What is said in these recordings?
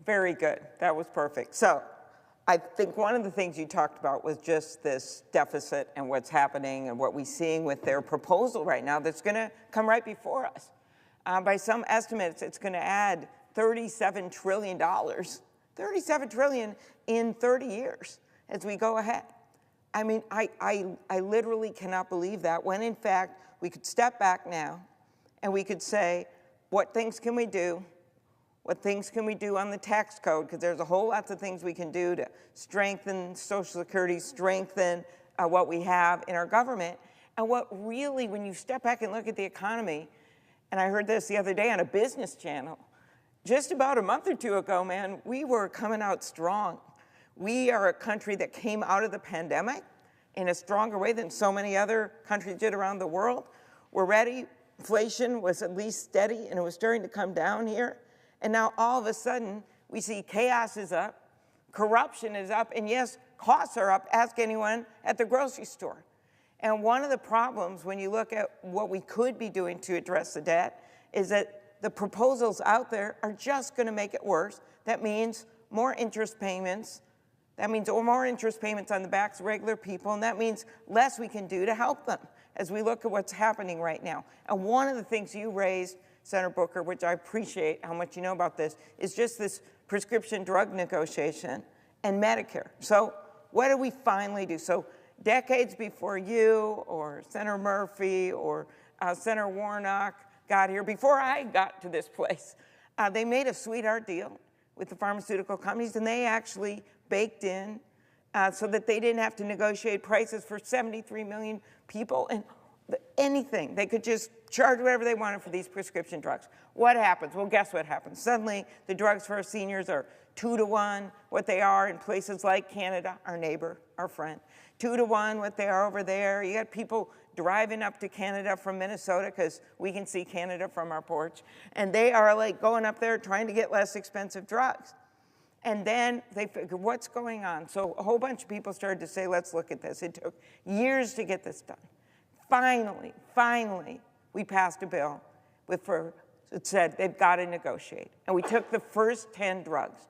Very good. That was perfect. So I think one of the things you talked about was just this deficit and what's happening and what we're seeing with their proposal right now that's going to come right before us. By some estimates, it's going to add $37 trillion, $37 trillion in 30 years as we go ahead. I mean, I literally cannot believe that, when in fact we could step back now and we could say, what things can we do? What things can we do on the tax code? Because there's a whole lot of things we can do to strengthen Social Security, strengthen what we have in our government. And what really, when you step back and look at the economy, and I heard this the other day on a business channel, just about a month or two ago, man, we were coming out strong. We are a country that came out of the pandemic in a stronger way than so many other countries did around the world. We're ready. Inflation was at least steady, and it was starting to come down here. And now all of a sudden, we see chaos is up, corruption is up, and yes, costs are up. Ask anyone at the grocery store. And one of the problems when you look at what we could be doing to address the debt is that the proposals out there are just going to make it worse. That means more interest payments. That means more interest payments on the backs of regular people, and that means less we can do to help them as we look at what's happening right now. And one of the things you raised, Senator Booker, which I appreciate how much you know about this, is just this prescription drug negotiation and Medicare. So what do we finally do? So decades before you or Senator Murphy or Senator Warnock got here, before I got to this place, they made a sweetheart deal with the pharmaceutical companies, and they actually baked in so that they didn't have to negotiate prices for 73 million people. And anything. They could just charge whatever they wanted for these prescription drugs. What happens? Well, guess what happens? Suddenly, the drugs for our seniors are 2 to 1 what they are in places like Canada, our neighbor, our friend. 2 to 1 what they are over there. You got people driving up to Canada from Minnesota because we can see Canada from our porch. And they are like going up there trying to get less expensive drugs. And then they figured, what's going on? So a whole bunch of people started to say, let's look at this. It took years to get this done. Finally, we passed a bill it said they've got to negotiate. And we took the first 10 drugs.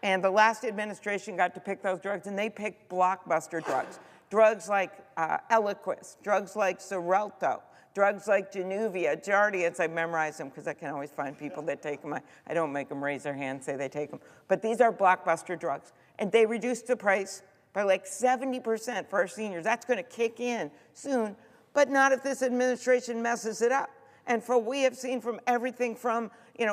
And the last administration got to pick those drugs, and they picked blockbuster drugs. Drugs like Eliquis, drugs like Xarelto, drugs like Januvia, Jardiance. I memorized them because I can always find people that take them. I don't make them raise their hand, say they take them. But these are blockbuster drugs. And they reduced the price by like 70% for our seniors. That's going to kick in soon, but not if this administration messes it up. And for we have seen from everything from,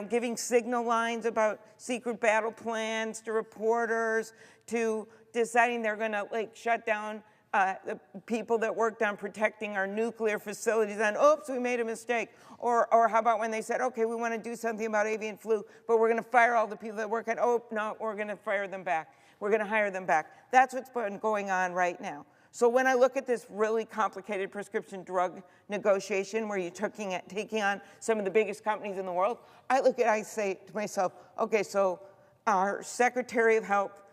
giving signal lines about secret battle plans to reporters to deciding they're going to shut down the people that worked on protecting our nuclear facilities, and oops, we made a mistake. Or how about when they said, okay, we want to do something about avian flu, but we're going to fire all the people that work at, oh, no, we're going to fire them back. We're going to hire them back. That's what's been going on right now. So when I look at this really complicated prescription drug negotiation where you're taking on some of the biggest companies in the world, I say to myself, okay, so our Secretary of Health,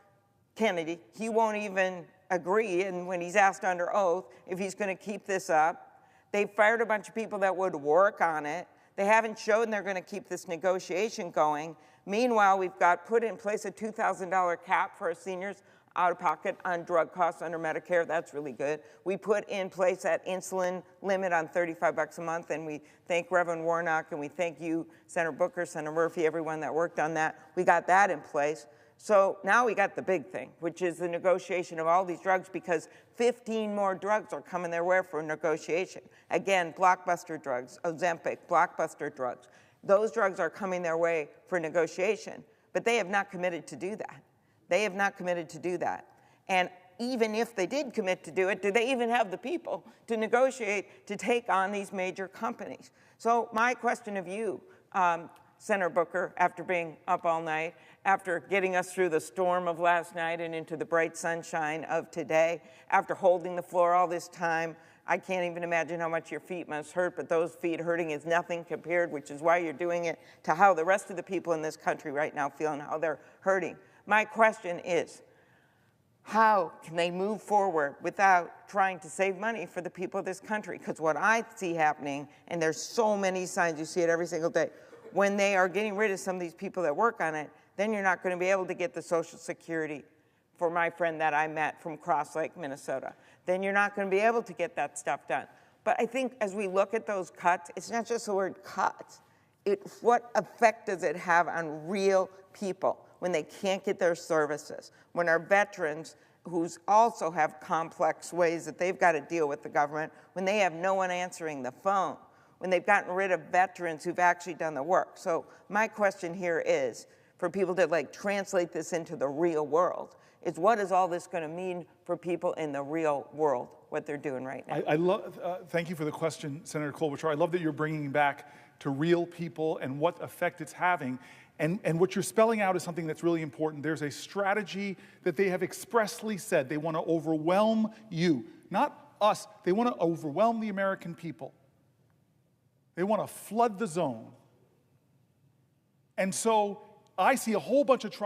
Kennedy, he won't even agree, and when he's asked under oath if he's going to keep this up. They fired a bunch of people that would work on it. They haven't shown they're going to keep this negotiation going. Meanwhile, we've got put in place a $2,000 cap for our seniors out of pocket on drug costs under Medicare. That's really good. We put in place that insulin limit on $35 a month, and we thank Reverend Warnock, and we thank you, Senator Booker, Senator Murphy, everyone that worked on that. We got that in place. So now we got the big thing, which is the negotiation of all these drugs, because 15 more drugs are coming their way for negotiation. Again, blockbuster drugs, Ozempic, blockbuster drugs. Those drugs are coming their way for negotiation, but they have not committed to do that. They have not committed to do that. And even if they did commit to do it, do they even have the people to negotiate to take on these major companies? So my question of you, Senator Booker, after being up all night, after getting us through the storm of last night and into the bright sunshine of today, after holding the floor all this time, I can't even imagine how much your feet must hurt, but those feet hurting is nothing compared, which is why you're doing it, to how the rest of the people in this country right now feel and how they're hurting. My question is, how can they move forward without trying to save money for the people of this country? Because what I see happening, and there's so many signs, you see it every single day, when they are getting rid of some of these people that work on it, then you're not going to be able to get the Social Security for my friend that I met from Cross Lake, Minnesota. Then you're not going to be able to get that stuff done. But I think as we look at those cuts, it's not just the word cuts. What effect does it have on real people when they can't get their services? When our veterans, who also have complex ways that they've got to deal with the government, when they have no one answering the phone, when they've gotten rid of veterans who've actually done the work. So my question here is, for people to like translate this into the real world, is what is all this going to mean for people in the real world, what they're doing right now? I love, thank you for the question, Senator Klobuchar. I love that you're bringing back to real people and what effect it's having. And what you're spelling out is something that's really important. There's a strategy that they have expressly said. They want to overwhelm you, not us. They want to overwhelm the American people. They want to flood the zone. And so I see a whole bunch of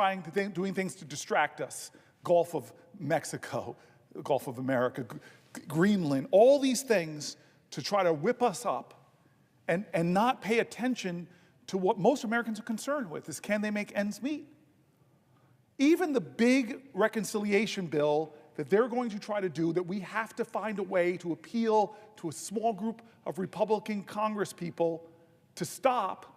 doing things to distract us. Gulf of Mexico, Gulf of America, Greenland, all these things to try to whip us up and not pay attention to what most Americans are concerned with, is can they make ends meet? Even the big reconciliation bill that they're going to try to do, that we have to find a way to appeal to a small group of Republican congresspeople to stop,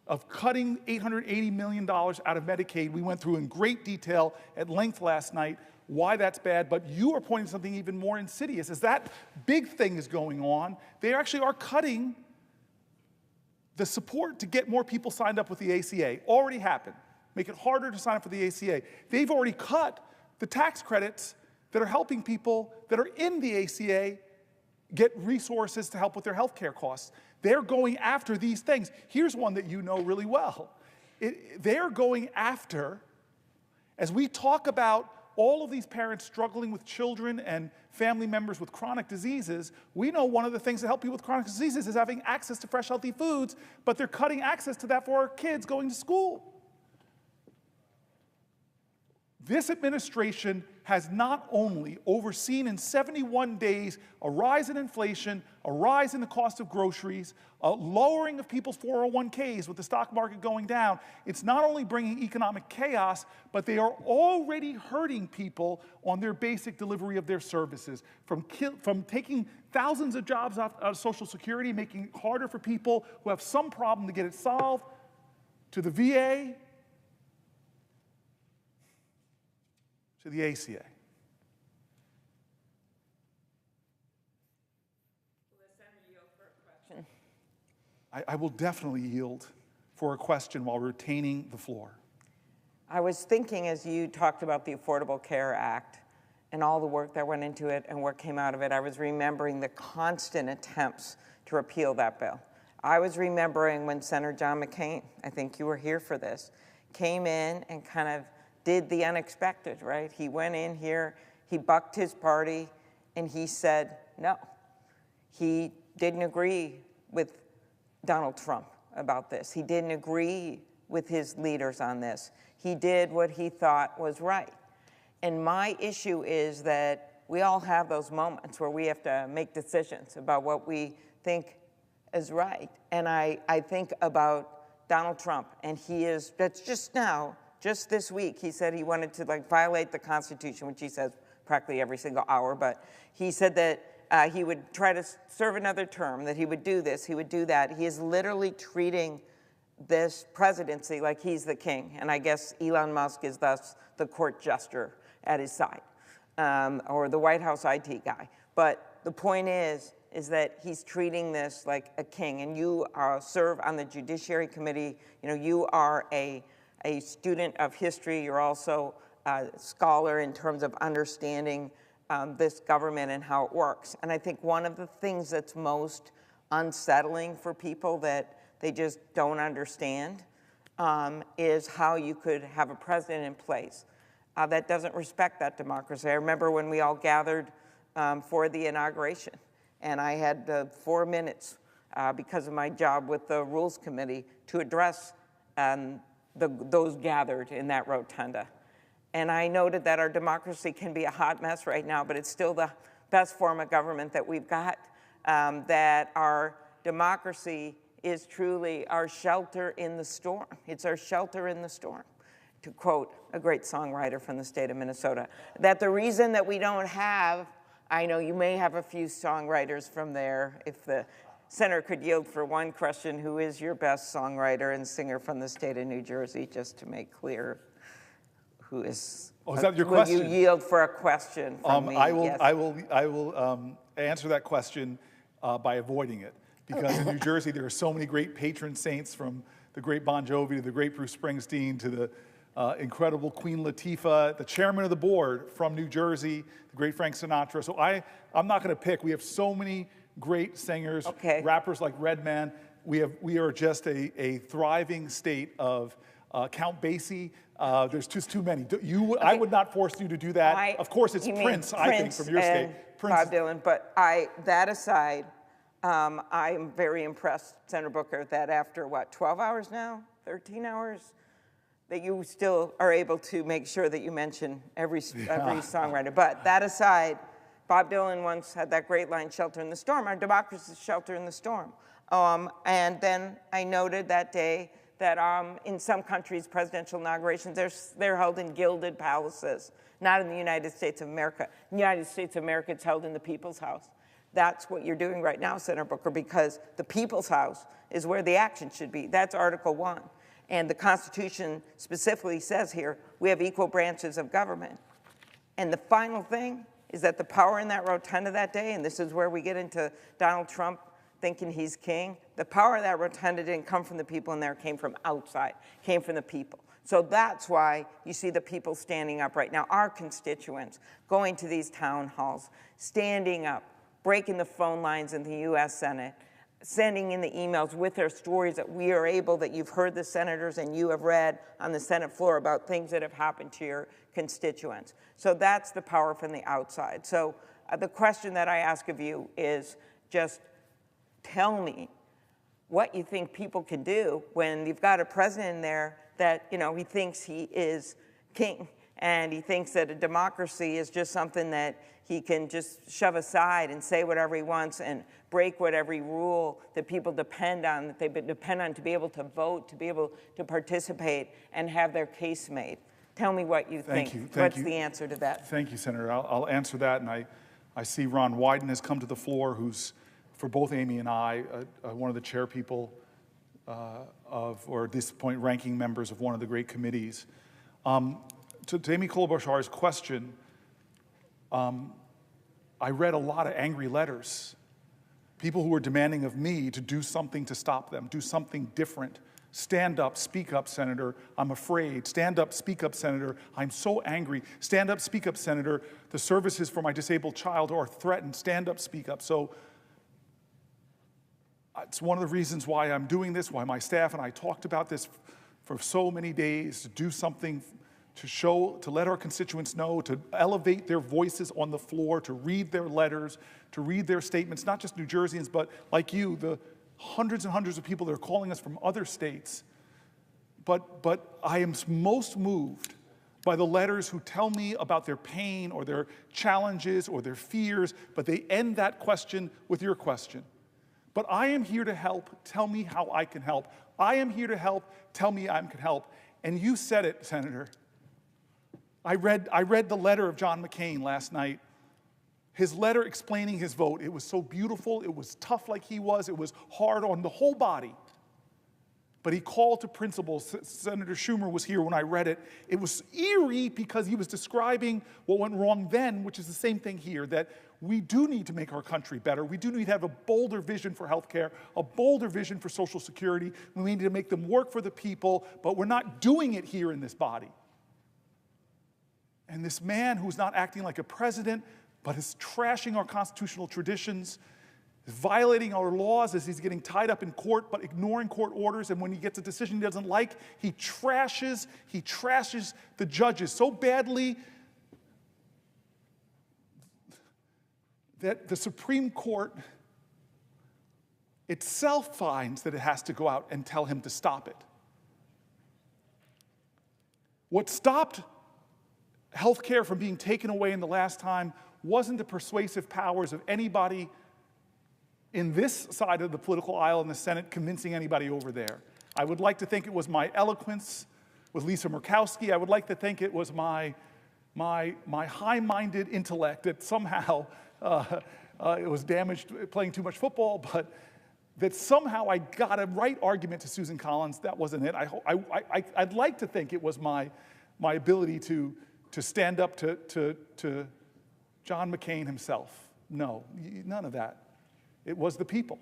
of cutting $880 million out of Medicaid. We went through in great detail at length last night why that's bad, but you are pointing to something even more insidious. As that big thing is going on, they actually are cutting the support to get more people signed up with the ACA. Already happened. Make it harder to sign up for the ACA. They've already cut the tax credits that are helping people that are in the ACA get resources to help with their health care costs. They're going after these things. Here's one that you know really well. They're going after, as we talk about all of these parents struggling with children and family members with chronic diseases, we know one of the things that help people with chronic diseases is having access to fresh, healthy foods, but they're cutting access to that for our kids going to school. This administration has not only overseen in 71 days a rise in inflation, a rise in the cost of groceries, a lowering of people's 401ks with the stock market going down. It's not only bringing economic chaos, but they are already hurting people on their basic delivery of their services, from taking thousands of jobs out of Social Security, making it harder for people who have some problem to get it solved, to the VA, to the ACA. I will definitely yield for a question while retaining the floor. I was thinking as you talked about the Affordable Care Act and all the work that went into it and what came out of it, I was remembering the constant attempts to repeal that bill. I was remembering when Senator John McCain, I think you were here for this, came in and kind of did the unexpected, right? He went in here, he bucked his party, and he said no. He didn't agree with Donald Trump about this. He didn't agree with his leaders on this. He did what he thought was right. And my issue is that we all have those moments where we have to make decisions about what we think is right. And I think about Donald Trump, and that's just this week, he said he wanted to violate the Constitution, which he says practically every single hour, but he said that he would try to serve another term, that he would do this, he would do that. He is literally treating this presidency like he's the king, and I guess Elon Musk is thus the court jester at his side, or the White House IT guy. But the point is that he's treating this like a king, and you serve on the Judiciary Committee. You know, you are a student of history. You're also a scholar in terms of understanding this government and how it works. And I think one of the things that's most unsettling for people that they just don't understand is how you could have a president in place that doesn't respect that democracy. I remember when we all gathered for the inauguration, and I had 4 minutes because of my job with the Rules Committee to address those gathered in that rotunda. And I noted that our democracy can be a hot mess right now, but it's still the best form of government that we've got, that our democracy is truly our shelter in the storm. It's our shelter in the storm, to quote a great songwriter from the state of Minnesota. That the reason that we don't have, I know you may have a few songwriters from there. If the Senator could yield for one question, who is your best songwriter and singer from the state of New Jersey, just to make clear who is. Oh, is that your question? Will you yield for a question from me? Yes. I will answer that question by avoiding it. Because in New Jersey, there are so many great patron saints, from the great Bon Jovi to the great Bruce Springsteen to the incredible Queen Latifah, the chairman of the board from New Jersey, the great Frank Sinatra. So I'm not going to pick. We have so many great singers, rappers like Redman. We are just a thriving state of Count Basie. There's just too many. I would not force you to do that. Of course, it's Prince, I think, from your state. Prince. Bob Dylan. But that aside, I'm very impressed, Senator Booker, that after, 12 hours now, 13 hours, that you still are able to make sure that you mention every songwriter. But that aside, Bob Dylan once had that great line, "Shelter in the storm." Our democracy is shelter in the storm. And then I noted that day that in some countries, presidential inaugurations, they're held in gilded palaces, not in the United States of America. In the United States of America, it's held in the People's House. That's what you're doing right now, Senator Booker, because the People's House is where the action should be. That's Article 1. And the Constitution specifically says here, we have equal branches of government. And the final thing is that the power in that rotunda that day, and this is where we get into Donald Trump thinking he's king, the power of that rotunda didn't come from the people in there, it came from outside, came from the people. So that's why you see the people standing up right now, our constituents, going to these town halls, standing up, breaking the phone lines in the U.S. Senate, sending in the emails with their stories that you've heard the senators and you have read on the Senate floor about things that have happened to your constituents. So that's the power from the outside. So the question that I ask of you is just tell me what you think people can do when you've got a president in there that, he thinks he is king, and he thinks that a democracy is just something that he can just shove aside and say whatever he wants and break whatever rule that people depend on, that they depend on to be able to vote, to be able to participate and have their case made. Tell me what you think. What's the answer to that? Thank you, Senator. I'll answer that. And I see Ron Wyden has come to the floor, who's, for both Amy and I, one of the chair people or at this point, ranking members of one of the great committees. To Amy Klobuchar's question, I read a lot of angry letters. People who were demanding of me to do something to stop them, do something different. Stand up, speak up, Senator. I'm afraid. Stand up, speak up, Senator. I'm so angry. Stand up, speak up, Senator. The services for my disabled child are threatened. Stand up, speak up. So it's one of the reasons why I'm doing this, why my staff and I talked about this for so many days, to do something to let our constituents know, to elevate their voices on the floor, to read their letters, to read their statements, not just New Jerseyans, but like you, the hundreds and hundreds of people that are calling us from other states. But I am most moved by the letters who tell me about their pain or their challenges or their fears, but they end that question with your question. But I am here to help. Tell me how I can help. I am here to help. Tell me I can help. And you said it, Senator. I read the letter of John McCain last night. His letter explaining his vote. It was so beautiful. It was tough like he was. It was hard on the whole body. But he called to principles. Senator Schumer was here when I read it. It was eerie because he was describing what went wrong then, which is the same thing here, that we do need to make our country better. We do need to have a bolder vision for healthcare, a bolder vision for Social Security. We need to make them work for the people, but we're not doing it here in this body. And this man who's not acting like a president, but is trashing our constitutional traditions, is violating our laws as he's getting tied up in court, but ignoring court orders. And when he gets a decision he doesn't like, he trashes the judges so badly that the Supreme Court itself finds that it has to go out and tell him to stop it. What stopped health care from being taken away in the last time wasn't the persuasive powers of anybody in this side of the political aisle in the Senate convincing anybody over there. I would like to think it was my eloquence with Lisa Murkowski. I would like to think it was my high-minded intellect that somehow it was damaged playing too much football, but that somehow I got a right argument to Susan Collins. That wasn't it. I'd like to think it was my ability to stand up to John McCain himself. No, none of that. It was the people.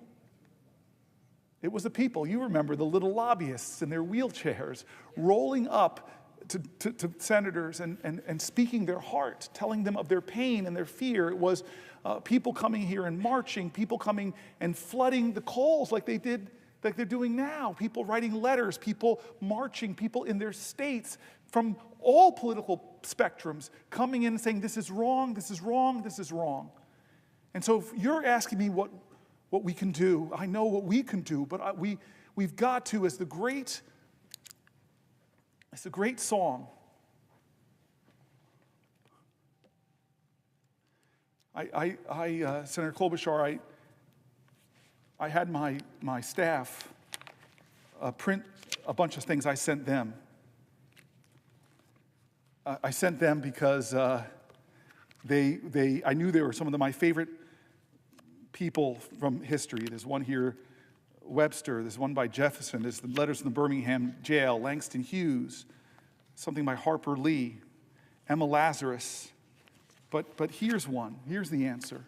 It was the people. You remember the little lobbyists in their wheelchairs rolling up to senators and speaking their heart, telling them of their pain and their fear. It was people coming here and marching, people coming and flooding the calls like they're doing now, people writing letters, people marching, people in their states from all political spectrums coming in and saying, this is wrong, this is wrong, this is wrong. And so if you're asking me what we can do, I know what we can do, but we've got to, as the great song. Senator Klobuchar, I had my staff print a bunch of things I sent them. I sent them because I knew they were some of my favorite people from history. There's one here, Webster. There's one by Jefferson. There's the letters from the Birmingham jail, Langston Hughes, something by Harper Lee, Emma Lazarus. But here's one. Here's the answer.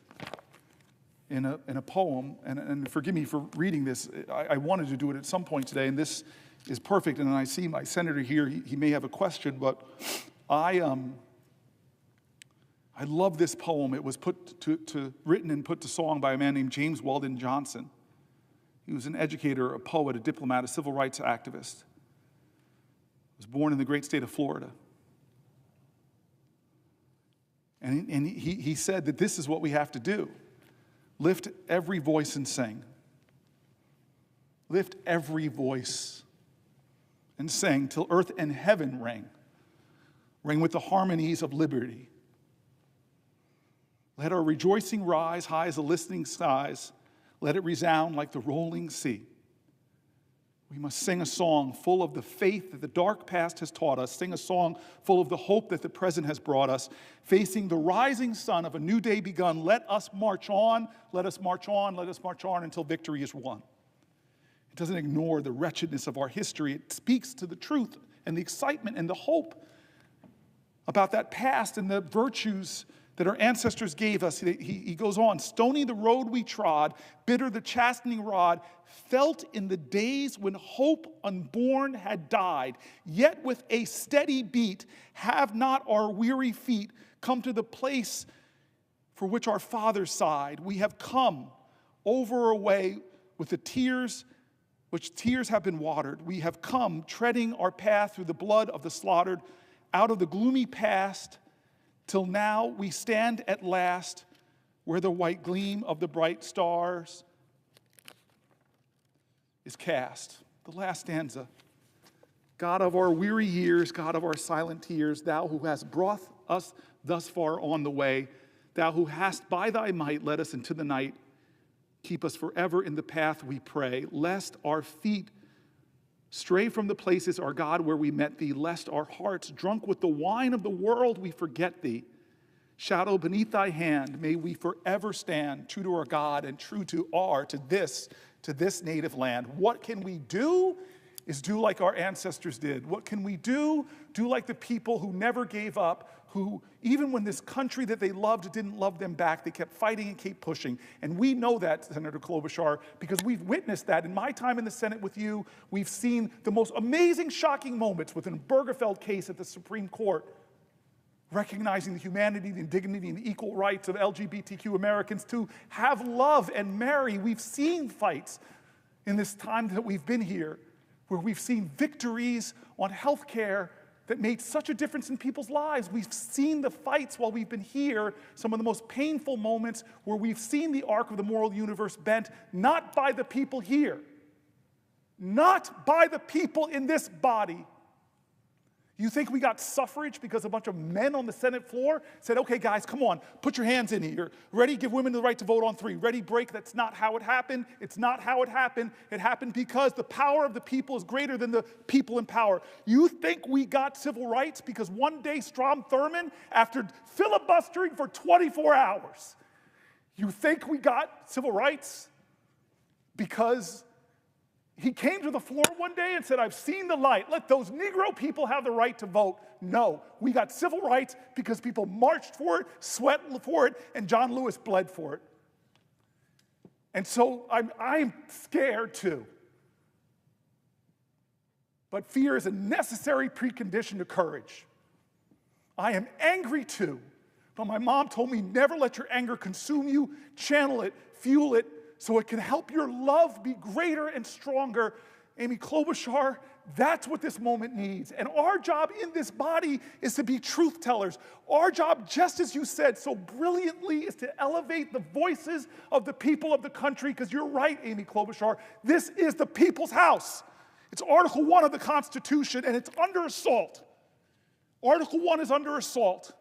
In a poem, and forgive me for reading this. I wanted to do it at some point today, and this is perfect. And I see my senator here. He may have a question, but I love this poem. It was written and put to song by a man named James Weldon Johnson. He was an educator, a poet, a diplomat, a civil rights activist. He was born in the great state of Florida. And he said that this is what we have to do. Lift every voice and sing. Lift every voice and sing till earth and heaven ring. Ring with the harmonies of liberty. Let our rejoicing rise high as the listening skies. Let it resound like the rolling sea. We must sing a song full of the faith that the dark past has taught us. Sing a song full of the hope that the present has brought us. Facing the rising sun of a new day begun, let us march on, let us march on, let us march on until victory is won. It doesn't ignore the wretchedness of our history. It speaks to the truth and the excitement and the hope about that past and the virtues that our ancestors gave us. He goes on, stony the road we trod, bitter the chastening rod, felt in the days when hope unborn had died. Yet with a steady beat, have not our weary feet come to the place for which our fathers sighed. We have come over a way with the tears, which tears have been watered. We have come treading our path through the blood of the slaughtered, out of the gloomy past, till now we stand at last where the white gleam of the bright stars is cast. The last stanza. God of our weary years, God of our silent tears, thou who hast brought us thus far on the way, thou who hast by thy might led us into the night, keep us forever in the path we pray, lest our feet stray from the places, our God, where we met thee, lest our hearts, drunk with the wine of the world, we forget thee. Shadow beneath thy hand, may we forever stand, true to our God and true to this native land. What can we do is do like our ancestors did. What can we do? Do like the people who never gave up, who, even when this country that they loved didn't love them back, they kept fighting and kept pushing. And we know that, Senator Klobuchar, because we've witnessed that. In my time in the Senate with you, we've seen the most amazing, shocking moments within the Bergefeld case at the Supreme Court, recognizing the humanity, the dignity, and the equal rights of LGBTQ Americans to have love and marry. We've seen fights in this time that we've been here, where we've seen victories on health care that made such a difference in people's lives. We've seen the fights while we've been here, some of the most painful moments where we've seen the arc of the moral universe bent, not by the people here, not by the people in this body. You think we got suffrage because a bunch of men on the Senate floor said, okay, guys, come on, put your hands in here. Ready, give women the right to vote on 3. Ready, break. That's not how it happened. It's not how it happened. It happened because the power of the people is greater than the people in power. You think we got civil rights because one day Strom Thurmond, after filibustering for 24 hours, you think we got civil rights because he came to the floor one day and said, I've seen the light. Let those Negro people have the right to vote. No, we got civil rights because people marched for it, sweat for it, and John Lewis bled for it. And so I'm scared too. But fear is a necessary precondition to courage. I am angry too. But my mom told me, never let your anger consume you. Channel it, fuel it, so it can help your love be greater and stronger. Amy Klobuchar, that's what this moment needs. And our job in this body is to be truth tellers. Our job, just as you said so brilliantly, is to elevate the voices of the people of the country, because you're right, Amy Klobuchar, this is the people's house. It's Article 1 of the Constitution, and it's under assault. Article 1 is under assault.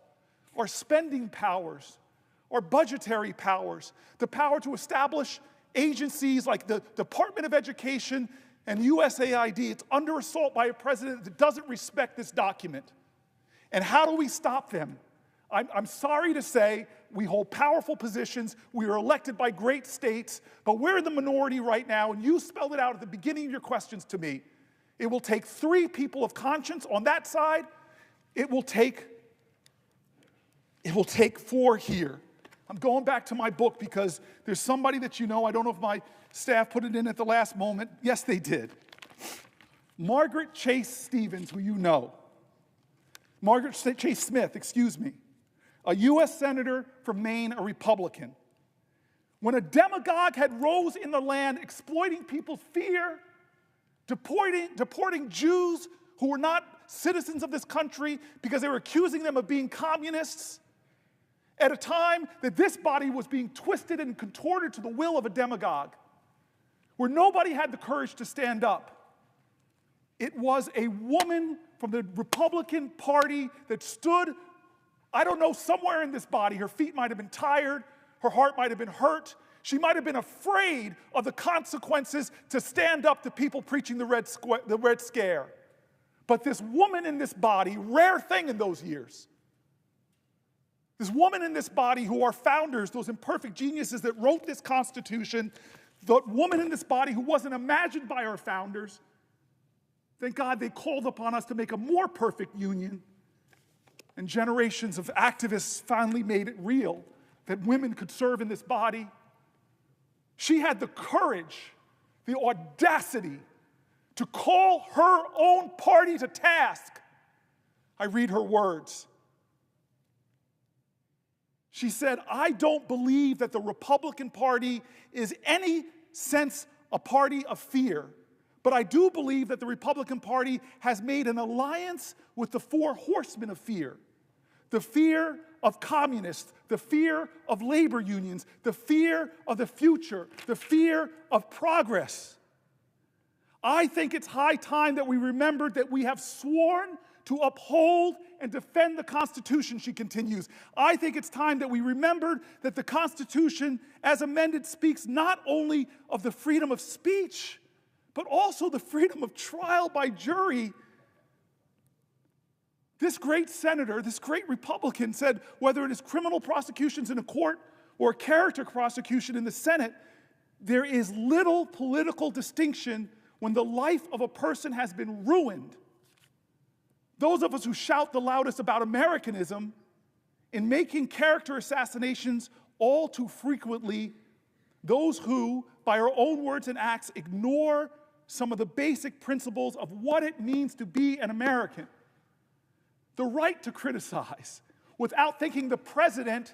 Our spending powers, our budgetary powers, the power to establish agencies like the Department of Education and USAID, it's under assault by a president that doesn't respect this document. And how do we stop them? I'm sorry to say we hold powerful positions, we are elected by great states, but we're in the minority right now, and you spelled it out at the beginning of your questions to me. It will take 3 people of conscience on that side. It will take 4 here. I'm going back to my book because there's somebody that you know. I don't know if my staff put it in at the last moment. Yes, they did. Margaret Chase Stevens, who you know. Margaret Chase Smith, excuse me. A U.S. Senator from Maine, a Republican. When a demagogue had rose in the land exploiting people's fear, deporting Jews who were not citizens of this country because they were accusing them of being communists, at a time that this body was being twisted and contorted to the will of a demagogue, where nobody had the courage to stand up. It was a woman from the Republican Party that stood, I don't know, somewhere in this body. Her feet might have been tired, her heart might have been hurt, she might have been afraid of the consequences to stand up to people preaching the Red Scare. But this woman in this body, rare thing in those years, this woman in this body who are founders, those imperfect geniuses that wrote this Constitution, the woman in this body who wasn't imagined by our founders, thank God they called upon us to make a more perfect union. And generations of activists finally made it real that women could serve in this body. She had the courage, the audacity to call her own party to task. I read her words. She said, I don't believe that the Republican Party is any sense a party of fear, but I do believe that the Republican Party has made an alliance with the 4 horsemen of fear. The fear of communists, the fear of labor unions, the fear of the future, the fear of progress. I think it's high time that we remembered that we have sworn to uphold and defend the Constitution, she continues. I think it's time that we remembered that the Constitution, as amended, speaks not only of the freedom of speech, but also the freedom of trial by jury. This great senator, this great Republican said, whether it is criminal prosecutions in a court or a character prosecution in the Senate, there is little political distinction when the life of a person has been ruined. Those of us who shout the loudest about Americanism, in making character assassinations all too frequently, those who, by our own words and acts, ignore some of the basic principles of what it means to be an American. The right to criticize without thinking the president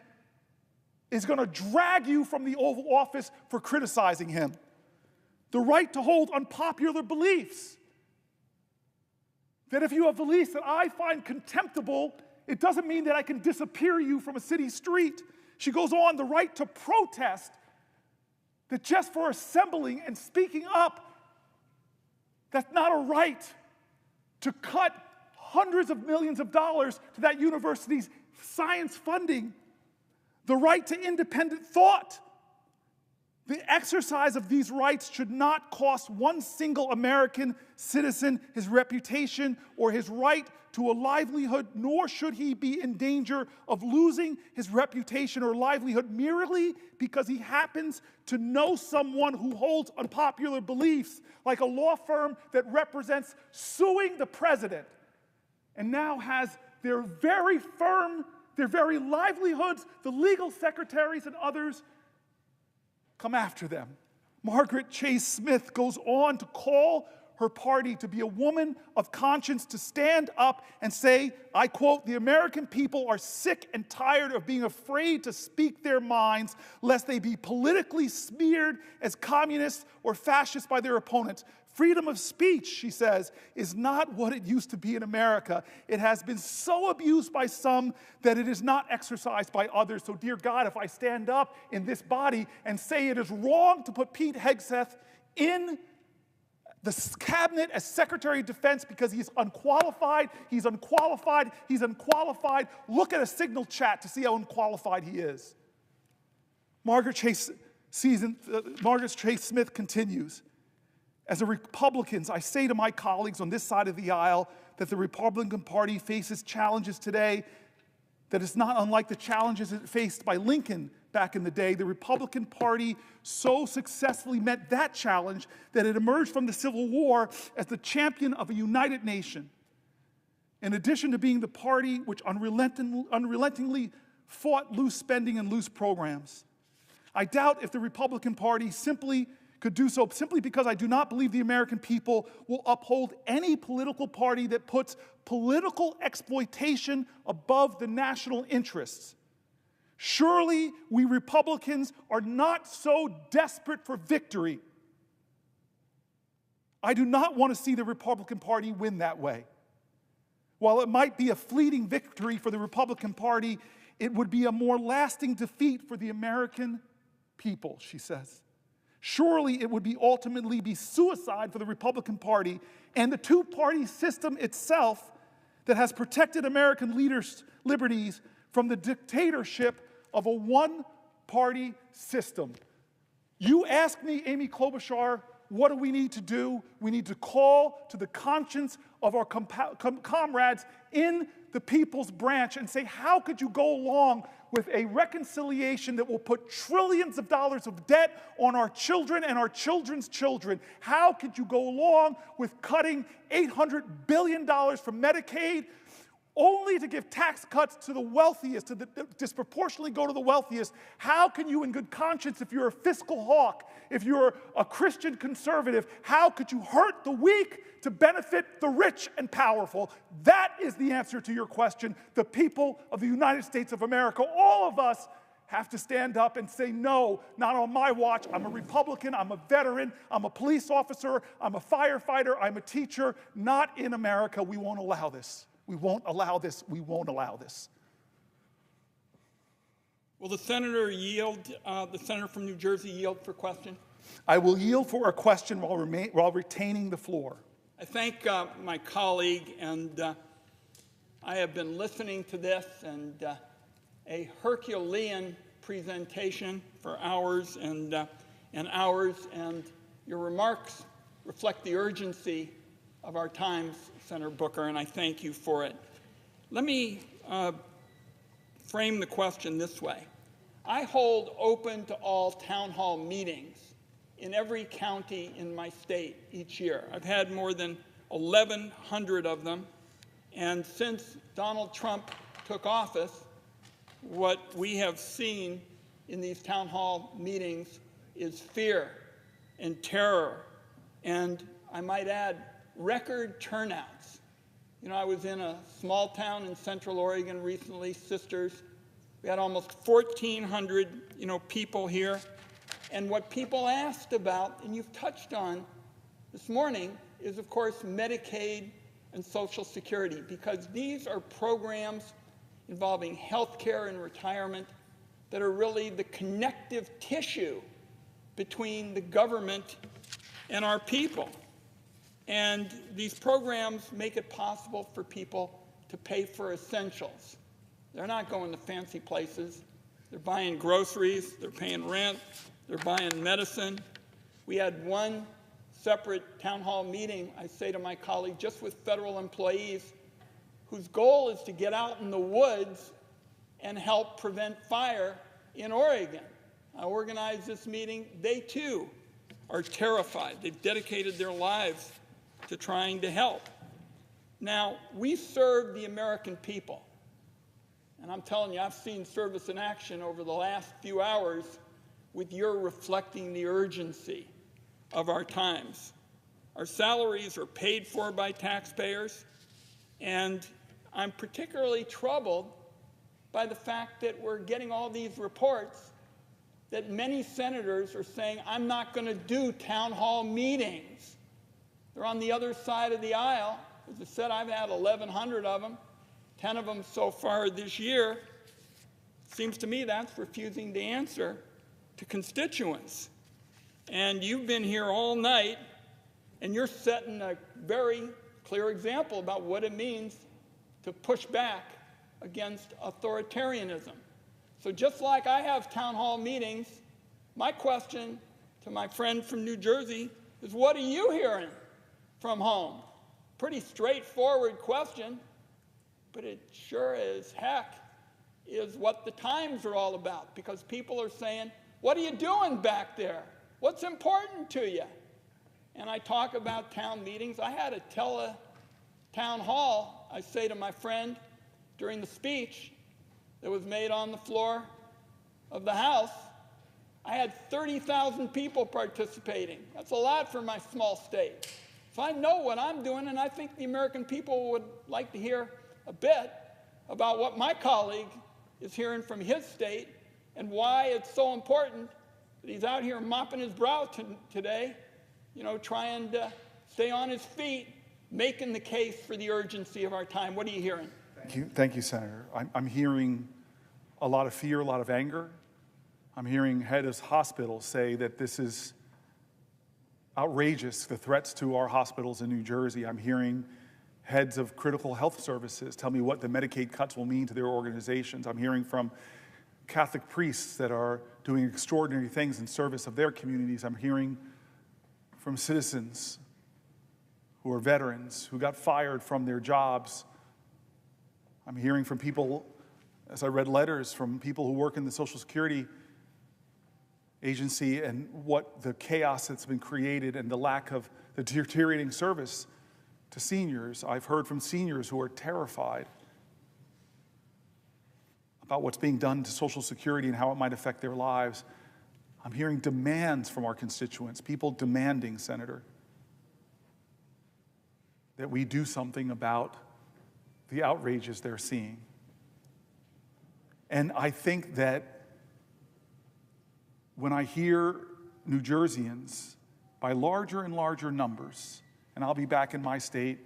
is going to drag you from the Oval Office for criticizing him. The right to hold unpopular beliefs. That if you have beliefs that I find contemptible, it doesn't mean that I can disappear you from a city street. She goes on, the right to protest, that just for assembling and speaking up, that's not a right. To cut hundreds of millions of dollars to that university's science funding, the right to independent thought. The exercise of these rights should not cost one single American citizen his reputation or his right to a livelihood, nor should he be in danger of losing his reputation or livelihood merely because he happens to know someone who holds unpopular beliefs, like a law firm that represents suing the president and now has their very firm, their very livelihoods, the legal secretaries and others, come after them. Margaret Chase Smith goes on to call her party to be a woman of conscience, to stand up and say, I quote, "The American people are sick and tired of being afraid to speak their minds, lest they be politically smeared as communists or fascists by their opponents. Freedom of speech," she says, "is not what it used to be in America. It has been so abused by some that it is not exercised by others. So, dear God, if I stand up in this body and say it is wrong to put Pete Hegseth in the cabinet as Secretary of Defense because he's unqualified, look at a Signal chat to see how unqualified he is." Margaret Chase Smith continues, "As a Republicans, I say to my colleagues on this side of the aisle that the Republican Party faces challenges today that is not unlike the challenges it faced by Lincoln back in the day. The Republican Party so successfully met that challenge that it emerged from the Civil War as the champion of a united nation. In addition to being the party which unrelentingly fought loose spending and loose programs. I doubt if the Republican Party could do so simply because I do not believe the American people will uphold any political party that puts political exploitation above the national interests. Surely we Republicans are not so desperate for victory. I do not want to see the Republican Party win that way. While it might be a fleeting victory for the Republican Party, it would be a more lasting defeat for the American people," she says. "Surely it would ultimately be suicide for the Republican Party and the two-party system itself that has protected American leaders' liberties from the dictatorship of a one-party system." You ask me, Amy Klobuchar, what do we need to do? We need to call to the conscience of our comrades in the People's Branch and say, how could you go along with a reconciliation that will put trillions of dollars of debt on our children and our children's children? How could you go along with cutting $800 billion from Medicaid only to give tax cuts to the wealthiest, disproportionately go to the wealthiest? How can you in good conscience, if you're a fiscal hawk, if you're a Christian conservative, how could you hurt the weak to benefit the rich and powerful? That is the answer to your question. The people of the United States of America, all of us, have to stand up and say, no, not on my watch. I'm a Republican, I'm a veteran, I'm a police officer, I'm a firefighter, I'm a teacher. Not in America. We won't allow this. We won't allow this. We won't allow this. Will the senator yield, the senator from New Jersey yield for question? I will yield for a question while retaining the floor. I thank my colleague, and I have been listening to this, and a Herculean presentation for hours and hours, and your remarks reflect the urgency of our times, Senator Booker, and I thank you for it. Let me frame the question this way. I hold open to all town hall meetings in every county in my state each year. I've had more than 1,100 of them, and since Donald Trump took office, what we have seen in these town hall meetings is fear and terror, and I might add, record turnouts. You know, I was in a small town in Central Oregon recently, Sisters. We had almost 1,400, people here. And what people asked about, and you've touched on this morning, is, of course, Medicaid and Social Security, because these are programs involving health care and retirement that are really the connective tissue between the government and our people. And these programs make it possible for people to pay for essentials. They're not going to fancy places. They're buying groceries, they're paying rent, they're buying medicine. We had one separate town hall meeting, I say to my colleague, just with federal employees whose goal is to get out in the woods and help prevent fire in Oregon. I organized this meeting. They too are terrified. They've dedicated their lives to trying to help. Now, we serve the American people. And I'm telling you, I've seen service in action over the last few hours with your reflecting the urgency of our times. Our salaries are paid for by taxpayers, and I'm particularly troubled by the fact that we're getting all these reports that many senators are saying, I'm not going to do town hall meetings. They're on the other side of the aisle. As I said, I've had 1,100 of them, 10 of them so far this year. Seems to me that's refusing to answer to constituents. And you've been here all night, and you're setting a very clear example about what it means to push back against authoritarianism. So just like I have town hall meetings, my question to my friend from New Jersey is, what are you hearing from home? Pretty straightforward question, but it sure as heck is what the times are all about, because people are saying, what are you doing back there? What's important to you? And I talk about town meetings. I had a town hall, I say to my friend during the speech that was made on the floor of the House. I had 30,000 people participating. That's a lot for my small state. So I know what I'm doing, and I think the American people would like to hear a bit about what my colleague is hearing from his state and why it's so important that he's out here mopping his brow today, trying to stay on his feet, making the case for the urgency of our time. What are you hearing? Thank you, Senator. I'm hearing a lot of fear, a lot of anger. I'm hearing heads of hospitals say that this is outrageous, the threats to our hospitals in New Jersey. I'm hearing heads of critical health services tell me what the Medicaid cuts will mean to their organizations. I'm hearing from Catholic priests that are doing extraordinary things in service of their communities. I'm hearing from citizens who are veterans, who got fired from their jobs. I'm hearing from people, as I read letters from people who work in the Social Security agency, and what the chaos that's been created and the lack of the deteriorating service to seniors. I've heard from seniors who are terrified about what's being done to Social Security and how it might affect their lives. I'm hearing demands from our constituents, people demanding, Senator, that we do something about the outrages they're seeing. And I think that when I hear New Jerseyans, by larger and larger numbers, and I'll be back in my state,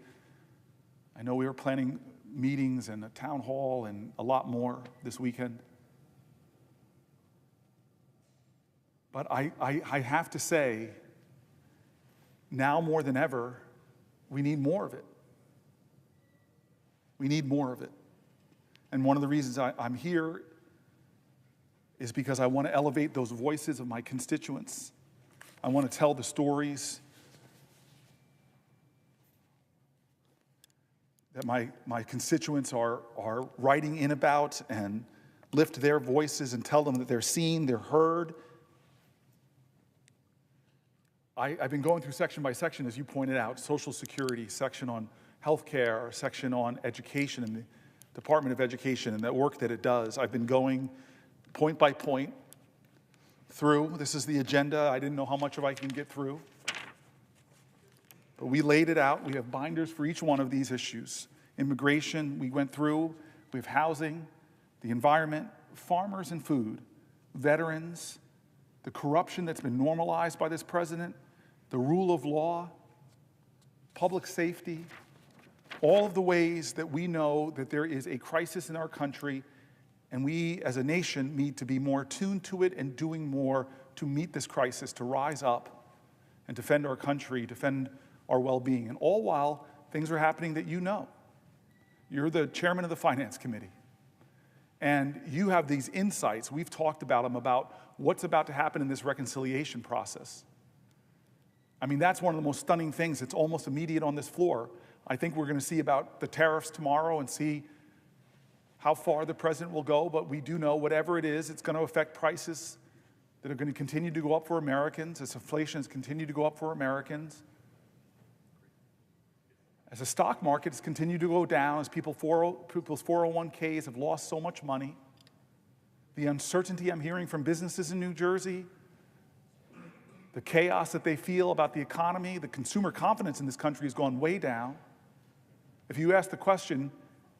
I know we are planning meetings and a town hall and a lot more this weekend. But I have to say, now more than ever, we need more of it. We need more of it. And one of the reasons I'm here is because I want to elevate those voices of my constituents. I want to tell the stories that my constituents are writing in about, and lift their voices and tell them that they're seen, they're heard. I've been going through section by section, as you pointed out, Social Security, section on health care, section on education and the Department of Education and the work that it does. I've been going point by point through. This is the agenda. I didn't know how much of I can get through. But we laid it out. We have binders for each one of these issues. Immigration, we went through. We have housing, the environment, farmers and food, veterans, the corruption that's been normalized by this president, the rule of law, public safety, all of the ways that we know that there is a crisis in our country, and we as a nation need to be more attuned to it and doing more to meet this crisis, to rise up and defend our country, defend our well-being. And all while things are happening that you know. You're the chairman of the Finance Committee. And you have these insights. We've talked about them, about what's about to happen in this reconciliation process. I mean, that's one of the most stunning things. It's almost immediate on this floor. I think we're going to see about the tariffs tomorrow and see how far the president will go. But we do know whatever it is, it's going to affect prices that are going to continue to go up for Americans as inflation has continued to go up for Americans. As the stock market has continued to go down, as people's 401ks have lost so much money, the uncertainty I'm hearing from businesses in New Jersey, the chaos that they feel about the economy, the consumer confidence in this country has gone way down. If you ask the question,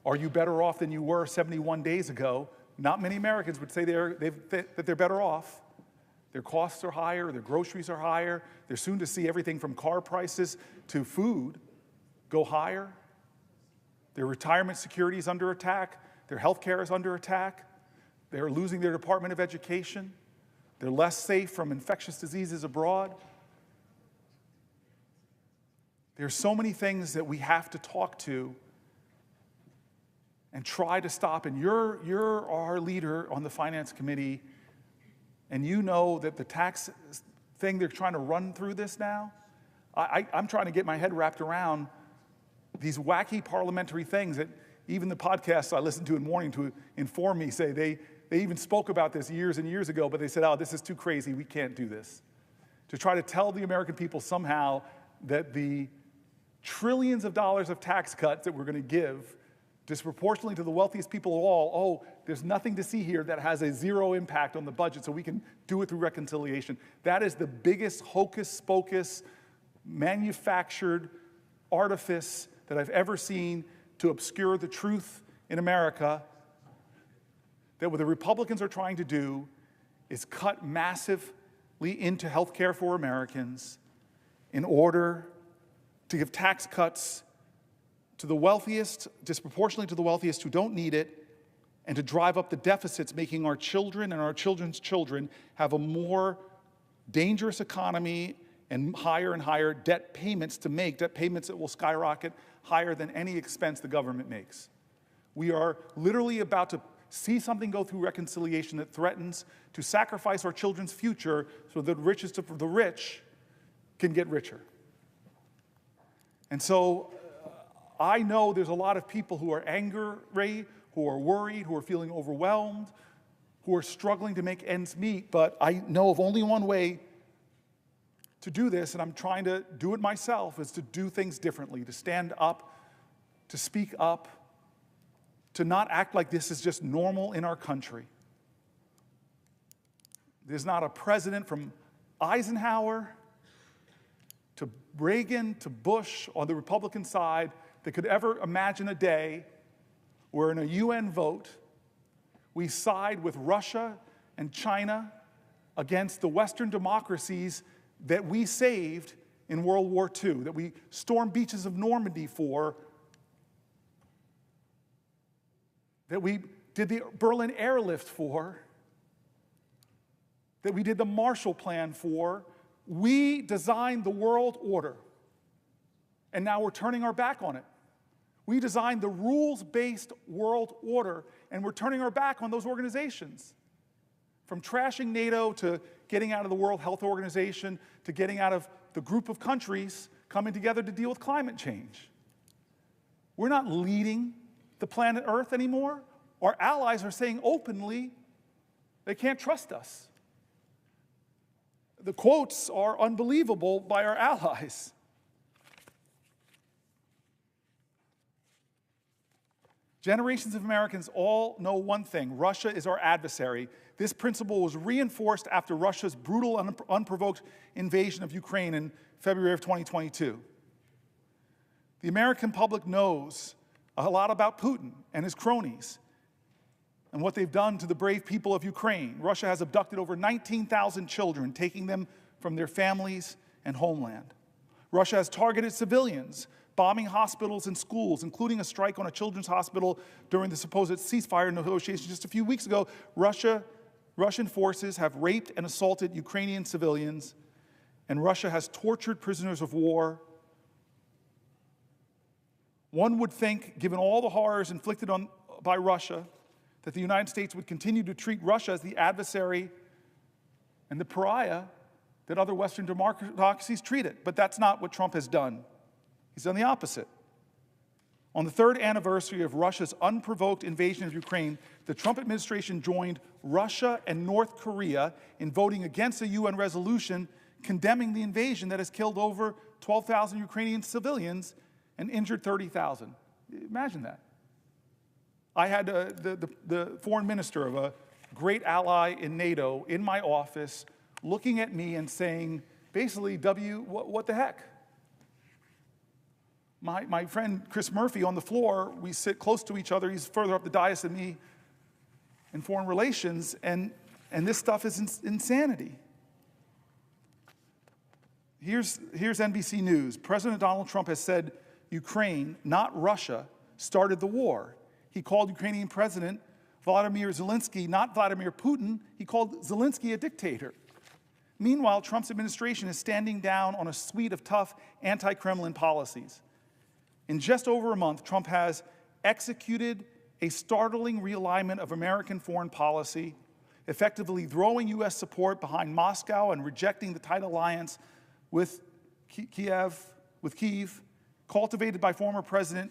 are you better off than you were 71 days ago? Not many Americans would say that they're better off. Their costs are higher, their groceries are higher. They're soon to see everything from car prices to food go higher. Their retirement security is under attack. Their health care is under attack. They're losing their Department of Education. They're less safe from infectious diseases abroad. There's so many things that we have to talk to and try to stop. And you're our leader on the Finance Committee, and you know that the tax thing they're trying to run through this now, I'm trying to get my head wrapped around these wacky parliamentary things that even the podcasts I listen to in the morning to inform me say they even spoke about this years and years ago, but they said, oh, this is too crazy, we can't do this. To try to tell the American people somehow that the trillions of dollars of tax cuts that we're going to give disproportionately to the wealthiest people of all, oh, there's nothing to see here that has a zero impact on the budget, so we can do it through reconciliation. That is the biggest hocus pocus, manufactured artifice that I've ever seen to obscure the truth in America. That what the Republicans are trying to do is cut massively into health care for Americans in order to give tax cuts to the wealthiest, disproportionately to the wealthiest who don't need it, and to drive up the deficits, making our children and our children's children have a more dangerous economy and higher debt payments to make, debt payments that will skyrocket higher than any expense the government makes. We are literally about to see something go through reconciliation that threatens to sacrifice our children's future so that the richest of the rich can get richer. And so I know there's a lot of people who are angry, who are worried, who are feeling overwhelmed, who are struggling to make ends meet, but I know of only one way to do this, and I'm trying to do it myself, is to do things differently, to stand up, to speak up, to not act like this is just normal in our country. There's not a president from Eisenhower to Reagan to Bush on the Republican side that could ever imagine a day where in a UN vote we side with Russia and China against the Western democracies that we saved in World War II, that we stormed beaches of Normandy for, that we did the Berlin airlift for, that we did the Marshall Plan for. We designed the world order, and now we're turning our back on it. We designed the rules-based world order, and we're turning our back on those organizations. From trashing NATO to getting out of the World Health Organization to getting out of the group of countries coming together to deal with climate change. We're not leading the planet Earth anymore. Our allies are saying openly they can't trust us. The quotes are unbelievable by our allies. Generations of Americans all know one thing: Russia is our adversary. This principle was reinforced after Russia's brutal, unprovoked invasion of Ukraine in February of 2022. The American public knows a lot about Putin and his cronies and what they've done to the brave people of Ukraine. Russia has abducted over 19,000 children, taking them from their families and homeland. Russia has targeted civilians, bombing hospitals and schools, including a strike on a children's hospital during the supposed ceasefire negotiations just a few weeks ago. Russian forces have raped and assaulted Ukrainian civilians, and Russia has tortured prisoners of war One would think, given all the horrors inflicted by Russia, that the United States would continue to treat Russia as the adversary and the pariah that other Western democracies treat it. But that's not what Trump has done. He's done the opposite. On the third anniversary of Russia's unprovoked invasion of Ukraine, the Trump administration joined Russia and North Korea in voting against a UN resolution condemning the invasion that has killed over 12,000 Ukrainian civilians and injured 30,000. Imagine that. I had the foreign minister of a great ally in NATO in my office looking at me and saying, basically, what the heck? My friend Chris Murphy on the floor, we sit close to each other. He's further up the dais than me in foreign relations, and this stuff is insanity. Here's NBC News. President Donald Trump has said Ukraine, not Russia, started the war. He called Ukrainian President Vladimir Zelensky, not Vladimir Putin. He called Zelensky a dictator. Meanwhile, Trump's administration is standing down on a suite of tough anti-Kremlin policies. In just over a month, Trump has executed a startling realignment of American foreign policy, effectively throwing U.S. support behind Moscow and rejecting the tight alliance with Kyiv, cultivated by former President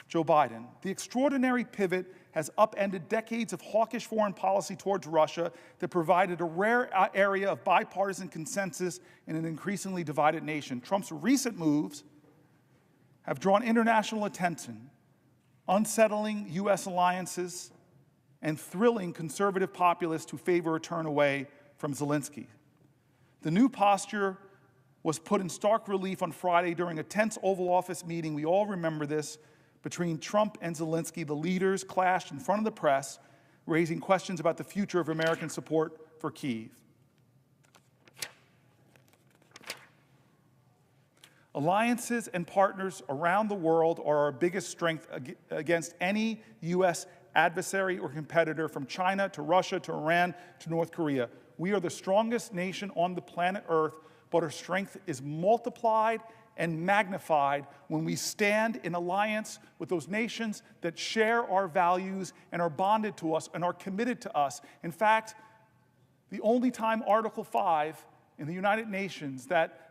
Joe Biden. The extraordinary pivot has upended decades of hawkish foreign policy towards Russia that provided a rare area of bipartisan consensus in an increasingly divided nation. Trump's recent moves have drawn international attention, unsettling U.S. alliances, and thrilling conservative populists who favor a turn away from Zelensky. The new posture was put in stark relief on Friday during a tense Oval Office meeting. We all remember this. Between Trump and Zelensky, the leaders clashed in front of the press, raising questions about the future of American support for Kyiv. Alliances and partners around the world are our biggest strength against any U.S. adversary or competitor, from China to Russia to Iran to North Korea. We are the strongest nation on the planet Earth, but our strength is multiplied and magnified when we stand in alliance with those nations that share our values and are bonded to us and are committed to us. In fact, the only time Article 5 in the United Nations, that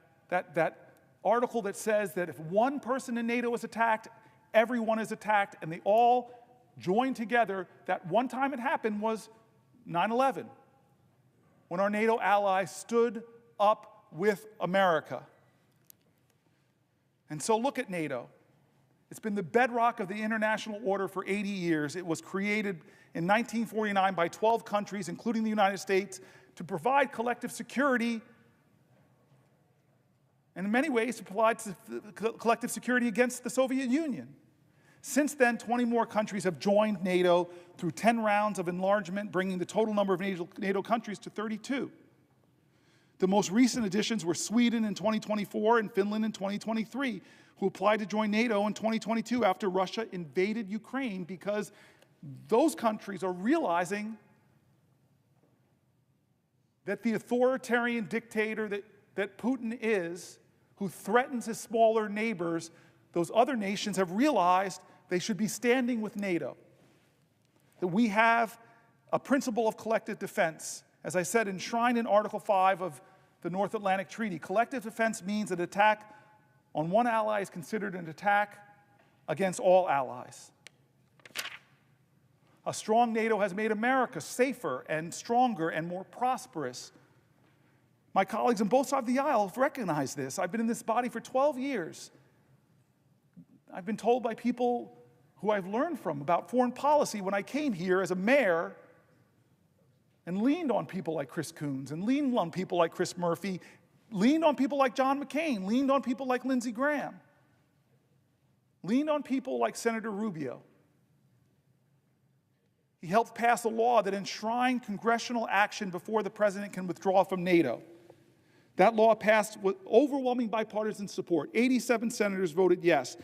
article that says that if one person in NATO is attacked, everyone is attacked, and they all join together, that one time it happened was 9/11, when our NATO allies stood up with America. And so look at NATO. It's been the bedrock of the international order for 80 years. It was created in 1949 by 12 countries, including the United States, to provide collective security, and in many ways to provide collective security against the Soviet Union. Since then, 20 more countries have joined NATO through 10 rounds of enlargement, bringing the total number of NATO countries to 32. The most recent additions were Sweden in 2024 and Finland in 2023, who applied to join NATO in 2022 after Russia invaded Ukraine, because those countries are realizing that the authoritarian dictator that Putin is, who threatens his smaller neighbors, those other nations have realized they should be standing with NATO. That we have a principle of collective defense, as I said, enshrined in Article 5 of the North Atlantic Treaty. Collective defense means an attack on one ally is considered an attack against all allies. A strong NATO has made America safer and stronger and more prosperous. My colleagues on both sides of the aisle have recognized this. I've been in this body for 12 years. I've been told by people who I've learned from about foreign policy when I came here as a mayor and leaned on people like Chris Coons, and leaned on people like Chris Murphy, leaned on people like John McCain, leaned on people like Lindsey Graham, leaned on people like Senator Rubio. He helped pass a law that enshrined congressional action before the president can withdraw from NATO. That law passed with overwhelming bipartisan support. 87 senators voted yes.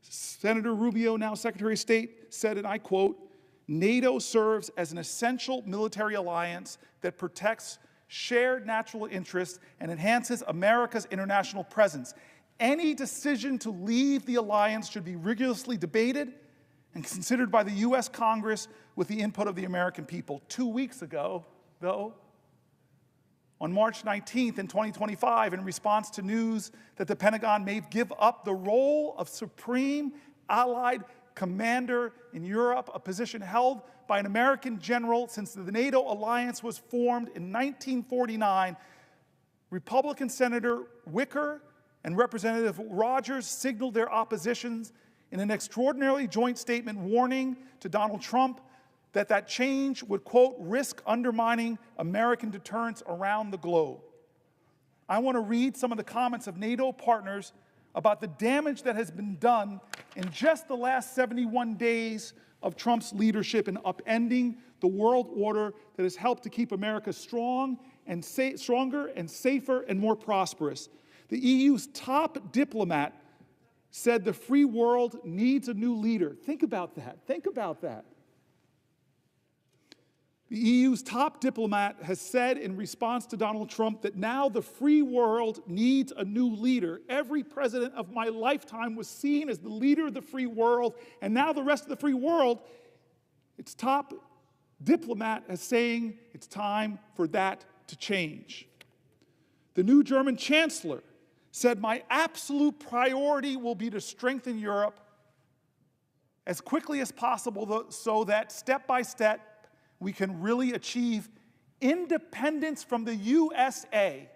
Senator Rubio, now Secretary of State, said, and I quote, "NATO serves as an essential military alliance that protects shared natural interests and enhances America's international presence. Any decision to leave the alliance should be rigorously debated and considered by the U.S. Congress with the input of the American people. 2 weeks ago, though, on March 19th in 2025, in response to news that the Pentagon may give up the role of supreme allied commander in Europe, a position held by an American general since the NATO alliance was formed in 1949, Republican Senator Wicker and Representative Rogers signaled their oppositions in an extraordinarily joint statement warning to Donald Trump that change would, quote, risk undermining American deterrence around the globe. I want to read some of the comments of NATO partners about the damage that has been done in just the last 71 days of Trump's leadership in upending the world order that has helped to keep America strong and stronger and safer and more prosperous. The EU's top diplomat said the free world needs a new leader. Think about that. Think about that. The EU's top diplomat has said in response to Donald Trump that now the free world needs a new leader. Every president of my lifetime was seen as the leader of the free world, and now the rest of the free world, its top diplomat is saying it's time for that to change. The new German chancellor said, my absolute priority will be to strengthen Europe as quickly as possible so that step by step we can really achieve independence from the USA.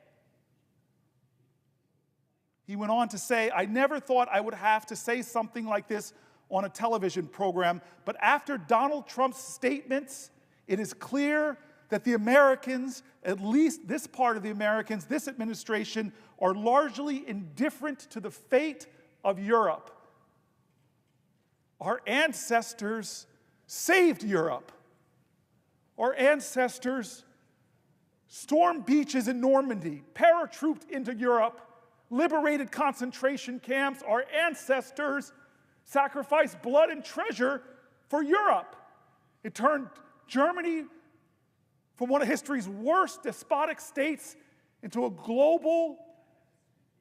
He went on to say, I never thought I would have to say something like this on a television program, but after Donald Trump's statements, it is clear that the Americans, at least this part of the Americans, this administration, are largely indifferent to the fate of Europe. Our ancestors saved Europe. Our ancestors stormed beaches in Normandy, paratrooped into Europe, liberated concentration camps. Our ancestors sacrificed blood and treasure for Europe. It turned Germany from one of history's worst despotic states into a global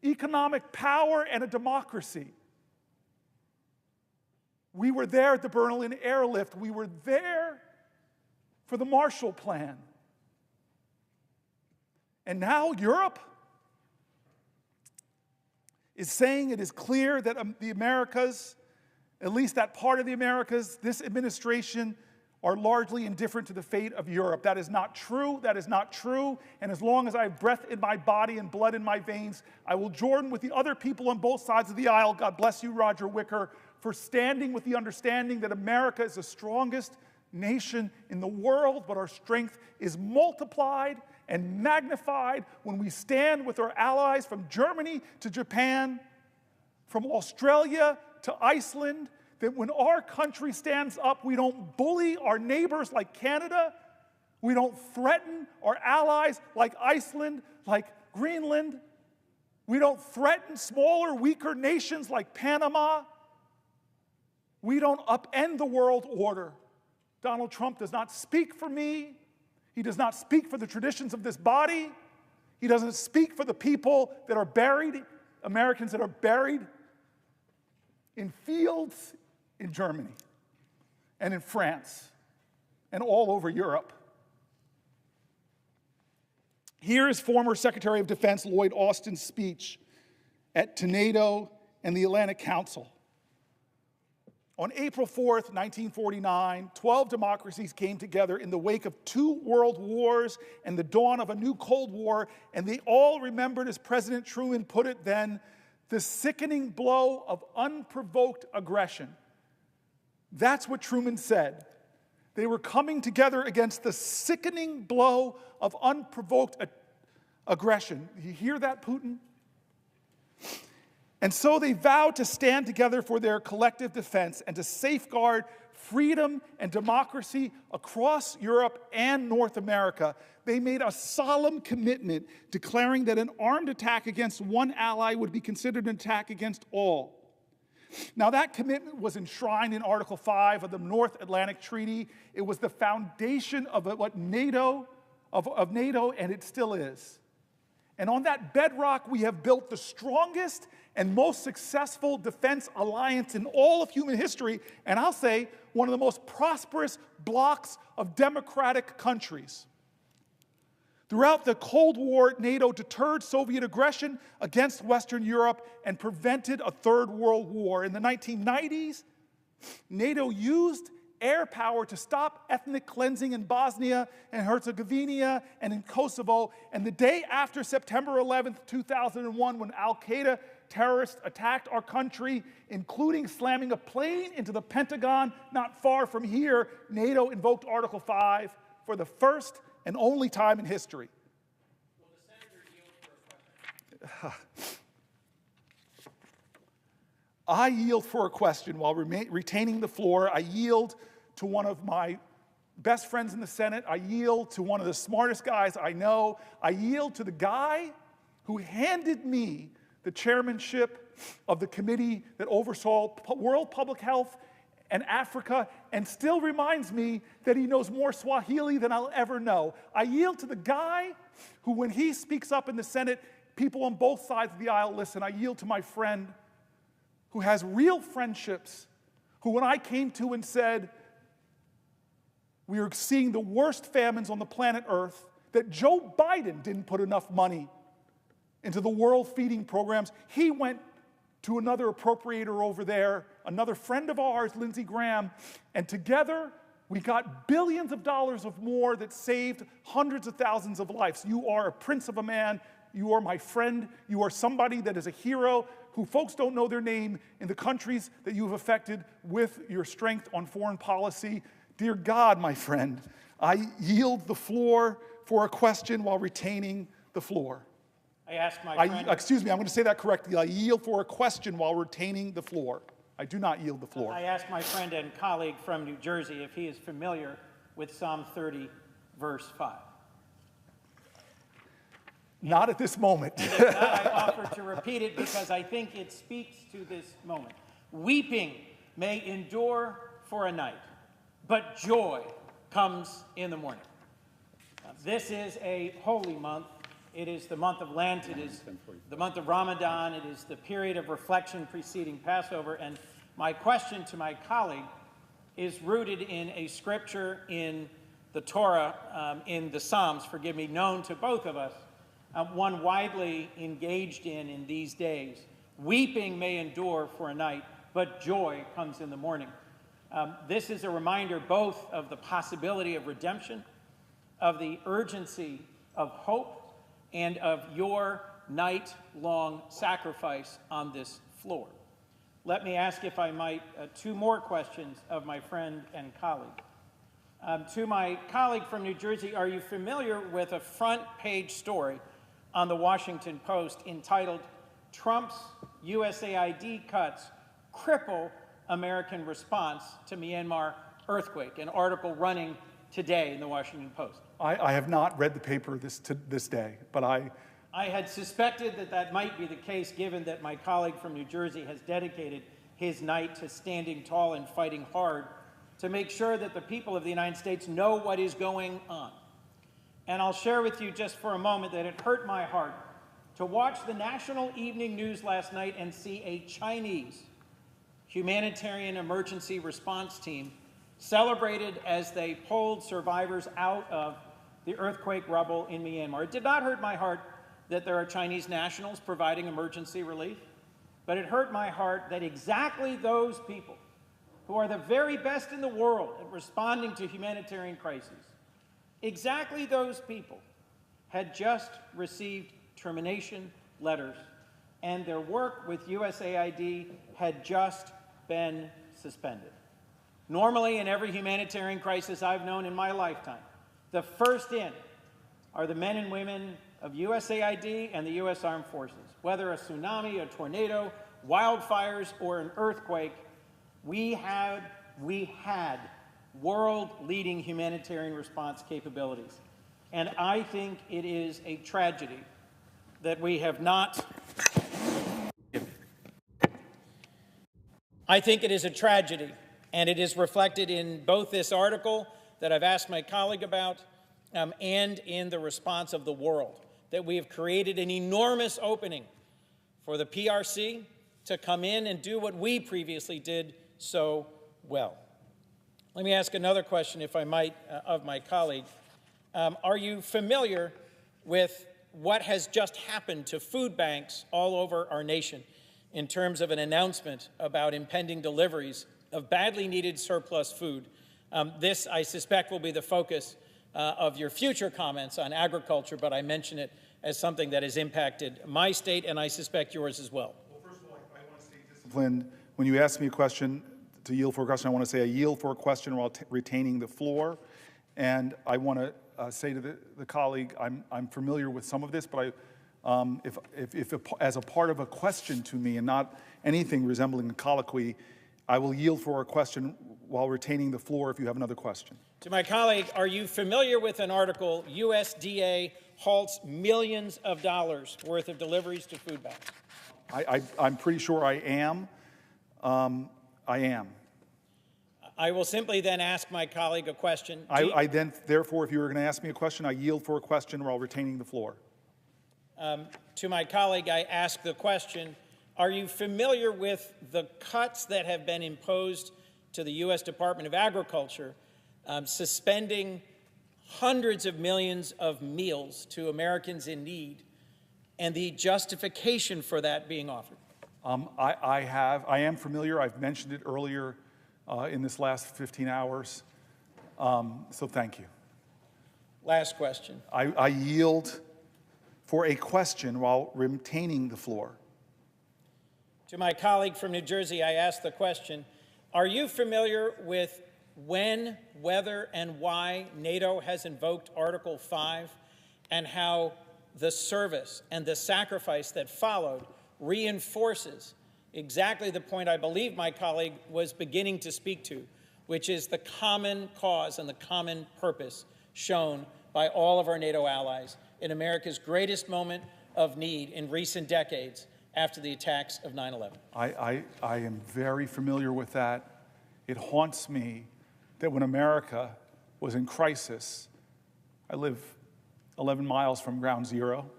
economic power and a democracy. We were there at the Berlin airlift. We were there for the Marshall Plan. And now Europe is saying it is clear that the Americas, at least that part of the Americas, this administration, are largely indifferent to the fate of Europe. That is not true. That is not true. And as long as I have breath in my body and blood in my veins, I will join with the other people on both sides of the aisle. God bless you, Roger Wicker, for standing with the understanding that America is the strongest nation in the world, but our strength is multiplied and magnified when we stand with our allies from Germany to Japan, from Australia to Iceland, that when our country stands up, we don't bully our neighbors like Canada, we don't threaten our allies like Iceland, like Greenland, we don't threaten smaller, weaker nations like Panama, we don't upend the world order. Donald Trump does not speak for me. He does not speak for the traditions of this body. He doesn't speak for the people that are buried, Americans that are buried in fields in Germany and in France and all over Europe. Here is former Secretary of Defense Lloyd Austin's speech to NATO and the Atlantic Council. On April 4th, 1949, 12 democracies came together in the wake of 2 world wars and the dawn of a new Cold War, and they all remembered, as President Truman put it then, the sickening blow of unprovoked aggression. That's what Truman said. They were coming together against the sickening blow of unprovoked aggression. You hear that, Putin? And so they vowed to stand together for their collective defense and to safeguard freedom and democracy across Europe and North America. They made a solemn commitment declaring that an armed attack against one ally would be considered an attack against all. Now, that commitment was enshrined in Article 5 of the North Atlantic Treaty. It was the foundation of NATO, and it still is. And on that bedrock, we have built the strongest and most successful defense alliance in all of human history, and I'll say one of the most prosperous blocs of democratic countries. Throughout the Cold War, NATO deterred Soviet aggression against Western Europe and prevented a Third World War. In the 1990s, NATO used air power to stop ethnic cleansing in Bosnia and Herzegovina and in Kosovo. And the day after September 11th, 2001, when al-Qaeda terrorists attacked our country, including slamming a plane into the Pentagon not far from here, NATO invoked Article 5 for the first and only time in history. Will the senator yield for a question? I yield for a question while retaining the floor. I yield to one of my best friends in the Senate. I yield to one of the smartest guys I know. I yield to the guy who handed me the chairmanship of the committee that oversaw world public health and Africa, and still reminds me that he knows more Swahili than I'll ever know. I yield to the guy who, when he speaks up in the Senate, people on both sides of the aisle listen. I yield to my friend who has real friendships, who when I came to and said, we are seeing the worst famines on the planet Earth, that Joe Biden didn't put enough money into the world feeding programs, he went to another appropriator over there, another friend of ours, Lindsey Graham, and together we got billions of dollars of more that saved hundreds of thousands of lives. You are a prince of a man. You are my friend. You are somebody that is a hero who folks don't know their name in the countries that you have affected with your strength on foreign policy. Dear God, my friend, I yield the floor for a question while retaining the floor. I ask my friend... Excuse me, I'm going to say that correctly. I yield for a question while retaining the floor. I do not yield the floor. I ask my friend and colleague from New Jersey if he is familiar with Psalm 30, verse 5. Not at this moment. And if not, I offer to repeat it because I think it speaks to this moment. Weeping may endure for a night, but joy comes in the morning. Now, this is a holy month. It is the month of Lent. It is the month of Ramadan. It is the period of reflection preceding Passover. And my question to my colleague is rooted in a scripture in the Torah, in the Psalms, forgive me, known to both of us, one widely engaged in these days. Weeping may endure for a night, but joy comes in the morning. This is a reminder both of the possibility of redemption, of the urgency of hope, and of your night-long sacrifice on this floor. Let me ask, if I might, two more questions of my friend and colleague. To my colleague from New Jersey, are you familiar with a front-page story on the Washington Post entitled, "Trump's USAID Cuts Cripple American Response to Myanmar Earthquake," an article running today in the Washington Post? I have not read the paper to this day, but I had suspected that that might be the case, given that my colleague from New Jersey has dedicated his night to standing tall and fighting hard to make sure that the people of the United States know what is going on. And I'll share with you just for a moment that it hurt my heart to watch the national evening news last night and see a Chinese humanitarian emergency response team celebrated as they pulled survivors out of the earthquake rubble in Myanmar. It did not hurt my heart that there are Chinese nationals providing emergency relief, but it hurt my heart that exactly those people who are the very best in the world at responding to humanitarian crises, exactly those people had just received termination letters, and their work with USAID had just been suspended. Normally, in every humanitarian crisis I've known in my lifetime, the first in are the men and women of USAID and the U.S. Armed Forces. Whether a tsunami, a tornado, wildfires, or an earthquake, we had world-leading humanitarian response capabilities. And I think it is a tragedy that we have not. I think it is a tragedy, and it is reflected in both this article that I've asked my colleague about and in the response of the world. that we have created an enormous opening for the PRC to come in and do what we previously did so well. Let me ask another question, if I might, of my colleague. Are you familiar with what has just happened to food banks all over our nation in terms of an announcement about impending deliveries of badly needed surplus food? This, I suspect, will be the focus of your future comments on agriculture, but I mention it as something that has impacted my state, and I suspect yours as well. Well, first of all, I want to stay disciplined. When you ask me a question, to yield for a question, I want to say I yield for a question while retaining the floor. And I want to say to the colleague, I'm familiar with some of this, but if as a part of a question to me and not anything resembling a colloquy, I will yield for a question while retaining the floor if you have another question. To my colleague, are you familiar with an article, USDA halts millions of dollars worth of deliveries to food banks? I'm pretty sure I am. I am. I will simply then ask my colleague a question. Therefore, if you were going to ask me a question, I yield for a question while retaining the floor. To my colleague, I ask the question, are you familiar with the cuts that have been imposed to the U.S. Department of Agriculture, suspending hundreds of millions of meals to Americans in need, and the justification for that being offered? I am familiar. I've mentioned it earlier in this last 15 hours. So thank you. Last question. I yield for a question while retaining the floor. To my colleague from New Jersey, I ask the question, are you familiar with when, whether, and why NATO has invoked Article 5 and how the service and the sacrifice that followed reinforces exactly the point I believe my colleague was beginning to speak to, which is the common cause and the common purpose shown by all of our NATO allies in America's greatest moment of need in recent decades after the attacks of 9/11. I am very familiar with that. It haunts me that when America was in crisis, I live 11 miles from ground zero.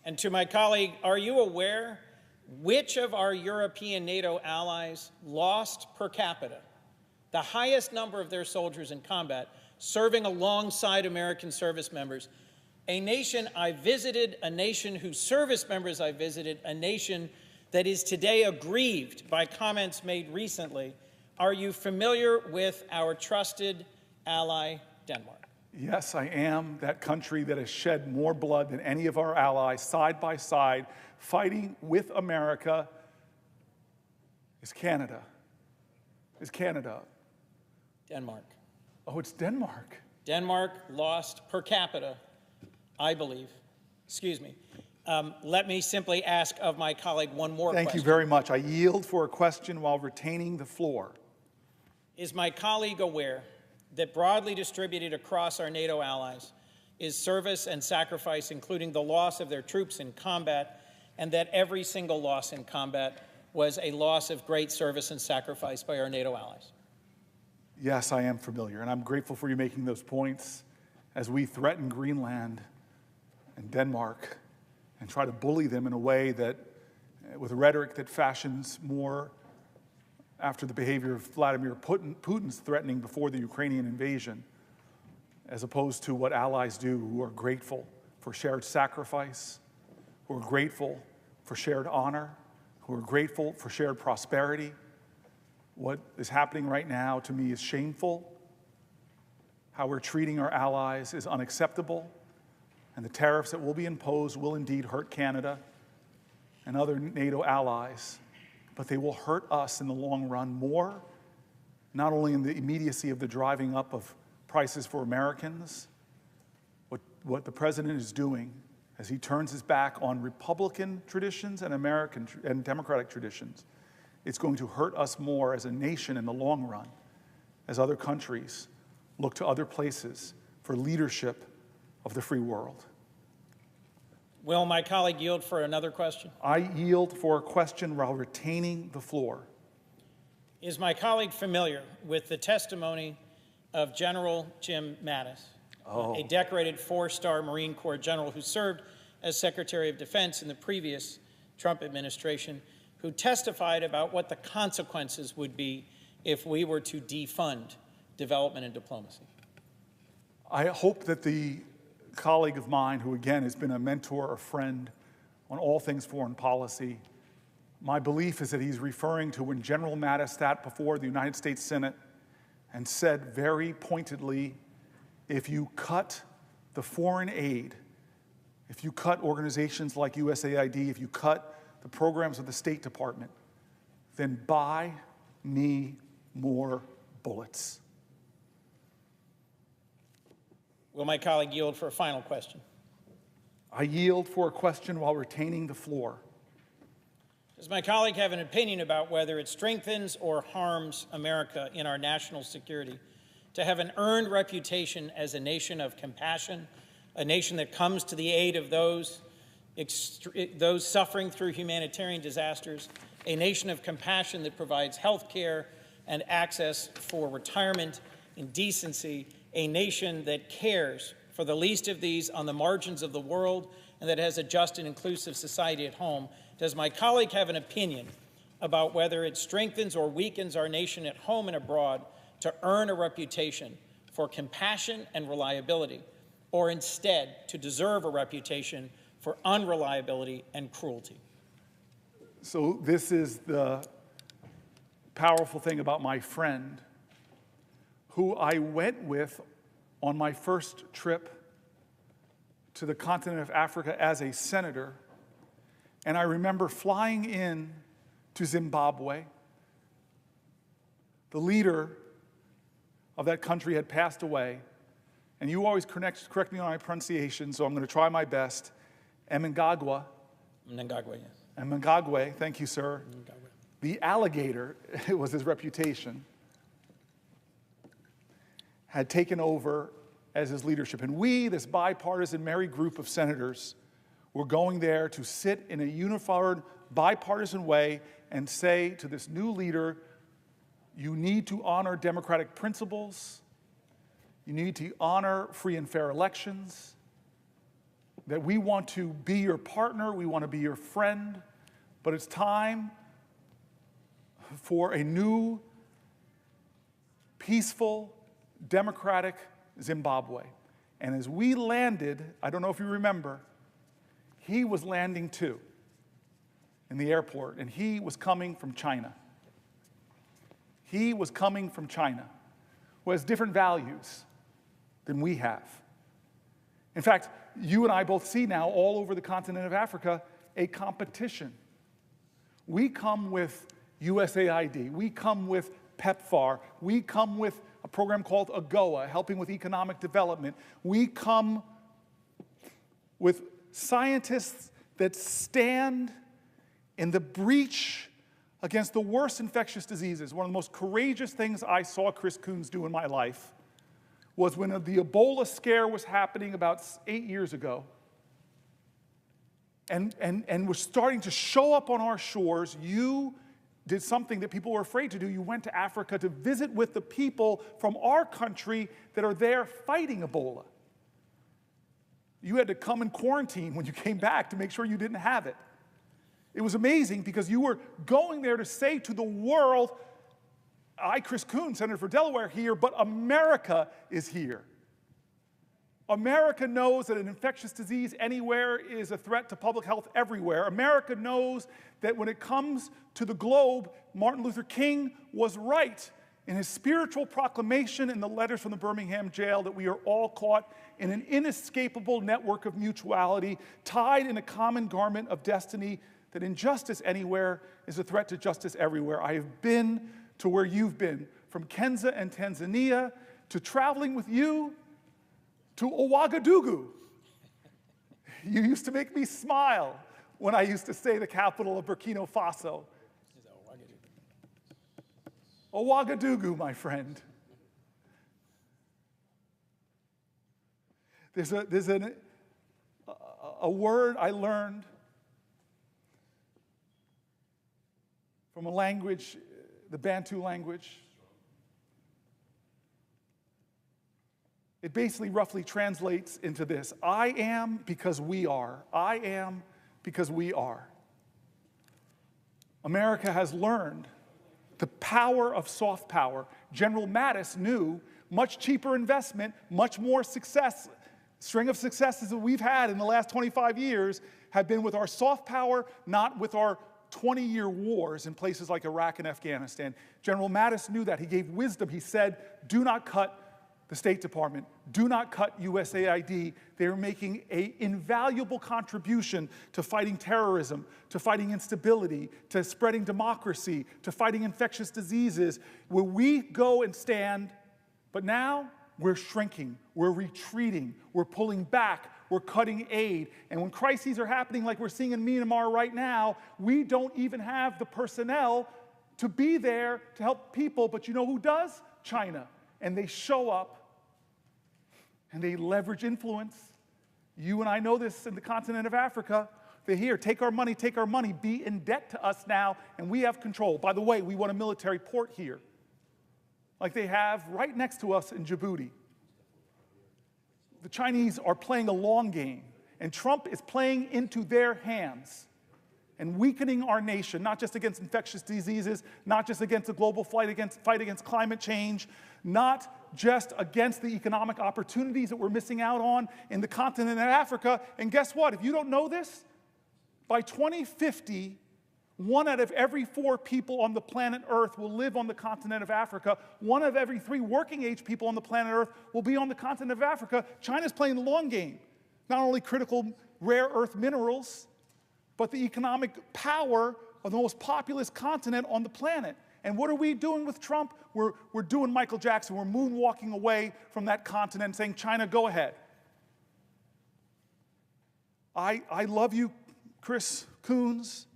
And to my colleague, are you aware which of our European NATO allies lost per capita the highest number of their soldiers in combat serving alongside American service members? A nation I visited, a nation whose service members I visited, a nation that is today aggrieved by comments made recently. Are you familiar with our trusted ally, Denmark? Yes, I am. That country that has shed more blood than any of our allies, side by side, fighting with America, is Canada. Is Canada. Denmark. Oh, it's Denmark. Denmark lost per capita, I believe. Excuse me. Let me simply ask of my colleague one more question. Thank you very much. I yield for a question while retaining the floor. Is my colleague aware that broadly distributed across our NATO allies is service and sacrifice, including the loss of their troops in combat, and that every single loss in combat was a loss of great service and sacrifice by our NATO allies? Yes, I am familiar, and I'm grateful for you making those points as we threaten Greenland and Denmark and try to bully them in a way that, with rhetoric that fashions more after the behavior of Vladimir Putin's threatening before the Ukrainian invasion, as opposed to what allies do who are grateful for shared sacrifice, who are grateful for shared honor, who are grateful for shared prosperity. What is happening right now to me is shameful. How we're treating our allies is unacceptable, and the tariffs that will be imposed will indeed hurt Canada and other NATO allies, but they will hurt us in the long run more, not only in the immediacy of the driving up of prices for Americans. What the president is doing as he turns his back on Republican traditions and American and Democratic traditions, it's going to hurt us more as a nation in the long run, as other countries look to other places for leadership of the free world. Will my colleague yield for another question? I yield for a question while retaining the floor. Is my colleague familiar with the testimony of General Jim Mattis a decorated 4-star Marine Corps general who served as Secretary of Defense in the previous Trump administration, who testified about what the consequences would be if we were to defund development and diplomacy. I hope that the colleague of mine, who again has been a mentor, a friend on all things foreign policy, my belief is that he's referring to when General Mattis sat before the United States Senate and said very pointedly, if you cut the foreign aid, if you cut organizations like USAID, if you cut the programs of the State Department, then buy me more bullets. Will my colleague yield for a final question? I yield for a question while retaining the floor. Does my colleague have an opinion about whether it strengthens or harms America in our national security to have an earned reputation as a nation of compassion, a nation that comes to the aid of those suffering through humanitarian disasters, a nation of compassion that provides health care and access for retirement in decency, a nation that cares for the least of these on the margins of the world and that has a just and inclusive society at home? Does my colleague have an opinion about whether it strengthens or weakens our nation at home and abroad to earn a reputation for compassion and reliability, or instead to deserve a reputation for unreliability and cruelty? So this is the powerful thing about my friend, who I went with on my first trip to the continent of Africa as a senator. And I remember flying in to Zimbabwe. The leader of that country had passed away. And you always correct me on my pronunciation, so I'm going to try my best. Mnangagwa. Mnangagwa, yes. Mnangagwa, thank you, sir. Mnangagwa. The alligator, it was his reputation, had taken over as his leadership. And we, this bipartisan merry group of senators, were going there to sit in a unified, bipartisan way and say to this new leader, you need to honor democratic principles, you need to honor free and fair elections, that we want to be your partner, we want to be your friend, but it's time for a new, peaceful, democratic Zimbabwe. And as we landed, I don't know if you remember, he was landing too in the airport, and he was coming from China. He was coming from China, who has different values than we have. In fact, you and I both see now all over the continent of Africa a competition. We come with USAID, we come with PEPFAR, we come with a program called AGOA, helping with economic development. We come with scientists that stand in the breach against the worst infectious diseases. One of the most courageous things I saw Chris Coons do in my life was when the Ebola scare was happening about 8 years ago, and was starting to show up on our shores. You did something that people were afraid to do. You went to Africa to visit with the people from our country that are there fighting Ebola. You had to come in quarantine when you came back to make sure you didn't have it. It was amazing because you were going there to say to the world, I, Chris Coons, Senator for Delaware, here, but America is here. America knows that an infectious disease anywhere is a threat to public health everywhere. America knows that when it comes to the globe, Martin Luther King was right in his spiritual proclamation in the letters from the Birmingham jail that we are all caught in an inescapable network of mutuality, tied in a common garment of destiny, that injustice anywhere is a threat to justice everywhere. I have been to where you've been, from Kenya and Tanzania, to traveling with you to Ouagadougou. You used to make me smile when I used to say the capital of Burkina Faso. Ouagadougou, my friend. There's a word I learned from a language, the Bantu language. It basically roughly translates into this: I am because we are. I am because we are. America has learned the power of soft power. General Mattis knew much cheaper investment, much more success. String of successes that we've had in the last 25 years have been with our soft power, not with our 20-year wars in places like Iraq and Afghanistan. General Mattis knew that. He gave wisdom. He said, do not cut the State Department. Do not cut USAID. They are making an invaluable contribution to fighting terrorism, to fighting instability, to spreading democracy, to fighting infectious diseases, where we go and stand. But now we're shrinking, we're retreating, we're pulling back, we're cutting aid. And when crises are happening like we're seeing in Myanmar right now, we don't even have the personnel to be there to help people. But you know who does? China. And they show up and they leverage influence. You and I know this in the continent of Africa. They're here, take our money, be in debt to us now, and we have control. By the way, we want a military port here, like they have right next to us in Djibouti. The Chinese are playing a long game, and Trump is playing into their hands and weakening our nation, not just against infectious diseases, not just against the global fight against climate change, not just against the economic opportunities that we're missing out on in the continent of Africa. And guess what? If you don't know this, by 2050, 1 out of every 4 people on the planet Earth will live on the continent of Africa. 1 of every 3 working-age people on the planet Earth will be on the continent of Africa. China's playing the long game. Not only critical rare earth minerals, but the economic power of the most populous continent on the planet. And what are we doing with Trump? We're doing Michael Jackson. We're moonwalking away from that continent, saying, China, go ahead. I love you, Chris Coons.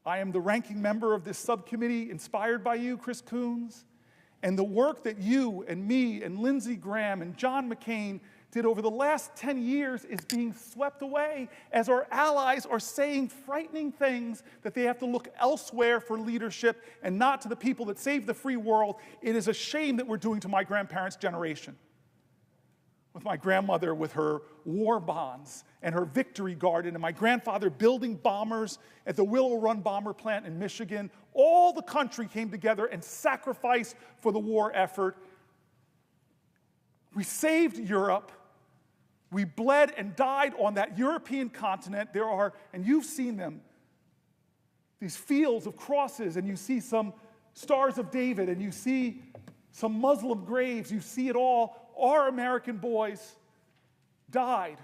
I am the ranking member of this subcommittee inspired by you, Chris Coons. And the work that you and me and Lindsey Graham and John McCain did over the last 10 years is being swept away as our allies are saying frightening things that they have to look elsewhere for leadership and not to the people that saved the free world. It is a shame that we're doing to my grandparents' generation. With my grandmother with her war bonds and her victory garden, and my grandfather building bombers at the Willow Run bomber plant in Michigan. All the country came together and sacrificed for the war effort. We saved Europe. We bled and died on that European continent. There are, and you've seen them, these fields of crosses, and you see some Stars of David, and you see some Muslim graves. You see it all. Our American boys died.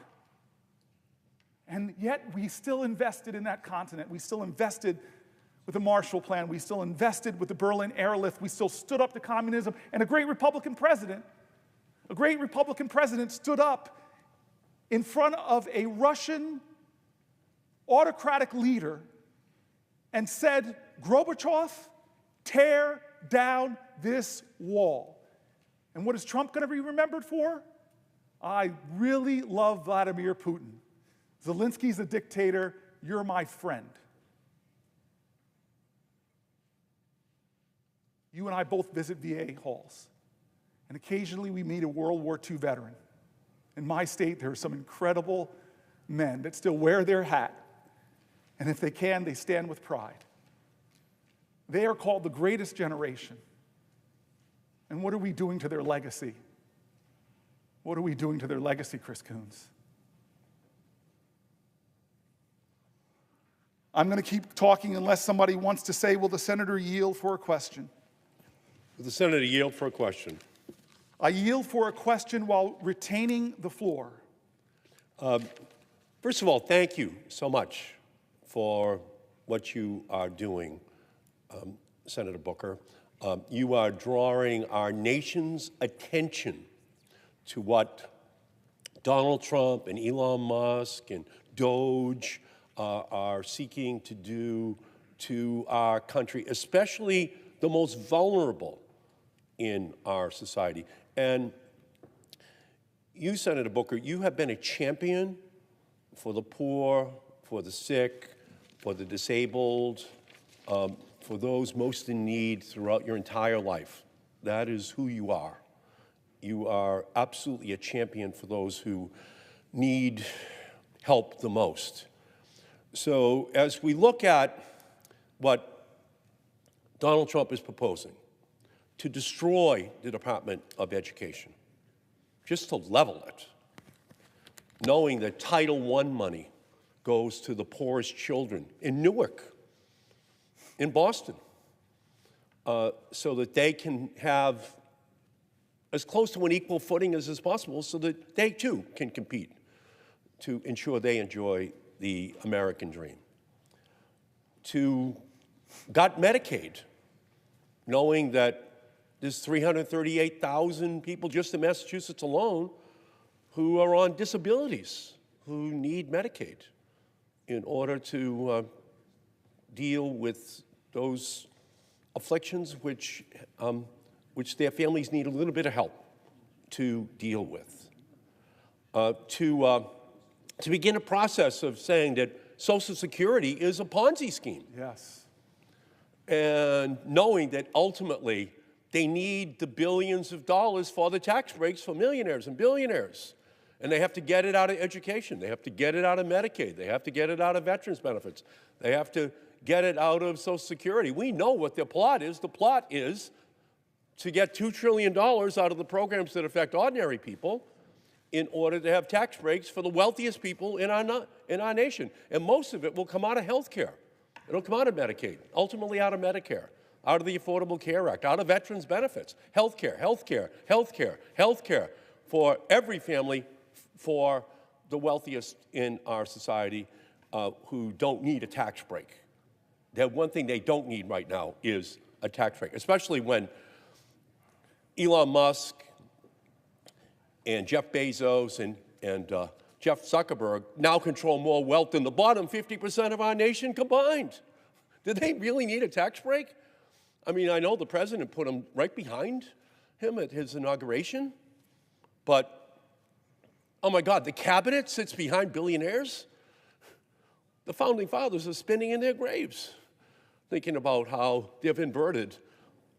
And yet we still invested in that continent. We still invested with the Marshall Plan. We still invested with the Berlin Airlift. We still stood up to communism. And a great Republican president stood up in front of a Russian autocratic leader and said, Gorbachev, tear down this wall. And what is Trump going to be remembered for? I really love Vladimir Putin. Zelensky's a dictator. You're my friend. You and I both visit VA halls. And occasionally we meet a World War II veteran. In my state, there are some incredible men that still wear their hat. And if they can, they stand with pride. They are called the greatest generation. And what are we doing to their legacy? What are we doing to their legacy, Chris Coons? I'm going to keep talking unless somebody wants to say, will the senator yield for a question? Will the senator yield for a question? I yield for a question while retaining the floor. First of all, thank you so much for what you are doing, Senator Booker. You are drawing our nation's attention to what Donald Trump and Elon Musk and DOGE are seeking to do to our country, especially the most vulnerable in our society. And you, Senator Booker, you have been a champion for the poor, for the sick, for the disabled, for those most in need throughout your entire life. That is who you are. You are absolutely a champion for those who need help the most. So as we look at what Donald Trump is proposing, to destroy the Department of Education, just to level it, knowing that Title I money goes to the poorest children in Newark, in Boston, so that they can have as close to an equal footing as is possible so that they too can compete to ensure they enjoy the American dream. To got Medicaid, knowing that there's 338,000 people just in Massachusetts alone who are on disabilities, who need Medicaid in order to deal with those afflictions which their families need a little bit of help to deal with. To begin a process of saying that Social Security is a Ponzi scheme. Yes. And knowing that ultimately they need the billions of dollars for the tax breaks for millionaires and billionaires. And they have to get it out of education. They have to get it out of Medicaid. They have to get it out of veterans benefits. They have to get it out of Social Security. We know what their plot is. The plot is to get $2 trillion out of the programs that affect ordinary people in order to have tax breaks for the wealthiest people in our nation. And most of it will come out of health care. It'll come out of Medicaid, ultimately out of Medicare, out of the Affordable Care Act, out of veterans benefits, health care, health care, health care, health care for every family, for the wealthiest in our society who don't need a tax break. The one thing they don't need right now is a tax break, especially when Elon Musk and Jeff Bezos and Jeff Zuckerberg now control more wealth than the bottom 50% of our nation combined. Do they really need a tax break? I mean, I know the president put him right behind him at his inauguration, but oh my God, the cabinet sits behind billionaires? The founding fathers are spinning in their graves, thinking about how they've inverted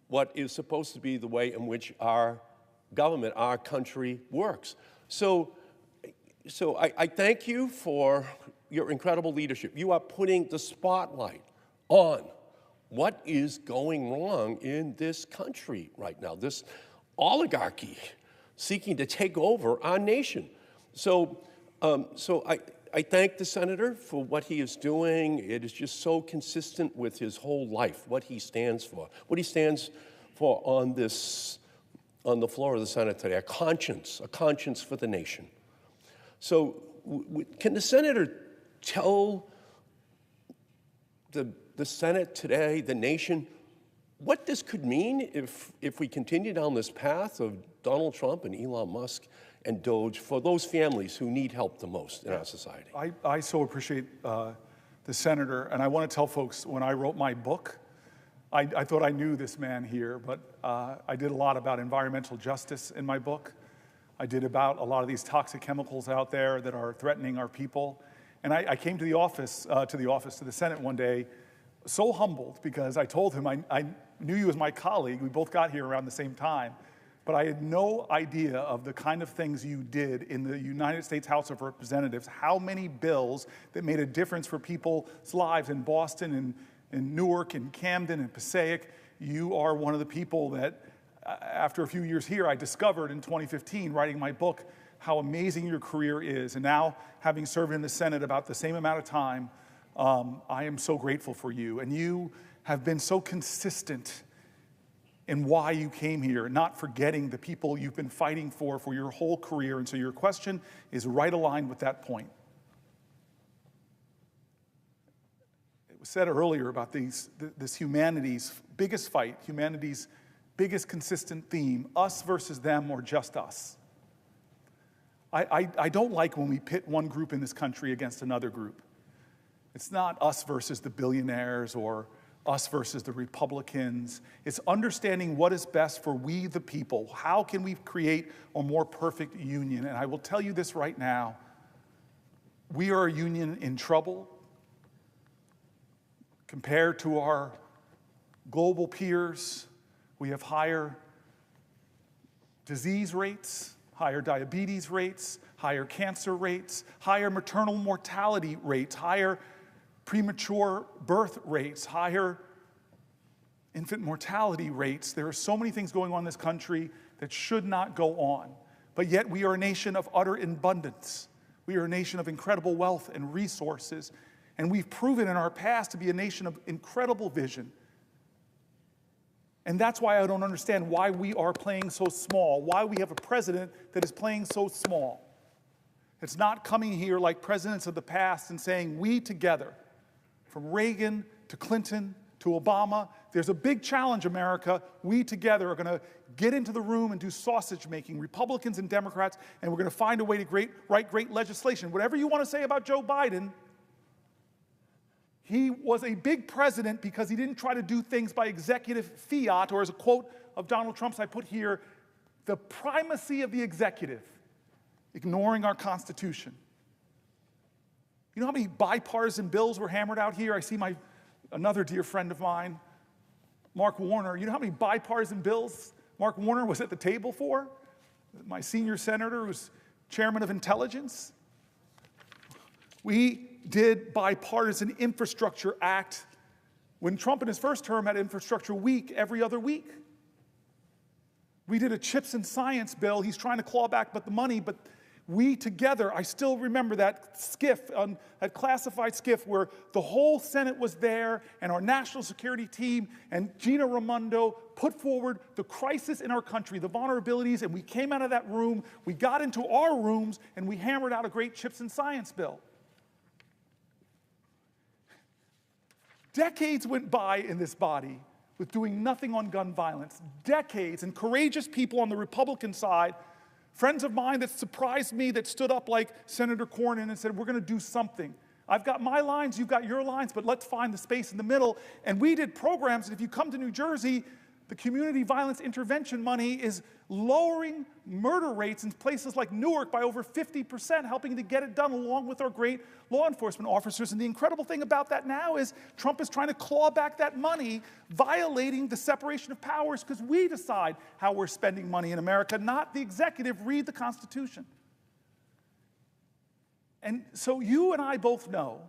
what is supposed to be the way in which our government, our country works. So I thank you for your incredible leadership. You are putting the spotlight on what is going wrong in this country right now, this oligarchy seeking to take over our nation. So I thank the senator for what he is doing. It is just so consistent with his whole life, what he stands for on the floor of the Senate today, a conscience for the nation. So can the senator tell the Senate today, the nation, what this could mean if we continue down this path of Donald Trump and Elon Musk and DOGE for those families who need help the most in our society? I so appreciate the senator, and I want to tell folks, when I wrote my book, I thought I knew this man here, but I did a lot about environmental justice in my book. I did about a lot of these toxic chemicals out there that are threatening our people. And I came to the Senate one day, so humbled, because I told him I knew you as my colleague. We both got here around the same time. But I had no idea of the kind of things you did in the United States House of Representatives, how many bills that made a difference for people's lives in Boston and in Newark and Camden and Passaic. You are one of the people that, after a few years here, I discovered in 2015, writing my book, how amazing your career is. And now, having served in the Senate about the same amount of time, I am so grateful for you. And you have been so consistent in why you came here, not forgetting the people you've been fighting for your whole career. And so your question is right aligned with that point. It was said earlier about this humanity's biggest fight, humanity's biggest consistent theme, us versus them or just us. I don't like when we pit one group in this country against another group. It's not us versus the billionaires or us versus the Republicans. It's understanding what is best for we the people. How can we create a more perfect union? And I will tell you this right now. We are a union in trouble compared to our global peers. We have higher disease rates, higher diabetes rates, higher cancer rates, higher maternal mortality rates, higher premature birth rates, higher infant mortality rates. There are so many things going on in this country that should not go on. But yet we are a nation of utter abundance. We are a nation of incredible wealth and resources. And we've proven in our past to be a nation of incredible vision. And that's why I don't understand why we are playing so small, why we have a president that is playing so small. It's not coming here like presidents of the past and saying, we together, from Reagan to Clinton to Obama, there's a big challenge, America. We together are going to get into the room and do sausage making, Republicans and Democrats, and we're going to find a way to write great legislation. Whatever you want to say about Joe Biden, he was a big president because he didn't try to do things by executive fiat, or as a quote of Donald Trump's I put here, the primacy of the executive, ignoring our Constitution. You know how many bipartisan bills were hammered out here? I see another dear friend of mine, Mark Warner. You know how many bipartisan bills Mark Warner was at the table for? My senior senator who's chairman of Intelligence. We did bipartisan infrastructure act when Trump in his first term had infrastructure week every other week. We did a chips and science bill. He's trying to claw back the money, but we together, I still remember that skiff, that classified skiff where the whole Senate was there and our national security team and Gina Raimondo put forward the crisis in our country, the vulnerabilities, and we came out of that room, we got into our rooms, and we hammered out a great chips and science bill. Decades went by in this body with doing nothing on gun violence. Decades, and courageous people on the Republican side, friends of mine that surprised me, that stood up like Senator Cornyn and said, we're going to do something. I've got my lines, you've got your lines, but let's find the space in the middle. And we did programs, and if you come to New Jersey, the community violence intervention money is lowering murder rates in places like Newark by over 50%, helping to get it done along with our great law enforcement officers. And the incredible thing about that now is Trump is trying to claw back that money, violating the separation of powers, because we decide how we're spending money in America, not the executive. Read the Constitution. And so you and I both know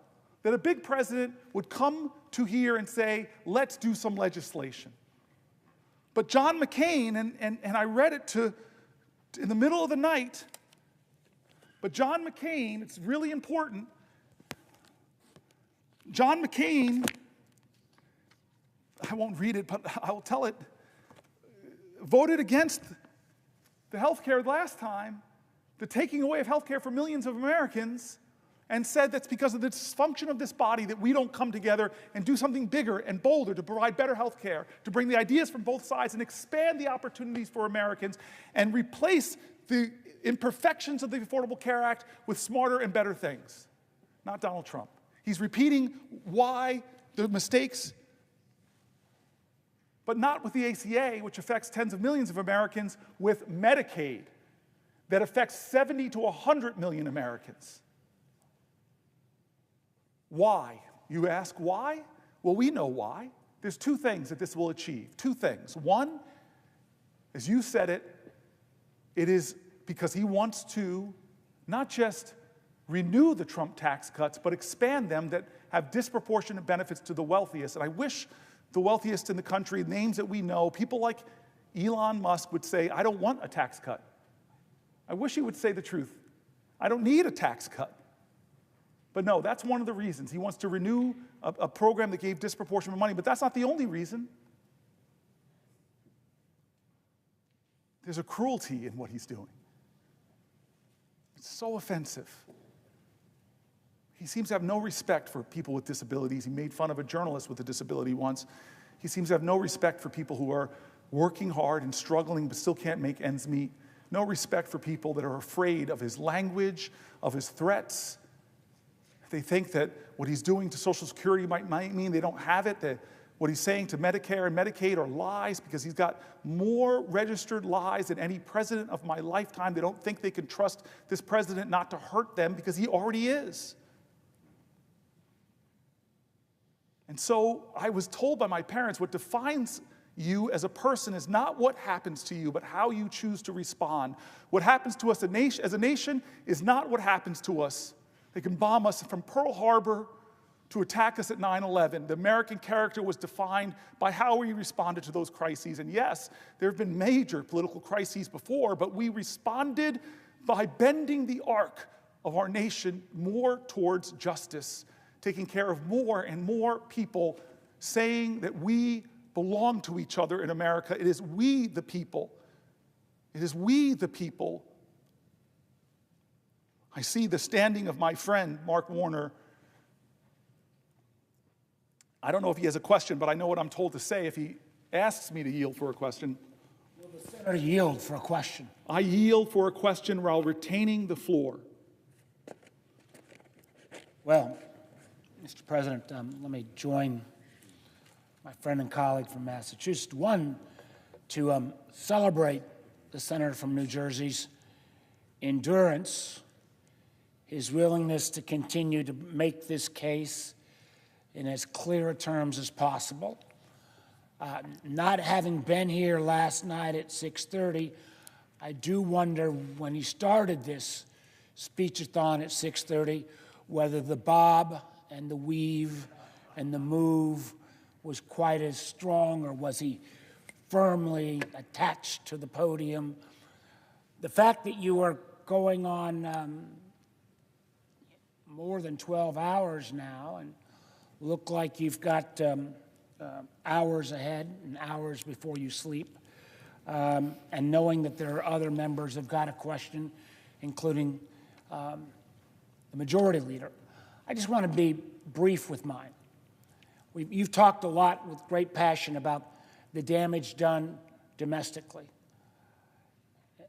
that a big president would come to here and say, let's do some legislation. But John McCain, and I read it in the middle of the night, but John McCain, it's really important, John McCain, I won't read it, but I will tell it, voted against the health care last time, the taking away of health care for millions of Americans, and said that's because of the dysfunction of this body that we don't come together and do something bigger and bolder to provide better health care, to bring the ideas from both sides and expand the opportunities for Americans and replace the imperfections of the Affordable Care Act with smarter and better things. Not Donald Trump. He's repeating why the mistakes, but not with the ACA, which affects tens of millions of Americans, with Medicaid, that affects 70 to 100 million Americans. Why? You ask why? Well, we know why. There's two things that this will achieve. Two things. One, as you said it is because he wants to not just renew the Trump tax cuts, but expand them that have disproportionate benefits to the wealthiest. And I wish the wealthiest in the country, names that we know, people like Elon Musk would say, I don't want a tax cut. I wish he would say the truth. I don't need a tax cut. But no, that's one of the reasons. He wants to renew a program that gave disproportionate money, but that's not the only reason. There's a cruelty in what he's doing. It's so offensive. He seems to have no respect for people with disabilities. He made fun of a journalist with a disability once. He seems to have no respect for people who are working hard and struggling but still can't make ends meet. No respect for people that are afraid of his language, of his threats. They think that what he's doing to Social Security might mean they don't have it, that what he's saying to Medicare and Medicaid are lies because he's got more registered lies than any president of my lifetime. They don't think they can trust this president not to hurt them because he already is. And so I was told by my parents what defines you as a person is not what happens to you, but how you choose to respond. What happens to us as a nation is not what happens to us. They can bomb us from Pearl Harbor to attack us at 9/11. The American character was defined by how we responded to those crises. And yes, there have been major political crises before, but we responded by bending the arc of our nation more towards justice, taking care of more and more people, saying that we belong to each other in America. It is we the people. It is we the people. I see the standing of my friend, Mark Warner. I don't know if he has a question, but I know what I'm told to say if he asks me to yield for a question. Will the senator yield for a question? I yield for a question while retaining the floor. Well, Mr. President, let me join my friend and colleague from Massachusetts. One, to celebrate the senator from New Jersey's endurance, his willingness to continue to make this case in as clear terms as possible. Not having been here last night at 6:30, I do wonder when he started this speechathon at 6:30 whether the bob and the weave and the move was quite as strong, or was he firmly attached to the podium. The fact that you are going on more than 12 hours now and look like you've got hours ahead and hours before you sleep, and knowing that there are other members who've got a question, including the majority leader. I just want to be brief with mine. You've talked a lot with great passion about the damage done domestically.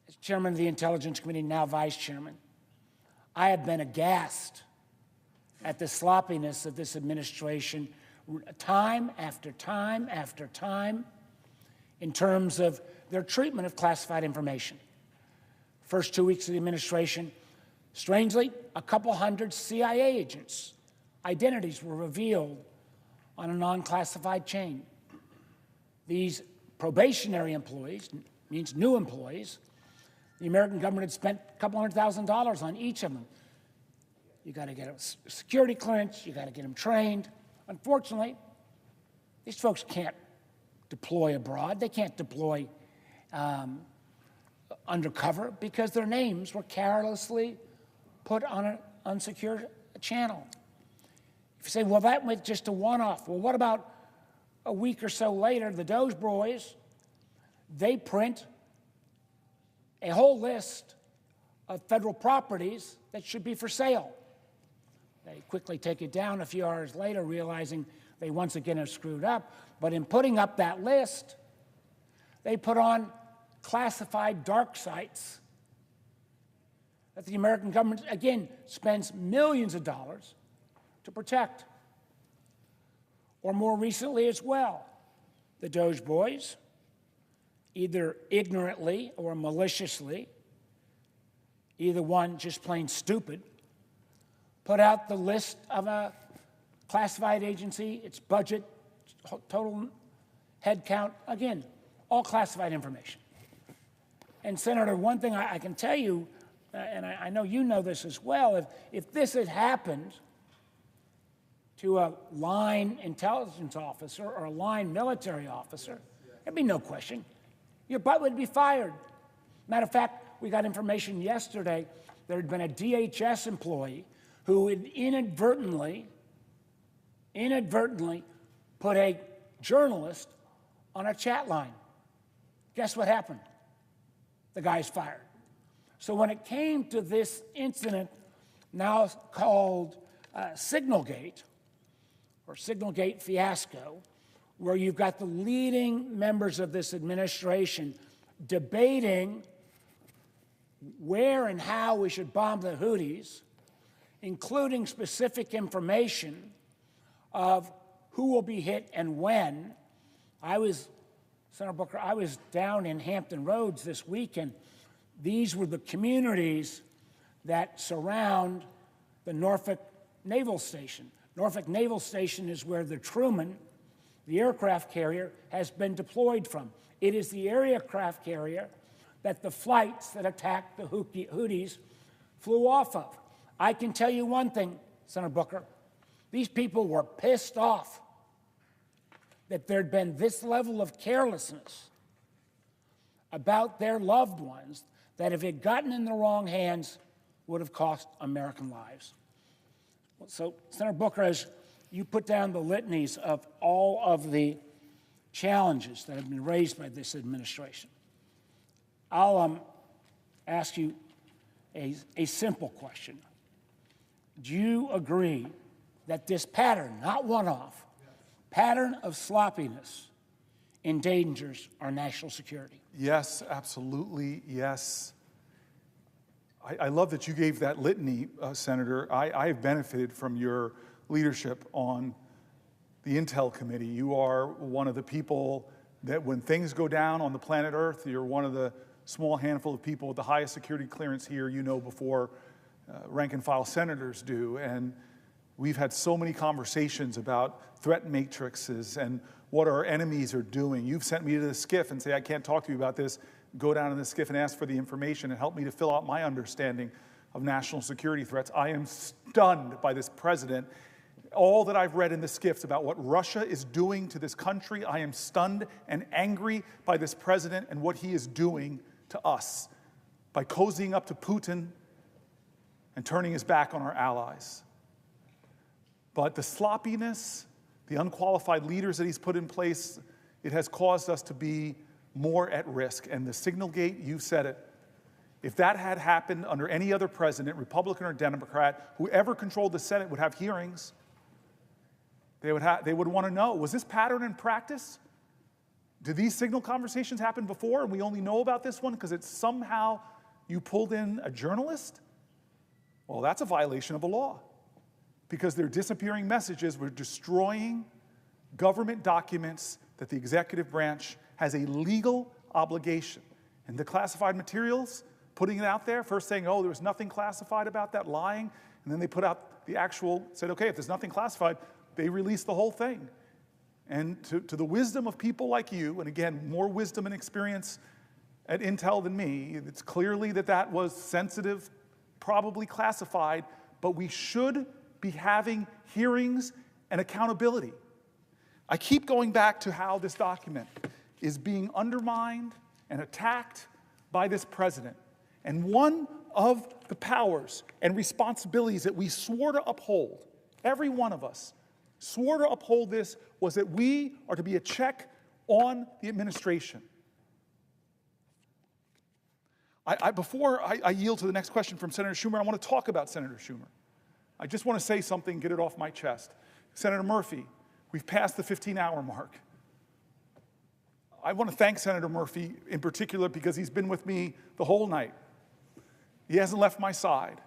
As chairman of the Intelligence Committee, now vice chairman, I have been aghast at the sloppiness of this administration time after time after time in terms of their treatment of classified information. First 2 weeks of the administration, strangely, a couple hundred CIA agents' identities were revealed on a non-classified chain. These probationary employees, means new employees, the American government had spent a couple $100,000 on each of them. You got to get a security clearance, you got to get them trained. Unfortunately, these folks can't deploy abroad. They can't deploy undercover because their names were carelessly put on an unsecured channel. If you say, well, that was just a one-off. Well, what about a week or so later, the DOGE boys, they print a whole list of federal properties that should be for sale. They quickly take it down a few hours later, realizing they once again have screwed up. But in putting up that list, they put on classified dark sites that the American government, again, spends millions of dollars to protect. Or more recently as well, the DOGE boys, either ignorantly or maliciously, either one just plain stupid, put out the list of a classified agency, its budget, total head count, again, all classified information. And Senator, one thing I can tell you, and I know you know this as well, if this had happened to a line intelligence officer or a line military officer, there'd be no question. Your butt would be fired. Matter of fact, we got information yesterday there had been a DHS employee who had inadvertently put a journalist on a chat line. Guess what happened? The guy's fired. So when it came to this incident, now called Signalgate, or Signalgate fiasco, where you've got the leading members of this administration debating where and how we should bomb the Houthis, including specific information of who will be hit and when. Senator Booker, I was down in Hampton Roads this week, and these were the communities that surround the Norfolk Naval Station. Norfolk Naval Station is where the Truman the aircraft carrier has been deployed from. It is the aircraft carrier that the flights that attacked the Houthis flew off of. I can tell you one thing, Senator Booker. These people were pissed off that there'd been this level of carelessness about their loved ones that if it had gotten in the wrong hands would have cost American lives. So, Senator Booker, as you put down the litanies of all of the challenges that have been raised by this administration, I'll ask you a simple question. Do you agree that this pattern, not one-off, pattern of sloppiness endangers our national security? Yes, absolutely, yes. I love that you gave that litany, Senator. I have benefited from your leadership on the Intel Committee. You are one of the people that when things go down on the planet Earth, you're one of the small handful of people with the highest security clearance here, you know, before rank and file senators do. And we've had so many conversations about threat matrices and what our enemies are doing. You've sent me to the SCIF and say, I can't talk to you about this. Go down in the SCIF and ask for the information and help me to fill out my understanding of national security threats. I am stunned by this president. All that I've read in the SCIFs about what Russia is doing to this country, I am stunned and angry by this president and what he is doing to us by cozying up to Putin and turning his back on our allies. But the sloppiness, the unqualified leaders that he's put in place, it has caused us to be more at risk. And the signal gate, you said it. If that had happened under any other president, Republican or Democrat, whoever controlled the Senate would have hearings. They would want to know, was this pattern in practice? Did these signal conversations happen before and we only know about this one because it's somehow you pulled in a journalist? Well, that's a violation of the law because they're disappearing messages. We're destroying government documents that the executive branch has a legal obligation. And the classified materials, putting it out there, first saying, oh, there was nothing classified about that, lying, and then they put out the actual, said, okay, if there's nothing classified, they released the whole thing. And to the wisdom of people like you, and again, more wisdom and experience at Intel than me, it's clearly that was sensitive, probably classified, but we should be having hearings and accountability. I keep going back to how this document is being undermined and attacked by this president. And one of the powers and responsibilities that we swore to uphold, every one of us swore to uphold this, was that we are to be a check on the administration. Before I yield to the next question from Senator Schumer, I want to talk about Senator Schumer. I just want to say something, get it off my chest. Senator Murphy, we've passed the 15-hour mark. I want to thank Senator Murphy in particular because he's been with me the whole night. He hasn't left my side.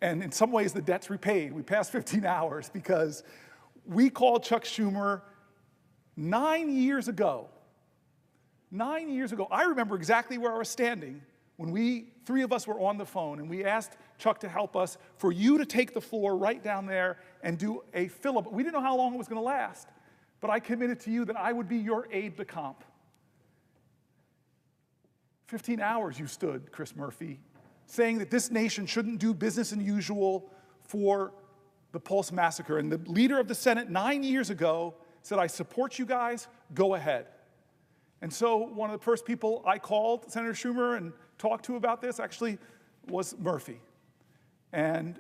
And in some ways, the debt's repaid. We passed 15 hours because we called Chuck Schumer 9 years ago. 9 years ago. I remember exactly where I was standing when three of us were on the phone, and we asked Chuck to help us for you to take the floor right down there and do a filibuster. We didn't know how long it was going to last, but I committed to you that I would be your aide de camp. 15 hours you stood, Chris Murphy, saying that this nation shouldn't do business as usual for the Pulse massacre. And the leader of the Senate 9 years ago said, I support you guys, go ahead. And so one of the first people I called, Senator Schumer, and talked to about this actually was Murphy. And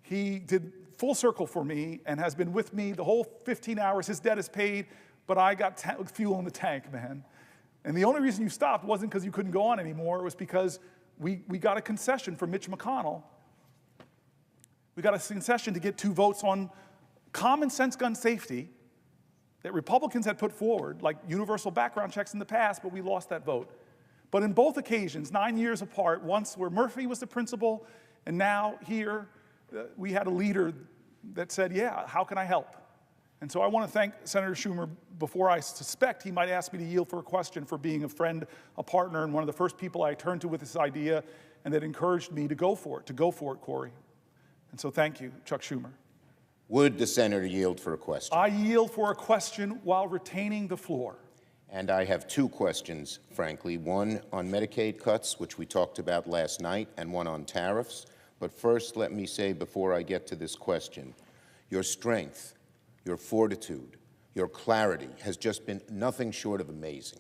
he did full circle for me and has been with me the whole 15 hours. His debt is paid, but I got fuel in the tank, man. And the only reason you stopped wasn't because you couldn't go on anymore. It was because we got a concession from Mitch McConnell. We got a concession to get 2 votes on common sense gun safety that Republicans had put forward, like universal background checks in the past, but we lost that vote. But in both occasions, 9 years apart, once where Murphy was the principal, and now here, we had a leader that said, yeah, how can I help? And so I want to thank Senator Schumer before I suspect he might ask me to yield for a question for being a friend, a partner, and one of the first people I turned to with this idea and that encouraged me to go for it, Cory. And so thank you, Chuck Schumer. Would the senator yield for a question? I yield for a question while retaining the floor. And I have two questions, frankly, one on Medicaid cuts, which we talked about last night, and one on tariffs. But first, let me say before I get to this question, your strength, your fortitude, your clarity has just been nothing short of amazing.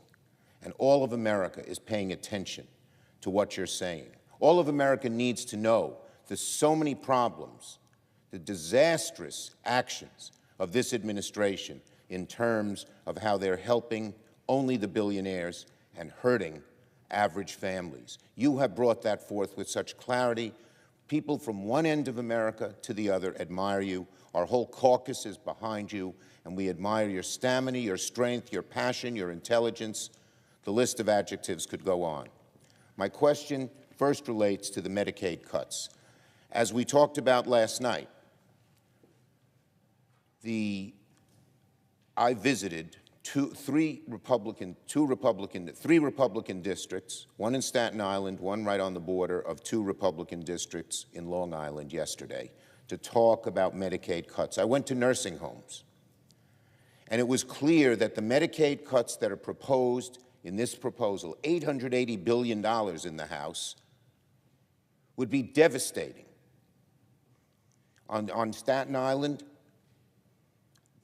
And all of America is paying attention to what you're saying. All of America needs to know there's so many problems, the disastrous actions of this administration in terms of how they're helping only the billionaires and hurting average families. You have brought that forth with such clarity. People from one end of America to the other admire you. Our whole caucus is behind you, and we admire your stamina, your strength, your passion, your intelligence. The list of adjectives could go on. My question first relates to the Medicaid cuts. As we talked about last night, I visited three Republican districts, one in Staten Island, one right on the border of two Republican districts in Long Island yesterday, to talk about Medicaid cuts. I went to nursing homes, and it was clear that the Medicaid cuts that are proposed in this proposal, $880 billion in the House, would be devastating. On Staten Island,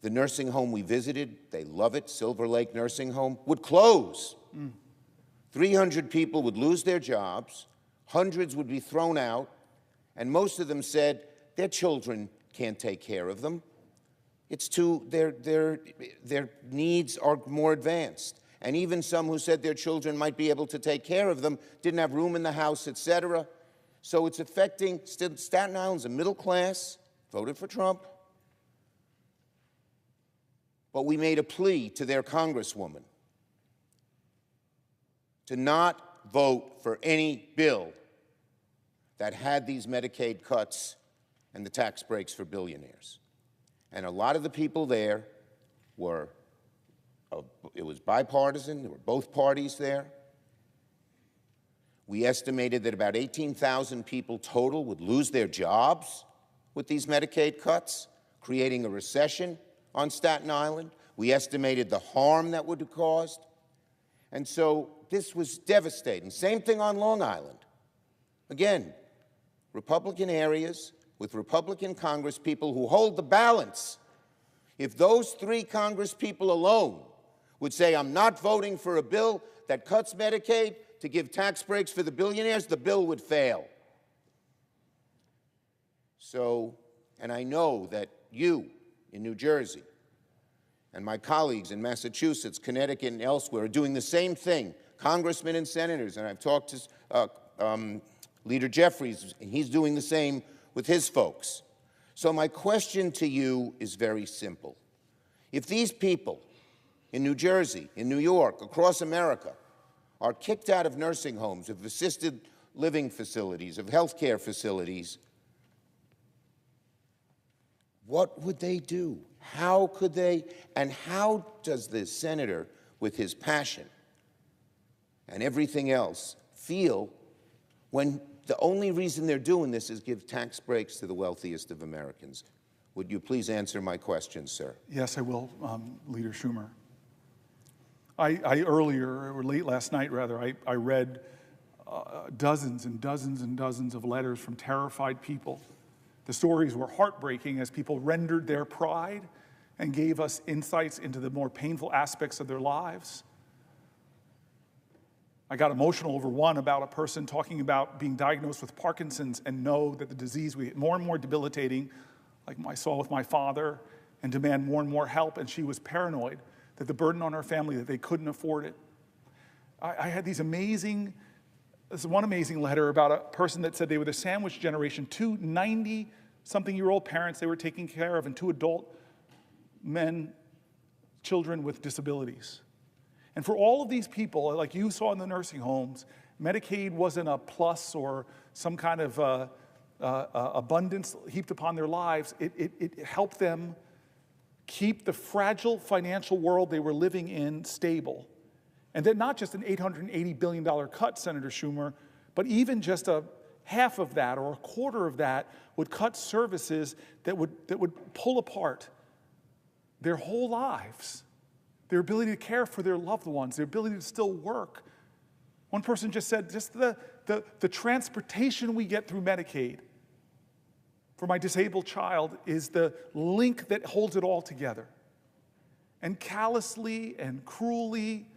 the nursing home we visited, they love it, Silver Lake Nursing Home, would close. 300 people would lose their jobs, hundreds would be thrown out, and most of them said their children can't take care of them. It's their needs are more advanced. And even some who said their children might be able to take care of them didn't have room in the house, etc. So it's affecting, Staten Island's a middle class, voted for Trump. But we made a plea to their congresswoman to not vote for any bill that had these Medicaid cuts and the tax breaks for billionaires. And a lot of the people there were, it was bipartisan, there were both parties there. We estimated that about 18,000 people total would lose their jobs with these Medicaid cuts, creating a recession on Staten Island. We estimated the harm that would have caused. And so this was devastating. Same thing on Long Island. Again, Republican areas with Republican congresspeople who hold the balance. If those three congresspeople alone would say, I'm not voting for a bill that cuts Medicaid to give tax breaks for the billionaires, the bill would fail. So, and I know that you in New Jersey and my colleagues in Massachusetts, Connecticut, and elsewhere are doing the same thing, congressmen and senators, and I've talked to Leader Jeffries, and he's doing the same with his folks. So my question to you is very simple. If these people in New Jersey, in New York, across America, are kicked out of nursing homes, of assisted living facilities, of healthcare facilities, what would they do? How could they, and how does the senator, with his passion and everything else, feel when the only reason they're doing this is give tax breaks to the wealthiest of Americans? Would you please answer my question, sir? Yes, I will, Leader Schumer. I earlier, or late last night rather, I read dozens and dozens and dozens of letters from terrified people. The stories were heartbreaking as people rendered their pride and gave us insights into the more painful aspects of their lives. I got emotional over one about a person talking about being diagnosed with Parkinson's and know that the disease was more and more debilitating, like I saw with my father, and demand more and more help, and she was paranoid that the burden on her family, that they couldn't afford it. I had this one amazing letter about a person that said they were the sandwich generation, two 90-something-year-old parents they were taking care of, and two adult men, children with disabilities. And for all of these people, like you saw in the nursing homes, Medicaid wasn't a plus or some kind of abundance heaped upon their lives. It helped them keep the fragile financial world they were living in stable. And then not just an $880 billion cut, Senator Schumer, but even just a half of that or a quarter of that would cut services that would pull apart their whole lives, their ability to care for their loved ones, their ability to still work. One person just said, just the transportation we get through Medicaid for my disabled child is the link that holds it all together. And callously and cruelly,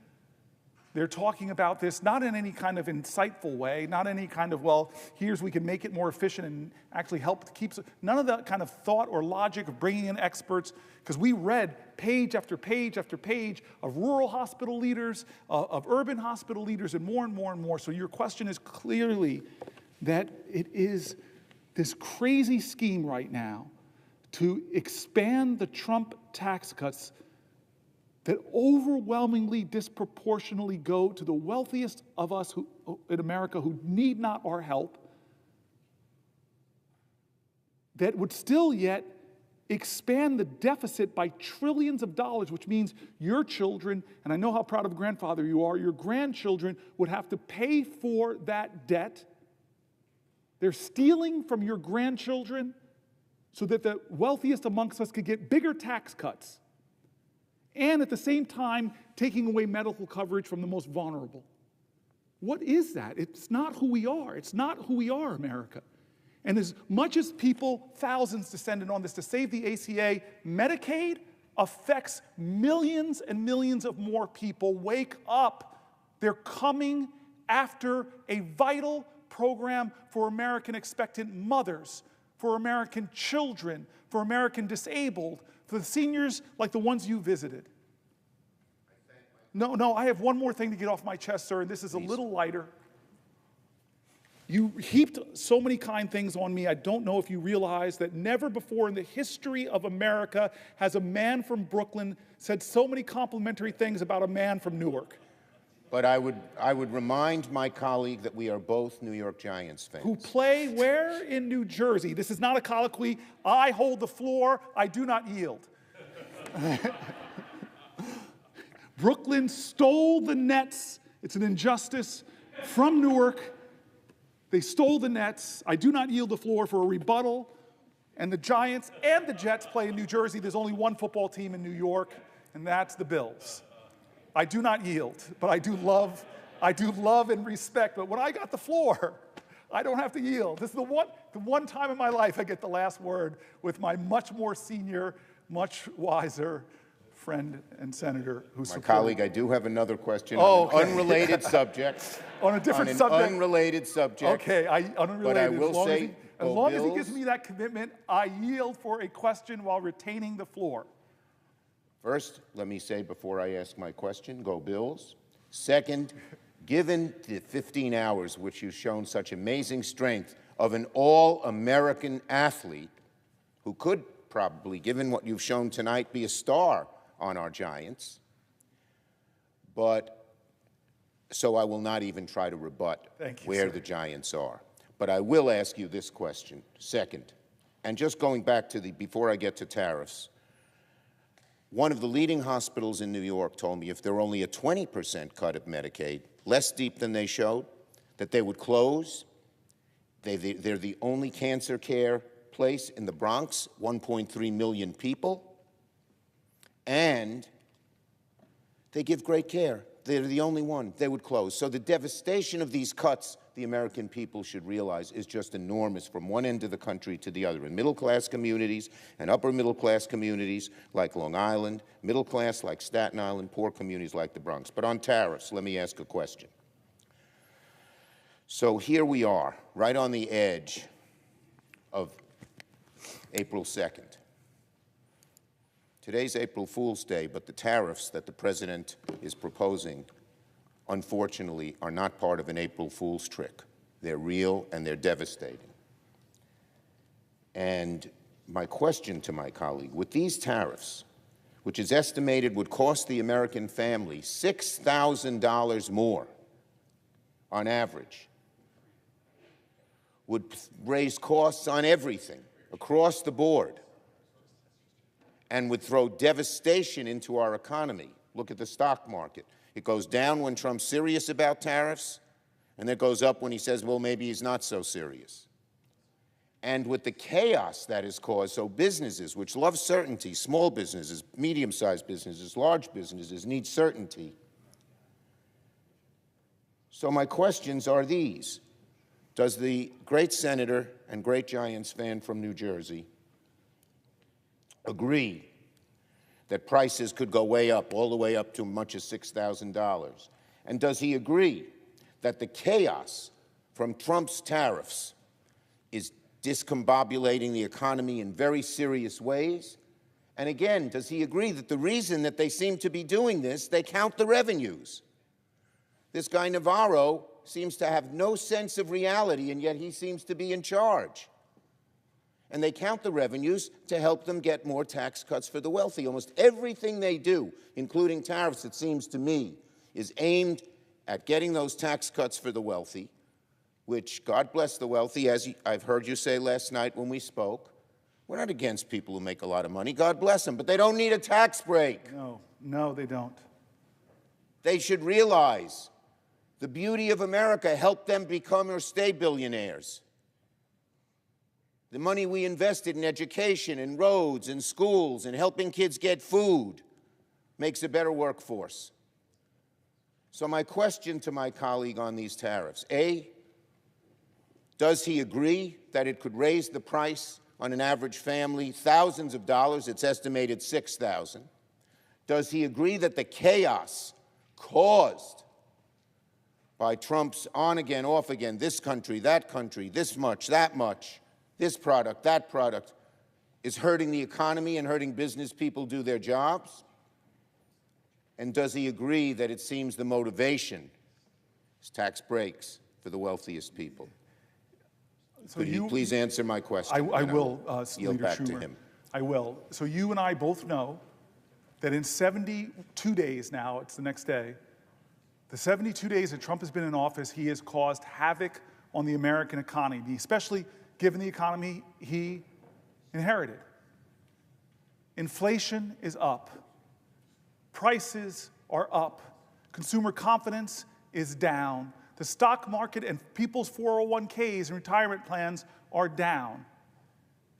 they're talking about this not in any kind of insightful way, not any kind of, well, here's we can make it more efficient and actually help to keep, none of that kind of thought or logic of bringing in experts, because we read page after page after page of rural hospital leaders, of urban hospital leaders, and more and more and more. So your question is clearly that it is this crazy scheme right now to expand the Trump tax cuts that overwhelmingly, disproportionately go to the wealthiest of us in America who need not our help, that would still yet expand the deficit by trillions of dollars, which means your children, and I know how proud of a grandfather you are, your grandchildren would have to pay for that debt. They're stealing from your grandchildren so that the wealthiest amongst us could get bigger tax cuts, and at the same time taking away medical coverage from the most vulnerable. What is that? It's not who we are. It's not who we are, America. And as much as people, thousands descended on this to save the ACA, Medicaid affects millions and millions of more people. Wake up. They're coming after a vital program for American expectant mothers, for American children, for American disabled, for the seniors like the ones you visited. No, I have one more thing to get off my chest, sir, and this is a little lighter. You heaped so many kind things on me. I don't know if you realize that never before in the history of America has a man from Brooklyn said so many complimentary things about a man from Newark. But I would remind my colleague that we are both New York Giants fans. Who play where? In New Jersey. This is not a colloquy. I hold the floor. I do not yield. Brooklyn stole the Nets. It's an injustice from Newark. They stole the Nets. I do not yield the floor for a rebuttal. And the Giants and the Jets play in New Jersey. There's only one football team in New York, and that's the Bills. I do not yield, but I do love and respect. But when I got the floor, I don't have to yield. This is the one time in my life I get the last word with my much more senior, much wiser friend and senator who supported. My colleague, I do have another question on an unrelated subject. On a different subject? Unrelated subject. Okay, unrelated. But I will say, as long as he gives me that commitment, I yield for a question while retaining the floor. First, let me say before I ask my question, go Bills. Second, given the 15 hours which you've shown such amazing strength of an all-American athlete who could probably, given what you've shown tonight, be a star on our Giants, but so I will not even try to rebut where the Giants are. But I will ask you this question, second, and just going back to before I get to tariffs, one of the leading hospitals in New York told me if there were only a 20% cut of Medicaid, less deep than they showed, that they would close. They're the only cancer care place in the Bronx, 1.3 million people, and they give great care. They're the only one. They would close. So the devastation of these cuts, the American people should realize, is just enormous from one end of the country to the other. In middle-class communities and upper-middle-class communities like Long Island, middle-class like Staten Island, poor communities like the Bronx. But on tariffs, let me ask a question. So here we are, right on the edge of April 2nd. Today's April Fool's Day, but the tariffs that the president is proposing, unfortunately, are not part of an April Fool's trick. They're real and they're devastating. And my question to my colleague, with these tariffs, which is estimated would cost the American family $6,000 more on average, would raise costs on everything across the board, and would throw devastation into our economy. Look at the stock market. It goes down when Trump's serious about tariffs, and it goes up when he says, well, maybe he's not so serious. And with the chaos that is caused, so businesses, which love certainty, small businesses, medium-sized businesses, large businesses, need certainty. So my questions are these. Does the great senator and great Giants fan from New Jersey agree that prices could go way up, all the way up to as much as $6,000? And does he agree that the chaos from Trump's tariffs is discombobulating the economy in very serious ways? And again, does he agree that the reason that they seem to be doing this, they count the revenues? This guy Navarro seems to have no sense of reality, and yet he seems to be in charge. And they count the revenues to help them get more tax cuts for the wealthy. Almost everything they do, including tariffs, it seems to me, is aimed at getting those tax cuts for the wealthy, which, God bless the wealthy, as I've heard you say last night when we spoke. We're not against people who make a lot of money. God bless them, but they don't need a tax break. No, they don't. They should realize the beauty of America helped them become or stay billionaires. The money we invested in education, in roads, in schools, in helping kids get food makes a better workforce. So my question to my colleague on these tariffs, A, does he agree that it could raise the price on an average family thousands of dollars? It's estimated $6,000. Does he agree that the chaos caused by Trump's on again, off again, this country, this much, that much, this product, that product, is hurting the economy and hurting business people do their jobs? And does he agree that it seems the motivation is tax breaks for the wealthiest people? So Could you please answer my question? I will, yield Leader back to Schumer. him. I will. So you and I both know that in 72 days now, it's the next day, the 72 days that Trump has been in office, he has caused havoc on the American economy, especially given the economy he inherited. Inflation is up. Prices are up. Consumer confidence is down. The stock market and people's 401ks and retirement plans are down.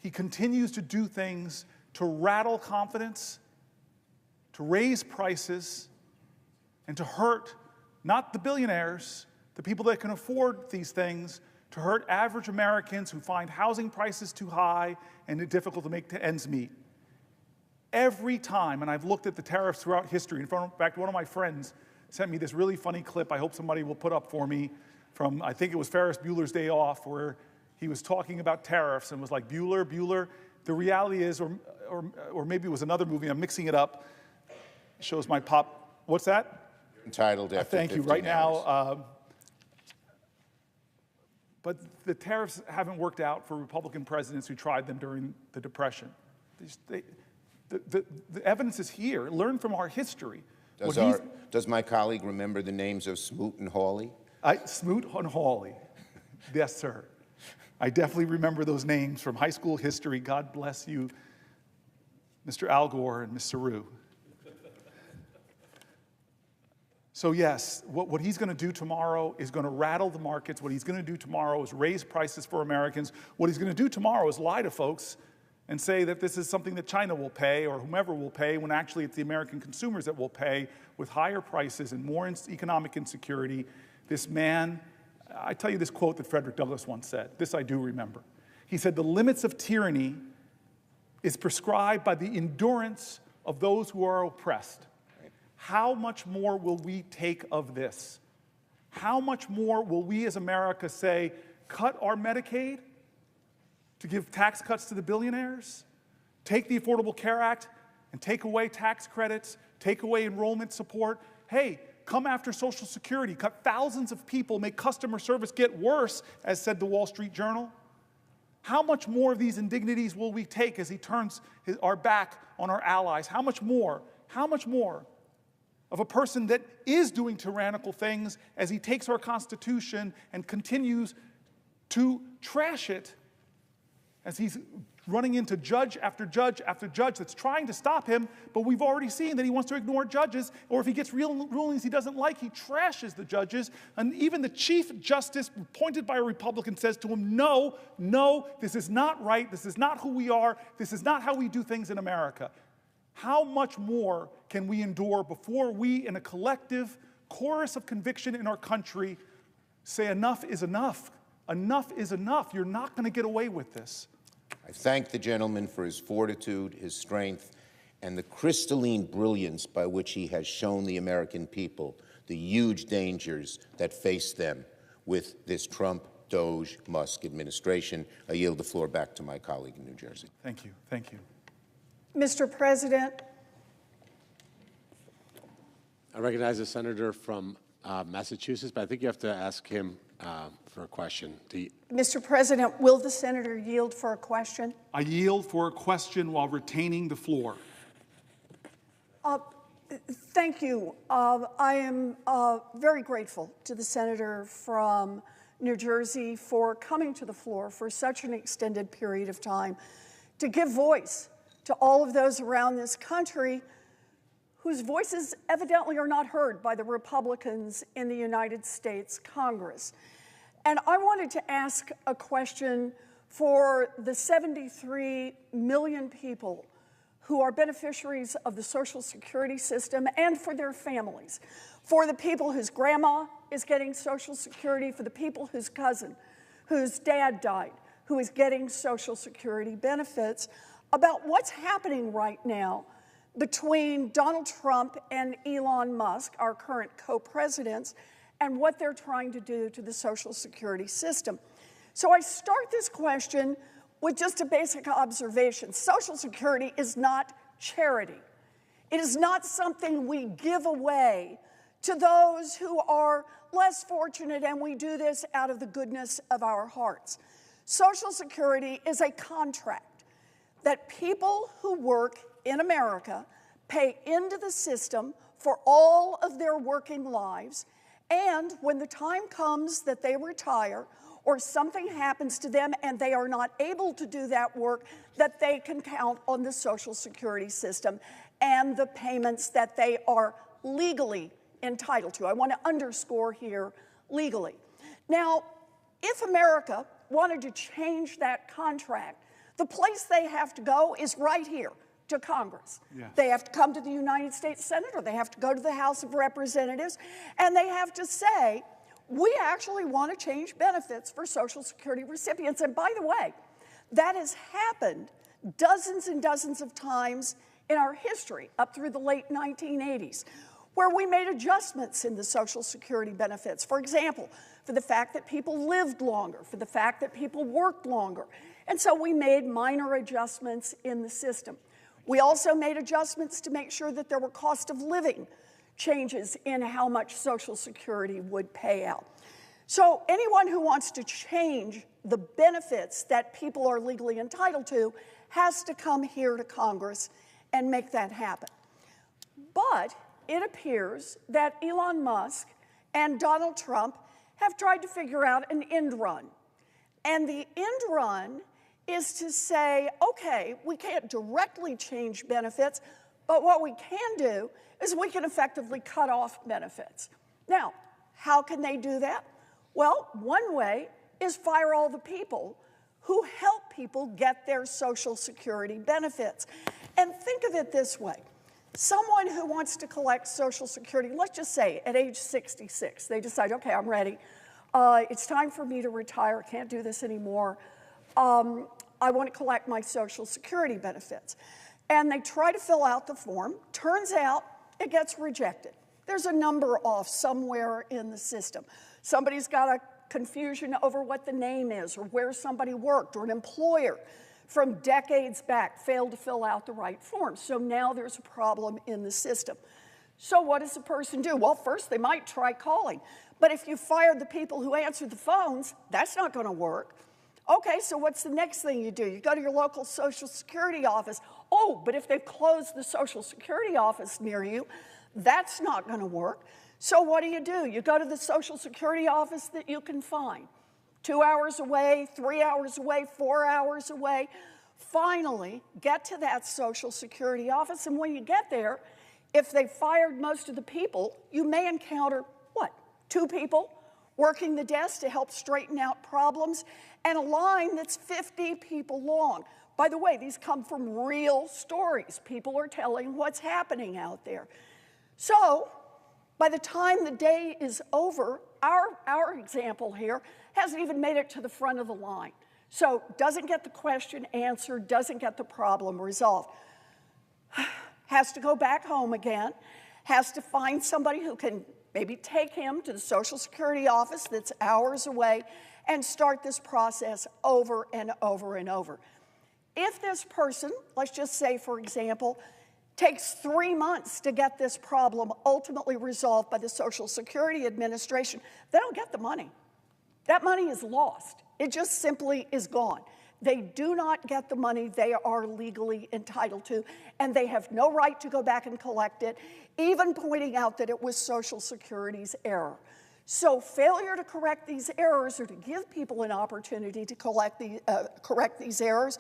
He continues to do things to rattle confidence, to raise prices, and to hurt not the billionaires, the people that can afford these things, to hurt average Americans who find housing prices too high and it's difficult to make ends meet. Every time, and I've looked at the tariffs throughout history, in fact, one of my friends sent me this really funny clip I hope somebody will put up for me from, I think it was Ferris Bueller's Day Off, where he was talking about tariffs and was like, Bueller, the reality is, or maybe it was another movie, I'm mixing it up, it shows my pop, what's that? Entitled after Thank you, 15 right hours. now, but the tariffs haven't worked out for Republican presidents who tried them during the Depression. The evidence is here. Learn from our history. Does my colleague remember the names of Smoot and Hawley? Smoot and Hawley. Yes, sir. I definitely remember those names from high school history. God bless you, Mr. Al Gore and Ms. Saru. So yes, what he's going to do tomorrow is going to rattle the markets. What he's going to do tomorrow is raise prices for Americans. What he's going to do tomorrow is lie to folks and say that this is something that China will pay or whomever will pay, when actually it's the American consumers that will pay with higher prices and more economic insecurity. This man, I tell you this quote that Frederick Douglass once said. This I do remember. He said, "The limits of tyranny is prescribed by the endurance of those who are oppressed." How much more will we take of this? How much more will we as America say, cut our Medicaid to give tax cuts to the billionaires? Take the Affordable Care Act and take away tax credits, take away enrollment support. Hey, come after Social Security, cut thousands of people, make customer service get worse, as said the Wall Street Journal. How much more of these indignities will we take as he turns our back on our allies? How much more of a person that is doing tyrannical things as he takes our Constitution and continues to trash it, as he's running into judge after judge after judge that's trying to stop him, but we've already seen that he wants to ignore judges, or if he gets real rulings he doesn't like, he trashes the judges. And even the Chief Justice, appointed by a Republican, says to him, no, no, this is not right, this is not who we are, this is not how we do things in America. How much more can we endure before we, in a collective chorus of conviction in our country, say enough is enough? Enough is enough. You're not going to get away with this. I thank the gentleman for his fortitude, his strength, and the crystalline brilliance by which he has shown the American people the huge dangers that face them with this Trump, DOGE, Musk administration. I yield the floor back to my colleague in New Jersey. Thank you. Thank you. Mr. President. I recognize the senator from Massachusetts, but I think you have to ask him for a question. Mr. President, will the senator yield for a question? I yield for a question while retaining the floor. Thank you. I am very grateful to the senator from New Jersey for coming to the floor for such an extended period of time to give voice to all of those around this country whose voices evidently are not heard by the Republicans in the United States Congress. And I wanted to ask a question for the 73 million people who are beneficiaries of the Social Security system and for their families, for the people whose grandma is getting Social Security, for the people whose cousin, whose dad died, who is getting Social Security benefits, about what's happening right now between Donald Trump and Elon Musk, our current co-presidents, and what they're trying to do to the Social Security system. So I start this question with just a basic observation. Social Security is not charity. It is not something we give away to those who are less fortunate, and we do this out of the goodness of our hearts. Social Security is a contract that people who work in America pay into the system for all of their working lives, and when the time comes that they retire or something happens to them and they are not able to do that work, that they can count on the Social Security system and the payments that they are legally entitled to. I want to underscore here, legally. Now, if America wanted to change that contract, the place they have to go is right here, to Congress. Yes. They have to come to the United States Senate, or they have to go to the House of Representatives, and they have to say, we actually want to change benefits for Social Security recipients. And by the way, that has happened dozens and dozens of times in our history, up through the late 1980s, where we made adjustments in the Social Security benefits. For example, for the fact that people lived longer, for the fact that people worked longer. And so we made minor adjustments in the system. We also made adjustments to make sure that there were cost of living changes in how much Social Security would pay out. So anyone who wants to change the benefits that people are legally entitled to has to come here to Congress and make that happen. But it appears that Elon Musk and Donald Trump have tried to figure out an end run. And the end run is to say, okay, we can't directly change benefits, but what we can do is we can effectively cut off benefits. Now, how can they do that? Well, one way is fire all the people who help people get their Social Security benefits. And think of it this way. Someone who wants to collect Social Security, let's just say at age 66, they decide, okay, I'm ready. It's time for me to retire. I can't do this anymore. I want to collect my Social Security benefits. And they try to fill out the form. Turns out it gets rejected. There's a number off somewhere in the system. Somebody's got a confusion over what the name is or where somebody worked, or an employer from decades back failed to fill out the right form. So now there's a problem in the system. So what does the person do? Well, first they might try calling. But if you fired the people who answered the phones, that's not going to work. Okay, so what's the next thing you do? You go to your local Social Security office. Oh, but if they've closed the Social Security office near you, that's not going to work. So what do? You go to the Social Security office that you can find. 2 hours away, 3 hours away, 4 hours away. finally get to that Social Security office. And when you get there, if they fired most of the people, you may encounter, what, 2 people working the desk to help straighten out problems, and a line that's 50 people long. By the way, these come from real stories. People are telling what's happening out there. So by the time the day is over, our example here hasn't even made it to the front of the line. So doesn't get the question answered, doesn't get the problem resolved. Has to go back home again, has to find somebody who can maybe take him to the Social Security office that's hours away and start this process over and over and over. If this person, let's just say, for example, takes 3 months to get this problem ultimately resolved by the Social Security Administration, they don't get the money. That money is lost. It just simply is gone. They do not get the money they are legally entitled to, and they have no right to go back and collect it, even pointing out that it was Social Security's error. So failure to correct these errors or to give people an opportunity to correct these errors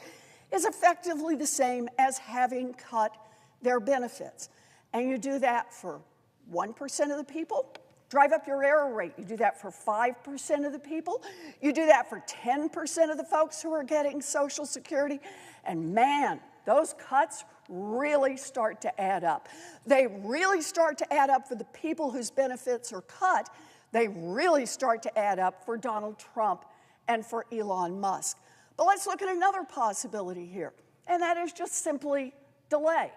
is effectively the same as having cut their benefits. And you do that for 1% of the people, drive up your error rate. You do that for 5% of the people. You do that for 10% of the folks who are getting Social Security. And man, those cuts really start to add up. They really start to add up for the people whose benefits are cut. They really start to add up for Donald Trump and for Elon Musk. But let's look at another possibility here, and that is just simply delay.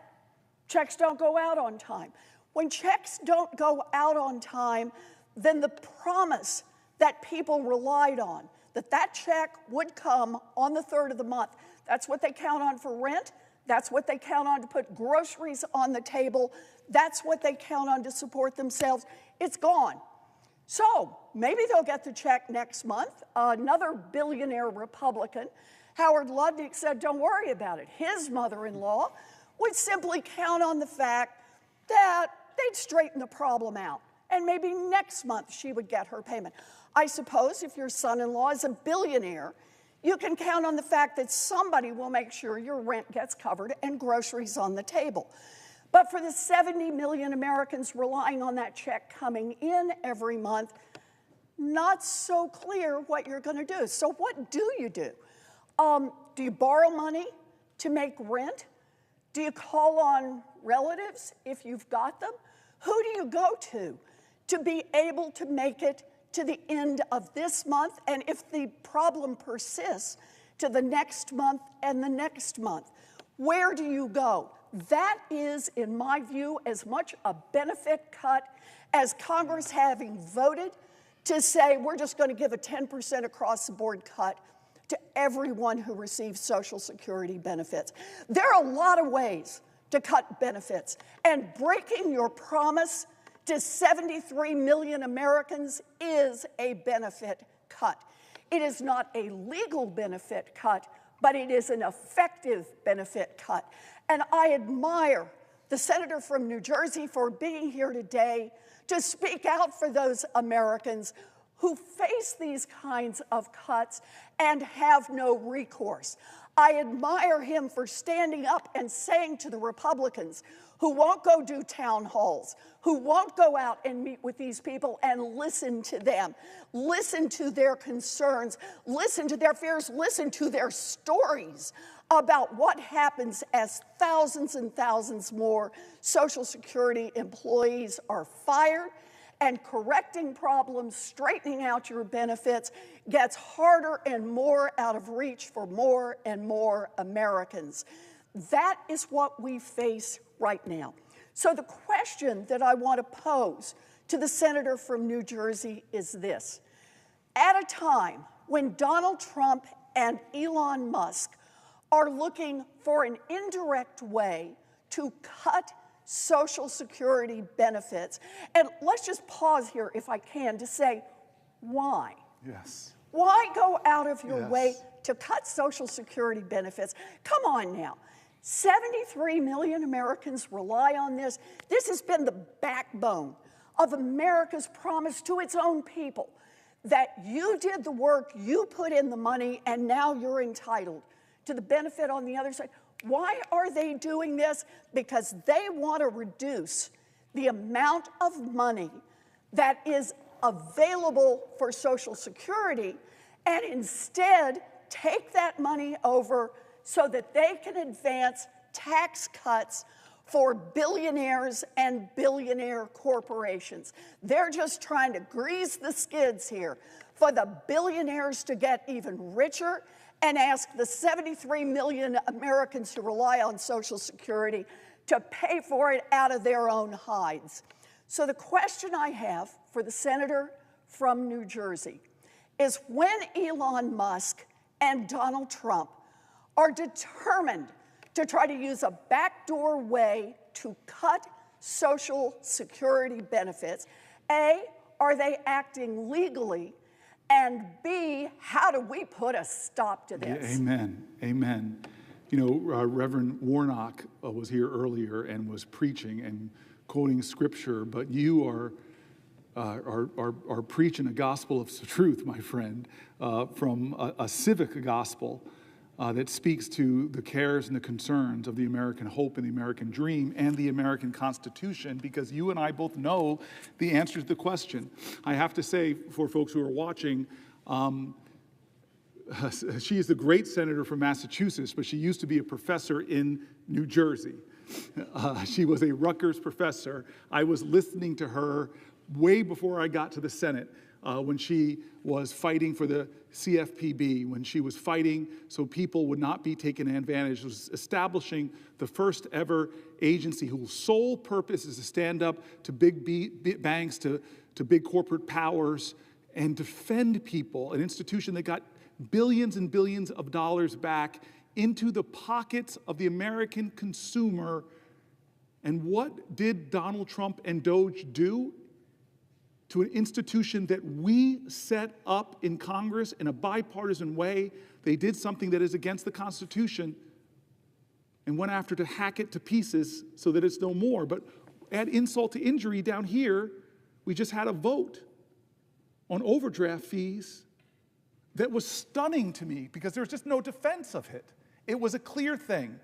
Checks don't go out on time. When checks don't go out on time, then the promise that people relied on, that that check would come on the 3rd of the month, that's what they count on for rent, that's what they count on to put groceries on the table, that's what they count on to support themselves, it's gone. So maybe they'll get the check next month. Another billionaire Republican, Howard Lutnick, said, don't worry about it. His mother-in-law would simply count on the fact that they'd straighten the problem out, and maybe next month she would get her payment. I suppose if your son-in-law is a billionaire, you can count on the fact that somebody will make sure your rent gets covered and groceries on the table. But for the 70 million Americans relying on that check coming in every month, not so clear what you're going to do. So what do you do? Do you borrow money to make rent? Do you call on relatives if you've got them? Who do you go to be able to make it to the end of this month, and if the problem persists, to the next month and the next month? Where do you go? That is, in my view, as much a benefit cut as Congress having voted to say we're just going to give a 10% across-the-board cut to everyone who receives Social Security benefits. There are a lot of ways to cut benefits, and breaking your promise to 73 million Americans is a benefit cut. It is not a legal benefit cut, but it is an effective benefit cut. And I admire the senator from New Jersey for being here today to speak out for those Americans who face these kinds of cuts and have no recourse. I admire him for standing up and saying to the Republicans who won't go do town halls, who won't go out and meet with these people and listen to them, listen to their concerns, listen to their fears, listen to their stories about what happens as thousands and thousands more Social Security employees are fired, and correcting problems, straightening out your benefits gets harder and more out of reach for more and more Americans. That is what we face right now. So the question that I want to pose to the senator from New Jersey is this. At a time when Donald Trump and Elon Musk are looking for an indirect way to cut Social Security benefits, and let's just pause here, if I can, to say, why? Yes. Why go out of your way to cut Social Security benefits? Come on now. 73 million Americans rely on this. This has been the backbone of America's promise to its own people, that you did the work, you put in the money, and now you're entitled to the benefit on the other side. Why are they doing this? Because they want to reduce the amount of money that is available for Social Security and instead take that money over so that they can advance tax cuts for billionaires and billionaire corporations. They're just trying to grease the skids here for the billionaires to get even richer and ask the 73 million Americans who rely on Social Security to pay for it out of their own hides. So the question I have for the senator from New Jersey is, when Elon Musk and Donald Trump are determined to try to use a backdoor way to cut Social Security benefits, A, are they acting legally? And B, how do we put a stop to this? Yeah, amen, amen. You know, Reverend Warnock was here earlier and was preaching and quoting scripture, but you are preaching a gospel of truth, my friend, from a civic gospel that speaks to the cares and the concerns of the American hope and the American dream and the American Constitution, because you and I both know the answer to the question. I have to say, for folks who are watching, she is a great senator from Massachusetts, but she used to be a professor in New Jersey. She was a Rutgers professor. I was listening to her way before I got to the Senate, when she was fighting for the CFPB, when she was fighting so people would not be taken advantage. She was establishing the first ever agency whose sole purpose is to stand up to big banks, to big corporate powers, and defend people, an institution that got billions and billions of dollars back into the pockets of the American consumer. And what did Donald Trump and DOGE do to an institution that we set up in Congress in a bipartisan way? They did something that is against the Constitution and went after to hack it to pieces so that it's no more. But add insult to injury, down here, we just had a vote on overdraft fees that was stunning to me because there's just no defense of it. It was a clear thing.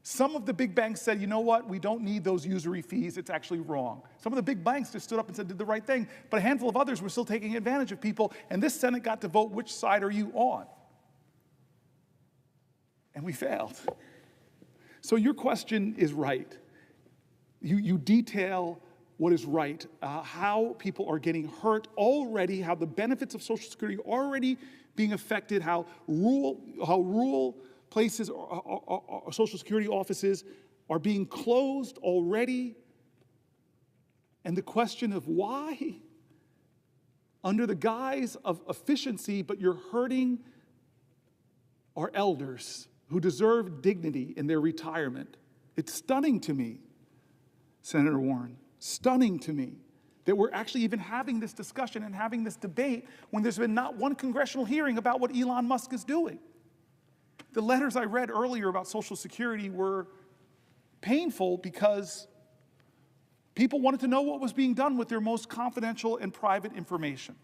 Some of the big banks said, you know what, we don't need those usury fees, it's actually wrong. Some of the big banks just stood up and said, did the right thing, but a handful of others were still taking advantage of people, and this Senate got to vote, which side are you on? And we failed. So your question is right. You detail what is right, how people are getting hurt already, how the benefits of Social Security are already being affected, how rural places, Social Security offices are being closed already. And the question of why, under the guise of efficiency, but you're hurting our elders who deserve dignity in their retirement. It's stunning to me, Senator Warren, stunning to me that we're actually even having this discussion and having this debate when there's been not one congressional hearing about what Elon Musk is doing. The letters I read earlier about Social Security were painful because people wanted to know what was being done with their most confidential and private information.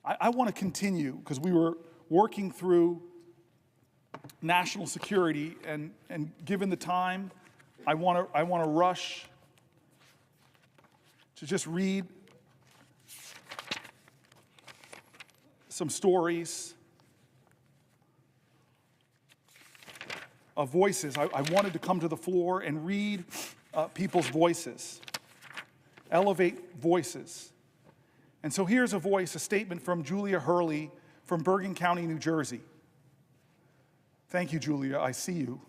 I want to continue because we were working through national security, and given the time, I want to rush to just read some stories of voices. I wanted to come to the floor and read people's voices, elevate voices. And so here's a voice, a statement from Julia Hurley from Bergen County, New Jersey. Thank you, Julia, I see you.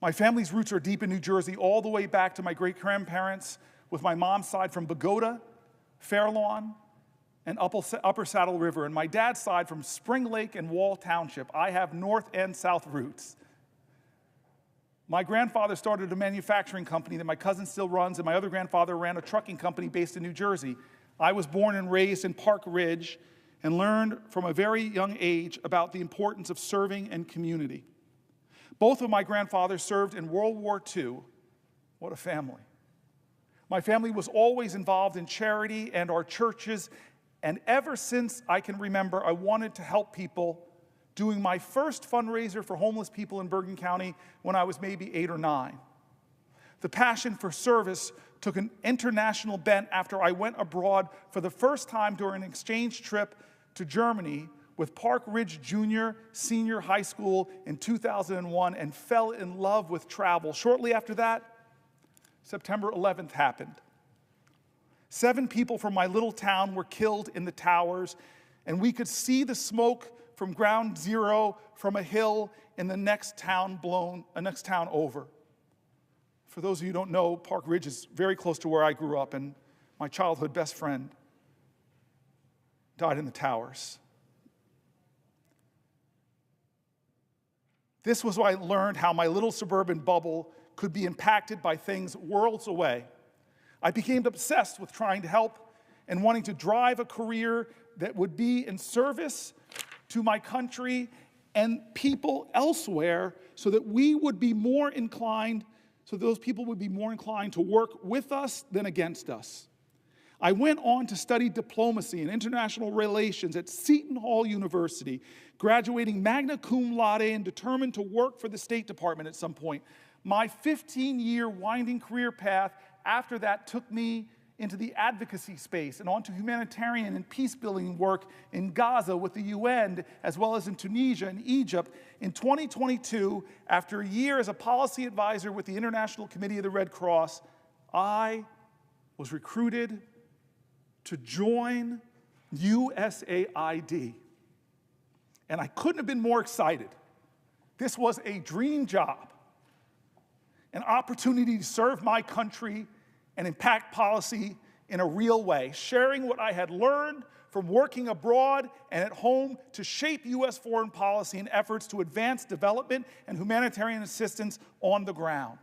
My family's roots are deep in New Jersey, all the way back to my great-grandparents, with my mom's side from Bogota, Fairlawn, and Upper Saddle River, and my dad's side from Spring Lake and Wall Township. I have north and south roots. My grandfather started a manufacturing company that my cousin still runs, and my other grandfather ran a trucking company based in New Jersey. I was born and raised in Park Ridge and learned from a very young age about the importance of serving and community. Both of my grandfathers served in World War II. What a family. My family was always involved in charity and our churches, and ever since I can remember, I wanted to help people doing my first fundraiser for homeless people in Bergen County when I was maybe 8 or 9. The passion for service took an international bent after I went abroad for the first time during an exchange trip to Germany with Park Ridge Junior Senior High School in 2001 and fell in love with travel. Shortly after that, September 11th happened. 7 people from my little town were killed in the towers, and we could see the smoke from ground zero from a hill in the next town over. For those of you who don't know, Park Ridge is very close to where I grew up, and my childhood best friend died in the towers. This was why I learned how my little suburban bubble could be impacted by things worlds away. I became obsessed with trying to help and wanting to drive a career that would be in service to my country and people elsewhere so that we would be more inclined, so those people would be more inclined to work with us than against us. I went on to study diplomacy and international relations at Seton Hall University, graduating magna cum laude and determined to work for the State Department at some point. My 15-year winding career path after that took me into the advocacy space and onto humanitarian and peace-building work in Gaza with the UN, as well as in Tunisia and Egypt. In 2022, after a year as a policy advisor with the International Committee of the Red Cross, I was recruited to join USAID. And I couldn't have been more excited. This was a dream job, an opportunity to serve my country and impact policy in a real way, sharing what I had learned from working abroad and at home to shape U.S. foreign policy and efforts to advance development and humanitarian assistance on the ground.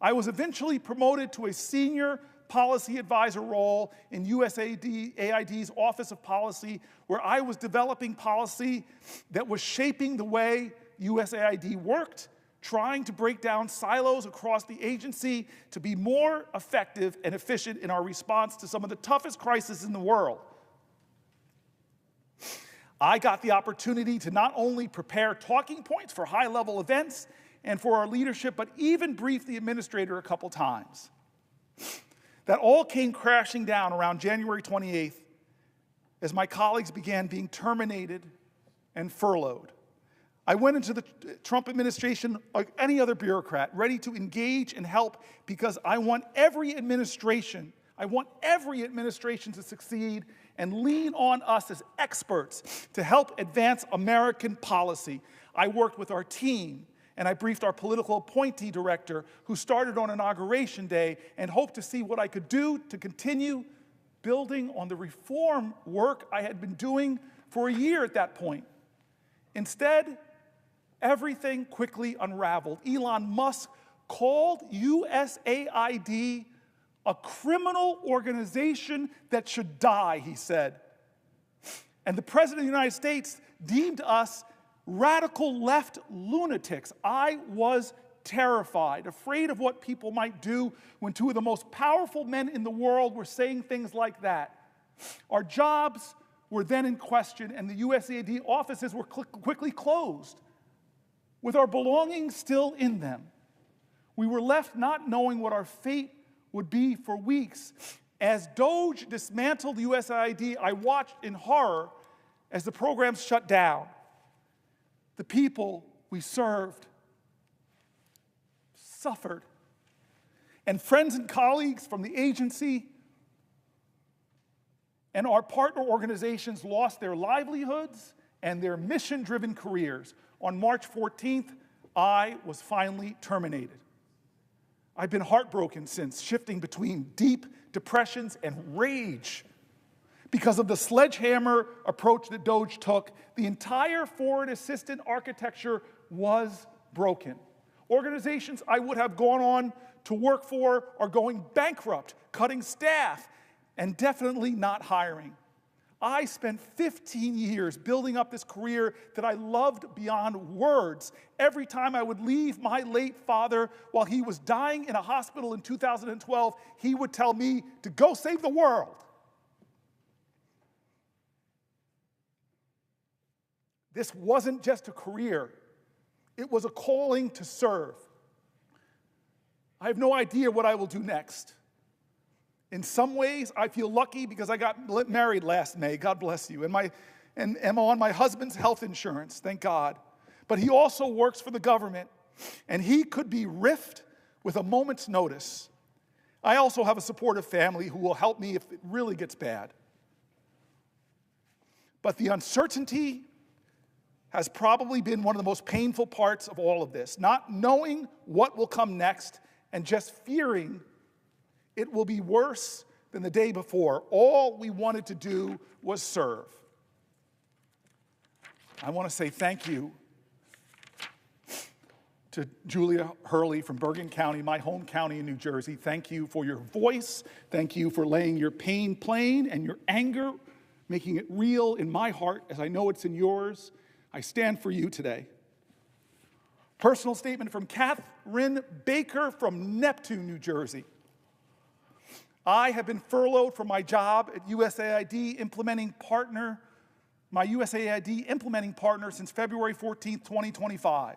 I was eventually promoted to a senior policy advisor role in USAID's Office of Policy, where I was developing policy that was shaping the way USAID worked, trying to break down silos across the agency to be more effective and efficient in our response to some of the toughest crises in the world. I got the opportunity to not only prepare talking points for high-level events and for our leadership, but even brief the administrator a couple times. That all came crashing down around January 28th as my colleagues began being terminated and furloughed. I went into the Trump administration like any other bureaucrat, ready to engage and help because I want every administration to succeed and lean on us as experts to help advance American policy. I worked with our team, and I briefed our political appointee director, who started on Inauguration Day, and hoped to see what I could do to continue building on the reform work I had been doing for a year at that point. Instead, everything quickly unraveled. Elon Musk called USAID a criminal organization that should die, he said. And the President of the United States deemed us radical left lunatics. I was terrified, afraid of what people might do when 2 of the most powerful men in the world were saying things like that. Our jobs were then in question, and the USAID offices were quickly closed, with our belongings still in them. We were left not knowing what our fate would be for weeks. As DOGE dismantled USAID, I watched in horror as the programs shut down. The people we served suffered. And friends and colleagues from the agency and our partner organizations lost their livelihoods and their mission-driven careers. On March 14th, I was finally terminated. I've been heartbroken since, shifting between deep depressions and rage. Because of the sledgehammer approach that DOGE took, the entire foreign assistant architecture was broken. Organizations I would have gone on to work for are going bankrupt, cutting staff, and definitely not hiring. I spent 15 years building up this career that I loved beyond words. Every time I would leave my late father while he was dying in a hospital in 2012, he would tell me to go save the world. This wasn't just a career. It was a calling to serve. I have no idea what I will do next. In some ways, I feel lucky because I got married last May. God bless you. And am on my husband's health insurance, thank God. But he also works for the government, and he could be riffed with a moment's notice. I also have a supportive family who will help me if it really gets bad. But the uncertainty has probably been one of the most painful parts of all of this. Not knowing what will come next and just fearing it will be worse than the day before. All we wanted to do was serve. I want to say thank you to Julia Hurley from Bergen County, my home county in New Jersey. Thank you for your voice. Thank you for laying your pain plain and your anger, making it real in my heart as I know it's in yours. I stand for you today. Personal statement from Catherine Baker from Neptune, New Jersey. I have been furloughed from my job at USAID implementing partner, since February 14th, 2025.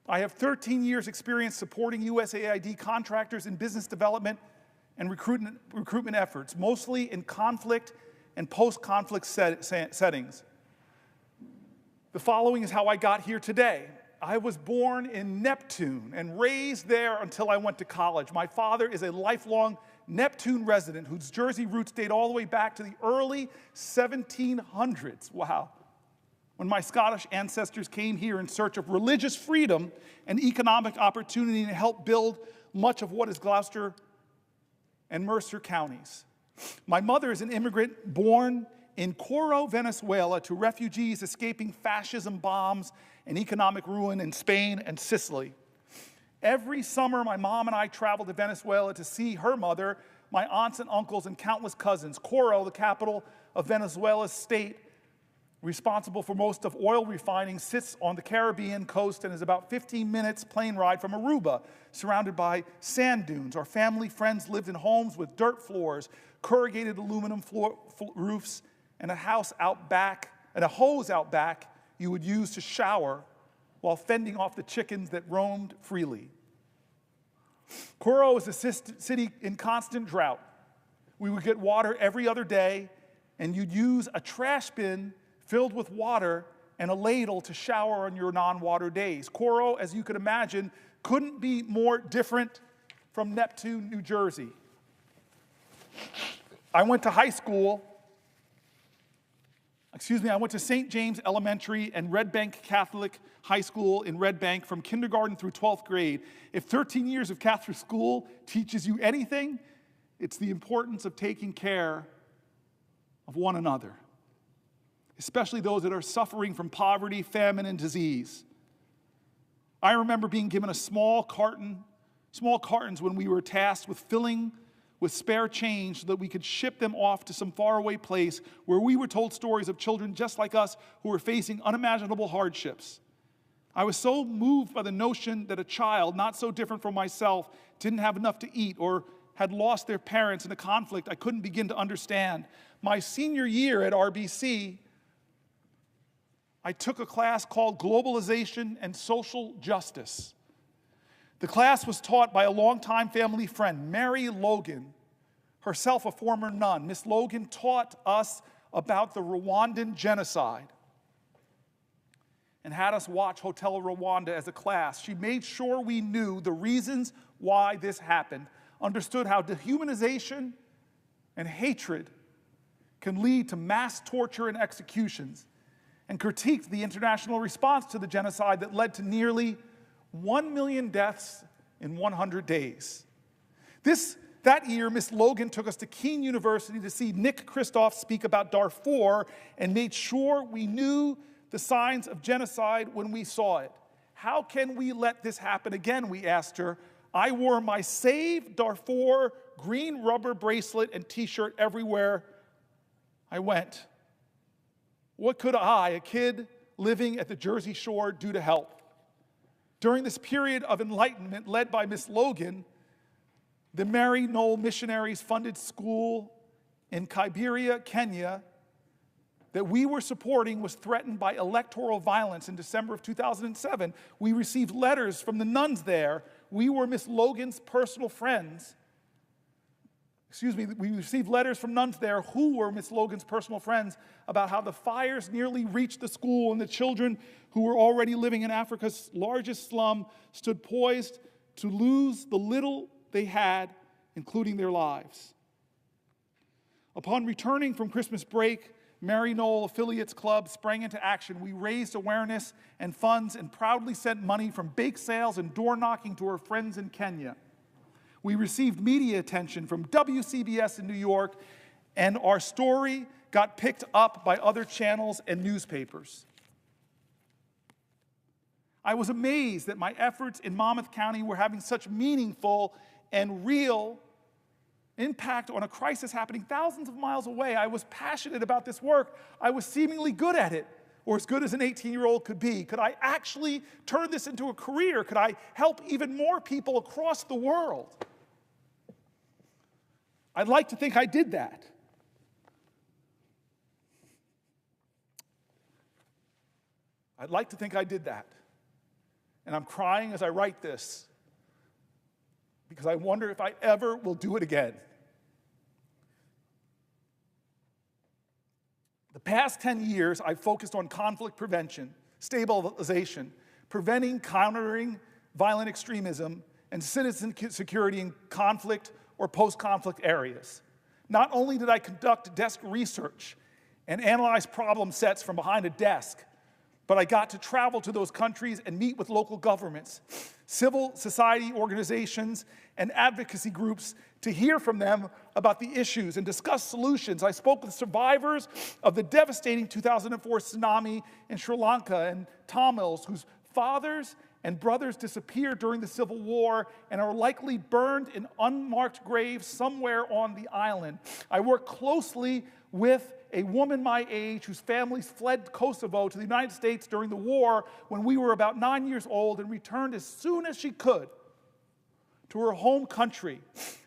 I have 13 years experience supporting USAID contractors in business development and recruitment efforts, mostly in conflict and post-conflict settings. The following is how I got here today. I was born in Neptune and raised there until I went to college. My father is a lifelong Neptune resident whose Jersey roots date all the way back to the early 1700s. Wow. When my Scottish ancestors came here in search of religious freedom and economic opportunity to help build much of what is Gloucester and Mercer counties. My mother is an immigrant born in Coro, Venezuela, to refugees escaping fascism bombs and economic ruin in Spain and Sicily. Every summer, my mom and I traveled to Venezuela to see her mother, my aunts and uncles, and countless cousins. Coro, the capital of Venezuela's state, responsible for most of oil refining, sits on the Caribbean coast and is about 15 minutes plane ride from Aruba, surrounded by sand dunes. Our family friends lived in homes with dirt floors, corrugated aluminum roofs, and a hose out back you would use to shower while fending off the chickens that roamed freely. Coro is a city in constant drought. We would get water every other day, and you'd use a trash bin filled with water and a ladle to shower on your non-water days. Coro, as you could imagine, couldn't be more different from Neptune, New Jersey. I went to St. James Elementary and Red Bank Catholic High School in Red Bank from kindergarten through 12th grade. If 13 years of Catholic school teaches you anything, it's the importance of taking care of one another, especially those that are suffering from poverty, famine, and disease. I remember being given small cartons when we were tasked with filling with spare change so that we could ship them off to some faraway place where we were told stories of children just like us who were facing unimaginable hardships. I was so moved by the notion that a child, not so different from myself, didn't have enough to eat or had lost their parents in a conflict I couldn't begin to understand. My senior year at RBC, I took a class called Globalization and Social Justice. The class was taught by a longtime family friend, Mary Logan, herself a former nun. Miss Logan taught us about the Rwandan genocide and had us watch Hotel Rwanda as a class. She made sure we knew the reasons why this happened, understood how dehumanization and hatred can lead to mass torture and executions, and critiqued the international response to the genocide that led to nearly 1 million deaths in 100 days. That year, Miss Logan took us to Keene University to see Nick Kristof speak about Darfur and made sure we knew the signs of genocide when we saw it. How can we let this happen again, we asked her. I wore my Save Darfur green rubber bracelet and t-shirt everywhere I went. What could I, a kid living at the Jersey Shore, do to help? During this period of enlightenment led by Miss Logan, the Mary Knoll Missionaries funded school in Kibera, Kenya, that we were supporting was threatened by electoral violence in December of 2007. We received letters from the nuns there. We were Miss Logan's personal friends. We received letters from nuns there who were Miss Logan's personal friends about how the fires nearly reached the school and the children who were already living in Africa's largest slum stood poised to lose the little they had, including their lives. Upon returning from Christmas break, Mary Knoll Affiliates Club sprang into action. We raised awareness and funds and proudly sent money from bake sales and door knocking to our friends in Kenya. We received media attention from WCBS in New York, and our story got picked up by other channels and newspapers. I was amazed that my efforts in Monmouth County were having such meaningful and real impact on a crisis happening thousands of miles away. I was passionate about this work. I was seemingly good at it, or as good as an 18-year-old could be. Could I actually turn this into a career? Could I help even more people across the world? I'd like to think I did that. I'd like to think I did that. And I'm crying as I write this because I wonder if I ever will do it again. The past 10 years, I've focused on conflict prevention, stabilization, preventing, countering violent extremism, and citizen security in conflict or post-conflict areas. Not only did I conduct desk research and analyze problem sets from behind a desk, but I got to travel to those countries and meet with local governments, civil society organizations, and advocacy groups to hear from them about the issues and discuss solutions. I spoke with survivors of the devastating 2004 tsunami in Sri Lanka and Tamils whose fathers and brothers disappeared during the Civil War and are likely burned in unmarked graves somewhere on the island. I worked closely with a woman my age whose families fled Kosovo to the United States during the war when we were about 9 years old and returned as soon as she could to her home country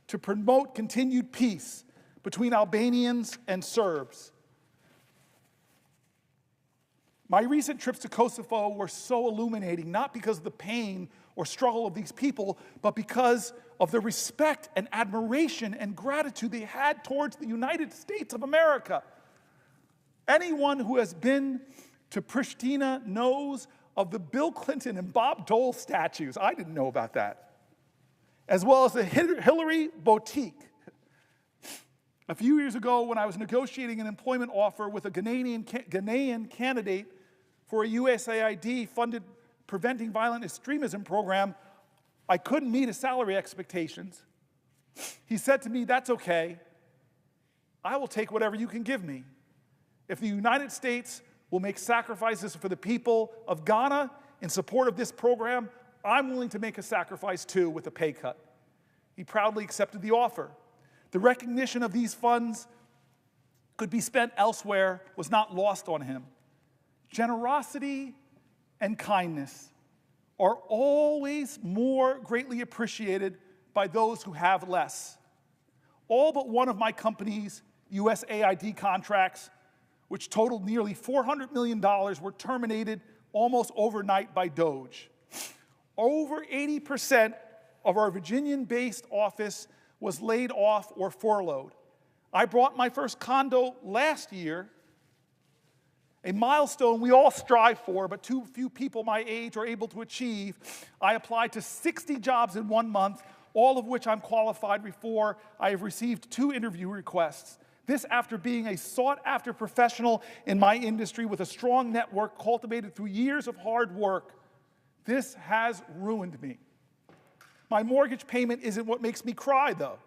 to promote continued peace between Albanians and Serbs. My recent trips to Kosovo were so illuminating, not because of the pain or struggle of these people, but because of the respect and admiration and gratitude they had towards the United States of America. Anyone who has been to Pristina knows of the Bill Clinton and Bob Dole statues. I didn't know about that. As well as the Hillary Boutique. A few years ago, when I was negotiating an employment offer with a Ghanaian candidate for a USAID-funded Preventing Violent Extremism program, I couldn't meet his salary expectations. He said to me, "That's okay. I will take whatever you can give me. If the United States will make sacrifices for the people of Ghana in support of this program, I'm willing to make a sacrifice too with a pay cut." He proudly accepted the offer. The recognition of these funds could be spent elsewhere was not lost on him. Generosity and kindness are always more greatly appreciated by those who have less. All but one of my company's USAID contracts, which totaled nearly $400 million, were terminated almost overnight by DOGE. Over 80% of our Virginian-based office was laid off or furloughed. I bought my first condo last year, a milestone we all strive for, but too few people my age are able to achieve. I applied to 60 jobs in 1 month, all of which I'm qualified for. I have received 2 interview requests. This after being a sought-after professional in my industry with a strong network cultivated through years of hard work. This has ruined me. My mortgage payment isn't what makes me cry, though.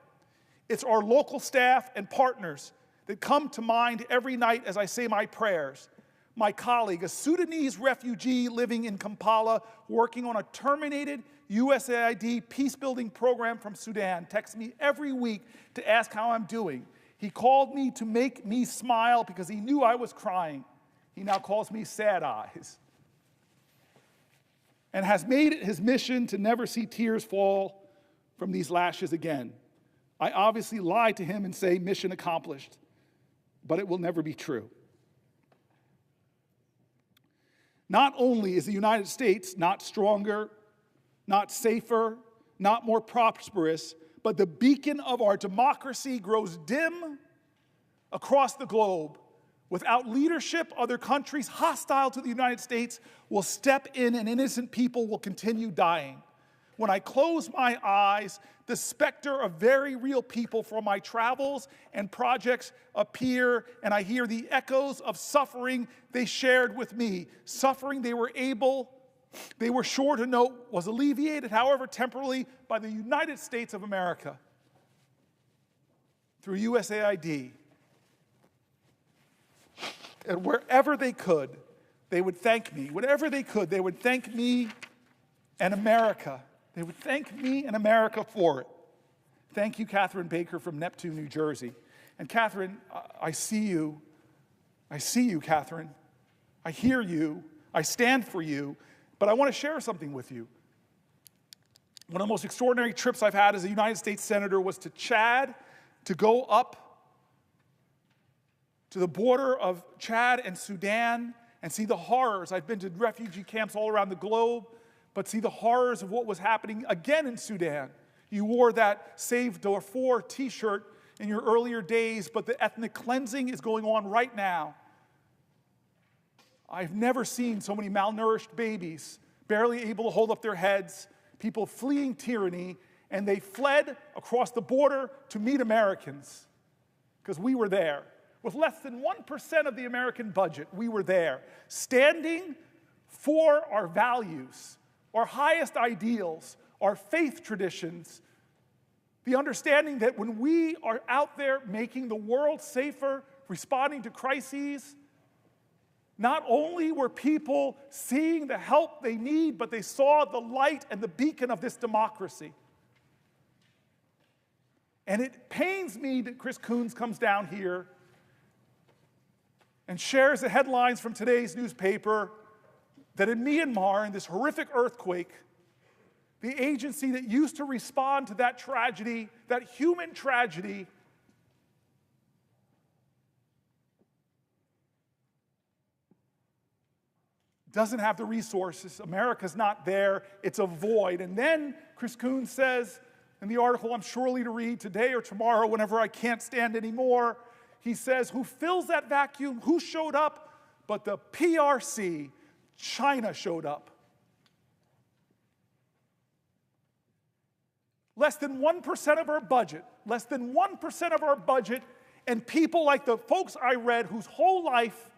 It's our local staff and partners that come to mind every night as I say my prayers. My colleague, a Sudanese refugee living in Kampala, working on a terminated USAID peace-building program from Sudan, texts me every week to ask how I'm doing. He called me to make me smile because he knew I was crying. He now calls me Sad Eyes. And has made it his mission to never see tears fall from these lashes again. I obviously lie to him and say mission accomplished, but it will never be true. Not only is the United States not stronger, not safer, not more prosperous, but the beacon of our democracy grows dim across the globe. Without leadership, other countries hostile to the United States will step in and innocent people will continue dying. When I close my eyes, the specter of very real people from my travels and projects appear, and I hear the echoes of suffering they shared with me. Suffering they were sure to know was alleviated, however temporarily, by the United States of America through USAID. And wherever they could, they would thank me. Whatever they could, they would thank me and America. They would thank me and America for it. Thank you, Catherine Baker from Neptune, New Jersey. And Catherine, I see you. I see you, Catherine. I hear you. I stand for you. But I want to share something with you. One of the most extraordinary trips I've had as a United States Senator was to Chad, to go up to the border of Chad and Sudan and see the horrors. I've been to refugee camps all around the globe, but see the horrors of what was happening again in Sudan. You wore that Save Darfur t-shirt in your earlier days, but the ethnic cleansing is going on right now. I've never seen so many malnourished babies, barely able to hold up their heads, people fleeing tyranny, and they fled across the border to meet Americans, because we were there. With less than 1% of the American budget, we were there, standing for our values, our highest ideals, our faith traditions, the understanding that when we are out there making the world safer, responding to crises, not only were people seeing the help they need, but they saw the light and the beacon of this democracy. And it pains me that Chris Coons comes down here and shares the headlines from today's newspaper that in Myanmar, in this horrific earthquake, the agency that used to respond to that tragedy, that human tragedy, doesn't have the resources. America's not there. It's a void. And then Chris Coons says in the article I'm surely to read today or tomorrow, whenever I can't stand anymore, he says, who fills that vacuum? Who showed up? But the PRC, China showed up. Less than 1% of our budget, less than 1% of our budget, and people like the folks I read whose whole life,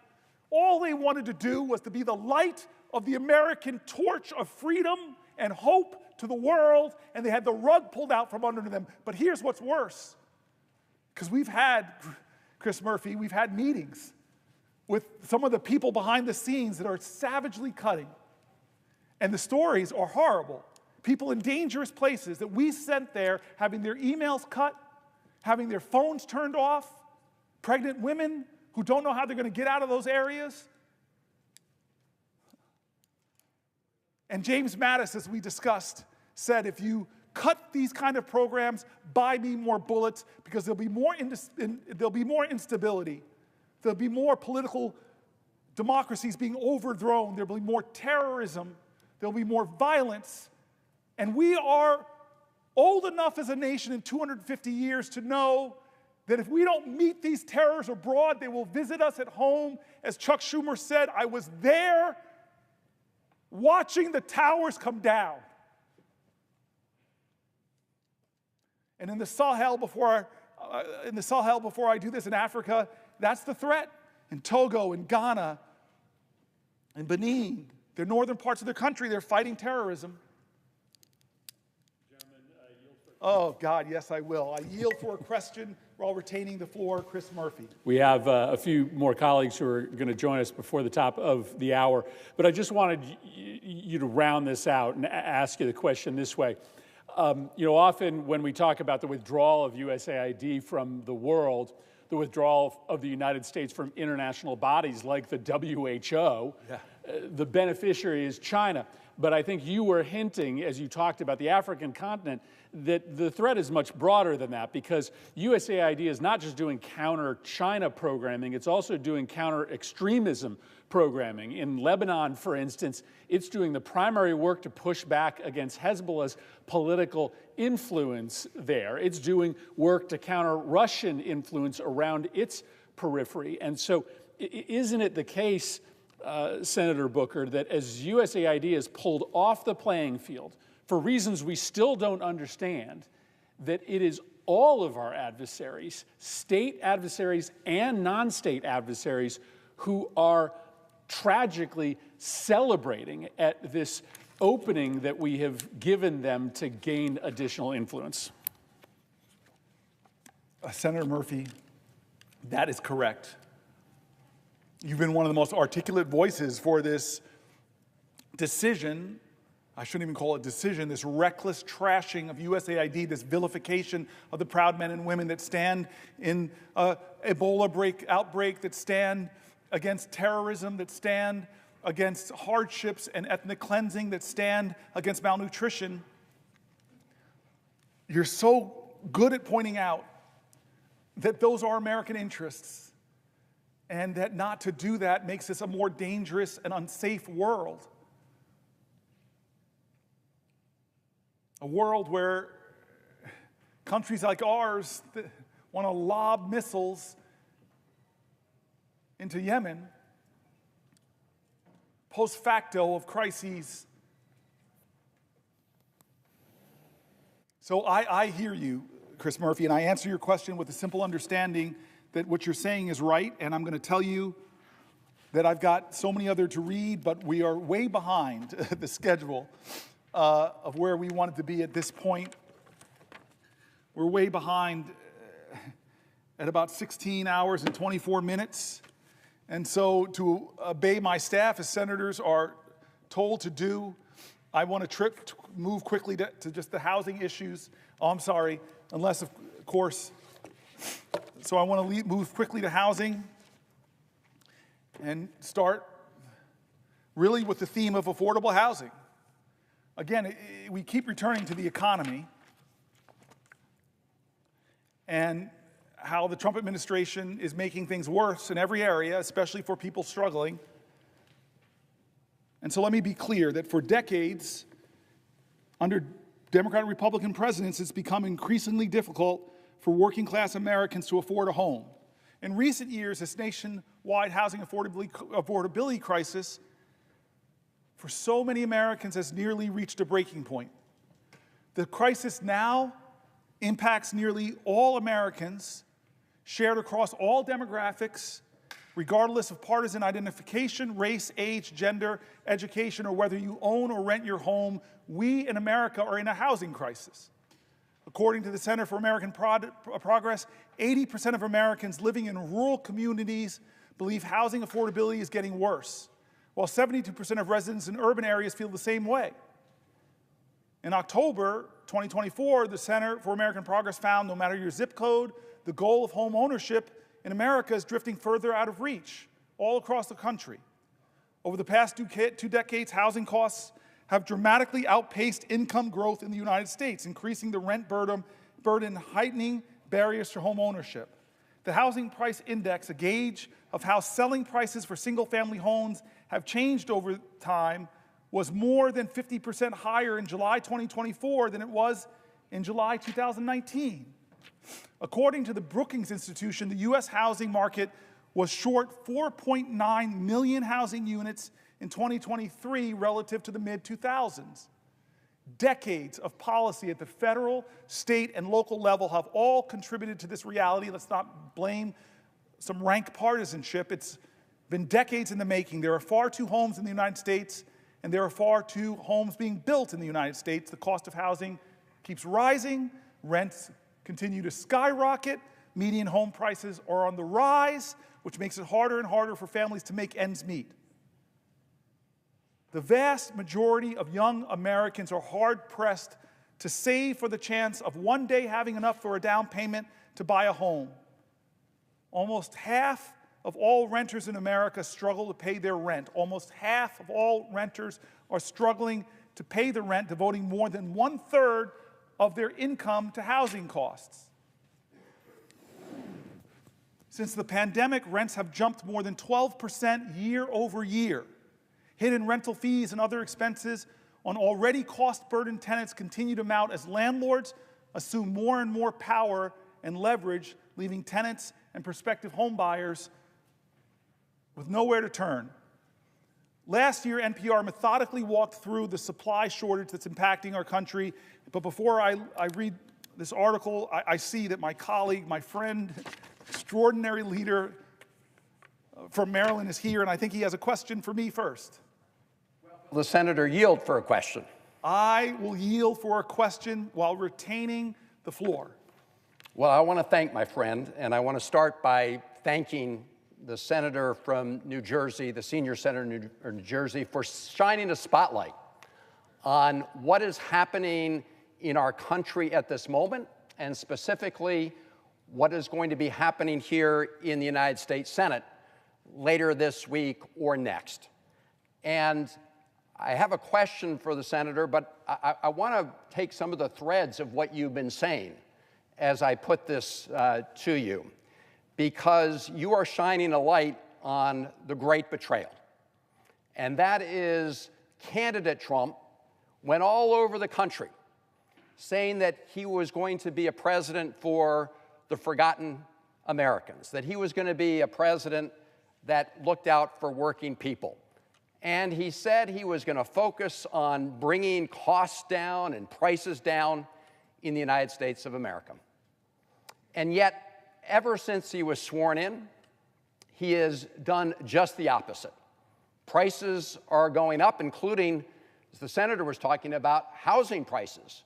all they wanted to do was to be the light of the American torch of freedom and hope to the world, and they had the rug pulled out from under them. But here's what's worse, because we've had, Chris Murphy, we've had meetings with some of the people behind the scenes that are savagely cutting. And the stories are horrible. People in dangerous places that we sent there having their emails cut, having their phones turned off, pregnant women who don't know how they're going to get out of those areas. And James Mattis, as we discussed, said if you cut these kind of programs, buy me more bullets, because there'll be more instability. There'll be more political democracies being overthrown. There'll be more terrorism. There'll be more violence. And we are old enough as a nation in 250 years to know that if we don't meet these terrors abroad, they will visit us at home. As Chuck Schumer said, I was there watching the towers come down. And in the Sahel, before I do this in Africa, that's the threat. In Togo, in Ghana, in Benin, the northern parts of the country, they're fighting terrorism. Oh, God, yes, I will. I yield for a question while retaining the floor. Chris Murphy. We have a few more colleagues who are going to join us before the top of the hour. But I just wanted you to round this out and ask you the question this way. Often when we talk about the withdrawal of USAID from the world, the withdrawal of the United States from international bodies like the WHO, the beneficiary is China. But I think you were hinting, as you talked about the African continent, that the threat is much broader than that, because USAID is not just doing counter-China programming, it's also doing counter-extremism programming. In Lebanon, for instance, it's doing the primary work to push back against Hezbollah's political influence there. It's doing work to counter Russian influence around its periphery. And so isn't it the case, Senator Booker, that as USAID is pulled off the playing field, for reasons we still don't understand, that it is all of our adversaries, state adversaries and non-state adversaries, who are tragically celebrating at this opening that we have given them to gain additional influence? Senator Murphy, that is correct. You've been one of the most articulate voices for this decision. I shouldn't even call it decision, this reckless trashing of USAID, this vilification of the proud men and women that stand in Ebola outbreak, that stand against terrorism, that stand against hardships and ethnic cleansing, that stand against malnutrition. You're so good at pointing out that those are American interests, and that not to do that makes this a more dangerous and unsafe world. A world where countries like ours want to lob missiles into Yemen post facto of crises. So I hear you, Chris Murphy, and I answer your question with a simple understanding that what you're saying is right, and I'm going to tell you that I've got so many other to read, but we are way behind the schedule of where we wanted to be at this point. We're way behind at about 16 hours and 24 minutes. And so to obey my staff, as senators are told to do, I want to move quickly to just the housing issues. Oh, I'm sorry, unless, of course. So I want to move quickly to housing and start really with the theme of affordable housing. Again, we keep returning to the economy and how the Trump administration is making things worse in every area, especially for people struggling. And so let me be clear that for decades, under Democrat and Republican presidents, it's become increasingly difficult for working class Americans to afford a home. In recent years, this nationwide housing affordability crisis for so many Americans has nearly reached a breaking point. The crisis now impacts nearly all Americans, shared across all demographics, regardless of partisan identification, race, age, gender, education, or whether you own or rent your home. We in America are in a housing crisis. According to the Center for American Progress, 80% of Americans living in rural communities believe housing affordability is getting worse, while 72% of residents in urban areas feel the same way. In October 2024, the Center for American Progress found no matter your zip code, the goal of home ownership in America is drifting further out of reach all across the country. Over the past two decades, housing costs have dramatically outpaced income growth in the United States, increasing the rent burden, heightening barriers to home ownership. The Housing Price Index, a gauge of how selling prices for single-family homes have changed over time, was more than 50% higher in July 2024 than it was in July 2019. According to the Brookings Institution, the U.S. housing market was short 4.9 million housing units in 2023 relative to the mid-2000s. Decades of policy at the federal, state, and local level have all contributed to this reality. Let's not blame some rank partisanship. It's been decades in the making. There are far too homes in the United States, and there are far too homes being built in the United States. The cost of housing keeps rising. Rents continue to skyrocket. Median home prices are on the rise, which makes it harder and harder for families to make ends meet. The vast majority of young Americans are hard-pressed to save for the chance of one day having enough for a down payment to buy a home. Almost half of all renters in America struggle to pay their rent. Almost half of all renters are struggling to pay the rent, devoting more than 1/3 of their income to housing costs. Since the pandemic, rents have jumped more than 12% year over year. Hidden rental fees and other expenses on already cost-burdened tenants continue to mount as landlords assume more and more power and leverage, leaving tenants and prospective home buyers with nowhere to turn. Last year, NPR methodically walked through the supply shortage that's impacting our country. But before I read this article, I see that my colleague, my friend, extraordinary leader from Maryland is here, and I think he has a question for me first. Will the senator yield for a question? I will yield for a question while retaining the floor. Well, I want to thank my friend, and I want to start by thanking the senator from New Jersey, the senior senator in New Jersey, for shining a spotlight on what is happening in our country at this moment, and specifically what is going to be happening here in the United States Senate later this week or next. And I have a question for the senator, but I want to take some of the threads of what you've been saying as I put this to you, because you are shining a light on the great betrayal. And that is candidate Trump went all over the country saying that he was going to be a president for the forgotten Americans, that he was going to be a president that looked out for working people. And he said he was going to focus on bringing costs down and prices down in the United States of America. And yet, ever since he was sworn in, he has done just the opposite. Prices are going up, including, as the senator was talking about, housing prices.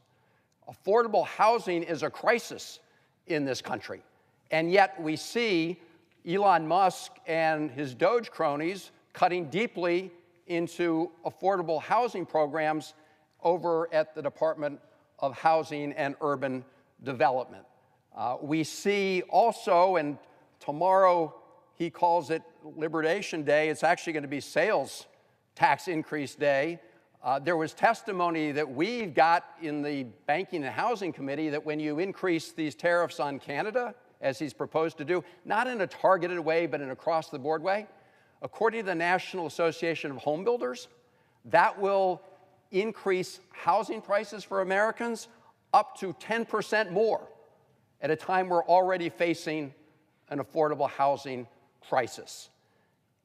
Affordable housing is a crisis in this country. And yet we see Elon Musk and his DOGE cronies cutting deeply into affordable housing programs over at the Department of Housing and Urban Development. We see also, and tomorrow he calls it Liberation Day, it's actually going to be sales tax increase day. There was testimony that we've got in the Banking and Housing Committee that when you increase these tariffs on Canada, as he's proposed to do, not in a targeted way, but in an across-the-board way, according to the National Association of Home Builders, that will increase housing prices for Americans up to 10% more at a time we're already facing an affordable housing crisis.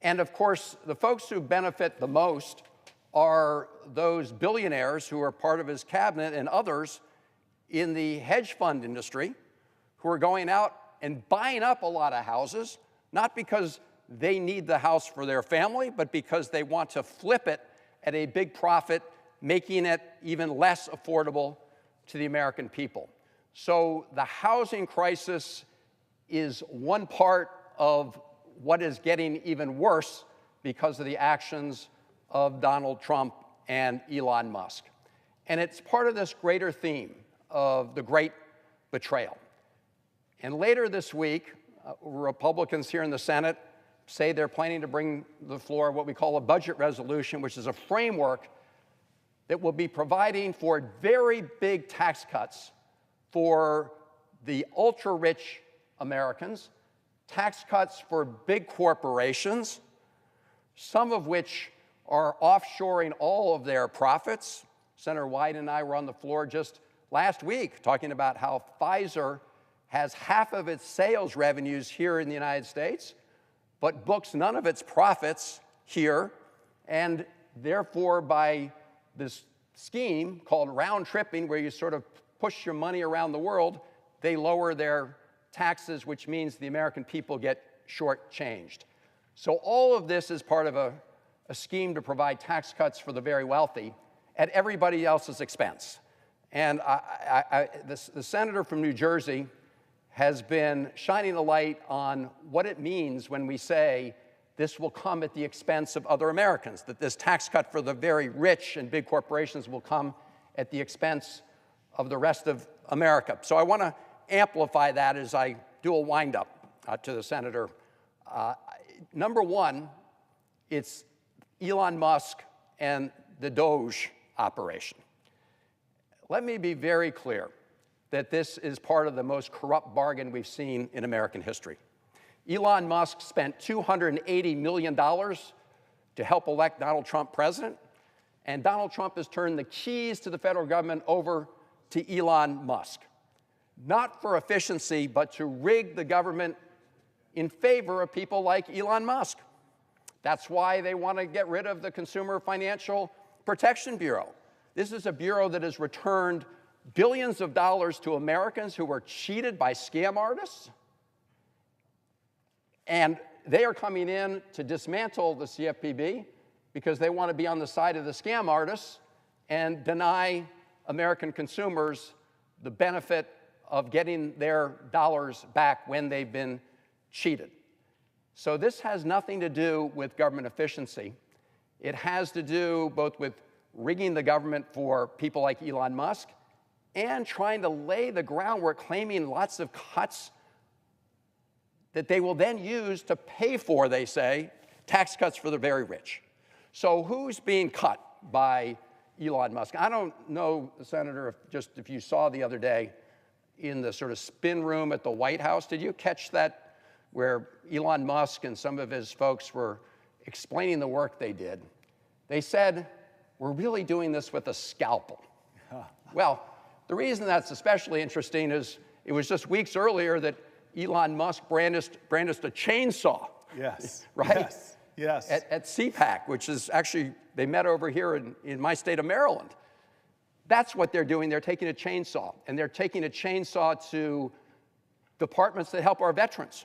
And of course, the folks who benefit the most are those billionaires who are part of his cabinet and others in the hedge fund industry who are going out and buying up a lot of houses, not because they need the house for their family, but because they want to flip it at a big profit, making it even less affordable to the American people. So the housing crisis is one part of what is getting even worse because of the actions of Donald Trump and Elon Musk. And it's part of this greater theme of the great betrayal. And later this week, Republicans here in the Senate say they're planning to bring to the floor what we call a budget resolution, which is a framework that will be providing for very big tax cuts for the ultra-rich Americans, tax cuts for big corporations, some of which are offshoring all of their profits. Senator Wyden and I were on the floor just last week talking about how Pfizer has half of its sales revenues here in the United States, but books none of its profits here, and therefore by this scheme called round tripping, where you sort of push your money around the world, they lower their taxes, which means the American people get shortchanged. So all of this is part of a scheme to provide tax cuts for the very wealthy at everybody else's expense. And the senator from New Jersey has been shining a light on what it means when we say this will come at the expense of other Americans, that this tax cut for the very rich and big corporations will come at the expense of the rest of America. So I want to amplify that as I do a wind-up to the senator. Number one, it's Elon Musk and the DOGE operation. Let me be very clear that this is part of the most corrupt bargain we've seen in American history. Elon Musk spent $280 million to help elect Donald Trump president, and Donald Trump has turned the keys to the federal government over to Elon Musk, not for efficiency, but to rig the government in favor of people like Elon Musk. That's why they want to get rid of the Consumer Financial Protection Bureau. This is a bureau that has returned billions of dollars to Americans who were cheated by scam artists. And they are coming in to dismantle the CFPB because they want to be on the side of the scam artists and deny American consumers the benefit of getting their dollars back when they've been cheated. So this has nothing to do with government efficiency. It has to do both with rigging the government for people like Elon Musk and trying to lay the groundwork, claiming lots of cuts that they will then use to pay for, they say, tax cuts for the very rich. So who's being cut by Elon Musk? I don't know, Senator, if you saw the other day in the sort of spin room at the White House, did you catch that where Elon Musk and some of his folks were explaining the work they did? They said, we're really doing this with a scalpel. Well, the reason that's especially interesting is it was just weeks earlier that Elon Musk brandished a chainsaw. Yes. Right? Yes. Yes. At CPAC, which is actually, they met over here in my state of Maryland. That's what they're doing. They're taking a chainsaw, and they're taking a chainsaw to departments that help our veterans.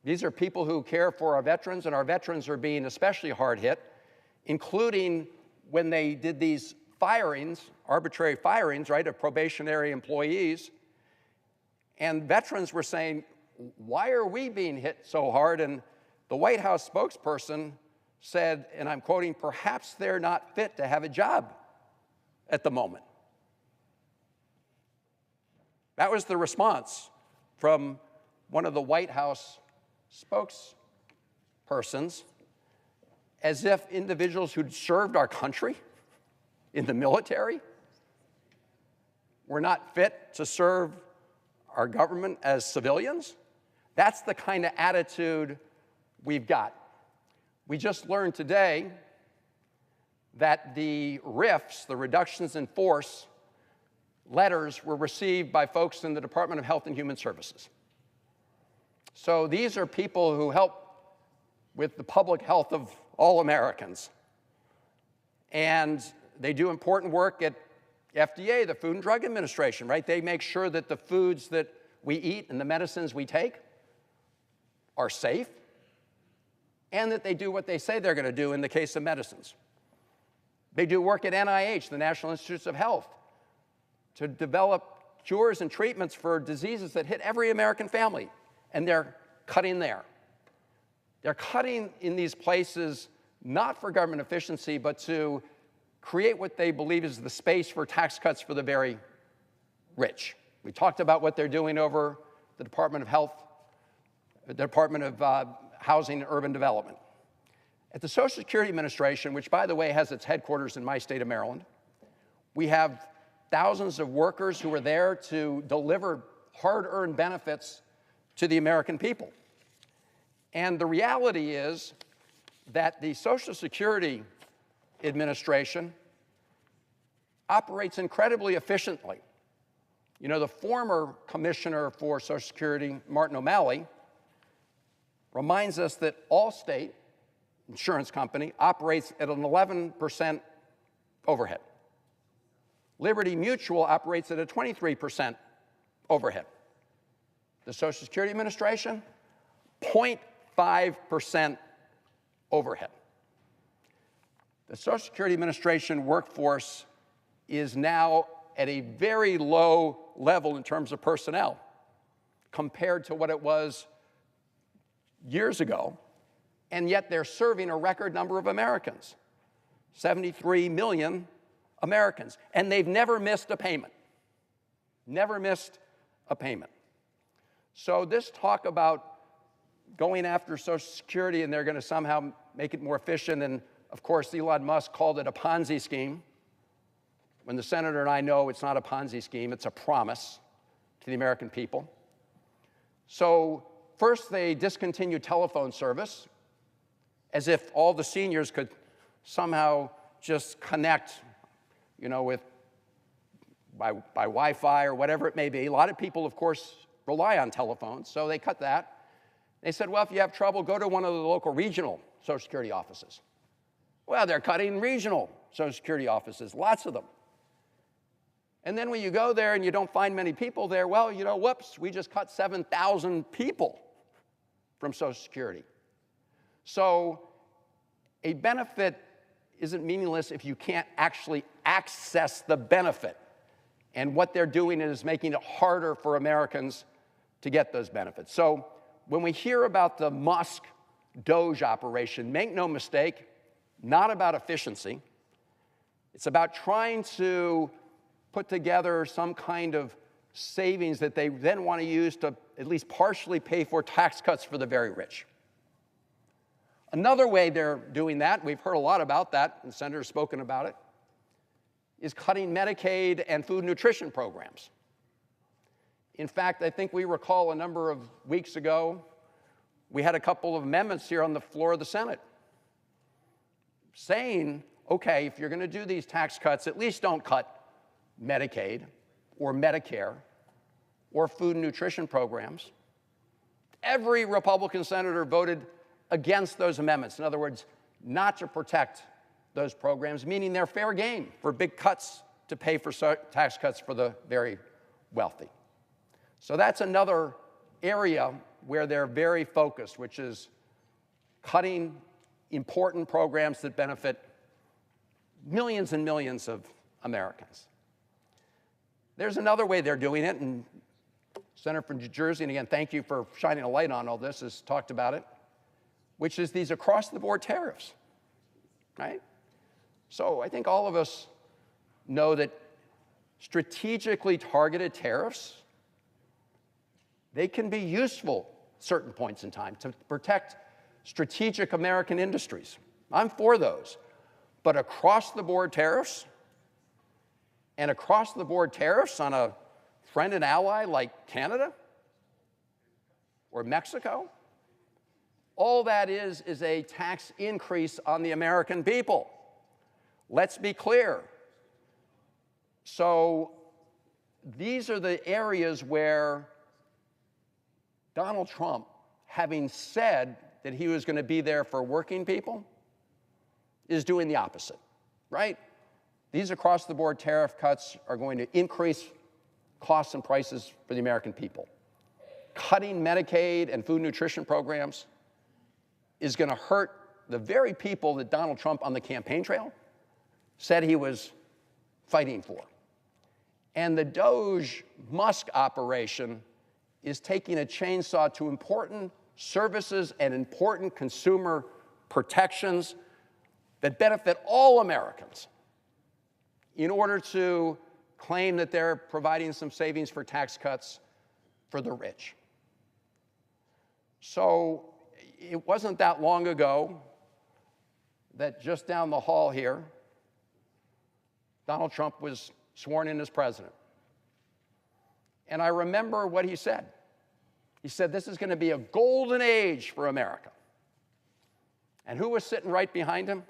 These are people who care for our veterans, and our veterans are being especially hard hit, including when they did these firings, arbitrary firings, right, of probationary employees. And veterans were saying, why are we being hit so hard? And the White House spokesperson said, and I'm quoting, perhaps they're not fit to have a job at the moment. That was the response from one of the White House spokespersons, as if individuals who'd served our country in the military were not fit to serve our government as civilians. That's the kind of attitude we've got. We just learned today that the RIFs, the reductions in force letters, were received by folks in the Department of Health and Human Services. So these are people who help with the public health of all Americans. And they do important work at FDA, the Food and Drug Administration, right? They make sure that the foods that we eat and the medicines we take are safe, and that they do what they say they're going to do in the case of medicines. They do work at NIH, the National Institutes of Health, to develop cures and treatments for diseases that hit every American family, and they're cutting there. They're cutting in these places not for government efficiency, but to create what they believe is the space for tax cuts for the very rich. We talked about what they're doing over the Department of Health, the Department of Housing and Urban Development. At the Social Security Administration, which, by the way, has its headquarters in my state of Maryland, we have thousands of workers who are there to deliver hard-earned benefits to the American people. And the reality is that the Social Security Administration operates incredibly efficiently. You know, the former commissioner for Social Security, Martin O'Malley, reminds us that Allstate Insurance Company operates at an 11% overhead. Liberty Mutual operates at a 23% overhead. The Social Security Administration, 0.5% overhead. The Social Security Administration workforce is now at a very low level in terms of personnel compared to what it was years ago, and yet they're serving a record number of Americans, 73 million Americans, and they've never missed a payment. Never missed a payment. So this talk about going after Social Security, and they're going to somehow make it more efficient. And of course, Elon Musk called it a Ponzi scheme, when the senator and I know it's not a Ponzi scheme, it's a promise to the American people. So first they discontinued telephone service, as if all the seniors could somehow just connect, you know, with by Wi-Fi or whatever it may be. A lot of people, of course, rely on telephones, so they cut that. They said, well, if you have trouble, go to one of the local regional Social Security offices. Well, they're cutting regional Social Security offices, lots of them. And then when you go there and you don't find many people there, well, you know, whoops, we just cut 7,000 people from Social Security. So a benefit isn't meaningless if you can't actually access the benefit. And what they're doing is making it harder for Americans to get those benefits. So when we hear about the Musk DOGE operation, make no mistake, not about efficiency. It's about trying to put together some kind of savings that they then want to use to at least partially pay for tax cuts for the very rich. Another way they're doing that, we've heard a lot about that, and the senator's spoken about it, is cutting Medicaid and food nutrition programs. In fact, I think we recall a number of weeks ago, we had a couple of amendments here on the floor of the Senate saying, okay, if you're going to do these tax cuts, at least don't cut Medicaid or Medicare or food and nutrition programs. Every Republican senator voted against those amendments. In other words, not to protect those programs, meaning they're fair game for big cuts to pay for tax cuts for the very wealthy. So that's another area where they're very focused, which is cutting important programs that benefit millions and millions of Americans. There's another way they're doing it, and Senator from New Jersey, and again, thank you for shining a light on all this, has talked about it, which is these across-the-board tariffs, right? So I think all of us know that strategically targeted tariffs, they can be useful at certain points in time to protect strategic American industries. I'm for those. But across-the-board tariffs, and across-the-board tariffs on a friend and ally like Canada or Mexico, all that is a tax increase on the American people. Let's be clear. So these are the areas where Donald Trump, having said that he was going to be there for working people, is doing the opposite, right? These across-the-board tariff cuts are going to increase costs and prices for the American people. Cutting Medicaid and food nutrition programs is going to hurt the very people that Donald Trump on the campaign trail said he was fighting for. And the DOGE Musk operation is taking a chainsaw to important services and important consumer protections that benefit all Americans in order to claim that they're providing some savings for tax cuts for the rich. So it wasn't that long ago that just down the hall here, Donald Trump was sworn in as president. And I remember what he said. He said, this is going to be a golden age for America. And who was sitting right behind him?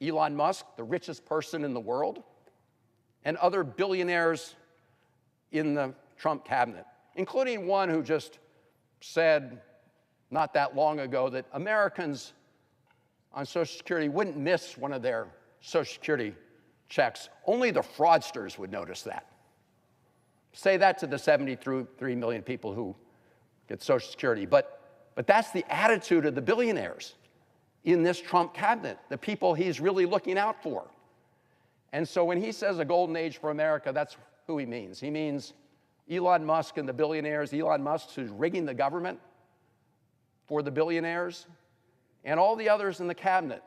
Elon Musk, the richest person in the world, and other billionaires in the Trump cabinet, including one who just said not that long ago that Americans on Social Security wouldn't miss one of their Social Security checks. Only the fraudsters would notice that. Say that to the 73 million people who get Social Security. But that's the attitude of the billionaires in this Trump cabinet, the people he's really looking out for. And so when he says a golden age for America, that's who he means. He means Elon Musk and the billionaires, Elon Musk who's rigging the government for the billionaires, and all the others in the cabinet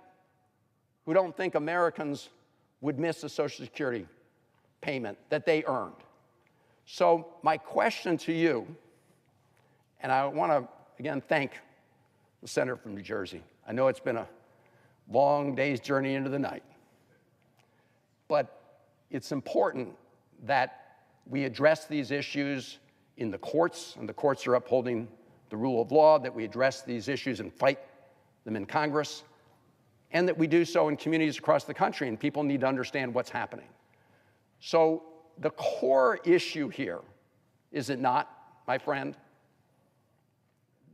who don't think Americans would miss a Social Security payment that they earned. So my question to you, and I want to again, thank the senator from New Jersey. I know it's been a long day's journey into the night, but it's important that we address these issues in the courts, and the courts are upholding the rule of law, that we address these issues and fight them in Congress, and that we do so in communities across the country, and people need to understand what's happening. So the core issue here, is it not, my friend,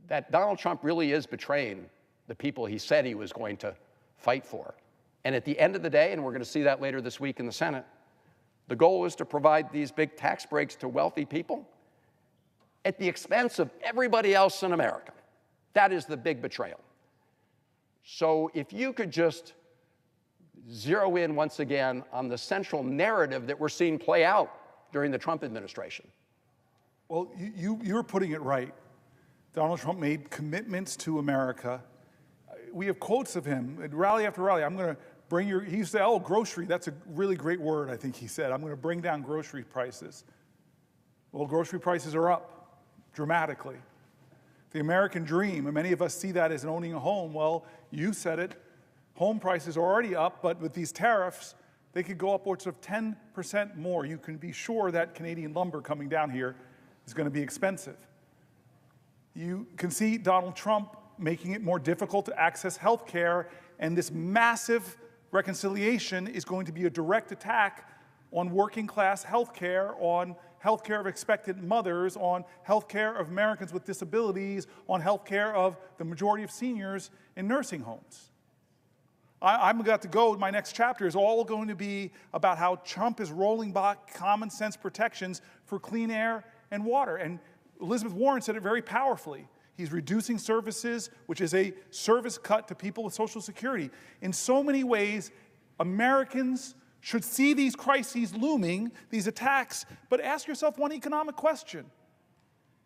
that Donald Trump really is betraying the people he said he was going to fight for. And at the end of the day, and we're going to see that later this week in the Senate, the goal is to provide these big tax breaks to wealthy people at the expense of everybody else in America. That is the big betrayal. So if you could just zero in once again on the central narrative that we're seeing play out during the Trump administration. Well, you're putting it right. Donald Trump made commitments to America. We have quotes of him at rally after rally. I'm going to bring your, he used to say, oh, grocery, that's a really great word, I think he said. I'm going to bring down grocery prices. Well, grocery prices are up dramatically. The American dream, and many of us see that as owning a home. Well, you said it. Home prices are already up, but with these tariffs, they could go upwards of 10% more. You can be sure that Canadian lumber coming down here is going to be expensive. You can see Donald Trump making it more difficult to access health care, and this massive reconciliation is going to be a direct attack on working class health care, on health care of expectant mothers, on health care of Americans with disabilities, on health care of the majority of seniors in nursing homes. I'm about to go, my next chapter is all going to be about how Trump is rolling back common sense protections for clean air and water. And Elizabeth Warren said it very powerfully. He's reducing services, which is a service cut to people with Social Security. In so many ways, Americans should see these crises looming, these attacks, but ask yourself one economic question.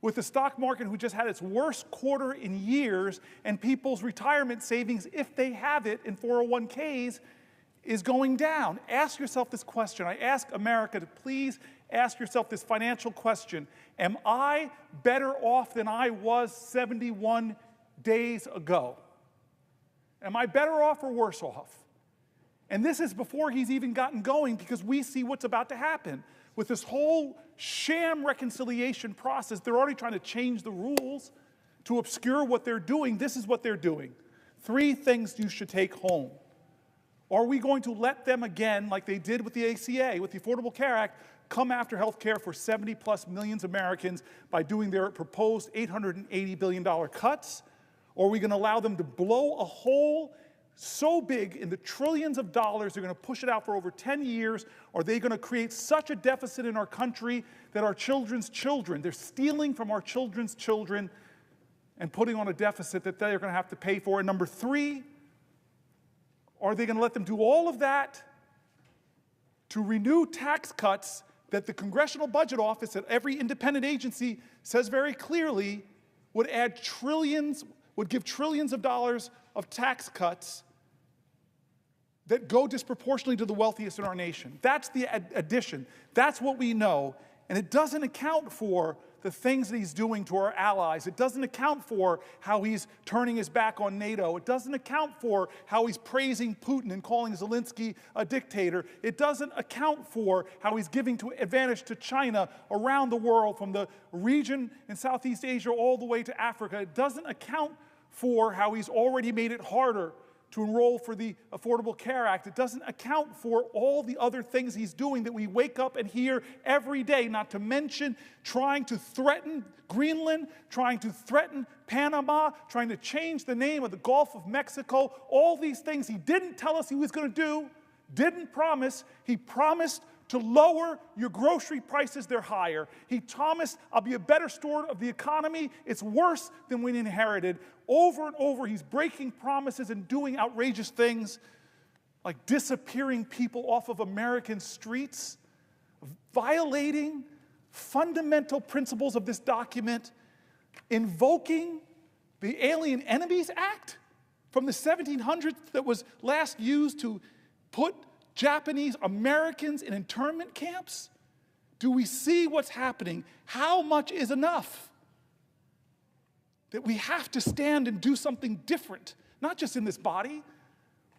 With the stock market, who just had its worst quarter in years, and people's retirement savings, if they have it in 401ks, is going down. Ask yourself this question. I ask America to please ask yourself this financial question. Am I better off than I was 71 days ago? Am I better off or worse off? And this is before he's even gotten going, because we see what's about to happen. With this whole sham reconciliation process, they're already trying to change the rules to obscure what they're doing. This is what they're doing. 3 things you should take home. Are we going to let them again, like they did with the ACA, with the Affordable Care Act, come after health care for 70+ million Americans by doing their proposed $880 billion cuts? Or are we going to allow them to blow a hole so big in the trillions of dollars, they're going to push it out for over 10 years? Are they going to create such a deficit in our country that our children's children, they're stealing from our children's children and putting on a deficit that they're going to have to pay for? And number 3, are they going to let them do all of that to renew tax cuts that the Congressional Budget Office at every independent agency says very clearly would add trillions, would give trillions of dollars of tax cuts that go disproportionately to the wealthiest in our nation? That's the addition. That's what we know. And it doesn't account for the things that he's doing to our allies. It doesn't account for how he's turning his back on NATO. It doesn't account for how he's praising Putin and calling Zelensky a dictator. It doesn't account for how he's giving advantage to China around the world, from the region in Southeast Asia all the way to Africa. It doesn't account for how he's already made it harder to enroll for the Affordable Care Act. It doesn't account for all the other things he's doing that we wake up and hear every day, not to mention trying to threaten Greenland, trying to threaten Panama, trying to change the name of the Gulf of Mexico. All these things he didn't tell us he was going to do, didn't promise. He promised to lower your grocery prices, they're higher. He promised, I'll be a better steward of the economy. It's worse than we inherited. Over and over, he's breaking promises and doing outrageous things like disappearing people off of American streets, violating fundamental principles of this document, invoking the Alien Enemies Act from the 1700s that was last used to put Japanese Americans in internment camps? Do we see what's happening? How much is enough? that we have to stand and do something different, not just in this body,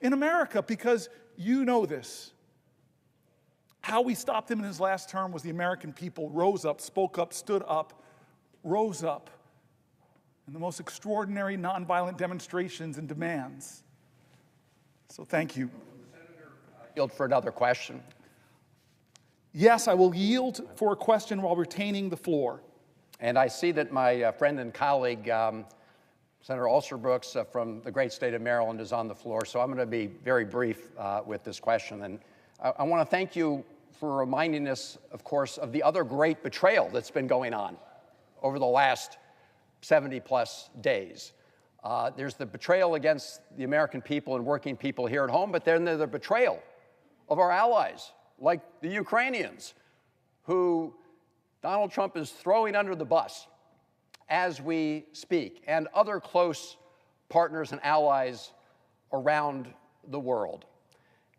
in America, because you know this. How we stopped him in his last term was the American people rose up, spoke up, stood up, rose up in the most extraordinary nonviolent demonstrations and demands. So thank you. Yield for another question. Yes, I will yield for a question while retaining the floor. And I see that my friend and colleague, Senator Alsterbrooks from the great state of Maryland, is on the floor. So I'm going to be very brief with this question. And I want to thank you for reminding us, of course, of the other great betrayal that's been going on over the last 70-plus days. There's the betrayal against the American people and working people here at home, but then there's the betrayal of our allies, like the Ukrainians, who Donald Trump is throwing under the bus as we speak, and other close partners and allies around the world.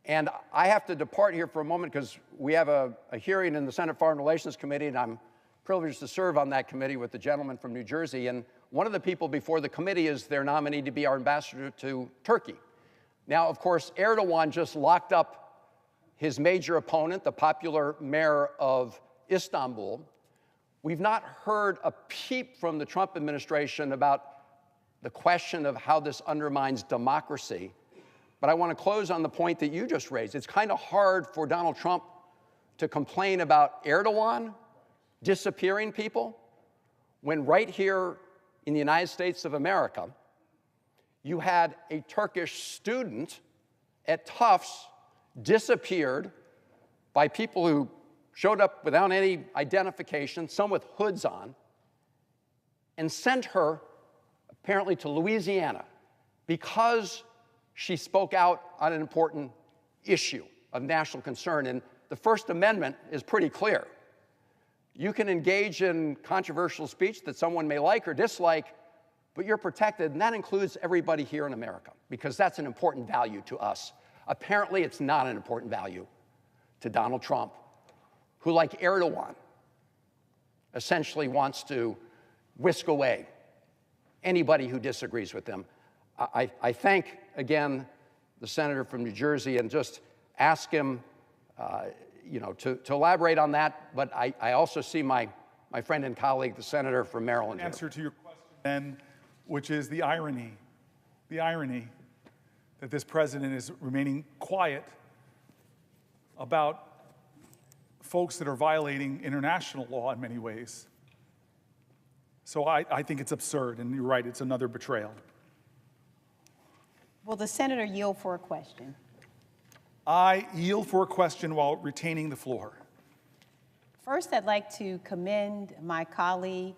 And I have to depart here for a moment because we have a hearing in the Senate Foreign Relations Committee, and I'm privileged to serve on that committee with the gentleman from New Jersey. And one of the people before the committee is their nominee to be our ambassador to Turkey. Now, of course, Erdogan just locked up his major opponent, the popular mayor of Istanbul. We've not heard a peep from the Trump administration about the question of how this undermines democracy. But I want to close on the point that you just raised. It's kind of hard for Donald Trump to complain about Erdogan disappearing people when right here in the United States of America, you had a Turkish student at Tufts disappeared by people who showed up without any identification, some with hoods on, and sent her apparently to Louisiana because she spoke out on an important issue of national concern. And the First Amendment is pretty clear. You can engage in controversial speech that someone may like or dislike, but you're protected, and that includes everybody here in America, because that's an important value to us. Apparently, it's not an important value to Donald Trump, who, like Erdogan, essentially wants to whisk away anybody who disagrees with him. I thank, again, the senator from New Jersey and just ask him to elaborate on that. But I also see my friend and colleague, the senator from Maryland. Answer to your question, then, which is the irony that this president is remaining quiet about folks that are violating international law in many ways. So I think it's absurd, and you're right, it's another betrayal. Will the senator yield for a question? I yield for a question while retaining the floor. First, I'd like to commend my colleague.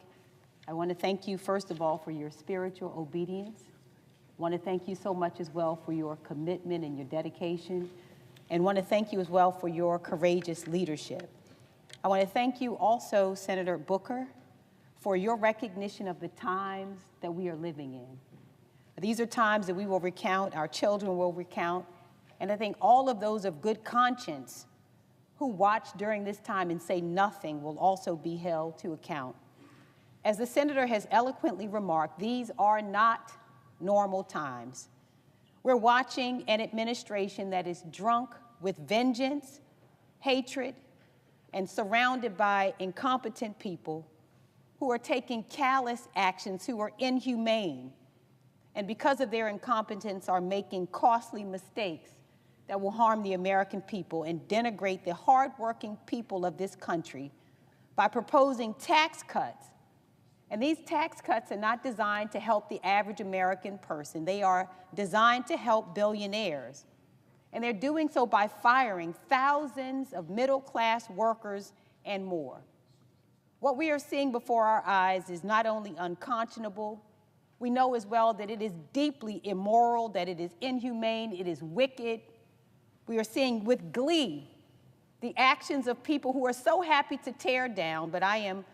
I want to thank you, first of all, for your spiritual obedience. I want to thank you so much as well for your commitment and your dedication. And want to thank you as well for your courageous leadership. I want to thank you also, Senator Booker, for your recognition of the times that we are living in. These are times that we will recount, our children will recount, and I think all of those of good conscience who watch during this time and say nothing will also be held to account. As the senator has eloquently remarked, these are not normal times. We're watching an administration that is drunk with vengeance, hatred, and surrounded by incompetent people who are taking callous actions, who are inhumane, and because of their incompetence are making costly mistakes that will harm the American people and denigrate the hardworking people of this country by proposing tax cuts. And these tax cuts are not designed to help the average American person. They are designed to help billionaires. And they're doing so by firing thousands of middle-class workers and more. What we are seeing before our eyes is not only unconscionable, we know as well that it is deeply immoral, that it is inhumane, it is wicked. We are seeing with glee the actions of people who are so happy to tear down, but I am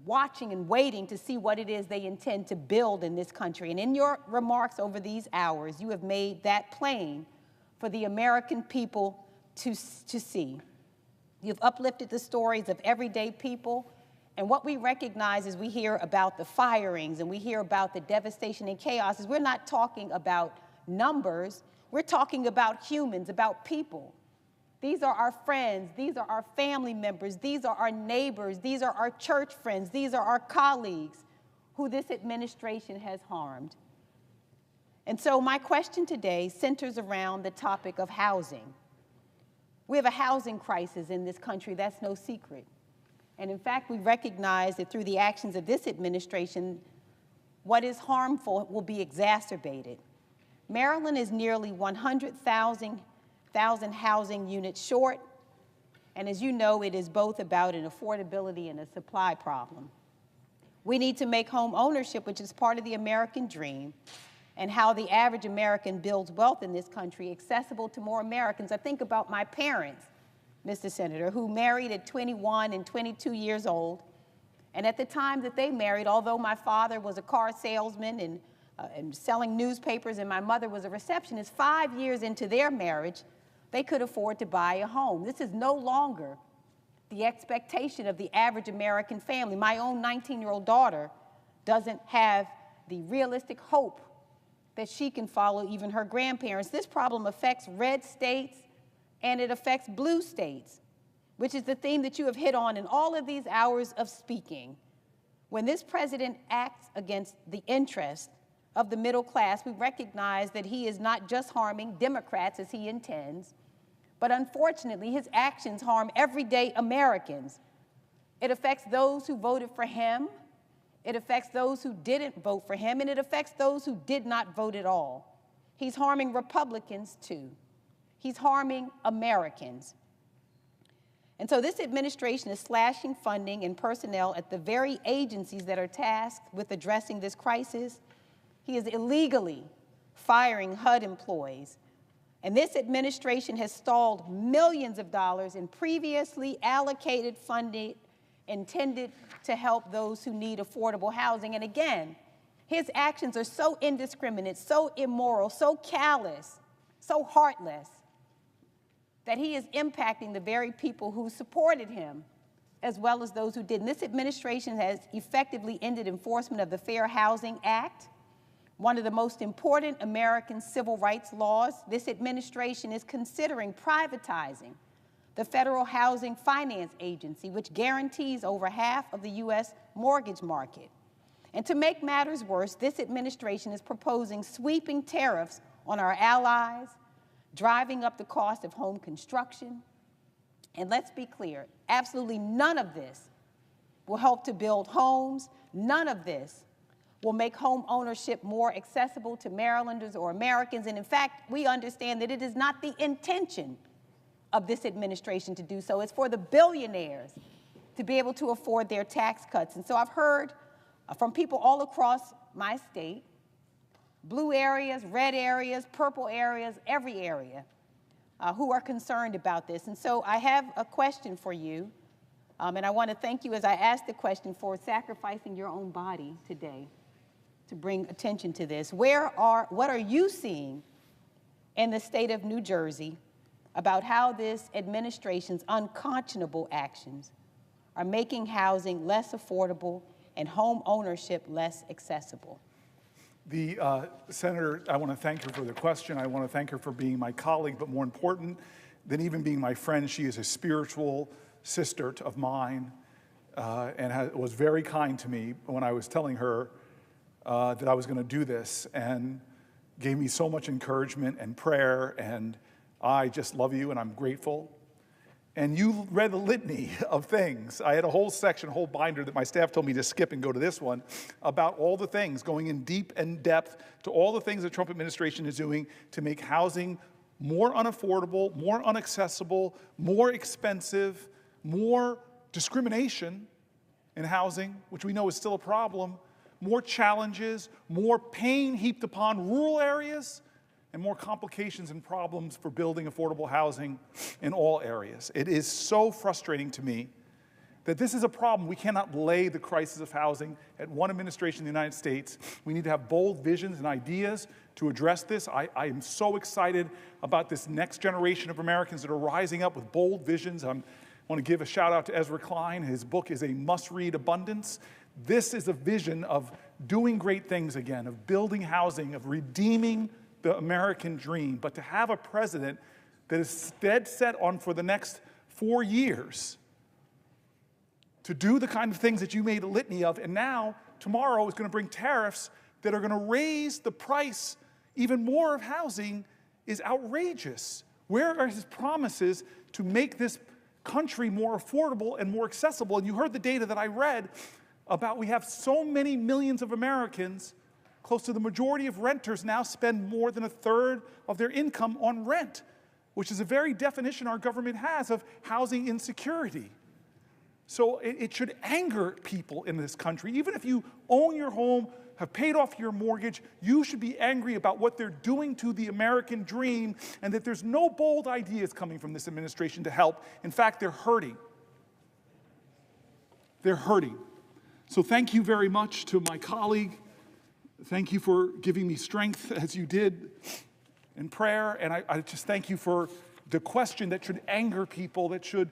watching and waiting to see what it is they intend to build in this country. And in your remarks over these hours, you have made that plain for the American people to see. You've uplifted the stories of everyday people And what we recognize as we hear about the firings and we hear about the devastation and chaos is we're not talking about numbers, we're talking about humans, about people. These are our friends, these are our family members, these are our neighbors, these are our church friends, these are our colleagues who this administration has harmed. And so my question today centers around the topic of housing. We have a housing crisis in this country, that's no secret. And in fact, we recognize that through the actions of this administration, what is harmful will be exacerbated. Maryland is nearly 100,000 housing units short, and as you know, it is both about an affordability and a supply problem. We need to make home ownership, which is part of the American dream, and how the average American builds wealth in this country accessible to more Americans. I think about my parents, Mr. Senator, who married at 21 and 22 years old. And at the time that they married, although my father was a car salesman and selling newspapers and my mother was a receptionist, 5 years into their marriage, they could afford to buy a home. This is no longer the expectation of the average American family. My own 19-year-old daughter doesn't have the realistic hope that she can follow even her grandparents. This problem affects red states and it affects blue states, which is the theme that you have hit on in all of these hours of speaking. When this president acts against the interest of the middle class, we recognize that he is not just harming Democrats as he intends, but unfortunately his actions harm everyday Americans. It affects those who voted for him, it affects those who didn't vote for him, and it affects those who did not vote at all. He's harming Republicans too. He's harming Americans. And so this administration is slashing funding and personnel at the very agencies that are tasked with addressing this crisis. He is illegally firing HUD employees. And this administration has stalled millions of dollars in previously allocated funding intended to help those who need affordable housing. And again, his actions are so indiscriminate, so immoral, so callous, so heartless, that he is impacting the very people who supported him, as well as those who didn't. This administration has effectively ended enforcement of the Fair Housing Act, one of the most important American civil rights laws. This administration is considering privatizing the Federal Housing Finance Agency, which guarantees over half of the U.S. mortgage market. And to make matters worse, this administration is proposing sweeping tariffs on our allies, driving up the cost of home construction. And let's be clear, absolutely none of this will help to build homes. None of this will make home ownership more accessible to Marylanders or Americans. And in fact, we understand that it is not the intention of this administration to do so. It's for the billionaires to be able to afford their tax cuts. And so I've heard from people all across my state, blue areas, red areas, purple areas, every area, who are concerned about this. And so I have a question for you, and I want to thank you as I ask the question for sacrificing your own body today to bring attention to this. What are you seeing in the state of New Jersey about how this administration's unconscionable actions are making housing less affordable and home ownership less accessible? The Senator, I want to thank her for the question. I want to thank her for being my colleague, but more important than even being my friend, she is a spiritual sister of mine and was very kind to me when I was telling her that I was going to do this, and gave me so much encouragement and prayer, and I just love you and I'm grateful. And you read a litany of things. I had a whole section, a whole binder that my staff told me to skip and go to this one about all the things, going in deep and depth to all the things the Trump administration is doing to make housing more unaffordable, more inaccessible, more expensive, more discrimination in housing, which we know is still a problem, more challenges, more pain heaped upon rural areas, and more complications and problems for building affordable housing in all areas. It is so frustrating to me that this is a problem. We cannot lay the crisis of housing at one administration in the United States. We need to have bold visions and ideas to address this. I am so excited about this next generation of Americans that are rising up with bold visions. I want to give a shout out to Ezra Klein. His book is a must-read, Abundance. This is a vision of doing great things again, of building housing, of redeeming the American dream. But to have a president that is dead set on, for the next 4 years, to do the kind of things that you made a litany of, and now, tomorrow, is going to bring tariffs that are going to raise the price even more of housing, is outrageous. Where are his promises to make this country more affordable and more accessible? And you heard the data that I read about, we have so many millions of Americans, close to the majority of renters now spend more than a third of their income on rent, which is a very definition our government has of housing insecurity. So it should anger people in this country. Even if you own your home, have paid off your mortgage, you should be angry about what they're doing to the American dream, and that there's no bold ideas coming from this administration to help. In fact, they're hurting. They're hurting. So thank you very much to my colleague. Thank you for giving me strength as you did in prayer. And I just thank you for the question that should anger people, that should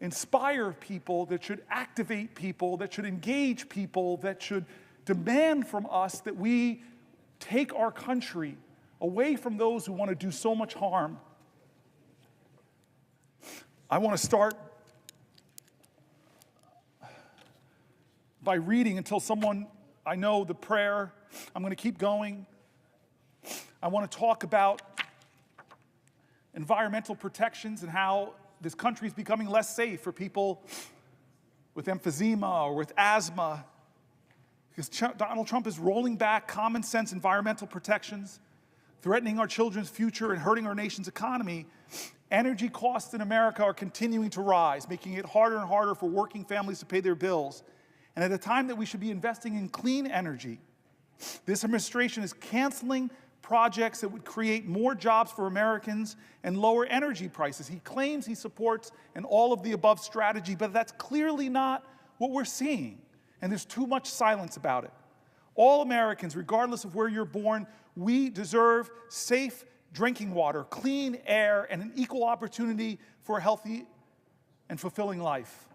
inspire people, that should activate people, that should engage people, that should demand from us that we take our country away from those who want to do so much harm. I want to start by reading until someone, I know the prayer. I'm going to keep going. I want to talk about environmental protections and how this country is becoming less safe for people with emphysema or with asthma, because Donald Trump is rolling back common sense environmental protections, threatening our children's future and hurting our nation's economy. Energy costs in America are continuing to rise, making it harder and harder for working families to pay their bills. And at a time that we should be investing in clean energy, this administration is canceling projects that would create more jobs for Americans and lower energy prices. He claims he supports an all-of-the-above strategy, but that's clearly not what we're seeing. And there's too much silence about it. All Americans, regardless of where you're born, we deserve safe drinking water, clean air, and an equal opportunity for a healthy and fulfilling life.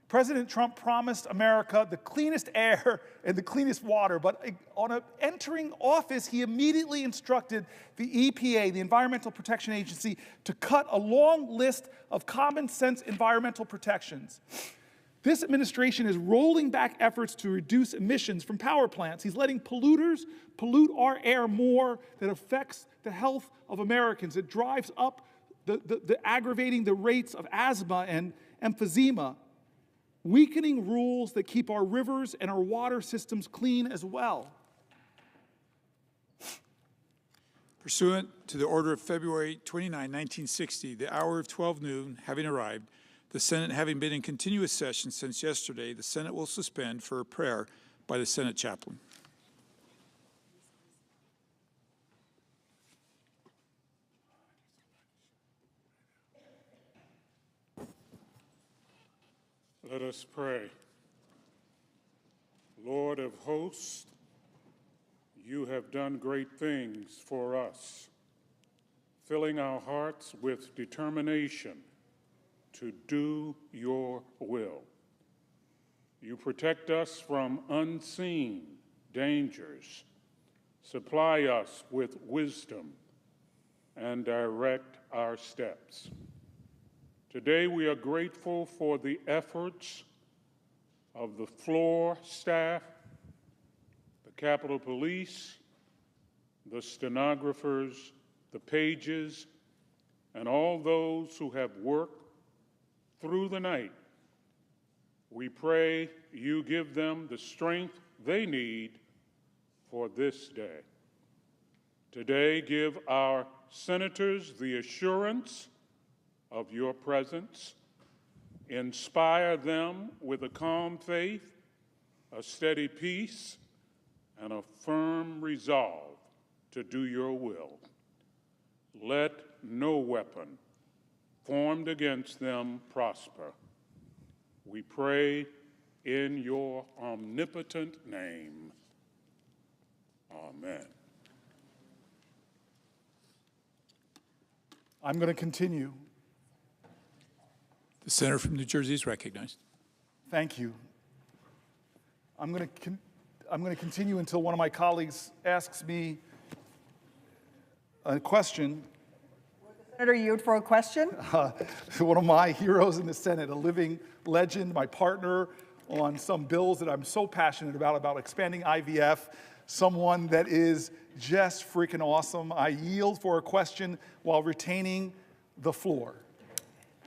President Trump promised America the cleanest air and the cleanest water, but on entering office, he immediately instructed the EPA, the Environmental Protection Agency, to cut a long list of common sense environmental protections. This administration is rolling back efforts to reduce emissions from power plants. He's letting polluters pollute our air more. That affects the health of Americans. It drives up aggravating the rates of asthma and emphysema, weakening rules that keep our rivers and our water systems clean as well. Pursuant to the order of February 29, 1960, the hour of 12 noon having arrived, the Senate having been in continuous session since yesterday, the Senate will suspend for a prayer by the Senate chaplain. Let us pray. Lord of hosts, you have done great things for us, filling our hearts with determination to do your will. You protect us from unseen dangers, supply us with wisdom, and direct our steps. Today, we are grateful for the efforts of the floor staff, the Capitol Police, the stenographers, the pages, and all those who have worked through the night. We pray you give them the strength they need for this day. Today, give our senators the assurance of your presence. Inspire them with a calm faith, a steady peace, and a firm resolve to do your will. Let no weapon formed against them prosper. We pray in your omnipotent name. Amen. I'm going to continue. The senator from New Jersey is recognized. Thank you. I'm going to continue until one of my colleagues asks me a question. Senator, yield for a question. One of my heroes in the Senate, a living legend, my partner on some bills that I'm so passionate about expanding IVF, someone that is just freaking awesome. I yield for a question while retaining the floor.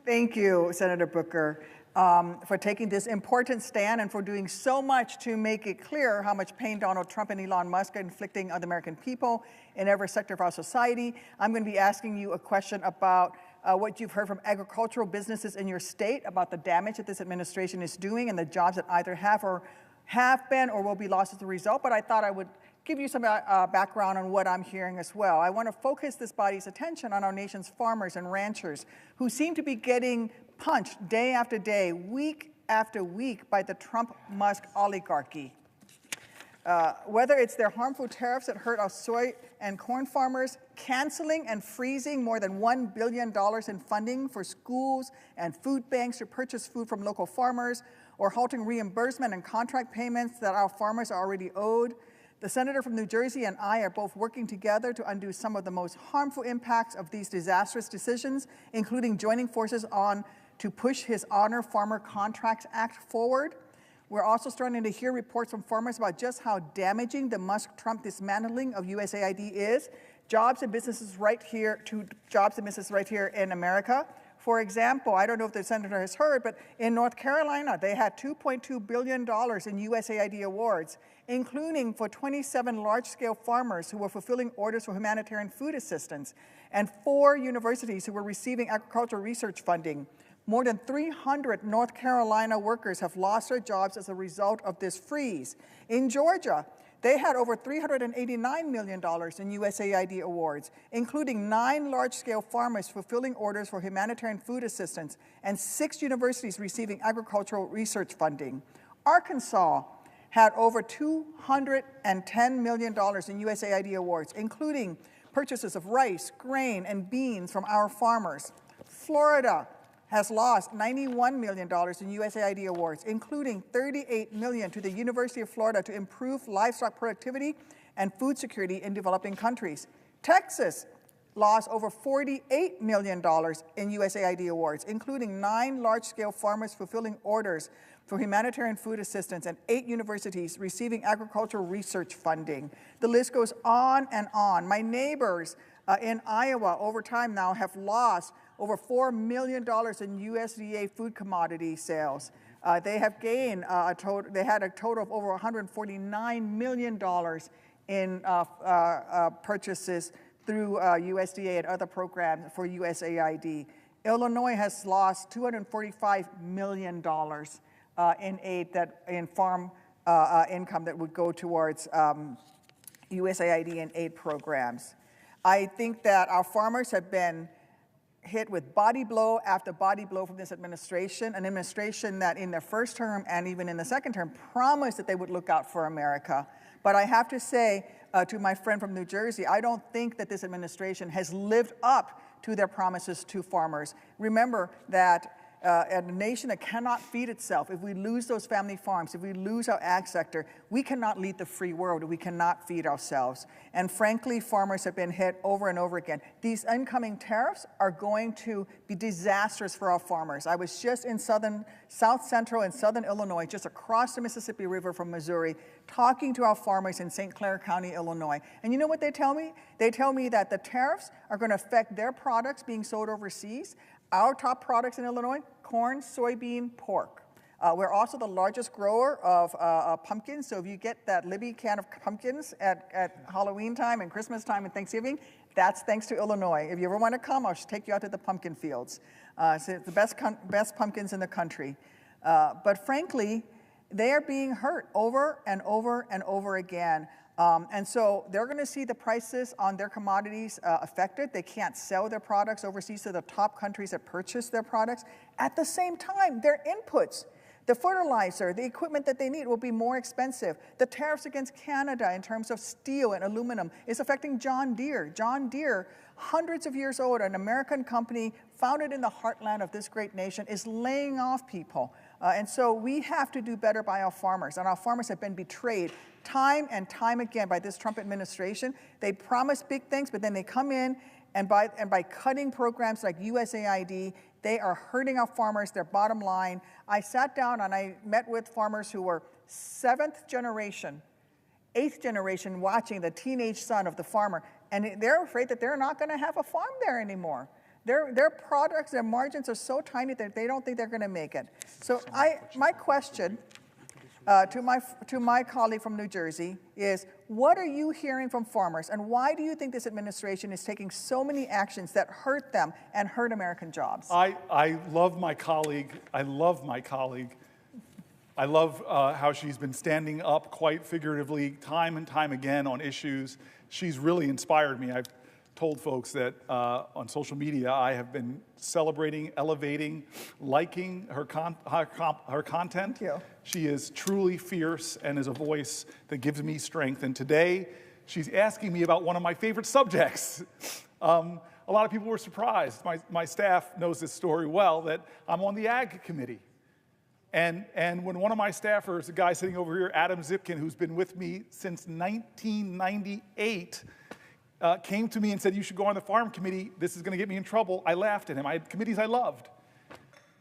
Thank you, Senator Booker, for taking this important stand and for doing so much to make it clear how much pain Donald Trump and Elon Musk are inflicting on the American people in every sector of our society. I'm going to be asking you a question about what you've heard from agricultural businesses in your state about the damage that this administration is doing and the jobs that either have been or will be lost as a result. But I thought I would give you some background on what I'm hearing as well. I want to focus this body's attention on our nation's farmers and ranchers who seem to be getting punched day after day, week after week by the Trump-Musk oligarchy. Whether it's their harmful tariffs that hurt our soy and corn farmers, canceling and freezing more than $1 billion in funding for schools and food banks to purchase food from local farmers, or halting reimbursement and contract payments that our farmers are already owed, the senator from New Jersey and I are both working together to undo some of the most harmful impacts of these disastrous decisions, including joining forces to push his Honor Farmer Contracts Act forward. We're also starting to hear reports from farmers about just how damaging the Musk-Trump dismantling of USAID is. Jobs and businesses right here in America. For example, I don't know if the senator has heard, but in North Carolina, they had $2.2 billion in USAID awards, including for 27 large-scale farmers who were fulfilling orders for humanitarian food assistance, and 4 universities who were receiving agricultural research funding. More than 300 North Carolina workers have lost their jobs as a result of this freeze. In Georgia, they had over $389 million in USAID awards, including 9 large-scale farmers fulfilling orders for humanitarian food assistance and 6 universities receiving agricultural research funding. Arkansas had over $210 million in USAID awards, including purchases of rice, grain, and beans from our farmers. Florida has lost $91 million in USAID awards, including $38 million to the University of Florida to improve livestock productivity and food security in developing countries. Texas lost over $48 million in USAID awards, including 9 large-scale farmers fulfilling orders for humanitarian food assistance and 8 universities receiving agricultural research funding. The list goes on and on. My neighbors in Iowa over time now have lost over $4 million in USDA food commodity sales. They have gained they had a total of over $149 million in purchases through USDA and other programs for USAID. Illinois has lost $245 million in aid in farm income that would go towards USAID and aid programs. I think that our farmers have been hit with body blow after body blow from this administration, an administration that in their first term and even in the second term promised that they would look out for America. But I have to say to my friend from New Jersey, I don't think that this administration has lived up to their promises to farmers. Remember that a nation that cannot feed itself, if we lose those family farms, if we lose our ag sector, we cannot lead the free world. We cannot feed ourselves. And frankly, farmers have been hit over and over again. These incoming tariffs are going to be disastrous for our farmers. I was just in South Central and Southern Illinois, just across the Mississippi River from Missouri, talking to our farmers in St. Clair County, Illinois. And you know what they tell me? They tell me that the tariffs are going to affect their products being sold overseas. Our top products in Illinois: corn, soybean, pork. We're also the largest grower of pumpkins, so if you get that Libby can of pumpkins at Halloween time and Christmas time and Thanksgiving, that's thanks to Illinois. If you ever want to come, I'll take you out to the pumpkin fields. So it's the best pumpkins in the country. But frankly, they are being hurt over and over and over again. And so they're going to see the prices on their commodities affected. They can't sell their products overseas to the top countries that purchase their products. At the same time, their inputs, the fertilizer, the equipment that they need will be more expensive. The tariffs against Canada in terms of steel and aluminum is affecting John Deere. John Deere hundreds of years old, an American company founded in the heartland of this great nation is laying off people. And so we have to do better by our farmers, and our farmers have been betrayed time and time again by this Trump administration. They promise big things, but then they come in, and by cutting programs like USAID, they are hurting our farmers, their bottom line. I sat down and I met with farmers who were 7th generation, 8th generation watching the teenage son of the farmer, and they're afraid that they're not going to have a farm there anymore. Their products, their margins are so tiny that they don't think they're going to make it. So my question to my colleague from New Jersey is, what are you hearing from farmers, and why do you think this administration is taking so many actions that hurt them and hurt American jobs? I love my colleague. I love my colleague. I love how she's been standing up quite figuratively time and time again on issues. She's really inspired me. I've told folks that on social media I have been celebrating, elevating, liking her content. Thank you. She is truly fierce and is a voice that gives me strength. And today she's asking me about one of my favorite subjects. A lot of people were surprised. My staff knows this story well, that I'm on the Ag Committee. And when one of my staffers, a guy sitting over here, Adam Zipkin, who's been with me since 1998, came to me and said, you should go on the Farm Committee, this is going to get me in trouble, I laughed at him. I had committees I loved.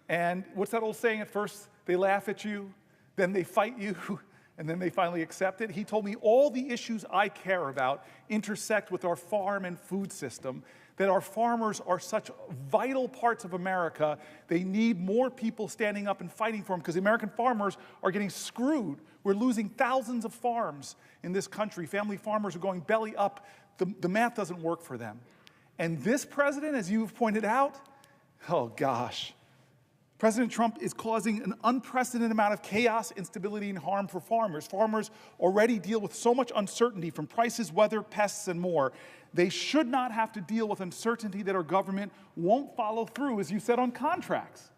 And what's that old saying? At first, they laugh at you, then they fight you, and then they finally accept it. He told me all the issues I care about intersect with our farm and food system, that our farmers are such vital parts of America. They need more people standing up and fighting for them, because the American farmers are getting screwed. We're losing thousands of farms in this country. Family farmers are going belly up. The math doesn't work for them. And this president, as you've pointed out, oh gosh, President Trump is causing an unprecedented amount of chaos, instability, and harm for farmers. Farmers already deal with so much uncertainty from prices, weather, pests, and more. They should not have to deal with uncertainty that our government won't follow through, as you said, on contracts.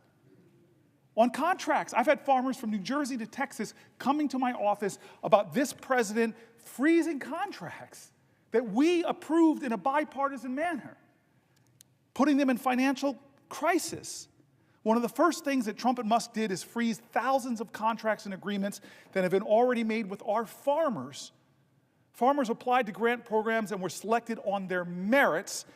On contracts. I've had farmers from New Jersey to Texas coming to my office about this president freezing contracts that we approved in a bipartisan manner, putting them in financial crisis. One of the first things that Trump and Musk did is freeze thousands of contracts and agreements that have been already made with our farmers. Farmers applied to grant programs and were selected on their merits.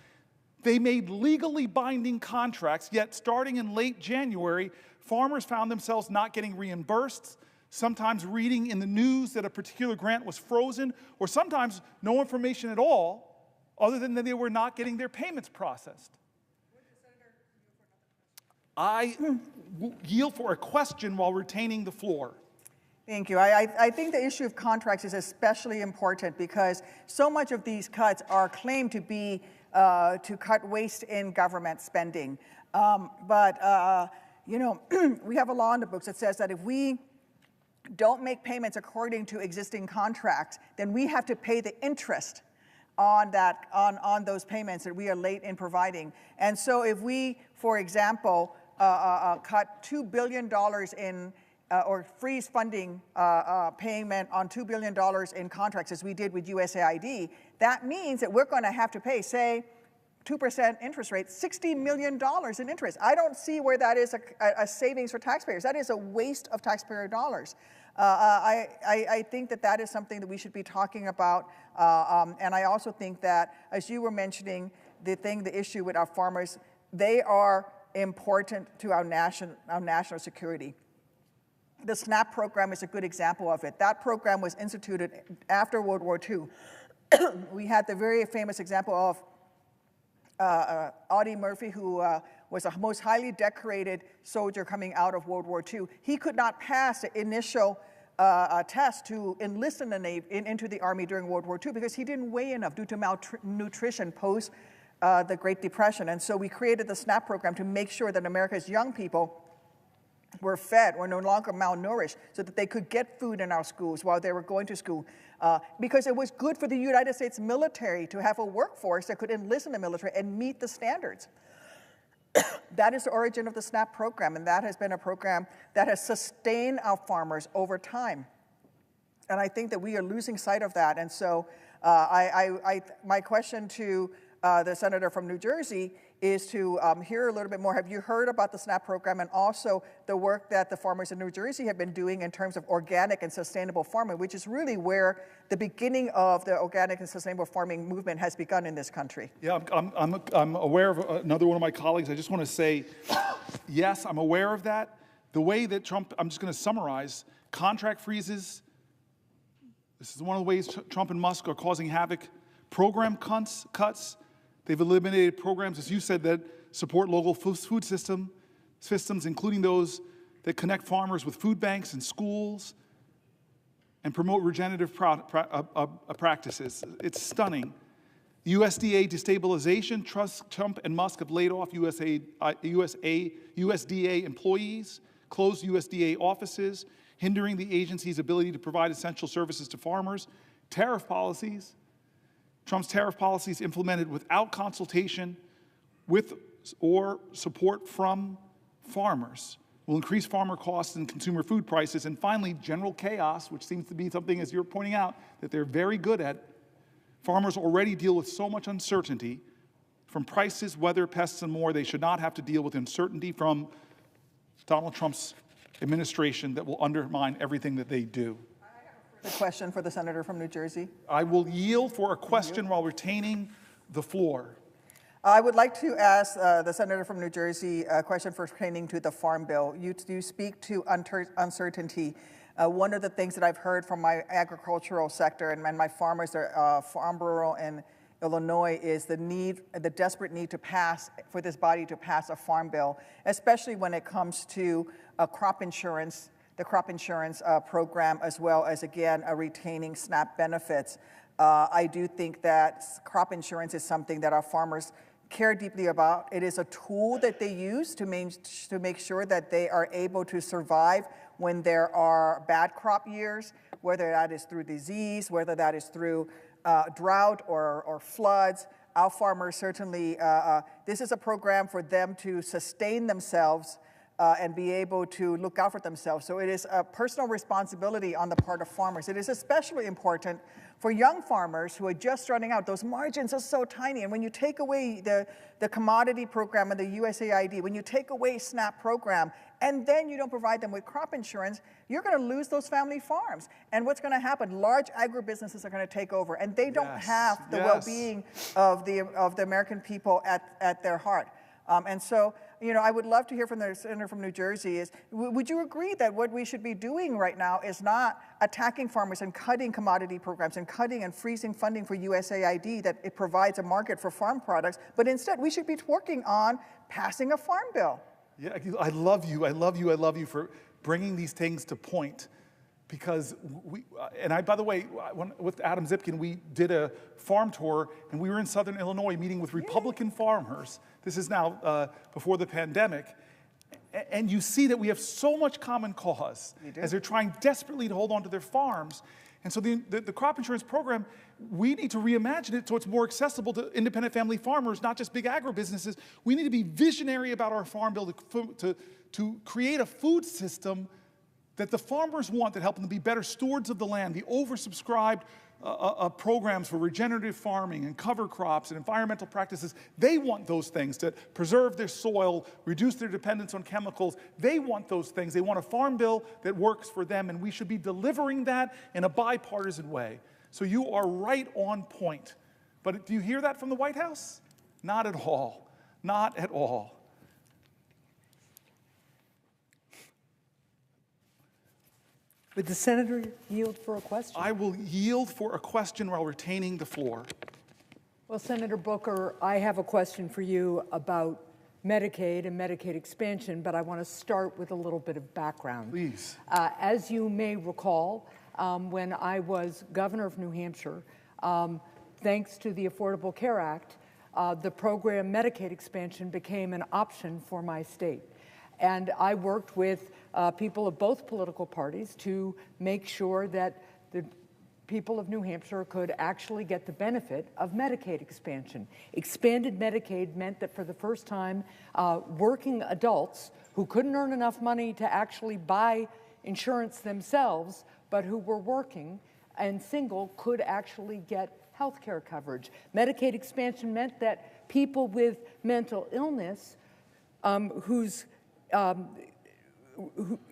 They made legally binding contracts, yet starting in late January, farmers found themselves not getting reimbursed, sometimes reading in the news that a particular grant was frozen, or sometimes no information at all, other than that they were not getting their payments processed. I yield for a question while retaining the floor. Thank you. I think the issue of contracts is especially important because so much of these cuts are claimed to be to cut waste in government spending. You know, we have a law in the books that says that if we don't make payments according to existing contracts, then we have to pay the interest on those payments that we are late in providing. And so if we, for example, cut $2 billion in or freeze funding payment on $2 billion in contracts as we did with USAID, that means that we're going to have to pay, say, 2% interest rate, $60 million in interest. I don't see where that is a savings for taxpayers. That is a waste of taxpayer dollars. I think that that is something that we should be talking about. And I also think that, as you were mentioning, the issue with our farmers, they are important to our national security. The SNAP program is a good example of it. That program was instituted after World War II. We had the very famous example of Audie Murphy, who was the most highly decorated soldier coming out of World War II. He could not pass the initial test to enlist into the Army during World War II because he didn't weigh enough due to malnutrition post the Great Depression. And so we created the SNAP program to make sure that America's young people were fed, were no longer malnourished, so that they could get food in our schools while they were going to school. Because it was good for the United States military to have a workforce that could enlist in the military and meet the standards. That is the origin of the SNAP program, and that has been a program that has sustained our farmers over time. And I think that we are losing sight of that. And so my question to the senator from New Jersey is to hear a little bit more. Have you heard about the SNAP program and also the work that the farmers in New Jersey have been doing in terms of organic and sustainable farming, which is really where the beginning of the organic and sustainable farming movement has begun in this country? Yeah, I'm aware of another one of my colleagues. I just want to say, yes, I'm aware of that. The way that Trump, I'm just going to summarize, contract freezes, this is one of the ways Trump and Musk are causing havoc. Program cuts, they've eliminated programs, as you said, that support local food systems, including those that connect farmers with food banks and schools and promote regenerative practices. It's stunning. USDA destabilization, Trump and Musk have laid off USDA employees, closed USDA offices, hindering the agency's ability to provide essential services to farmers. Tariff policies, Trump's tariff policies implemented without consultation with or support from farmers will increase farmer costs and consumer food prices. And finally, general chaos, which seems to be something, as you're pointing out, that they're very good at. Farmers already deal with so much uncertainty from prices, weather, pests, and more. They should not have to deal with uncertainty from Donald Trump's administration that will undermine everything that they do. The question for the senator from New Jersey. I will yield for a question while retaining the floor. I would like to ask the senator from New Jersey a question pertaining to the Farm Bill. You speak to uncertainty. One of the things that I've heard from my agricultural sector and my farmers, Farm Bureau in Illinois, is the desperate need for this body to pass a Farm Bill, especially when it comes to crop insurance, the crop insurance program, as well as, again, retaining SNAP benefits. I do think that crop insurance is something that our farmers care deeply about. It is a tool that they use to make sure that they are able to survive when there are bad crop years, whether that is through disease, whether that is through drought or floods. Our farmers certainly, this is a program for them to sustain themselves and be able to look out for themselves. So it is a personal responsibility on the part of farmers. It is especially important for young farmers who are just starting out. Those margins are so tiny. And when you take away the commodity program and the USAID, when you take away SNAP program, and then you don't provide them with crop insurance, you're going to lose those family farms. And what's going to happen? Large agribusinesses are going to take over, and they don't have the well-being of the American people at their heart. And so, you know, I would love to hear from the senator from New Jersey would you agree that what we should be doing right now is not attacking farmers and cutting commodity programs and cutting and freezing funding for USAID that it provides a market for farm products, but instead we should be working on passing a farm bill? Yeah, I love you for bringing these things to point. Because by the way, with Adam Zipkin, we did a farm tour, and we were in Southern Illinois meeting with Republican farmers. This is now before the pandemic. And you see that we have so much common cause as they're trying desperately to hold on to their farms. And so the crop insurance program, we need to reimagine it so it's more accessible to independent family farmers, not just big agribusinesses. We need to be visionary about our farm bill to create a food system that the farmers want, that help them be better stewards of the land. The oversubscribed programs for regenerative farming and cover crops and environmental practices, they want those things to preserve their soil, reduce their dependence on chemicals. They want those things. They want a farm bill that works for them, and we should be delivering that in a bipartisan way. So you are right on point. But do you hear that from the White House? Not at all. Not at all. Would the senator yield for a question? I will yield for a question while retaining the floor. Well, Senator Booker, I have a question for you about Medicaid and Medicaid expansion, but I want to start with a little bit of background. Please. As you may recall, when I was governor of New Hampshire, thanks to the Affordable Care Act, the program Medicaid expansion became an option for my state. And I worked with people of both political parties to make sure that the people of New Hampshire could actually get the benefit of Medicaid expansion. Expanded Medicaid meant that for the first time, working adults who couldn't earn enough money to actually buy insurance themselves, but who were working and single, could actually get health care coverage. Medicaid expansion meant that people with mental illness who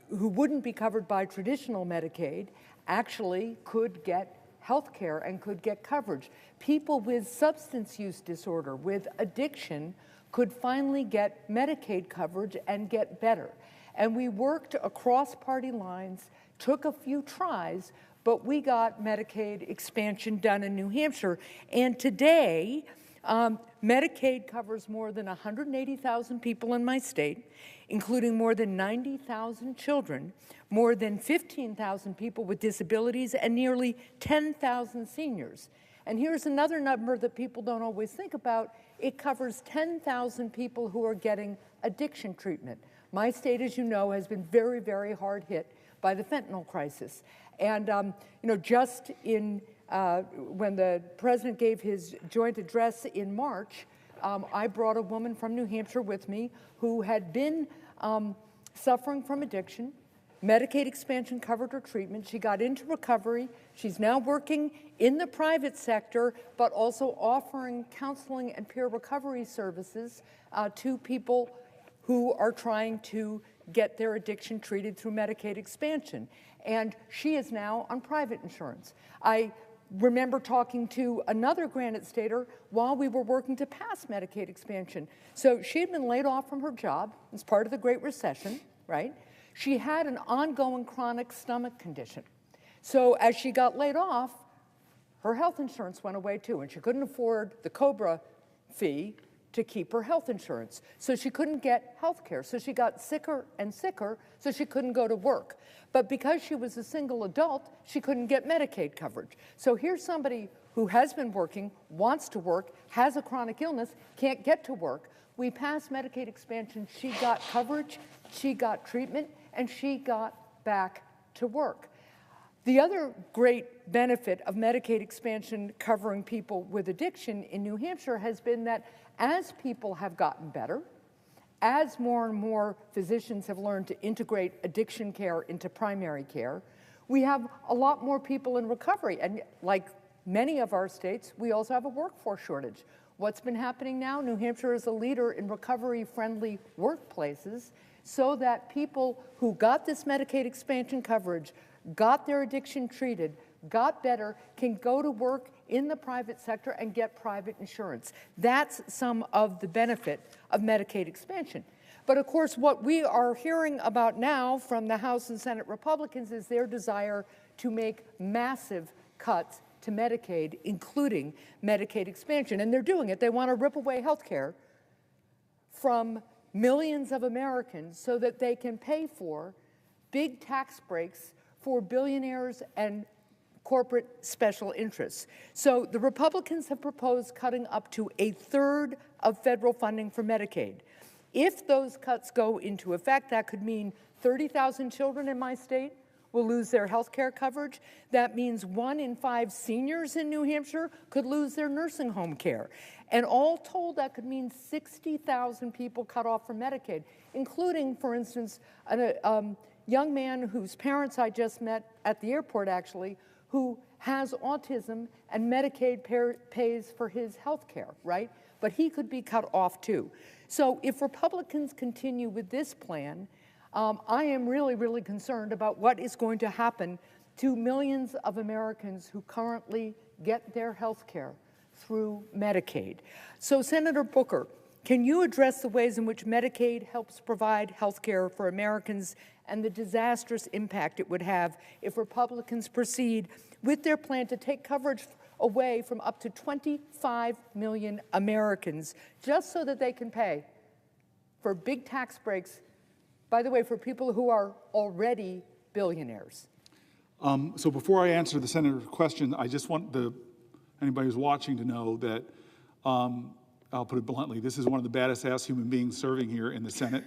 wouldn't be covered by traditional Medicaid actually could get health care and could get coverage. People with substance use disorder, with addiction, could finally get Medicaid coverage and get better. And we worked across party lines, took a few tries, but we got Medicaid expansion done in New Hampshire. And today, Medicaid covers more than 180,000 people in my state, including more than 90,000 children, more than 15,000 people with disabilities, and nearly 10,000 seniors. And here's another number that people don't always think about. It covers 10,000 people who are getting addiction treatment. My state, as you know, has been very, very hard hit by the fentanyl crisis. And just in when the president gave his joint address in March, I brought a woman from New Hampshire with me who had been suffering from addiction. Medicaid expansion covered her treatment. She got into recovery. She's now working in the private sector, but also offering counseling and peer recovery services to people who are trying to get their addiction treated through Medicaid expansion. And she is now on private insurance. I remember talking to another Granite Stater while we were working to pass Medicaid expansion. So she had been laid off from her job as part of the Great Recession, right? She had an ongoing chronic stomach condition. So as she got laid off, her health insurance went away too, and she couldn't afford the COBRA fee to keep her health insurance. So she couldn't get health care. So she got sicker and sicker, so she couldn't go to work. But because she was a single adult, she couldn't get Medicaid coverage. So here's somebody who has been working, wants to work, has a chronic illness, can't get to work. We passed Medicaid expansion. She got coverage, she got treatment, and she got back to work. The other great benefit of Medicaid expansion covering people with addiction in New Hampshire has been that as people have gotten better, as more and more physicians have learned to integrate addiction care into primary care, we have a lot more people in recovery. And like many of our states, we also have a workforce shortage. What's been happening now? New Hampshire is a leader in recovery-friendly workplaces so that people who got this Medicaid expansion coverage, got their addiction treated, got better, can go to work in the private sector and get private insurance. That's some of the benefit of Medicaid expansion. But of course, what we are hearing about now from the House and Senate Republicans is their desire to make massive cuts to Medicaid, including Medicaid expansion. And they're doing it. They want to rip away health care from millions of Americans so that they can pay for big tax breaks for billionaires and corporate special interests. So the Republicans have proposed cutting up to 1/3 of federal funding for Medicaid. If those cuts go into effect, that could mean 30,000 children in my state will lose their health care coverage. That means 1 in 5 seniors in New Hampshire could lose their nursing home care. And all told, that could mean 60,000 people cut off from Medicaid, including, for instance, a young man whose parents I just met at the airport, actually, who has autism and Medicaid pays for his health care, right? But he could be cut off too. So if Republicans continue with this plan, I am really, really concerned about what is going to happen to millions of Americans who currently get their health care through Medicaid. So Senator Booker, can you address the ways in which Medicaid helps provide health care for Americans and the disastrous impact it would have if Republicans proceed with their plan to take coverage away from up to 25 million Americans just so that they can pay for big tax breaks, by the way, for people who are already billionaires? So before I answer the senator's question, I just want anybody who's watching to know that, I'll put it bluntly, this is one of the baddest ass human beings serving here in the Senate.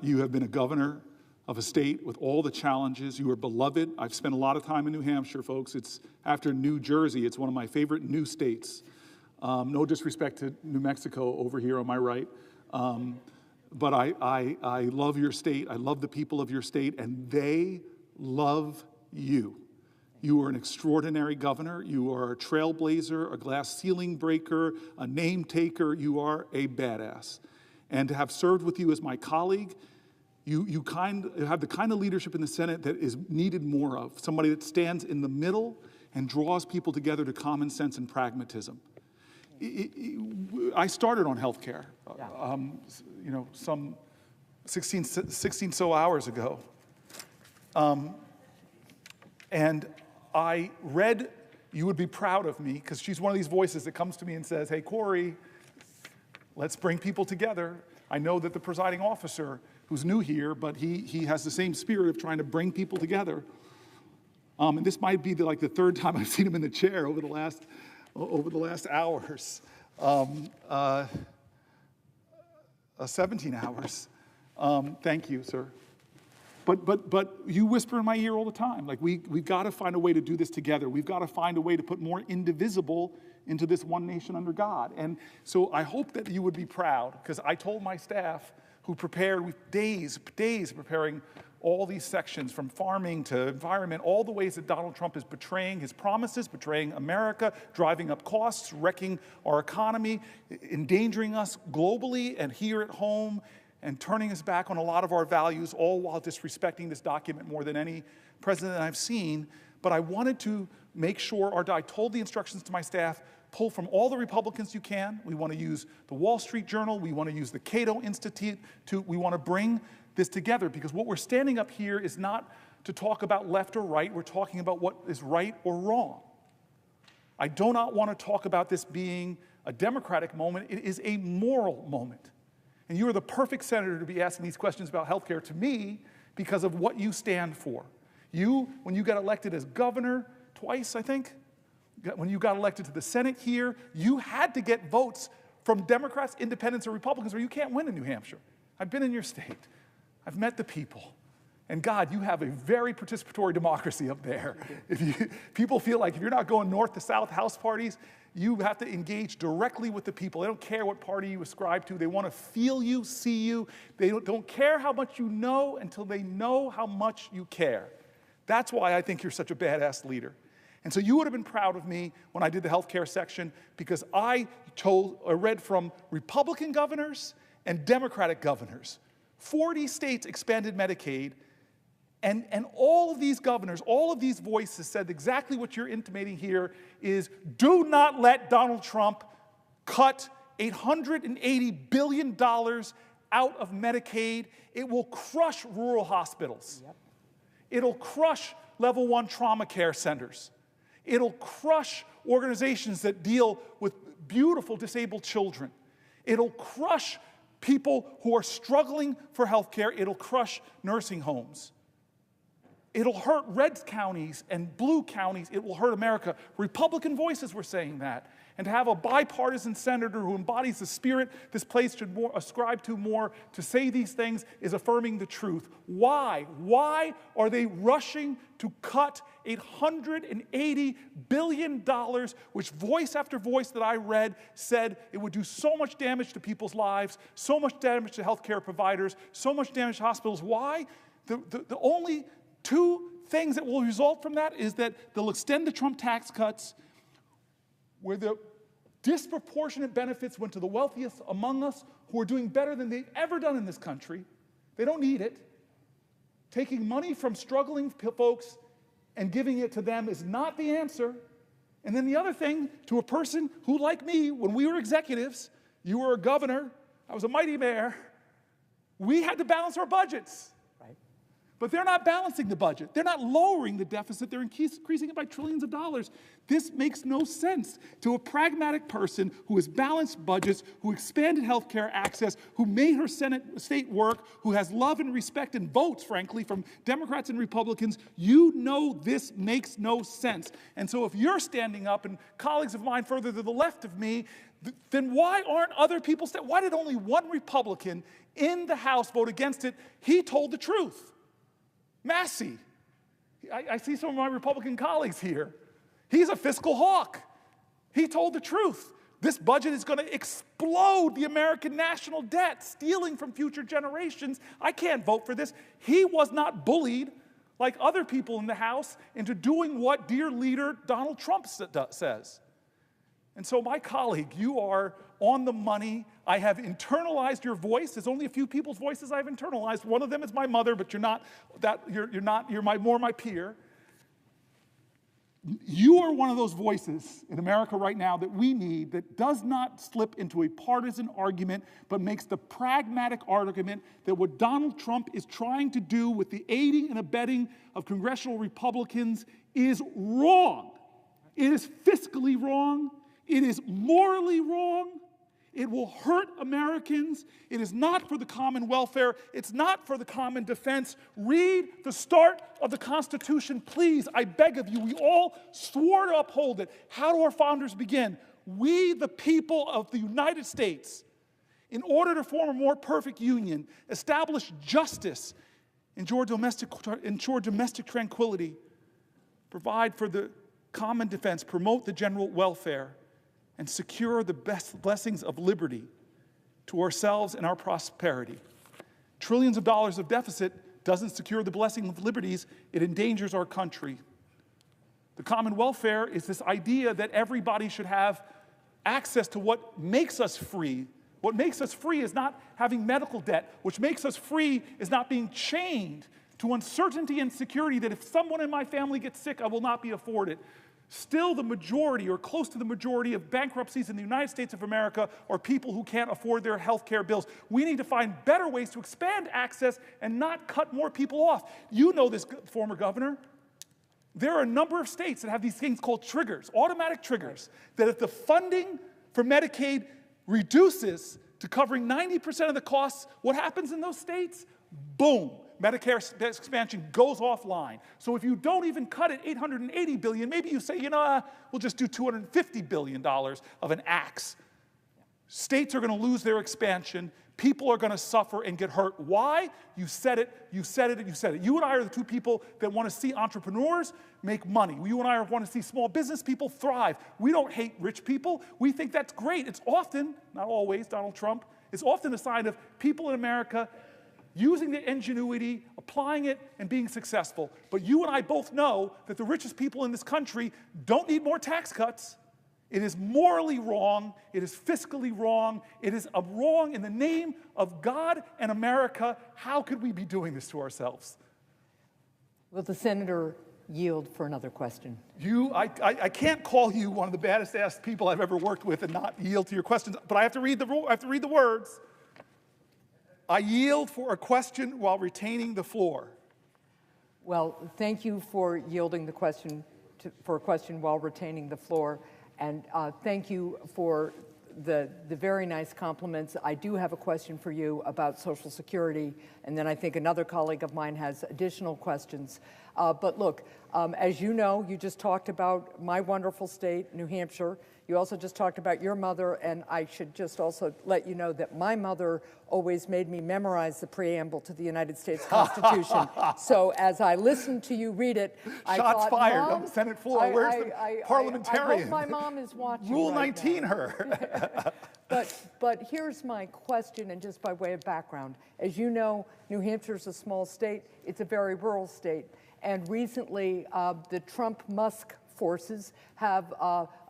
You have been a governor of a state with all the challenges. You are beloved. I've spent a lot of time in New Hampshire, folks. It's after New Jersey. It's one of my favorite new states. No disrespect to New Mexico over here on my right. But I love your state. I love the people of your state, and they love you. You are an extraordinary governor. You are a trailblazer, a glass ceiling breaker, a name taker. You are a badass. And to have served with you as my colleague, you have the kind of leadership in the Senate that is needed more of, somebody that stands in the middle and draws people together to common sense and pragmatism. I started on health care, some 16 so hours ago. And I read, you would be proud of me, because she's one of these voices that comes to me and says, hey, Cory, let's bring people together. I know that the presiding officer, who's new here, but he has the same spirit of trying to bring people together. And this might be the third time I've seen him in the chair over the last hours, 17 hours. Thank you, sir. But you whisper in my ear all the time, we've got to find a way to do this together. We've got to find a way to put more indivisible into this one nation under God. And so I hope that you would be proud, because I told my staff, who prepared with days preparing all these sections, from farming to environment, all the ways that Donald Trump is betraying his promises, betraying America, driving up costs, wrecking our economy, endangering us globally and here at home, and turning us back on a lot of our values, all while disrespecting this document more than any president I've seen. But I wanted to make sure, I told the instructions to my staff, pull from all the Republicans you can. We want to use the Wall Street Journal. We want to use the Cato Institute. We want to bring this together, because what we're standing up here is not to talk about left or right. We're talking about what is right or wrong. I do not want to talk about this being a Democratic moment. It is a moral moment. And you are the perfect senator to be asking these questions about health care to me, because of what you stand for. You, when you got elected as governor twice, I think, when you got elected to the Senate here, you had to get votes from Democrats, independents, or Republicans, or you can't win in New Hampshire. I've been in your state. I've met the people. And God, you have a very participatory democracy up there. People feel like if you're not going north to south house parties, you have to engage directly with the people. They don't care what party you ascribe to. They want to feel you, see you. They don't care how much you know until they know how much you care. That's why I think you're such a badass leader. And so you would have been proud of me when I did the healthcare section, because I read from Republican governors and Democratic governors. 40 states expanded Medicaid, and all of these governors, all of these voices said exactly what you're intimating here is, do not let Donald Trump cut $880 billion out of Medicaid. It will crush rural hospitals. Yep. It'll crush level 1 trauma care centers. It'll crush organizations that deal with beautiful disabled children. It'll crush people who are struggling for health care. It'll crush nursing homes. It'll hurt red counties and blue counties. It will hurt America. Republican voices were saying that. And to have a bipartisan senator who embodies the spirit this place should ascribe to more, to say these things, is affirming the truth. Why? Why are they rushing to cut $880 billion, which voice after voice that I read said it would do so much damage to people's lives, so much damage to healthcare providers, so much damage to hospitals? Why? The only two things that will result from that is that they'll extend the Trump tax cuts, where the disproportionate benefits went to the wealthiest among us, who are doing better than they've ever done in this country. They don't need it. Taking money from struggling folks and giving it to them is not the answer. And then the other thing, to a person who, like me, when we were executives, you were a governor, I was a mighty mayor, we had to balance our budgets. But they're not balancing the budget. They're not lowering the deficit. They're increasing it by trillions of dollars. This makes no sense to a pragmatic person who has balanced budgets, who expanded health care access, who made her state work, who has love and respect and votes, frankly, from Democrats and Republicans. You know this makes no sense. And so if you're standing up, and colleagues of mine further to the left of me, then why aren't other people why did only one Republican in the House vote against it? He told the truth. Massey. I see some of my Republican colleagues here. He's a fiscal hawk. He told the truth. This budget is going to explode the American national debt, stealing from future generations. I can't vote for this. He was not bullied like other people in the House, into doing what dear leader Donald Trump says. And so, my colleague, you are on the money. I have internalized your voice. There's only a few people's voices I've internalized. One of them is my mother, but you're not that. You're more my peer. You are one of those voices in America right now that we need, that does not slip into a partisan argument, but makes the pragmatic argument that what Donald Trump is trying to do with the aiding and abetting of congressional Republicans is wrong. It is fiscally wrong. It is morally wrong. It will hurt Americans. It is not for the common welfare. It's not for the common defense. Read the start of the Constitution, please. I beg of you. We all swore to uphold it. How do our founders begin? We, the people of the United States, in order to form a more perfect union, establish justice, ensure domestic tranquility, provide for the common defense, promote the general welfare, and secure the best blessings of liberty to ourselves and our prosperity. Trillions of dollars of deficit doesn't secure the blessing of liberties, it endangers our country. The common welfare is this idea that everybody should have access to what makes us free. What makes us free is not having medical debt. What makes us free is not being chained to uncertainty and security that if someone in my family gets sick, I will not be afforded. Still, the majority, or close to the majority, of bankruptcies in the United States of America are people who can't afford their health care bills. We need to find better ways to expand access and not cut more people off. You know this, former governor. There are a number of states that have these things called triggers, automatic triggers, that if the funding for Medicaid reduces to covering 90% of the costs, what happens in those states? Boom. Medicare expansion goes offline. So if you don't even cut it $880 billion, maybe you say, we'll just do $250 billion of an axe. States are going to lose their expansion. People are going to suffer and get hurt. Why? You said it, you said it, and you said it. You and I are the two people that want to see entrepreneurs make money. You and I want to see small business people thrive. We don't hate rich people. We think that's great. It's often, not always, Donald Trump, it's often a sign of people in America using the ingenuity, applying it, and being successful. But you and I both know that the richest people in this country don't need more tax cuts. It is morally wrong. It is fiscally wrong. It is a wrong in the name of God and America. How could we be doing this to ourselves? Will the senator yield for another question? I can't call you one of the baddest ass people I've ever worked with and not yield to your questions, but I have to read the words. I yield for a question while retaining the floor. Well, thank you for yielding the question for a question while retaining the floor, and thank you for the very nice compliments. I do have a question for you about Social Security, and then I think another colleague of mine has additional questions. But look, as you know, you just talked about my wonderful state, New Hampshire. You also just talked about your mother, and I should just also let you know that my mother always made me memorize the preamble to the United States Constitution. So as I listened to you read it, I thought, Shots fired Mom, on the Senate floor. Where's the parliamentarian? I hope my mom is watching. Rule right 19 now. her. But here's my question, and just by way of background. As you know, New Hampshire's a small state. It's a very rural state. And recently, the Trump-Musk forces have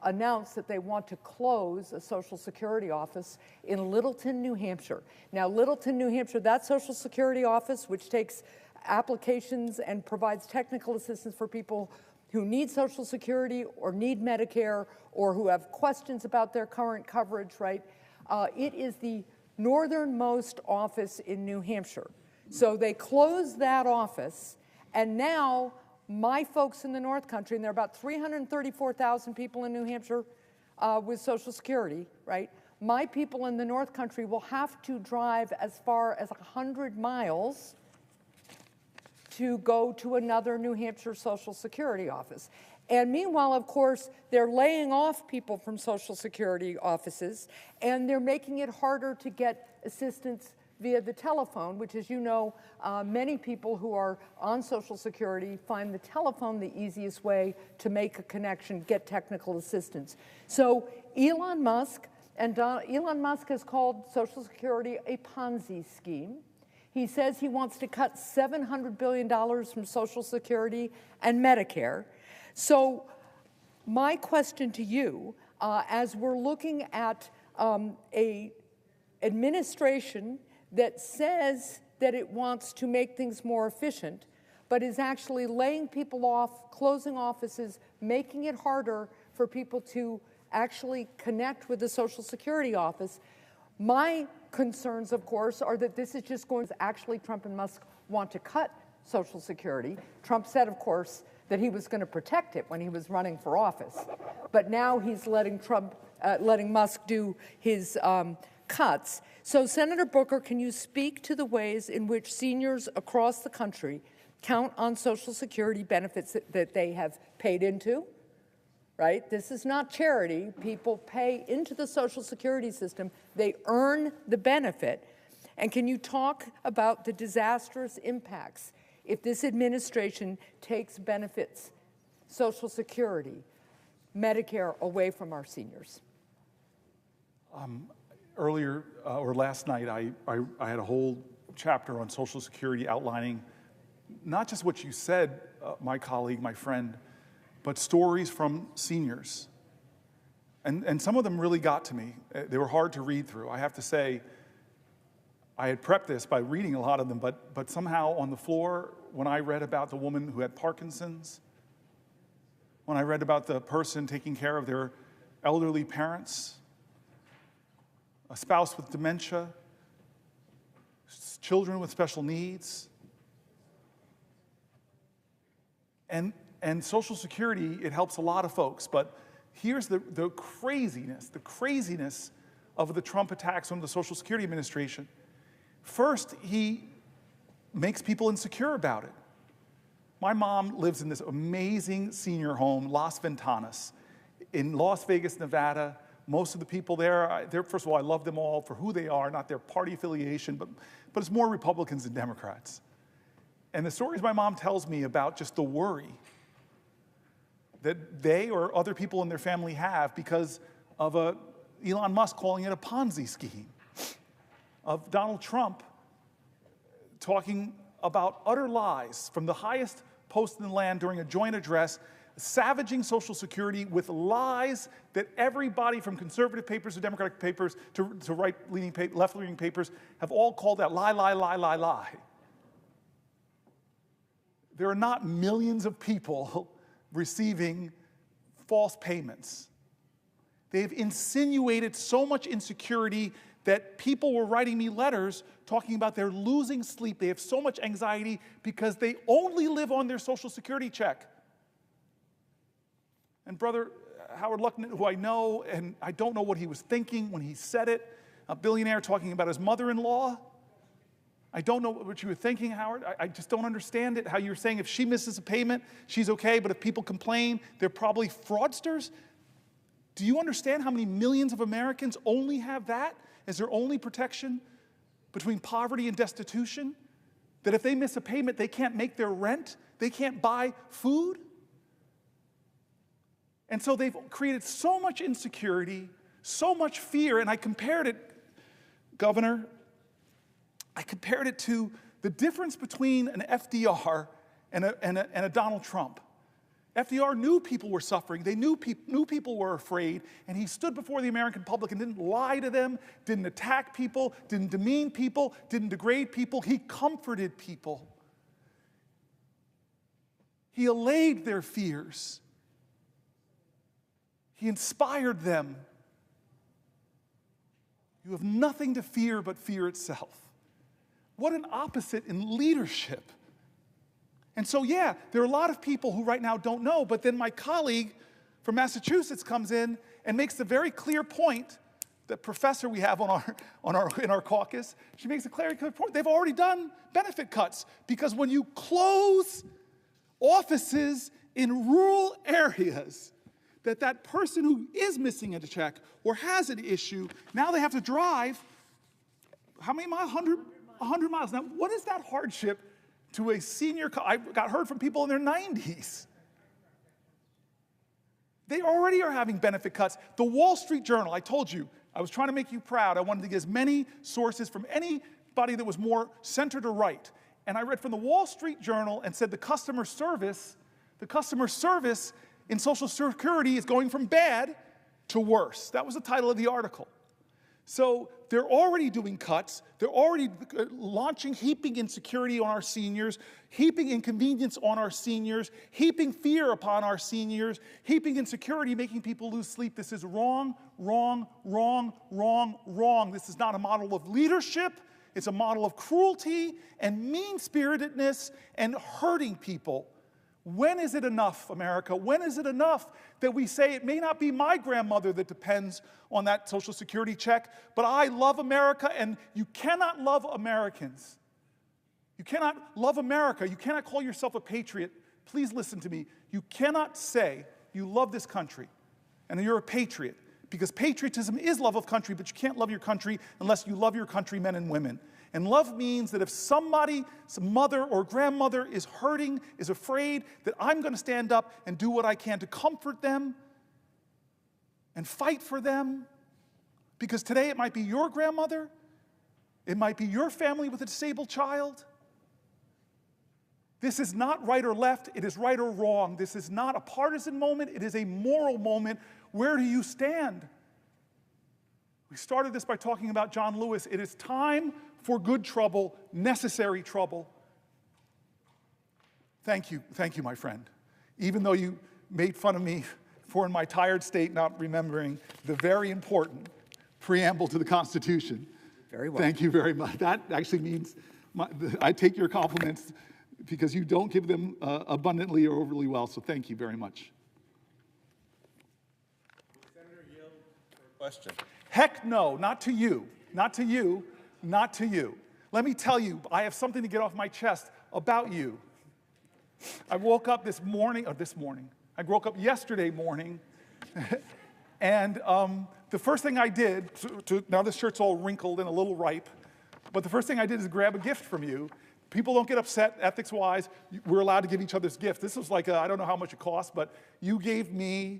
announced that they want to close a Social Security office in Littleton, New Hampshire. Now, Littleton, New Hampshire, that Social Security office, which takes applications and provides technical assistance for people who need Social Security or need Medicare or who have questions about their current coverage, right? It is the northernmost office in New Hampshire. So they closed that office, and now my folks in the North Country, and there are about 334,000 people in New Hampshire with Social Security, right? My people in the North Country will have to drive as far as 100 miles to go to another New Hampshire Social Security office. And meanwhile, of course, they're laying off people from Social Security offices, and they're making it harder to get assistance via the telephone, which, as you know, many people who are on Social Security find the telephone the easiest way to make a connection, get technical assistance. So Elon Musk has called Social Security a Ponzi scheme. He says he wants to cut $700 billion from Social Security and Medicare. So my question to you, as we're looking at a administration that says that it wants to make things more efficient, but is actually laying people off, closing offices, making it harder for people to actually connect with the Social Security office. My concerns, of course, are that this is just going to actually Trump and Musk want to cut Social Security. Trump said, of course, that he was going to protect it when he was running for office. But now he's letting Musk do his cuts. So, Senator Booker, can you speak to the ways in which seniors across the country count on Social Security benefits that they have paid into? Right? This is not charity. People pay into the Social Security system. They earn the benefit. And can you talk about the disastrous impacts if this administration takes benefits, Social Security, Medicare away from our seniors? Earlier, or last night, I had a whole chapter on Social Security outlining not just what you said, my colleague, my friend, but stories from seniors. And some of them really got to me. They were hard to read through. I have to say, I had prepped this by reading a lot of them, but somehow on the floor, when I read about the woman who had Parkinson's, when I read about the person taking care of their elderly parents, a spouse with dementia, children with special needs, and Social Security, it helps a lot of folks, but here's the craziness of the Trump attacks on the Social Security Administration. First, he makes people insecure about it. My mom lives in this amazing senior home, Las Ventanas, in Las Vegas, Nevada. Most of the people there, first of all, I love them all for who they are, not their party affiliation, but it's more Republicans than Democrats. And the stories my mom tells me about just the worry that they or other people in their family have because of Elon Musk calling it a Ponzi scheme, of Donald Trump talking about utter lies from the highest post in the land during a joint address, savaging Social Security with lies that everybody from conservative papers to Democratic papers to right-leaning, left-leaning papers have all called out lie, lie, lie, lie, lie. There are not millions of people receiving false payments. They've insinuated so much insecurity that people were writing me letters talking about they're losing sleep. They have so much anxiety because they only live on their Social Security check. And Brother Howard Luckman, who I know, and I don't know what he was thinking when he said it, a billionaire talking about his mother-in-law. I don't know what you were thinking, Howard. I just don't understand it, how you're saying if she misses a payment, she's okay, but if people complain, they're probably fraudsters. Do you understand how many millions of Americans only have that as their only protection between poverty and destitution? That if they miss a payment, they can't make their rent, they can't buy food? And so they've created so much insecurity, so much fear, and I compared it, Governor, I compared it to the difference between an FDR and a Donald Trump. FDR knew people were suffering. They knew people were afraid, and he stood before the American public and didn't lie to them, didn't attack people, didn't demean people, didn't degrade people. He comforted people. He allayed their fears. He inspired them. You have nothing to fear but fear itself. What an opposite in leadership. And so, yeah, there are a lot of people who right now don't know, but then my colleague from Massachusetts comes in and makes the very clear point, that professor we have in our caucus, she makes a clear point. They've already done benefit cuts because when you close offices in rural areas, that person who is missing a check or has an issue, now they have to drive, how many miles? 100 miles. Now, what is that hardship to a senior? I got heard from people in their 90s. They already are having benefit cuts. The Wall Street Journal, I told you, I was trying to make you proud. I wanted to get as many sources from any anybody that was more center to right. And I read from the Wall Street Journal and said the customer service in Social Security is going from bad to worse. That was the title of the article. So they're already doing cuts. They're already launching, heaping insecurity on our seniors, heaping inconvenience on our seniors, heaping fear upon our seniors, heaping insecurity, making people lose sleep. This is wrong, wrong, wrong, wrong, wrong. This is not a model of leadership. It's a model of cruelty and mean-spiritedness and hurting people. When is it enough, America? When is it enough that we say it may not be my grandmother that depends on that Social Security check, but I love America, and you cannot love Americans. You cannot love America. You cannot call yourself a patriot. Please listen to me. You cannot say you love this country and that you're a patriot, because patriotism is love of country, but you can't love your country unless you love your countrymen and women. And love means that if somebody, some mother or grandmother is hurting, is afraid, that I'm going to stand up and do what I can to comfort them and fight for them. Because today it might be your grandmother, it might be your family with a disabled child. This is not right or left, it is right or wrong. This is not a partisan moment, it is a moral moment. Where do you stand? We started this by talking about John Lewis. It is time for good trouble, necessary trouble. Thank you, my friend. Even though you made fun of me for, in my tired state, not remembering the very important preamble to the Constitution. Very well. Thank you very much. That actually means I take your compliments because you don't give them abundantly or overly well, so thank you very much. Senator yield for a question. Heck no, not to you, not to you, not to you. Let me tell you, I have something to get off my chest about you. I woke up I woke up yesterday morning, and the first thing I did, now this shirt's all wrinkled and a little ripe, but the first thing I did is grab a gift from you. People don't get upset ethics-wise. We're allowed to give each other's gifts. This was like, I don't know how much it cost, but you gave me,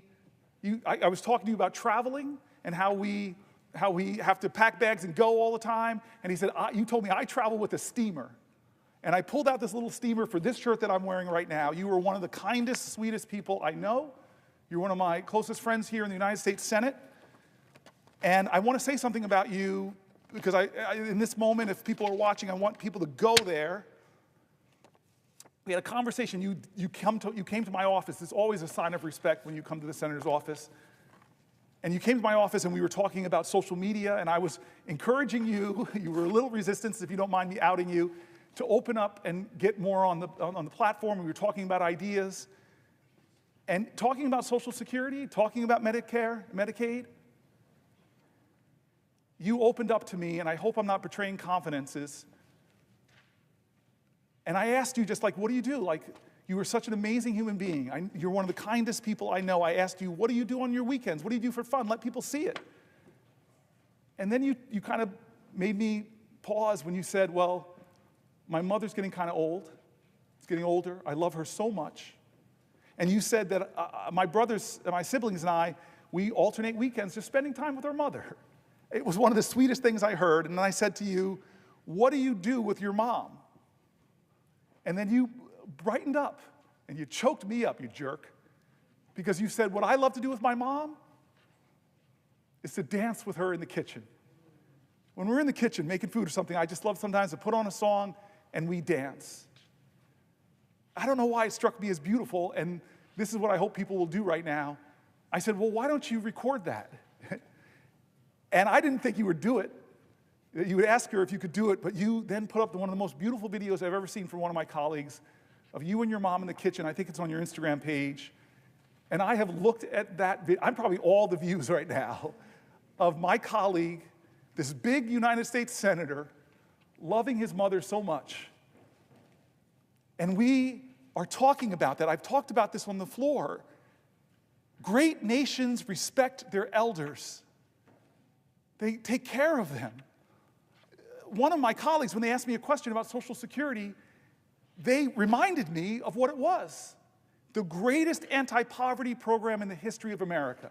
I was talking to you about traveling and how we have to pack bags and go all the time. And he said, you told me I travel with a steamer. And I pulled out this little steamer for this shirt that I'm wearing right now. You were one of the kindest, sweetest people I know. You're one of my closest friends here in the United States Senate. And I want to say something about you, because in this moment, if people are watching, I want people to go there. We had a conversation. You came to my office. It's always a sign of respect when you come to the senator's office. And you came to my office, and we were talking about social media, and I was encouraging you. You were a little resistant, if you don't mind me outing you, to open up and get more on the platform. We were talking about ideas and talking about Social Security, talking about Medicare, Medicaid. You opened up to me, and I hope I'm not betraying confidences. And I asked you just like, what do you do? Like, you were such an amazing human being. You're one of the kindest people I know. I asked you, what do you do on your weekends? What do you do for fun? Let people see it. And then you kind of made me pause when you said, well, my mother's getting kind of old. It's getting older. I love her so much. And you said that my brothers, my siblings and I, we alternate weekends just spending time with our mother. It was one of the sweetest things I heard. And then I said to you, what do you do with your mom? And then you brightened up, and you choked me up, you jerk, because you said, what I love to do with my mom is to dance with her in the kitchen. When we're in the kitchen making food or something, I just love sometimes to put on a song and we dance. I don't know why it struck me as beautiful, and this is what I hope people will do right now. I said, well, why don't you record that? And I didn't think you would do it. You would ask her if you could do it, but you then put up one of the most beautiful videos I've ever seen from one of my colleagues of you and your mom in the kitchen. I think it's on your Instagram page. And I have looked at that video. I'm probably all the views right now of my colleague, this big United States senator, loving his mother so much. And we are talking about that. I've talked about this on the floor. Great nations respect their elders. They take care of them. One of my colleagues, when they asked me a question about Social Security, they reminded me of what it was. The greatest anti-poverty program in the history of America.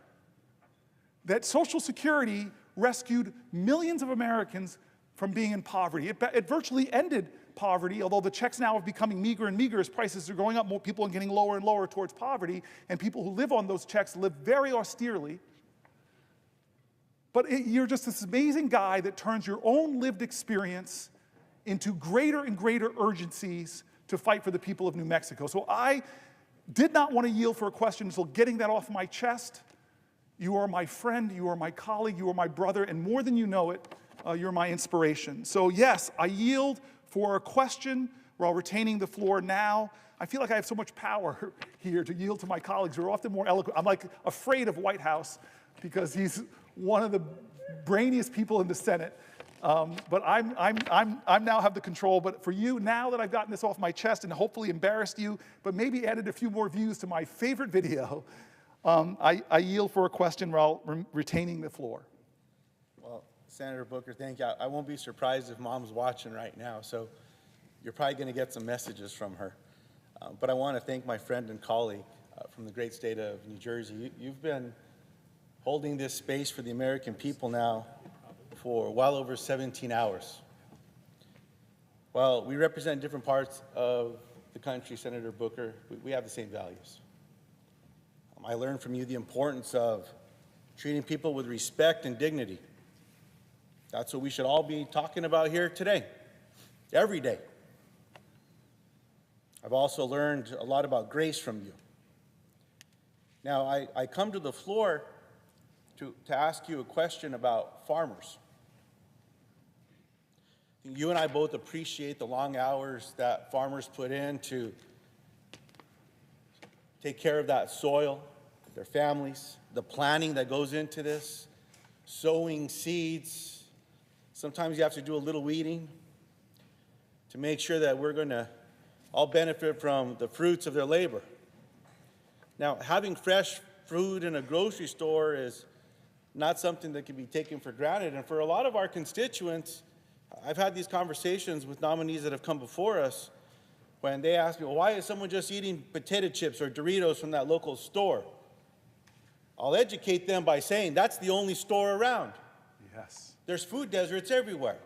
That Social Security rescued millions of Americans from being in poverty. It virtually ended poverty, although the checks now are becoming meager and meager as prices are going up. More people are getting lower and lower towards poverty, and people who live on those checks live very austerely. But you're just this amazing guy that turns your own lived experience into greater and greater urgencies to fight for the people of New Mexico. So I did not want to yield for a question until getting that off my chest. You are my friend, you are my colleague, you are my brother, and more than you know it, you're my inspiration. So yes, I yield for a question while retaining the floor now. I feel like I have so much power here to yield to my colleagues who are often more eloquent. I'm like afraid of White House because he's one of the brainiest people in the Senate. But I'm now have the control. But for you, now that I've gotten this off my chest and hopefully embarrassed you, but maybe added a few more views to my favorite video, I yield for a question while retaining the floor. Well, Senator Booker, thank you. I won't be surprised if Mom's watching right now, so you're probably going to get some messages from her. But I want to thank my friend and colleague from the great state of New Jersey. You've been holding this space for the American people now for well over 17 hours. Well, we represent different parts of the country, Senator Booker. We have the same values. I learned from you the importance of treating people with respect and dignity. That's what we should all be talking about here today, every day. I've also learned a lot about grace from you. Now, I come to the floor to ask you a question about farmers. You and I both appreciate the long hours that farmers put in to take care of that soil, their families, the planning that goes into this, sowing seeds. Sometimes you have to do a little weeding to make sure that we're going to all benefit from the fruits of their labor. Now, having fresh food in a grocery store is not something that can be taken for granted. And for a lot of our constituents, I've had these conversations with nominees that have come before us when they ask me, well, why is someone just eating potato chips or Doritos from that local store? I'll educate them by saying that's the only store around. Yes. There's food deserts everywhere.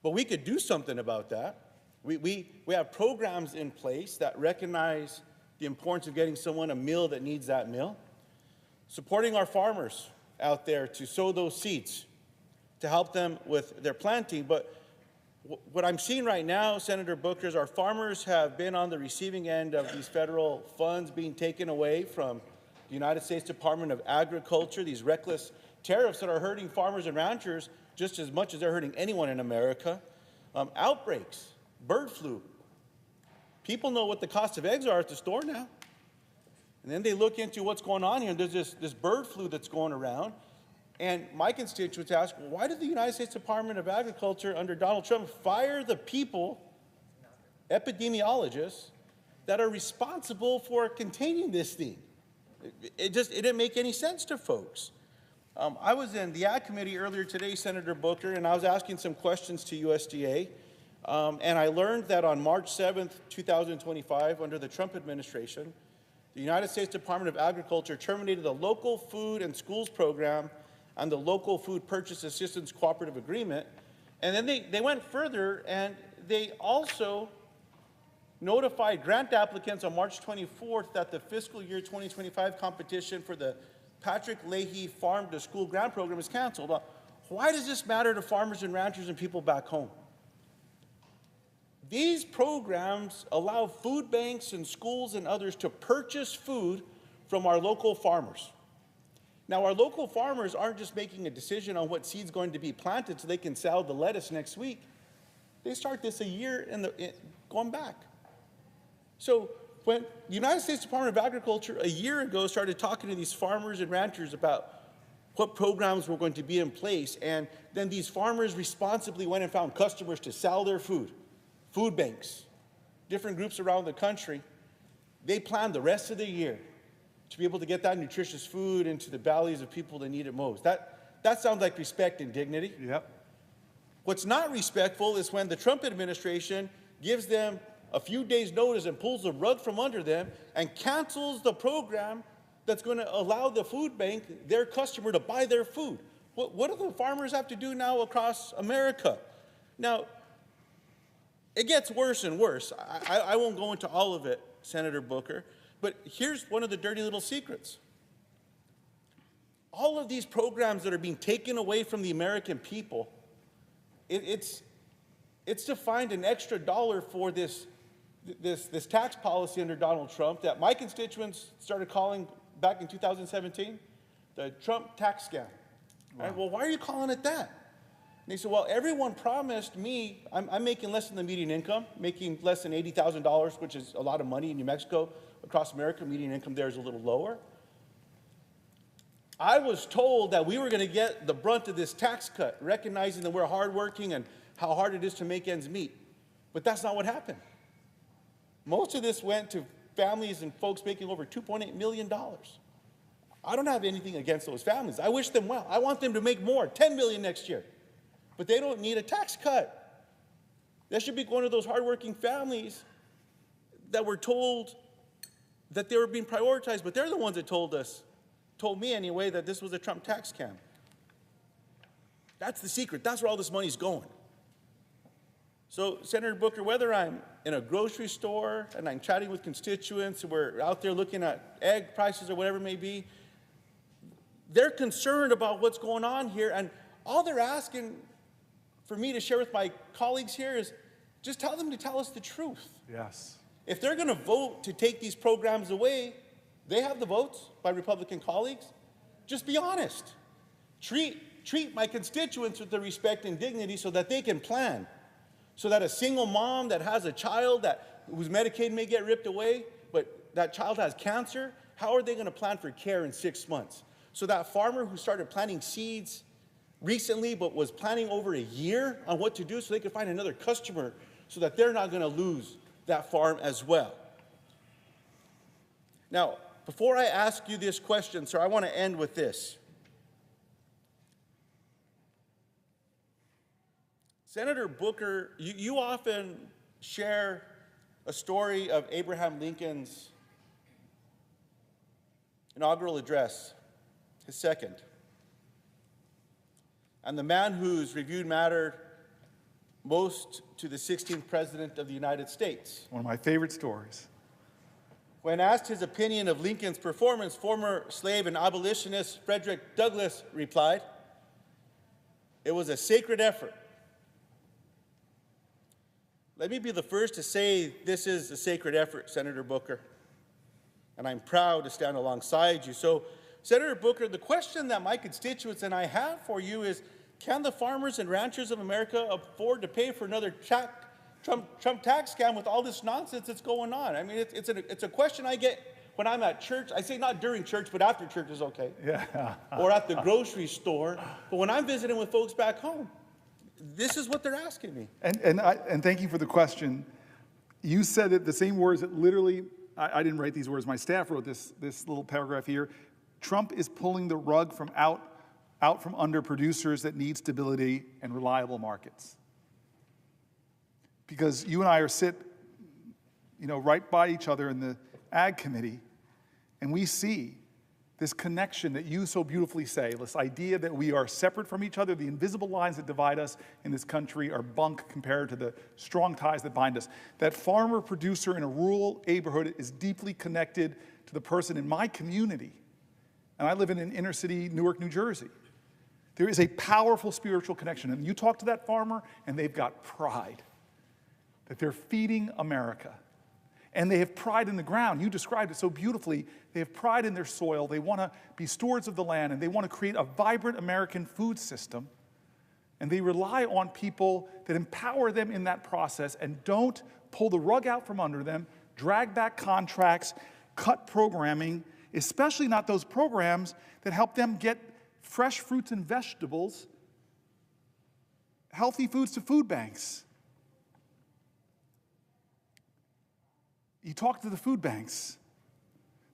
But we could do something about that. We have programs in place that recognize the importance of getting someone a meal that needs that meal. Supporting our farmers out there to sow those seeds, to help them with their planting. But what I'm seeing right now, Senator Booker, is our farmers have been on the receiving end of these federal funds being taken away from the United States Department of Agriculture, these reckless tariffs that are hurting farmers and ranchers just as much as they're hurting anyone in America. Outbreaks, bird flu. People know what the cost of eggs are at the store now. And then they look into what's going on here, and there's this bird flu that's going around. And my constituents ask, well, why did the United States Department of Agriculture under Donald Trump fire the people, epidemiologists, that are responsible for containing this thing? It didn't make any sense to folks. I was in the Ag Committee earlier today, Senator Booker, and I was asking some questions to USDA. And I learned that on March 7th, 2025, under the Trump administration, the United States Department of Agriculture terminated the Local Food and Schools Program and the Local Food Purchase Assistance Cooperative Agreement. And then they went further, and they also notified grant applicants on March 24th that the fiscal year 2025 competition for the Patrick Leahy Farm to School Grant Program is canceled. Why does this matter to farmers and ranchers and people back home? These programs allow food banks and schools and others to purchase food from our local farmers. Now, our local farmers aren't just making a decision on what seed's going to be planted so they can sell the lettuce next week. They start this a year going back. So when the United States Department of Agriculture a year ago started talking to these farmers and ranchers about what programs were going to be in place, and then these farmers responsibly went and found customers to sell their food, food banks, different groups around the country, they planned the rest of the year to be able to get that nutritious food into the bellies of people that need it most. That sounds like respect and dignity. Yep. What's not respectful is when the Trump administration gives them a few days' notice and pulls the rug from under them and cancels the program that's going to allow the food bank, their customer, to buy their food. What do the farmers have to do now across America? Now, it gets worse and worse. I won't go into all of it, Senator Booker, but here's one of the dirty little secrets. All of these programs that are being taken away from the American people, it's to find an extra dollar for this tax policy under Donald Trump that my constituents started calling back in 2017, the Trump tax scam. Wow. Right? Well, why are you calling it that? And they said, well, everyone promised me, I'm making less than the median income, making less than $80,000, which is a lot of money in New Mexico. Across America, median income there is a little lower. I was told that we were going to get the brunt of this tax cut, recognizing that we're hardworking and how hard it is to make ends meet. But that's not what happened. Most of this went to families and folks making over $2.8 million. I don't have anything against those families. I wish them well. I want them to make more, $10 million next year. But they don't need a tax cut. That should be one of those hardworking families that were told that they were being prioritized, but they're the ones that told me anyway, that this was a Trump tax scam. That's the secret. That's where all this money's going. So, Senator Booker, whether I'm in a grocery store and I'm chatting with constituents, or we're out there looking at egg prices or whatever it may be, they're concerned about what's going on here, and all they're asking for me to share with my colleagues here is just tell them to tell us the truth. Yes. If they're going to vote to take these programs away, they have the votes by Republican colleagues. Just be honest. Treat my constituents with the respect and dignity so that they can plan. So that a single mom that has a child whose Medicaid may get ripped away, but that child has cancer, how are they going to plan for care in 6 months? So that farmer who started planting seeds recently but was planning over a year on what to do so they could find another customer so that they're not going to lose that farm as well. Now, before I ask you this question, sir, I want to end with this. Senator Booker, you often share a story of Abraham Lincoln's inaugural address, his second, and the man whose reviewed mattered most to the 16th President of the United States. One of my favorite stories. When asked his opinion of Lincoln's performance, former slave and abolitionist Frederick Douglass replied, "It was a sacred effort." Let me be the first to say this is a sacred effort, Senator Booker, and I'm proud to stand alongside you. So, Senator Booker, the question that my constituents and I have for you is, can the farmers and ranchers of America afford to pay for another Trump tax scam with all this nonsense that's going on? I mean, it's a question I get when I'm at church. I say not during church, but after church is okay. Yeah. Or at the grocery store. But when I'm visiting with folks back home, this is what they're asking me. And thank you for the question. You said it, the same words that literally, I didn't write these words, my staff wrote this little paragraph here. Trump is pulling the rug from out from under producers that need stability and reliable markets. Because you and I sit, right by each other in the Ag Committee, and we see this connection that you so beautifully say, this idea that we are separate from each other, the invisible lines that divide us in this country are bunk compared to the strong ties that bind us. That farmer producer in a rural neighborhood is deeply connected to the person in my community. And I live in an inner city, Newark, New Jersey. There is a powerful spiritual connection. And you talk to that farmer, and they've got pride that they're feeding America. And they have pride in the ground. You described it so beautifully. They have pride in their soil. They want to be stewards of the land, and they want to create a vibrant American food system. And they rely on people that empower them in that process and don't pull the rug out from under them, drag back contracts, cut programming, especially not those programs that help them get fresh fruits and vegetables, healthy foods to food banks. You talk to the food banks.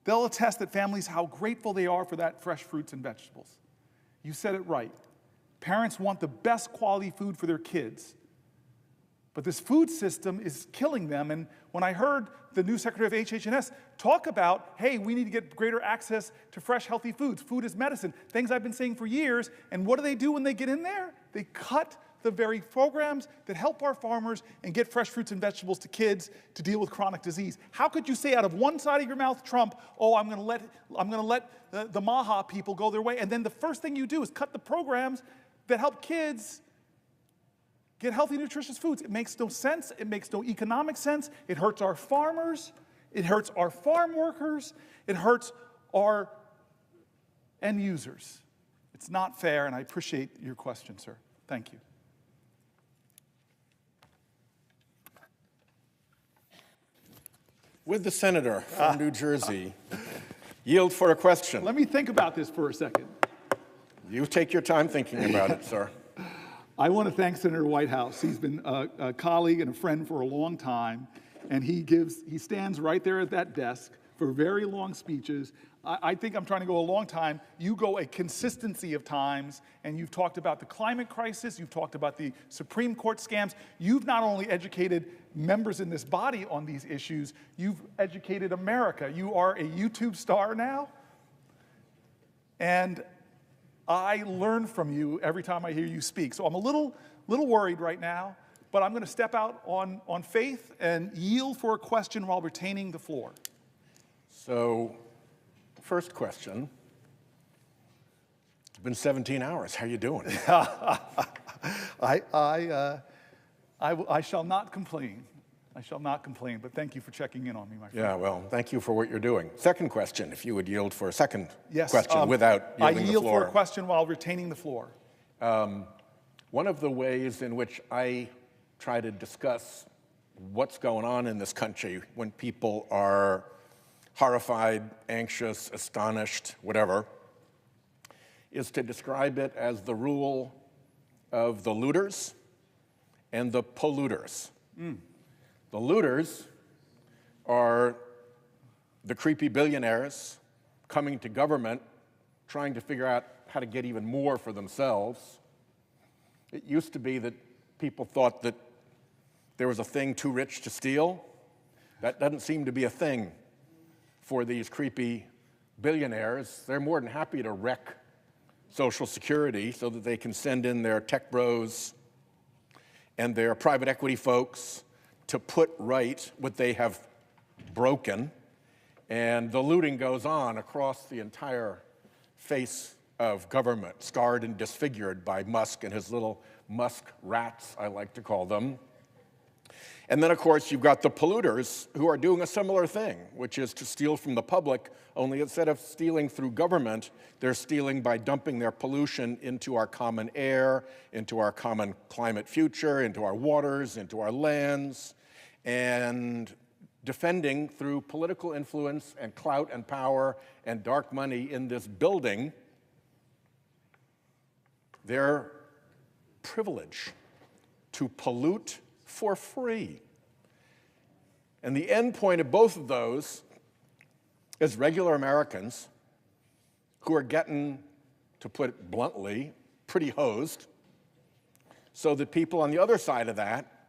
They'll attest that families, how grateful they are for that fresh fruits and vegetables. You said it right. Parents want the best quality food for their kids. But this food system is killing them. And when I heard the new Secretary of HH&S talk about, hey, we need to get greater access to fresh, healthy foods. Food is medicine. Things I've been saying for years. And what do they do when they get in there? They cut the very programs that help our farmers and get fresh fruits and vegetables to kids to deal with chronic disease. How could you say out of one side of your mouth, Trump, oh, I'm going to let the Maha people go their way, and then the first thing you do is cut the programs that help kids get healthy, nutritious foods? It makes no sense. It makes no economic sense. It hurts our farmers. It hurts our farm workers. It hurts our end users. It's not fair, and I appreciate your question, sir. Thank you. Would the senator from New Jersey yield for a question? Let me think about this for a second. You take your time thinking about it, sir. I want to thank Senator Whitehouse. He's been a colleague and a friend for a long time, and he stands right there at that desk for very long speeches. I think I'm trying to go a long time. You go a consistency of times, and you've talked about the climate crisis, you've talked about the Supreme Court scams. You've not only educated members in this body on these issues, you've educated America. You are a YouTube star now, and I learn from you every time I hear you speak. So I'm a little worried right now, but I'm going to step out on faith and yield for a question while retaining the floor. So, first question. It's been 17 hours. How are you doing? I shall not complain. I shall not complain, but thank you for checking in on me, my friend. Yeah, well, thank you for what you're doing. Second question, if you would yield for a second Yes, question without yielding the floor. I yield for a question while retaining the floor. One of the ways in which I try to discuss what's going on in this country when people are horrified, anxious, astonished, whatever, is to describe it as the rule of the looters and the polluters. The looters are the creepy billionaires coming to government, trying to figure out how to get even more for themselves. It used to be that people thought that there was a thing too rich to steal. That doesn't seem to be a thing for these creepy billionaires. They're more than happy to wreck Social Security so that they can send in their tech bros and their private equity folks to put right what they have broken. And the looting goes on across the entire face of government, scarred and disfigured by Musk and his little Musk rats, I like to call them. And then, of course, you've got the polluters who are doing a similar thing, which is to steal from the public, only instead of stealing through government, they're stealing by dumping their pollution into our common air, into our common climate future, into our waters, into our lands, and defending through political influence and clout and power and dark money in this building their privilege to pollute for free. And the end point of both of those is regular Americans who are getting, to put it bluntly, pretty hosed, so that people on the other side of that,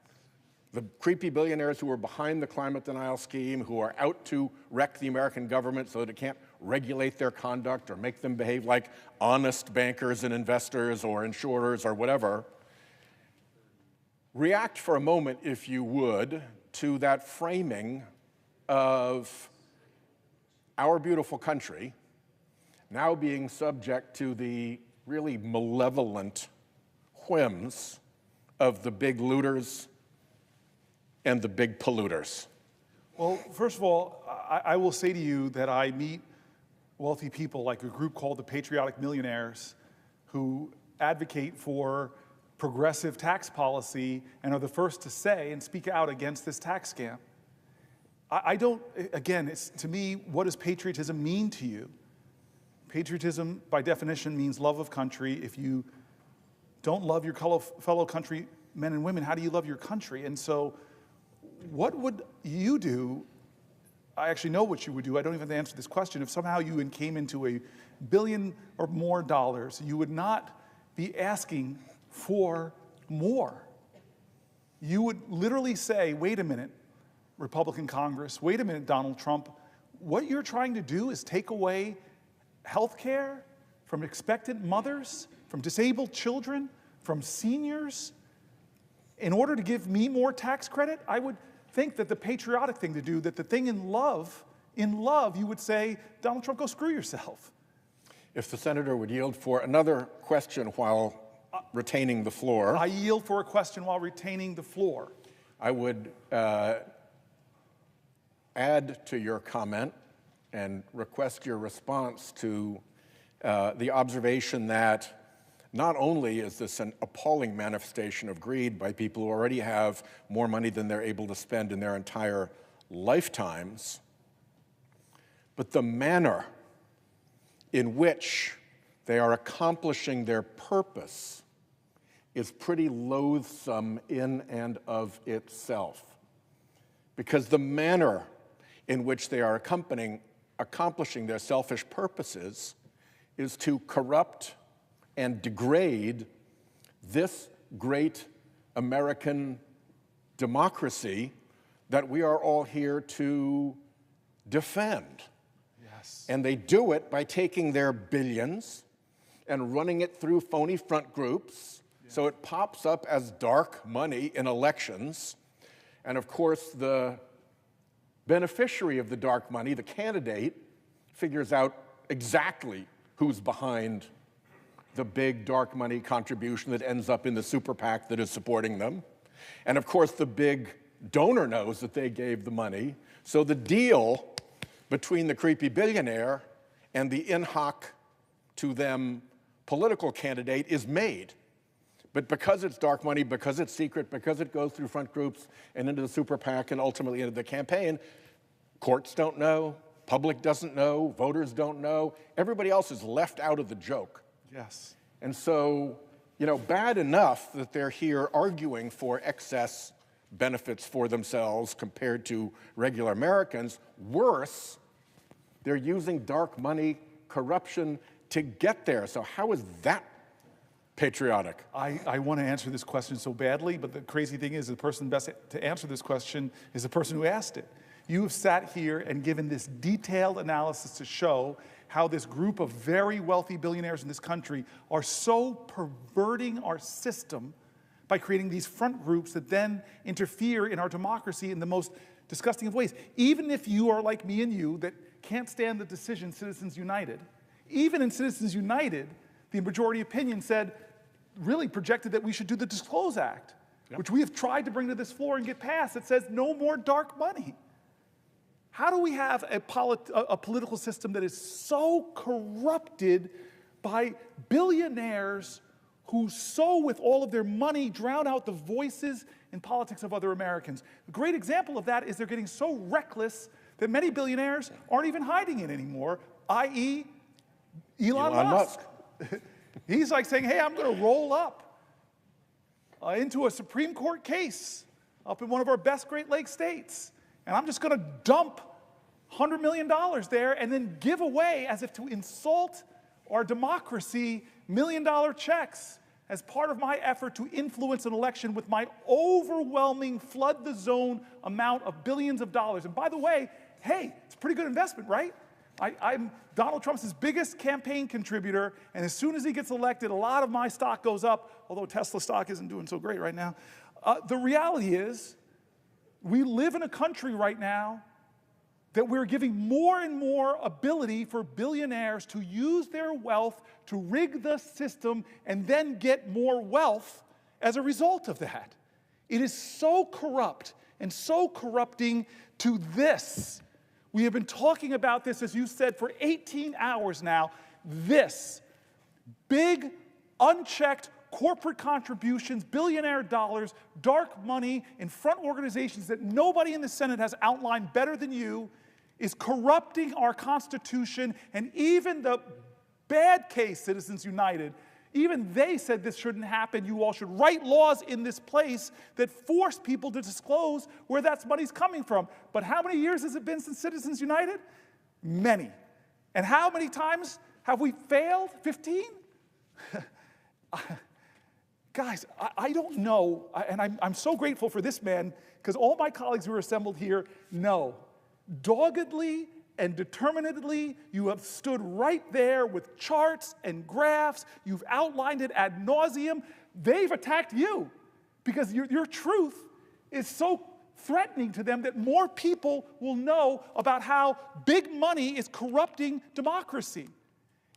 the creepy billionaires who are behind the climate denial scheme, who are out to wreck the American government so that it can't regulate their conduct or make them behave like honest bankers and investors or insurers or whatever, react for a moment, if you would, to that framing of our beautiful country now being subject to the really malevolent whims of the big looters and the big polluters. Well, first of all, I will say to you that I meet wealthy people like a group called the Patriotic Millionaires who advocate for progressive tax policy and are the first to say and speak out against this tax scam. I don't, again, it's, to me, what does patriotism mean to you? Patriotism, by definition, means love of country. If you don't love your fellow countrymen and women, how do you love your country? And so what would you do? I actually know what you would do. I don't even have to answer this question. If somehow you came into $1 billion or more dollars, you would not be asking for more. You would literally say, wait a minute, Republican Congress, wait a minute, Donald Trump, what you're trying to do is take away health care from expectant mothers, from disabled children, from seniors, in order to give me more tax credit, I would think that the patriotic thing to do, that the thing in love, you would say, Donald Trump, go screw yourself. If the senator would yield for another question while retaining the floor. I yield for a question while retaining the floor. I would add to your comment and request your response to the observation that not only is this an appalling manifestation of greed by people who already have more money than they're able to spend in their entire lifetimes, but the manner in which they are accomplishing their purpose is pretty loathsome in and of itself. Because the manner in which they are accomplishing their selfish purposes is to corrupt and degrade this great American democracy that we are all here to defend. Yes. And they do it by taking their billions and running it through phony front groups, so it pops up as dark money in elections. And of course, the beneficiary of the dark money, the candidate, figures out exactly who's behind the big dark money contribution that ends up in the super PAC that is supporting them. And of course, the big donor knows that they gave the money. So the deal between the creepy billionaire and the in hoc to them political candidate is made. But because it's dark money, because it's secret, because it goes through front groups and into the super PAC and ultimately into the campaign, courts don't know, public doesn't know, voters don't know. Everybody else is left out of the joke. Yes. And so, bad enough that they're here arguing for excess benefits for themselves compared to regular Americans. Worse, they're using dark money corruption to get there. So how is that patriotic? I want to answer this question so badly, but the crazy thing is the person best to answer this question is the person who asked it. You have sat here and given this detailed analysis to show how this group of very wealthy billionaires in this country are so perverting our system by creating these front groups that then interfere in our democracy in the most disgusting of ways. Even if you are like me and you that can't stand the decision Citizens United, even in Citizens United, the majority opinion really projected that we should do the Disclose Act, which we have tried to bring to this floor and get passed. It says no more dark money. How do we have a political system that is so corrupted by billionaires who with all of their money, drown out the voices and politics of other Americans? A great example of that is they're getting so reckless that many billionaires aren't even hiding it anymore, i.e. Elon Musk. He's like saying, hey, I'm going to roll up into a Supreme Court case up in one of our best Great Lakes states. And I'm just going to dump $100 million there and then give away, as if to insult our democracy, million-dollar checks as part of my effort to influence an election with my overwhelming flood-the-zone amount of billions of dollars. And by the way, hey, it's a pretty good investment, right? I'm Donald Trump's biggest campaign contributor, and as soon as he gets elected, a lot of my stock goes up, although Tesla stock isn't doing so great right now. The reality is, we live in a country right now that we're giving more and more ability for billionaires to use their wealth to rig the system and then get more wealth as a result of that. It is so corrupt and so corrupting to this. We have been talking about this, as you said, for 18 hours now. This big, unchecked corporate contributions, billionaire dollars, dark money in front organizations that nobody in the Senate has outlined better than you is corrupting our Constitution. And even the bad case Citizens United, even they said this shouldn't happen. You all should write laws in this place that force people to disclose where that money's coming from. But how many years has it been since Citizens United? Many. And how many times have we failed? 15? Guys, I don't know, and I'm so grateful for this man, because all my colleagues who are assembled here know, doggedly and determinedly, you have stood right there with charts and graphs. You've outlined it ad nauseum. They've attacked you. because your truth is so threatening to them that more people will know about how big money is corrupting democracy.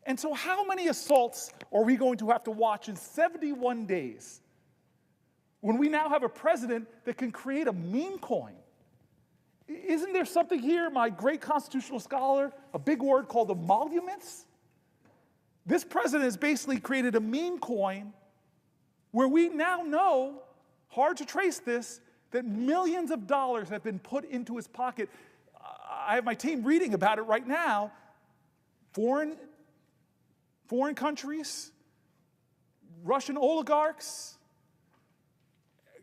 And so how many assaults are we going to have to watch in 71 days when we now have a president that can create a meme coin? Isn't there something here, my great constitutional scholar, a big word called emoluments? This president has basically created a meme coin where we now know, hard to trace this, that millions of dollars have been put into his pocket. I have my team reading about it right now. Foreign countries, Russian oligarchs,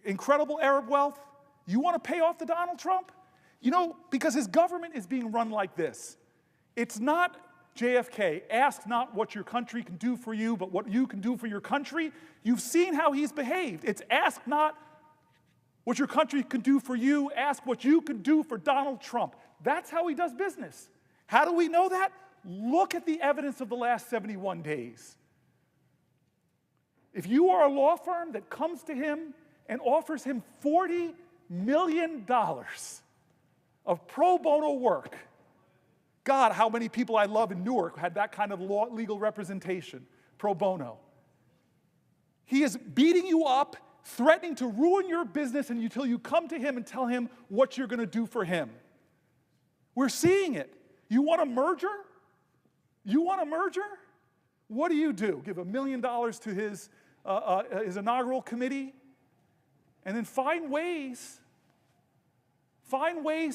incredible Arab wealth. You want to pay off the Donald Trump? You know, because his government is being run like this. It's not JFK, ask not what your country can do for you, but what you can do for your country. You've seen how he's behaved. It's ask not what your country can do for you, ask what you can do for Donald Trump. That's how he does business. How do we know that? Look at the evidence of the last 71 days. If you are a law firm that comes to him and offers him $40 million of pro bono work, God, how many people I love in Newark had that kind of legal representation, pro bono. He is beating you up, threatening to ruin your business until you come to him and tell him what you're going to do for him. We're seeing it. You want a merger? You want a merger? What do? Give $1 million to his inaugural committee, and then find ways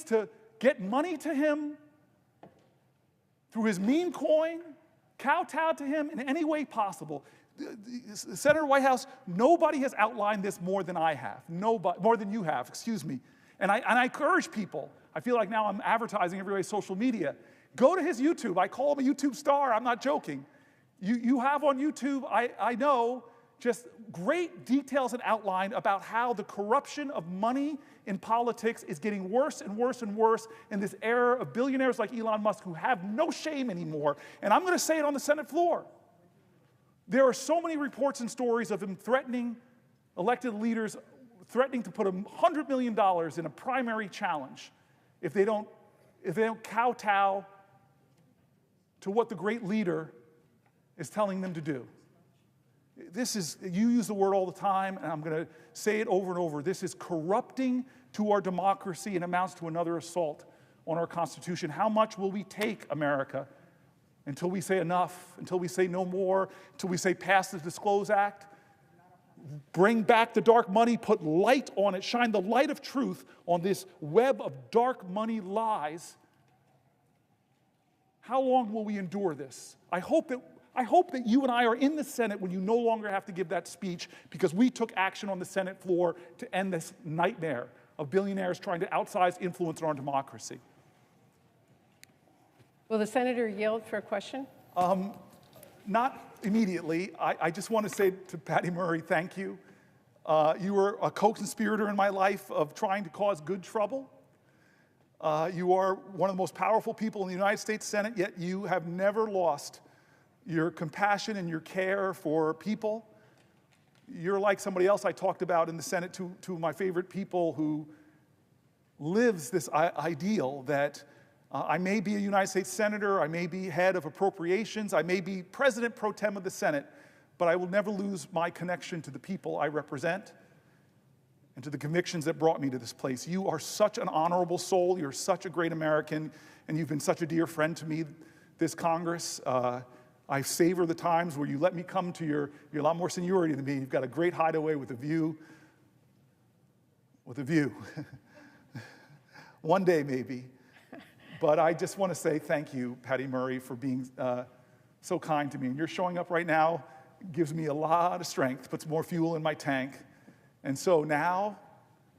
to get money to him through his meme coin, kowtow to him in any way possible. Senator Whitehouse, nobody has outlined this more than I have. Nobody, more than you have, excuse me. And I encourage people, I feel like now I'm advertising everybody's social media. Go to his YouTube. I call him a YouTube star. I'm not joking. You have on YouTube, I know, just great details and outline about how the corruption of money in politics is getting worse and worse and worse in this era of billionaires like Elon Musk who have no shame anymore. And I'm going to say it on the Senate floor. There are so many reports and stories of him threatening elected leaders, threatening to put $100 million in a primary challenge if they don't kowtow to what the great leader is telling them to do. This is, you use the word all the time, and I'm going to say it over and over. This is corrupting to our democracy and amounts to another assault on our Constitution. How much will we take, America, until we say enough, until we say no more, until we say pass the Disclose Act? Bring back the dark money, put light on it, shine the light of truth on this web of dark money lies. How long will we endure this? I hope that you and I are in the Senate when you no longer have to give that speech, because we took action on the Senate floor to end this nightmare of billionaires trying to outsize influence on our democracy. Will the senator yield for a question? Not immediately. I just want to say to Patty Murray, thank you. You were a co-conspirator in my life of trying to cause good trouble. You are one of the most powerful people in the United States Senate, yet you have never lost your compassion and your care for people. You're like somebody else I talked about in the Senate, two of my favorite people who lives this ideal that I may be a United States Senator, I may be head of appropriations, I may be President pro tem of the Senate, but I will never lose my connection to the people I represent and to the convictions that brought me to this place. You are such an honorable soul, you're such a great American, and you've been such a dear friend to me, this Congress. I savor the times where you let me come to you're a lot more seniority than me. You've got a great hideaway with a view. One day, maybe. But I just want to say thank you, Patty Murray, for being so kind to me. And you're showing up right now gives me a lot of strength, puts more fuel in my tank. And so now,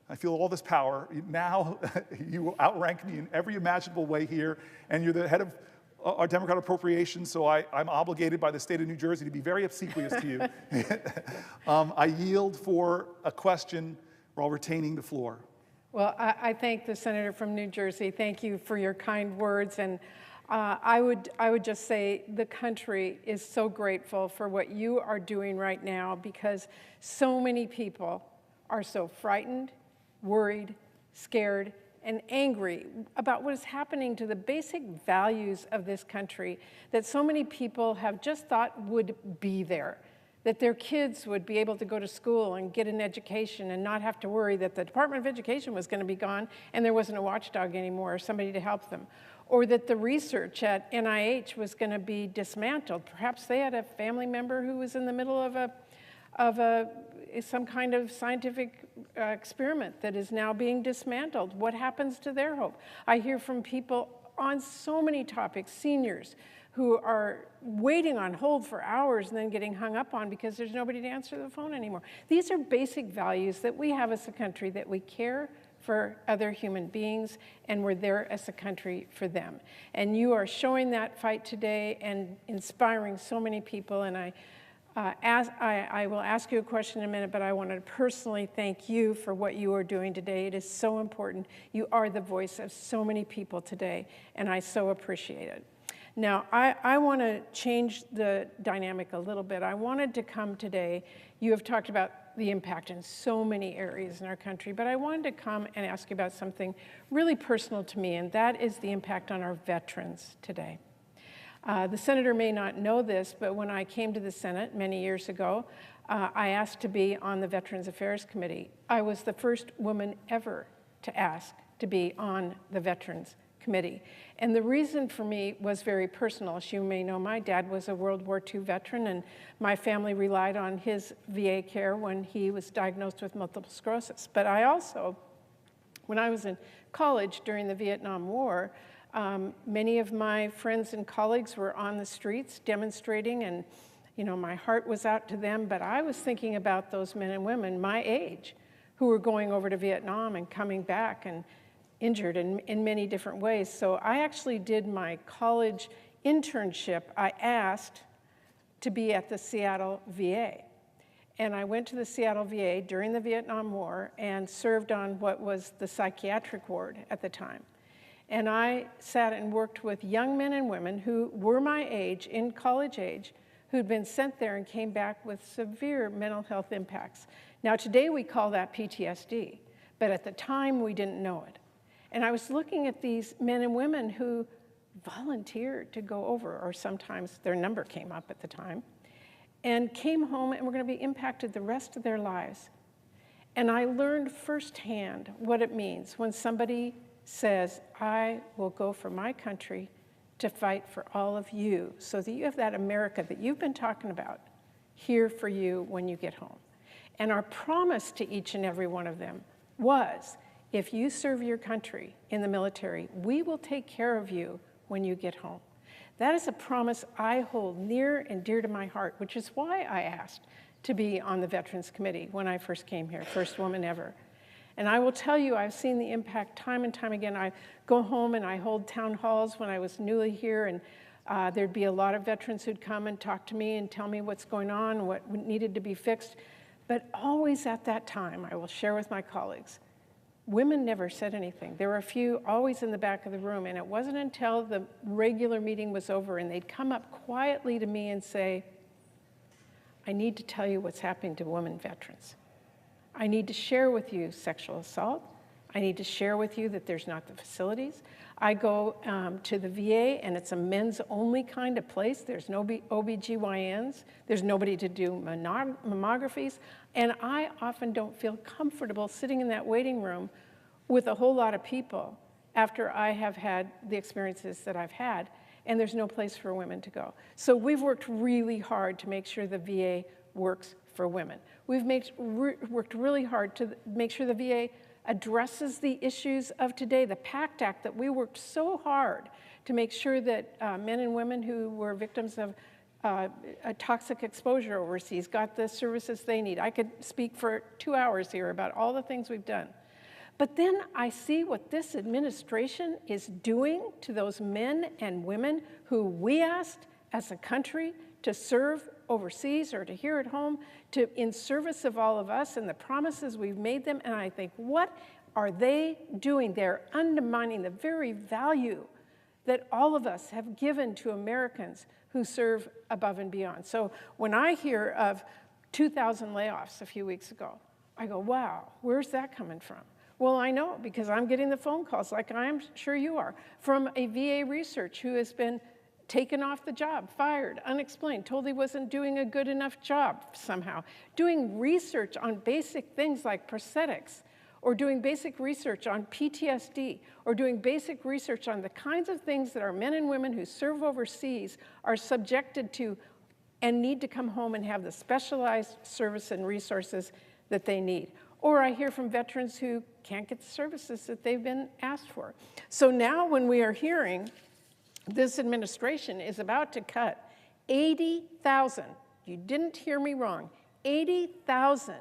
I feel all this power. Now, you outrank me in every imaginable way here, and you're the head of our Democrat appropriations, so I'm obligated by the state of New Jersey to be very obsequious to you. I yield for a question while retaining the floor. Well, I thank the senator from New Jersey. Thank you for your kind words. And I would just say the country is so grateful for what you are doing right now, because so many people are so frightened, worried, scared, and angry about what is happening to the basic values of this country that so many people have just thought would be there, that their kids would be able to go to school and get an education and not have to worry that the Department of Education was going to be gone and there wasn't a watchdog anymore or somebody to help them, or that the research at NIH was going to be dismantled. Perhaps they had a family member who was in the middle of some kind of scientific experiment that is now being dismantled. What happens to their hope? I hear from people on so many topics, seniors, who are waiting on hold for hours and then getting hung up on because there's nobody to answer the phone anymore. These are basic values that we have as a country, that we care for other human beings, and we're there as a country for them. And you are showing that fight today and inspiring so many people, and I will ask you a question in a minute, but I want to personally thank you for what you are doing today. It is so important. You are the voice of so many people today, and I so appreciate it. Now, I want to change the dynamic a little bit. I wanted to come today. You have talked about the impact in so many areas in our country, but I wanted to come and ask you about something really personal to me, and that is the impact on our veterans today. The senator may not know this, but when I came to the Senate many years ago, I asked to be on the Veterans Affairs Committee. I was the first woman ever to ask to be on the Veterans Committee. And the reason for me was very personal. As you may know, my dad was a World War II veteran, and my family relied on his VA care when he was diagnosed with multiple sclerosis. But I also, when I was in college during the Vietnam War, many of my friends and colleagues were on the streets demonstrating, and my heart was out to them, but I was thinking about those men and women my age who were going over to Vietnam and coming back and injured in many different ways. So I actually did my college internship. I asked to be at the Seattle VA. And I went to the Seattle VA during the Vietnam War and served on what was the psychiatric ward at the time. And I sat and worked with young men and women who were my age, in college age, who'd been sent there and came back with severe mental health impacts. Now today we call that PTSD, but at the time we didn't know it. And I was looking at these men and women who volunteered to go over, or sometimes their number came up at the time, and came home and were going to be impacted the rest of their lives. And I learned firsthand what it means when somebody says, I will go for my country to fight for all of you, so that you have that America that you've been talking about here for you when you get home. And our promise to each and every one of them was, if you serve your country in the military, we will take care of you when you get home. That is a promise I hold near and dear to my heart, which is why I asked to be on the Veterans Committee when I first came here, first woman ever. And I will tell you, I've seen the impact time and time again. I go home and I hold town halls when I was newly here, and there'd be a lot of veterans who'd come and talk to me and tell me what's going on, what needed to be fixed. But always at that time, I will share with my colleagues, women never said anything. There were a few always in the back of the room, and it wasn't until the regular meeting was over and they'd come up quietly to me and say, I need to tell you what's happening to women veterans. I need to share with you sexual assault. I need to share with you that there's not the facilities. I go to the VA, and it's a men's-only kind of place. There's no OBGYNs. There's nobody to do mammographies. And I often don't feel comfortable sitting in that waiting room with a whole lot of people after I have had the experiences that I've had, and there's no place for women to go. So we've worked really hard to make sure the VA works for women. We've worked really hard to make sure the VA addresses the issues of today. The PACT Act that we worked so hard to make sure that men and women who were victims of a toxic exposure overseas got the services they need. I could speak for 2 hours here about all the things we've done. But then I see what this administration is doing to those men and women who we asked as a country to serve overseas or to here at home, in service of all of us and the promises we've made them. And I think, what are they doing? They're undermining the very value that all of us have given to Americans who serve above and beyond. So when I hear of 2,000 layoffs a few weeks ago, I go, wow, where's that coming from? Well, I know because I'm getting the phone calls, like I'm sure you are, from a VA researcher who has been taken off the job, fired, unexplained, told he wasn't doing a good enough job somehow, doing research on basic things like prosthetics, or doing basic research on PTSD, or doing basic research on the kinds of things that our men and women who serve overseas are subjected to and need to come home and have the specialized service and resources that they need. Or I hear from veterans who can't get the services that they've been asked for. So now when we are hearing this administration is about to cut 80,000, you didn't hear me wrong, 80,000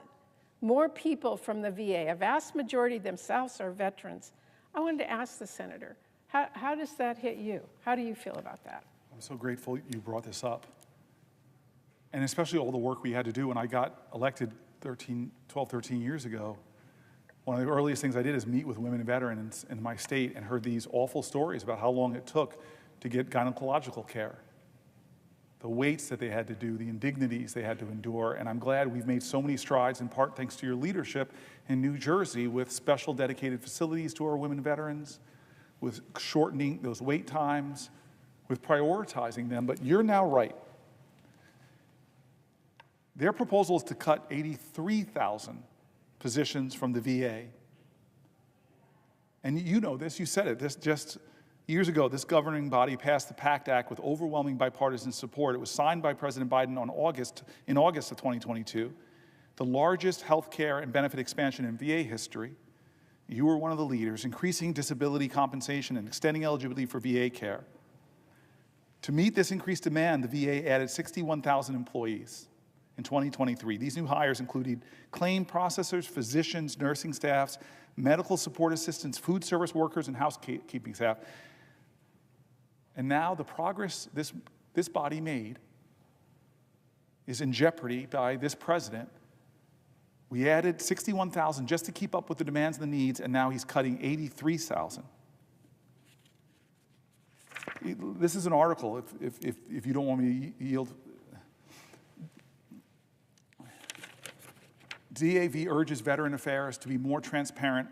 more people from the VA, a vast majority themselves are veterans. I wanted to ask the senator, how does that hit you? How do you feel about that? I'm so grateful you brought this up. And especially all the work we had to do when I got elected 12, 13 years ago. One of the earliest things I did is meet with women and veterans in my state and heard these awful stories about how long it took to get gynecological care, the waits that they had to do, the indignities they had to endure. And I'm glad we've made so many strides, in part thanks to your leadership in New Jersey, with special dedicated facilities to our women veterans, with shortening those wait times, with prioritizing them. But you're now right. Their proposal is to cut 83,000 positions from the VA. And you know this, you said it, this just years ago, this governing body passed the PACT Act with overwhelming bipartisan support. It was signed by President Biden in August of 2022, the largest health care and benefit expansion in VA history. You were one of the leaders, increasing disability compensation and extending eligibility for VA care. To meet this increased demand, the VA added 61,000 employees in 2023. These new hires included claim processors, physicians, nursing staffs, medical support assistants, food service workers, and housekeeping staff. And now the progress this body made is in jeopardy by this president. We added 61,000 just to keep up with the demands and the needs, and now he's cutting 83,000. This is an article, if you don't want me to yield. DAV urges Veteran Affairs to be more transparent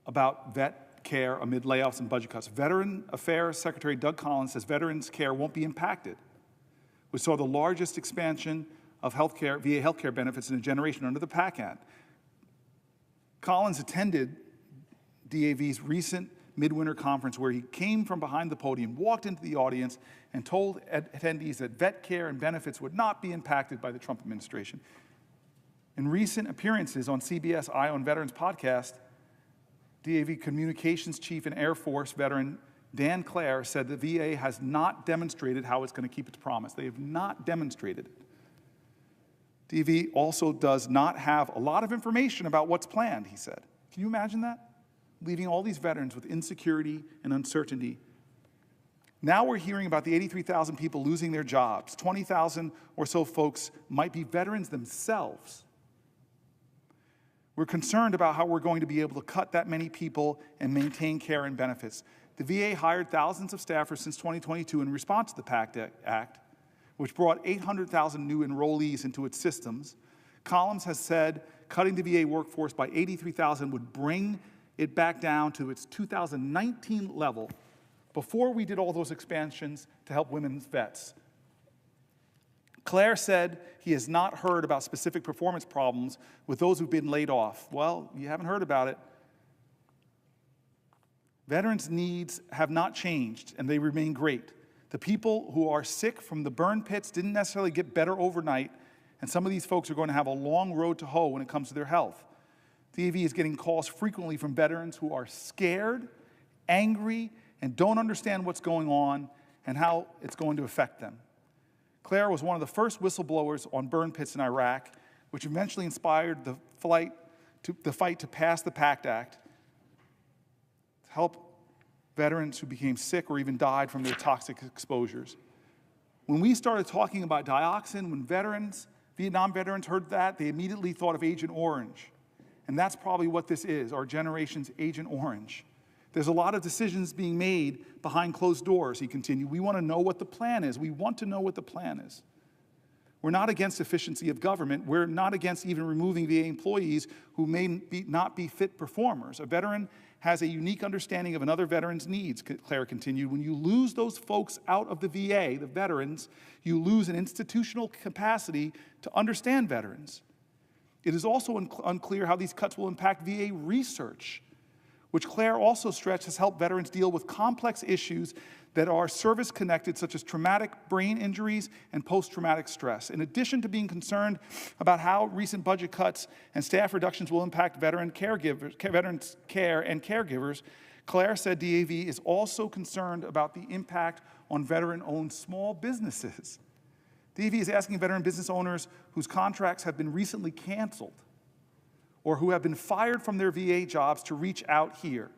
about vet care amid layoffs and budget cuts. Veteran Affairs Secretary Doug Collins says veterans' care won't be impacted. We saw the largest expansion of VA healthcare benefits in a generation under the PACT Act. Collins attended DAV's recent midwinter conference where he came from behind the podium, walked into the audience, and told attendees that vet care and benefits would not be impacted by the Trump administration. In recent appearances on CBS Eye on Veterans podcast, DAV Communications Chief and Air Force veteran Dan Clare said the VA has not demonstrated how it's going to keep its promise. They have not demonstrated it. DAV also does not have a lot of information about what's planned, he said. Can you imagine that? Leaving all these veterans with insecurity and uncertainty. Now we're hearing about the 83,000 people losing their jobs. 20,000 or so folks might be veterans themselves. We're concerned about how we're going to be able to cut that many people and maintain care and benefits. The VA hired thousands of staffers since 2022 in response to the PACT Act, which brought 800,000 new enrollees into its systems. Collins has said cutting the VA workforce by 83,000 would bring it back down to its 2019 level before we did all those expansions to help women's vets. Clare said he has not heard about specific performance problems with those who've been laid off. Well, you haven't heard about it. Veterans' needs have not changed, and they remain great. The people who are sick from the burn pits didn't necessarily get better overnight, and some of these folks are going to have a long road to hoe when it comes to their health. DAV is getting calls frequently from veterans who are scared, angry, and don't understand what's going on and how it's going to affect them. Clare was one of the first whistleblowers on burn pits in Iraq, which eventually inspired the fight to pass the PACT Act to help veterans who became sick or even died from their toxic exposures. When we started talking about dioxin, when Vietnam veterans heard that, they immediately thought of Agent Orange. And that's probably what this is, our generation's Agent Orange. There's a lot of decisions being made behind closed doors, he continued. We want to know what the plan is. We want to know what the plan is. We're not against efficiency of government. We're not against even removing VA employees who may not be fit performers. A veteran has a unique understanding of another veteran's needs, Claire continued. When you lose those folks out of the VA, the veterans, you lose an institutional capacity to understand veterans. It is also unclear how these cuts will impact VA research, which Claire also stressed has helped veterans deal with complex issues that are service-connected, such as traumatic brain injuries and post-traumatic stress. In addition to being concerned about how recent budget cuts and staff reductions will impact veterans care and caregivers, Claire said DAV is also concerned about the impact on veteran-owned small businesses. DAV is asking veteran business owners whose contracts have been recently canceled or who have been fired from their VA jobs to reach out here.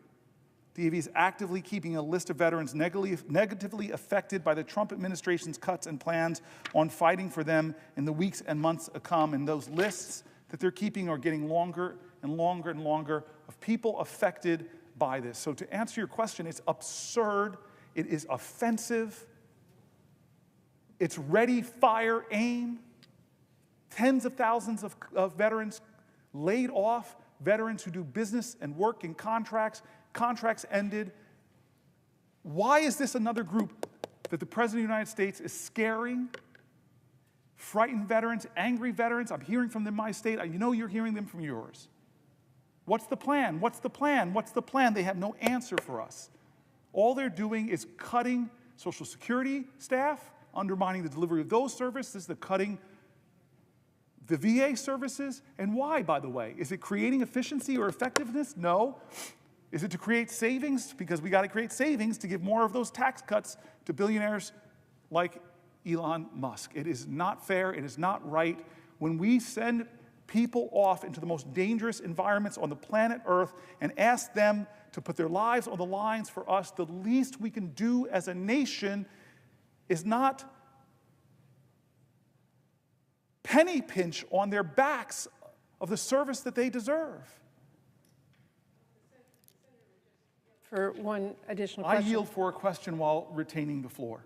DAV is actively keeping a list of veterans negatively affected by the Trump administration's cuts and plans on fighting for them in the weeks and months to come. And those lists that they're keeping are getting longer and longer and longer of people affected by this. So to answer your question, it's absurd. It is offensive. It's ready, fire, aim. Tens of thousands of veterans laid off, veterans who do business and work in contracts ended. Why is this another group that the President of the United States is scaring? Frightened veterans, angry veterans. I'm hearing from them in my state. You know you're hearing them from yours. What's the plan? What's the plan? What's the plan? They have no answer for us. All they're doing is cutting Social Security staff, undermining the delivery of those services, the cutting the VA services. And why, by the way? Is it creating efficiency or effectiveness? No. Is it to create savings? Because we got to create savings to give more of those tax cuts to billionaires like Elon Musk. It is not fair. It is not right. When we send people off into the most dangerous environments on the planet Earth and ask them to put their lives on the lines for us, the least we can do as a nation is not penny pinch on their backs of the service that they deserve. For one additional question. I yield for a question while retaining the floor.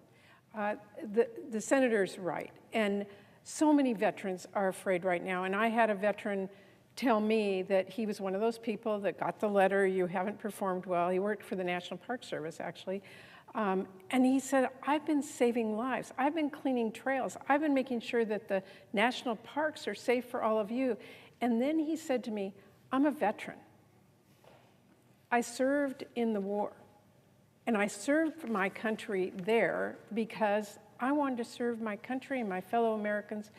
The senator's right. And so many veterans are afraid right now. And I had a veteran tell me that he was one of those people that got the letter, you haven't performed well. He worked for the National Park Service, actually. And he said, I've been saving lives. I've been cleaning trails. I've been making sure that the national parks are safe for all of you. And then he said to me, I'm a veteran. I served in the war. And I served my country there because I wanted to serve my country and my fellow Americans.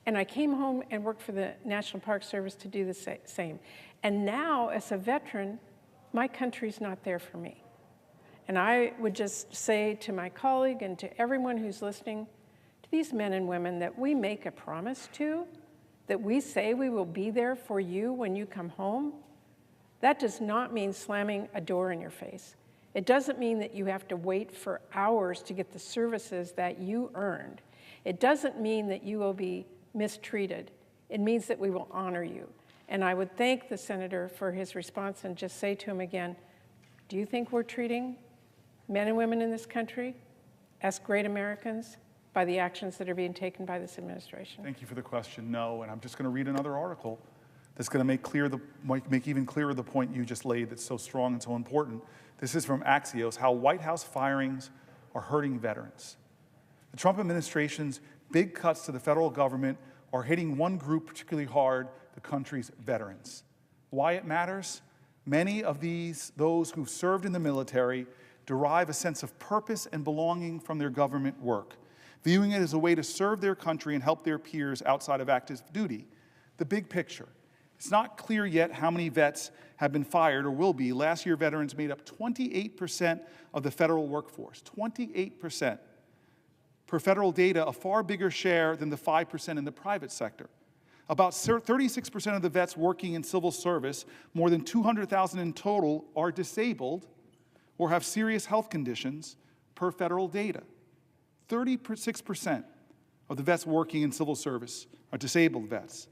And I came home and worked for the National Park Service to do the same. And now, as a veteran, my country's not there for me. And I would just say to my colleague and to everyone who's listening, to these men and women, that we make a promise to, that we say we will be there for you when you come home. That does not mean slamming a door in your face. It doesn't mean that you have to wait for hours to get the services that you earned. It doesn't mean that you will be mistreated. It means that we will honor you. And I would thank the senator for his response and just say to him again, do you think we're treating men and women in this country as great Americans by the actions that are being taken by this administration? Thank you for the question. No, and I'm just going to read another article that's going to make even clearer the point you just laid that's so strong and so important. This is from Axios, How White House Firings Are Hurting Veterans. The Trump administration's big cuts to the federal government are hitting one group particularly hard, the country's veterans. Why it matters? Many of those who served in the military derive a sense of purpose and belonging from their government work, viewing it as a way to serve their country and help their peers outside of active duty. The big picture. It's not clear yet how many vets have been fired or will be. Last year, veterans made up 28% of the federal workforce, 28%. Per federal data, a far bigger share than the 5% in the private sector. About 36% of the vets working in civil service, more than 200,000 in total, are disabled or have serious health conditions per federal data. 36% of the vets working in civil service are disabled vets.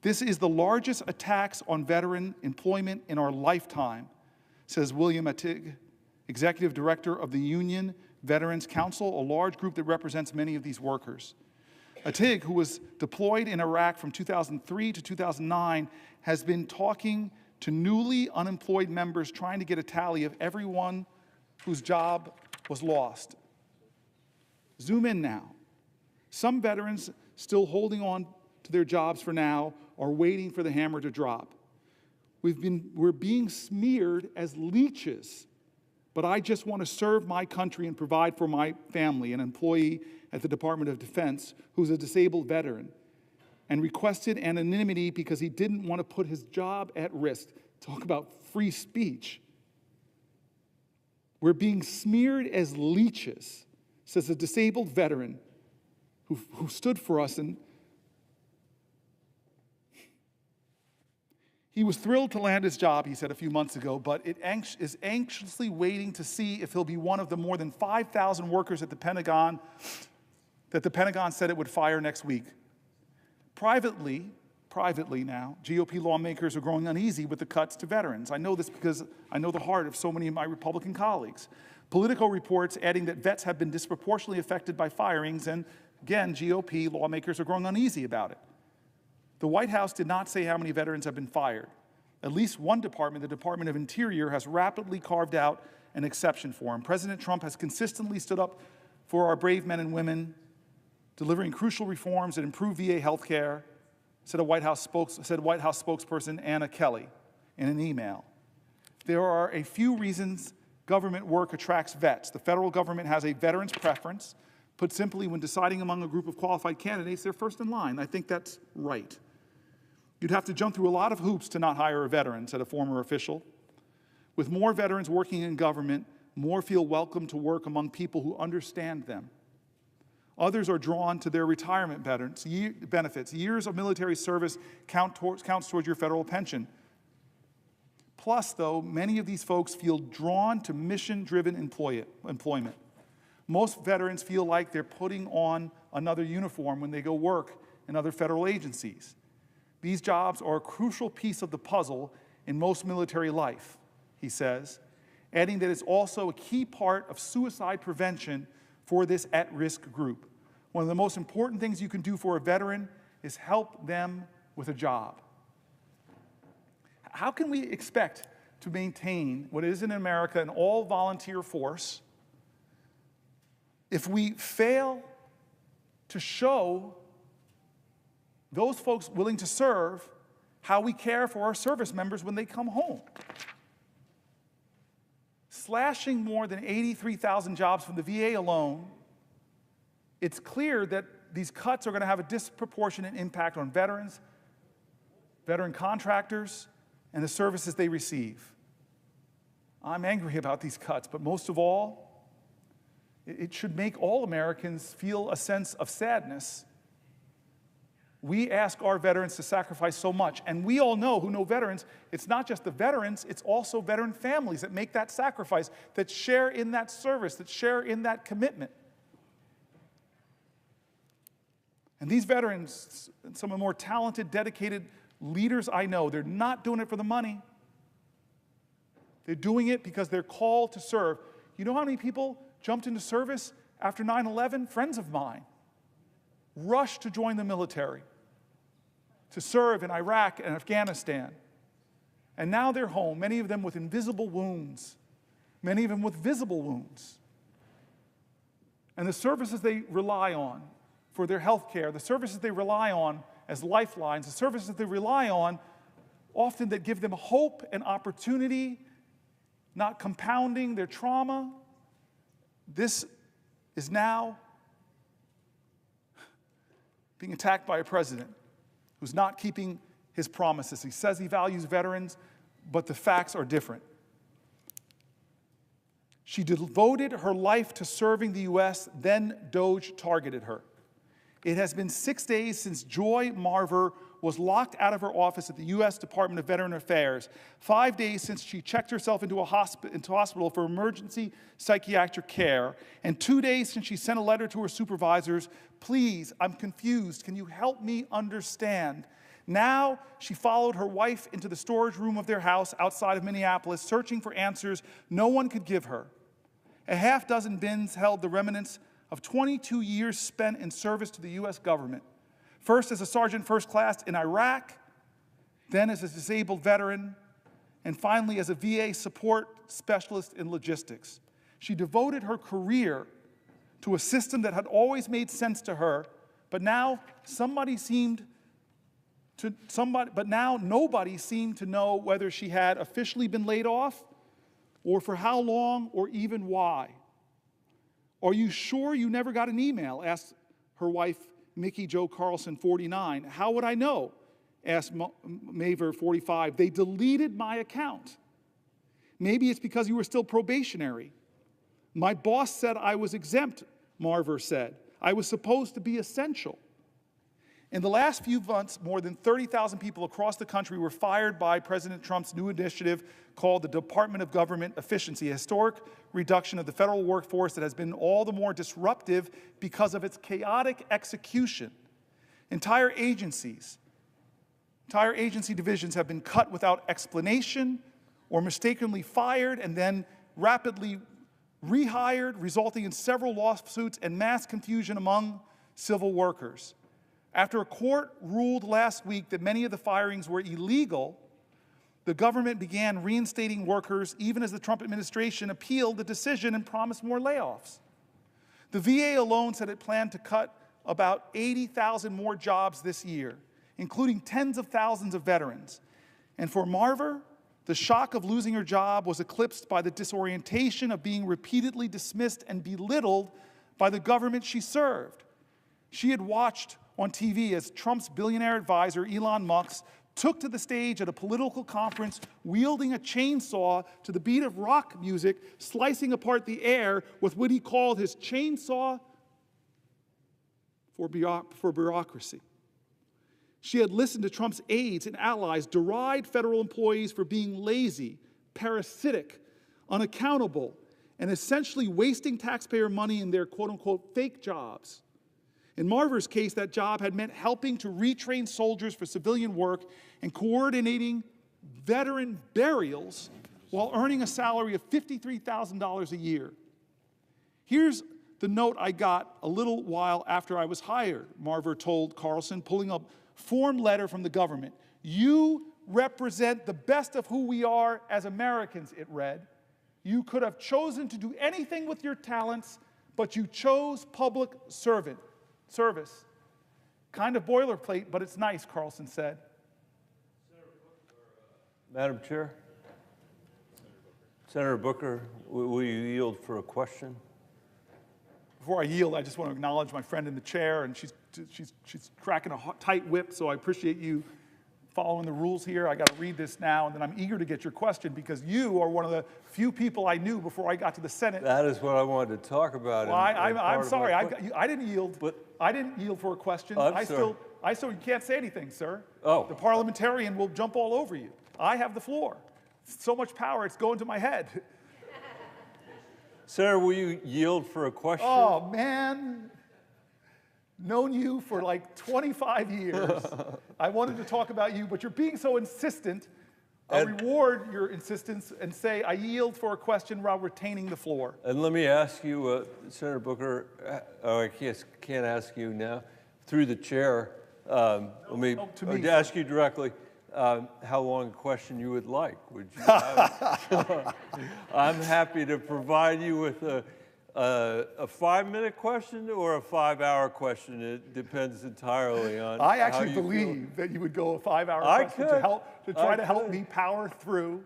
This is the largest attacks on veteran employment in our lifetime, says William Attig, executive director of the Union Veterans Council, a large group that represents many of these workers. Atig, who was deployed in Iraq from 2003 to 2009, has been talking to newly unemployed members trying to get a tally of everyone whose job was lost. Zoom in now. Some veterans still holding on to their jobs for now are waiting for the hammer to drop. We're being smeared as leeches, but I just want to serve my country and provide for my family, an employee at the Department of Defense who's a disabled veteran, and requested anonymity because he didn't want to put his job at risk. Talk about free speech. We're being smeared as leeches, says a disabled veteran who stood for us. And he was thrilled to land his job, he said a few months ago, but is anxiously waiting to see if he'll be one of the more than 5,000 workers at the Pentagon that the Pentagon said it would fire next week. Privately now, GOP lawmakers are growing uneasy with the cuts to veterans. I know this because I know the heart of so many of my Republican colleagues. Politico reports adding that vets have been disproportionately affected by firings, and again, GOP lawmakers are growing uneasy about it. The White House did not say how many veterans have been fired. At least one department, the Department of Interior, has rapidly carved out an exception for him. President Trump has consistently stood up for our brave men and women, delivering crucial reforms that improve VA health care, said White House spokesperson Anna Kelly in an email. There are a few reasons government work attracts vets. The federal government has a veteran's preference. Put simply, when deciding among a group of qualified candidates, they're first in line. I think that's right. You'd have to jump through a lot of hoops to not hire a veteran, said a former official. With more veterans working in government, more feel welcome to work among people who understand them. Others are drawn to their retirement benefits. Years of military service counts towards your federal pension. Plus, though, many of these folks feel drawn to mission-driven employment. Most veterans feel like they're putting on another uniform when they go work in other federal agencies. These jobs are a crucial piece of the puzzle in most military life, he says, adding that it's also a key part of suicide prevention for this at-risk group. One of the most important things you can do for a veteran is help them with a job. How can we expect to maintain what is in America an all-volunteer force if we fail to show those folks willing to serve how we care for our service members when they come home? Slashing more than 83,000 jobs from the VA alone, it's clear that these cuts are going to have a disproportionate impact on veterans, veteran contractors, and the services they receive. I'm angry about these cuts, but most of all, it should make all Americans feel a sense of sadness. We ask our veterans to sacrifice so much, and we all know, who know veterans, it's not just the veterans, it's also veteran families that make that sacrifice, that share in that service, that share in that commitment. And these veterans, some of the more talented, dedicated leaders I know, they're not doing it for the money. They're doing it because they're called to serve. You know how many people jumped into service after 9/11? Friends of mine rushed to join the military, to serve in Iraq and Afghanistan. And now they're home, many of them with invisible wounds, many of them with visible wounds. And the services they rely on for their health care, the services they rely on as lifelines, the services they rely on often that give them hope and opportunity, not compounding their trauma. This is now being attacked by a president who's not keeping his promises. He says he values veterans, but the facts are different. She devoted her life to serving the U.S., then DOGE targeted her. It has been 6 days since Joy Marver was locked out of her office at the U.S. Department of Veteran Affairs, 5 days since she checked herself into hospital for emergency psychiatric care, and 2 days since she sent a letter to her supervisors, "Please, I'm confused. Can you help me understand?" Now, she followed her wife into the storage room of their house outside of Minneapolis, searching for answers no one could give her. A half dozen bins held the remnants of 22 years spent in service to the U.S. government, first as a sergeant first class in Iraq, then as a disabled veteran, and finally as a VA support specialist in logistics. She devoted her career to a system that had always made sense to her, but now nobody seemed to know whether she had officially been laid off, or for how long, or even why. Are you sure you never got an email? Asked her wife, Mickey Jo Carlson, 49. How would I know? Asked Maver, 45. They deleted my account. Maybe it's because you were still probationary. My boss said I was exempt, Marver said. I was supposed to be essential. In the last few months, more than 30,000 people across the country were fired by President Trump's new initiative called the Department of Government Efficiency, a historic reduction of the federal workforce that has been all the more disruptive because of its chaotic execution. Entire agency divisions have been cut without explanation or mistakenly fired and then rapidly rehired, resulting in several lawsuits and mass confusion among civil workers. After a court ruled last week that many of the firings were illegal, the government began reinstating workers even as the Trump administration appealed the decision and promised more layoffs. The VA alone said it planned to cut about 80,000 more jobs this year, including tens of thousands of veterans. And for Marver, the shock of losing her job was eclipsed by the disorientation of being repeatedly dismissed and belittled by the government she served. She had watched on TV as Trump's billionaire advisor, Elon Musk, took to the stage at a political conference wielding a chainsaw to the beat of rock music, slicing apart the air with what he called his chainsaw for bureaucracy. She had listened to Trump's aides and allies deride federal employees for being lazy, parasitic, unaccountable, and essentially wasting taxpayer money in their quote-unquote fake jobs. In Marver's case, that job had meant helping to retrain soldiers for civilian work and coordinating veteran burials while earning a salary of $53,000 a year. Here's the note I got a little while after I was hired, Marver told Carlson, pulling a form letter from the government. You represent the best of who we are as Americans, it read. You could have chosen to do anything with your talents, but you chose public service. Kind of boilerplate, but it's nice, Carlson said. Madam Chair. Senator Booker, will you yield for a question? Before I yield, I just want to acknowledge my friend in the chair, and she's cracking a tight whip, so I appreciate you following the rules here. I got to read this now, and then I'm eager to get your question because you are one of the few people I knew before I got to the Senate. That is what I wanted to talk about. Well, I'm sorry. I didn't yield. I didn't yield for a question. I'm sorry. You can't say anything, sir. Oh. The parliamentarian will jump all over you. I have the floor. So much power, it's going to my head. Senator, will you yield for a question? Oh, man. Known you for like 25 years. I wanted to talk about you, but you're being so insistent. I'll reward your insistence and say I yield for a question while retaining the floor. And let me ask you, Senator Booker, I can't ask you now, through the chair, let me ask you directly, how long a question you would like. Would you have I'm happy to provide you with a 5-minute question or a 5-hour question. It depends entirely on I actually how you believe that you would go a 5-hour question to try to help me power through.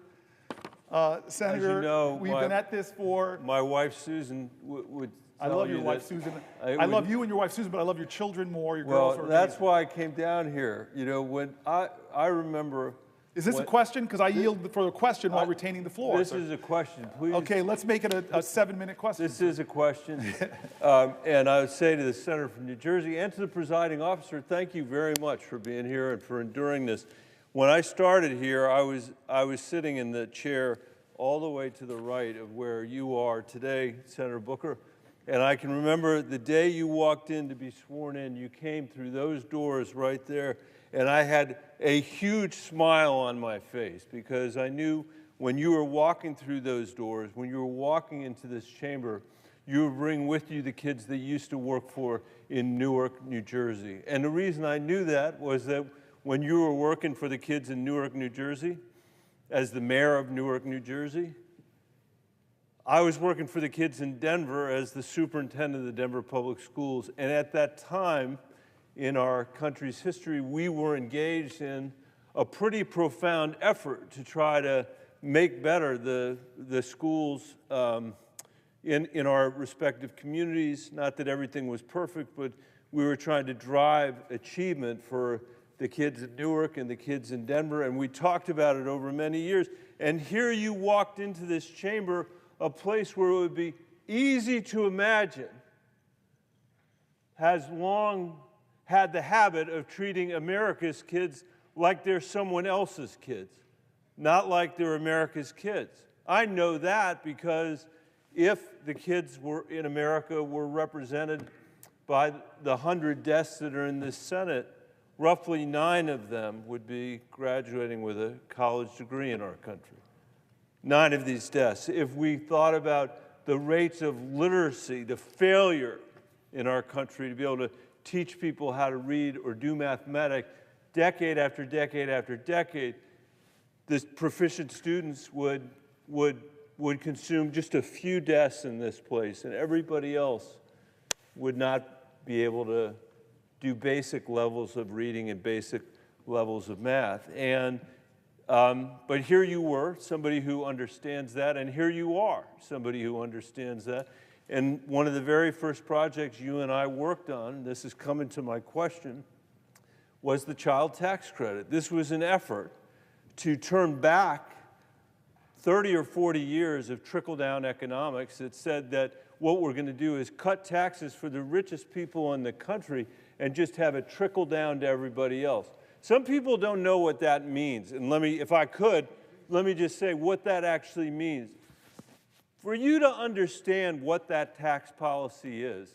Senator, as you know, we've been at this for... My wife, Susan, would I love your wife, Susan. I love you and your wife, Susan, but I love your children more. Your girls are amazing. That's why I came down here. You know, when I remember... Is this a question? Because I yield for the question while retaining the floor. This is a question, please. Okay, let's make it a 7-minute question. This is a question. And I would say to the senator from New Jersey and to the presiding officer, thank you very much for being here and for enduring this. When I started here, I was sitting in the chair all the way to the right of where you are today, Senator Booker. And I can remember the day you walked in to be sworn in, you came through those doors right there, and I had a huge smile on my face because I knew when you were walking through those doors, when you were walking into this chamber, you bring with you the kids that you used to work for in Newark, New Jersey. And the reason I knew that was that when you were working for the kids in Newark, New Jersey, as the mayor of Newark, New Jersey, I was working for the kids in Denver as the superintendent of the Denver Public Schools. And at that time in our country's history, we were engaged in a pretty profound effort to try to make better the schools in our respective communities. Not that everything was perfect, but we were trying to drive achievement for the kids in Newark and the kids in Denver, and we talked about it over many years. And here you walked into this chamber, a place where it would be easy to imagine has long had the habit of treating America's kids like they're someone else's kids, not like they're America's kids. I know that because if the kids in America were represented by the 100 desks that are in this Senate, roughly 9 of them would be graduating with a college degree in our country. 9 of these desks. If we thought about the rates of literacy, the failure in our country to be able to teach people how to read or do mathematics, decade after decade after decade, the proficient students would consume just a few desks in this place, and everybody else would not be able to do basic levels of reading and basic levels of math. And but here you were, somebody who understands that, and here you are, somebody who understands that. And one of the very first projects you and I worked on, this is coming to my question, was the child tax credit. This was an effort to turn back 30 or 40 years of trickle-down economics that said that what we're going to do is cut taxes for the richest people in the country and just have it trickle down to everybody else. Some people don't know what that means, and if I could, let me just say what that actually means. For you to understand what that tax policy is,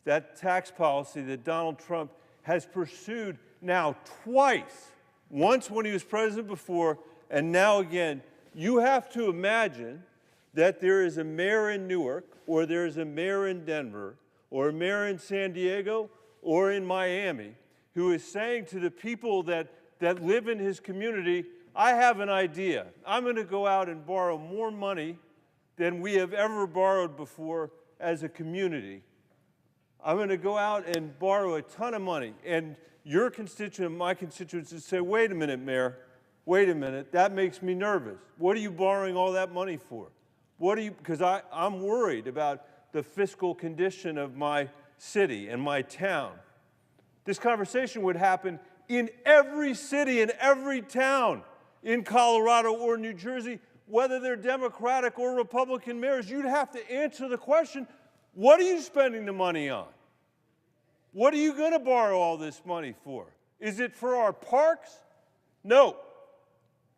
that tax policy that Donald Trump has pursued now twice, once when he was president before, and now again, you have to imagine that there is a mayor in Newark, or there is a mayor in Denver, or a mayor in San Diego, or in Miami, who is saying to the people that live in his community, I have an idea. I'm going to go out and borrow more money than we have ever borrowed before as a community. I'm going to go out and borrow a ton of money. And your constituent, my constituents, would say, wait a minute, Mayor, wait a minute, that makes me nervous. What are you borrowing all that money for? Because I'm worried about the fiscal condition of my city and my town. This conversation would happen in every city and every town in Colorado or New Jersey, whether they're Democratic or Republican mayors. You'd have to answer the question, what are you spending the money on? What are you going to borrow all this money for? Is it for our parks? No.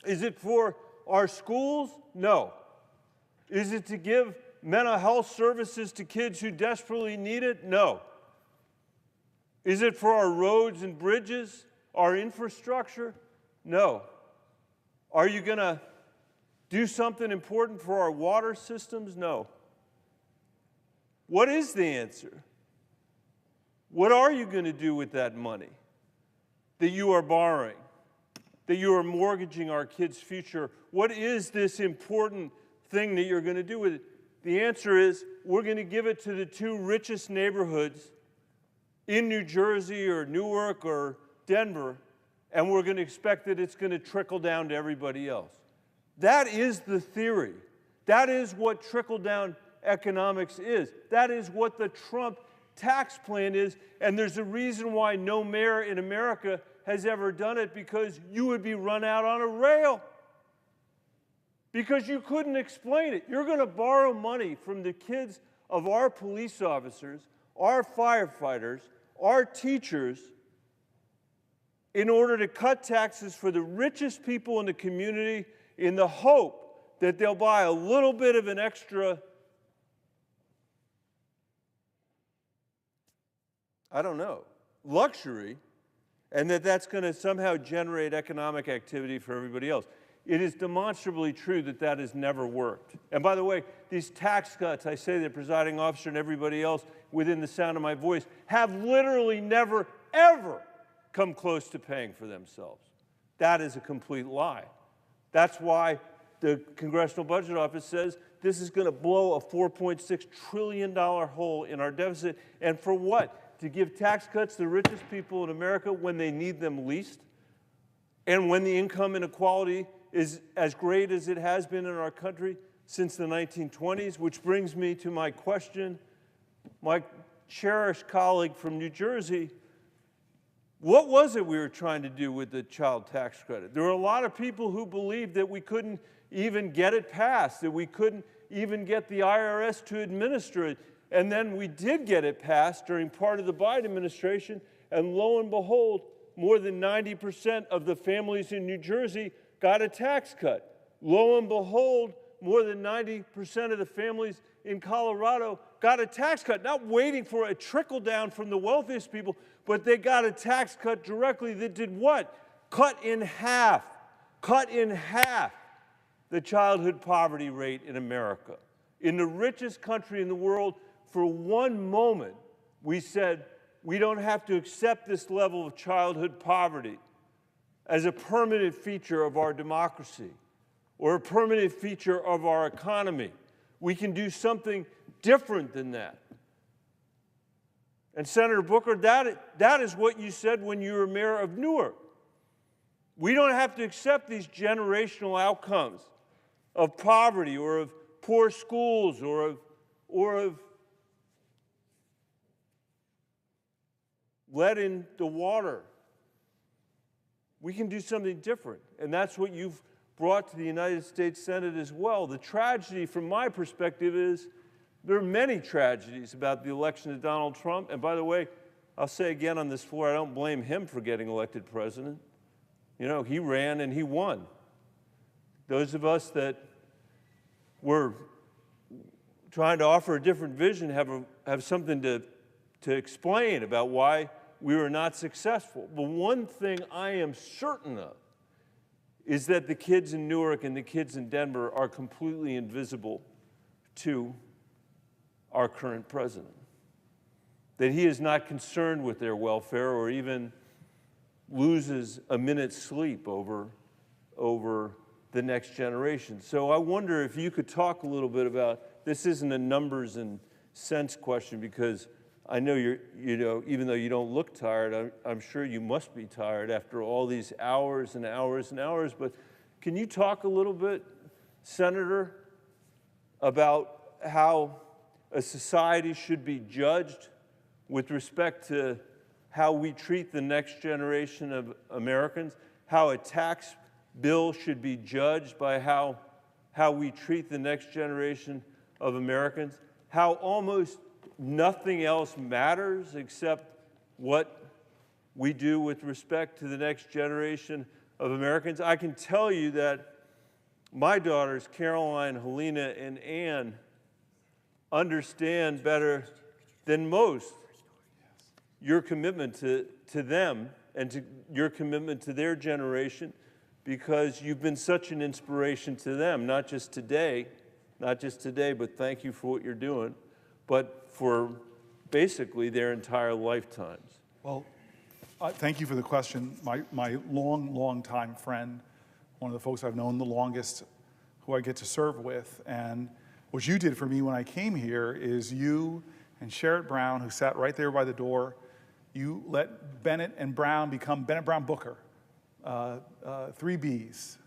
Is it for our schools? No. Is it to give mental health services to kids who desperately need it? No. Is it for our roads and bridges, our infrastructure? No. Are you going to do something important for our water systems? No. What is the answer? What are you going to do with that money that you are borrowing, that you are mortgaging our kids' future? What is this important thing that you're going to do with it? The answer is we're going to give it to the 2 richest neighborhoods in New Jersey or Newark or Denver, and we're going to expect that it's going to trickle down to everybody else. That is the theory. That is what trickle-down economics is. That is what the Trump tax plan is, and there's a reason why no mayor in America has ever done it, because you would be run out on a rail. Because you couldn't explain it. You're going to borrow money from the kids of our police officers, our firefighters, our teachers, in order to cut taxes for the richest people in the community in the hope that they'll buy a little bit of an extra, I don't know, luxury, and that's going to somehow generate economic activity for everybody else. it is demonstrably true that that has never worked. And by the way, these tax cuts, I say the presiding officer and everybody else within the sound of my voice, have literally never, ever come close to paying for themselves. That is a complete lie. That's why the Congressional Budget Office says this is going to blow a $4.6 trillion hole in our deficit. And for what? To give tax cuts to the richest people in America when they need them least? And when the income inequality is as great as it has been in our country since the 1920s, which brings me to my question. My cherished colleague from New Jersey, what was it we were trying to do with the child tax credit? There were a lot of people who believed that we couldn't even get it passed, that we couldn't even get the IRS to administer it. And then we did get it passed during part of the Biden administration, and lo and behold, more than 90% of the families in New Jersey got a tax cut. Lo and behold, more than 90% of the families in Colorado got a tax cut, not waiting for a trickle down from the wealthiest people, but they got a tax cut directly that did what? Cut in half the childhood poverty rate in America. In the richest country in the world, for one moment, we said, we don't have to accept this level of childhood poverty as a permanent feature of our democracy or a permanent feature of our economy. We can do something different than that. And Senator Booker, that is what you said when you were mayor of Newark. We don't have to accept these generational outcomes of poverty or of poor schools or of lead in the water. We can do something different, and that's what you've brought to the United States Senate as well. The tragedy from my perspective is there are many tragedies about the election of Donald Trump, and by the way, I'll say again on this floor, I don't blame him for getting elected president. You know, he ran and he won. Those of us that were trying to offer a different vision have something to explain about why we were not successful. The one thing I am certain of is that the kids in Newark and the kids in Denver are completely invisible to our current president. That he is not concerned with their welfare or even loses a minute's sleep over the next generation. So I wonder if you could talk a little bit about, this isn't a numbers and cents question, because I know even though you don't look tired, I'm sure you must be tired after all these hours and hours and hours, but can you talk a little bit, Senator, about how a society should be judged with respect to how we treat the next generation of Americans, how a tax bill should be judged by how we treat the next generation of Americans, how almost nothing else matters except what we do with respect to the next generation of Americans. I can tell you that my daughters, Caroline, Helena, and Ann, understand better than most your commitment to them and to your commitment to their generation, because you've been such an inspiration to them, not just today, but thank you for what you're doing, but for basically their entire lifetimes. Well, thank you for the question. My long time friend, one of the folks I've known the longest, who I get to serve with, and what you did for me when I came here is you and Sherrod Brown, who sat right there by the door, you let Bennett and Brown become Bennett Brown Booker, 3 Bs,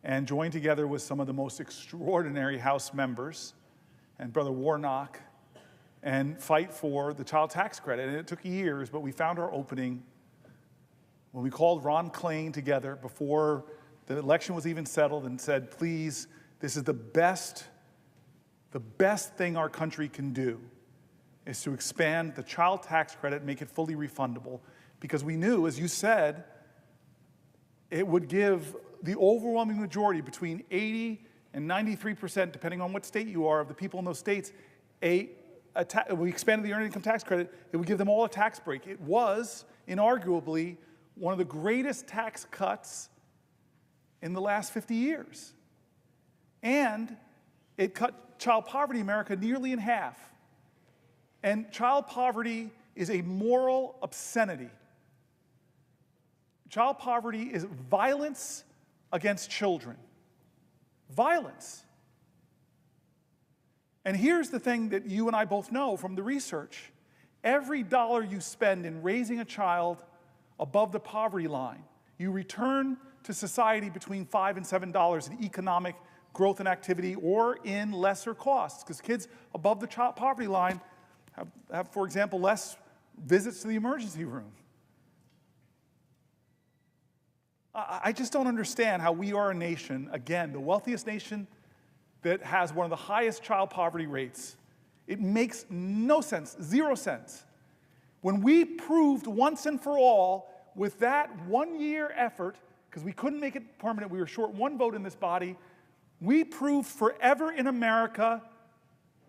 and joined together with some of the most extraordinary House members and Brother Warnock, and fight for the child tax credit. And it took years, but we found our opening when we called Ron Klain together before the election was even settled and said, please, this is the best thing our country can do is to expand the child tax credit, make it fully refundable, because we knew, as you said, it would give the overwhelming majority, between 80 and 93%, depending on what state you are, of the people in those states, we expanded the earned income tax credit, it would give them all a tax break. It was, inarguably, one of the greatest tax cuts in the last 50 years. And it cut child poverty in America nearly in half. And child poverty is a moral obscenity. Child poverty is violence against children. Violence. And here's the thing that you and I both know from the research. Every dollar you spend in raising a child above the poverty line, you return to society between $5 and $7 in economic growth and activity or in lesser costs. Because kids above the child poverty line have, for example, less visits to the emergency room. I just don't understand how we are a nation, again, the wealthiest nation that has one of the highest child poverty rates. It makes no sense, 0 cents. When we proved once and for all with that one-year effort, because we couldn't make it permanent, we were short one vote in this body, we proved forever in America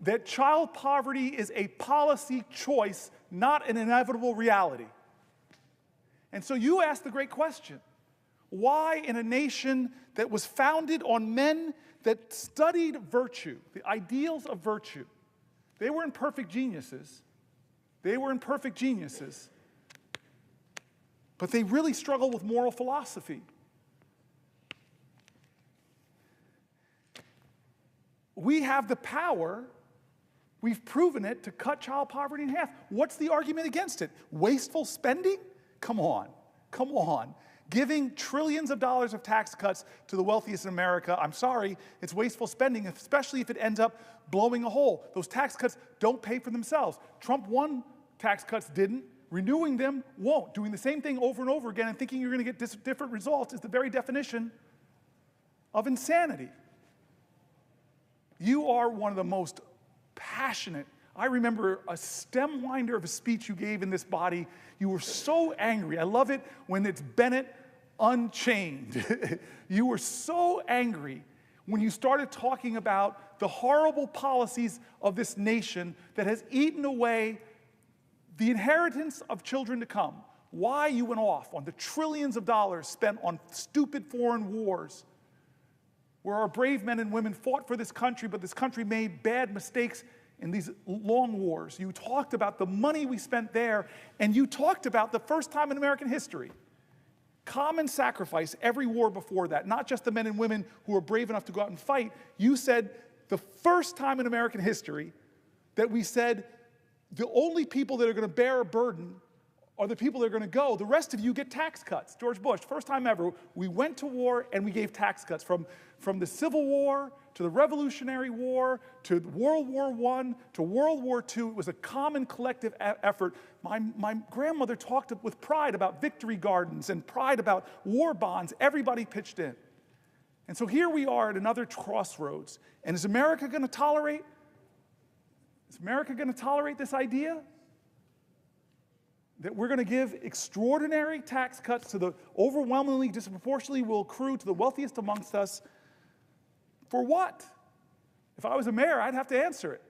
that child poverty is a policy choice, not an inevitable reality. And so you ask the great question, why in a nation that was founded on men that studied virtue, the ideals of virtue, they were imperfect geniuses. They were imperfect geniuses. But they really struggled with moral philosophy. We have the power, we've proven it, to cut child poverty in half. What's the argument against it? Wasteful spending? Come on, come on. Giving trillions of dollars of tax cuts to the wealthiest in America, I'm sorry, it's wasteful spending, especially if it ends up blowing a hole. Those tax cuts don't pay for themselves. Trump won tax cuts, didn't. Renewing them won't. Doing the same thing over and over again and thinking you're going to get different results is the very definition of insanity. You are one of the most passionate. I remember a stem winder of a speech you gave in this body. You were so angry. I love it when it's Bennett Unchained. You were so angry when you started talking about the horrible policies of this nation that has eaten away the inheritance of children to come. Why you went off on the trillions of dollars spent on stupid foreign wars where our brave men and women fought for this country, but this country made bad mistakes in these long wars. You talked about the money we spent there, and you talked about the first time in American history. Common sacrifice every war before that, not just the men and women who were brave enough to go out and fight. You said the first time in American history that we said the only people that are going to bear a burden are the people that are going to go. The rest of you get tax cuts. George Bush, first time ever, we went to war and we gave tax cuts from the Civil War to the Revolutionary War to World War I to World War II. It was a common collective effort. My grandmother talked with pride about victory gardens and pride about war bonds. Everybody pitched in. And so here we are at another crossroads. And is America going to tolerate? Is America going to tolerate this idea? That we're going to give extraordinary tax cuts to the overwhelmingly, disproportionately will accrue to the wealthiest amongst us. For what? If I was a mayor, I'd have to answer it.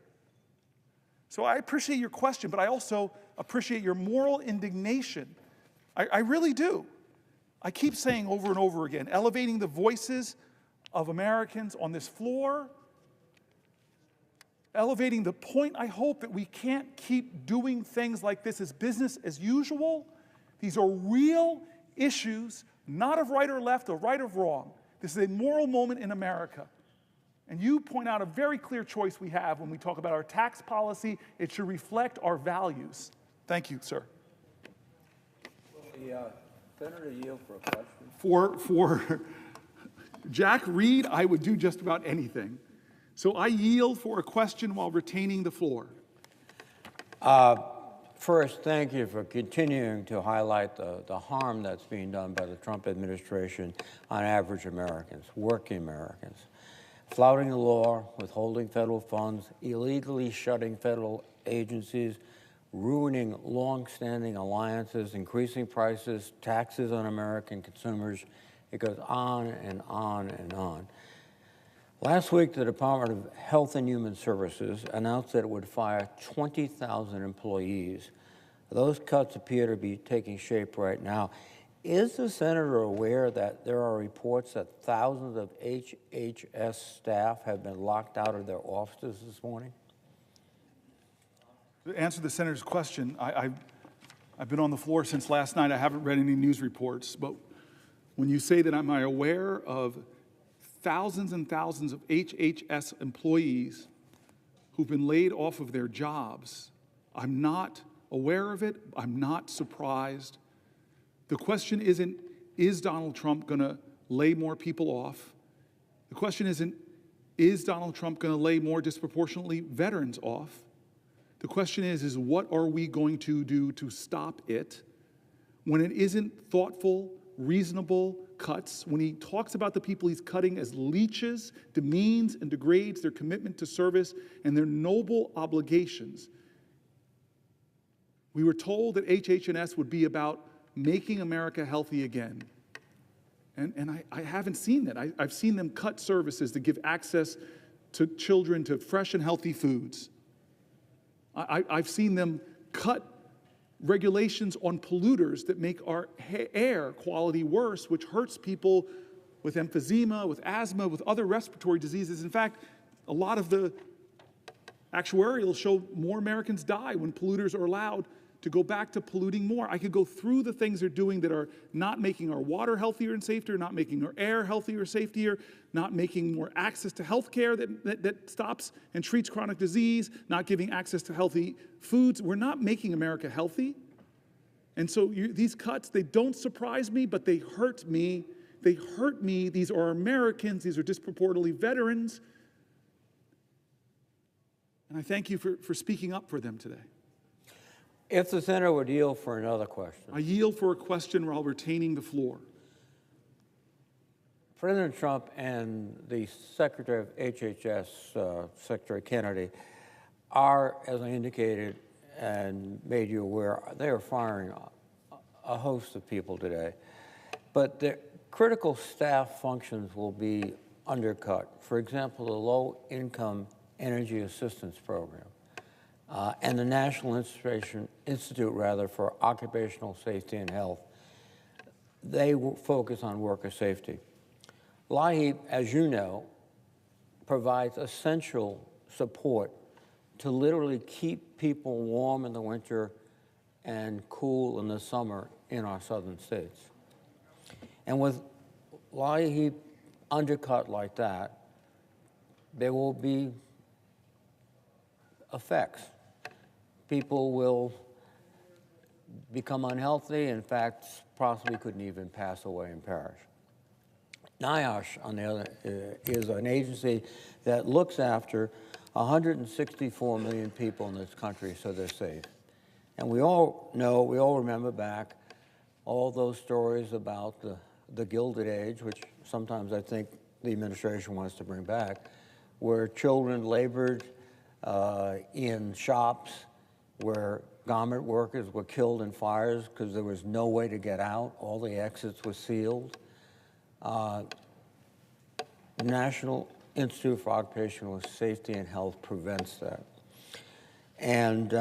So I appreciate your question, but I also appreciate your moral indignation. I really do. I keep saying over and over again, elevating the voices of Americans on this floor, elevating the point, I hope, that we can't keep doing things like this as business as usual. These are real issues, not of right or left or right or wrong. This is a moral moment in America. And you point out a very clear choice we have when we talk about our tax policy. It should reflect our values. Thank you, sir. Will the senator yield for a question? For Jack Reed, I would do just about anything. So I yield for a question while retaining the floor. First, thank you for continuing to highlight the harm that's being done by the Trump administration on average Americans, working Americans. Flouting the law, withholding federal funds, illegally shutting federal agencies, ruining long-standing alliances, increasing prices, taxes on American consumers. It goes on and on and on. Last week, the Department of Health and Human Services announced that it would fire 20,000 employees. Those cuts appear to be taking shape right now. Is the senator aware that there are reports that thousands of HHS staff have been locked out of their offices this morning? To answer the senator's question, I've been on the floor since last night. I haven't read any news reports, but when you say that am I aware of thousands and thousands of HHS employees who've been laid off of their jobs, I'm not aware of it. I'm not surprised. The question isn't, is Donald Trump going to lay more people off? The question isn't, is Donald Trump going to lay more disproportionately veterans off? The question is what are we going to do to stop it when it isn't thoughtful, reasonable cuts, when he talks about the people he's cutting as leeches, demeans and degrades their commitment to service and their noble obligations. We were told that HH&S would be about making America healthy again. And I haven't seen that. I've seen them cut services to give access to children to fresh and healthy foods. I've seen them cut regulations on polluters that make our air quality worse, which hurts people with emphysema, with asthma, with other respiratory diseases. In fact, a lot of the actuarials show more Americans die when polluters are allowed to go back to polluting more. I could go through the things they're doing that are not making our water healthier and safer, not making our air healthier or safer, not making more access to health care that stops and treats chronic disease, not giving access to healthy foods. We're not making America healthy. And so these cuts, they don't surprise me, but they hurt me. They hurt me. These are Americans. These are disproportionately veterans. And I thank you for speaking up for them today. If the senator would yield for another question. I yield for a question while retaining the floor. President Trump and the Secretary of HHS, Secretary Kennedy, are, as I indicated and made you aware, they are firing a host of people today. But the critical staff functions will be undercut. For example, the Low-Income Energy Assistance Program. And the National Institute for Occupational Safety and Health, they will focus on worker safety. LIHEAP, as you know, provides essential support to literally keep people warm in the winter and cool in the summer in our southern states. And with LIHEAP undercut like that, there will be effects. People will become unhealthy, in fact, possibly couldn't even pass away and perish. NIOSH, on the other, is an agency that looks after 164 million people in this country so they're safe. And we all know, we all remember back all those stories about the Gilded Age, which sometimes I think the administration wants to bring back, where children labored in shops, where garment workers were killed in fires because there was no way to get out. All the exits were sealed. The National Institute for Occupational Safety and Health prevents that. And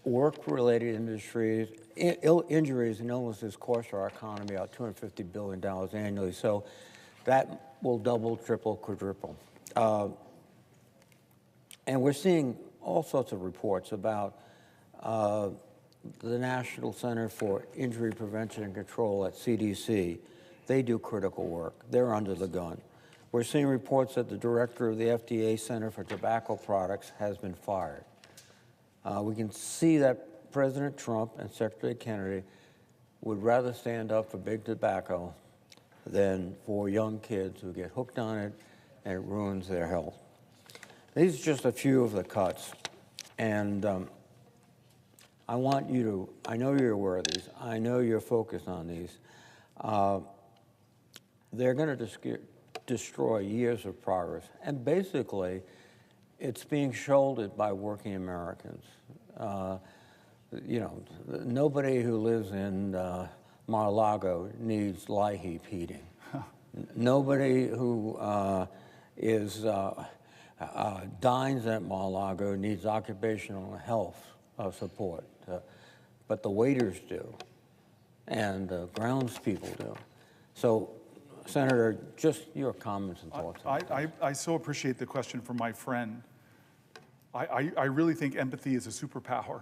work-related industries, injuries and illnesses cost our economy about $250 billion annually. So that will double, triple, quadruple. And we're seeing all sorts of reports about the National Center for Injury Prevention and Control at CDC. They do critical work. They're under the gun. We're seeing reports that the director of the FDA Center for Tobacco Products has been fired. We can see that President Trump and Secretary Kennedy would rather stand up for big tobacco than for young kids who get hooked on it and it ruins their health. These are just a few of the cuts, and I want you to, I know you're aware of these, I know you're focused on these. They're going to destroy years of progress, and basically, it's being shouldered by working Americans. You know, nobody who lives in Mar-a-Lago needs LIHEAP heating. Nobody who dines at Mar-a-Lago needs occupational health support, but the waiters do. and the grounds people do. So, Senator, just your comments and thoughts. I so appreciate the question from my friend. I really think empathy is a superpower,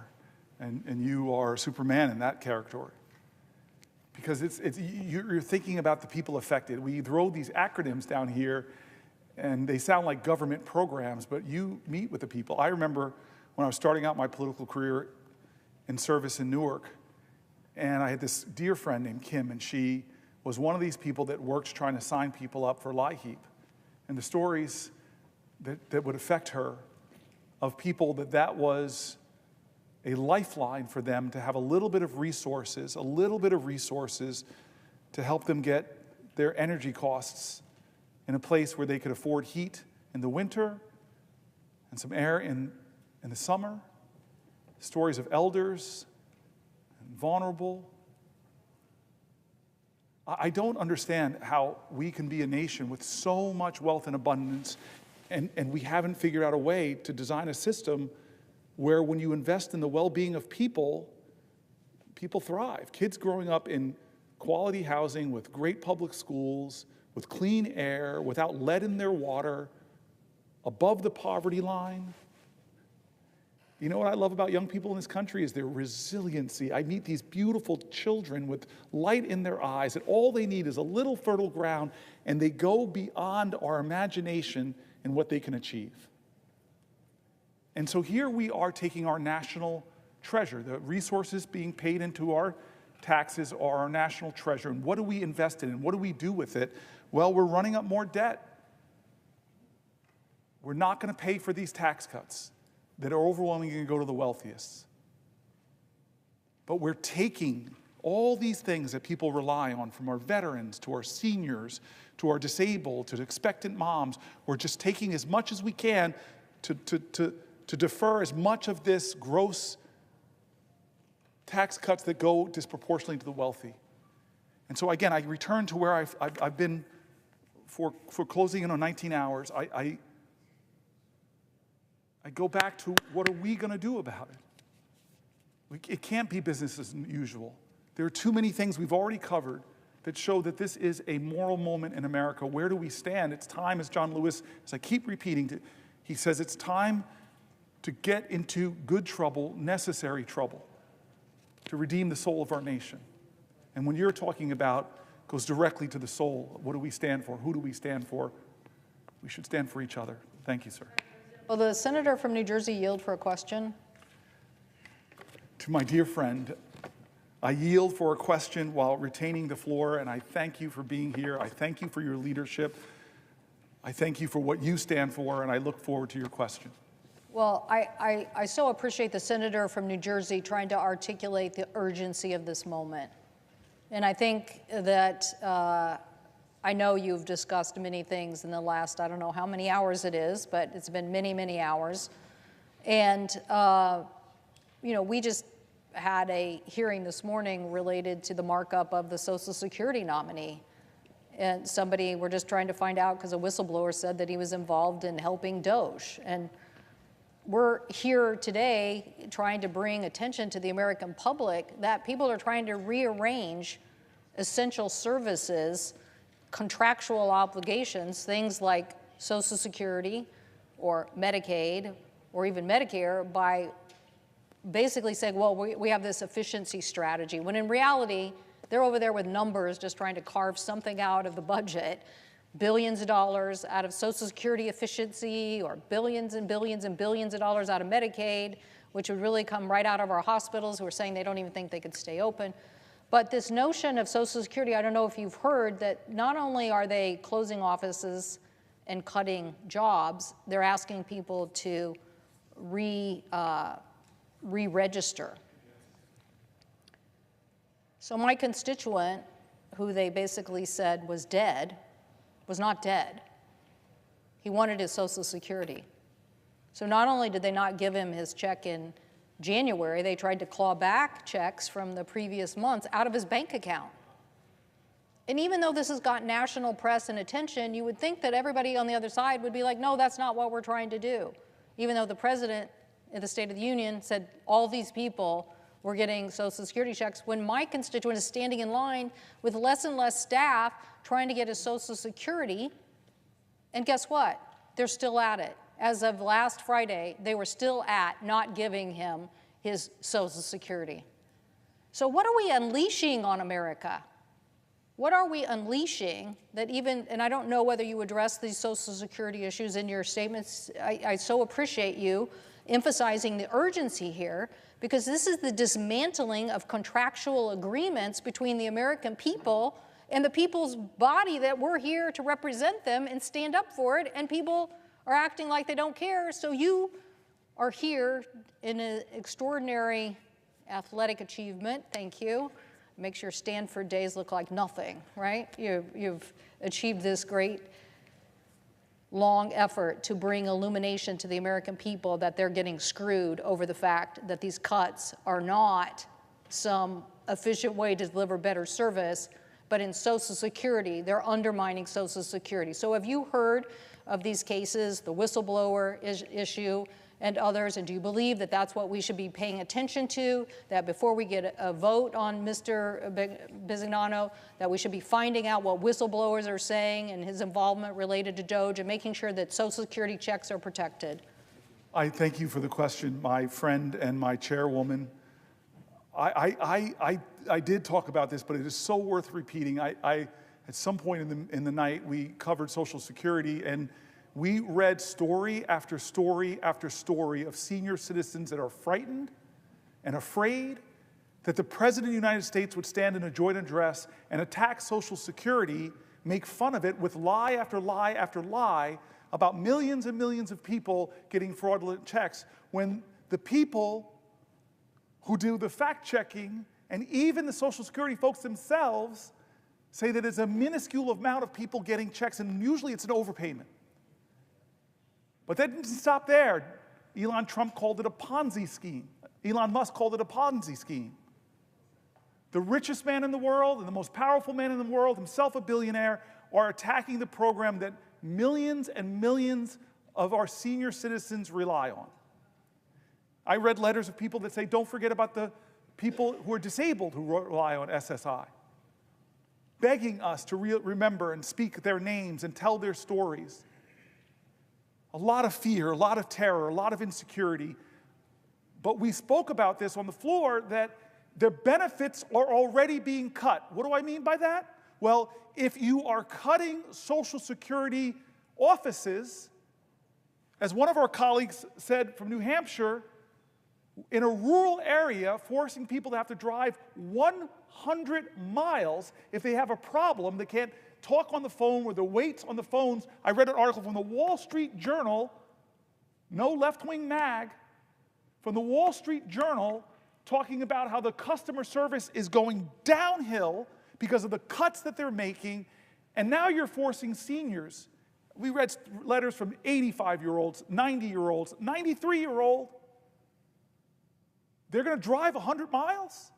and you are Superman in that category. Because you're thinking about the people affected. We throw these acronyms down here, and they sound like government programs, but you meet with the people. I remember when I was starting out my political career in service in Newark, and I had this dear friend named Kim, and she was one of these people that worked trying to sign people up for LIHEAP. And the stories that would affect her of people that was a lifeline for them to have a little bit of resources to help them get their energy costs in a place where they could afford heat in the winter and some air in the summer. Stories of elders and vulnerable. I don't understand how we can be a nation with so much wealth and abundance and we haven't figured out a way to design a system where when you invest in the well-being of people, people thrive. Kids growing up in quality housing with great public schools, with clean air, without lead in their water, above the poverty line. You know what I love about young people in this country is their resiliency. I meet these beautiful children with light in their eyes, and all they need is a little fertile ground, and they go beyond our imagination in what they can achieve. And so here we are taking our national treasure, the resources being paid into our taxes are our national treasure, and what do we invest in, and what do we do with it? Well, we're running up more debt. We're not going to pay for these tax cuts that are overwhelmingly going to go to the wealthiest. But we're taking all these things that people rely on, from our veterans to our seniors to our disabled to expectant moms. We're just taking as much as we can to defer as much of this gross tax cuts that go disproportionately to the wealthy. And so again, I return to where I've been for closing in on 19 hours. I go back to, what are we going to do about it? It can't be business as usual. There are too many things we've already covered that show that this is a moral moment in America. Where do we stand? It's time, as John Lewis, as I keep repeating, he says it's time to get into good trouble, necessary trouble, to redeem the soul of our nation. And when you're talking about, goes directly to the soul, what do we stand for? Who do we stand for? We should stand for each other. Thank you, sir. Will the senator from New Jersey yield for a question? To my dear friend, I yield for a question while retaining the floor, and I thank you for being here. I thank you for your leadership. I thank you for what you stand for, and I look forward to your question. Well, I so appreciate the senator from New Jersey trying to articulate the urgency of this moment. And I think that I know you've discussed many things in the last, I don't know how many hours it is, but it's been many, many hours. And, you know, we just had a hearing this morning related to the markup of the Social Security nominee. And somebody, we're just trying to find out because a whistleblower said that he was involved in helping DOGE. And we're here today trying to bring attention to the American public that people are trying to rearrange essential services, contractual obligations, things like Social Security or Medicaid or even Medicare, by basically saying, well, we have this efficiency strategy, when in reality, they're over there with numbers just trying to carve something out of the budget, billions of dollars out of Social Security efficiency, or billions and billions and billions of dollars out of Medicaid, which would really come right out of our hospitals who are saying they don't even think they could stay open. But this notion of Social Security, I don't know if you've heard that not only are they closing offices and cutting jobs, they're asking people to re-register. So my constituent, who they basically said was dead, was not dead. He wanted his Social Security. So not only did they not give him his check in January, they tried to claw back checks from the previous months out of his bank account. And even though this has got national press and attention, you would think that everybody on the other side would be like, no, that's not what we're trying to do. Even though the president in the State of the Union said all these people were getting Social Security checks when my constituent is standing in line with less and less staff trying to get his Social Security. And guess what? They're still at it. As of last Friday, they were still at not giving him his Social Security. So what are we unleashing on America? What are we unleashing that even, and I don't know whether you address these Social Security issues in your statements. I so appreciate you emphasizing the urgency here, because this is the dismantling of contractual agreements between the American people and the people's body that we're here to represent them and stand up for it, and people are acting like they don't care. So you are here in an extraordinary athletic achievement, thank you. Makes your Stanford days look like nothing, right? You've achieved this great long effort to bring illumination to the American people that they're getting screwed over the fact that these cuts are not some efficient way to deliver better service, but in Social Security, they're undermining Social Security. So have you heard of these cases, the whistleblower issue and others, and do you believe that that's what we should be paying attention to, that before we get a vote on Mr. Bisignano, that we should be finding out what whistleblowers are saying and his involvement related to DOGE and making sure that Social Security checks are protected? I thank you for the question, my friend and my chairwoman. I did talk about this, but it is so worth repeating. At some point in the night, we covered Social Security, and we read story after story after story of senior citizens that are frightened and afraid that the President of the United States would stand in a joint address and attack Social Security, make fun of it with lie after lie after lie about millions and millions of people getting fraudulent checks, when the people who do the fact-checking and even the Social Security folks themselves say that it's a minuscule amount of people getting checks, and usually it's an overpayment. But that didn't stop there. Elon Trump called it a Ponzi scheme. Elon Musk called it a Ponzi scheme. The richest man in the world and the most powerful man in the world, himself a billionaire, are attacking the program that millions and millions of our senior citizens rely on. I read letters of people that say, don't forget about the people who are disabled who rely on SSI, begging us to remember and speak their names and tell their stories. A lot of fear, a lot of terror, a lot of insecurity. But we spoke about this on the floor, that their benefits are already being cut. What do I mean by that? Well, if you are cutting Social Security offices, as one of our colleagues said from New Hampshire, in a rural area, forcing people to have to drive 100 miles if they have a problem, they can't talk on the phone with the waits on the phones. I read an article from the Wall Street Journal, no left-wing mag, from the Wall Street Journal talking about how the customer service is going downhill because of the cuts that they're making, and now you're forcing seniors. We read letters from 85-year-olds, 90-year-olds, 93-year-old. They're going to drive 100 miles?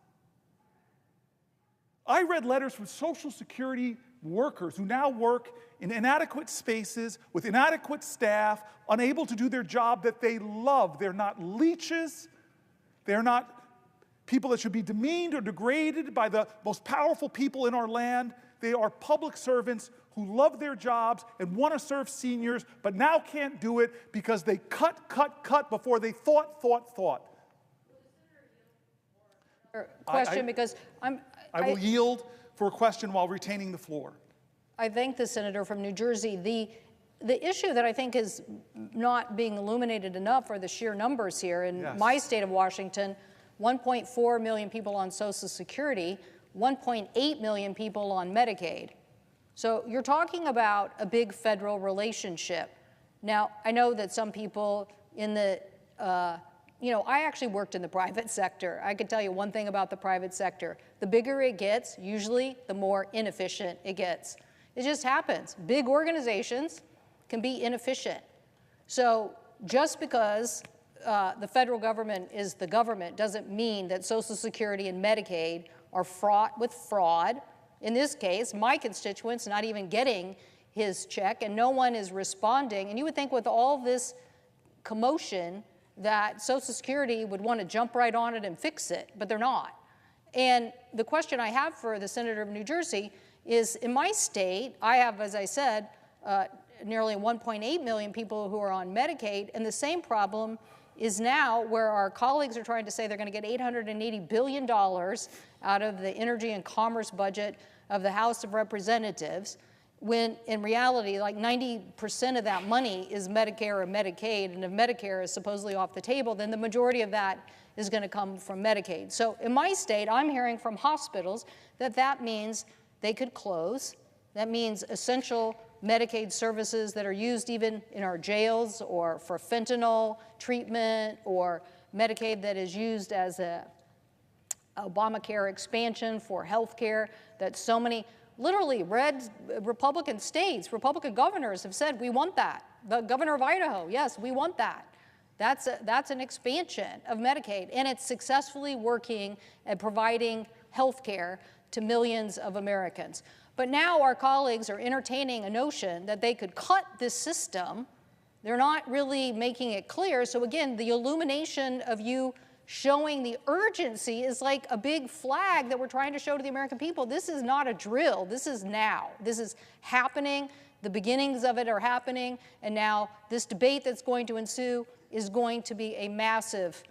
I read letters from Social Security workers who now work in inadequate spaces with inadequate staff, unable to do their job that they love. They're not leeches. They're not people that should be demeaned or degraded by the most powerful people in our land. They are public servants who love their jobs and want to serve seniors, but now can't do it because they cut before they thought. Question, because I will yield for a question while retaining the floor. I thank the senator from New Jersey. The issue that I think is not being illuminated enough are the sheer numbers here. In my state of Washington, 1.4 million people on Social Security, 1.8 million people on Medicaid. So you're talking about a big federal relationship. Now, I know that some people in the, I actually worked in the private sector. I could tell you one thing about the private sector. The bigger it gets, usually the more inefficient it gets. It just happens. Big organizations can be inefficient. So just because the federal government is the government doesn't mean that Social Security and Medicaid are fraught with fraud. In this case, my constituent's not even getting his check, and no one is responding. And you would think with all this commotion that Social Security would want to jump right on it and fix it, but they're not. And the question I have for the Senator of New Jersey is, in my state, I have, as I said, nearly 1.8 million people who are on Medicaid, and the same problem is now where our colleagues are trying to say they're going to get $880 billion out of the energy and commerce budget of the House of Representatives, when in reality, like 90% of that money is Medicare or Medicaid, and if Medicare is supposedly off the table, then the majority of that is going to come from Medicaid. So in my state, I'm hearing from hospitals that means they could close. That means essential Medicaid services that are used even in our jails or for fentanyl treatment, or Medicaid that is used as a Obamacare expansion for health care, that so many literally red Republican states, Republican governors have said, we want that. The governor of Idaho, yes, we want that. That's an expansion of Medicaid, and it's successfully working at providing health care to millions of Americans. But now our colleagues are entertaining a notion that they could cut this system. They're not really making it clear. So again, the illumination of you showing the urgency is like a big flag that we're trying to show to the American people. This is not a drill. This is now. This is happening. The beginnings of it are happening. And now this debate that's going to ensue is going to be a massive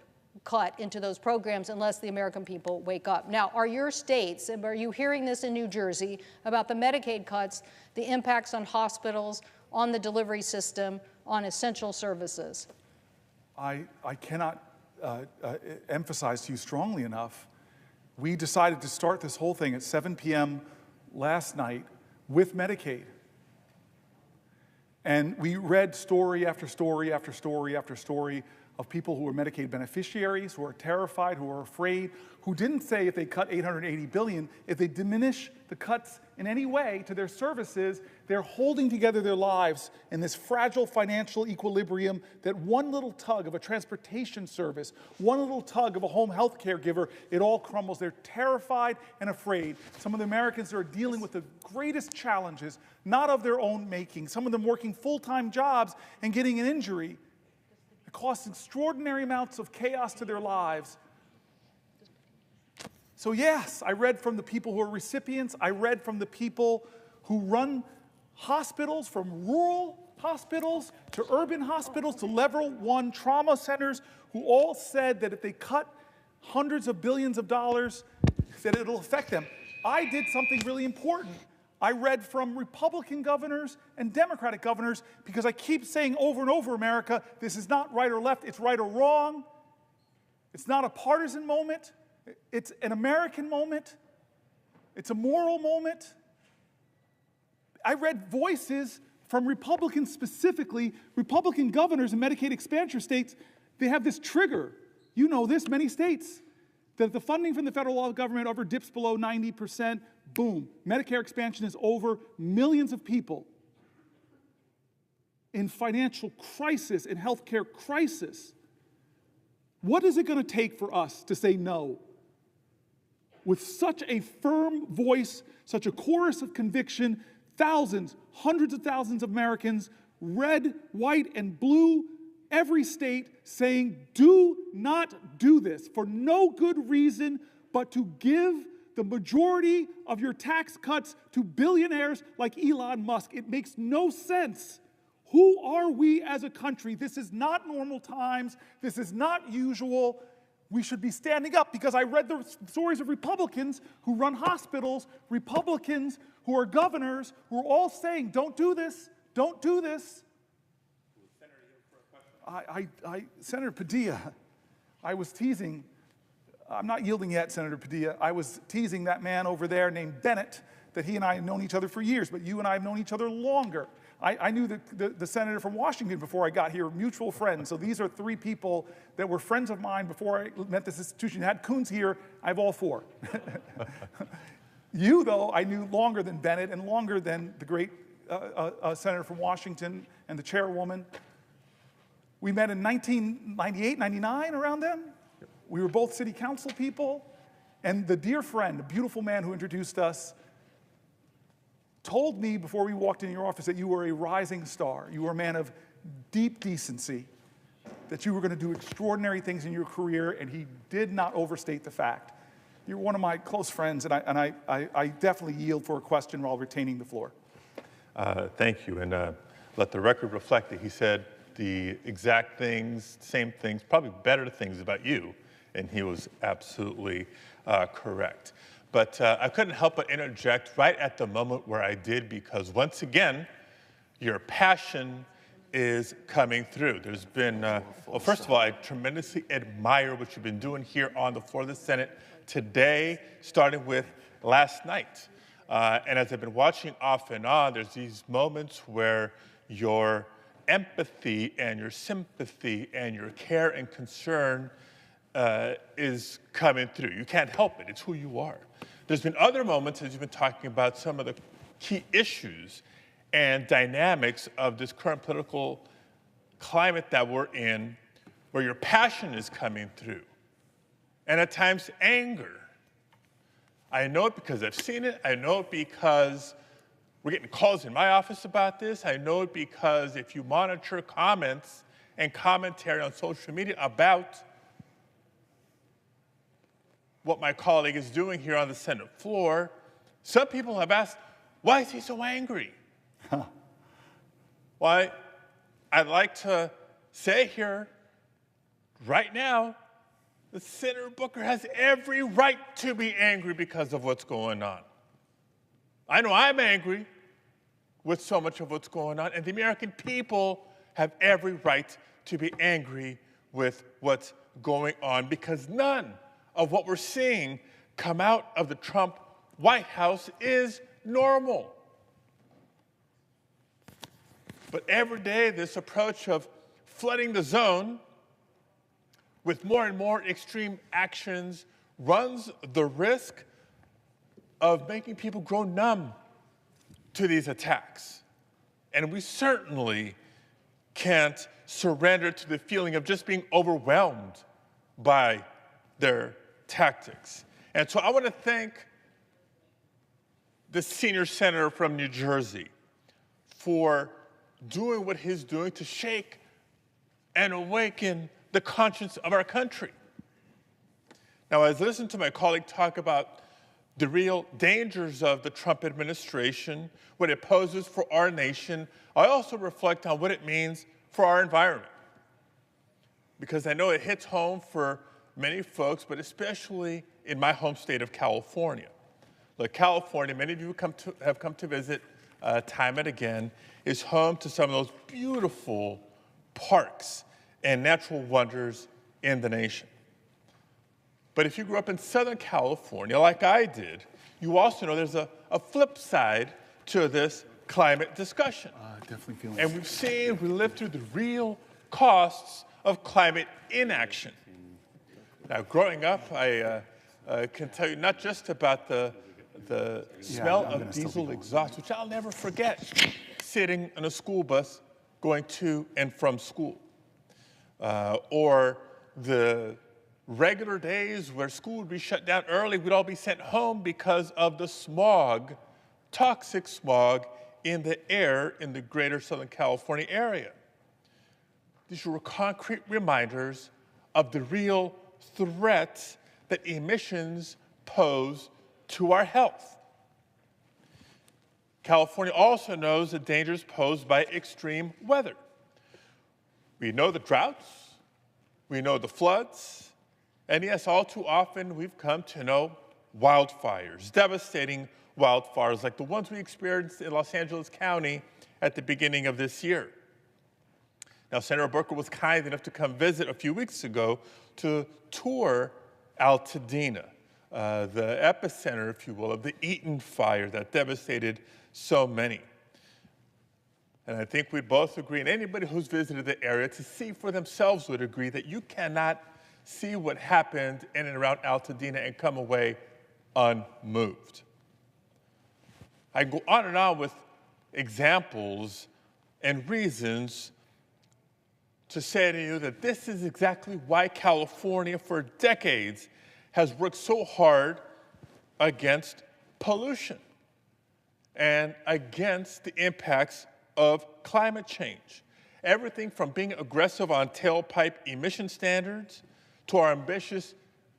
cut into those programs unless the American people wake up. Now, are your states, and are you hearing this in New Jersey about the Medicaid cuts, the impacts on hospitals, on the delivery system, on essential services? I cannot emphasize to you strongly enough, we decided to start this whole thing at 7 p.m. last night with Medicaid. And we read story after story after story after story of people who are Medicaid beneficiaries, who are terrified, who are afraid, who didn't say if they cut $880 billion, if they diminish the cuts in any way to their services, they're holding together their lives in this fragile financial equilibrium that one little tug of a transportation service, one little tug of a home health care giver, it all crumbles. They're terrified and afraid. Some of the Americans are dealing with the greatest challenges, not of their own making. Some of them working full-time jobs and getting an injury. It costs extraordinary amounts of chaos to their lives. So yes, I read from the people who are recipients. I read from the people who run hospitals, from rural hospitals to urban hospitals to level 1 trauma centers, who all said that if they cut hundreds of billions of dollars, that it'll affect them. I did something really important. I read from Republican governors and Democratic governors, because I keep saying over and over, America, this is not right or left, it's right or wrong. It's not a partisan moment. It's an American moment. It's a moral moment. I read voices from Republicans specifically, Republican governors in Medicaid expansion states. They have this trigger. You know this, many states, that if the funding from the federal government ever dips below 90%, boom, Medicare expansion is over. Millions of people in financial crisis, in healthcare crisis. What is it going to take for us to say no? With such a firm voice, such a chorus of conviction, thousands, hundreds of thousands of Americans, red, white, and blue, every state saying, do not do this for no good reason but to give the majority of your tax cuts to billionaires like Elon Musk. It makes no sense. Who are we as a country? This is not normal times. This is not usual. We should be standing up, because I read the stories of Republicans who run hospitals, Republicans who are governors, who are all saying, don't do this, don't do this. Senator Padilla, I was teasing, I'm not yielding yet, Senator Padilla, I was teasing that man over there named Bennett, that he and I have known each other for years, but you and I have known each other longer. I knew the senator from Washington before I got here, mutual friends. So these are 3 people that were friends of mine before I met this institution. Had Coons here, I have all 4. You, though, I knew longer than Bennett and longer than the great senator from Washington and the chairwoman. We met in 1998, 99, around then. We were both city council people. And the dear friend, a beautiful man who introduced us, told me before we walked into your office that you were a rising star. You were a man of deep decency. that you were going to do extraordinary things in your career, and he did not overstate the fact. You're one of my close friends, and I definitely yield for a question while retaining the floor. Thank you, and let the record reflect that he said the exact things, same things, probably better things about you, and he was absolutely correct. But I couldn't help but interject right at the moment where I did, because once again, your passion is coming through. There's been, well, first of all, I tremendously admire what you've been doing here on the floor of the Senate today, starting with last night. And as I've been watching off and on, there's these moments where your empathy and your sympathy and your care and concern is coming through. You can't help it. It's who you are. There's been other moments, as you've been talking about some of the key issues and dynamics of this current political climate that we're in, where your passion is coming through, and at times anger. I know it because I've seen it. I know it because we're getting calls in my office about this. I know it because if you monitor comments and commentary on social media about what my colleague is doing here on the Senate floor, some people have asked, why is he so angry? Why, I'd like to say here, right now, that Senator Booker has every right to be angry because of what's going on. I know I'm angry with so much of what's going on, and the American people have every right to be angry with what's going on, because none of what we're seeing come out of the Trump White House is normal. But every day, this approach of flooding the zone with more and more extreme actions runs the risk of making people grow numb to these attacks. And we certainly can't surrender to the feeling of just being overwhelmed by their tactics. And so I want to thank the senior senator from New Jersey for doing what he's doing to shake and awaken the conscience of our country. Now, as I listen to my colleague talk about the real dangers of the Trump administration, what it poses for our nation, I also reflect on what it means for our environment. Because I know it hits home for many folks, but especially in my home state of California. Look, California, many of you have come to visit time and again, is home to some of those beautiful parks and natural wonders in the nation. But if you grew up in Southern California, like I did, you also know there's a flip side to this climate discussion. Definitely feeling and we lived through the real costs of climate inaction. Now, growing up, I can tell you not just about the smell of diesel exhaust, which I'll never forget, sitting on a school bus going to and from school, or the regular days where school would be shut down early, we'd all be sent home because of the smog, toxic smog in the air in the greater Southern California area. These were concrete reminders of the real threat that emissions pose to our health. California also knows the dangers posed by extreme weather. We know the droughts, we know the floods, and yes, all too often we've come to know wildfires, devastating wildfires like the ones we experienced in Los Angeles County at the beginning of this year. Now, Senator Booker was kind enough to come visit a few weeks ago to tour Altadena, the epicenter, if you will, of the Eaton fire that devastated so many. And I think we'd both agree, and anybody who's visited the area to see for themselves would agree, that you cannot see what happened in and around Altadena and come away unmoved. I go on and on with examples and reasons to say to you that this is exactly why California for decades has worked so hard against pollution and against the impacts of climate change. Everything from being aggressive on tailpipe emission standards to our ambitious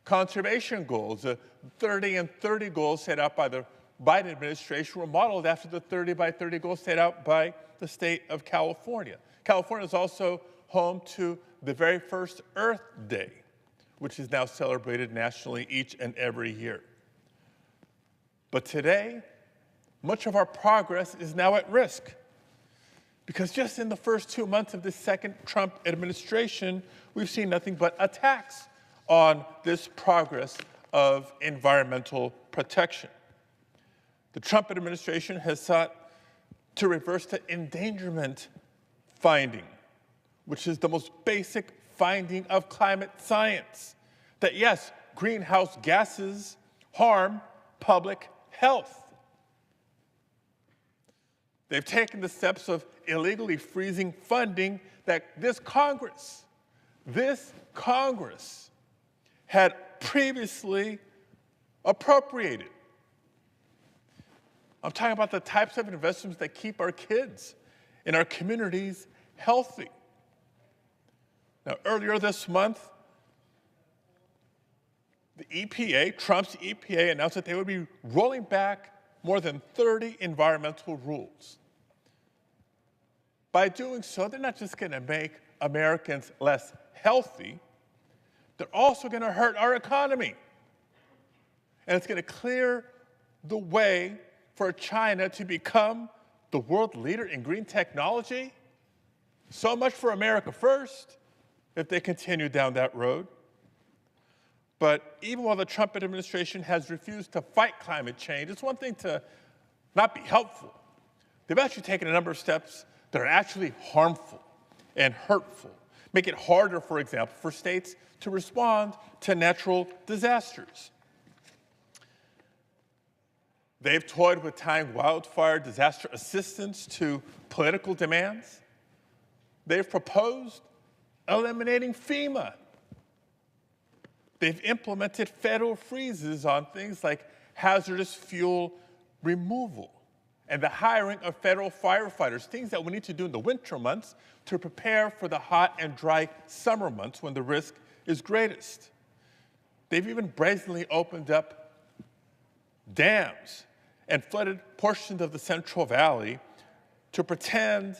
conservation goals. The 30 and 30 goals set out by the Biden administration were modeled after the 30 by 30 goals set out by the state of California. California is also home to the very first Earth Day, which is now celebrated nationally each and every year. But today, much of our progress is now at risk, because just in the first 2 months of this second Trump administration, we've seen nothing but attacks on this progress of environmental protection. The Trump administration has sought to reverse the endangerment finding, which is the most basic finding of climate science, that yes, greenhouse gases harm public health. They've taken the steps of illegally freezing funding that this Congress had previously appropriated. I'm talking about the types of investments that keep our kids in our communities healthy. Now, earlier this month, the EPA, Trump's EPA, announced that they would be rolling back more than 30 environmental rules. By doing so, they're not just going to make Americans less healthy, they're also going to hurt our economy. And it's going to clear the way for China to become the world leader in green technology. So much for America first, if they continue down that road. But even while the Trump administration has refused to fight climate change, it's one thing to not be helpful. They've actually taken a number of steps that are actually harmful and hurtful, make it harder, for example, for states to respond to natural disasters. They've toyed with tying wildfire disaster assistance to political demands. They've proposed eliminating FEMA. They've implemented federal freezes on things like hazardous fuel removal and the hiring of federal firefighters, things that we need to do in the winter months to prepare for the hot and dry summer months when the risk is greatest. They've even brazenly opened up dams and flooded portions of the Central Valley to pretend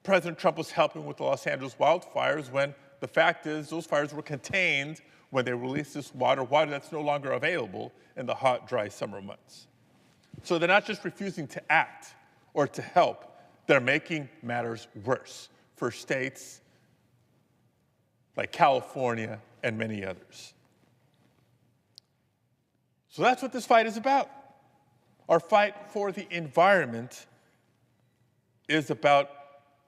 President Trump was helping with the Los Angeles wildfires, when the fact is those fires were contained when they released this water that's no longer available in the hot, dry summer months. So they're not just refusing to act or to help, they're making matters worse for states like California and many others. So that's what this fight is about. Our fight for the environment is about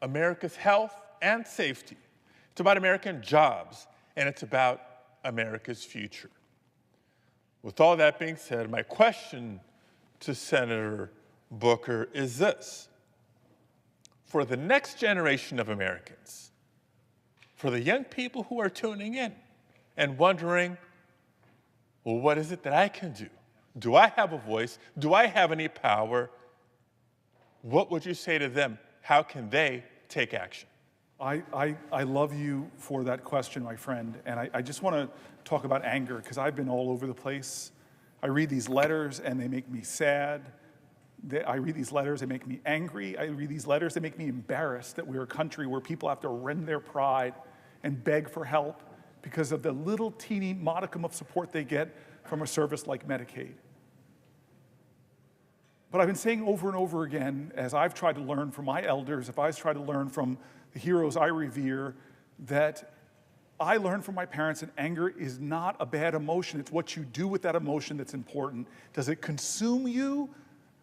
America's health and safety. It's about American jobs, and it's about America's future. With all that being said, my question to Senator Booker is this: for the next generation of Americans, for the young people who are tuning in and wondering, well, what is it that I can do? Do I have a voice? Do I have any power? What would you say to them? How can they take action? I love you for that question, my friend. And I just want to talk about anger, because I've been all over the place. I read these letters and they make me sad. I read these letters, they make me angry. I read these letters, they make me embarrassed that we're a country where people have to rend their pride and beg for help because of the little teeny modicum of support they get from a service like Medicaid. But I've been saying over and over again, as I've tried to learn from my elders, if I've tried to learn from the heroes I revere, that I learned from my parents that anger is not a bad emotion. It's what you do with that emotion that's important. Does it consume you?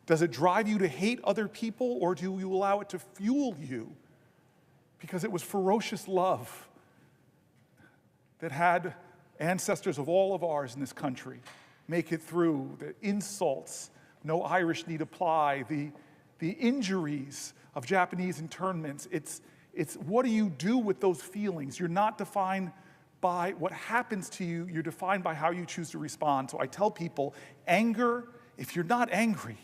Does it drive you to hate other people, or do you allow it to fuel you? Because it was ferocious love that had ancestors of all of ours in this country make it through the insults, no Irish need apply, the injuries of Japanese internments. It's what do you do with those feelings? You're not defined by what happens to you, you're defined by how you choose to respond. So I tell people, anger, if you're not angry,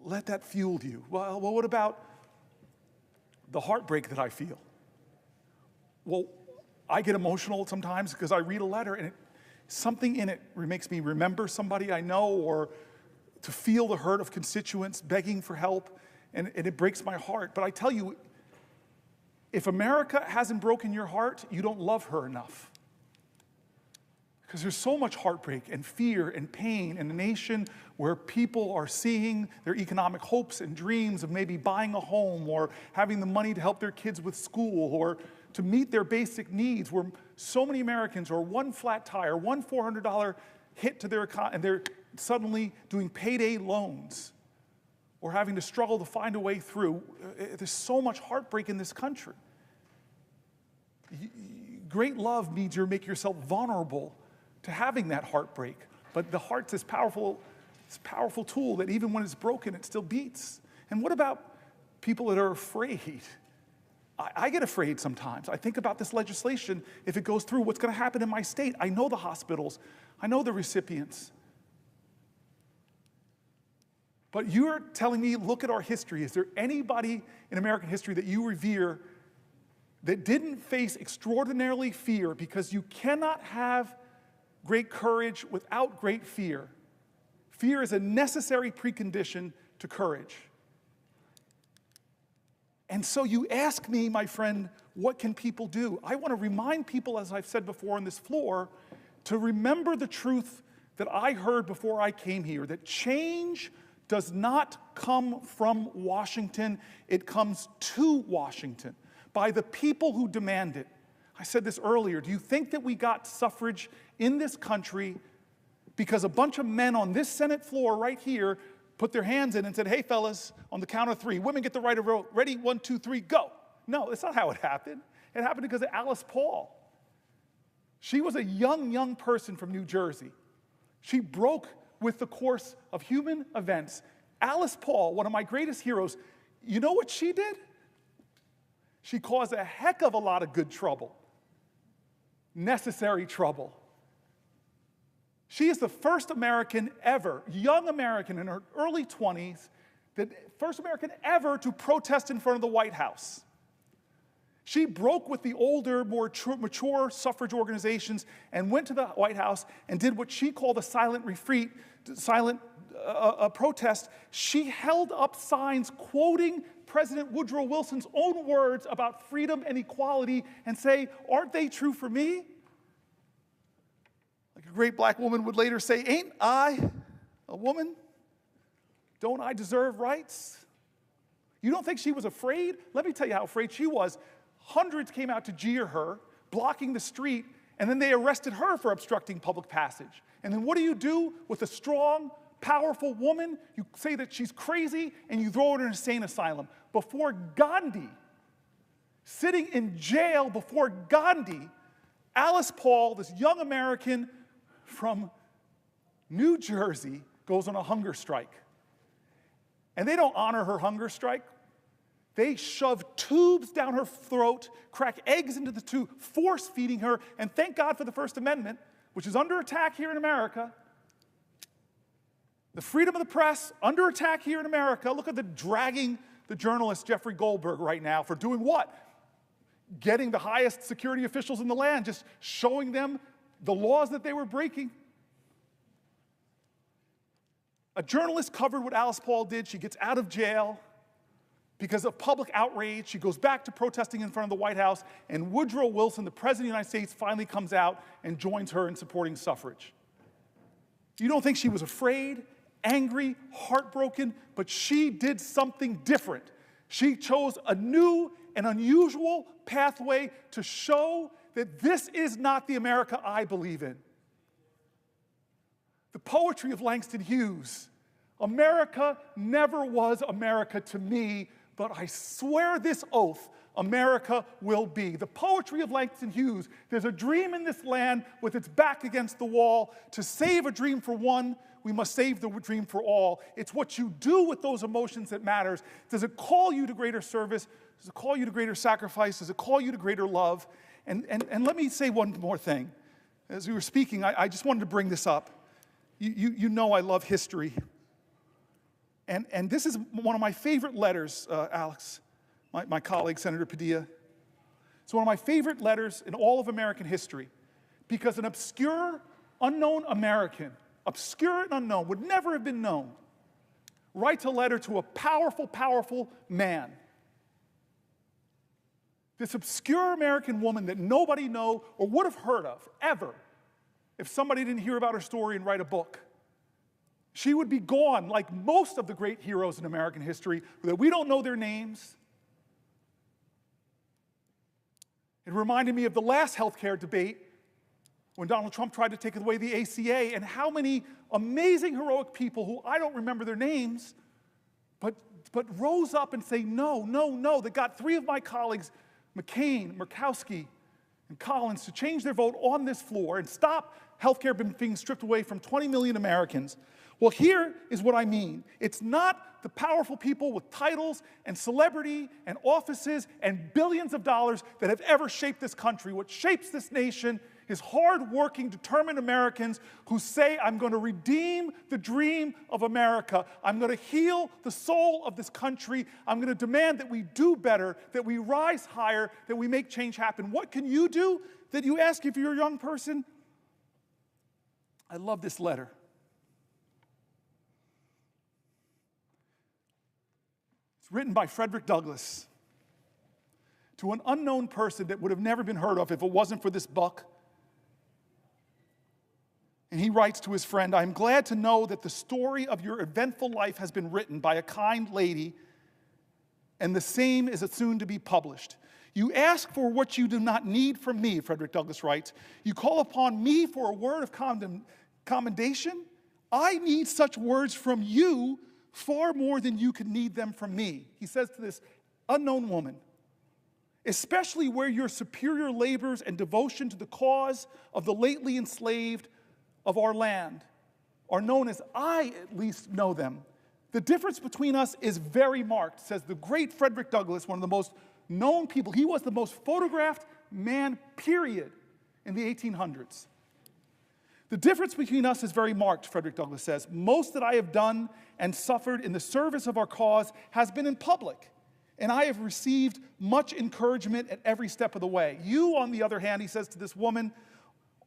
let that fuel you. Well, what about the heartbreak that I feel? Well, I get emotional sometimes because I read a letter and something in it makes me remember somebody I know, or to feel the hurt of constituents begging for help, and it breaks my heart. But I tell you, if America hasn't broken your heart, you don't love her enough. Because there's so much heartbreak and fear and pain in a nation where people are seeing their economic hopes and dreams of maybe buying a home or having the money to help their kids with school or to meet their basic needs, where so many Americans are one flat tire, one $400 hit to their account, and they're suddenly doing payday loans or having to struggle to find a way through. There's so much heartbreak in this country. Great love means you make yourself vulnerable to having that heartbreak. But the heart's this powerful tool that even when it's broken, it still beats. And what about people that are afraid? I get afraid sometimes. I think about this legislation. If it goes through, what's going to happen in my state? I know the hospitals. I know the recipients. But you're telling me, look at our history. Is there anybody in American history that you revere that didn't face extraordinarily fear? Because you cannot have great courage without great fear. Fear is a necessary precondition to courage. And so you ask me, my friend, what can people do? I want to remind people, as I've said before on this floor, to remember the truth that I heard before I came here, that change does not come from Washington, it comes to Washington by the people who demand it. I said this earlier. Do you think that we got suffrage in this country because a bunch of men on this Senate floor right here put their hands in and said, hey, fellas, on the count of three, women get the right of vote. Ready? 1, 2, 3, go. No, that's not how it happened. It happened because of Alice Paul. She was a young person from New Jersey. She broke with the course of human events. Alice Paul, one of my greatest heroes, you know what she did? She caused a heck of a lot of good trouble. Necessary trouble. She is the first American ever, young American in her early 20s, the first American ever to protest in front of the White House. She broke with the older, more mature suffrage organizations and went to the White House and did what she called a silent retreat, protest. She held up signs quoting President Woodrow Wilson's own words about freedom and equality and say, aren't they true for me? Like a great black woman would later say, ain't I a woman? Don't I deserve rights? You don't think she was afraid? Let me tell you how afraid she was. Hundreds came out to jeer her, blocking the street, and then they arrested her for obstructing public passage. And then what do with a strong, powerful woman? You say that she's crazy, and you throw her in an insane asylum. Before Gandhi, sitting in jail before Gandhi, Alice Paul, this young American from New Jersey, goes on a hunger strike. And they don't honor her hunger strike. They shove tubes down her throat, crack eggs into the tube, force feeding her, and thank God for the First Amendment, which is under attack here in America. The freedom of the press, under attack here in America. Look at the dragging the journalist Jeffrey Goldberg right now for doing what? Getting the highest security officials in the land, just showing them the laws that they were breaking. A journalist covered what Alice Paul did. She gets out of jail because of public outrage. She goes back to protesting in front of the White House, and Woodrow Wilson, the President of the United States, finally comes out and joins her in supporting suffrage. You don't think she was afraid, angry, heartbroken, but she did something different. She chose a new and unusual pathway to show that this is not the America I believe in. The poetry of Langston Hughes. America never was America to me, but I swear this oath, America will be. The poetry of Langston Hughes. There's a dream in this land with its back against the wall. To save a dream for one, we must save the dream for all. It's what you do with those emotions that matters. Does it call you to greater service? Does it call you to greater sacrifice? Does it call you to greater love? And let me say one more thing. As we were speaking, I just wanted to bring this up. You know I love history. And this is one of my favorite letters, Alex, my colleague, Senator Padilla. It's one of my favorite letters in all of American history, because an obscure, unknown American, obscure and unknown, would never have been known, writes a letter to a powerful, powerful man. This obscure American woman that nobody know or would have heard of, ever, if somebody didn't hear about her story and write a book. She would be gone, like most of the great heroes in American history, that we don't know their names. It reminded me of the last healthcare debate when Donald Trump tried to take away the ACA, and how many amazing, heroic people who I don't remember their names, but rose up and say no, no, no, that got 3 of my colleagues, McCain, Murkowski, and Collins, to change their vote on this floor and stop healthcare being stripped away from 20 million Americans. Well, here is what I mean. It's not the powerful people with titles and celebrity and offices and billions of dollars that have ever shaped this country. What shapes this nation is hard-working, determined Americans who say, I'm going to redeem the dream of America. I'm going to heal the soul of this country. I'm going to demand that we do better, that we rise higher, that we make change happen. What can you do? That you ask if you're a young person? I love this letter. Written by Frederick Douglass to an unknown person that would have never been heard of if it wasn't for this book. And he writes to his friend, I'm glad to know that the story of your eventful life has been written by a kind lady, and the same is soon to be published. You ask for what you do not need from me, Frederick Douglass writes. You call upon me for a word of commendation. I need such words from you far more than you could need them from me. He says to this unknown woman, especially where your superior labors and devotion to the cause of the lately enslaved of our land are known as I at least know them. The difference between us is very marked, says the great Frederick Douglass, one of the most known people. He was the most photographed man, period, in the 1800s. The difference between us is very marked, Frederick Douglass says. Most that I have done and suffered in the service of our cause has been in public, and I have received much encouragement at every step of the way. You, on the other hand, he says to this woman,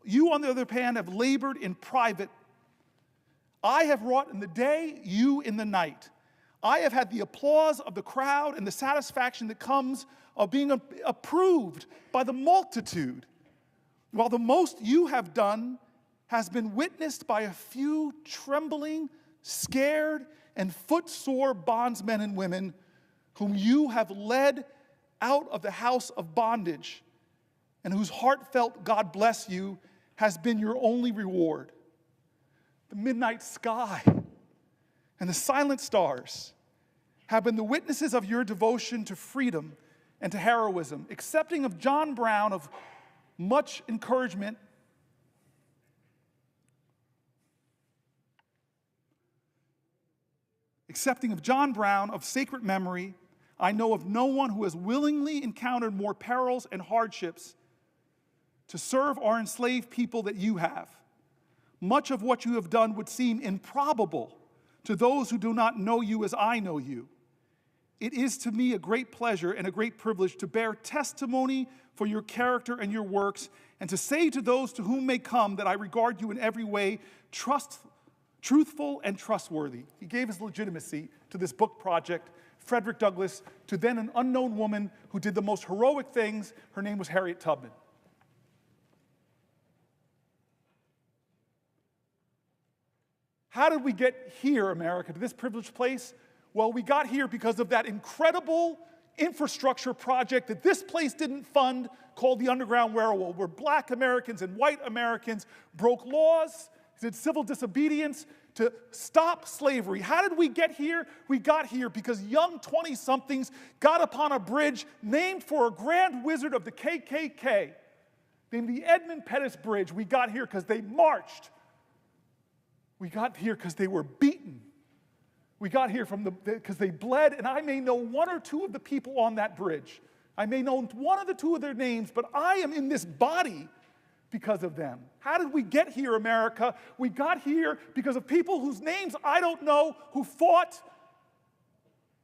you, on the other hand, have labored in private. I have wrought in the day, you in the night. I have had the applause of the crowd and the satisfaction that comes of being approved by the multitude, while the most you have done has been witnessed by a few trembling, scared, and footsore bondsmen and women whom you have led out of the house of bondage, and whose heartfelt God bless you has been your only reward. The midnight sky and the silent stars have been the witnesses of your devotion to freedom and to heroism, accepting of John Brown of much encouragement Accepting of John Brown of sacred memory, I know of no one who has willingly encountered more perils and hardships to serve our enslaved people that you have. Much of what you have done would seem improbable to those who do not know you as I know you. It is to me a great pleasure and a great privilege to bear testimony for your character and your works, and to say to those to whom may come that I regard you in every way truthful and trustworthy. He gave his legitimacy to this book project, Frederick Douglass, to then an unknown woman who did the most heroic things. Her name was Harriet Tubman. How did we get here, America, to this privileged place? Well, we got here because of that incredible infrastructure project that this place didn't fund, called the Underground Railroad, where black Americans and white Americans broke laws, did civil disobedience to stop slavery. How did we get here? We got here because young 20-somethings got upon a bridge named for a grand wizard of the KKK, named the Edmund Pettus Bridge. We got here because they marched. We got here because they were beaten. We got here because they bled, and I may know one or two of the people on that bridge. I may know one of the two of their names, but I am in this body because of them. How did we get here, America? We got here because of people whose names I don't know, who fought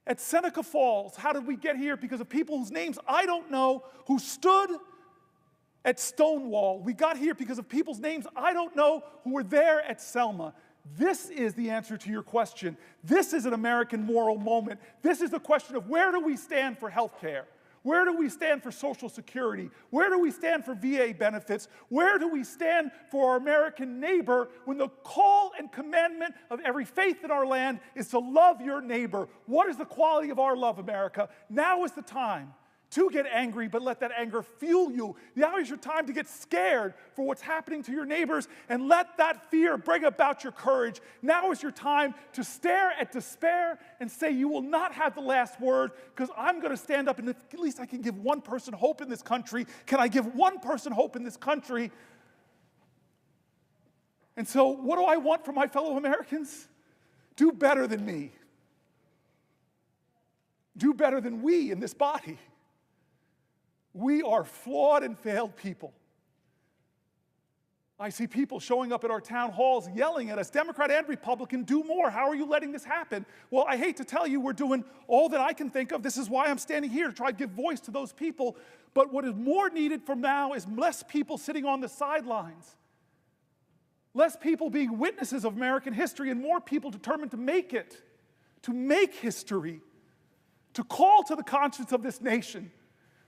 At Seneca Falls, how did we get here? Because of people whose names I don't know, who stood at Stonewall. We got here because of people's names I don't know, who were there at Selma. This is the answer to your question. This is an American moral moment. This is the question of where do we stand for health care? Where do we stand for Social Security? Where do we stand for VA benefits? Where do we stand for our American neighbor when the call and commandment of every faith in our land is to love your neighbor? What is the quality of our love, America? Now is the time to get angry, but let that anger fuel you. Now is your time to get scared for what's happening to your neighbors and let that fear bring about your courage. Now is your time to stare at despair and say you will not have the last word because I'm going to stand up and at least I can give one person hope in this country. Can I give one person hope in this country? And so what do I want from my fellow Americans? Do better than me. Do better than we in this body. We are flawed and failed people. I see people showing up at our town halls yelling at us, Democrat and Republican, do more. How are you letting this happen? Well, I hate to tell you, we're doing all that I can think of. This is why I'm standing here, to try to give voice to those people. But what is more needed from now is less people sitting on the sidelines, less people being witnesses of American history, and more people determined to make it, to make history, to call to the conscience of this nation,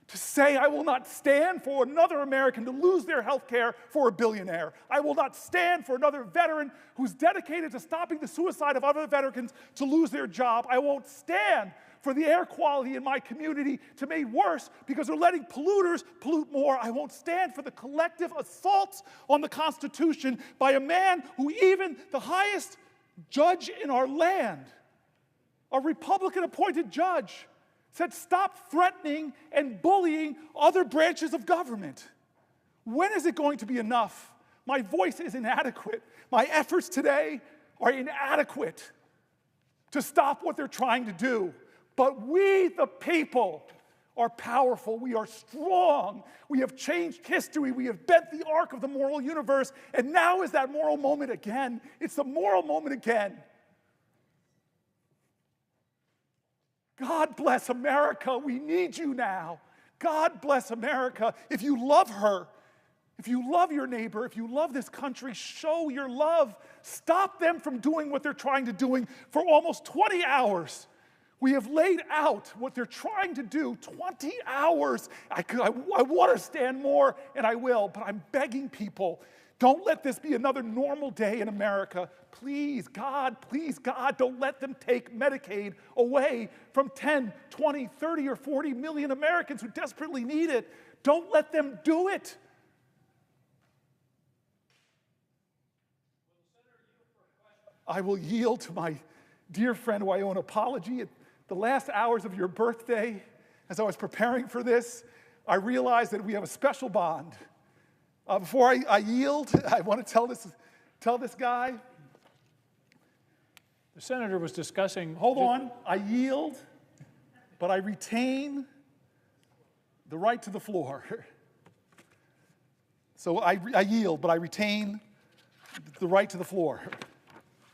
to say, I will not stand for another American to lose their health care for a billionaire. I will not stand for another veteran who's dedicated to stopping the suicide of other veterans to lose their job. I won't stand for the air quality in my community to be made worse because they're letting polluters pollute more. I won't stand for the collective assaults on the Constitution by a man who even the highest judge in our land, a Republican-appointed judge, said, stop threatening and bullying other branches of government. When is it going to be enough? My voice is inadequate. My efforts today are inadequate to stop what they're trying to do. But we, the people, are powerful. We are strong. We have changed history. We have bent the arc of the moral universe. And now is that moral moment again. It's the moral moment again. God bless America. We need you now. God bless America. If you love her, if you love your neighbor, if you love this country, show your love. Stop them from doing what they're trying to do for almost 20 hours. We have laid out what they're trying to do, 20 hours. I want to stand more, and I will, but I'm begging people, don't let this be another normal day in America. Please, God, don't let them take Medicaid away from 10, 20, 30, or 40 million Americans who desperately need it. Don't let them do it. I will yield to my dear friend who I owe an apology. At the last hours of your birthday, as I was preparing for this, I realized that we have a special bond. Before I yield, I want to tell this guy. The senator was discussing. Hold on. I yield, but I retain the right to the floor. So I yield, but I retain the right to the floor.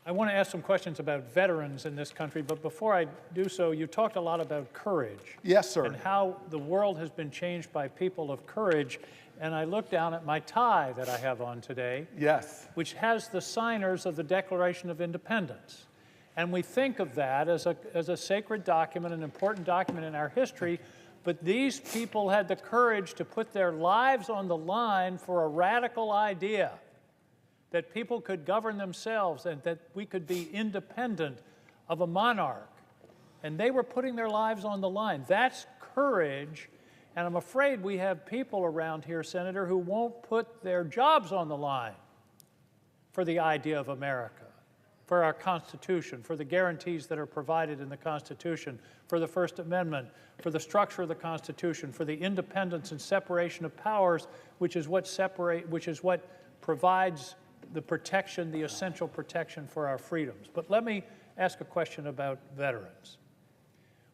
I want to ask some questions about veterans in this country, but before I do so, you talked a lot about courage. Yes, sir. And how the world has been changed by people of courage. And I look down at my tie that I have on today. Yes. Which has the signers of the Declaration of Independence. And we think of that as a sacred document, an important document in our history, but these people had the courage to put their lives on the line for a radical idea, that people could govern themselves and that we could be independent of a monarch. And they were putting their lives on the line. That's courage. And I'm afraid we have people around here, Senator, who won't put their jobs on the line for the idea of America, for our Constitution, for the guarantees that are provided in the Constitution, for the First Amendment, for the structure of the Constitution, for the independence and separation of powers, which is what provides the protection, the essential protection for our freedoms. But let me ask a question about veterans.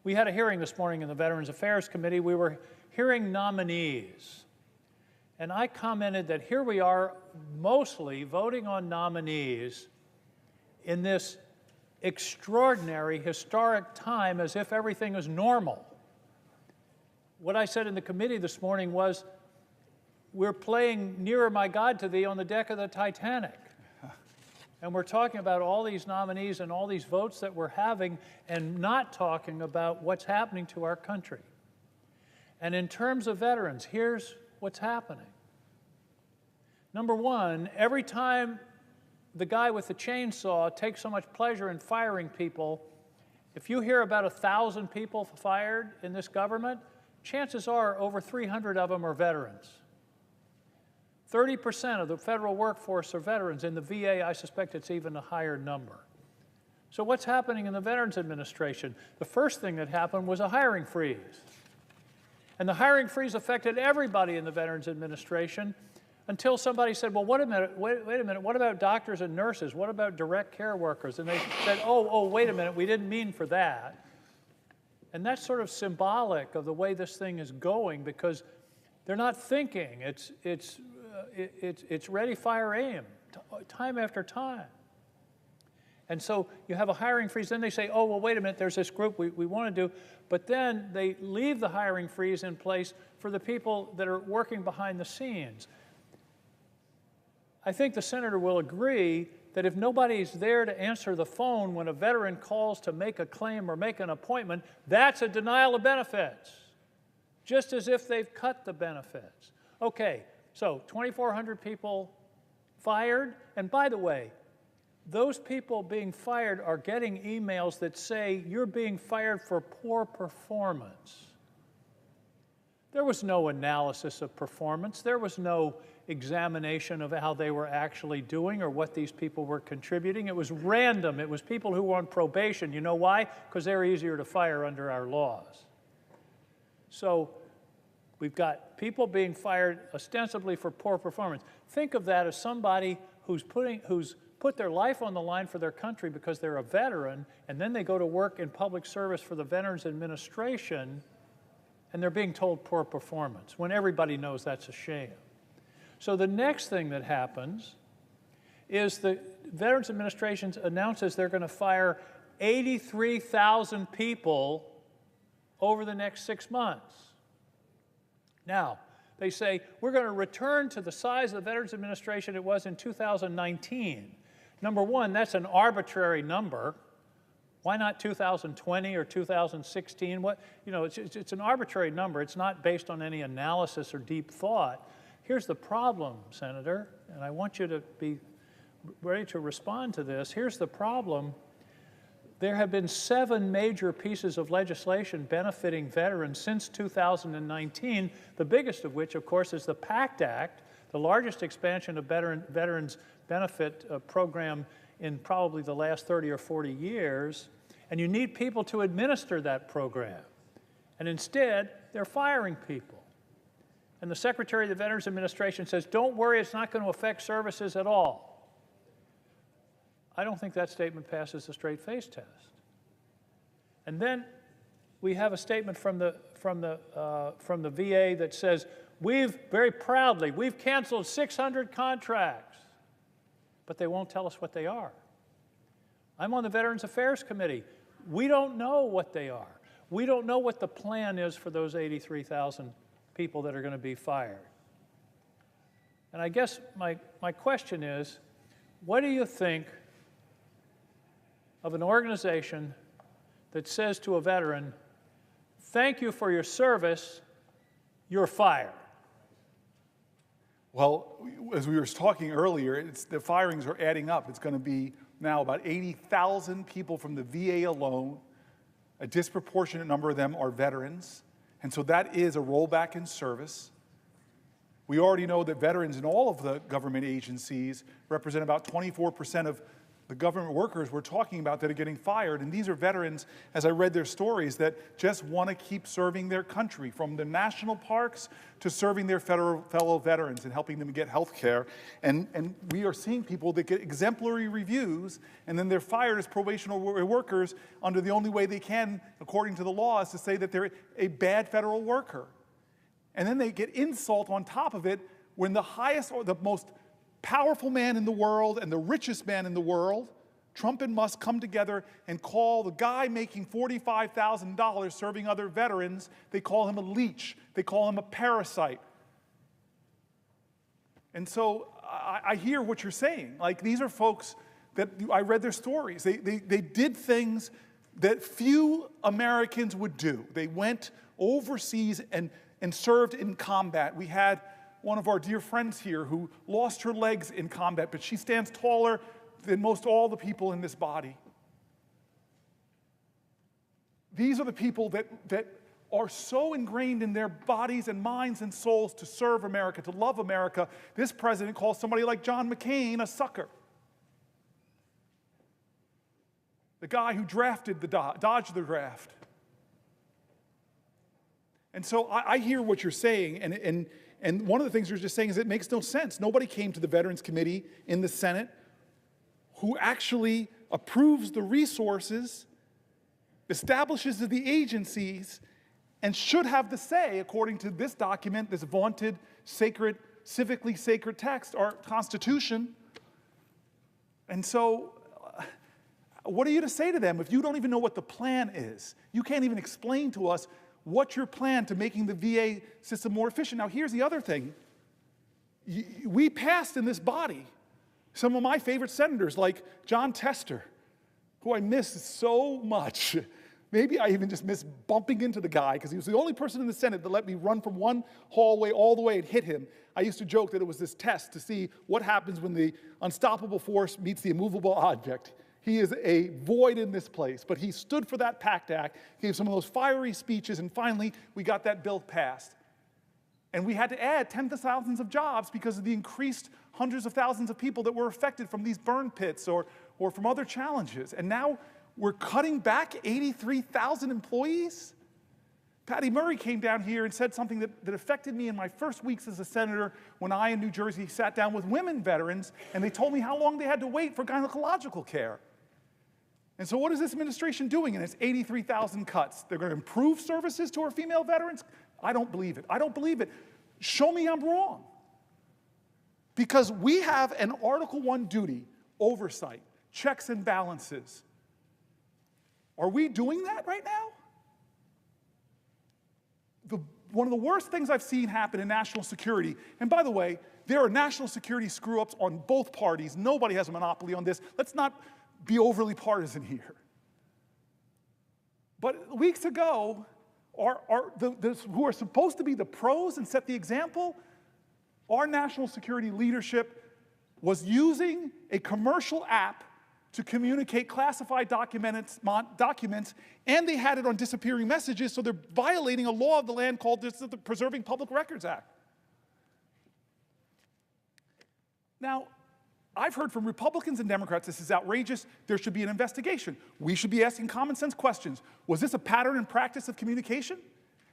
We had a hearing this morning in the Veterans Affairs Committee. We were hearing nominees. And I commented that here we are mostly voting on nominees in this extraordinary, historic time as if everything is normal. What I said in the committee this morning was, we're playing Nearer My God to Thee on the deck of the Titanic. And we're talking about all these nominees and all these votes that we're having and not talking about what's happening to our country. And in terms of veterans, here's what's happening. Number one, every time the guy with the chainsaw takes so much pleasure in firing people, if you hear about 1,000 people fired in this government, chances are over 300 of them are veterans. 30% of the federal workforce are veterans. In the VA, I suspect it's even a higher number. So what's happening in the Veterans Administration? The first thing that happened was a hiring freeze. And the hiring freeze affected everybody in the Veterans Administration until somebody said, well, wait a minute, what about doctors and nurses? What about direct care workers? And they said, wait a minute, we didn't mean for that. And that's sort of symbolic of the way this thing is going, because they're not thinking. It's ready, fire, aim, time after time. And so you have a hiring freeze. Then they say, oh, well, wait a minute, there's this group we want to do. But then they leave the hiring freeze in place for the people that are working behind the scenes. I think the senator will agree that if nobody's there to answer the phone when a veteran calls to make a claim or make an appointment, that's a denial of benefits, just as if they've cut the benefits. Okay, so 2,400 people fired. And by the way, those people being fired are getting emails that say you're being fired for poor performance. There was no analysis of performance. There was no examination of how they were actually doing or what these people were contributing. It was random. It was people who were on probation. You know why? Because they're easier to fire under our laws. So we've got people being fired ostensibly for poor performance. Think of that as somebody who's put their life on the line for their country because they're a veteran, and then they go to work in public service for the Veterans Administration, and they're being told poor performance, when everybody knows that's a shame. So the next thing that happens is the Veterans Administration announces they're going to fire 83,000 people over the next 6 months. Now, they say, we're going to return to the size of the Veterans Administration it was in 2019. Number one, that's an arbitrary number. Why not 2020 or 2016? It's an arbitrary number. It's not based on any analysis or deep thought. Here's the problem, Senator, and I want you to be ready to respond to this. Here's the problem. There have been 7 major pieces of legislation benefiting veterans since 2019, the biggest of which, of course, is the PACT Act, the largest expansion of veterans benefit program in probably the last 30 or 40 years, and you need people to administer that program. And instead, they're firing people. And the Secretary of the Veterans Administration says, don't worry, it's not going to affect services at all. I don't think that statement passes the straight-face test. And then we have a statement from the VA that says, very proudly, we've canceled 600 contracts, but they won't tell us what they are. I'm on the Veterans Affairs Committee. We don't know what they are. We don't know what the plan is for those 83,000 people that are going to be fired. And I guess my question is, what do you think of an organization that says to a veteran, thank you for your service, you're fired? Well, as we were talking earlier, the firings are adding up. It's going to be now about 80,000 people from the VA alone. A disproportionate number of them are veterans. And so that is a rollback in service. We already know that veterans in all of the government agencies represent about 24% of the government workers we're talking about that are getting fired. And these are veterans, as I read their stories, that just want to keep serving their country, from the national parks to serving their fellow veterans and helping them get health care. And we are seeing people that get exemplary reviews, and then they're fired as probational workers under the only way they can, according to the law, is to say that they're a bad federal worker. And then they get insult on top of it when the highest or the most powerful man in the world and the richest man in the world Trump and Musk come together and call the guy making $45,000 serving other veterans, they call him a leech. They call him a parasite. And so I hear what you're saying. Like, these are folks that I read their stories. They did things that few Americans would do. They went overseas and served in combat. We had one of our dear friends here who lost her legs in combat, but she stands taller than most all the people in this body. These are the people that are so ingrained in their bodies and minds and souls to serve America, to love America. This president calls somebody like John McCain a sucker. The guy who drafted dodged the draft. And so I hear what you're saying, and one of the things you're just saying is it makes no sense. Nobody came to the Veterans Committee in the Senate who actually approves the resources, establishes the agencies, and should have the say, according to this document, this vaunted, sacred, civically sacred text, our Constitution. And so, what are you to say to them if you don't even know what the plan is? You can't even explain to us what's your plan to making the VA system more efficient. Now, here's the other thing. We passed in this body some of my favorite senators, like John Tester, who I miss so much. Maybe I even just miss bumping into the guy, because he was the only person in the Senate that let me run from one hallway all the way and hit him. I used to joke that it was this test to see what happens when the unstoppable force meets the immovable object. He is a void in this place, but he stood for that PACT Act, gave some of those fiery speeches, and finally we got that bill passed. And we had to add tens of thousands of jobs because of the increased hundreds of thousands of people that were affected from these burn pits or from other challenges. And now we're cutting back 83,000 employees? Patty Murray came down here and said something that affected me in my first weeks as a senator when I in New Jersey sat down with women veterans, and they told me how long they had to wait for gynecological care. And so what is this administration doing in its 83,000 cuts? They're going to improve services to our female veterans? I don't believe it. I don't believe it. Show me I'm wrong. Because we have an Article I duty, oversight, checks and balances. Are we doing that right now? One of the worst things I've seen happen in national security, and by the way, there are national security screw-ups on both parties. Nobody has a monopoly on this. Let's not be overly partisan here. But weeks ago, who are supposed to be the pros and set the example, our national security leadership was using a commercial app to communicate classified documents, and they had it on disappearing messages, so they're violating a law of the land called the Preserving Public Records Act. Now, I've heard from Republicans and Democrats this is outrageous, there should be an investigation. We should be asking common sense questions. Was this a pattern and practice of communication?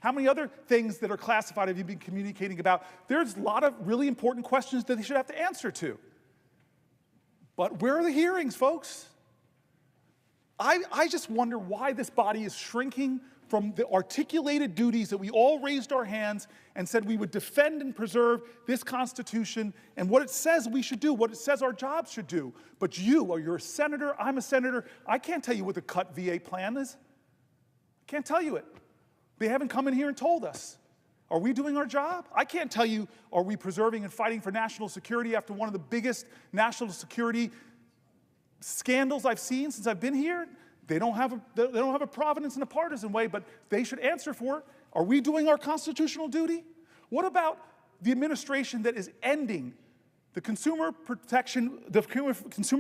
How many other things that are classified have you been communicating about? There's a lot of really important questions that they should have to answer to. But where are the hearings, folks? I just wonder why this body is shrinking from the articulated duties that we all raised our hands and said we would defend and preserve this Constitution and what it says we should do, what it says our jobs should do. But you're a senator, I'm a senator, I can't tell you what the cut VA plan is. I can't tell you it. They haven't come in here and told us. Are we doing our job? I can't tell you, are we preserving and fighting for national security after one of the biggest national security scandals I've seen since I've been here? They don't have a providence in a partisan way, but they should answer for it. Are we doing our constitutional duty? What about the administration that is ending the Consumer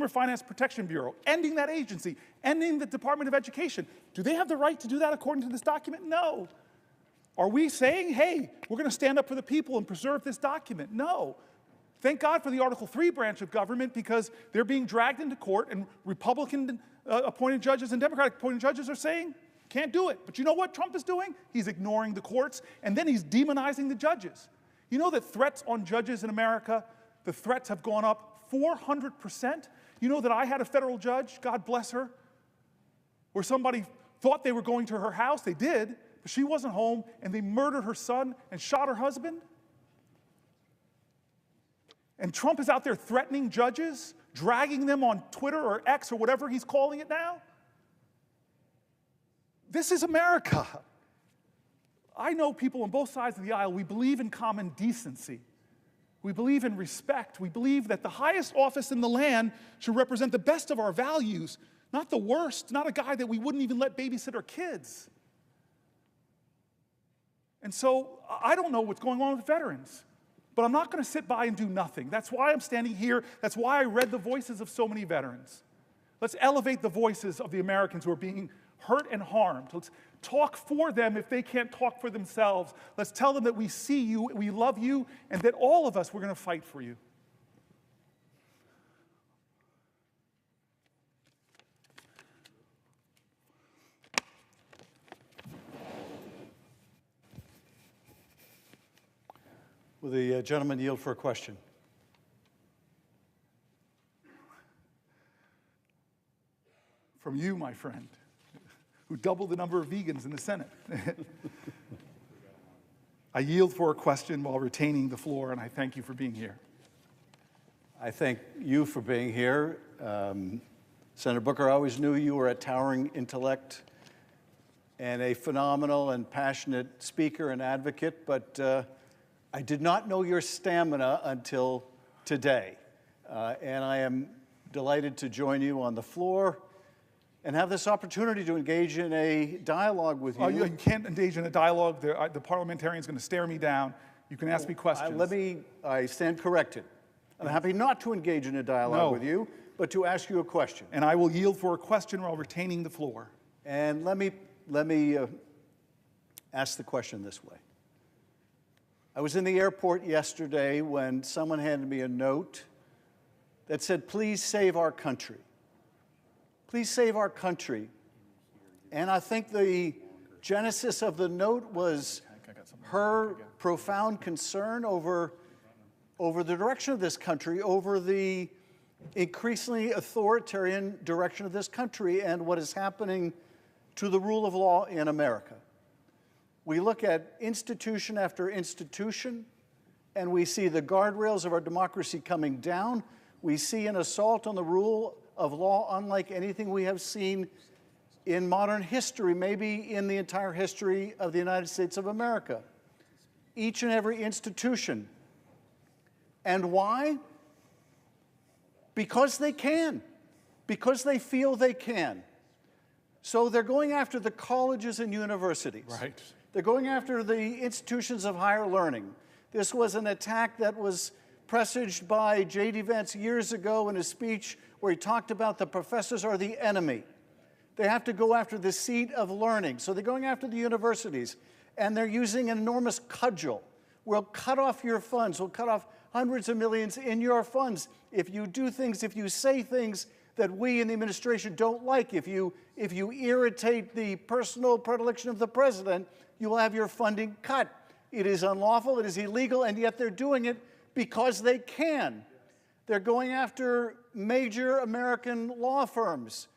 Finance Protection Bureau, ending that agency, ending the Department of Education? Do they have the right to do that according to this document? No. Are we saying, hey, we're going to stand up for the people and preserve this document? No. Thank God for the Article III branch of government, because they're being dragged into court, and Republican appointed judges and Democratic appointed judges are saying, can't do it. But you know what Trump is doing? He's ignoring the courts, and then he's demonizing the judges. You know that threats on judges in America, the threats have gone up 400%? You know that I had a federal judge, God bless her, where somebody thought they were going to her house. They did, but she wasn't home, and they murdered her son and shot her husband? And Trump is out there threatening judges, dragging them on Twitter or X or whatever he's calling it now? This is America. I know people on both sides of the aisle, we believe in common decency. We believe in respect. We believe that the highest office in the land should represent the best of our values, not the worst, not a guy that we wouldn't even let babysit our kids. And so I don't know what's going on with veterans, but I'm not going to sit by and do nothing. That's why I'm standing here. That's why I read the voices of so many veterans. Let's elevate the voices of the Americans who are being hurt and harmed. Let's talk for them if they can't talk for themselves. Let's tell them that we see you, we love you, and that all of us, we're going to fight for you. Will the gentleman yield for a question? From you, my friend, who doubled the number of vegans in the Senate. I yield for a question while retaining the floor, and I thank you for being here. I thank you for being here. Senator Booker, I always knew you were a towering intellect and a phenomenal and passionate speaker and advocate, but I did not know your stamina until today. And I am delighted to join you on the floor and have this opportunity to engage in a dialogue with you. You can't engage in a dialogue. The parliamentarian's going to stare me down. You can ask me questions. I stand corrected. I'm happy not to engage in a dialogue with you, but to ask you a question. And I will yield for a question while retaining the floor. And let me ask the question this way. I was in the airport yesterday when someone handed me a note that said, "Please save our country. Please save our country." And I think the genesis of the note was her profound concern over the direction of this country, over the increasingly authoritarian direction of this country and what is happening to the rule of law in America. We look at institution after institution, and we see the guardrails of our democracy coming down. We see an assault on the rule of law unlike anything we have seen in modern history, maybe in the entire history of the United States of America. Each and every institution. And why? Because they can. Because they feel they can. So they're going after the colleges and universities. Right. They're going after the institutions of higher learning. This was an attack that was presaged by J.D. Vance years ago in a speech where he talked about the professors are the enemy. They have to go after the seat of learning. So they're going after the universities, and they're using an enormous cudgel. We'll cut off your funds. We'll cut off hundreds of millions in your funds if you do things, if you say things that we in the administration don't like. If you irritate the personal predilection of the president, you will have your funding cut. It is unlawful, it is illegal, and yet they're doing it because they can. They're going after major American law firms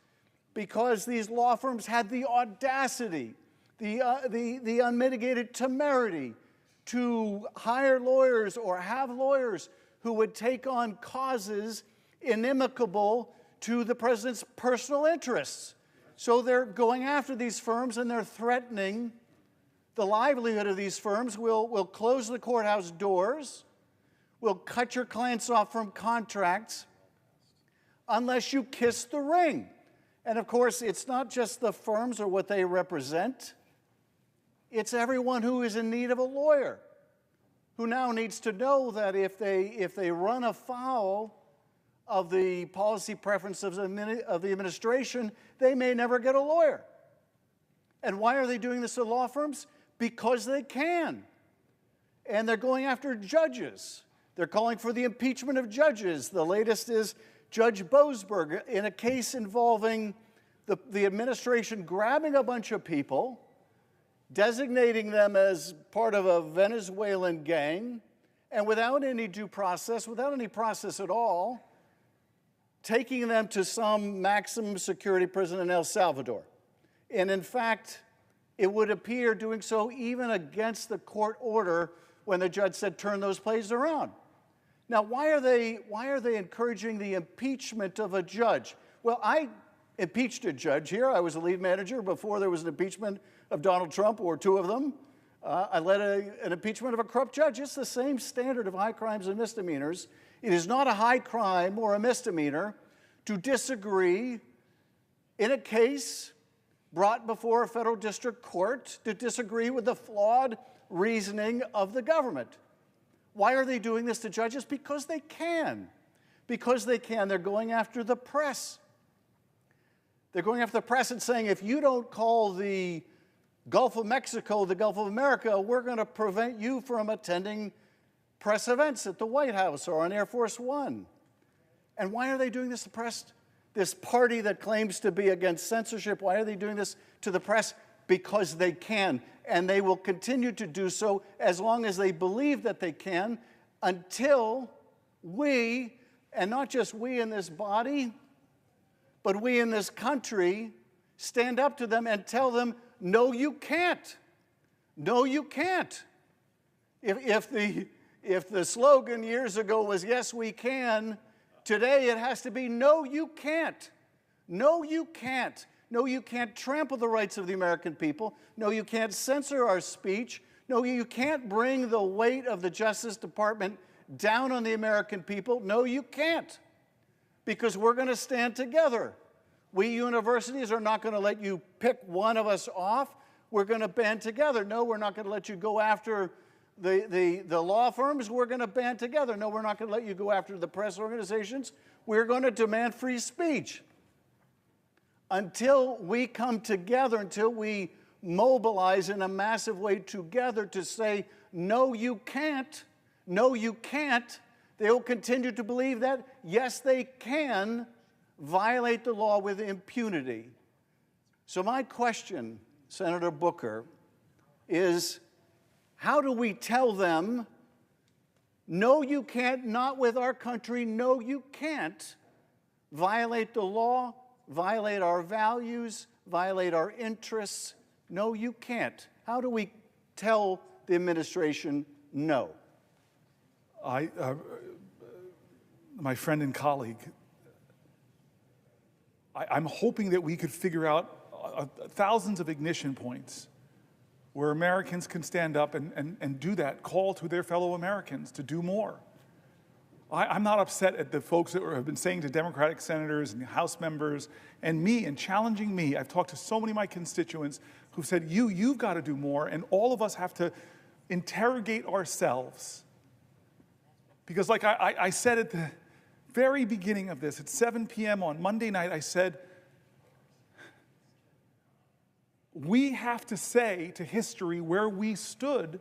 because these law firms had the audacity, the unmitigated temerity to hire lawyers or have lawyers who would take on causes inimical to the president's personal interests. So they're going after these firms and they're threatening the livelihood of these firms. We'll close the courthouse doors. We'll cut your clients off from contracts unless you kiss the ring. And of course, it's not just the firms or what they represent. It's everyone who is in need of a lawyer, who now needs to know that if they run afoul of the policy preferences of the administration, they may never get a lawyer. And why are they doing this to law firms? Because they can. And they're going after judges. They're calling for the impeachment of judges. The latest is Judge Boasberg in a case involving the administration grabbing a bunch of people, designating them as part of a Venezuelan gang, and without any due process, without any process at all, taking them to some maximum security prison in El Salvador. And in fact, it would appear doing so even against the court order when the judge said, turn those places around. Now, why are they encouraging the impeachment of a judge? Well, I impeached a judge here. I was a lead manager before there was an impeachment of Donald Trump, or two of them. I led an impeachment of a corrupt judge. It's the same standard of high crimes and misdemeanors. It is not a high crime or a misdemeanor to disagree in a case brought before a federal district court, to disagree with the flawed reasoning of the government. Why are they doing this to judges? Because they can. Because they can. They're going after the press. They're going after the press and saying, if you don't call the Gulf of Mexico the Gulf of America, we're going to prevent you from attending press events at the White House or on Air Force One. And why are they doing this to press? This party that claims to be against censorship, why are they doing this to the press? Because they can, and they will continue to do so as long as they believe that they can, until we, and not just we in this body, but we in this country, stand up to them and tell them, no, you can't. No, you can't. If the slogan years ago was, yes, we can, today it has to be, no, you can't. No, you can't. No, you can't trample the rights of the American people. No, you can't censor our speech. No, you can't bring the weight of the Justice Department down on the American people. No, you can't. Because we're going to stand together. We universities are not going to let you pick one of us off. We're going to band together. No, we're not going to let you go after the law firms. We're going to band together. No, we're not going to let you go after the press organizations. We're going to demand free speech. Until we come together, until we mobilize in a massive way together to say, no, you can't, no, you can't, they will continue to believe that, yes, they can violate the law with impunity. So my question, Senator Booker, is how do we tell them, no, you can't, not with our country, no, you can't violate the law, violate our values, violate our interests? No, you can't. How do we tell the administration no? My friend and colleague, I'm hoping that we could figure out thousands of ignition points where Americans can stand up and do that, call to their fellow Americans to do more. I'm not upset at the folks that have been saying to Democratic senators and House members and me and challenging me. I've talked to so many of my constituents who've said, you've got to do more, and all of us have to interrogate ourselves. Because like I said at the very beginning of this, at 7 p.m. on Monday night, I said, we have to say to history where we stood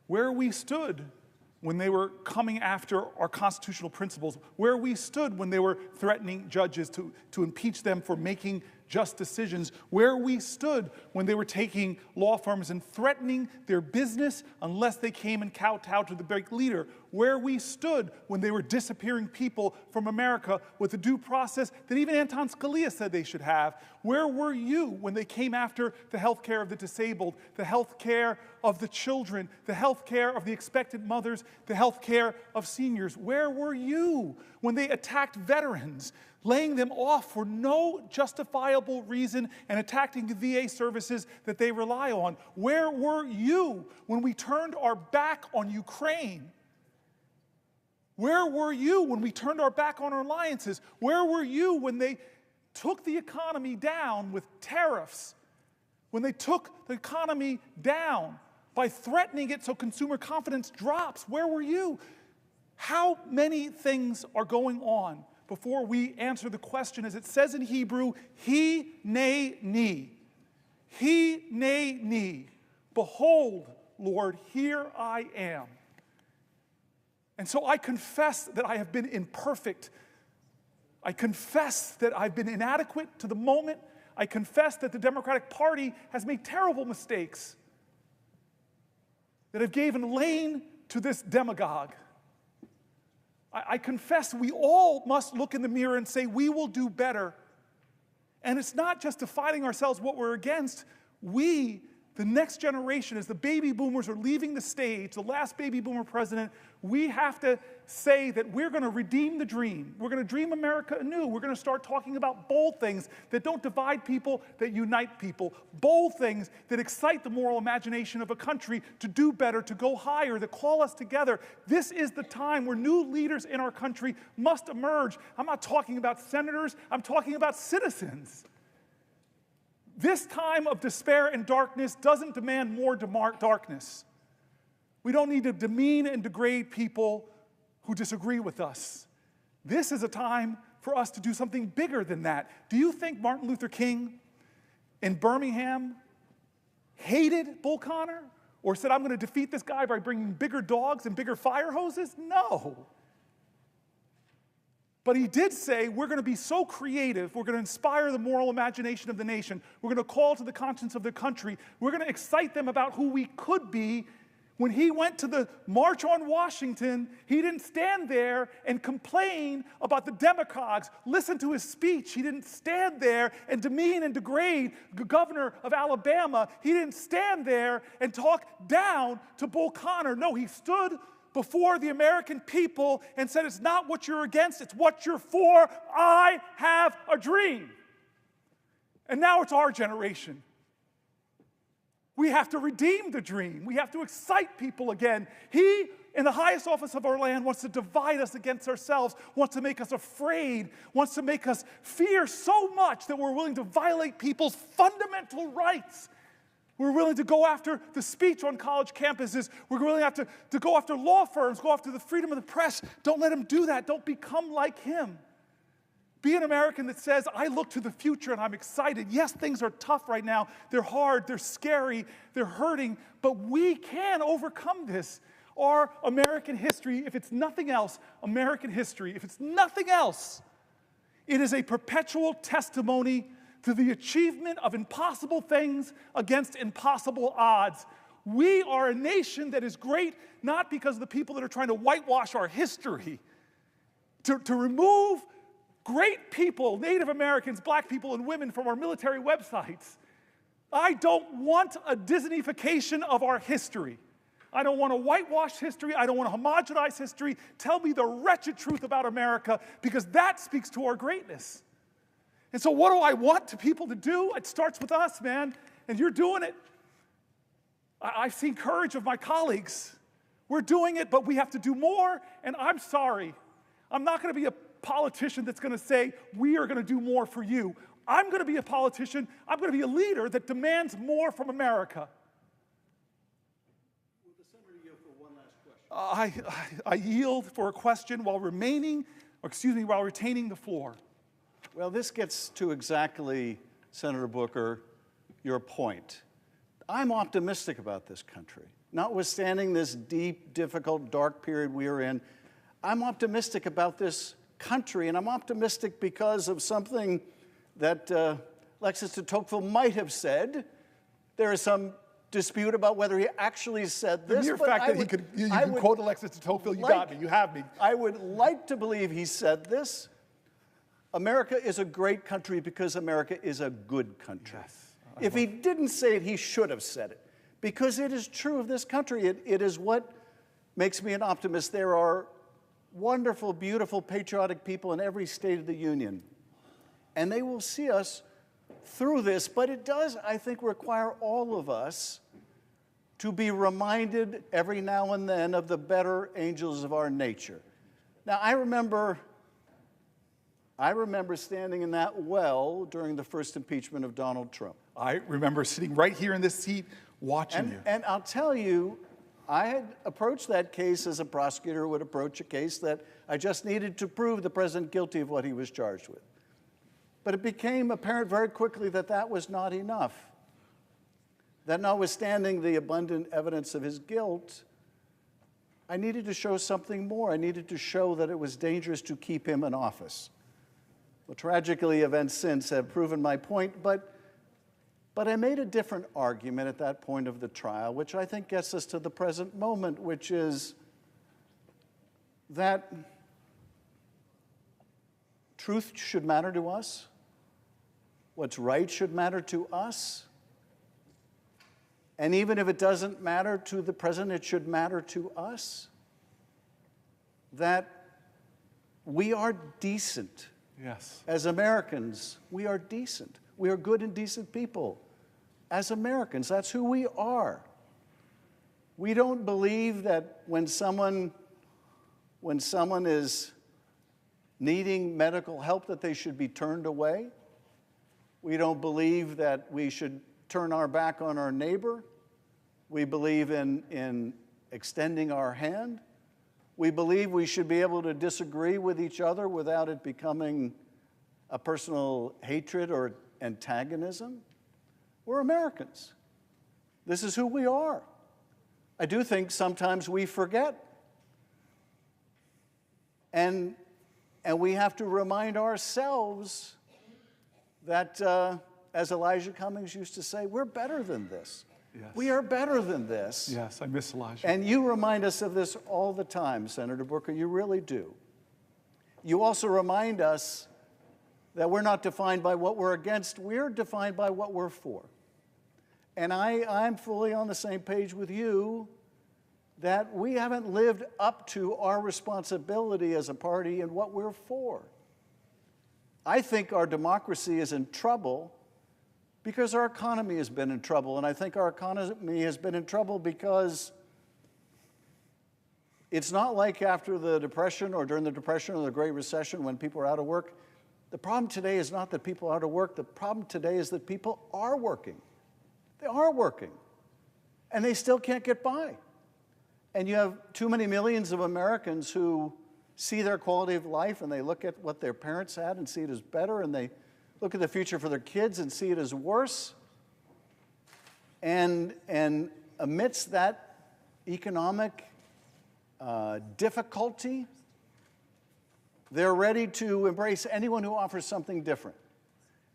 when they were coming after our constitutional principles, where we stood when they were threatening judges to impeach them for making just decisions, where we stood when they were taking law firms and threatening their business unless they came and kowtowed to the big leader, where we stood when they were disappearing people from America with the due process that even Anton Scalia said they should have. Where were you when they came after the health care of the disabled, the health care of the children, the health care of the expectant mothers, the health care of seniors? Where were you when they attacked veterans, laying them off for no justifiable reason and attacking the VA services that they rely on? Where were you when we turned our back on Ukraine? Where were you when we turned our back on our alliances? Where were you when they took the economy down with tariffs? When they took the economy down by threatening it so consumer confidence drops? Where were you? How many things are going on before we answer the question, as it says in Hebrew, he ne ni. He ne ni. Behold, Lord, here I am. And so I confess that I have been imperfect. I confess that I've been inadequate to the moment. I confess that the Democratic Party has made terrible mistakes that have given lane to this demagogue. I confess we all must look in the mirror and say, we will do better. And it's not just defining ourselves what we're against. We the next generation, as the baby boomers are leaving the stage, the last baby boomer president, we have to say that we're going to redeem the dream. We're going to dream America anew. We're going to start talking about bold things that don't divide people, that unite people. Bold things that excite the moral imagination of a country to do better, to go higher, that call us together. This is the time where new leaders in our country must emerge. I'm not talking about senators. I'm talking about citizens. This time of despair and darkness doesn't demand more darkness. We don't need to demean and degrade people who disagree with us. This is a time for us to do something bigger than that. Do you think Martin Luther King in Birmingham hated Bull Connor or said, I'm going to defeat this guy by bringing bigger dogs and bigger fire hoses? No. But he did say, we're going to be so creative, we're going to inspire the moral imagination of the nation, we're going to call to the conscience of the country, we're going to excite them about who we could be. When he went to the March on Washington, he didn't stand there and complain about the demagogues. Listen to his speech. He didn't stand there and demean and degrade the governor of Alabama. He didn't stand there and talk down to Bull Connor. No, he stood before the American people and said, it's not what you're against, it's what you're for. I have a dream. And now it's our generation. We have to redeem the dream. We have to excite people again. He, in the highest office of our land, wants to divide us against ourselves, wants to make us afraid, wants to make us fear so much that we're willing to violate people's fundamental rights. We're willing to go after the speech on college campuses. We're willing to go after law firms, go after the freedom of the press. Don't let him do that. Don't become like him. Be an American that says, I look to the future and I'm excited. Yes, things are tough right now. They're hard, they're scary, they're hurting, but we can overcome this. Our American history, if it's nothing else, American history, if it's nothing else, it is a perpetual testimony to the achievement of impossible things against impossible odds. We are a nation that is great not because of the people that are trying to whitewash our history. To remove great people, Native Americans, black people, and women from our military websites. I don't want a Disneyfication of our history. I don't want to whitewash history. I don't want to homogenize history. Tell me the wretched truth about America, because that speaks to our greatness. And so what do I want to people to do? It starts with us, man, and you're doing it. I've seen courage of my colleagues. We're doing it, but we have to do more, and I'm sorry. I'm not going to be a politician that's going to say, we are going to do more for you. I'm going to be a politician. I'm going to be a leader that demands more from America. Will the senator yield for one last question? I yield for a question while retaining the floor. Well, this gets to exactly, Senator Booker, your point. I'm optimistic about this country. Notwithstanding this deep, difficult, dark period we are in, I'm optimistic about this country, and I'm optimistic because of something that Alexis de Tocqueville might have said. There is some dispute about whether he actually said this. The mere fact that you could quote Alexis de Tocqueville, you got me, you have me. I would like to believe he said this. America is a great country because America is a good country. Yes, if he didn't say it, he should have said it, because it is true of this country. It is what makes me an optimist. There are wonderful, beautiful, patriotic people in every state of the union, and they will see us through this. But it does, I think, require all of us to be reminded every now and then of the better angels of our nature. Now, I remember standing in that well during the first impeachment of Donald Trump. I remember sitting right here in this seat watching you. And I'll tell you, I had approached that case as a prosecutor would approach a case that I just needed to prove the president guilty of what he was charged with. But it became apparent very quickly that that was not enough. That notwithstanding the abundant evidence of his guilt, I needed to show something more. I needed to show that it was dangerous to keep him in office. Well, tragically, events since have proven my point, but I made a different argument at that point of the trial, which I think gets us to the present moment, which is that truth should matter to us. What's right should matter to us. And even if it doesn't matter to the president, it should matter to us that we are decent. Yes. As Americans, we are decent. We are good and decent people. As Americans, that's who we are. We don't believe that when someone is needing medical help that they should be turned away. We don't believe that we should turn our back on our neighbor. We believe in extending our hand. We believe we should be able to disagree with each other without it becoming a personal hatred or antagonism. We're Americans. This is who we are. I do think sometimes we forget. And we have to remind ourselves that, as Elijah Cummings used to say, we're better than this. Yes. We are better than this. Yes, I miss Elijah. And you remind us of this all the time, Senator Booker. You really do. You also remind us that we're not defined by what we're against. We're defined by what we're for. And I'm fully on the same page with you that we haven't lived up to our responsibility as a party in what we're for. I think our democracy is in trouble because our economy has been in trouble. And I think our economy has been in trouble because it's not like after the Depression or during the Depression or the Great Recession when people are out of work. The problem today is not that people are out of work. The problem today is that people are working. They are working. And they still can't get by. And you have too many millions of Americans who see their quality of life and they look at what their parents had and see it as better, and they look at the future for their kids and see it as worse. And amidst that economic difficulty, they're ready to embrace anyone who offers something different.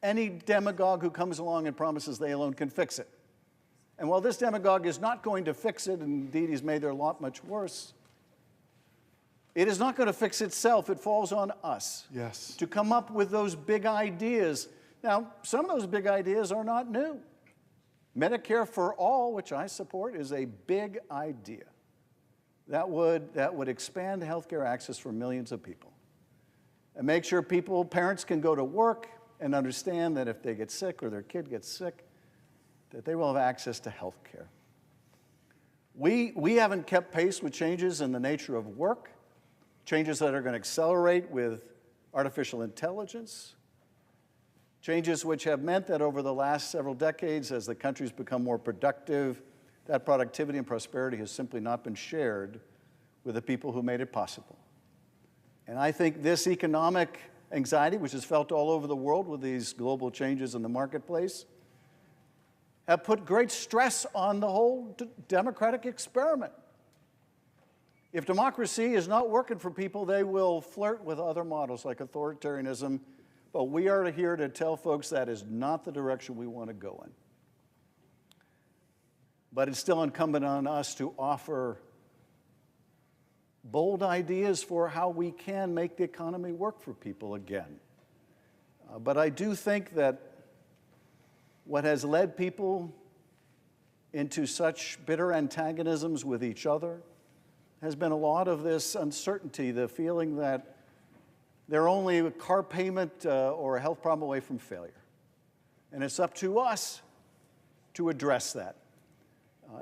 Any demagogue who comes along and promises they alone can fix it. And while this demagogue is not going to fix it, and indeed he's made their lot much worse, it is not going to fix itself. It falls on us to come up with those big ideas. Now, some of those big ideas are not new. Medicare for all, which I support, is a big idea that would expand healthcare access for millions of people and make sure parents can go to work and understand that if they get sick or their kid gets sick, that they will have access to health care. We haven't kept pace with changes in the nature of work, changes that are going to accelerate with artificial intelligence, changes which have meant that over the last several decades, as the country's become more productive, that productivity and prosperity has simply not been shared with the people who made it possible. And I think this economic anxiety, which is felt all over the world with these global changes in the marketplace, have put great stress on the whole democratic experiment. If democracy is not working for people, they will flirt with other models like authoritarianism, but we are here to tell folks that is not the direction we want to go in. But it's still incumbent on us to offer bold ideas for how we can make the economy work for people again. But I do think that what has led people into such bitter antagonisms with each other has been a lot of this uncertainty, the feeling that they're only a car payment or a health problem away from failure. And it's up to us to address that.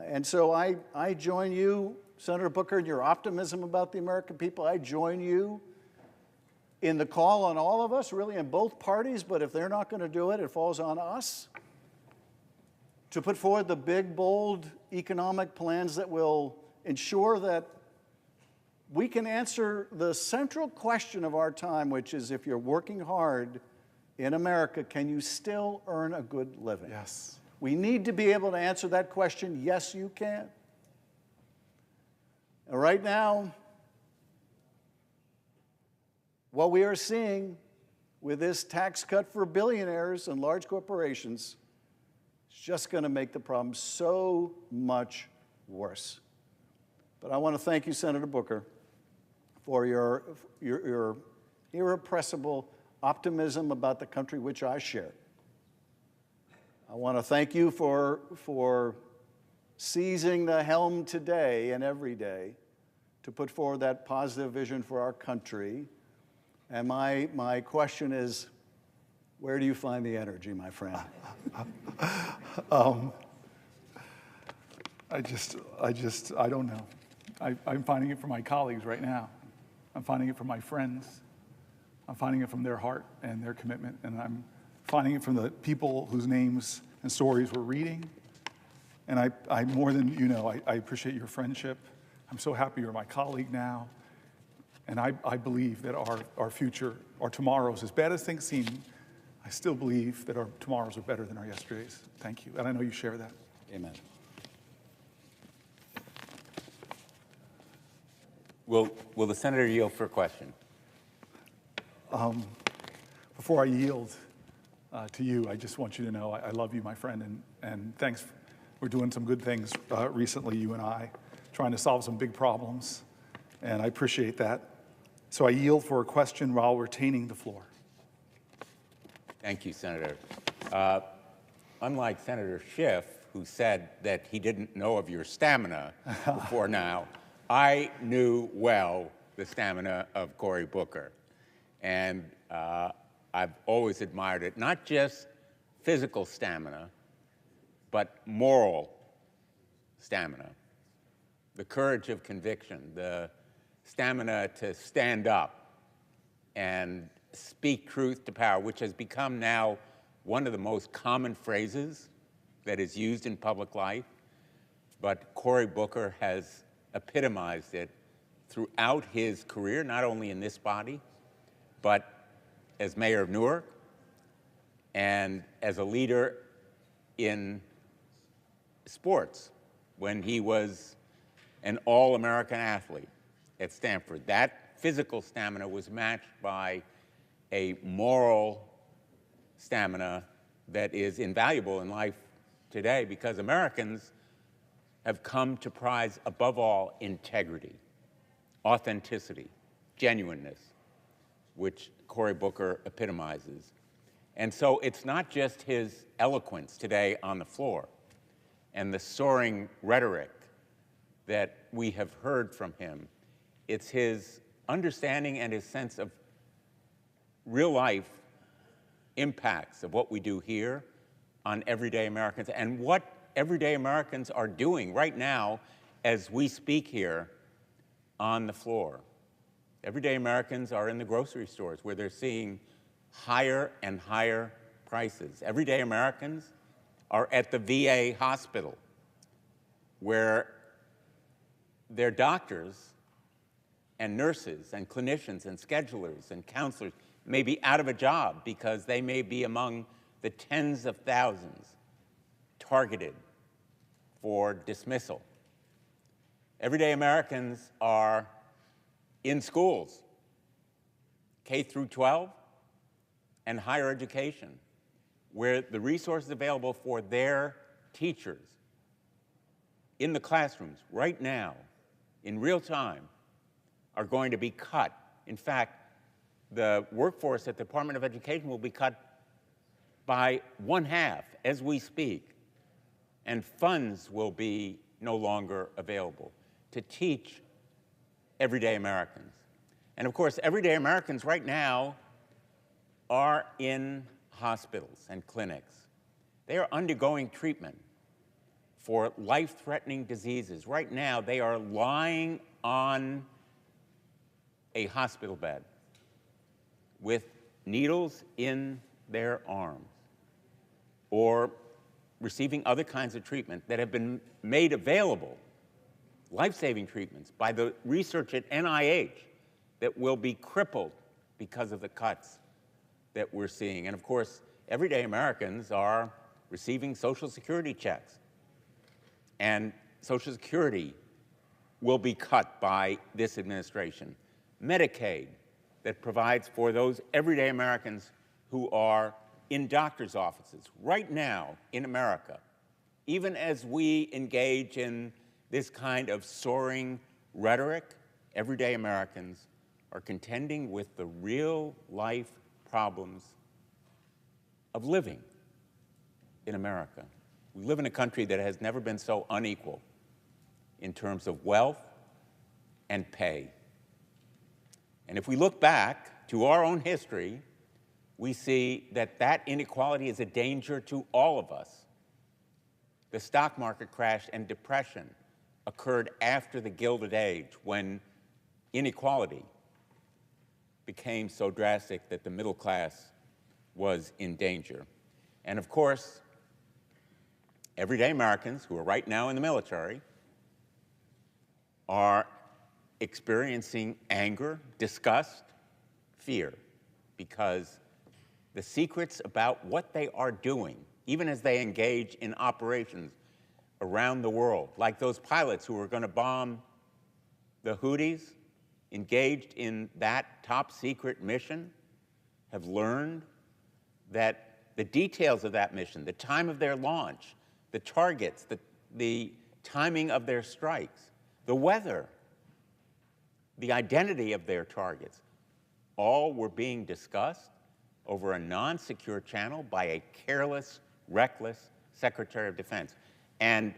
And so I join you, Senator Booker, in your optimism about the American people. I join you in the call on all of us, really in both parties, but if they're not going to do it, it falls on us to put forward the big, bold economic plans that will ensure that we can answer the central question of our time, which is if you're working hard in America, can you still earn a good living? Yes. We need to be able to answer that question, yes, you can. And right now, what we are seeing with this tax cut for billionaires and large corporations is just going to make the problem so much worse. But I want to thank you, Senator Booker, for your irrepressible optimism about the country which I share. I want to thank you for seizing the helm today and every day to put forward that positive vision for our country. And my question is, where do you find the energy, my friend? I don't know. I'm finding it from my colleagues right now. I'm finding it from my friends. I'm finding it from their heart and their commitment. And I'm finding it from the people whose names and stories we're reading. And I more than you know, I appreciate your friendship. I'm so happy you're my colleague now. And I believe that our future, our tomorrows, as bad as things seem, I still believe that our tomorrows are better than our yesterdays. Thank you. And I know you share that. Amen. Will the senator yield for a question? Before I yield to you, I just want you to know I love you, my friend, and thanks. We're doing some good things recently, you and I, trying to solve some big problems, and I appreciate that. So I yield for a question while retaining the floor. Thank you, Senator. Unlike Senator Schiff, who said that he didn't know of your stamina before now, I knew well the stamina of Cory Booker. And I've always admired it, not just physical stamina, but moral stamina, the courage of conviction, the stamina to stand up and speak truth to power, which has become now one of the most common phrases that is used in public life. But Cory Booker has epitomized it throughout his career, not only in this body, but as mayor of Newark and as a leader in sports when he was an all-American athlete at Stanford. That physical stamina was matched by a moral stamina that is invaluable in life today because Americans have come to prize, above all, integrity, authenticity, genuineness, which Cory Booker epitomizes. And so it's not just his eloquence today on the floor and the soaring rhetoric that we have heard from him. It's his understanding and his sense of real-life impacts of what we do here on everyday Americans and what everyday Americans are doing right now as we speak here on the floor. Everyday Americans are in the grocery stores where they're seeing higher and higher prices. Everyday Americans are at the VA hospital where their doctors and nurses and clinicians and schedulers and counselors may be out of a job because they may be among the tens of thousands targeted for dismissal. Everyday Americans are in schools, K through 12 and higher education, where the resources available for their teachers in the classrooms right now, in real time, are going to be cut. In fact, the workforce at the Department of Education will be cut by 1/2 as we speak, and funds will be no longer available to teach everyday Americans. And of course, everyday Americans right now are in hospitals and clinics. They are undergoing treatment for life-threatening diseases. Right now, they are lying on a hospital bed with needles in their arms or receiving other kinds of treatment that have been made available, life-saving treatments, by the research at NIH that will be crippled because of the cuts that we're seeing. And of course, everyday Americans are receiving Social Security checks. And Social Security will be cut by this administration. Medicaid, that provides for those everyday Americans who are in doctor's offices right now in America, even as we engage in this kind of soaring rhetoric, everyday Americans are contending with the real life problems of living in America, We live in a country that has never been so unequal in terms of wealth and pay. And if we look back to our own history, we see that that inequality is a danger to all of us. The stock market crash and depression occurred after the Gilded Age, when inequality became so drastic that the middle class was in danger. And of course, everyday Americans who are right now in the military are experiencing anger, disgust, fear, because the secrets about what they are doing, even as they engage in operations around the world, like those pilots who were going to bomb the Houthis, engaged in that top secret mission, have learned that the details of that mission, the time of their launch, the targets, the timing of their strikes, the weather, the identity of their targets, all were being discussed over a non-secure channel by a careless, reckless Secretary of Defense. And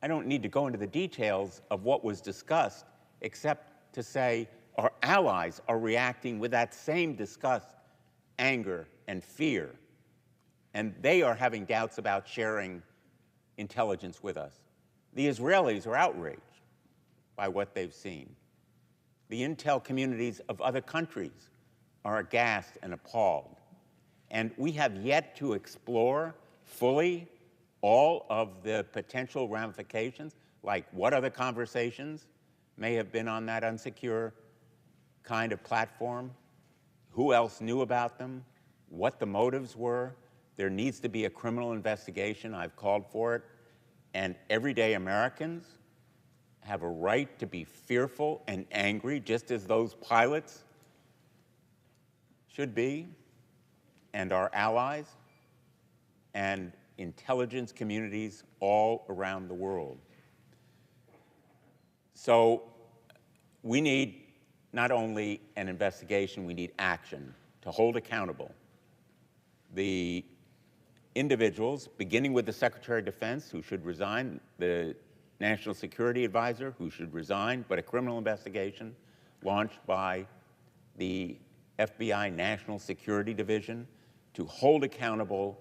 I don't need to go into the details of what was discussed, except to say our allies are reacting with that same disgust, anger, and fear. And they are having doubts about sharing intelligence with us. The Israelis are outraged by what they've seen. The intel communities of other countries are aghast and appalled. And we have yet to explore fully all of the potential ramifications, like what other conversations may have been on that unsecure kind of platform, who else knew about them, what the motives were. There needs to be a criminal investigation. I've called for it. And everyday Americans have a right to be fearful and angry, just as those pilots should be, and our allies, and intelligence communities all around the world. So we need not only an investigation, we need action to hold accountable the individuals, beginning with the Secretary of Defense, who should resign, the National Security Advisor, who should resign, but a criminal investigation launched by the FBI National Security Division to hold accountable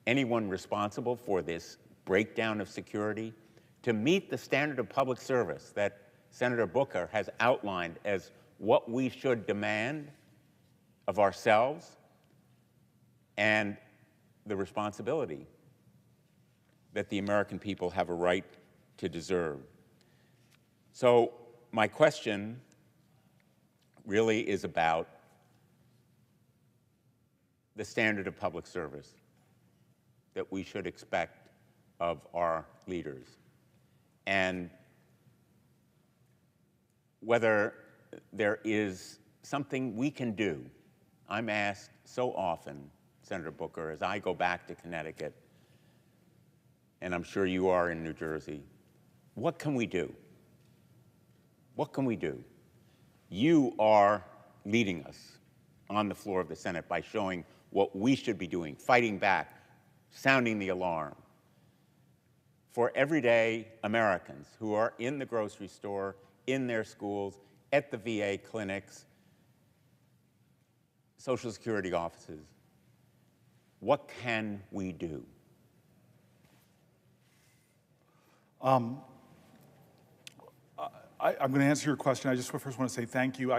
anyone responsible for this breakdown of security, to meet the standard of public service that Senator Booker has outlined as what we should demand of ourselves, and the responsibility that the American people have a right to deserve. So my question really is about the standard of public service that we should expect of our leaders, and whether there is something we can do. I'm asked so often, Senator Booker, as I go back to Connecticut, and I'm sure you are in New Jersey, what can we do? What can we do? You are leading us on the floor of the Senate by showing what we should be doing, fighting back, sounding the alarm for everyday Americans who are in the grocery store, in their schools, at the VA clinics, Social Security offices. What can we do? I'm going to answer your question. I just first want to say thank you.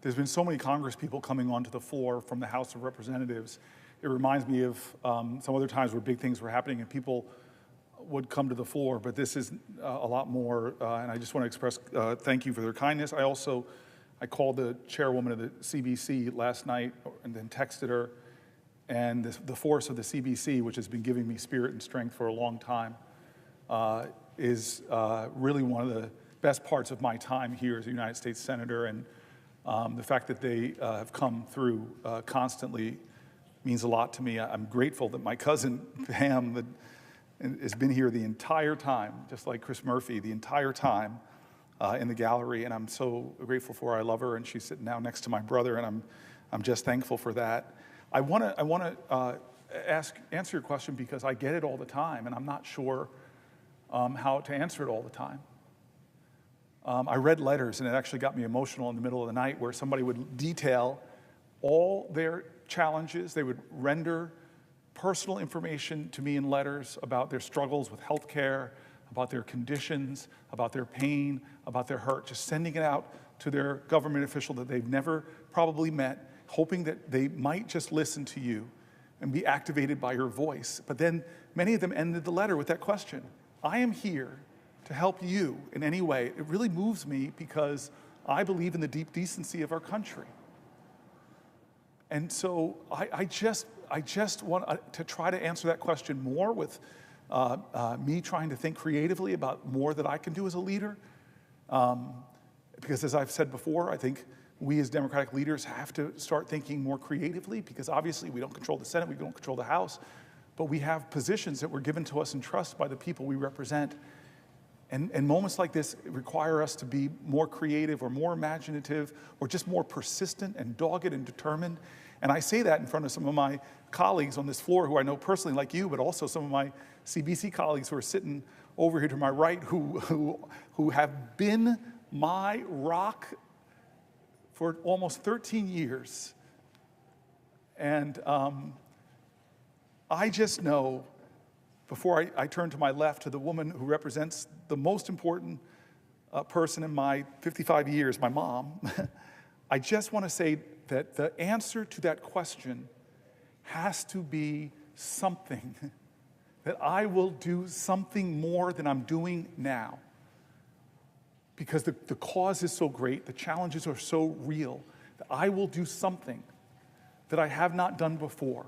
There's been so many Congress people coming onto the floor from the House of Representatives. It reminds me of some other times where big things were happening and people would come to the floor, but this is a lot more, and I just want to express thank you for their kindness. I called the chairwoman of the CBC last night and then texted her, and the force of the CBC, which has been giving me spirit and strength for a long time, is really one of the best parts of my time here as a United States Senator, and the fact that they have come through constantly means a lot to me. I'm grateful that my cousin Pam has been here the entire time, just like Chris Murphy, the entire time in the gallery, and I'm so grateful for her. I love her, and she's sitting now next to my brother, and I'm just thankful for that. I want to answer your question because I get it all the time, and I'm not sure how to answer it all the time. I read letters, and it actually got me emotional in the middle of the night, where somebody would detail all their challenges. They would render personal information to me in letters about their struggles with health care, about their conditions, about their pain, about their hurt, just sending it out to their government official that they've never probably met, hoping that they might just listen to you and be activated by your voice. But then many of them ended the letter with that question: I am here to help you in any way. It really moves me because I believe in the deep decency of our country. And so I just want to try to answer that question more with me trying to think creatively about more that I can do as a leader. Because as I've said before, I think we as Democratic leaders have to start thinking more creatively, because obviously we don't control the Senate, we don't control the House, but we have positions that were given to us in trust by the people we represent. And moments like this require us to be more creative or more imaginative or just more persistent and dogged and determined. And I say that in front of some of my colleagues on this floor who I know personally, like you, but also some of my CBC colleagues who are sitting over here to my right who have been my rock for almost 13 years. And I just know, before I turn to my left, to the woman who represents the most important person in my 55 years, my mom, I just want to say that the answer to that question has to be something, that I will do something more than I'm doing now. Because the cause is so great, the challenges are so real, that I will do something that I have not done before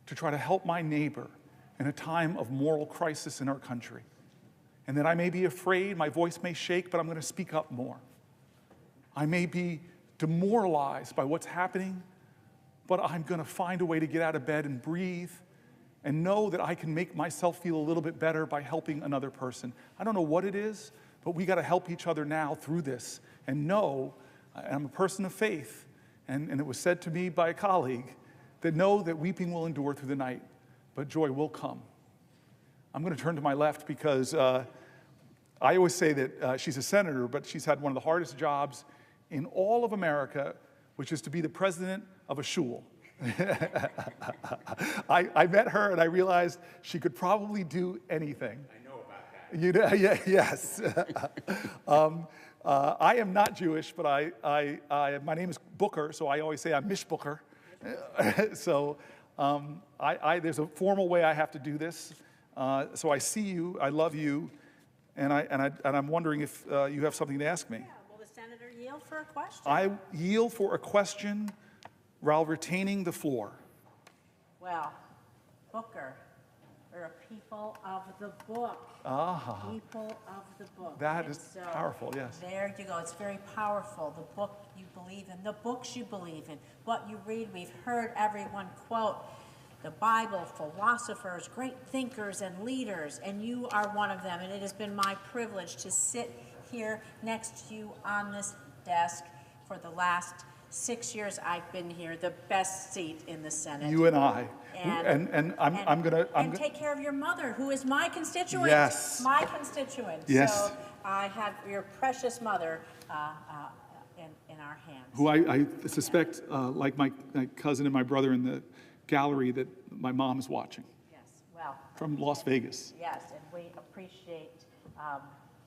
to try to help my neighbor in a time of moral crisis in our country. And that I may be afraid, my voice may shake, but I'm going to speak up more. I may be demoralized by what's happening, but I'm going to find a way to get out of bed and breathe and know that I can make myself feel a little bit better by helping another person. I don't know what it is, but we got to help each other now through this and know, I'm a person of faith, and it was said to me by a colleague, that know that weeping will endure through the night, but joy will come. I'm going to turn to my left because I always say that she's a senator, but she's had one of the hardest jobs in all of America, which is to be the president of a shul. I met her and I realized she could probably do anything. I know about that. Yes. I am not Jewish, but my name is Booker, so I always say I'm Mish Booker. So there's a formal way I have to do this. So I see you, I love you, and I'm wondering if you have something to ask me. Yeah, will the senator yield for a question? I yield for a question while retaining the floor. Well, Booker, we're a people of the book. People of the book. That is powerful, yes. There you go. It's very powerful. The book you believe in, the books you believe in, what you read. We've heard everyone quote the Bible, philosophers, great thinkers and leaders, and you are one of them. And it has been my privilege to sit here next to you on this desk for the last 6 years I've been here, the best seat in the Senate. You and I. And I'm gonna take care of your mother, who is my constituent. Yes. My constituent. Yes. So I have your precious mother in our hands. Who I suspect, like my cousin and my brother in the gallery, that my mom is watching. Yes, well. From Las Vegas. Yes, and we appreciate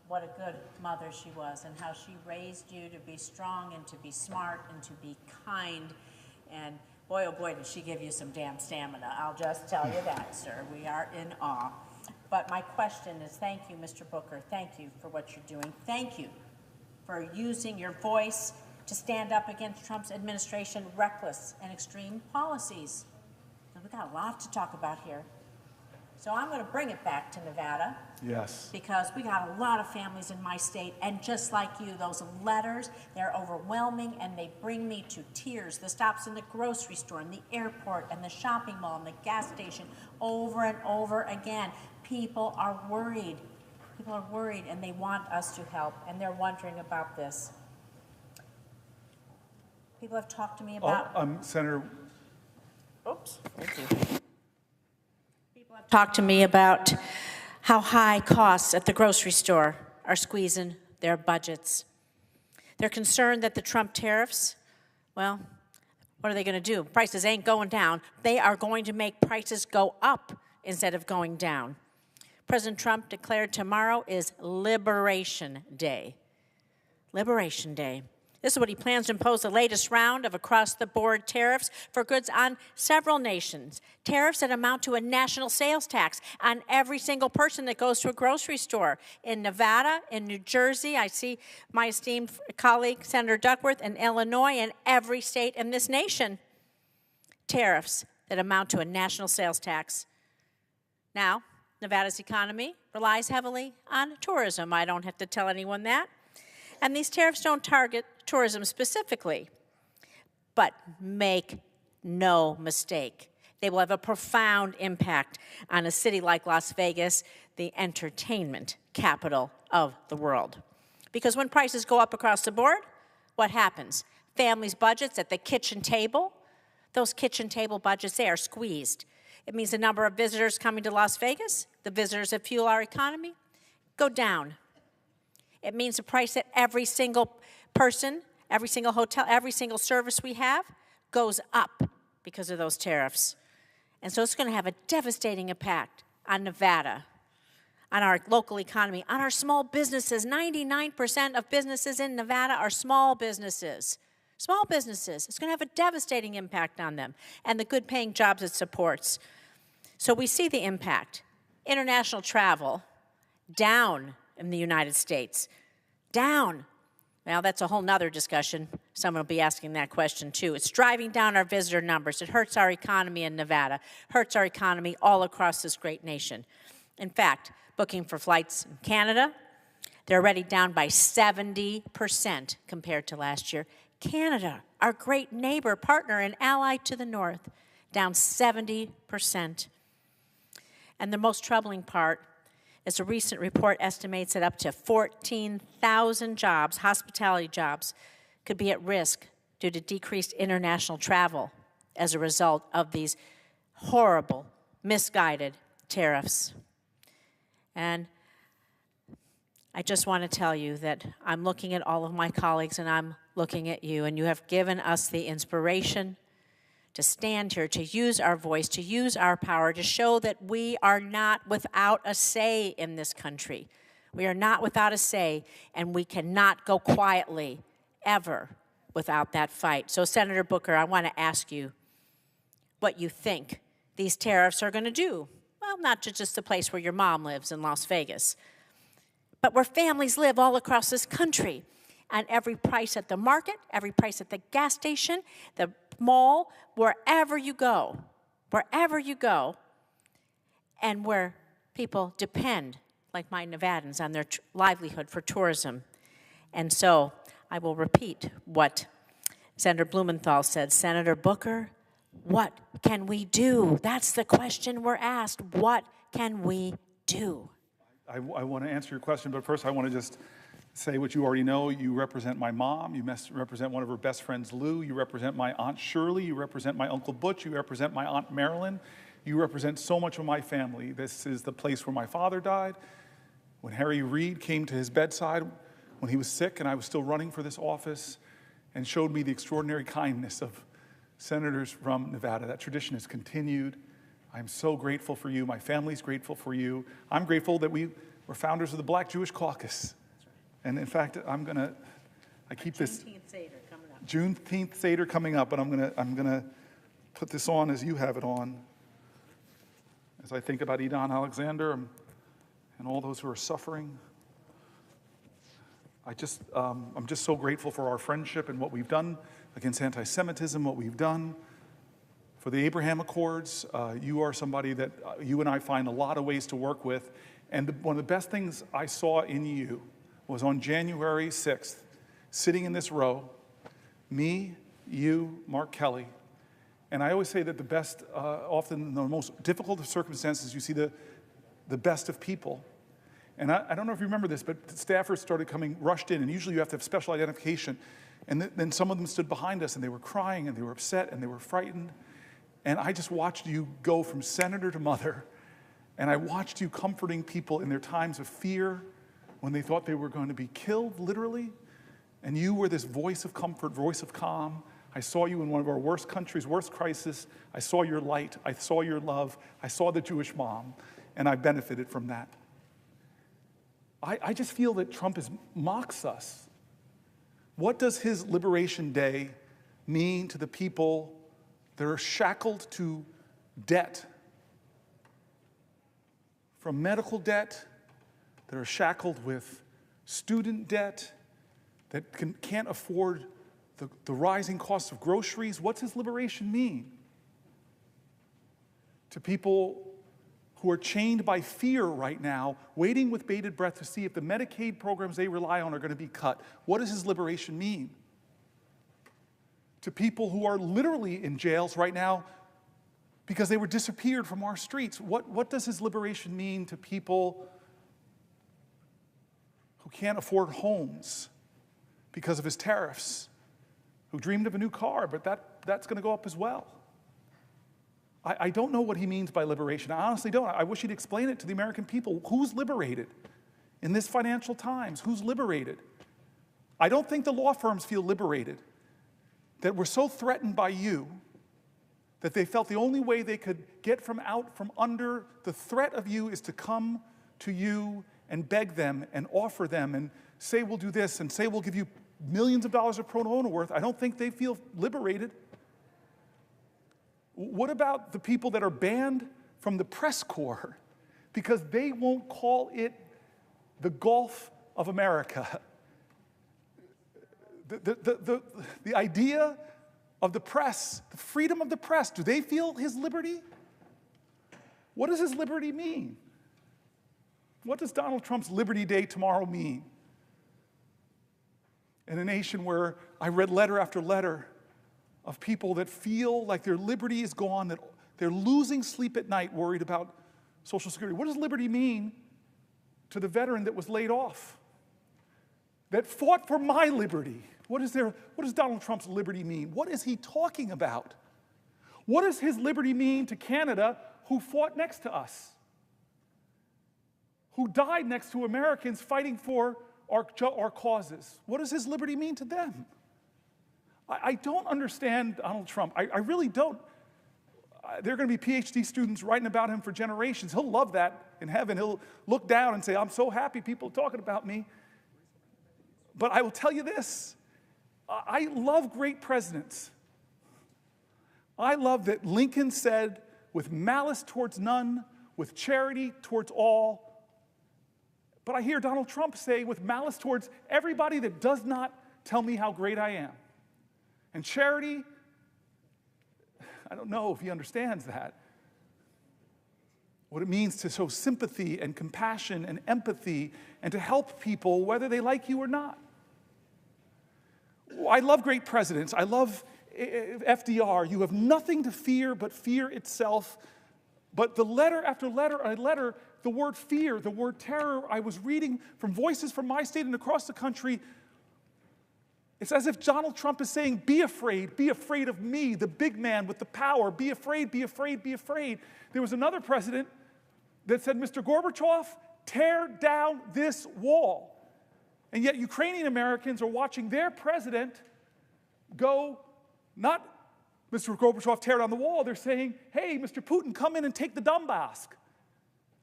what a good mother she was and how she raised you to be strong and to be smart and to be kind. And boy, oh boy, did she give you some damn stamina. I'll just tell you that, sir. We are in awe. But my question is, thank you, Mr. Booker. Thank you for what you're doing. Thank you for using your voice to stand up against Trump's administration reckless and extreme policies. And we've got a lot to talk about here. So I'm going to bring it back to Nevada. Yes. Because we got a lot of families in my state, and just like you, those letters, they're overwhelming, and they bring me to tears. The stops in the grocery store, and the airport, and the shopping mall, and the gas station, over and over again. People are worried. People are worried, and they want us to help, and they're wondering about this. People have talked to me about... Senator... Oops. Thank you. talk to me about how high costs at the grocery store are squeezing their budgets. They're concerned that the Trump tariffs, well, what are they going to do? Prices ain't going down. They are going to make prices go up instead of going down. President Trump declared tomorrow is Liberation Day. Liberation Day. This is what he plans to impose the latest round of across-the-board tariffs for goods on several nations. Tariffs that amount to a national sales tax on every single person that goes to a grocery store. In Nevada, in New Jersey, I see my esteemed colleague, Senator Duckworth, in Illinois, and every state in this nation. Tariffs that amount to a national sales tax. Now, Nevada's economy relies heavily on tourism. I don't have to tell anyone that. And these tariffs don't target tourism specifically, but make no mistake, they will have a profound impact on a city like Las Vegas, the entertainment capital of the world. Because when prices go up across the board, what happens? Families' budgets at the kitchen table, those kitchen table budgets, they are squeezed. It means the number of visitors coming to Las Vegas, the visitors that fuel our economy, go down. It means the price that every single person, every single hotel, every single service we have goes up because of those tariffs. And so it's going to have a devastating impact on Nevada, on our local economy, on our small businesses. 99% of businesses in Nevada are small businesses. Small businesses. It's going to have a devastating impact on them and the good-paying jobs it supports. So we see the impact. International travel down in the United States. Down. Well, that's a whole nother discussion. Someone will be asking that question too. It's driving down our visitor numbers. It hurts our economy in Nevada, hurts our economy all across this great nation. In fact, booking for flights in Canada, they're already down by 70% compared to last year. Canada, our great neighbor, partner, and ally to the north, down 70%. And the most troubling part is a recent report estimates that up to 14,000 jobs, hospitality jobs, could be at risk due to decreased international travel as a result of these horrible, misguided tariffs. And I just want to tell you that I'm looking at all of my colleagues and I'm looking at you, and you have given us the inspiration to stand here, to use our voice, to use our power, to show that we are not without a say in this country. We are not without a say, and we cannot go quietly, ever, without that fight. So, Senator Booker, I want to ask you what you think these tariffs are going to do. Well, not to just the place where your mom lives in Las Vegas, but where families live all across this country. And every price at the market, every price at the gas station, the mall, wherever you go, and where people depend, like my Nevadans, on their livelihood for tourism. And so I will repeat what Senator Blumenthal said. Senator Booker, what can we do? That's the question we're asked. What can we do? I want to answer your question, but first I want to just say what you already know. You represent my mom. You represent one of her best friends, Lou. You represent my Aunt Shirley. You represent my Uncle Butch. You represent my Aunt Marilyn. You represent so much of my family. This is the place where my father died. When Harry Reid came to his bedside when he was sick and I was still running for this office and showed me the extraordinary kindness of senators from Nevada. That tradition has continued. I'm so grateful for you. My family's grateful for you. I'm grateful that we were founders of the Black Jewish Caucus. And in fact, I keep this Juneteenth Seder coming up, and I'm gonna put this on as you have it on, as I think about Edon Alexander and all those who are suffering. I'm just so grateful for our friendship and what we've done against anti-Semitism, what we've done for the Abraham Accords. You are somebody that you and I find a lot of ways to work with, and one of the best things I saw in you was on January 6th, sitting in this row, me, you, Mark Kelly. And I always say that the best, often in the most difficult of circumstances, you see the best of people. And I don't know if you remember this, but staffers started rushed in, and usually you have to have special identification. And then some of them stood behind us, and they were crying, and they were upset, and they were frightened. And I just watched you go from senator to mother, And I watched you comforting people in their times of fear when they thought they were going to be killed, literally. And you were this voice of comfort, voice of calm. I saw you in one of our worst countries, worst crisis. I saw your light. I saw your love. I saw the Jewish mom, and I benefited from that. I just feel that Trump mocks us. What does his Liberation Day mean to the people that are shackled to debt? From medical debt, that are shackled with student debt, that can't afford the rising cost of groceries. What's his liberation mean? To people who are chained by fear right now, waiting with bated breath to see if the Medicaid programs they rely on are going to be cut. What does his liberation mean? To people who are literally in jails right now because they were disappeared from our streets. What does his liberation mean to people who can't afford homes because of his tariffs, who dreamed of a new car, but that's going to go up as well? I don't know what he means by liberation. I honestly don't. I wish he'd explain it to the American people. Who's liberated in this financial times? Who's liberated? I don't think the law firms feel liberated, that we're so threatened by you that they felt the only way they could get from under the threat of you is to come to you and beg them and offer them and say we'll do this and say we'll give you millions of dollars of pro bono worth. I don't think they feel liberated. What about the people that are banned from the press corps because they won't call it the Gulf of America? The idea of the press, the freedom of the press, do they feel his liberty? What does his liberty mean? What does Donald Trump's Liberty Day tomorrow mean? In a nation where I read letter after letter of people that feel like their liberty is gone, that they're losing sleep at night worried about Social Security. What does liberty mean to the veteran that was laid off, that fought for my liberty? What does Donald Trump's liberty mean? What is he talking about? What does his liberty mean to Canada, who fought next to us, who died next to Americans fighting for our causes? What does his liberty mean to them? I don't understand Donald Trump. I really don't. There are going to be PhD students writing about him for generations. He'll love that in heaven. He'll look down and say, I'm so happy people are talking about me. But I will tell you this. I love great presidents. I love that Lincoln said, with malice towards none, with charity towards all. But I hear Donald Trump say, with malice towards everybody that does not tell me how great I am. And charity, I don't know if he understands that. What it means to show sympathy and compassion and empathy and to help people whether they like you or not. I love great presidents. I love FDR. You have nothing to fear but fear itself. But the letter after letter, the word fear, the word terror, I was reading from voices from my state and across the country. It's as if Donald Trump is saying, be afraid of me, the big man with the power. Be afraid, be afraid, be afraid. There was another president that said, Mr. Gorbachev, tear down this wall. And yet Ukrainian Americans are watching their president go, not Mr. Gorbachev, tear down the wall. They're saying, hey, Mr. Putin, come in and take the Donbass.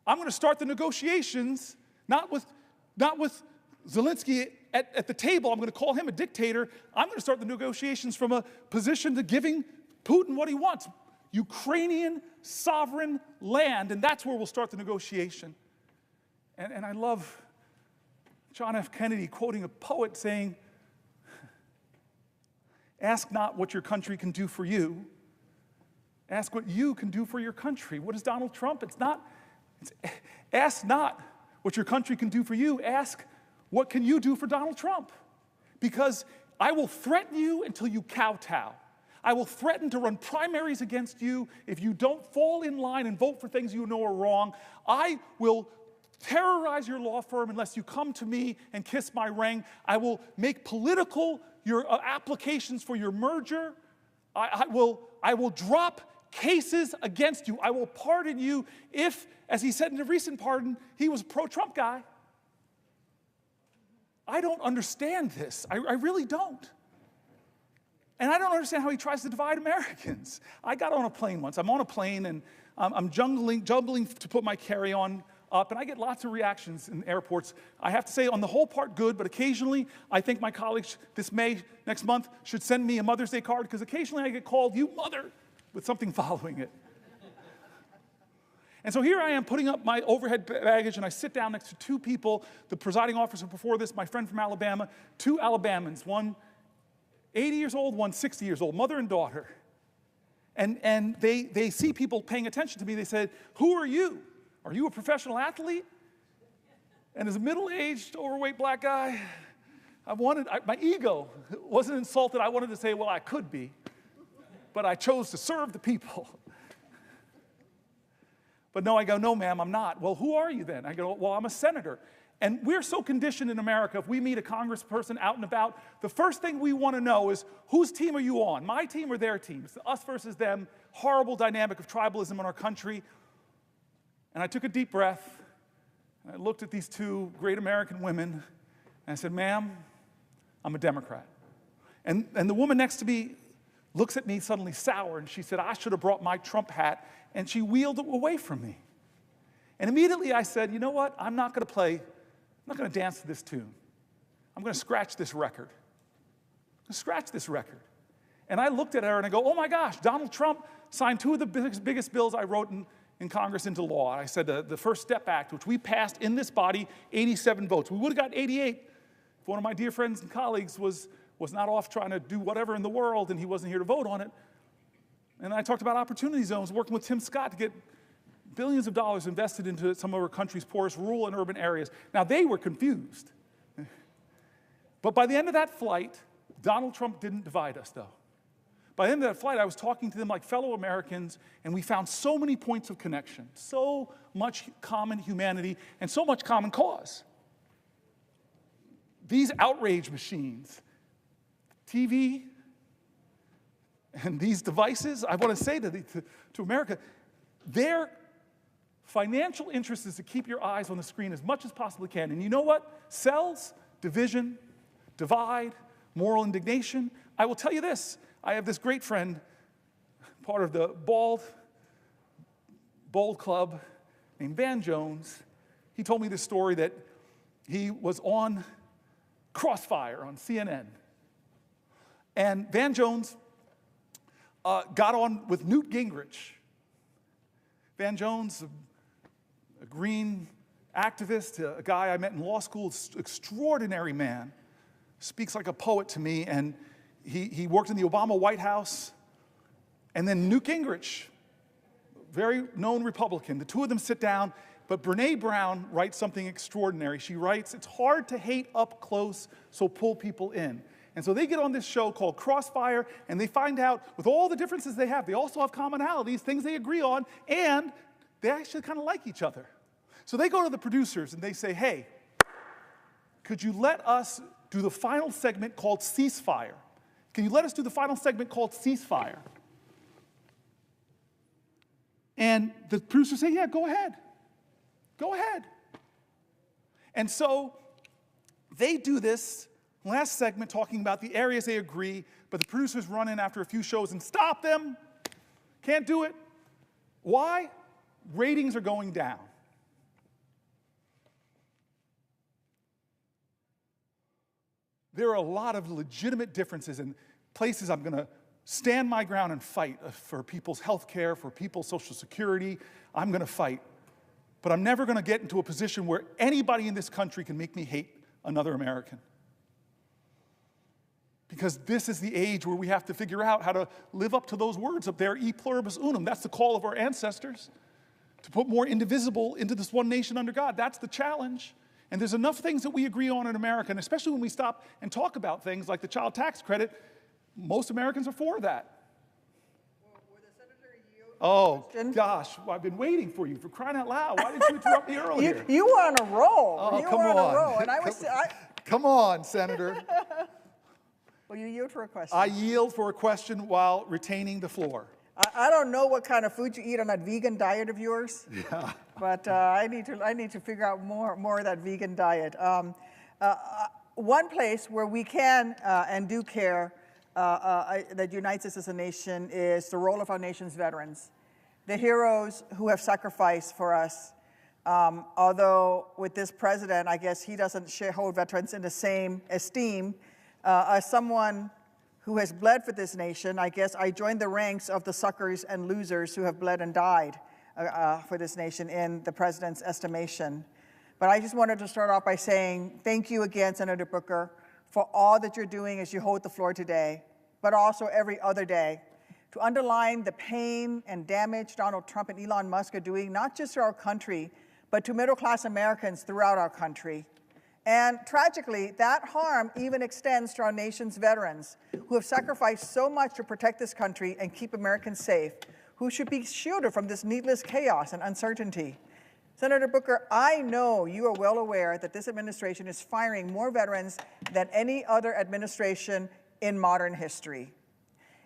I'm going to start the negotiations, not with Zelensky at the table. I'm going to call him a dictator. I'm going to start the negotiations from a position to giving Putin what he wants. Ukrainian sovereign land, and that's where we'll start the negotiation. And I love John F. Kennedy quoting a poet saying, ask not what your country can do for you. Ask what you can do for your country. What is Donald Trump? Ask not what your country can do for you. Ask what can you do for Donald Trump? Because I will threaten you until you kowtow. I will threaten to run primaries against you if you don't fall in line and vote for things you know are wrong. I will terrorize your law firm unless you come to me and kiss my ring. I will make political your applications for your merger. I will drop cases against you. I will pardon you if, as he said in a recent pardon, he was a pro-Trump guy. I don't understand this. I really don't. And I don't understand how he tries to divide Americans. I got on a plane once. I'm on a plane, and I'm jumbling to put my carry-on up, and I get lots of reactions in airports. I have to say, on the whole part, good, but occasionally I think my colleagues next month, should send me a Mother's Day card, because occasionally I get called, you mother, with something following it. And so here I am putting up my overhead baggage, and I sit down next to two people, the presiding officer before this, my friend from Alabama, two Alabamans, one 80 years old, one 60 years old, mother and daughter. And they see people paying attention to me. They said, who are you? Are you a professional athlete? And as a middle-aged, overweight black guy, my ego wasn't insulted. I wanted to say, well, I could be, but I chose to serve the people. But no, I go, no, ma'am, I'm not. Well, who are you then? I go, well, I'm a senator. And we're so conditioned in America, if we meet a congressperson out and about, the first thing we want to know is, whose team are you on? My team or their team? It's us versus them, horrible dynamic of tribalism in our country. And I took a deep breath, and I looked at these two great American women, and I said, ma'am, I'm a Democrat. And the woman next to me looks at me suddenly sour, and she said, I should have brought my Trump hat, and she wheeled it away from me. And immediately I said, you know what? I'm not going to dance to this tune. I'm going to scratch this record. Scratch this record. And I looked at her and I go, oh my gosh, Donald Trump signed two of the biggest bills I wrote in Congress into law. I said the First Step Act, which we passed in this body, 87 votes. We would have got 88 if one of my dear friends and colleagues was not off trying to do whatever in the world and he wasn't here to vote on it. And I talked about opportunity zones, working with Tim Scott to get billions of dollars invested into some of our country's poorest rural and urban areas. Now, they were confused. But by the end of that flight, Donald Trump didn't divide us, though. By the end of that flight, I was talking to them like fellow Americans, and we found so many points of connection, so much common humanity, and so much common cause. These outrage machines, TV, and these devices, I want to say to America, their financial interest is to keep your eyes on the screen as much as possibly can. And you know what? Sells division, divide, moral indignation. I will tell you this. I have this great friend, part of the Bold Club, named Van Jones. He told me this story that he was on Crossfire on CNN. And Van Jones got on with Newt Gingrich. Van Jones, a green activist, a guy I met in law school, extraordinary man, speaks like a poet to me, and he worked in the Obama White House. And then Newt Gingrich, very known Republican, the two of them sit down, but Brene Brown writes something extraordinary. She writes, it's hard to hate up close, so pull people in. And so they get on this show called Crossfire, and they find out, with all the differences they have, they also have commonalities, things they agree on, and they actually kind of like each other. So they go to the producers, and they say, hey, could you let us do the final segment called Ceasefire? Can you let us do the final segment called Ceasefire? And the producers say, yeah, go ahead. Go ahead. And so they do this last segment talking about the areas they agree, but the producers run in after a few shows and stop them. Can't do it. Why? Ratings are going down. There are a lot of legitimate differences in places I'm going to stand my ground and fight for people's health care, for people's Social Security. I'm going to fight. But I'm never going to get into a position where anybody in this country can make me hate another American. Because this is the age where we have to figure out how to live up to those words up there, e pluribus unum. That's the call of our ancestors, to put more indivisible into this one nation under God. That's the challenge. And there's enough things that we agree on in America, and especially when we stop and talk about things like the child tax credit, most Americans are for that. Oh, gosh, well, I've been waiting for you, for crying out loud. Why didn't you interrupt me earlier? You were on a roll. Oh, you come were on. on a roll. And Come on, Senator. Will you yield for a question? I yield for a question while retaining the floor. I don't know what kind of food you eat on that vegan diet of yours. Yeah. But I need to figure out more of that vegan diet. One place where we can and do care that unites us as a nation is the role of our nation's veterans, the heroes who have sacrificed for us. Although with this president, I guess he doesn't hold veterans in the same esteem. As someone who has bled for this nation, I guess I join the ranks of the suckers and losers who have bled and died for this nation in the president's estimation. But I just wanted to start off by saying thank you again, Senator Booker, for all that you're doing as you hold the floor today, but also every other day, to underline the pain and damage Donald Trump and Elon Musk are doing, not just to our country, but to middle-class Americans throughout our country. And tragically, that harm even extends to our nation's veterans, who have sacrificed so much to protect this country and keep Americans safe, who should be shielded from this needless chaos and uncertainty. Senator Booker, I know you are well aware that this administration is firing more veterans than any other administration in modern history.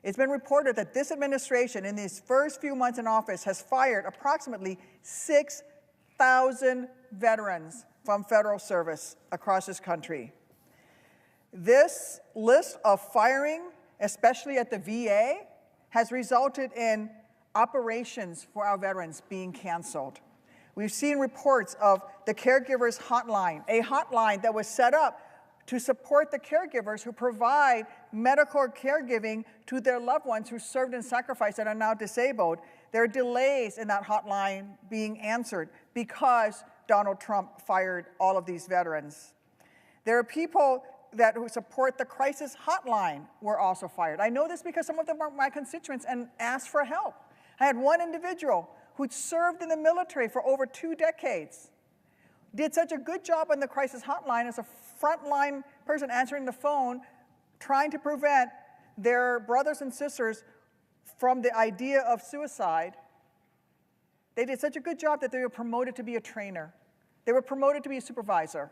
It's been reported that this administration, in these first few months in office, has fired approximately 6,000 veterans from federal service across this country. This list of firing, especially at the VA, has resulted in operations for our veterans being canceled. We've seen reports of the Caregivers Hotline, a hotline that was set up to support the caregivers who provide medical caregiving to their loved ones who served and sacrificed and are now disabled. There are delays in that hotline being answered because Donald Trump fired all of these veterans. There are people who support the crisis hotline were also fired. I know this because some of them are my constituents and asked for help. I had one individual who'd served in the military for over 2 decades, did such a good job on the crisis hotline as a frontline person answering the phone, trying to prevent their brothers and sisters from the idea of suicide. They did such a good job that they were promoted to be a trainer. They were promoted to be a supervisor,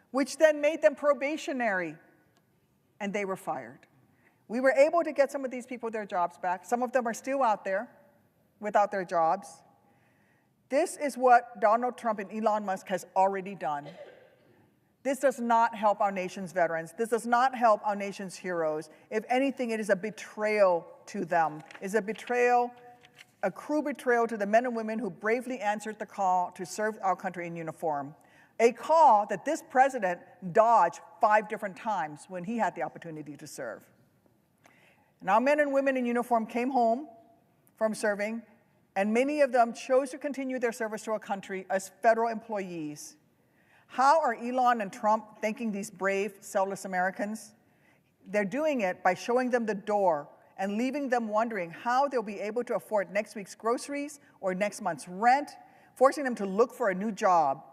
which then made them probationary, and they were fired. We were able to get some of these people their jobs back. Some of them are still out there without their jobs. This is what Donald Trump and Elon Musk has already done. This does not help our nation's veterans. This does not help our nation's heroes. If anything, it is a betrayal to them. It's a betrayal, a cruel betrayal to the men and women who bravely answered the call to serve our country in uniform. A call that this president dodged 5 different times when he had the opportunity to serve. And our men and women in uniform came home from serving, and many of them chose to continue their service to our country as federal employees. How are Elon and Trump thanking these brave, selfless Americans? They're doing it by showing them the door and leaving them wondering how they'll be able to afford next week's groceries or next month's rent, forcing them to look for a new job.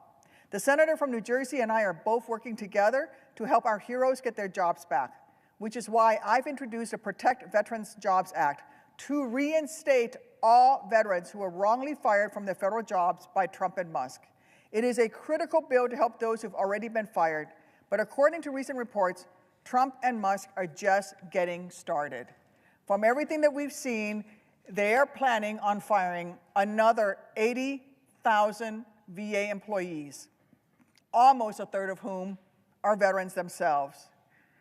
The senator from New Jersey and I are both working together to help our heroes get their jobs back, which is why I've introduced a Protect Veterans Jobs Act to reinstate all veterans who were wrongly fired from their federal jobs by Trump and Musk. It is a critical bill to help those who've already been fired, but according to recent reports, Trump and Musk are just getting started. From everything that we've seen, they are planning on firing another 80,000 VA employees, almost a third of whom are veterans themselves.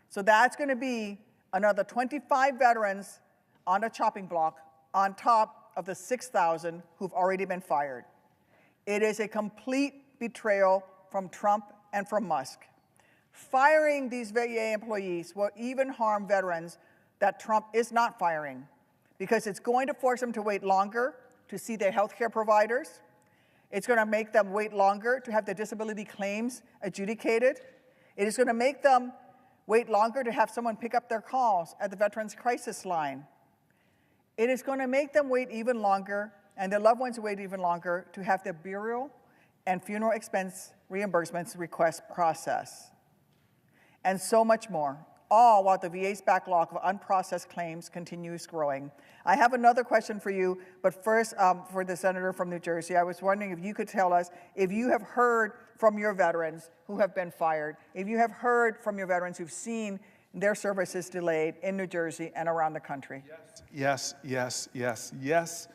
So that's going to be another 25 veterans on a chopping block on top of the 6,000 who've already been fired. It is a complete betrayal from Trump and from Musk. Firing these VA employees will even harm veterans that Trump is not firing, because it's going to force them to wait longer to see their health care providers. It's going to make them wait longer to have their disability claims adjudicated. It is going to make them wait longer to have someone pick up their calls at the Veterans Crisis Line. It is going to make them wait even longer, and their loved ones wait even longer, to have their burial and funeral expense reimbursements request processed. And so much more, all while the VA's backlog of unprocessed claims continues growing. I have another question for you, but first for the senator from New Jersey. I was wondering if you could tell us if you have heard from your veterans who have been fired, if you have heard from your veterans who've seen their services delayed in New Jersey and around the country. Yes, yes, yes, yes,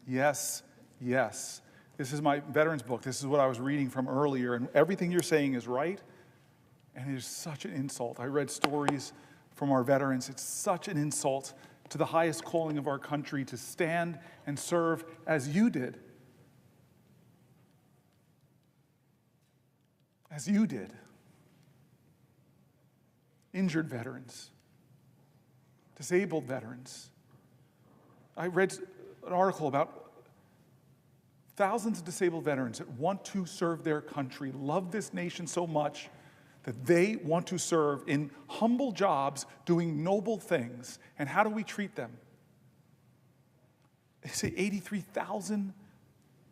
yes, yes. This is my veterans book. This is what I was reading from earlier, and everything you're saying is right, and it is such an insult. I read stories from our veterans. It's such an insult to the highest calling of our country to stand and serve as you did. As you did. Injured veterans, disabled veterans. I read an article about thousands of disabled veterans that want to serve their country, love this nation so much that they want to serve in humble jobs doing noble things. And how do we treat them? They say 83,000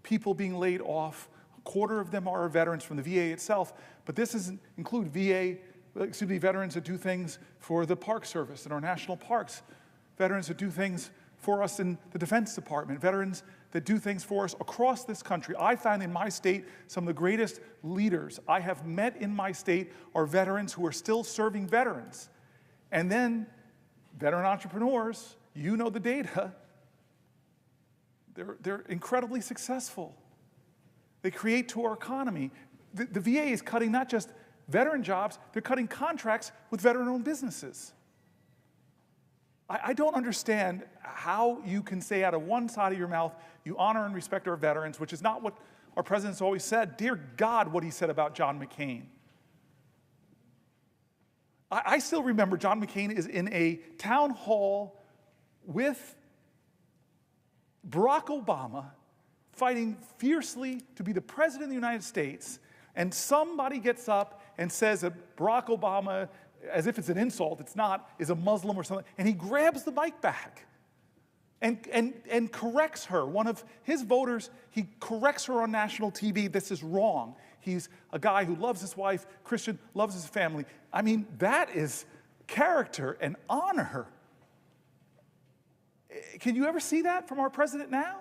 people being laid off. A quarter of them are veterans from the VA itself, but this doesn't include veterans that do things for the Park Service and our national parks, veterans that do things for us in the Defense Department, veterans that do things for us across this country. I found in my state some of the greatest leaders I have met in my state are veterans who are still serving veterans. And then veteran entrepreneurs, you know the data, they're incredibly successful. They create to our economy. The VA is cutting not just veteran jobs, they're cutting contracts with veteran-owned businesses. I don't understand how you can say out of one side of your mouth, you honor and respect our veterans, which is not what our president's always said. Dear God, what he said about John McCain. I still remember John McCain is in a town hall with Barack Obama fighting fiercely to be the president of the United States, and somebody gets up and says that Barack Obama, as if it's an insult, it's not, is a Muslim or something, and he grabs the mic back and corrects her. One of his voters, he corrects her on national TV. This is wrong. He's a guy who loves his wife, Christian, loves his family. I mean, that is character and honor. Can you ever see that from our president now?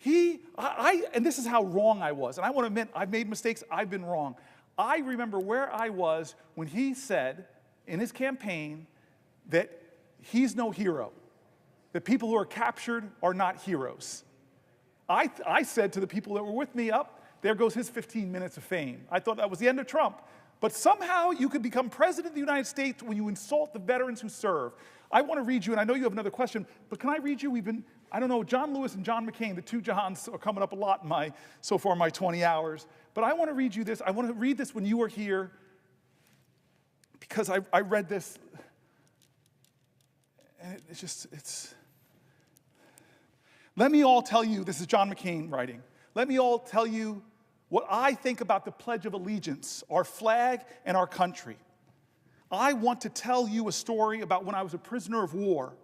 And this is how wrong I was. And I want to admit, I've made mistakes, I've been wrong. I remember where I was when he said in his campaign that he's no hero, that people who are captured are not heroes. I said to the people that were with me, there goes his 15 minutes of fame. I thought that was the end of Trump. But somehow you could become president of the United States when you insult the veterans who serve. I want to read you, and I know you have another question, but can I read you? I don't know, John Lewis and John McCain, the two Johns are coming up a lot in my 20 hours. But I want to read you this. I want to read this when you were here because I read this. And let me all tell you, this is John McCain writing, let me all tell you what I think about the Pledge of Allegiance, our flag and our country. I want to tell you a story about when I was a prisoner of war.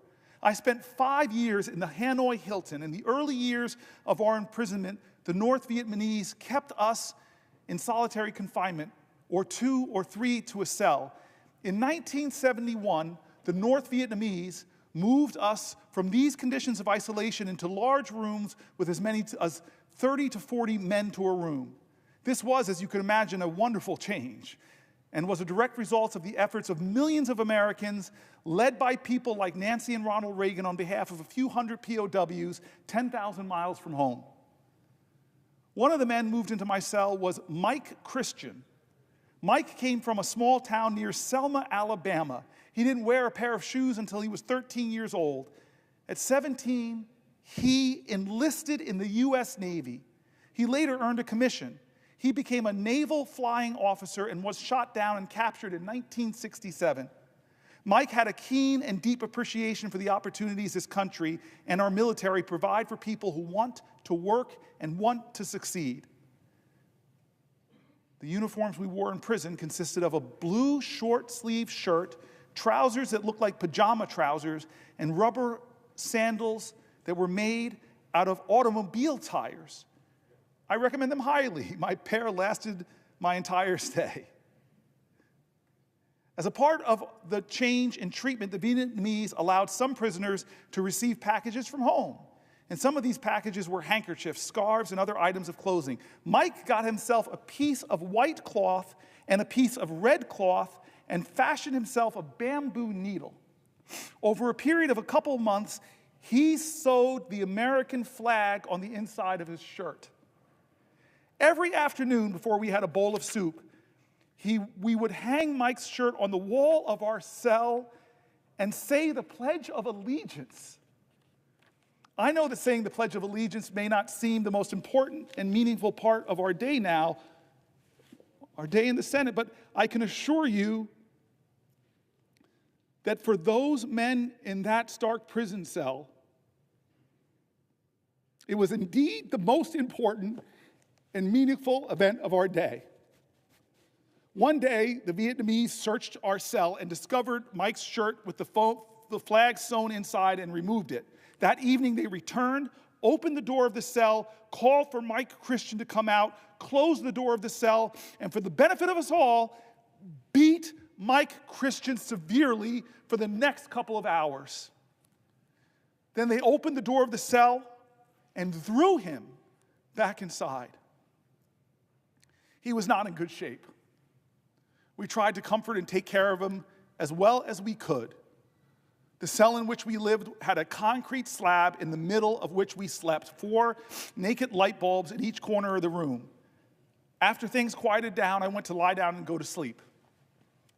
I spent 5 years in the Hanoi Hilton. In the early years of our imprisonment, the North Vietnamese kept us in solitary confinement, or 2 or 3 to a cell. In 1971, the North Vietnamese moved us from these conditions of isolation into large rooms with as many as 30 to 40 men to a room. This was, as you can imagine, a wonderful change and was a direct result of the efforts of millions of Americans led by people like Nancy and Ronald Reagan on behalf of a few hundred POWs 10,000 miles from home. One of the men moved into my cell was Mike Christian. Mike came from a small town near Selma, Alabama. He didn't wear a pair of shoes until he was 13 years old. At 17, he enlisted in the U.S. Navy. He later earned a commission. He became a naval flying officer and was shot down and captured in 1967. Mike had a keen and deep appreciation for the opportunities this country and our military provide for people who want to work and want to succeed. The uniforms we wore in prison consisted of a blue short-sleeved shirt, trousers that looked like pajama trousers, and rubber sandals that were made out of automobile tires. I recommend them highly. My pair lasted my entire stay. As a part of the change in treatment, the Vietnamese allowed some prisoners to receive packages from home. And some of these packages were handkerchiefs, scarves, and other items of clothing. Mike got himself a piece of white cloth and a piece of red cloth and fashioned himself a bamboo needle. Over a period of a couple of months, he sewed the American flag on the inside of his shirt. Every afternoon before we had a bowl of soup, we would hang Mike's shirt on the wall of our cell and say the Pledge of Allegiance. I know that saying the Pledge of Allegiance may not seem the most important and meaningful part of our day now, our day in the Senate, but I can assure you that for those men in that Stark prison cell, it was indeed the most important and meaningful event of our day. One day, the Vietnamese searched our cell and discovered Mike's shirt with the flag sewn inside and removed it. That evening, they returned, opened the door of the cell, called for Mike Christian to come out, closed the door of the cell, and for the benefit of us all, beat Mike Christian severely for the next couple of hours. Then they opened the door of the cell and threw him back inside. He was not in good shape. We tried to comfort and take care of him as well as we could. The cell in which we lived had a concrete slab in the middle of which we slept, 4 naked light bulbs in each corner of the room. After things quieted down, I went to lie down and go to sleep.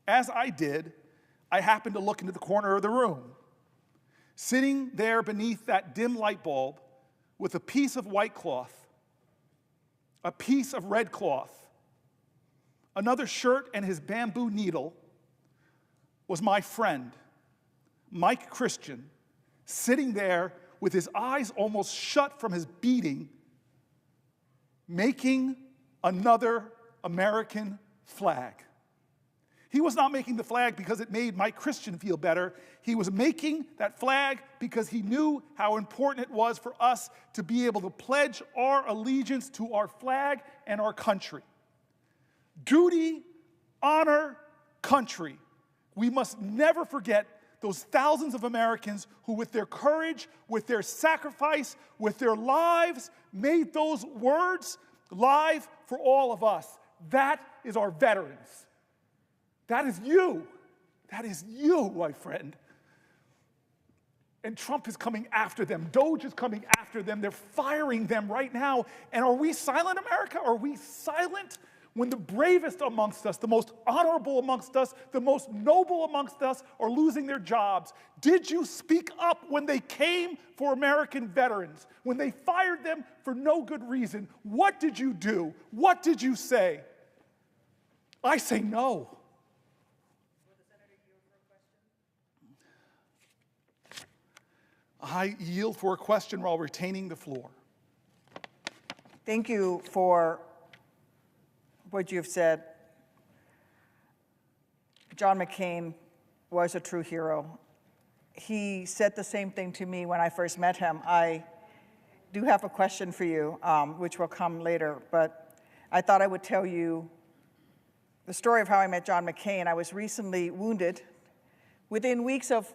As I did, I happened to look into the corner of the room. Sitting there beneath that dim light bulb with a piece of white cloth, a piece of red cloth, another shirt and his bamboo needle, was my friend, Mike Christian, sitting there with his eyes almost shut from his beating, making another American flag. He was not making the flag because it made Mike Christian feel better. He was making that flag because he knew how important it was for us to be able to pledge our allegiance to our flag and our country. Duty, honor, country. We must never forget those thousands of Americans who, with their courage, with their sacrifice, with their lives, made those words live for all of us. That is our veterans. That is you. That is you, my friend. And Trump is coming after them. DOGE is coming after them. They're firing them right now. And are we silent, America? Are we silent when the bravest amongst us, the most honorable amongst us, the most noble amongst us are losing their jobs? Did you speak up when they came for American veterans? When they fired them for no good reason? What did you do? What did you say? I say no. I yield for a question while retaining the floor. Thank you for what you've said. John McCain was a true hero. He said the same thing to me when I first met him. I do have a question for you, which will come later, but I thought I would tell you the story of how I met John McCain. I was recently wounded. Within weeks of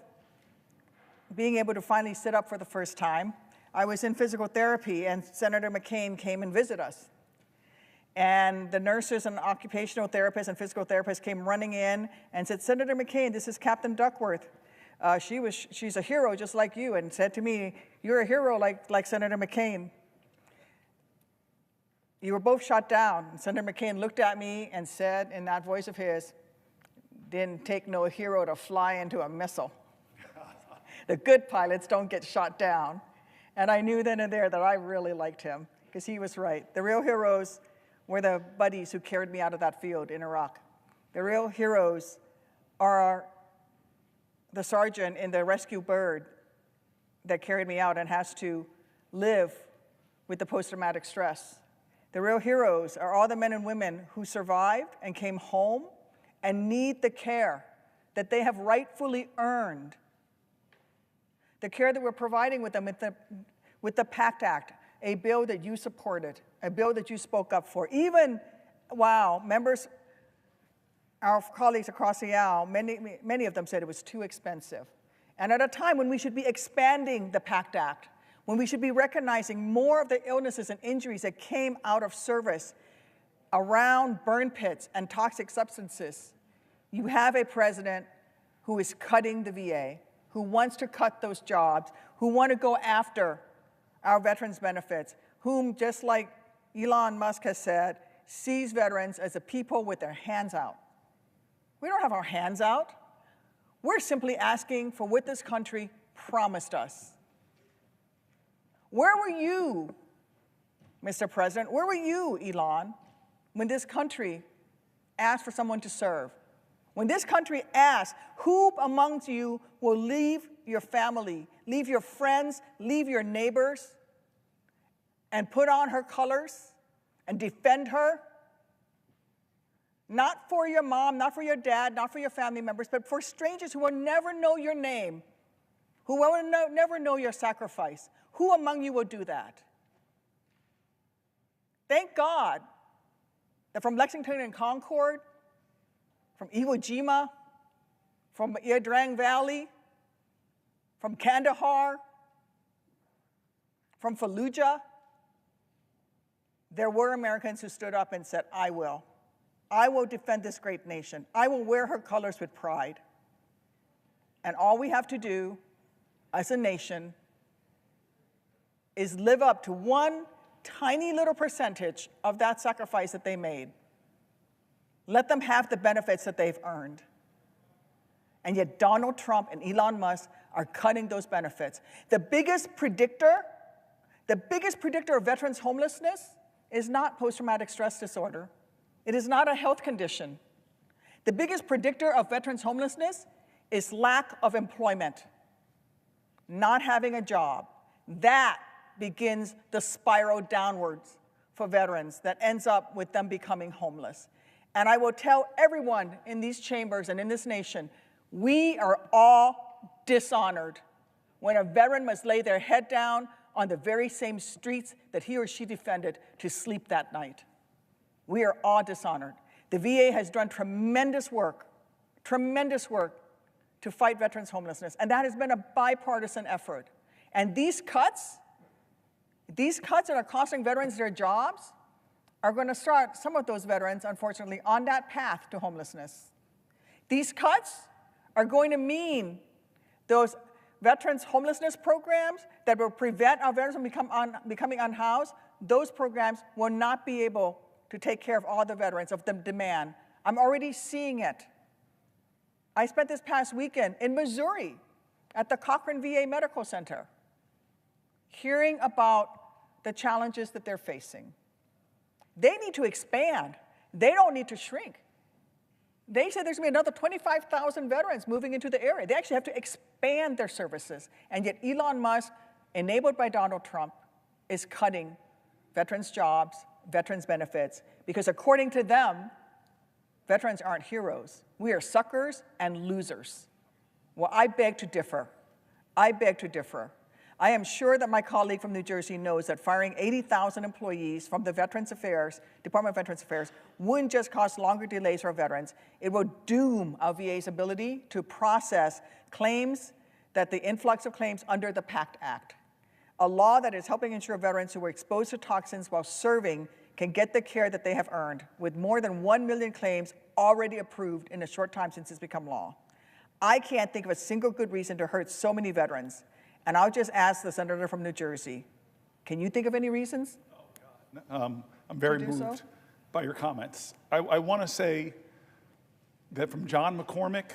being able to finally sit up for the first time, I was in physical therapy, and Senator McCain came and visited us. And the nurses and occupational therapists and physical therapists came running in and said, Senator McCain, this is Captain Duckworth. She's a hero just like you, and said to me, you're a hero like Senator McCain. You were both shot down. And Senator McCain looked at me and said in that voice of his, didn't take no hero to fly into a missile. The good pilots don't get shot down. And I knew then and there that I really liked him, because he was right. The real heroes were the buddies who carried me out of that field in Iraq. The real heroes are the sergeant in the rescue bird that carried me out and has to live with the post-traumatic stress. The real heroes are all the men and women who survived and came home and need the care that they have rightfully earned. The care that we're providing with them with the PACT Act, a bill that you supported, a bill that you spoke up for. Even, wow, members, our colleagues across the aisle, many of them said it was too expensive. And at a time when we should be expanding the PACT Act, when we should be recognizing more of the illnesses and injuries that came out of service around burn pits and toxic substances, You have a president who is cutting the VA, who wants to cut those jobs, who want to go after our veterans' benefits, whom, just like Elon Musk has said, sees veterans as a people with their hands out. We don't have our hands out. We're simply asking for what this country promised us. Where were you, Mr. President? Where were you, Elon, when this country asked for someone to serve? When this country asked, who amongst you will leave your family, leave your friends, leave your neighbors, and put on her colors and defend her? Not for your mom, not for your dad, not for your family members, but for strangers who will never know your name, who will never know your sacrifice. Who among you will do that? Thank God that from Lexington and Concord, from Iwo Jima, from Ia Valley, from Kandahar, from Fallujah, there were Americans who stood up and said, I will. I will defend this great nation. I will wear her colors with pride. And all we have to do as a nation is live up to one tiny little percentage of that sacrifice that they made. Let them have the benefits that they've earned. And yet Donald Trump and Elon Musk are cutting those benefits. The biggest predictor of veterans' homelessness is not post-traumatic stress disorder. It is not a health condition. The biggest predictor of veterans' homelessness is lack of employment, not having a job. That begins the spiral downwards for veterans that ends up with them becoming homeless. And I will tell everyone in these chambers and in this nation, we are all dishonored when a veteran must lay their head down on the very same streets that he or she defended to sleep that night. We are all dishonored. The VA has done tremendous work to fight veterans' homelessness, and that has been a bipartisan effort. And these cuts that are costing veterans their jobs are going to start some of those veterans, unfortunately, on that path to homelessness. These cuts are going to mean those veterans' homelessness programs that will prevent our veterans from becoming unhoused, those programs will not be able to take care of all the veterans of the demand. I'm already seeing it. I spent this past weekend in Missouri at the Cochrane VA Medical Center, hearing about the challenges that they're facing. They need to expand. They don't need to shrink. They said there's going to be another 25,000 veterans moving into the area. They actually have to expand their services. And yet Elon Musk, enabled by Donald Trump, is cutting veterans' jobs, veterans' benefits, because according to them, veterans aren't heroes. We are suckers and losers. Well, I beg to differ. I beg to differ. I am sure that my colleague from New Jersey knows that firing 80,000 employees from the Department of Veterans Affairs wouldn't just cause longer delays for veterans. It will doom our VA's ability to process claims, that the influx of claims under the PACT Act, a law that is helping ensure veterans who were exposed to toxins while serving can get the care that they have earned, with more than 1 million claims already approved in a short time since it's become law. I can't think of a single good reason to hurt so many veterans. And I'll just ask the senator from New Jersey, can you think of any reasons? Oh, God. I'm very moved by your comments. I want to say that from John McCormick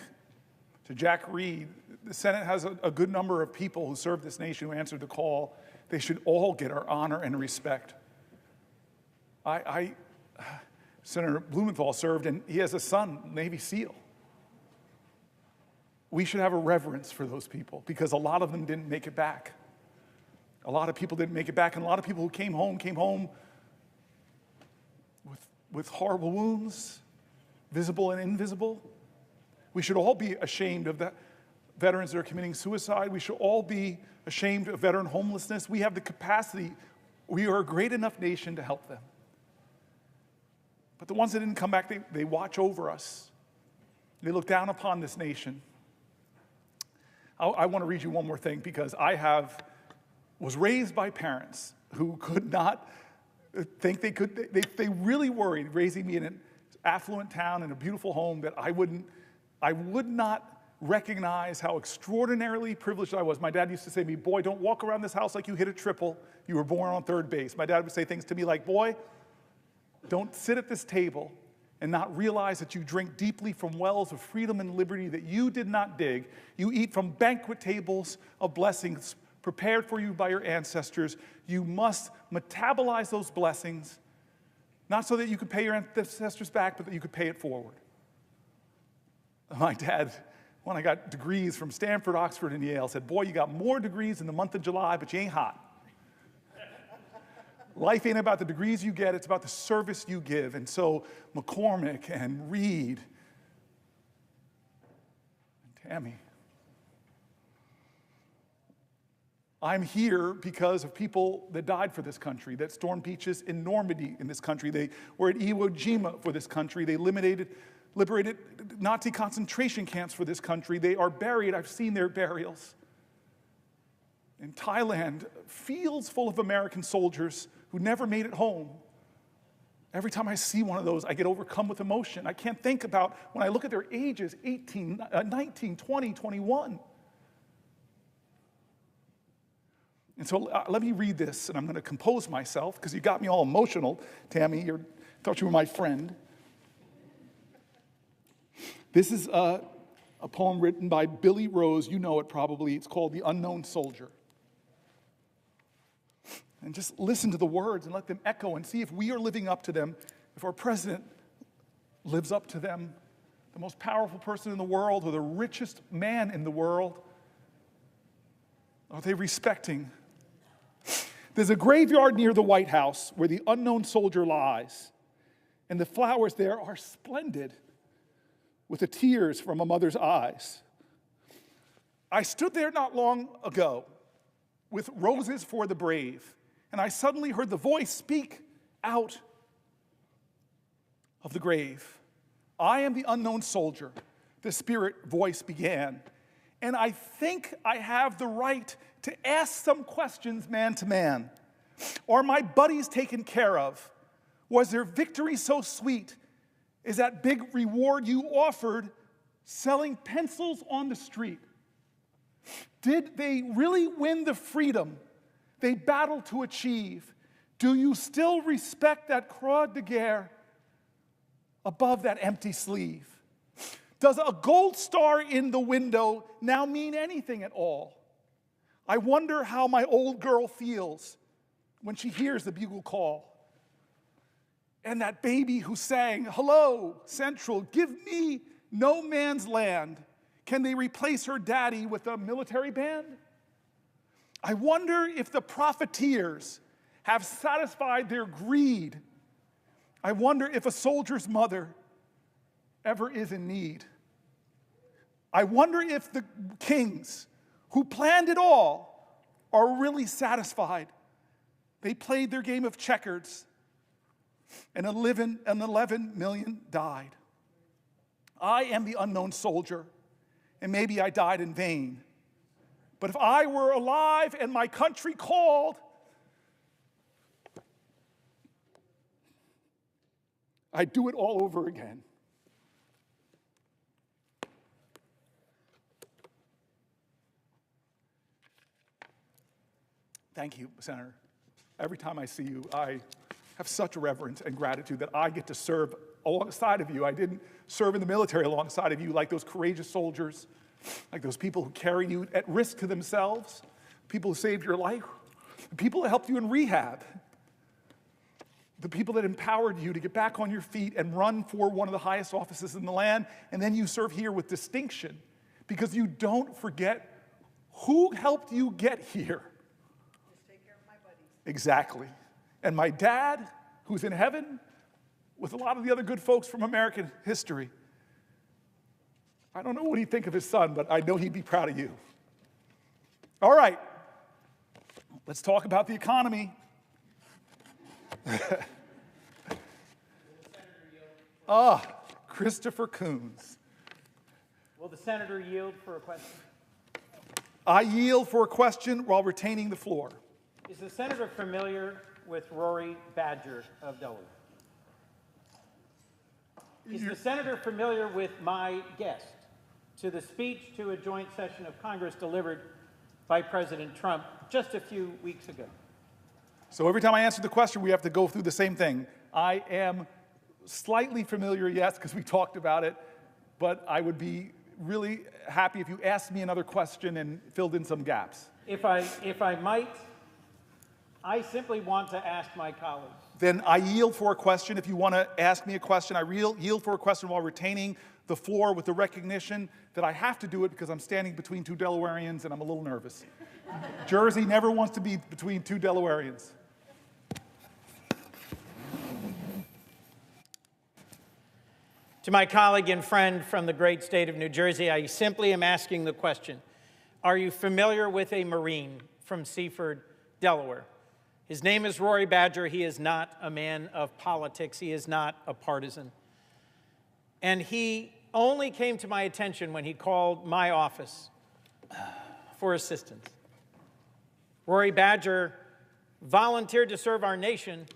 to Jack Reed, the Senate has a good number of people who serve this nation who answered the call. They should all get our honor and respect. Senator Blumenthal served, and he has a son, Navy SEAL. We should have a reverence for those people because a lot of them didn't make it back. A lot of people didn't make it back, and a lot of people who came home with horrible wounds, visible and invisible. We should all be ashamed of the veterans that are committing suicide. We should all be ashamed of veteran homelessness. We have the capacity. We are a great enough nation to help them. But the ones that didn't come back, they watch over us. They look down upon this nation. I want to read you one more thing because was raised by parents who could not think they really worried raising me in an affluent town in a beautiful home that I wouldn't I would not recognize how extraordinarily privileged I was. My dad used to say to me, boy, don't walk around this house like you hit a triple. You were born on third base. My dad would say things to me like, boy, don't sit at this table and not realize that you drink deeply from wells of freedom and liberty that you did not dig. You eat from banquet tables of blessings prepared for you by your ancestors. You must metabolize those blessings, not so that you could pay your ancestors back, but that you could pay it forward. My dad, when I got degrees from Stanford, Oxford, and Yale, said, boy, you got more degrees in the month of July, but you ain't hot. Life ain't about the degrees you get, it's about the service you give. And so McCormick and Reed and Tammy, I'm here because of people that died for this country, that stormed beaches in Normandy in this country. They were at Iwo Jima for this country. They liberated Nazi concentration camps for this country. They are buried. I've seen their burials. In Thailand, fields full of American soldiers who never made it home. Every time I see one of those, I get overcome with emotion. I can't think about, when I look at their ages, 18, 19, 20, 21. And so let me read this, and I'm going to compose myself, because you got me all emotional, Tammy. I thought you were my friend. This is a poem written by Billy Rose. You know it probably. It's called The Unknown Soldier. And just listen to the words and let them echo and see if we are living up to them, if our president lives up to them, the most powerful person in the world or the richest man in the world. Are they respecting? There's a graveyard near the White House where the unknown soldier lies, and the flowers there are splendid with the tears from a mother's eyes. I stood there not long ago with roses for the brave, and I suddenly heard the voice speak out of the grave. I am the unknown soldier, the spirit voice began, and I think I have the right to ask some questions man to man. Are my buddies taken care of? Was their victory so sweet? Is that big reward you offered selling pencils on the street? Did they really win the freedom they battled to achieve? Do you still respect that croix de guerre above that empty sleeve? Does a gold star in the window now mean anything at all? I wonder how my old girl feels when she hears the bugle call. And that baby who sang, hello, Central, give me no man's land. Can they replace her daddy with a military band? I wonder if the profiteers have satisfied their greed. I wonder if a soldier's mother ever is in need. I wonder if the kings who planned it all are really satisfied. They played their game of checkers, and 11 million died. I am the unknown soldier, and maybe I died in vain. But if I were alive and my country called, I'd do it all over again. Thank you, Senator. Every time I see you, I have such a reverence and gratitude that I get to serve alongside of you. I didn't serve in the military alongside of you like those courageous soldiers, like those people who carried you at risk to themselves, people who saved your life, the people that helped you in rehab, the people that empowered you to get back on your feet and run for one of the highest offices in the land, and then you serve here with distinction because you don't forget who helped you get here. Just take care of my buddies. Exactly. And my dad, who's in heaven, with a lot of the other good folks from American history, I don't know what he'd think of his son, but I know he'd be proud of you. All right, let's talk about the economy. Christopher Coons. Will the senator yield for a question? I yield for a question while retaining the floor. Is the senator familiar with Rory Badger of Delaware? Is the senator familiar with my guest? to the speech to a joint session of Congress delivered by President Trump just a few weeks ago. So every time I answer the question, we have to go through the same thing. I am slightly familiar, yes, because we talked about it, but I would be really happy if you asked me another question and filled in some gaps. If I might, I simply want to ask my colleagues. Then I yield for a question. If you want to ask me a question, I yield for a question while retaining the floor with the recognition that I have to do it because I'm standing between two Delawareans and I'm a little nervous. Jersey never wants to be between two Delawareans. To my colleague and friend from the great state of New Jersey, I simply am asking the question, are you familiar with a Marine from Seaford, Delaware? His name is Rory Badger. He is not a man of politics. He is not a partisan. And he only came to my attention when he called my office for assistance. Rory Badger volunteered to serve our nation,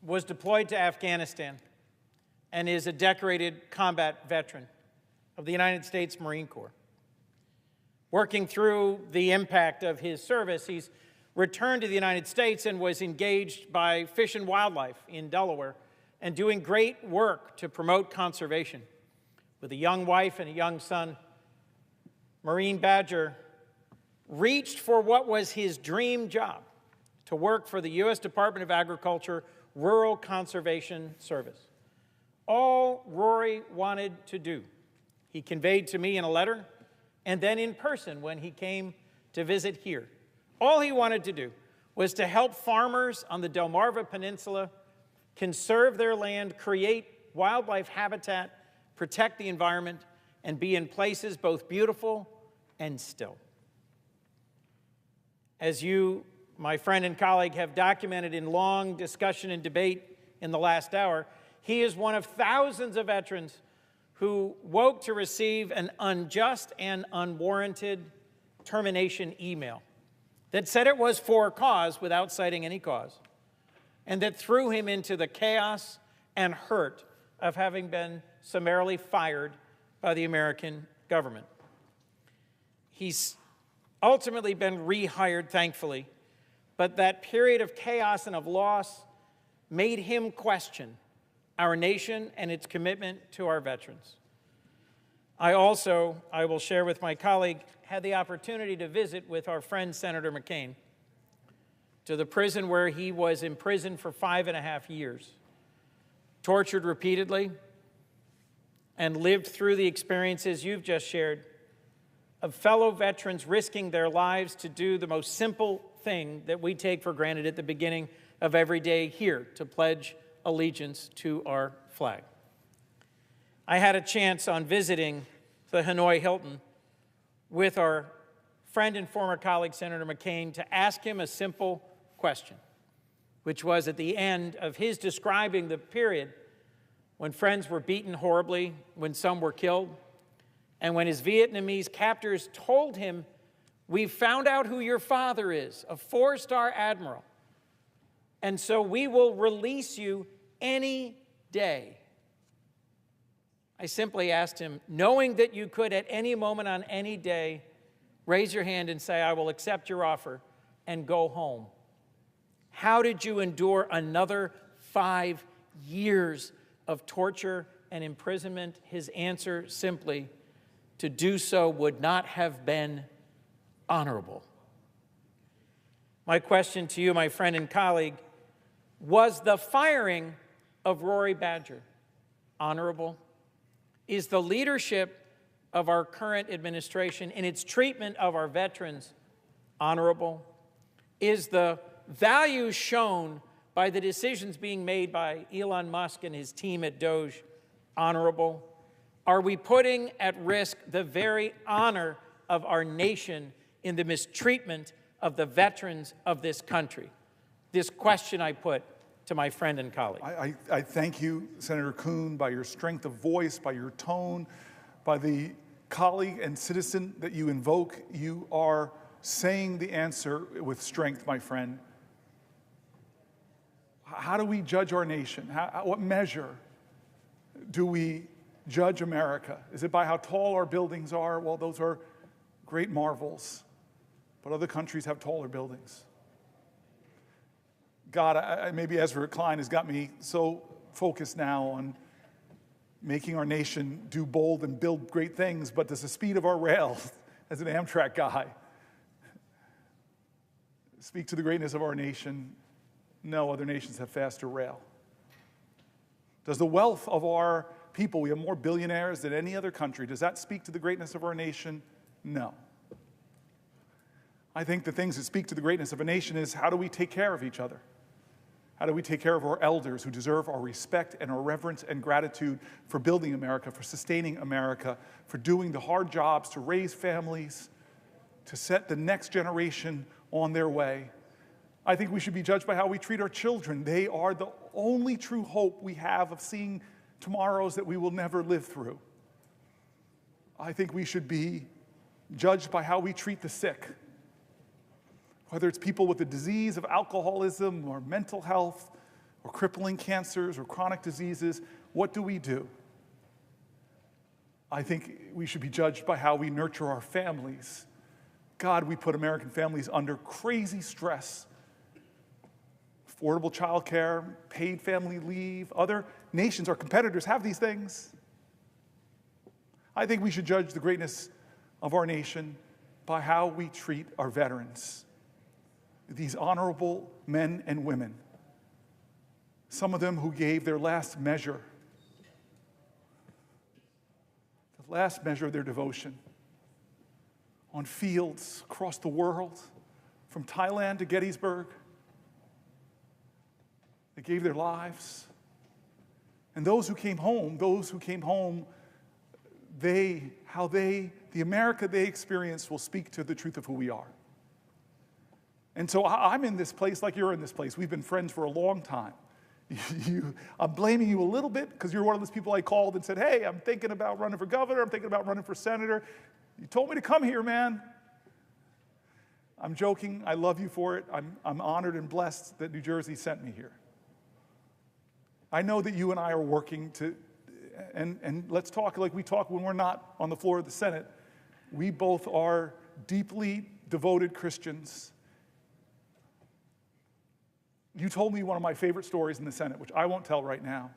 was deployed to Afghanistan, and is a decorated combat veteran of the United States Marine Corps. Working through the impact of his service, he's returned to the United States and was engaged by Fish and Wildlife in Delaware and doing great work to promote conservation. With a young wife and a young son, Marine Badger reached for what was his dream job, to work for the U.S. Department of Agriculture Rural Conservation Service. All Rory wanted to do, he conveyed to me in a letter and then in person when he came to visit here. All he wanted to do was to help farmers on the Delmarva Peninsula conserve their land, create wildlife habitat, protect the environment, and be in places both beautiful and still. As you, my friend and colleague, have documented in long discussion and debate in the last hour, he is one of thousands of veterans who woke to receive an unjust and unwarranted termination email that said it was for cause without citing any cause, and that threw him into the chaos and hurt of having been summarily fired by the American government. He's ultimately been rehired, thankfully, but that period of chaos and of loss made him question our nation and its commitment to our veterans. I will share with my colleague, had the opportunity to visit with our friend Senator McCain to the prison where he was imprisoned for 5.5 years, tortured repeatedly, and lived through the experiences you've just shared of fellow veterans risking their lives to do the most simple thing that we take for granted at the beginning of every day here, to pledge allegiance to our flag. I had a chance on visiting the Hanoi Hilton with our friend and former colleague, Senator McCain, to ask him a simple question, which was at the end of his describing the period when friends were beaten horribly, when some were killed, and when his Vietnamese captors told him, "We've found out who your father is, a 4-star admiral, and so we will release you any day." I simply asked him, knowing that you could at any moment on any day raise your hand and say, "I will accept your offer and go home," how did you endure another 5 years of torture and imprisonment? His answer simply, to do so would not have been honorable. My question to you, my friend and colleague, was the firing of Rory Badger honorable? Is the leadership of our current administration in its treatment of our veterans honorable? Is the value shown by the decisions being made by Elon Musk and his team at DOGE honorable? Are we putting at risk the very honor of our nation in the mistreatment of the veterans of this country? This question I put to my friend and colleague. I thank you, Senator Kuhn, by your strength of voice, by your tone, by the colleague and citizen that you invoke. You are saying the answer with strength, my friend. How do we judge our nation? What measure do we judge America? Is it by how tall our buildings are? Well, those are great marvels, but other countries have taller buildings. God, maybe Ezra Klein has got me so focused now on making our nation do bold and build great things, but does the speed of our rail, as an Amtrak guy, speak to the greatness of our nation? No, other nations have faster rail. Does the wealth of our people, we have more billionaires than any other country, does that speak to the greatness of our nation? No. I think the things that speak to the greatness of a nation is, how do we take care of each other? How do we take care of our elders who deserve our respect and our reverence and gratitude for building America, for sustaining America, for doing the hard jobs to raise families, to set the next generation on their way? I think we should be judged by how we treat our children. They are the only true hope we have of seeing tomorrows that we will never live through. I think we should be judged by how we treat the sick. Whether it's people with the disease of alcoholism or mental health or crippling cancers or chronic diseases, what do we do? I think we should be judged by how we nurture our families. God, we put American families under crazy stress. Affordable child care, paid family leave. Other nations, our competitors, have these things. I think we should judge the greatness of our nation by how we treat our veterans. These honorable men and women, some of them who gave their last measure, the last measure of their devotion, on fields across the world, from Thailand to Gettysburg. They gave their lives. And those who came home, the America they experienced will speak to the truth of who we are. And so I'm in this place like you're in this place. We've been friends for a long time. I'm blaming you a little bit because you're one of those people I called and said, hey, I'm thinking about running for governor. I'm thinking about running for senator. You told me to come here, man. I'm joking. I love you for it. I'm honored and blessed that New Jersey sent me here. I know that you and I are working to, and let's talk like we talk when we're not on the floor of the Senate. We both are deeply devoted Christians. You told me one of my favorite stories in the Senate, which I won't tell right now.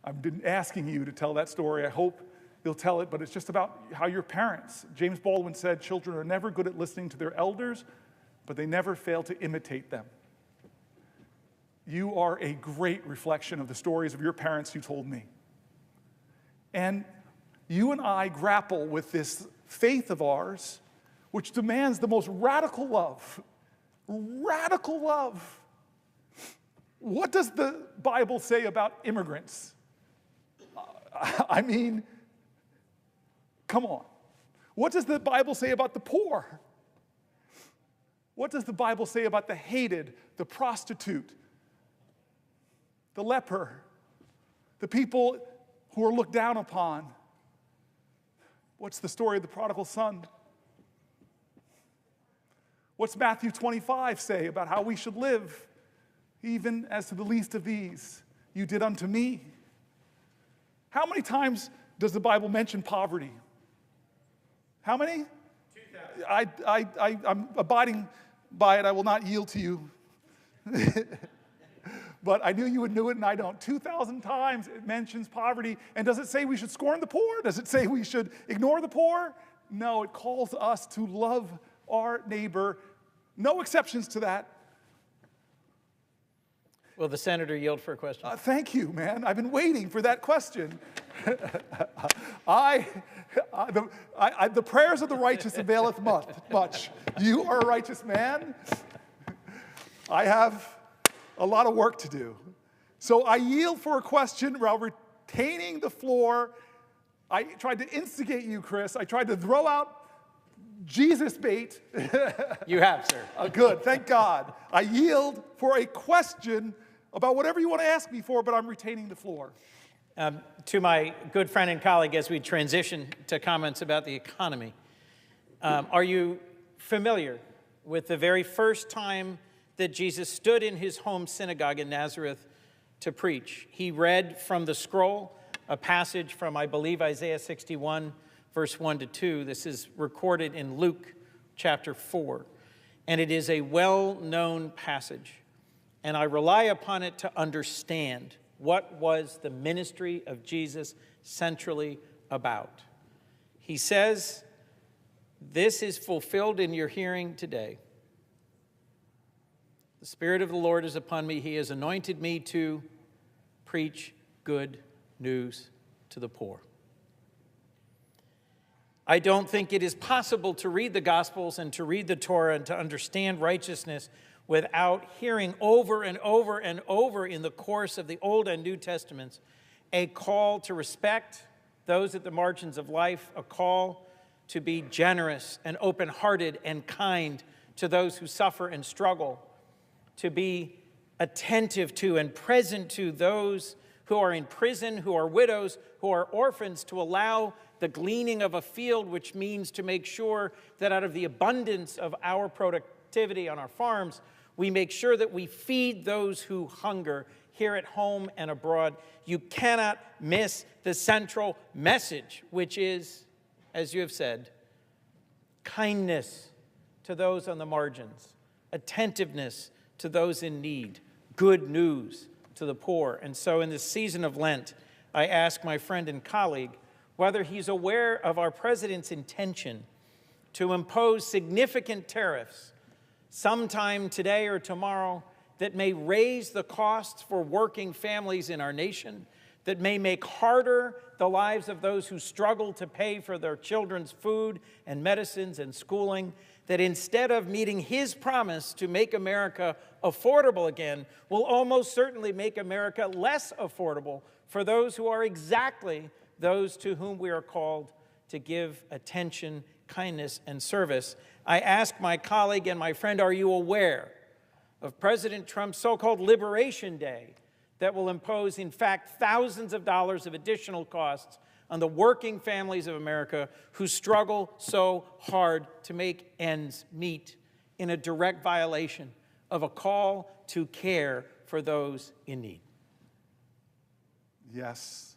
I've been asking you to tell that story. I hope you'll tell it, but it's just about how your parents, James Baldwin said, children are never good at listening to their elders, but they never fail to imitate them. You are a great reflection of the stories of your parents you told me. And you and I grapple with this faith of ours, which demands the most radical love. Radical love. What does the Bible say about immigrants? I mean, come on. What does the Bible say about the poor? What does the Bible say about the hated, the prostitute, the leper, the people who are looked down upon? What's the story of the prodigal son? What's Matthew 25 say about how we should live? Even as to the least of these, you did unto me. How many times does the Bible mention poverty? How many? 2,000. I'm abiding by it. I will not yield to you. But I knew you would know it, and I don't. 2,000 times it mentions poverty. And does it say we should scorn the poor? Does it say we should ignore the poor? No, it calls us to love our neighbor. No exceptions to that. Will the senator yield for a question? Thank you, man. I've been waiting for that question. The prayers of the righteous availeth much. You are a righteous man. I have a lot of work to do. So I yield for a question while retaining the floor. I tried to instigate you, Chris. I tried to throw out Jesus bait. You have, sir. Good, thank God. I yield for a question about whatever you want to ask me for, but I'm retaining the floor. To my good friend and colleague, as we transition to comments about the economy, are you familiar with the very first time that Jesus stood in his home synagogue in Nazareth to preach? He read from the scroll a passage from, I believe, Isaiah 61, verse 1 to 2. This is recorded in Luke chapter 4, and it is a well-known passage, and I rely upon it to understand what was the ministry of Jesus centrally about. He says, "This is fulfilled in your hearing today. The Spirit of the Lord is upon me. He has anointed me to preach good news to the poor." I don't think it is possible to read the Gospels and to read the Torah and to understand righteousness without hearing over and over and over in the course of the Old and New Testaments a call to respect those at the margins of life, a call to be generous and open-hearted and kind to those who suffer and struggle, to be attentive to and present to those who are in prison, who are widows, who are orphans, to allow the gleaning of a field, which means to make sure that out of the abundance of our productivity on our farms, we make sure that we feed those who hunger here at home and abroad. You cannot miss the central message, which is, as you have said, kindness to those on the margins, attentiveness to those in need, good news to the poor. And so in this season of Lent, I ask my friend and colleague whether he's aware of our president's intention to impose significant tariffs sometime today or tomorrow that may raise the costs for working families in our nation, that may make harder the lives of those who struggle to pay for their children's food and medicines and schooling, that instead of meeting his promise to make America affordable again, will almost certainly make America less affordable for those who are exactly those to whom we are called to give attention, kindness, and service. I ask my colleague and my friend, are you aware of President Trump's so-called Liberation Day that will impose, in fact, thousands of dollars of additional costs on the working families of America who struggle so hard to make ends meet, in a direct violation of a call to care for those in need? Yes,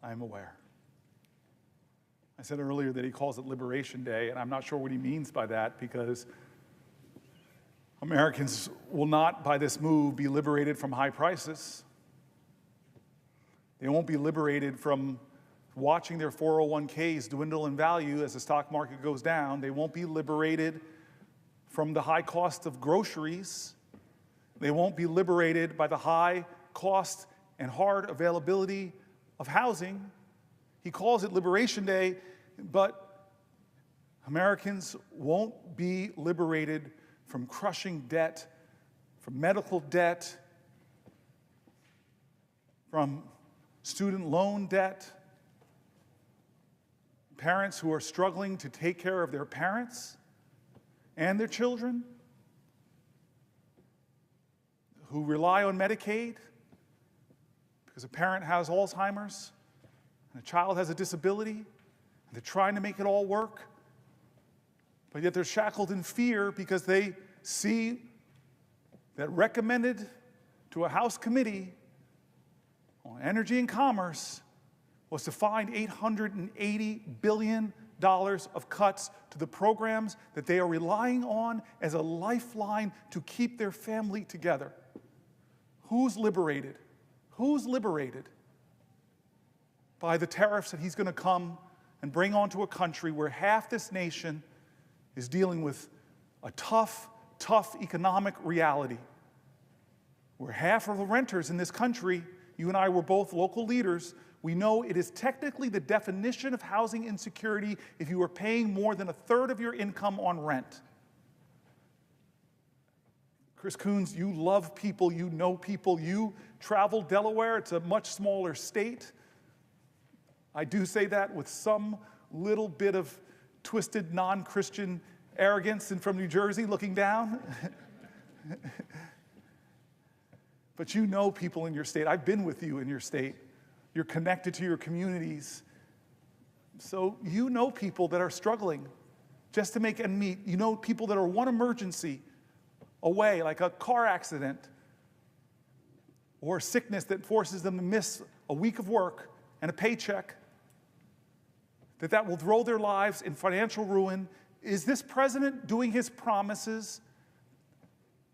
I'm aware. I said earlier that he calls it Liberation Day, and I'm not sure what he means by that, because Americans will not, by this move, be liberated from high prices. They won't be liberated from watching their 401ks dwindle in value as the stock market goes down. They won't be liberated from the high cost of groceries. They won't be liberated by the high cost and hard availability of housing. He calls it Liberation Day, but Americans won't be liberated from crushing debt, from medical debt, from student loan debt, parents who are struggling to take care of their parents and their children, who rely on Medicaid because a parent has Alzheimer's and a child has a disability, and they're trying to make it all work. But yet they're shackled in fear because they see that recommended to a House committee on Energy and Commerce was to find $880 billion of cuts to the programs that they are relying on as a lifeline to keep their family together. Who's liberated? Who's liberated by the tariffs that he's going to come and bring onto a country where half this nation is dealing with a tough economic reality, where half of the renters in this country, you and I were both local leaders, we know it is technically the definition of housing insecurity if you are paying more than a third of your income on rent. Chris Coons, you love people, you know people, you travel Delaware, it's a much smaller state. I do say that with some little bit of twisted non-Christian arrogance and from New Jersey looking down. But you know people in your state. I've been with you in your state. You're connected to your communities. So you know people that are struggling just to make ends meet. You know people that are one emergency away, like a car accident or sickness that forces them to miss a week of work and a paycheck, that will throw their lives in financial ruin? Is this president doing his promises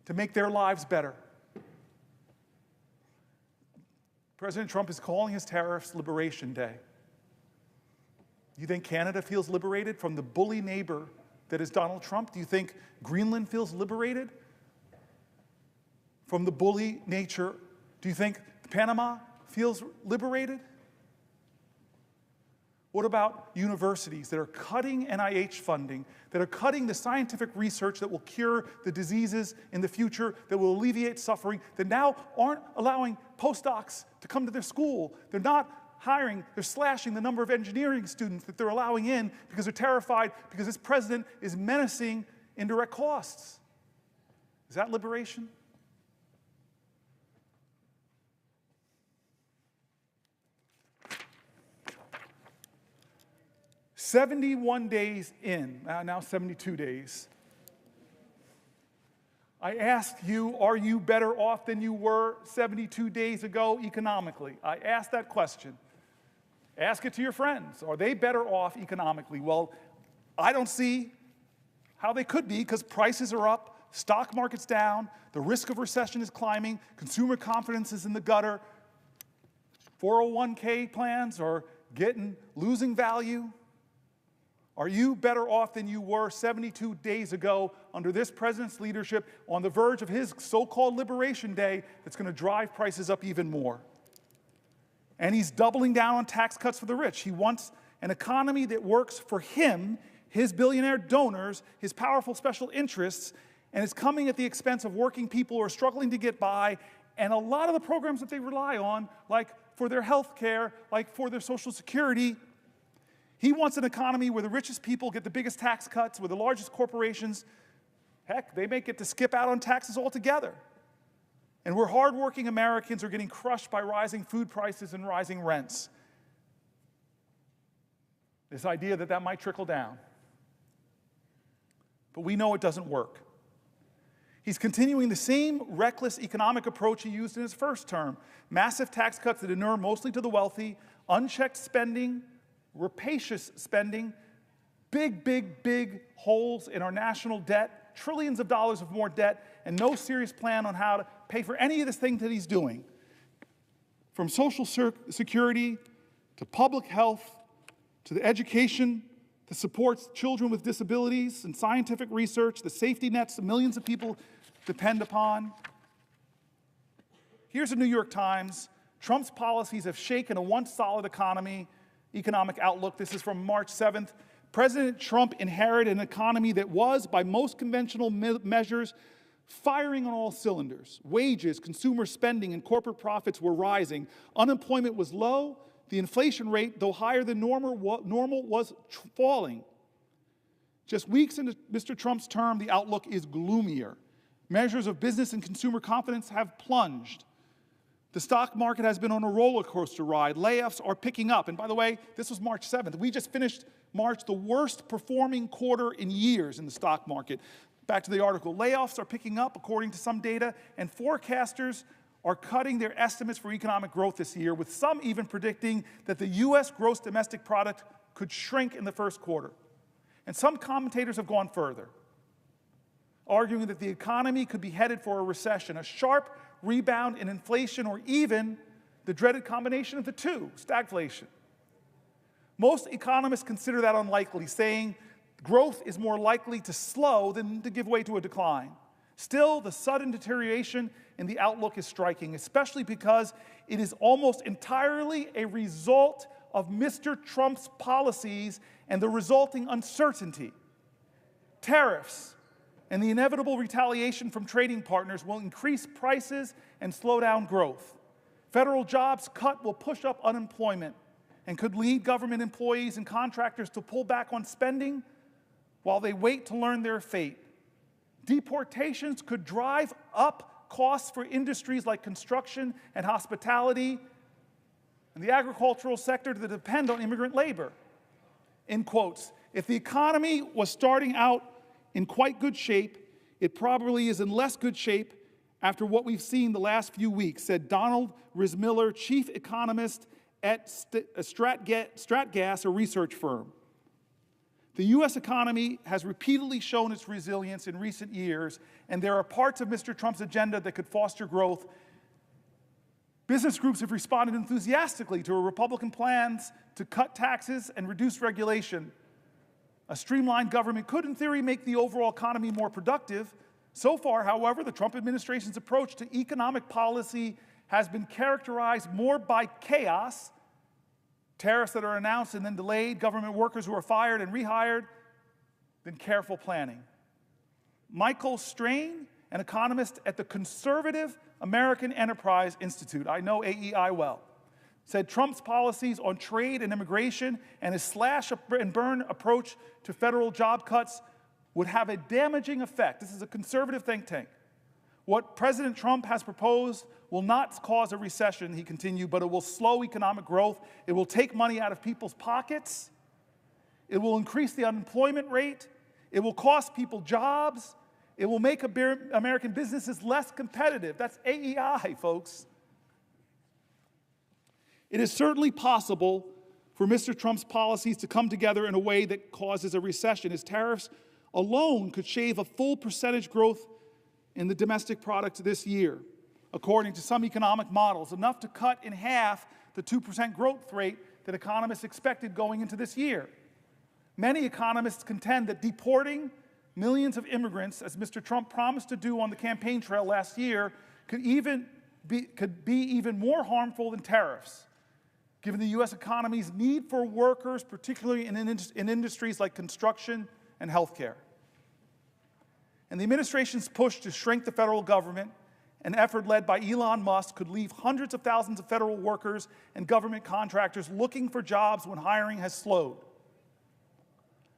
to make their lives better? President Trump is calling his tariffs Liberation Day. Do you think Canada feels liberated from the bully neighbor that is Donald Trump? Do you think Greenland feels liberated from the bully nature? Do you think Panama feels liberated? What about universities that are cutting NIH funding, that are cutting the scientific research that will cure the diseases in the future, that will alleviate suffering, that now aren't allowing postdocs to come to their school? They're not hiring, they're slashing the number of engineering students that they're allowing in because they're terrified because this president is menacing indirect costs. Is that liberation? "71 days in, now 72 days. I asked you, are you better off than you were 72 days ago economically? I asked that question. Ask it to your friends. Are they better off economically? Well, I don't see how they could be, because prices are up, stock market's down, the risk of recession is climbing, consumer confidence is in the gutter, 401k plans are losing value. Are you better off than you were 72 days ago under this president's leadership, on the verge of his so-called Liberation Day that's going to drive prices up even more? And he's doubling down on tax cuts for the rich. He wants an economy that works for him, his billionaire donors, his powerful special interests, and it's coming at the expense of working people who are struggling to get by, and a lot of the programs that they rely on, like for their health care, like for their Social Security. He wants an economy where the richest people get the biggest tax cuts, where the largest corporations, heck, they may get to skip out on taxes altogether. And where hardworking Americans are getting crushed by rising food prices and rising rents. This idea that might trickle down. But we know it doesn't work. He's continuing the same reckless economic approach he used in his first term. Massive tax cuts that inure mostly to the wealthy, unchecked spending, rapacious spending, big holes in our national debt, trillions of dollars of more debt, and no serious plan on how to pay for any of this thing that he's doing. From Social Security to public health to the education that supports children with disabilities and scientific research, the safety nets that millions of people depend upon. Here's the New York Times. Trump's policies have shaken a once solid economic outlook. This is from March 7th. President Trump inherited an economy that was, by most conventional measures, firing on all cylinders. Wages, consumer spending, and corporate profits were rising. Unemployment was low. The inflation rate, though higher than normal, was falling. Just weeks into Mr. Trump's term, the outlook is gloomier. Measures of business and consumer confidence have plunged. The stock market has been on a roller coaster ride. Layoffs are picking up. And by the way, this was March 7th. We just finished March, the worst performing quarter in years in the stock market. Back to the article. Layoffs are picking up, according to some data, and forecasters are cutting their estimates for economic growth this year, with some even predicting that the U.S. gross domestic product could shrink in the first quarter. And some commentators have gone further, arguing that the economy could be headed for a recession, a sharp rebound in inflation, or even the dreaded combination of the two, stagflation. Most economists consider that unlikely, saying growth is more likely to slow than to give way to a decline. Still, the sudden deterioration in the outlook is striking, especially because it is almost entirely a result of Mr. Trump's policies and the resulting uncertainty. Tariffs and the inevitable retaliation from trading partners will increase prices and slow down growth. Federal jobs cut will push up unemployment and could lead government employees and contractors to pull back on spending while they wait to learn their fate. Deportations could drive up costs for industries like construction and hospitality and the agricultural sector that depend on immigrant labor. In quotes, if the economy was starting out in quite good shape, it probably is in less good shape after what we've seen the last few weeks, said Donald Rismiller, chief economist at Stratgas, a research firm. The U.S. economy has repeatedly shown its resilience in recent years, and there are parts of Mr. Trump's agenda that could foster growth. Business groups have responded enthusiastically to Republican plans to cut taxes and reduce regulation. A streamlined government could, in theory, make the overall economy more productive. So far, however, the Trump administration's approach to economic policy has been characterized more by chaos, tariffs that are announced and then delayed, government workers who are fired and rehired, than careful planning. Michael Strain, an economist at the Conservative American Enterprise Institute, I know AEI well, said Trump's policies on trade and immigration and his slash and burn approach to federal job cuts would have a damaging effect. This is a conservative think tank. What President Trump has proposed will not cause a recession, he continued, but it will slow economic growth. It will take money out of people's pockets. It will increase the unemployment rate. It will cost people jobs. It will make American businesses less competitive. That's AEI, folks. It is certainly possible for Mr. Trump's policies to come together in a way that causes a recession. His tariffs alone could shave a full percentage growth in the domestic product this year, according to some economic models, enough to cut in half the 2% growth rate that economists expected going into this year. Many economists contend that deporting millions of immigrants, as Mr. Trump promised to do on the campaign trail last year, could be even more harmful than tariffs, given the U.S. economy's need for workers, particularly in industries like construction and healthcare. And the administration's push to shrink the federal government, an effort led by Elon Musk, could leave hundreds of thousands of federal workers and government contractors looking for jobs when hiring has slowed.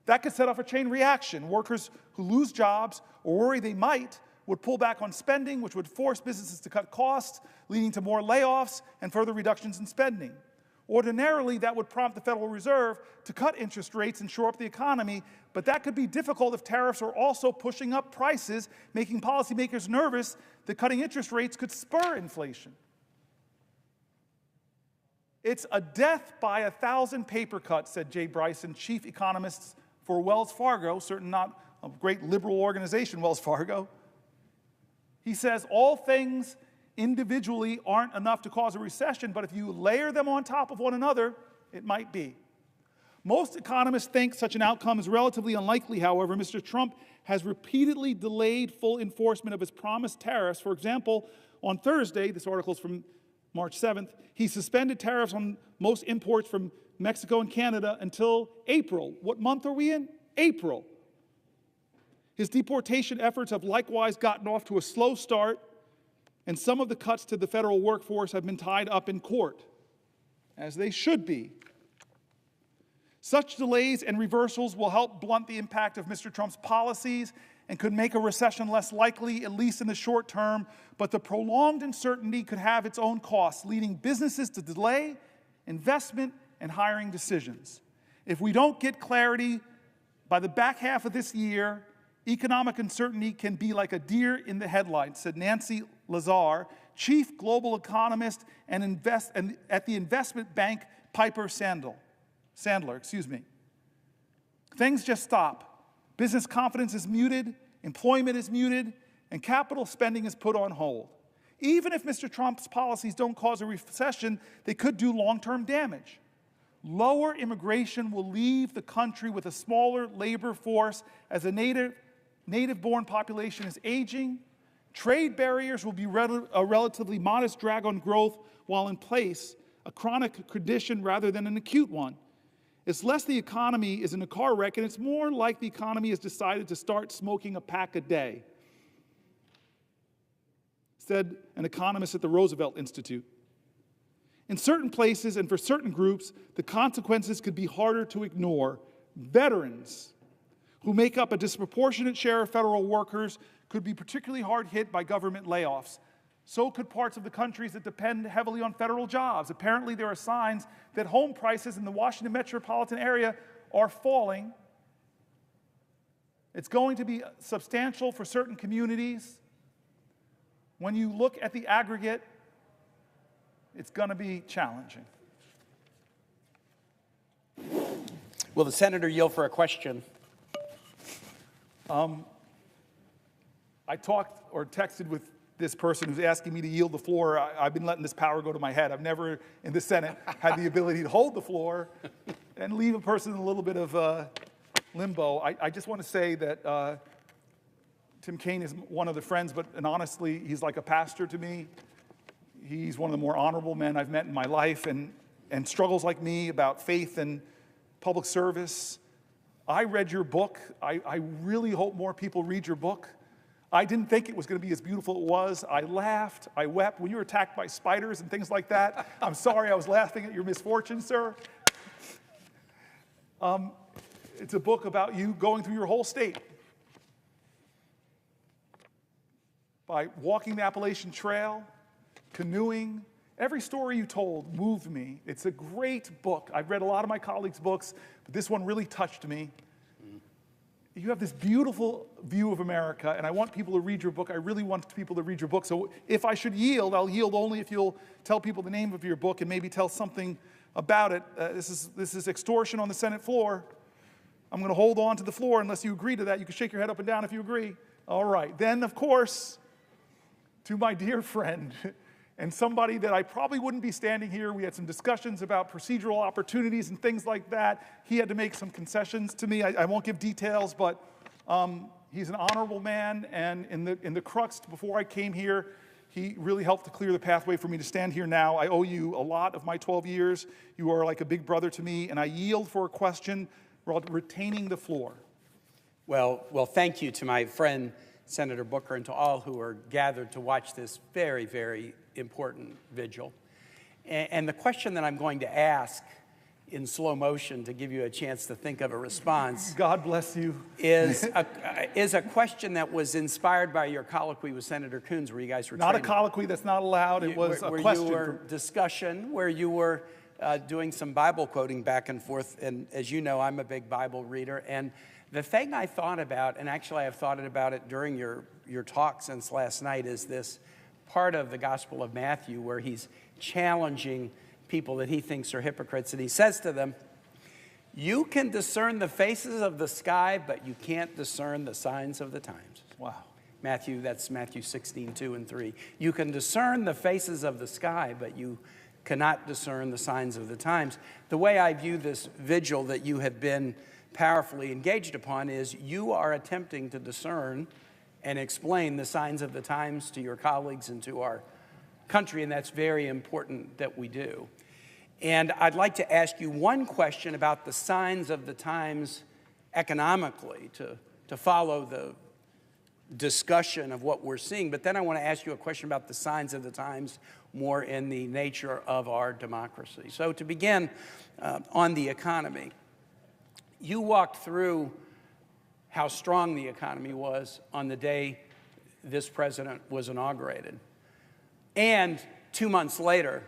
That could set off a chain reaction. Workers who lose jobs or worry they might would pull back on spending, which would force businesses to cut costs, leading to more layoffs and further reductions in spending. Ordinarily, that would prompt the Federal Reserve to cut interest rates and shore up the economy, but that could be difficult if tariffs are also pushing up prices, making policymakers nervous that cutting interest rates could spur inflation. It's a death by 1,000 paper cuts, said Jay Bryson, chief economist for Wells Fargo, certainly not a great liberal organization, Wells Fargo. He says all things individually aren't enough to cause a recession, but if you layer them on top of one another, it might be. Most economists think such an outcome is relatively unlikely, however. Mr. Trump has repeatedly delayed full enforcement of his promised tariffs. For example, on Thursday, this article is from March 7th, he suspended tariffs on most imports from Mexico and Canada until April. What month are we in? April. His deportation efforts have likewise gotten off to a slow start, and some of the cuts to the federal workforce have been tied up in court, as they should be. Such delays and reversals will help blunt the impact of Mr. Trump's policies and could make a recession less likely, at least in the short term, but the prolonged uncertainty could have its own costs, leading businesses to delay investment and hiring decisions. If we don't get clarity by the back half of this year, economic uncertainty can be like a deer in the headlights, said Nancy Lazar, chief global economist and at the investment bank Piper Sandler. Things just stop. Business confidence is muted, employment is muted, and capital spending is put on hold. Even if Mr. Trump's policies don't cause a recession, they could do long-term damage. Lower immigration will leave the country with a smaller labor force as a native-born population is aging. Trade barriers will be a relatively modest drag on growth while in place, a chronic condition rather than an acute one. It's less the economy is in a car wreck, and it's more like the economy has decided to start smoking a pack a day, said an economist at the Roosevelt Institute. In certain places and for certain groups, the consequences could be harder to ignore. Veterans, who make up a disproportionate share of federal workers, could be particularly hard hit by government layoffs. So could parts of the countries that depend heavily on federal jobs. Apparently, there are signs that home prices in the Washington metropolitan area are falling. It's going to be substantial for certain communities. when you look at the aggregate, it's going to be challenging. Will the senator yield for a question? I talked or texted with this person who's asking me to yield the floor. I've been letting this power go to my head. I've never in the Senate had the ability to hold the floor and leave a person in a little bit of limbo. I just want to say that Tim Kaine is one of the friends, and honestly, he's like a pastor to me. He's one of the more honorable men I've met in my life, and struggles like me about faith and public service. I read your book. I really hope more people read your book. I didn't think it was going to be as beautiful as it was. I laughed. I wept. When you were attacked by spiders and things like that, I'm sorry I was laughing at your misfortune, sir. It's a book about you going through your whole state. By walking the Appalachian Trail, canoeing. Every story you told moved me. It's a great book. I've read a lot of my colleagues' books, but this one really touched me. You have this beautiful view of America, and I want people to read your book. I really want people to read your book. So if I should yield, I'll yield only if you'll tell people the name of your book and maybe tell something about it. This is extortion on the Senate floor. I'm going to hold on to the floor unless you agree to that. You can shake your head up and down if you agree. All right. Then, of course, to my dear friend, and somebody that I probably wouldn't be standing here. We had some discussions about procedural opportunities and things like that. He had to make some concessions to me. I won't give details, but he's an honorable man, and in the crux before I came here, he really helped to clear the pathway for me to stand here now. I owe you a lot of my 12 years. You are like a big brother to me, and I yield for a question while retaining the floor. Well, thank you to my friend, Senator Booker, and to all who are gathered to watch this very, very important vigil. And the question that I'm going to ask in slow motion to give you a chance to think of a response. God bless you. is a question that was inspired by your colloquy with Senator Coons, where you guys were not a colloquy, that's not allowed. It was a question. You were discussion, where you were doing some Bible quoting back and forth. And as you know, I'm a big Bible reader. And the thing I thought about, and actually I've thought about it during your talk since last night, is this part of the Gospel of Matthew where he's challenging people that he thinks are hypocrites. And he says to them, you can discern the faces of the sky, but you can't discern the signs of the times. Wow. That's Matthew 16, 2 and 3. You can discern the faces of the sky, but you cannot discern the signs of the times. The way I view this vigil that you have been powerfully engaged upon is you are attempting to discern and explain the signs of the times to your colleagues and to our country, and that's very important that we do. And I'd like to ask you one question about the signs of the times economically to follow the discussion of what we're seeing, but then I want to ask you a question about the signs of the times more in the nature of our democracy. So to begin on the economy, you walked through how strong the economy was on the day this president was inaugurated. And 2 months later,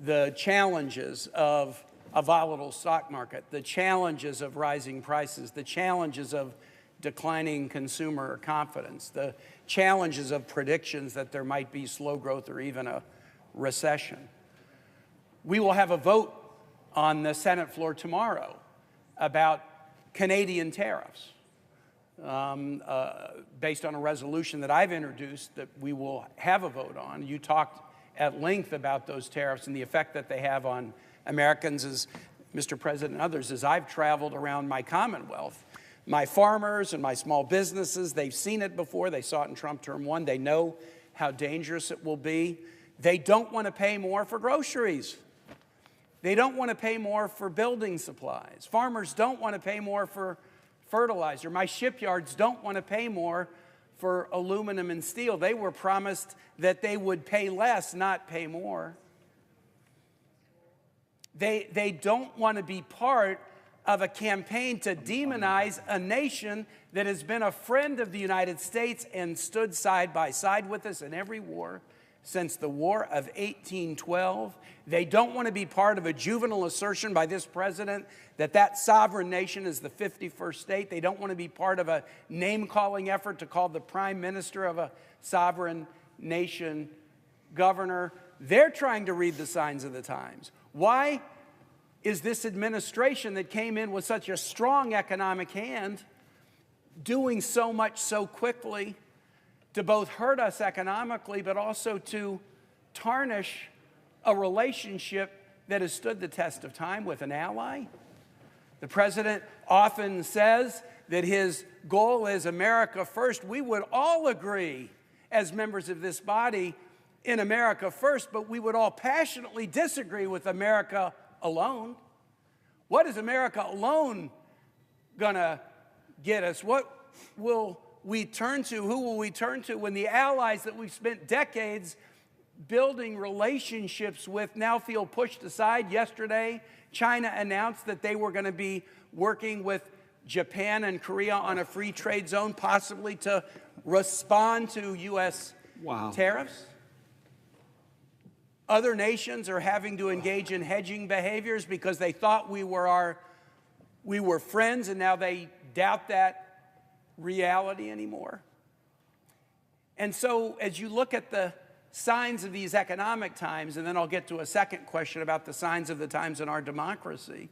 the challenges of a volatile stock market, the challenges of rising prices, the challenges of declining consumer confidence, the challenges of predictions that there might be slow growth or even a recession. We will have a vote on the Senate floor tomorrow about Canadian tariffs. Based on a resolution that I've introduced that we will have a vote on. You talked at length about those tariffs and the effect that they have on Americans, as Mr. President and others. As I've traveled around my Commonwealth, my farmers and my small businesses, they've seen it before. They saw it in Trump term 1. They know how dangerous it will be. They don't want to pay more for groceries. They don't want to pay more for building supplies. Farmers don't want to pay more for fertilizer. My shipyards don't want to pay more for aluminum and steel. They were promised that they would pay less, not pay more. They don't want to be part of a campaign to demonize a nation that has been a friend of the United States and stood side by side with us in every war since the War of 1812. They don't want to be part of a juvenile assertion by this president that sovereign nation is the 51st state. They don't want to be part of a name-calling effort to call the prime minister of a sovereign nation governor. They're trying to read the signs of the times. Why is this administration that came in with such a strong economic hand doing so much so quickly to both hurt us economically, but also to tarnish a relationship that has stood the test of time with an ally? The president often says that his goal is America first. We would all agree as members of this body in America first, but we would all passionately disagree with America alone. What is America alone gonna get us? What will we turn to? Who will we turn to when the allies that we've spent decades building relationships with now feel pushed aside? Yesterday, China announced that they were going to be working with Japan and Korea on a free trade zone, possibly to respond to U.S. tariffs. Other nations are having to engage in hedging behaviors because they thought we were friends, and now they doubt that reality anymore. And so as you look at the signs of these economic times, and then I'll get to a second question about the signs of the times in our democracy,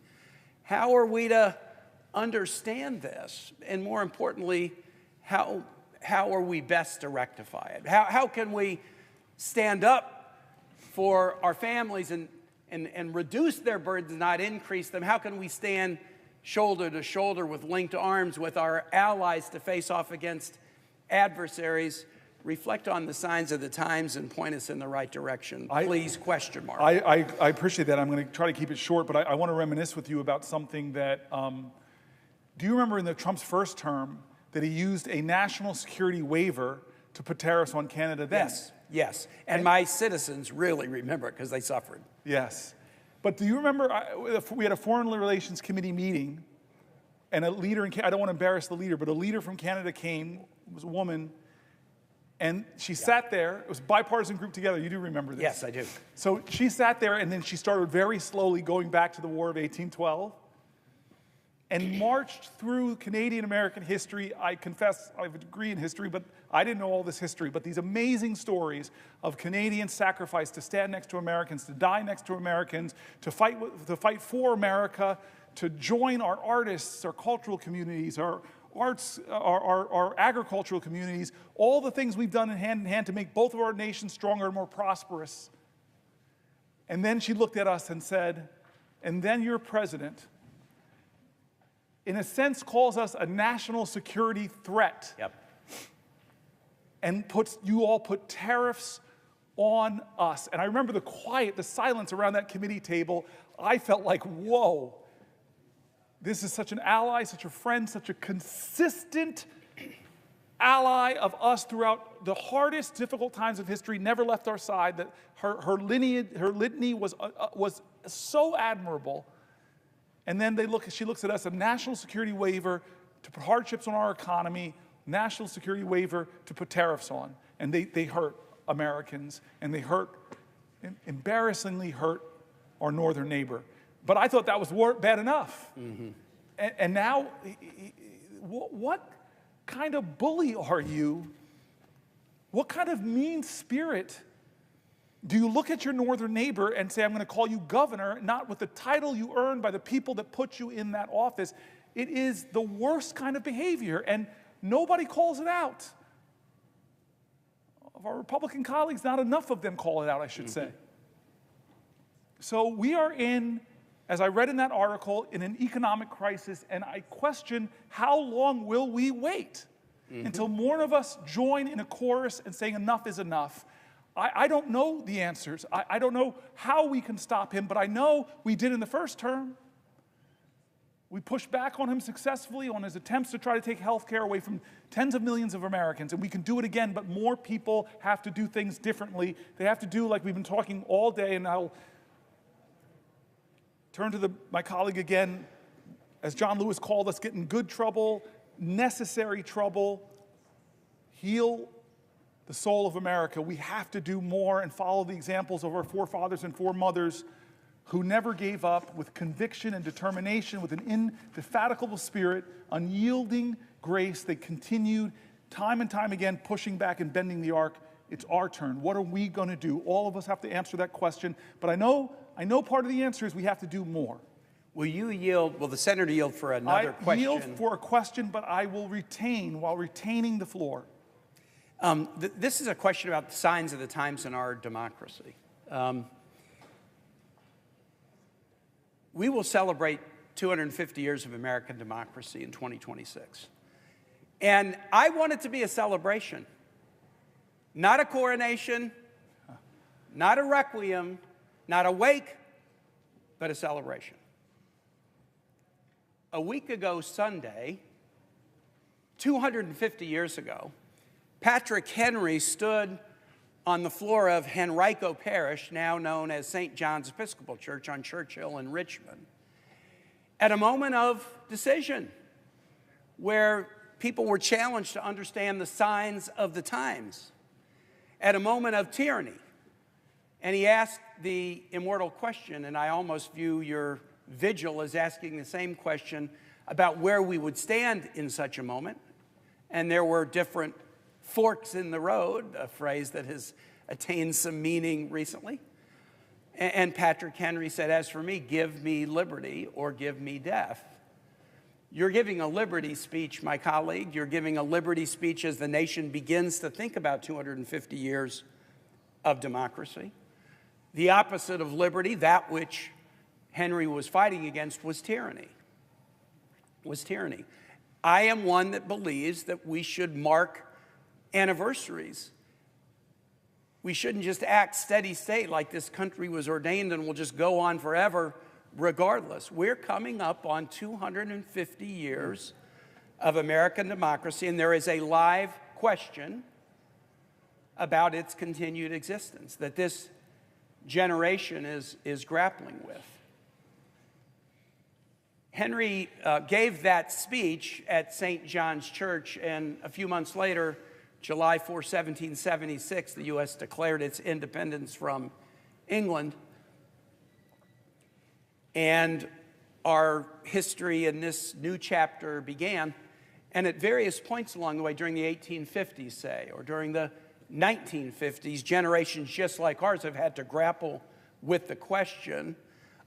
how are we to understand this? And more importantly, how are we best to rectify it? How can we stand up for our families and reduce their burdens, not increase them? How can we stand shoulder to shoulder with linked arms with our allies to face off against adversaries? Reflect on the signs of the times and point us in the right direction. Please, question mark. I appreciate that. I'm going to try to keep it short, but I want to reminisce with you about something that, do you remember in Trump's first term that he used a national security waiver to put tariffs on Canada then? Yes, yes. And my citizens really remember it because they suffered. Yes. But do you remember, we had a Foreign Relations Committee meeting, and a leader, I don't want to embarrass the leader, but a leader from Canada came, it was a woman, and she sat there. It was a bipartisan group together. You do remember this? Yes, I do. So she sat there, and then she started very slowly going back to the War of 1812 and marched through Canadian-American history. I confess I have a degree in history, but I didn't know all this history. But these amazing stories of Canadian sacrifice to stand next to Americans, to die next to Americans, to fight for America, to join our artists, our cultural communities, our arts, our agricultural communities, all the things we've done in hand to make both of our nations stronger and more prosperous. And then she looked at us and said, and then your president, in a sense, calls us a national security threat. Yep. And you all put tariffs on us. And I remember the quiet, the silence around that committee table. I felt like, whoa. This is such an ally, such a friend, such a consistent ally of us throughout the hardest, difficult times of history, never left our side. That her litany was so admirable. And then she looks at us, a national security waiver to put hardships on our economy, national security waiver to put tariffs on. And they hurt Americans, and they embarrassingly hurt our northern neighbor. But I thought that was bad enough. Mm-hmm. And now, what kind of bully are you? What kind of mean spirit? Do you look at your northern neighbor and say, I'm going to call you governor, not with the title you earned by the people that put you in that office? It is the worst kind of behavior, and nobody calls it out. Of our Republican colleagues, not enough of them call it out, I should say. So we are in, as I read in that article, in an economic crisis, and I question how long will we wait until more of us join in a chorus and saying enough is enough. I don't know the answers. I don't know how we can stop him, but I know we did in the first term. We pushed back on him successfully on his attempts to try to take health care away from tens of millions of Americans, and we can do it again, but more people have to do things differently. They have to do, like we've been talking all day, and I'll turn to my colleague again, as John Lewis called us, get in good trouble, necessary trouble, heal the soul of America. We have to do more and follow the examples of our forefathers and foremothers who never gave up, with conviction and determination, with an indefatigable spirit, unyielding grace. They continued time and time again, pushing back and bending the arc It's our turn. What are we going to do? All of us have to answer that question. But I know part of the answer is we have to do more. Will you yield, will the senator yield for another question? I yield for a question, but I will retain while retaining the floor. This is a question about the signs of the times in our democracy. We will celebrate 250 years of American democracy in 2026. And I want it to be a celebration, not a coronation, not a requiem, not a wake, but a celebration. A week ago Sunday, 250 years ago, Patrick Henry stood on the floor of Henrico Parish, now known as St. John's Episcopal Church on Churchill in Richmond, at a moment of decision where people were challenged to understand the signs of the times, at a moment of tyranny. And he asked the immortal question, and I almost view your vigil as asking the same question about where we would stand in such a moment. And there were different forks in the road, a phrase that has attained some meaning recently. And Patrick Henry said, as for me, give me liberty or give me death. You're giving a liberty speech, my colleague. You're giving a liberty speech as the nation begins to think about 250 years of democracy. The opposite of liberty, that which Henry was fighting against, was tyranny. I am one that believes that we should mark anniversaries. We shouldn't just act steady state like this country was ordained and will just go on forever regardless. We're coming up on 250 years of American democracy, and there is a live question about its continued existence that this generation is grappling with. Henry gave that speech at St. John's Church, and a few months later, July 4, 1776, the U.S. declared its independence from England. And our history in this new chapter began. And at various points along the way, during the 1850s, say, or during the 1950s, generations just like ours have had to grapple with the question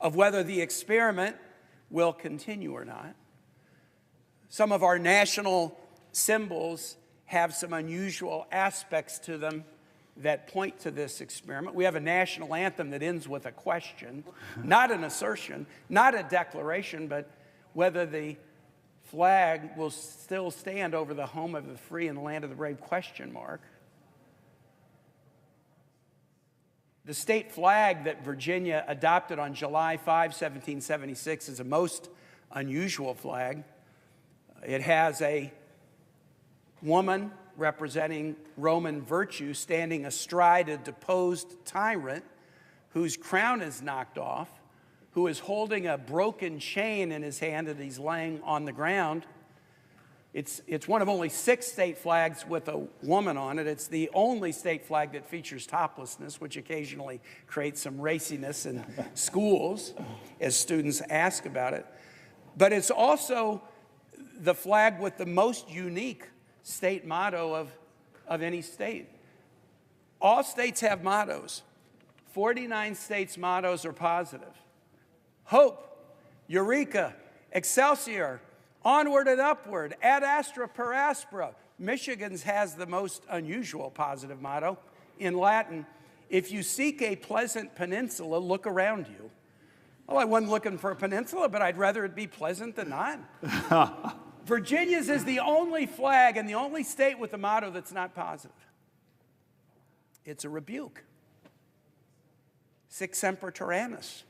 of whether the experiment will continue or not. Some of our national symbols have some unusual aspects to them that point to this experiment. We have a national anthem that ends with a question, not an assertion, not a declaration, but whether the flag will still stand over the home of the free and the land of the brave, question mark. The state flag that Virginia adopted on July 5, 1776 is a most unusual flag. It has a woman representing Roman virtue standing astride a deposed tyrant whose crown is knocked off, who is holding a broken chain in his hand that he's laying on the ground. It's one of only 6 state flags with a woman on it. It's the only state flag that features toplessness, which occasionally creates some raciness in schools as students ask about it. But it's also the flag with the most unique state motto of any state. All states have mottos. 49 states' mottos are positive. Hope, Eureka, Excelsior, onward and upward, ad astra per aspera. Michigan's has the most unusual positive motto. In Latin, if you seek a pleasant peninsula, look around you. Well, I wasn't looking for a peninsula, but I'd rather it be pleasant than not. Virginia's is the only flag and the only state with a motto that's not positive. It's a rebuke. Sic semper tyrannis.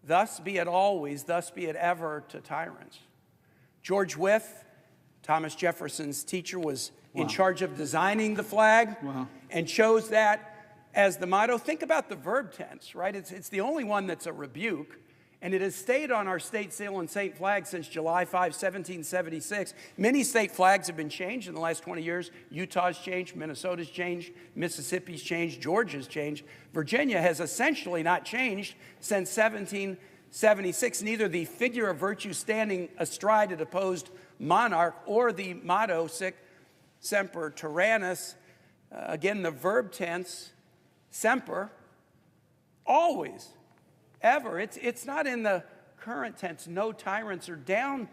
Thus be it always, thus be it ever to tyrants. George Wythe, Thomas Jefferson's teacher, was in charge of designing the flag and chose that as the motto. Think about the verb tense, right? It's the only one that's a rebuke, and it has stayed on our state seal and state flag since July 5, 1776. Many state flags have been changed in the last 20 years. Utah's changed, Minnesota's changed, Mississippi's changed, Georgia's changed. Virginia has essentially not changed since 1776. Neither the figure of virtue standing astride a deposed monarch or the motto, sic semper tyrannis, Again, the verb tense, semper, always, ever. It's not in the current tense, no tyrants are down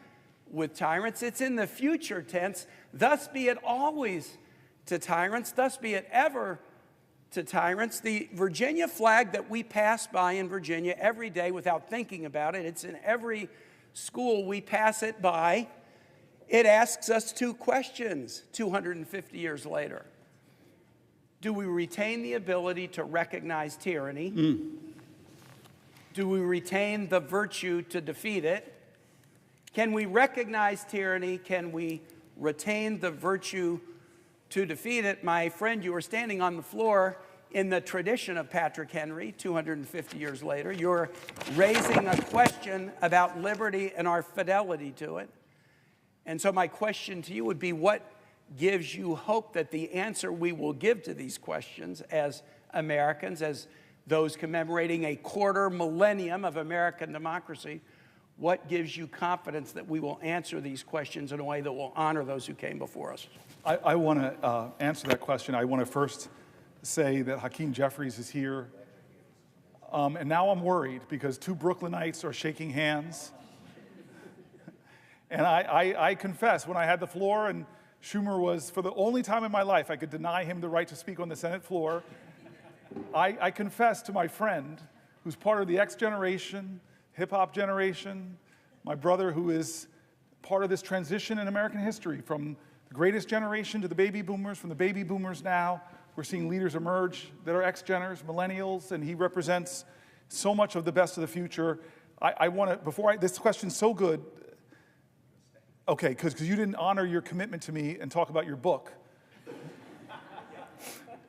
with tyrants. It's in the future tense, thus be it always to tyrants, thus be it ever to tyrants. The Virginia flag that we pass by in Virginia every day without thinking about it, it's in every school we pass it by. It asks us two questions 250 years later. Do we retain the ability to recognize tyranny? Do we retain the virtue to defeat it? Can we recognize tyranny? Can we retain the virtue to defeat it? My friend, you are standing on the floor in the tradition of Patrick Henry 250 years later. You're raising a question about liberty and our fidelity to it. And so my question to you would be, what gives you hope that the answer we will give to these questions as Americans, as those commemorating a quarter millennium of American democracy, what gives you confidence that we will answer these questions in a way that will honor those who came before us? I want to answer that question. I want to first say that Hakeem Jeffries is here. And now I'm worried because two Brooklynites are shaking hands. And I confess, when I had the floor and Schumer was, for the only time in my life, I could deny him the right to speak on the Senate floor. I confess to my friend, who's part of the X generation, hip-hop generation, my brother who is part of this transition in American history, from the greatest generation to the baby boomers, from the baby boomers now, we're seeing leaders emerge that are X-geners, millennials, and he represents so much of the best of the future. I want to, this question's so good, okay, because you didn't honor your commitment to me and talk about your book.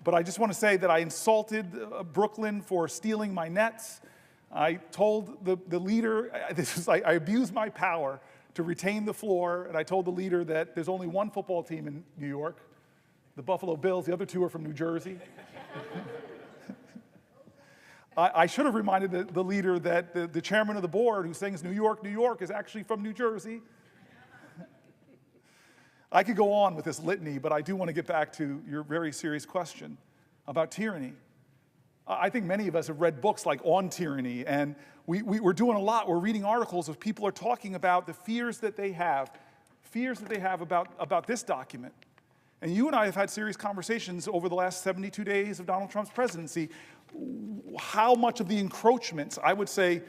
But I just want to say that I insulted Brooklyn for stealing my nets. I told the leader, I abused my power to retain the floor, and I told the leader that there's only one football team in New York, the Buffalo Bills. The other two are from New Jersey. I should have reminded the leader that the chairman of the board, who sings New York, New York, is actually from New Jersey. I could go on with this litany, but I do want to get back to your very serious question about tyranny. I think many of us have read books like On Tyranny, and we're doing a lot. We're reading articles of people are talking about the fears that they have about this document. And you and I have had serious conversations over the last 72 days of Donald Trump's presidency. How much of the encroachments, I would say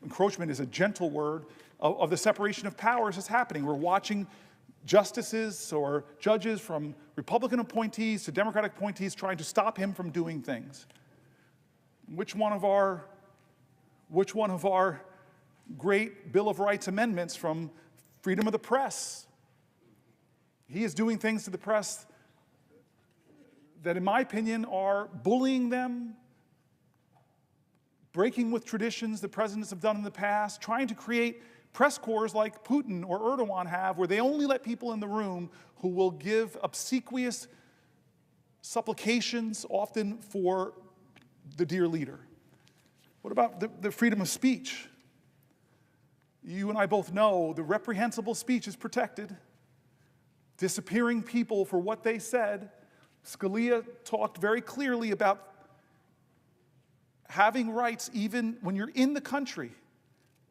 encroachment is a gentle word, of the separation of powers is happening. We're watching justices or judges from Republican appointees to Democratic appointees trying to stop him from doing things. Which one of our great Bill of Rights amendments from freedom of the press? He is doing things to the press that, in my opinion, are bullying them, breaking with traditions that presidents have done in the past, trying to create press corps like Putin or Erdogan have, where they only let people in the room who will give obsequious supplications, often for the dear leader. What about the freedom of speech? You and I both know the reprehensible speech is protected. Disappearing people for what they said. Scalia talked very clearly about having rights even when you're in the country.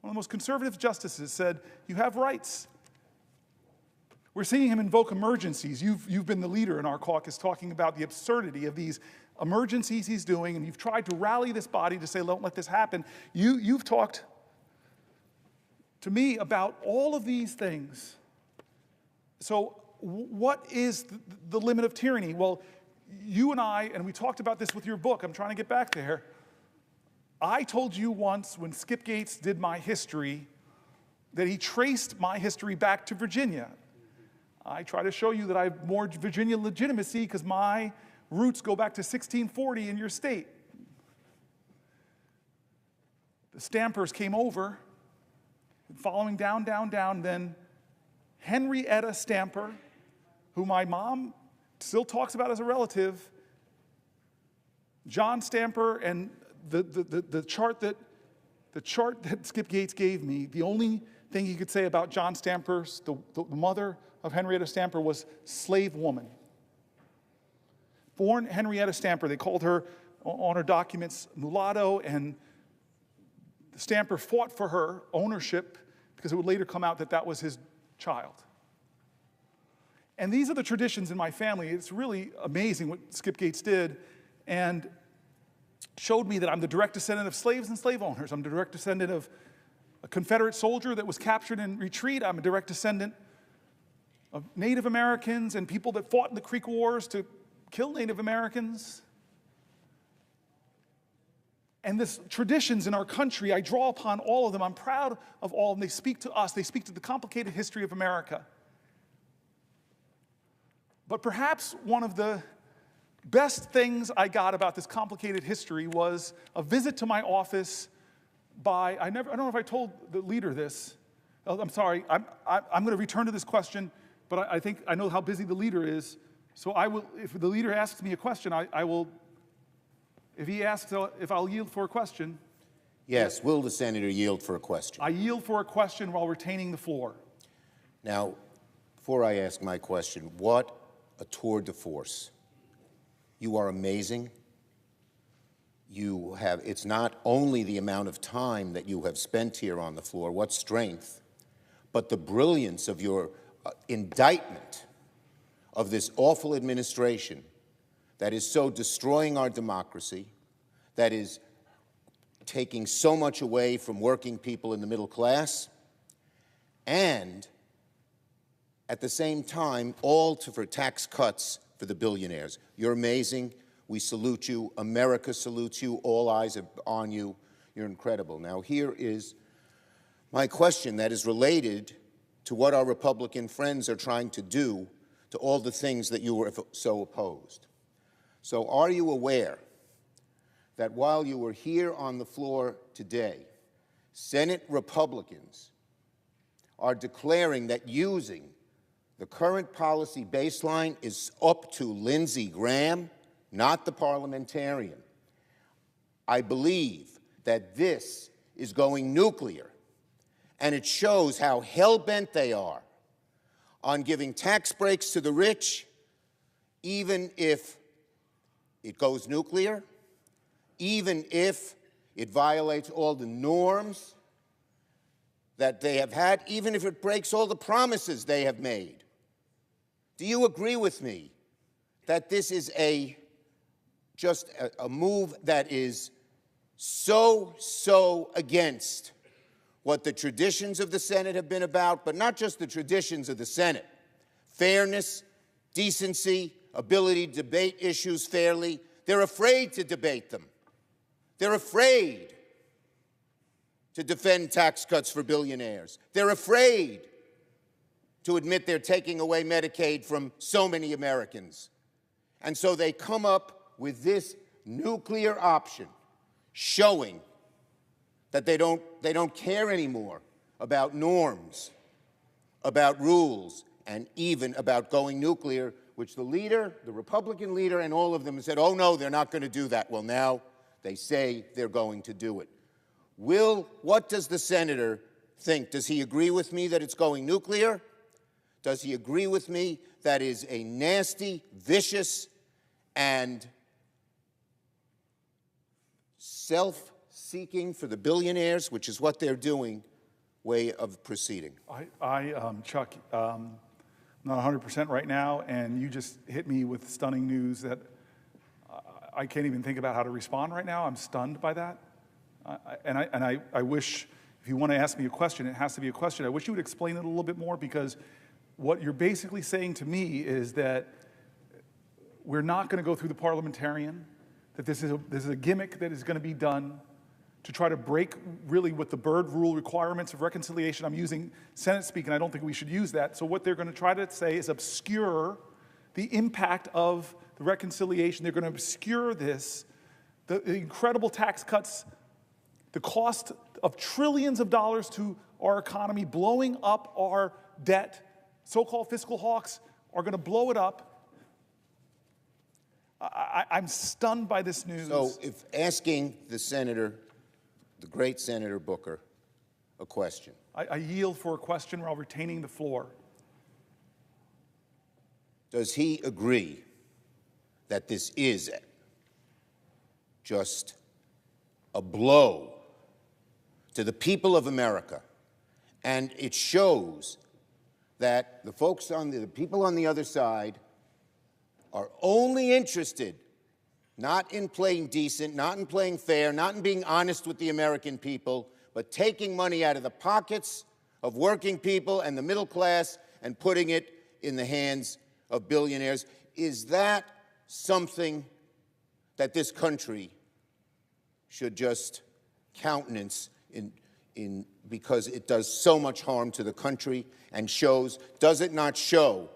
One of the most conservative justices said, you have rights. We're seeing him invoke emergencies. You've been the leader in our caucus talking about the absurdity of these emergencies he's doing, and you've tried to rally this body to say, don't let this happen. You've talked to me about all of these things. So what is the limit of tyranny? Well, you and I, and we talked about this with your book, I'm trying to get back there. I told you once when Skip Gates did my history that he traced my history back to Virginia. I try to show you that I have more Virginia legitimacy because my roots go back to 1640 in your state. The Stampers came over, following down, then Henrietta Stamper, who my mom still talks about as a relative, John Stamper, and the chart that Skip Gates gave me, the only thing he could say about John Stamper, the mother of Henrietta Stamper, was slave woman. born Henrietta Stamper. They called her on her documents mulatto, and Stamper fought for her ownership because it would later come out that that was his child. And these are the traditions in my family. It's really amazing what Skip Gates did, and showed me that I'm the direct descendant of slaves and slave owners. I'm the direct descendant of a Confederate soldier that was captured in retreat. I'm a direct descendant of Native Americans and people that fought in the Creek Wars to kill Native Americans. And this traditions in our country, I draw upon all of them. I'm proud of all of them. They speak to us. They speak to the complicated history of America. But perhaps one of the best things I got about this complicated history was a visit to my office by, I don't know if I told the leader this. I'm sorry, I'm going to return to this question, but I think I know how busy the leader is. So I will, if the leader asks me a question, I will, if he asks if I'll yield for a question. Yes, will the senator yield for a question? I yield for a question while retaining the floor. Now, before I ask my question, what a tour de force. You are amazing. You have, it's not only the amount of time that you have spent here on the floor, what strength, but the brilliance of your indictment of this awful administration that is so destroying our democracy, that is taking so much away from working people in the middle class, and at the same time, all for tax cuts for the billionaires. You're amazing. We salute you. America salutes you. All eyes are on you. You're incredible. Now, here is my question that is related to what our Republican friends are trying to do to all the things that you were so opposed. So are you aware that while you were here on the floor today, Senate Republicans are declaring that using the current policy baseline is up to Lindsey Graham, not the parliamentarian? I believe that this is going nuclear, and it shows how hell-bent they are on giving tax breaks to the rich, even if it goes nuclear, even if it violates all the norms that they have had, even if it breaks all the promises they have made. Do you agree with me that this is just a move that is so against what the traditions of the Senate have been about, but not just the traditions of the Senate? Fairness, decency, ability to debate issues fairly. They're afraid to debate them. They're afraid to defend tax cuts for billionaires. They're afraid to admit they're taking away Medicaid from so many Americans. And so they come up with this nuclear option, showing that they don't care anymore about norms, about rules, and even about going nuclear, which the leader, the Republican leader, and all of them said, oh no, they're not going to do that. Well, now they say they're going to do it. What does the senator think? Does he agree with me that it's going nuclear? Does he agree with me that is a nasty, vicious, and self-seeking for the billionaires, which is what they're doing, way of proceeding? Chuck, I'm not 100% right now, and you just hit me with stunning news that I can't even think about how to respond right now. I'm stunned by that. I wish, if you want to ask me a question, it has to be a question. I wish you would explain it a little bit more, because what you're basically saying to me is that we're not going to go through the parliamentarian, that this is a gimmick that is going to be done to try to break really with the Byrd rule requirements of reconciliation. I'm using Senate speak, and I don't think we should use that. So what they're going to try to say is obscure the impact of the reconciliation. They're going to obscure this, the incredible tax cuts, the cost of trillions of dollars to our economy, blowing up our debt. So-called fiscal hawks are going to blow it up. I'm stunned by this news. So if asking the senator, the great Senator Booker, a question. I yield for a question while retaining the floor. Does he agree that this is just a blow to the people of America, and it shows that the folks the people on the other side are only interested not in playing decent, not in playing fair, not in being honest with the American people, but taking money out of the pockets of working people and the middle class and putting it in the hands of billionaires. Is that something that this country should just countenance because it does so much harm to the country and does it not show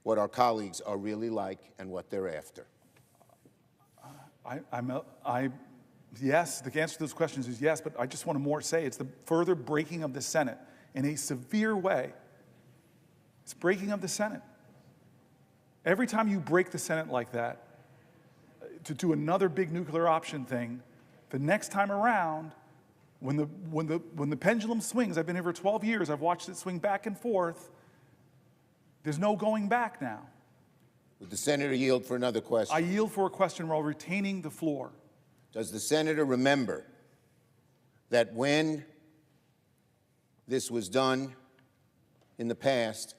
what our colleagues are really like and what they're after? Yes, the answer to those questions is yes, but I just want to say it's the further breaking of the Senate in a severe way. It's breaking of the Senate. Every time you break the Senate like that, to do another big nuclear option thing, the next time around, when the pendulum swings, I've been here for 12 years, I've watched it swing back and forth, there's no going back now. Would the senator yield for another question? I yield for a question while retaining the floor. Does the senator remember that when this was done in the past,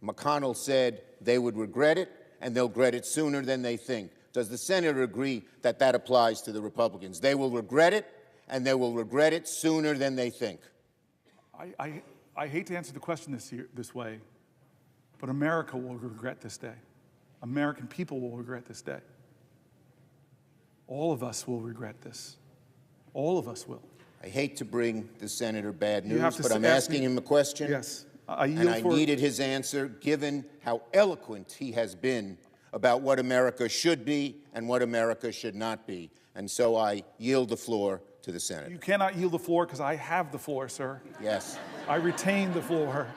McConnell said they would regret it and they'll regret it sooner than they think? Does the senator agree that that applies to the Republicans? They will regret it and they will regret it sooner than they think. I hate to answer the question this way, but America will regret this day. American people will regret this day. All of us will regret this. All of us will. I hate to bring the senator bad news, but I'm ask asking him a question. Yes. And I needed his answer, given how eloquent he has been about what America should be and what America should not be. And so I yield the floor to the senator. You cannot yield the floor because I have the floor, sir. Yes. I retain the floor.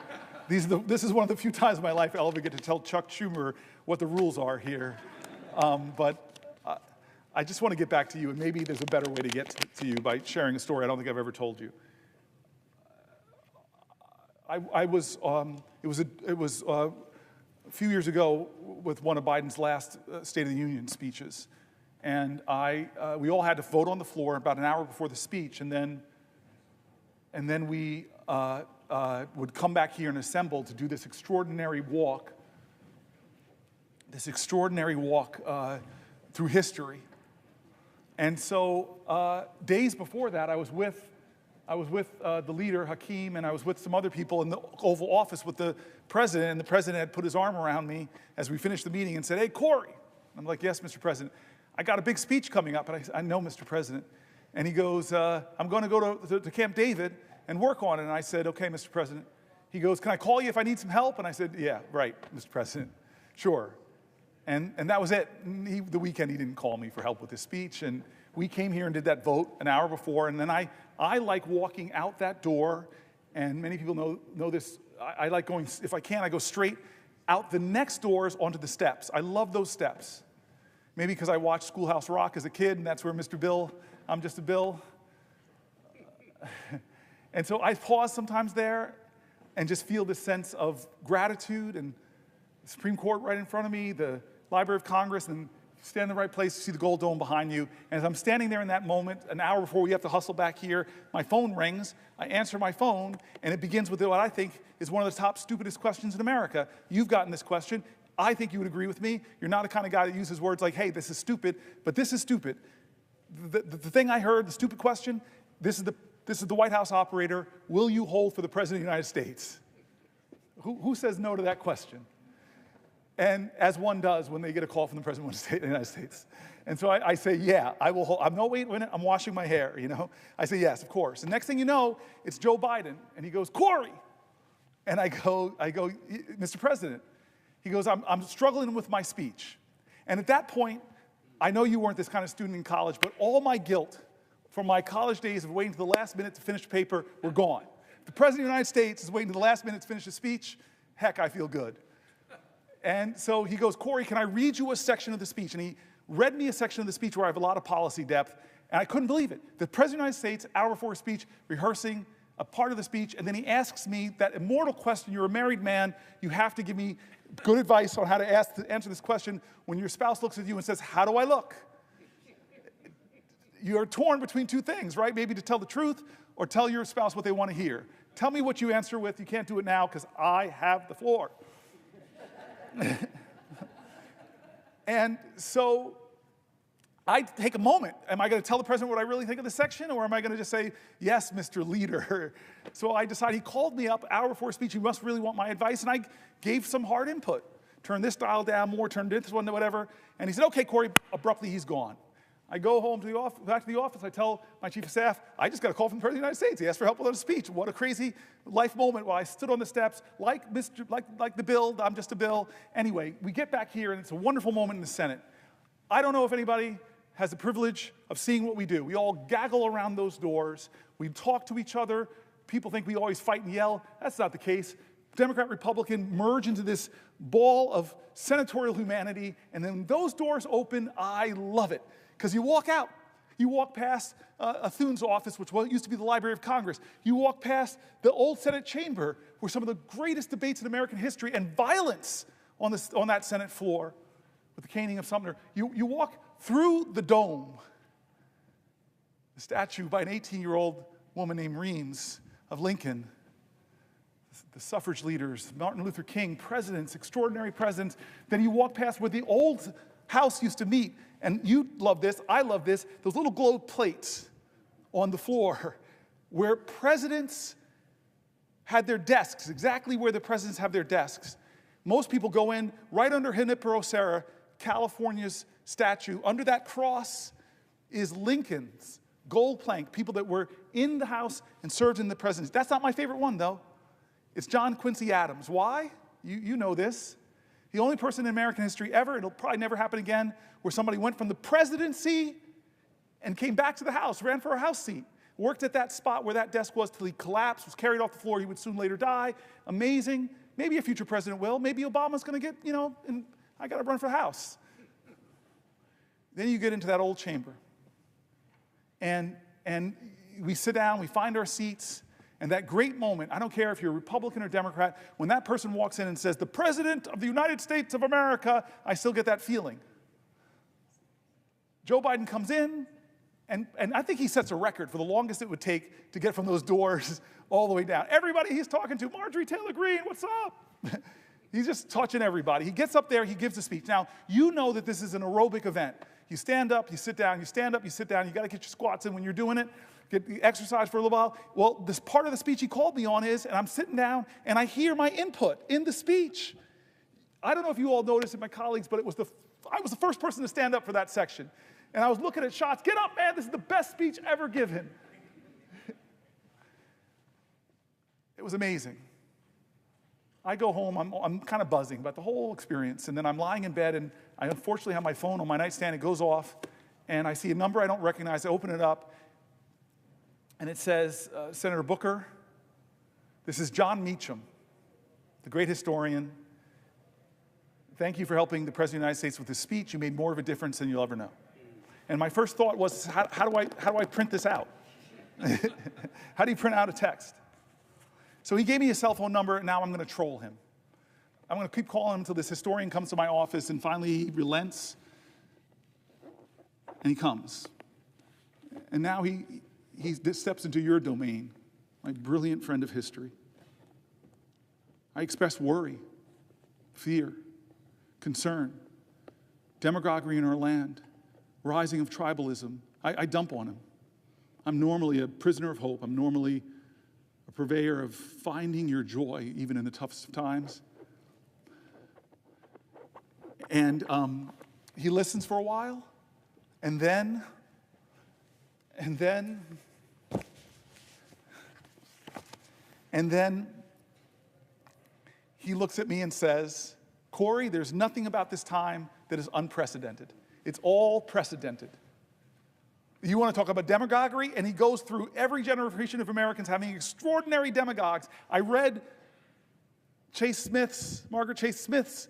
This is one of the few times in my life I'll ever get to tell Chuck Schumer what the rules are here. But I just want to get back to you, and maybe there's a better way to get to you by sharing a story I don't think I've ever told you. It was a few years ago with one of Biden's last State of the Union speeches, and we all had to vote on the floor about an hour before the speech, and then we would come back here and assemble to do this extraordinary walk through history. And so days before that, I was with the leader, Hakeem, and I was with some other people in the Oval Office with the president, and the president had put his arm around me as we finished the meeting and said, "Hey, Cory." I'm like, "Yes, Mr. President. I got a big speech coming up." And I know, Mr. President. And he goes, "I'm going to go to Camp David and work on it." And I said, "Okay, Mr. President." He goes, "Can I call you if I need some help?" And I said, "Yeah, right, Mr. President. Sure." And that was it. The weekend he didn't call me for help with his speech. And we came here and did that vote an hour before. And then I like walking out that door. And many people know this. I like going, if I can, I go straight out the next doors onto the steps. I love those steps. Maybe because I watched Schoolhouse Rock as a kid, and that's where Mr. Bill, I'm just a Bill. And so I pause sometimes there and just feel this sense of gratitude, and the Supreme Court right in front of me, the Library of Congress, and stand in the right place to see the gold dome behind you. And as I'm standing there in that moment, an hour before we have to hustle back here, my phone rings, I answer my phone, and it begins with what I think is one of the top stupidest questions in America. You've gotten this question. I think you would agree with me. You're not the kind of guy that uses words like, "Hey, this is stupid," but this is stupid. The thing I heard, the stupid question, this is the White House operator, "Will you hold for the President of the United States?" Who says no to that question? And as one does when they get a call from the President of the United States. And so I say, "Yeah, I will hold." Wait a minute, I'm washing my hair, you know. I say, "Yes, of course." And next thing you know, it's Joe Biden. And he goes, "Cory." And I go, "Mr. President." He goes, I'm struggling with my speech. And at that point, I know you weren't this kind of student in college, but all my guilt from my college days of waiting to the last minute to finish the paper were gone. If the President of the United States is waiting to the last minute to finish a speech, heck, I feel good. And so he goes, "Cory, can I read you a section of the speech?" And he read me a section of the speech where I have a lot of policy depth, and I couldn't believe it. The President of the United States, hour before his speech, rehearsing a part of the speech, and then he asks me that immortal question. You're a married man. You have to give me good advice on how to answer this question when your spouse looks at you and says, how do I look? You're torn between two things, right? Maybe to tell the truth or tell your spouse what they want to hear. Tell me what you answer with. You can't do it now because I have the floor. And so I take a moment. Am I going to tell the president what I really think of the section, or am I going to just say, yes, Mr. Leader? So I decided, he called me up an hour before speech. He must really want my advice, and I gave some hard input. Turn this dial down more, turn this one to whatever. And he said, okay, Cory. Abruptly, he's gone. I go home to the office, back to the office. I tell my chief of staff, I just got a call from the President of the United States. He asked for help with a speech. What a crazy life moment while I stood on the steps, like the bill. I'm just a bill. Anyway, we get back here, and it's a wonderful moment in the Senate. I don't know if anybody has the privilege of seeing what we do. We all gaggle around those doors. We talk to each other. People think we always fight and yell. That's not the case. Democrat, Republican merge into this ball of senatorial humanity, and then those doors open. I love it. Because you walk out. You walk past Thune's office, which used to be the Library of Congress. You walk past the old Senate chamber, where some of the greatest debates in American history and violence on that Senate floor with the caning of Sumter. You walk through the dome, the statue by an 18-year-old woman named Reams of Lincoln, the suffrage leaders, Martin Luther King, presidents, extraordinary presidents. Then you walk past where the old House used to meet. And you love this, I love this, those little gold plates on the floor where presidents had their desks, exactly where the presidents have their desks. Most people go in right under Junipero Serra, California's statue. Under that cross is Lincoln's gold plank, people that were in the House and served in the presidency. That's not my favorite one, though. It's John Quincy Adams. Why? You know this. The only person in American history ever, it'll probably never happen again, where somebody went from the presidency and came back to the House, ran for a House seat, worked at that spot where that desk was till he collapsed, was carried off the floor. He would soon later die. Amazing. Maybe a future president will. Maybe Obama's going to get, and I got to run for the House. Then you get into that old chamber. And we sit down, we find our seats. And that great moment, I don't care if you're a Republican or Democrat, when that person walks in and says, the President of the United States of America, I still get that feeling. Joe Biden comes in, and I think he sets a record for the longest it would take to get from those doors all the way down. Everybody he's talking to, Marjorie Taylor Greene, what's up? He's just touching everybody. He gets up there, he gives a speech. Now, you know that this is an aerobic event. You stand up, you sit down, you stand up, you sit down. You got to get your squats in when you're doing it. Get the exercise for a little while. Well, this part of the speech he called me on is, and I'm sitting down, and I hear my input in the speech. I don't know if you all noticed it, my colleagues, but I was the first person to stand up for that section. And I was looking at shots. Get up, man. This is the best speech ever given. It was amazing. I go home. I'm kind of buzzing about the whole experience. And then I'm lying in bed, and I unfortunately have my phone on my nightstand. It goes off, and I see a number I don't recognize. I open it up. And it says, Senator Booker, this is John Meacham, the great historian. Thank you for helping the President of the United States with this speech. You made more of a difference than you'll ever know. And my first thought was, how do I print this out? How do you print out a text? So he gave me a cell phone number, and now I'm going to troll him. I'm going to keep calling him until this historian comes to my office, and finally he relents, and he comes. And now he steps into your domain, my brilliant friend of history. I express worry, fear, concern, demagoguery in our land, rising of tribalism. I dump on him. I'm normally a prisoner of hope. I'm normally a purveyor of finding your joy, even in the toughest of times. And he listens for a while, and then he looks at me and says, Cory, there's nothing about this time that is unprecedented. It's all precedented. You want to talk about demagoguery? And he goes through every generation of Americans having extraordinary demagogues. I read Margaret Chase Smith's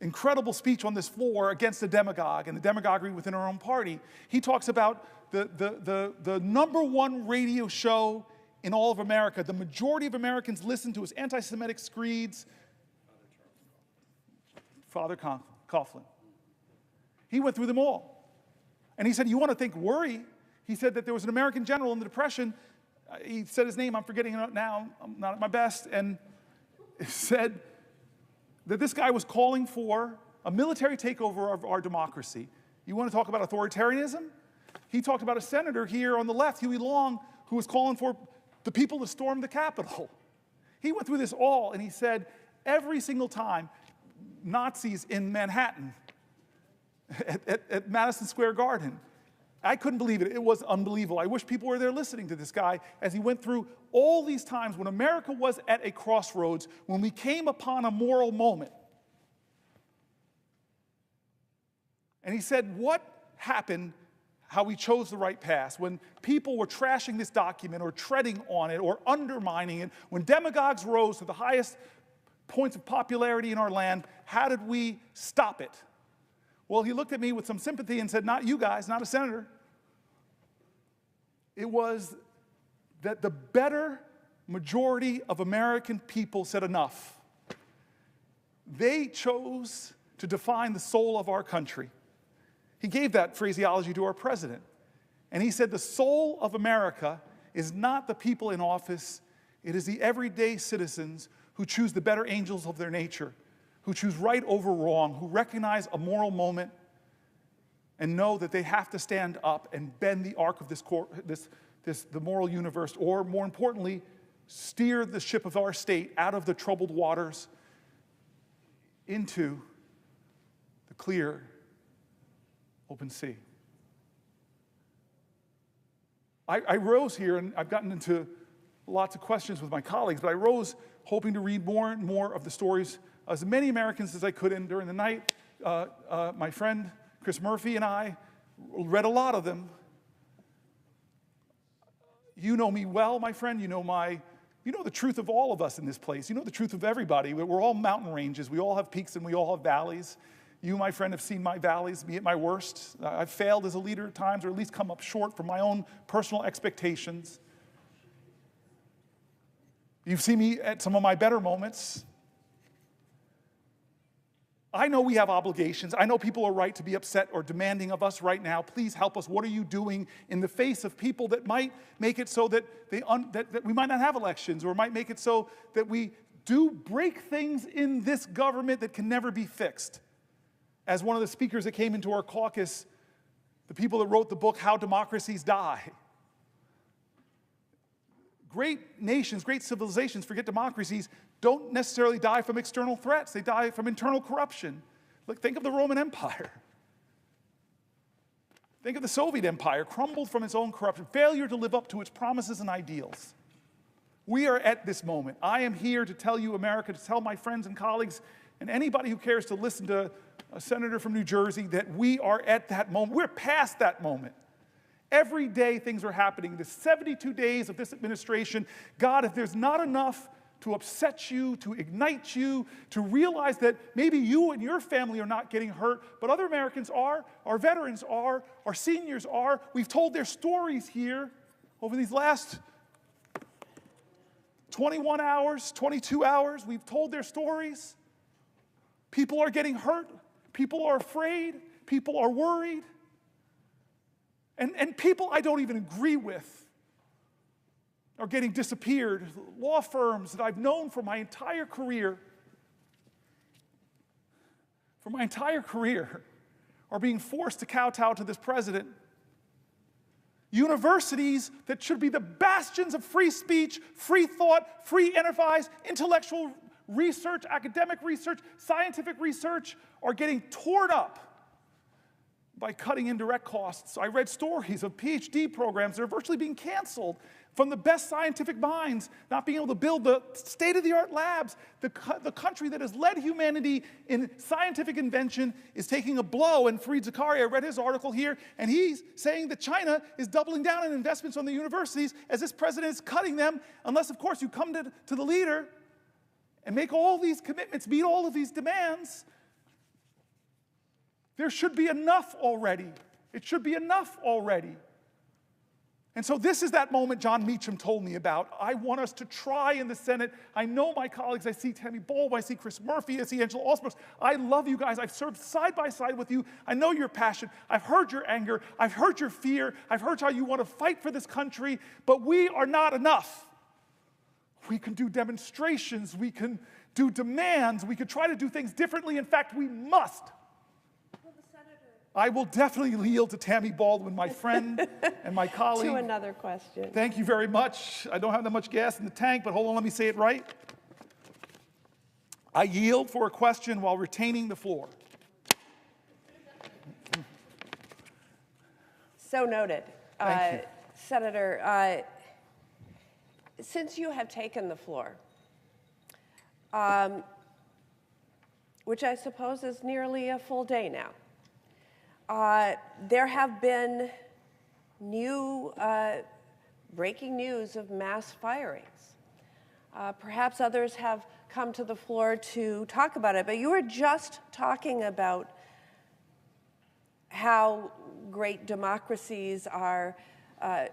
incredible speech on this floor against the demagogue and the demagoguery within our own party. He talks about the #1 radio show in all of America. The majority of Americans listened to his anti-Semitic screeds. Father Coughlin. He went through them all. And he said, you want to think worry? He said that there was an American general in the Depression. He said his name, I'm forgetting it now, I'm not at my best, and said that this guy was calling for a military takeover of our democracy. You want to talk about authoritarianism? He talked about a senator here on the left, Huey Long, who was calling for the people to storm the Capitol. He went through this all, and he said every single time Nazis in Manhattan at Madison Square Garden, I couldn't believe it. It was unbelievable. I wish people were there listening to this guy as he went through all these times when America was at a crossroads, when we came upon a moral moment. And he said, what happened, how we chose the right path, when people were trashing this document or treading on it or undermining it, when demagogues rose to the highest points of popularity in our land, how did we stop it? Well, he looked at me with some sympathy and said, not you guys, not a senator. It was that the better majority of American people said enough. They chose to define the soul of our country. He gave that phraseology to our president. And he said the soul of America is not the people in office, it is the everyday citizens who choose the better angels of their nature, who choose right over wrong, who recognize a moral moment and know that they have to stand up and bend the arc of the moral universe, or more importantly, steer the ship of our state out of the troubled waters into the clear, open sea. I rose here, and I've gotten into lots of questions with my colleagues, but I rose hoping to read more and more of the stories as many Americans as I could. And during the night, my friend Chris Murphy and I read a lot of them. You know me well, my friend. You know the truth of all of us in this place. You know the truth of everybody. We're all mountain ranges. We all have peaks and we all have valleys. You, my friend, have seen my valleys, me at my worst. I've failed as a leader at times, or at least come up short from my own personal expectations. You've seen me at some of my better moments. I know we have obligations. I know people are right to be upset or demanding of us right now. Please help us. What are you doing in the face of people that might make it so that we might not have elections, or might make it so that we do break things in this government that can never be fixed? As one of the speakers that came into our caucus, the people that wrote the book, How Democracies Die. Great nations, great civilizations, forget democracies, don't necessarily die from external threats. They die from internal corruption. Look, think of the Roman Empire. Think of the Soviet Empire, crumbled from its own corruption, failure to live up to its promises and ideals. We are at this moment. I am here to tell you, America, to tell my friends and colleagues and anybody who cares to listen to a senator from New Jersey, that we are at that moment. We're past that moment. Every day things are happening. The 72 days of this administration, God, if there's not enough to upset you, to ignite you, to realize that maybe you and your family are not getting hurt, but other Americans are, our veterans are, our seniors are. We've told their stories here over these last 21 hours, 22 hours. We've told their stories. People are getting hurt. People are afraid. People are worried. And people I don't even agree with are getting disappeared. Law firms that I've known for my entire career, are being forced to kowtow to this president. Universities that should be the bastions of free speech, free thought, free enterprise, intellectual research, academic research, scientific research, are getting torn up by cutting indirect costs. I read stories of PhD programs that are virtually being canceled from the best scientific minds, not being able to build the state-of-the-art labs. The country that has led humanity in scientific invention is taking a blow. And Fareed Zakaria, I read his article here, and he's saying that China is doubling down on investments on the universities as this president is cutting them, unless, of course, you come to the leader and make all these commitments, meet all of these demands. There should be enough already. It should be enough already. And so this is that moment John Meacham told me about. I want us to try in the Senate. I know my colleagues. I see Tammy Baldwin, I see Chris Murphy, I see Angela Alsbrooks. I love you guys. I've served side by side with you. I know your passion. I've heard your anger. I've heard your fear. I've heard how you want to fight for this country. But we are not enough. We can do demonstrations. We can do demands. We could try to do things differently. In fact, we must. I will definitely yield to Tammy Baldwin, my friend and my colleague. To another question. Thank you very much. I don't have that much gas in the tank, but hold on, let me say it right. I yield for a question while retaining the floor. So noted. Thank you. Senator, since you have taken the floor, which I suppose is nearly a full day now, there have been new breaking news of mass firings. Perhaps others have come to the floor to talk about it, but you were just talking about how great democracies are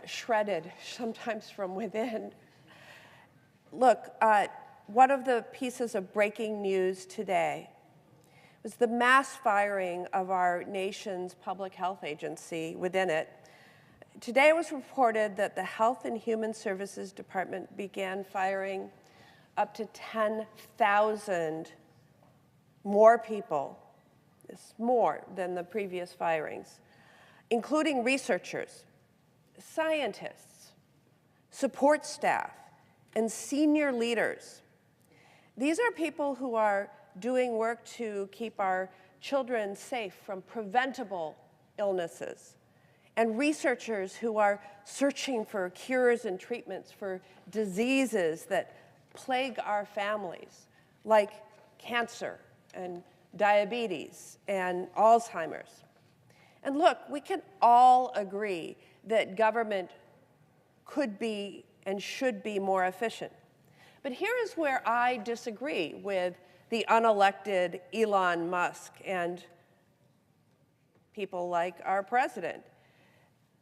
shredded, sometimes from within. Look, one of the pieces of breaking news today was the mass firing of our nation's public health agency within it. Today it was reported that the Health and Human Services Department began firing up to 10,000 more people. It's more than the previous firings, including researchers, scientists, support staff, and senior leaders. These are people who are doing work to keep our children safe from preventable illnesses, and researchers who are searching for cures and treatments for diseases that plague our families, like cancer and diabetes and Alzheimer's. And look, we can all agree that government could be and should be more efficient. But here is where I disagree with the unelected Elon Musk and people like our president.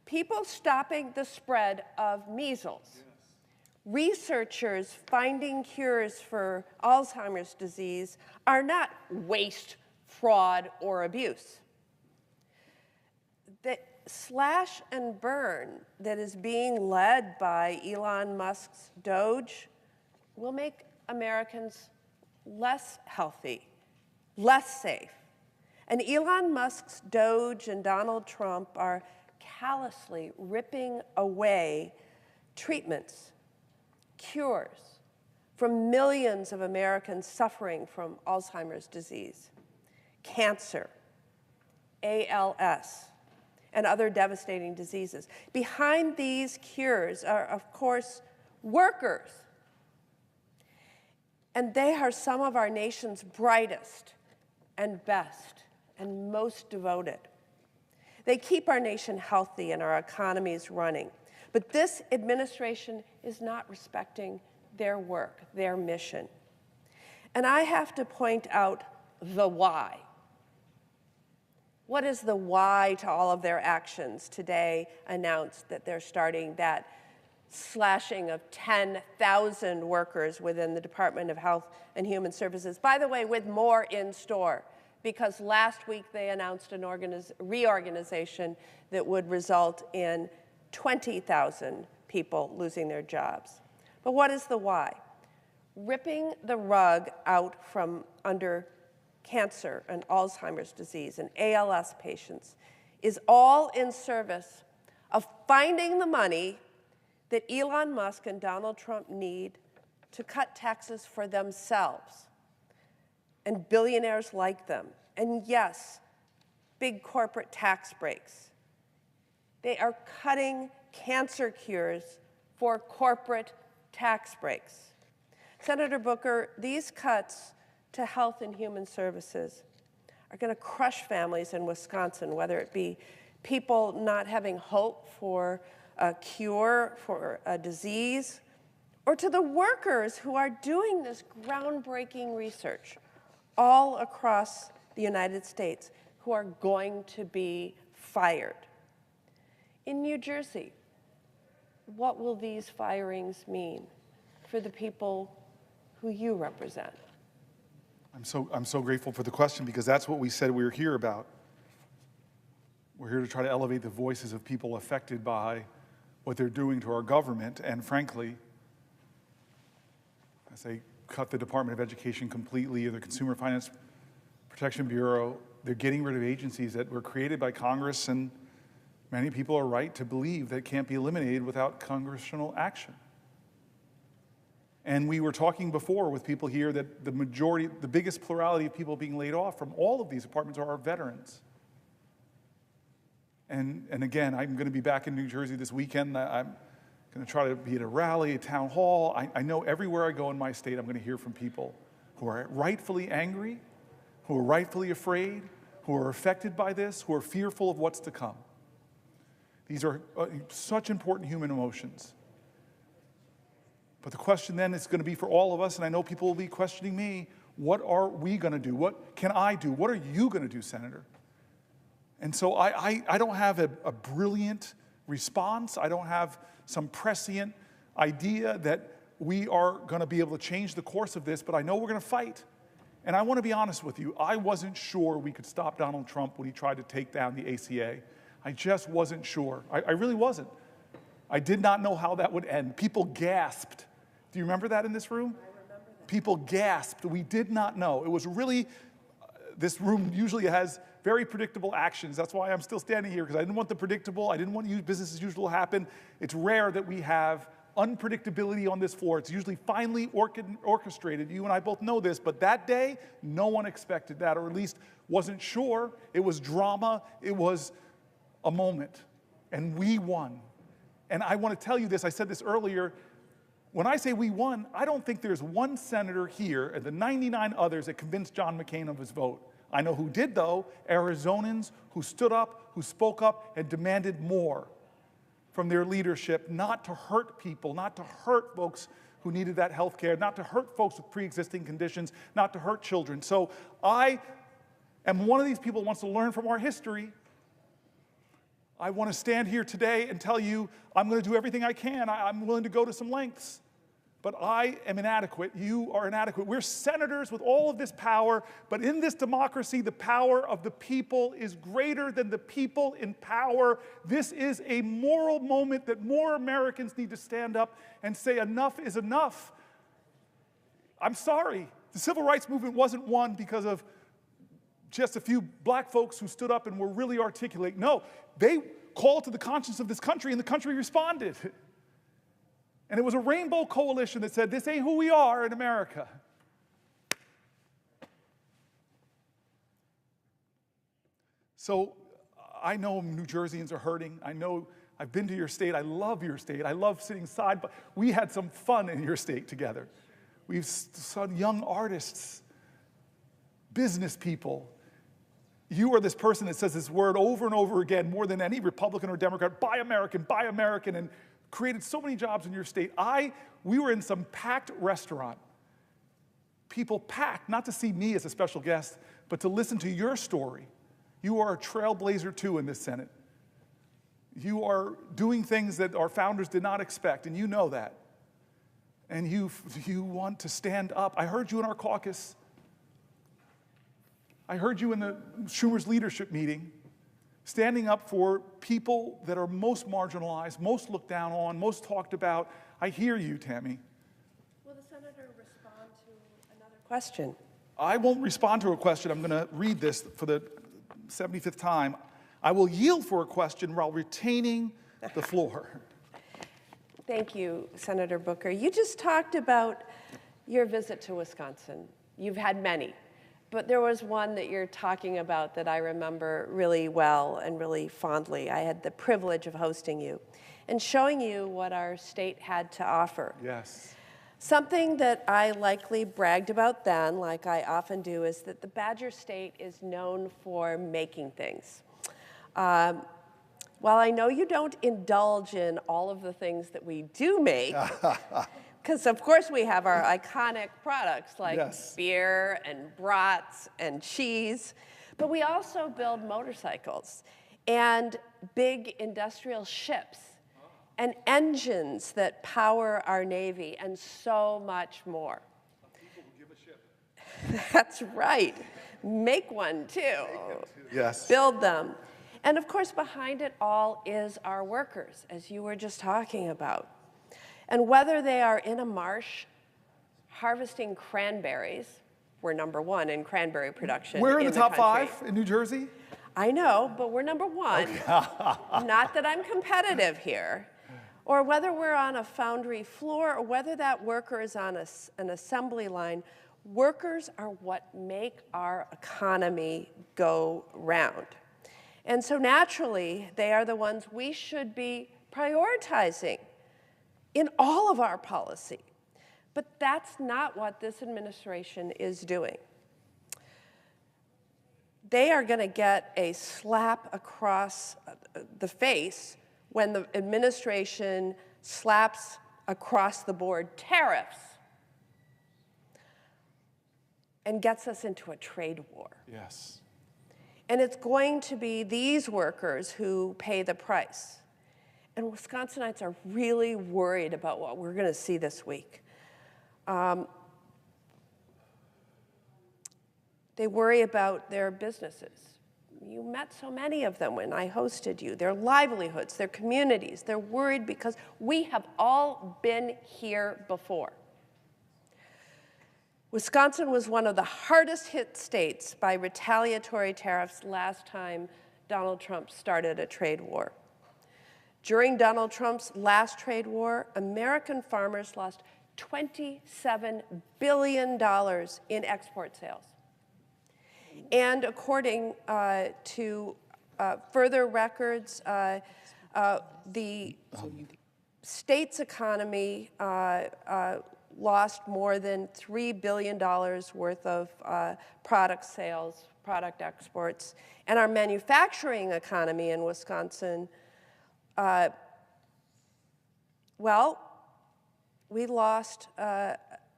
People stopping the spread of measles. Yes. Researchers finding cures for Alzheimer's disease are not waste, fraud, or abuse. The slash and burn that is being led by Elon Musk's DOGE will make Americans less healthy, less safe. And Elon Musk's DOGE and Donald Trump are callously ripping away treatments, cures from millions of Americans suffering from Alzheimer's disease, cancer, ALS, and other devastating diseases. Behind these cures are, of course, workers. And they are some of our nation's brightest and best and most devoted. They keep our nation healthy and our economies running. But this administration is not respecting their work, their mission. And I have to point out the why. What is the why to all of their actions? Today announced that they're starting that slashing of 10,000 workers within the Department of Health and Human Services. By the way, with more in store, because last week they announced an reorganization that would result in 20,000 people losing their jobs. But what is the why? Ripping the rug out from under cancer and Alzheimer's disease and ALS patients is all in service of finding the money that Elon Musk and Donald Trump need to cut taxes for themselves and billionaires like them. And yes, big corporate tax breaks. They are cutting cancer cures for corporate tax breaks. Senator Booker, these cuts to health and human services are going to crush families in Wisconsin, whether it be people not having hope for a cure for a disease, or to the workers who are doing this groundbreaking research all across the United States who are going to be fired. In New Jersey, what will these firings mean for the people who you represent? I'm so grateful for the question, because that's what we said we were here about. We're here to try to elevate the voices of people affected by what they're doing to our government. And frankly, as they cut the Department of Education completely, or the Consumer Finance Protection Bureau, they're getting rid of agencies that were created by Congress, and many people are right to believe that can't be eliminated without congressional action. And we were talking before with people here that the majority, the biggest plurality of people being laid off from all of these departments are our veterans. And again, I'm going to be back in New Jersey this weekend. I'm going to try to be at a rally, a town hall. I know everywhere I go in my state, I'm going to hear from people who are rightfully angry, who are rightfully afraid, who are affected by this, who are fearful of what's to come. These are such important human emotions. But the question then is going to be for all of us, and I know people will be questioning me, what are we going to do? What can I do? What are you going to do, Senator? And so I don't have a brilliant response. I don't have some prescient idea that we are going to be able to change the course of this, but I know we're going to fight. And I want to be honest with you, I wasn't sure we could stop Donald Trump when he tried to take down the ACA. I just wasn't sure. I really wasn't. I did not know how that would end. People gasped. Do you remember that in this room? I remember that. People gasped. We did not know. It was really, this room usually has very predictable actions. That's why I'm still standing here, because I didn't want the predictable. I didn't want business as usual to happen. It's rare that we have unpredictability on this floor. It's usually finely orchestrated. You and I both know this, but that day, no one expected that, or at least wasn't sure. It was drama. It was a moment, and we won. And I want to tell you this, I said this earlier, when I say we won, I don't think there's one senator here and the 99 others that convinced John McCain of his vote. I know who did, though, Arizonans who stood up, who spoke up, and demanded more from their leadership, not to hurt people, not to hurt folks who needed that health care, not to hurt folks with pre-existing conditions, not to hurt children. So I am one of these people who wants to learn from our history. I want to stand here today and tell you I'm going to do everything I can. I'm willing to go to some lengths. But I am inadequate. You are inadequate. We're senators with all of this power, but in this democracy, the power of the people is greater than the people in power. This is a moral moment that more Americans need to stand up and say enough is enough. I'm sorry. The civil rights movement wasn't won because of just a few black folks who stood up and were really articulate. No, they called to the conscience of this country, and the country responded. And it was a rainbow coalition that said, this ain't who we are in America. So I know New Jerseyans are hurting. I know I've been to your state. I love your state. I love sitting side by. We had some fun in your state together. We've seen young artists, business people. You are this person that says this word over and over again, more than any Republican or Democrat, buy American, and created so many jobs in your state. We were in some packed restaurant. People packed, not to see me as a special guest, but to listen to your story. You are a trailblazer too in this Senate. You are doing things that our founders did not expect, and you know that. And you want to stand up. I heard you in our caucus. I heard you in the Schumer's leadership meeting, standing up for people that are most marginalized, most looked down on, most talked about. I hear you, Tammy. Will the senator respond to another question? I won't respond to a question. I'm going to read this for the 75th time. I will yield for a question while retaining the floor. Thank you, Senator Booker. You just talked about your visit to Wisconsin. You've had many. But there was one that you're talking about that I remember really well and really fondly. I had the privilege of hosting you and showing you what our state had to offer. Yes. Something that I likely bragged about then, like I often do, is that the Badger State is known for making things. While I know you don't indulge in all of the things that we do make, because of course we have our iconic products like beer and brats and cheese, but we also build motorcycles and big industrial ships and engines that power our Navy, and so much more. People will give a ship. That's right. Make one too. Yes. Build them. And of course, behind it all is our workers, as you were just talking about. And whether they are in a marsh harvesting cranberries, we're #1 in cranberry production. We're in the top country. 5 in New Jersey. I know, but we're #1. Okay. Not that I'm competitive here. Or whether we're on a foundry floor, or whether that worker is on an assembly line, workers are what make our economy go round. And so naturally, they are the ones we should be prioritizing in all of our policy. But that's not what this administration is doing. They are going to get a slap across the face when the administration slaps across the board tariffs and gets us into a trade war. Yes. And it's going to be these workers who pay the price. And Wisconsinites are really worried about what we're going to see this week. They worry about their businesses. You met so many of them when I hosted you. Their livelihoods, their communities. They're worried because we have all been here before. Wisconsin was one of the hardest hit states by retaliatory tariffs last time Donald Trump started a trade war. During Donald Trump's last trade war, American farmers lost $27 billion in export sales. And according to further records, the state's economy lost more than $3 billion worth of product sales, product exports. And our manufacturing economy in Wisconsin, well, we lost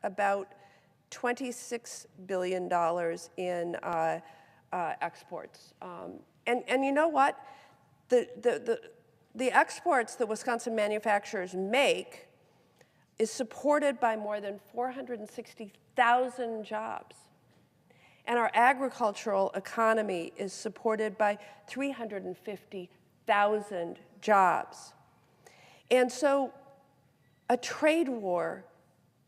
about $26 billion in exports. And you know what? The exports that Wisconsin manufacturers make is supported by more than 460,000 jobs. And our agricultural economy is supported by 350,000 jobs. And so a trade war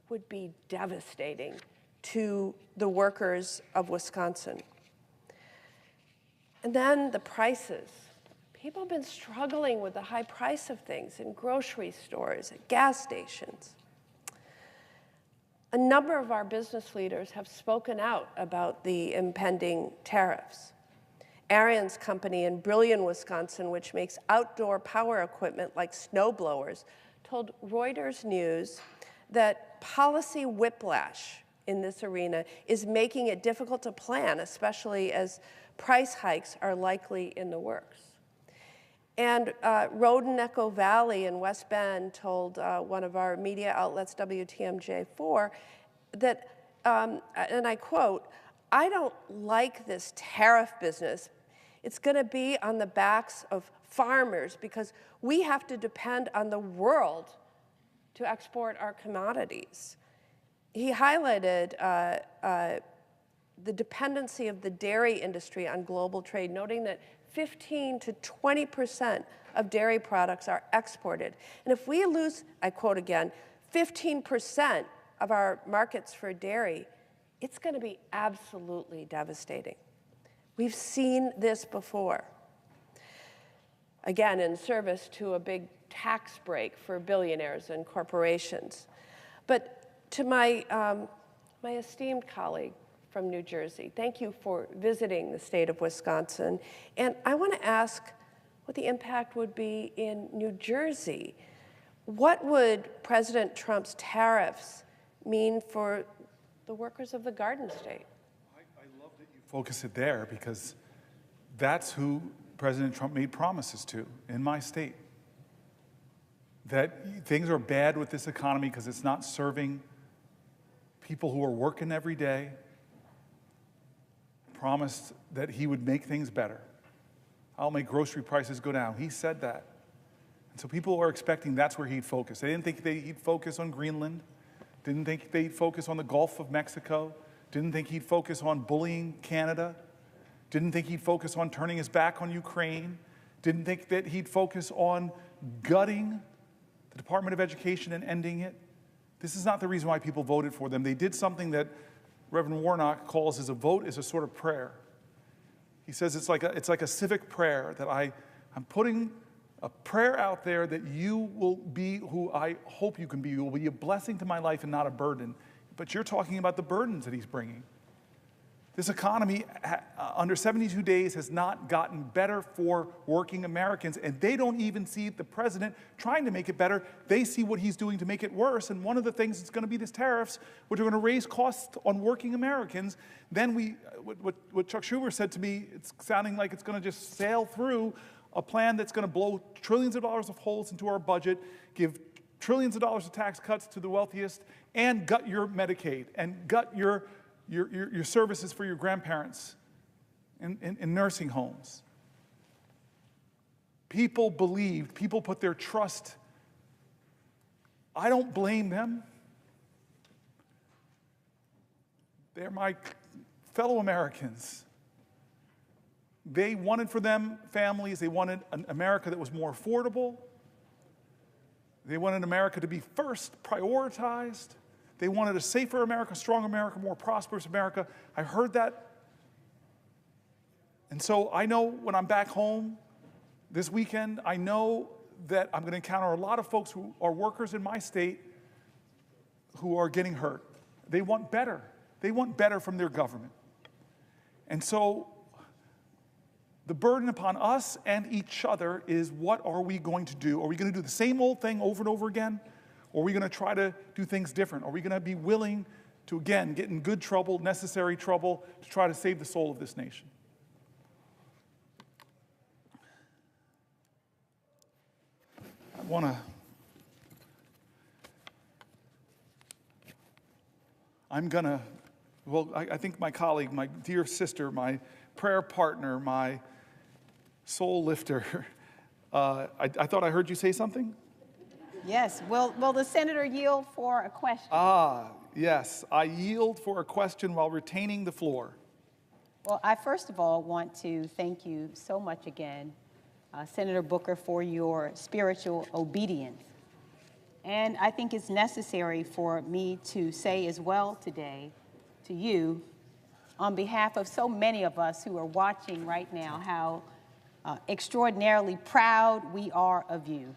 would be devastating to the workers of Wisconsin. And then the prices. People have been struggling with the high price of things in grocery stores, at gas stations. A number of our business leaders have spoken out about the impending tariffs. Ariens Company in Brillion, Wisconsin, which makes outdoor power equipment like snow blowers, told Reuters News that policy whiplash in this arena is making it difficult to plan, especially as price hikes are likely in the works. And Roden Echo Valley in West Bend told one of our media outlets, WTMJ4, that, and I quote, "I don't like this tariff business. It's going to be on the backs of farmers because we have to depend on the world to export our commodities." He highlighted the dependency of the dairy industry on global trade, noting that 15 to 20% of dairy products are exported. And if we lose, I quote again, 15% of our markets for dairy, it's going to be absolutely devastating. We've seen this before. Again, in service to a big tax break for billionaires and corporations. But to my esteemed colleague from New Jersey, thank you for visiting the state of Wisconsin. And I want to ask what the impact would be in New Jersey. What would President Trump's tariffs mean for the workers of the Garden State? I love that you focus it there because that's who President Trump made promises to in my state. That things are bad with this economy because it's not serving people who are working every day. Promised that he would make things better. I'll make grocery prices go down. He said that. And so people are expecting that's where he'd focus. They didn't think he'd focus on Greenland, didn't think they'd focus on the Gulf of Mexico, didn't think he'd focus on bullying Canada, didn't think he'd focus on turning his back on Ukraine, didn't think that he'd focus on gutting the Department of Education and ending it. This is not the reason why people voted for them. They did something that Reverend Warnock calls as a vote is a sort of prayer. He says it's like a civic prayer that I'm putting a prayer out there that you will be who I hope you can be. You will be a blessing to my life and not a burden. But you're talking about the burdens that he's bringing. This economy, under 72 days, has not gotten better for working Americans, and they don't even see the president trying to make it better. They see what he's doing to make it worse, and one of the things is going to be these tariffs, which are going to raise costs on working Americans. Then what Chuck Schumer said to me, it's sounding like it's going to just sail through a plan that's going to blow trillions of dollars of holes into our budget, give trillions of dollars of tax cuts to the wealthiest, and gut your Medicaid, and gut your services for your grandparents in nursing homes. People believed, people put their trust. I don't blame them. They're my fellow Americans. They wanted for them families, they wanted an America that was more affordable. They wanted America to be first prioritized. They wanted a safer America, stronger America, more prosperous America. I heard that. And so I know when I'm back home this weekend, I know that I'm going to encounter a lot of folks who are workers in my state who are getting hurt. They want better. They want better from their government. And so the burden upon us and each other is, what are we going to do? Are we going to do the same old thing over and over again? Or are we going to try to do things different? Are we going to be willing to, again, get in good trouble, necessary trouble, to try to save the soul of this nation? I think my colleague, my dear sister, my prayer partner, my soul lifter, I thought I heard you say something? Yes. Will the senator yield for a question? Yes. I yield for a question while retaining the floor. Well, I first of all want to thank you so much again, Senator Booker, for your spiritual obedience. And I think it's necessary for me to say as well today to you, on behalf of so many of us who are watching right now, how extraordinarily proud we are of you.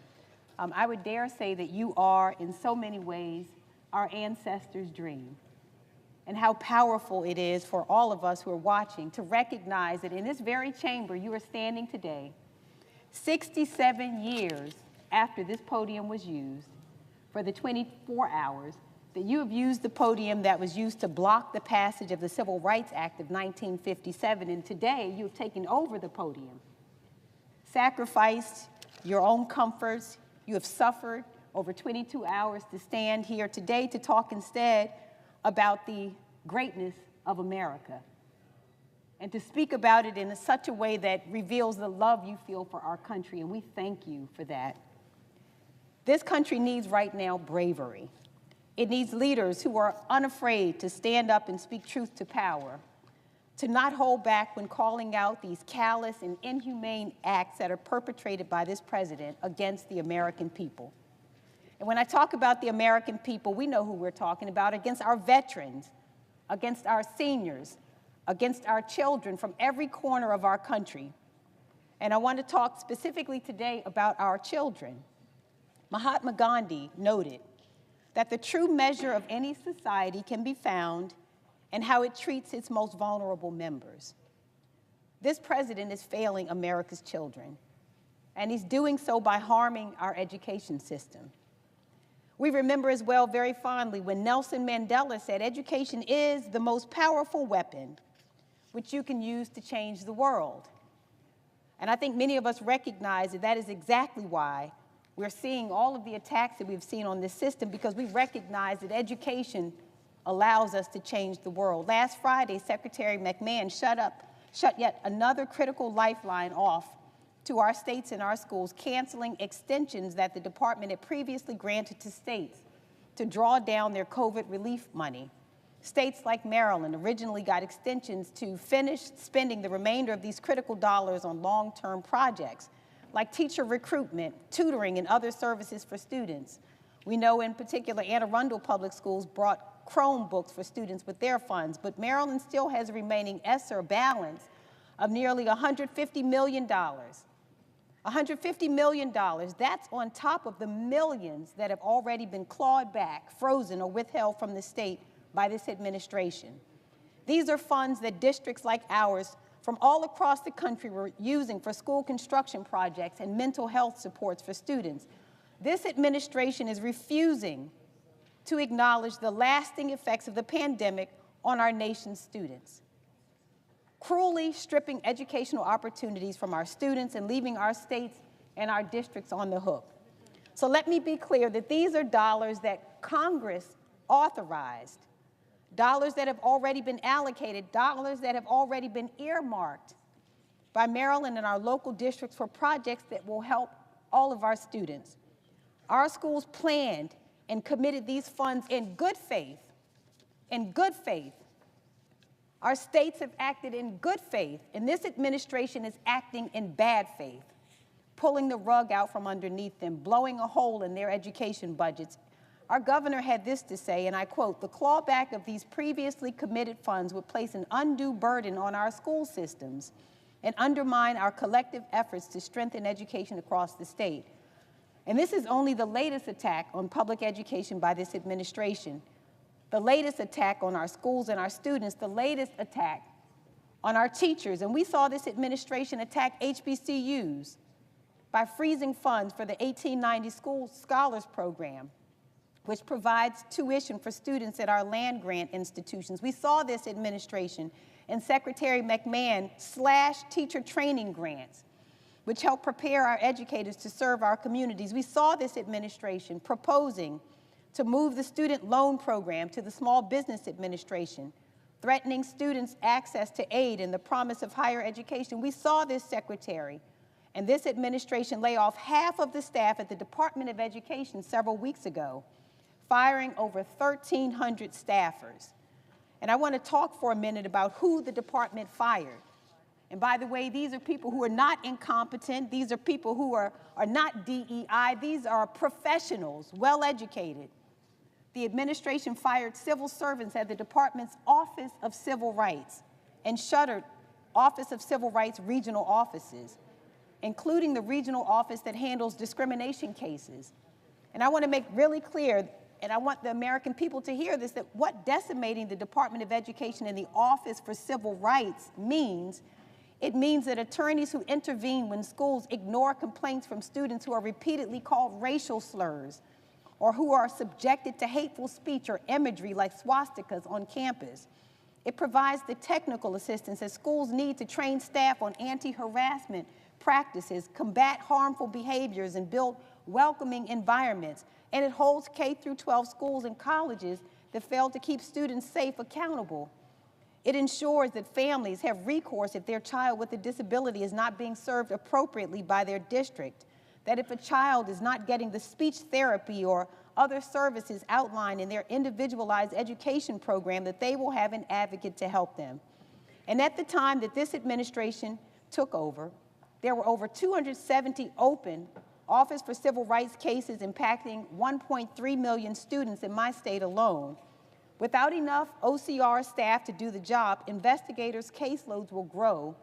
I would dare say that you are, in so many ways, our ancestors' dream, and how powerful it is for all of us who are watching to recognize that in this very chamber you are standing today, 67 years after this podium was used, for the 24 hours that you have used the podium that was used to block the passage of the Civil Rights Act of 1957, and today you have taken over the podium, sacrificed your own comforts. You have suffered over 22 hours to stand here today to talk instead about the greatness of America, and to speak about it in such a way that reveals the love you feel for our country, and we thank you for that. This country needs right now bravery. It needs leaders who are unafraid to stand up and speak truth to power, to not hold back when calling out these callous and inhumane acts that are perpetrated by this president against the American people. And when I talk about the American people, we know who we're talking about, against our veterans, against our seniors, against our children from every corner of our country. And I want to talk specifically today about our children. Mahatma Gandhi noted that the true measure of any society can be found in how it treats its most vulnerable members. This president is failing America's children, and he's doing so by harming our education system. We remember as well very fondly when Nelson Mandela said, "Education is the most powerful weapon which you can use to change the world." And I think many of us recognize that that is exactly why we're seeing all of the attacks that we've seen on this system, because we recognize that education allows us to change the world. Last Friday, Secretary McMahon shut yet another critical lifeline off to our states and our schools, canceling extensions that the department had previously granted to states to draw down their COVID relief money. States like Maryland originally got extensions to finish spending the remainder of these critical dollars on long-term projects, like teacher recruitment, tutoring, and other services for students. We know in particular Anne Arundel Public Schools brought Chromebooks for students with their funds, but Maryland still has a remaining ESSER balance of nearly $150 million. $150 million, that's on top of the millions that have already been clawed back, frozen, or withheld from the state by this administration. These are funds that districts like ours from all across the country were using for school construction projects and mental health supports for students. This administration is refusing to acknowledge the lasting effects of the pandemic on our nation's students, cruelly stripping educational opportunities from our students and leaving our states and our districts on the hook. So let me be clear that these are dollars that Congress authorized, dollars that have already been allocated, dollars that have already been earmarked by Maryland and our local districts for projects that will help all of our students. Our schools planned and committed these funds in good faith. In good faith. Our states have acted in good faith, and this administration is acting in bad faith, pulling the rug out from underneath them, blowing a hole in their education budgets. Our governor had this to say, and I quote, "The clawback of these previously committed funds would place an undue burden on our school systems and undermine our collective efforts to strengthen education across the state." And this is only the latest attack on public education by this administration, the latest attack on our schools and our students, the latest attack on our teachers. And we saw this administration attack HBCUs by freezing funds for the 1890 School Scholars Program, which provides tuition for students at our land-grant institutions. We saw this administration and Secretary McMahon slash teacher training grants, which help prepare our educators to serve our communities. We saw this administration proposing to move the student loan program to the Small Business Administration, threatening students' access to aid and the promise of higher education. We saw this secretary and this administration lay off half of the staff at the Department of Education several weeks ago, firing over 1,300 staffers. And I want to talk for a minute about who the department fired. And by the way, these are people who are not incompetent. These are people who are not DEI. These are professionals, well-educated. The administration fired civil servants at the department's Office of Civil Rights and shuttered Office of Civil Rights regional offices, including the regional office that handles discrimination cases. And I want to make really clear, and I want the American people to hear this, that what decimating the Department of Education and the Office for Civil Rights means, it means that attorneys who intervene when schools ignore complaints from students who are repeatedly called racial slurs or who are subjected to hateful speech or imagery like swastikas on campus. It provides the technical assistance that schools need to train staff on anti-harassment practices, combat harmful behaviors, and build welcoming environments. And it holds K-12 schools and colleges that fail to keep students safe accountable. It ensures that families have recourse if their child with a disability is not being served appropriately by their district, that if a child is not getting the speech therapy or other services outlined in their individualized education program, that they will have an advocate to help them. And at the time that this administration took over, there were over 270 open Office for Civil Rights cases impacting 1.3 million students in my state alone. Without enough OCR staff to do the job, investigators' caseloads will grow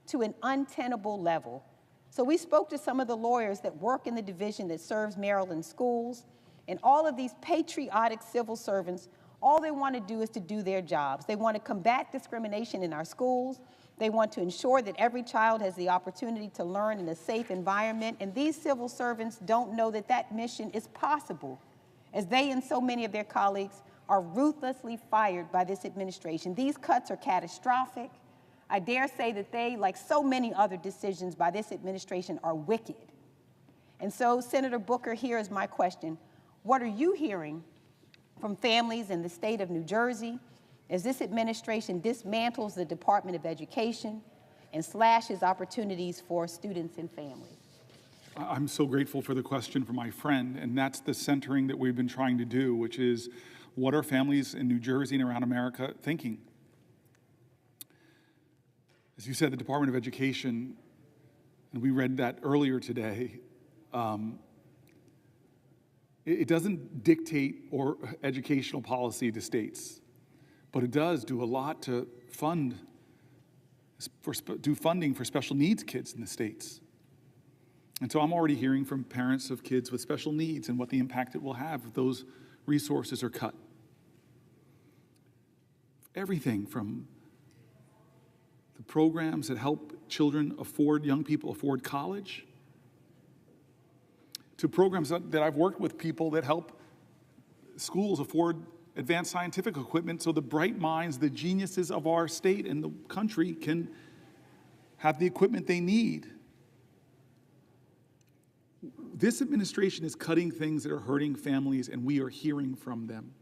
to an untenable level. So we spoke to some of the lawyers that work in the division that serves Maryland schools, and all of these patriotic civil servants, all they want to do is to do their jobs. They want to combat discrimination in our schools. They want to ensure that every child has the opportunity to learn in a safe environment, and these civil servants don't know that that mission is possible, as they and so many of their colleagues are ruthlessly fired by this administration. These cuts are catastrophic. I dare say that they, like so many other decisions by this administration, are wicked. And so, Senator Booker, here is my question. What are you hearing from families in the state of New Jersey as this administration dismantles the Department of Education, and slashes opportunities for students and families? I'm so grateful for the question from my friend, and that's the centering that we've been trying to do, which is what are families in New Jersey and around America thinking? As you said, the Department of Education, and we read that earlier today, it doesn't dictate or educational policy to states, but it does do a lot to do funding for special needs kids in the states. And so I'm already hearing from parents of kids with special needs and what the impact it will have if those resources are cut. Everything from the programs that help young people afford college, to programs that I've worked with people that help schools afford advanced scientific equipment so the bright minds, the geniuses of our state and the country can have the equipment they need. This administration is cutting things that are hurting families, and we are hearing from them.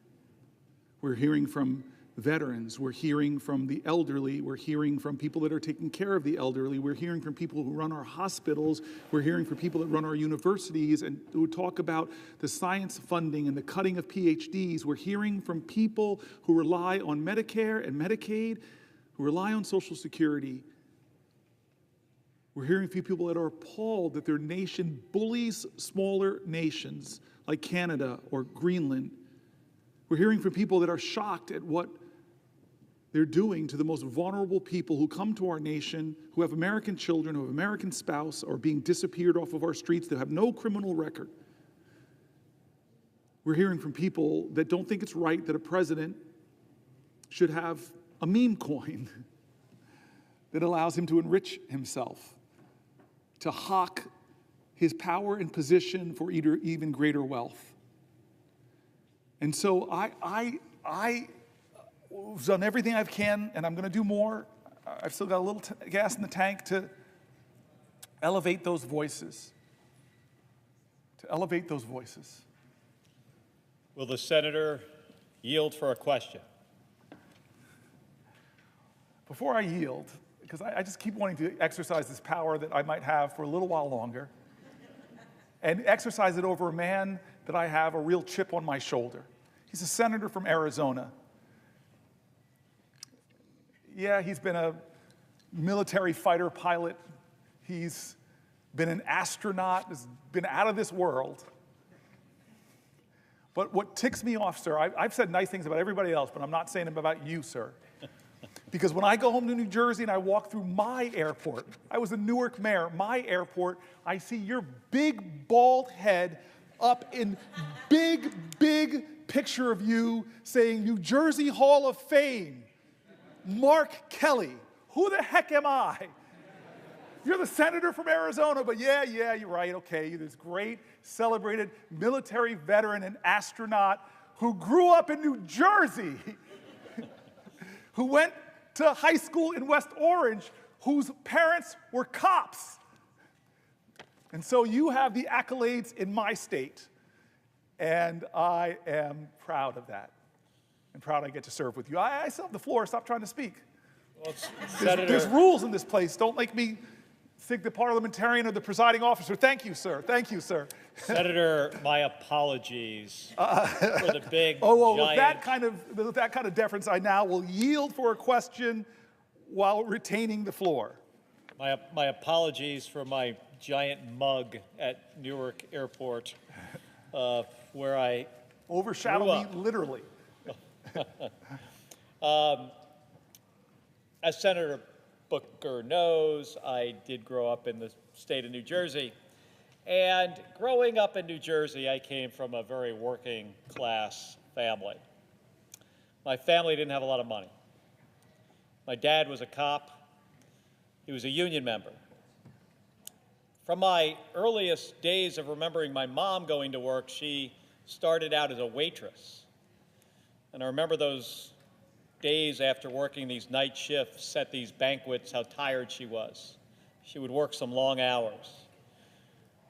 We're hearing from veterans, we're hearing from the elderly, we're hearing from people that are taking care of the elderly, we're hearing from people who run our hospitals, we're hearing from people that run our universities and who talk about the science funding and the cutting of PhDs. We're hearing from people who rely on Medicare and Medicaid, who rely on Social Security. We're hearing from people that are appalled that their nation bullies smaller nations like Canada or Greenland. We're hearing from people that are shocked at what they're doing to the most vulnerable people who come to our nation, who have American children, who have American spouse, or being disappeared off of our streets, that have no criminal record. We're hearing from people that don't think it's right that a president should have a meme coin that allows him to enrich himself, to hawk his power and position for even greater wealth. And so I've done everything I can, and I'm going to do more. I've still got a little gas in the tank to elevate those voices. Will the senator yield for a question? Before I yield, because I just keep wanting to exercise this power that I might have for a little while longer, and exercise it over a man that I have a real chip on my shoulder. He's a senator from Arizona. Yeah, he's been a military fighter pilot. He's been an astronaut, has been out of this world. But what ticks me off, sir, I've said nice things about everybody else, but I'm not saying them about you, sir. Because when I go home to New Jersey and I walk through my airport, I was a Newark mayor, my airport, I see your big bald head up in big picture of you saying New Jersey Hall of Fame, Mark Kelly. Who the heck am I? You're the senator from Arizona, but yeah, you're right, okay. You're this great, celebrated military veteran and astronaut who grew up in New Jersey, who went to high school in West Orange, whose parents were cops. And so you have the accolades in my state, and I am proud of that, and proud I get to serve with you. I still have the floor. Stop trying to speak. Well, there's rules in this place. Don't make me think the parliamentarian or the presiding officer. Thank you, sir. Thank you, sir. Senator, my apologies for the big giant... With that kind of deference, I now will yield for a question while retaining the floor. My apologies for my giant mug at Newark Airport, where I overshadowed me literally. As Senator Booker knows, I did grow up in the state of New Jersey. And growing up in New Jersey, I came from a very working class family. My family didn't have a lot of money. My dad was a cop. He was a union member. From my earliest days of remembering my mom going to work, she started out as a waitress. And I remember those days after working these night shifts at these banquets, how tired she was. She would work some long hours.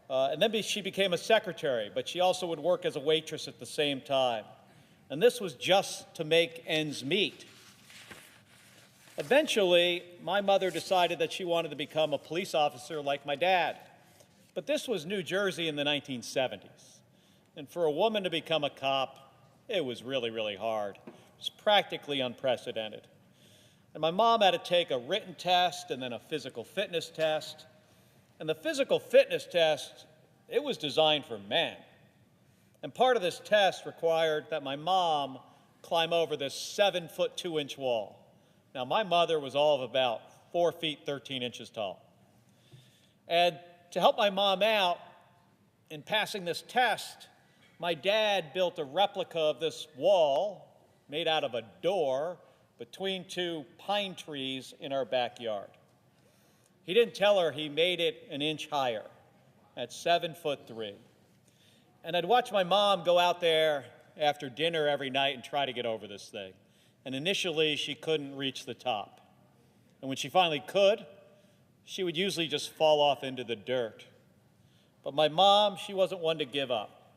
And then she became a secretary, but she also would work as a waitress at the same time. And this was just to make ends meet. Eventually, my mother decided that she wanted to become a police officer like my dad. But this was New Jersey in the 1970s. And for a woman to become a cop, it was really, really hard. It was practically unprecedented. And my mom had to take a written test and then a physical fitness test. And the physical fitness test, it was designed for men. And part of this test required that my mom climb over this 7-foot 2-inch wall. Now, my mother was all of about 4 feet 13 inches tall. And to help my mom out in passing this test, my dad built a replica of this wall made out of a door between 2 pine trees in our backyard. He didn't tell her he made it an inch higher at 7'3". And I'd watch my mom go out there after dinner every night and try to get over this thing. And initially, she couldn't reach the top. And when she finally could, she would usually just fall off into the dirt. But my mom, she wasn't one to give up.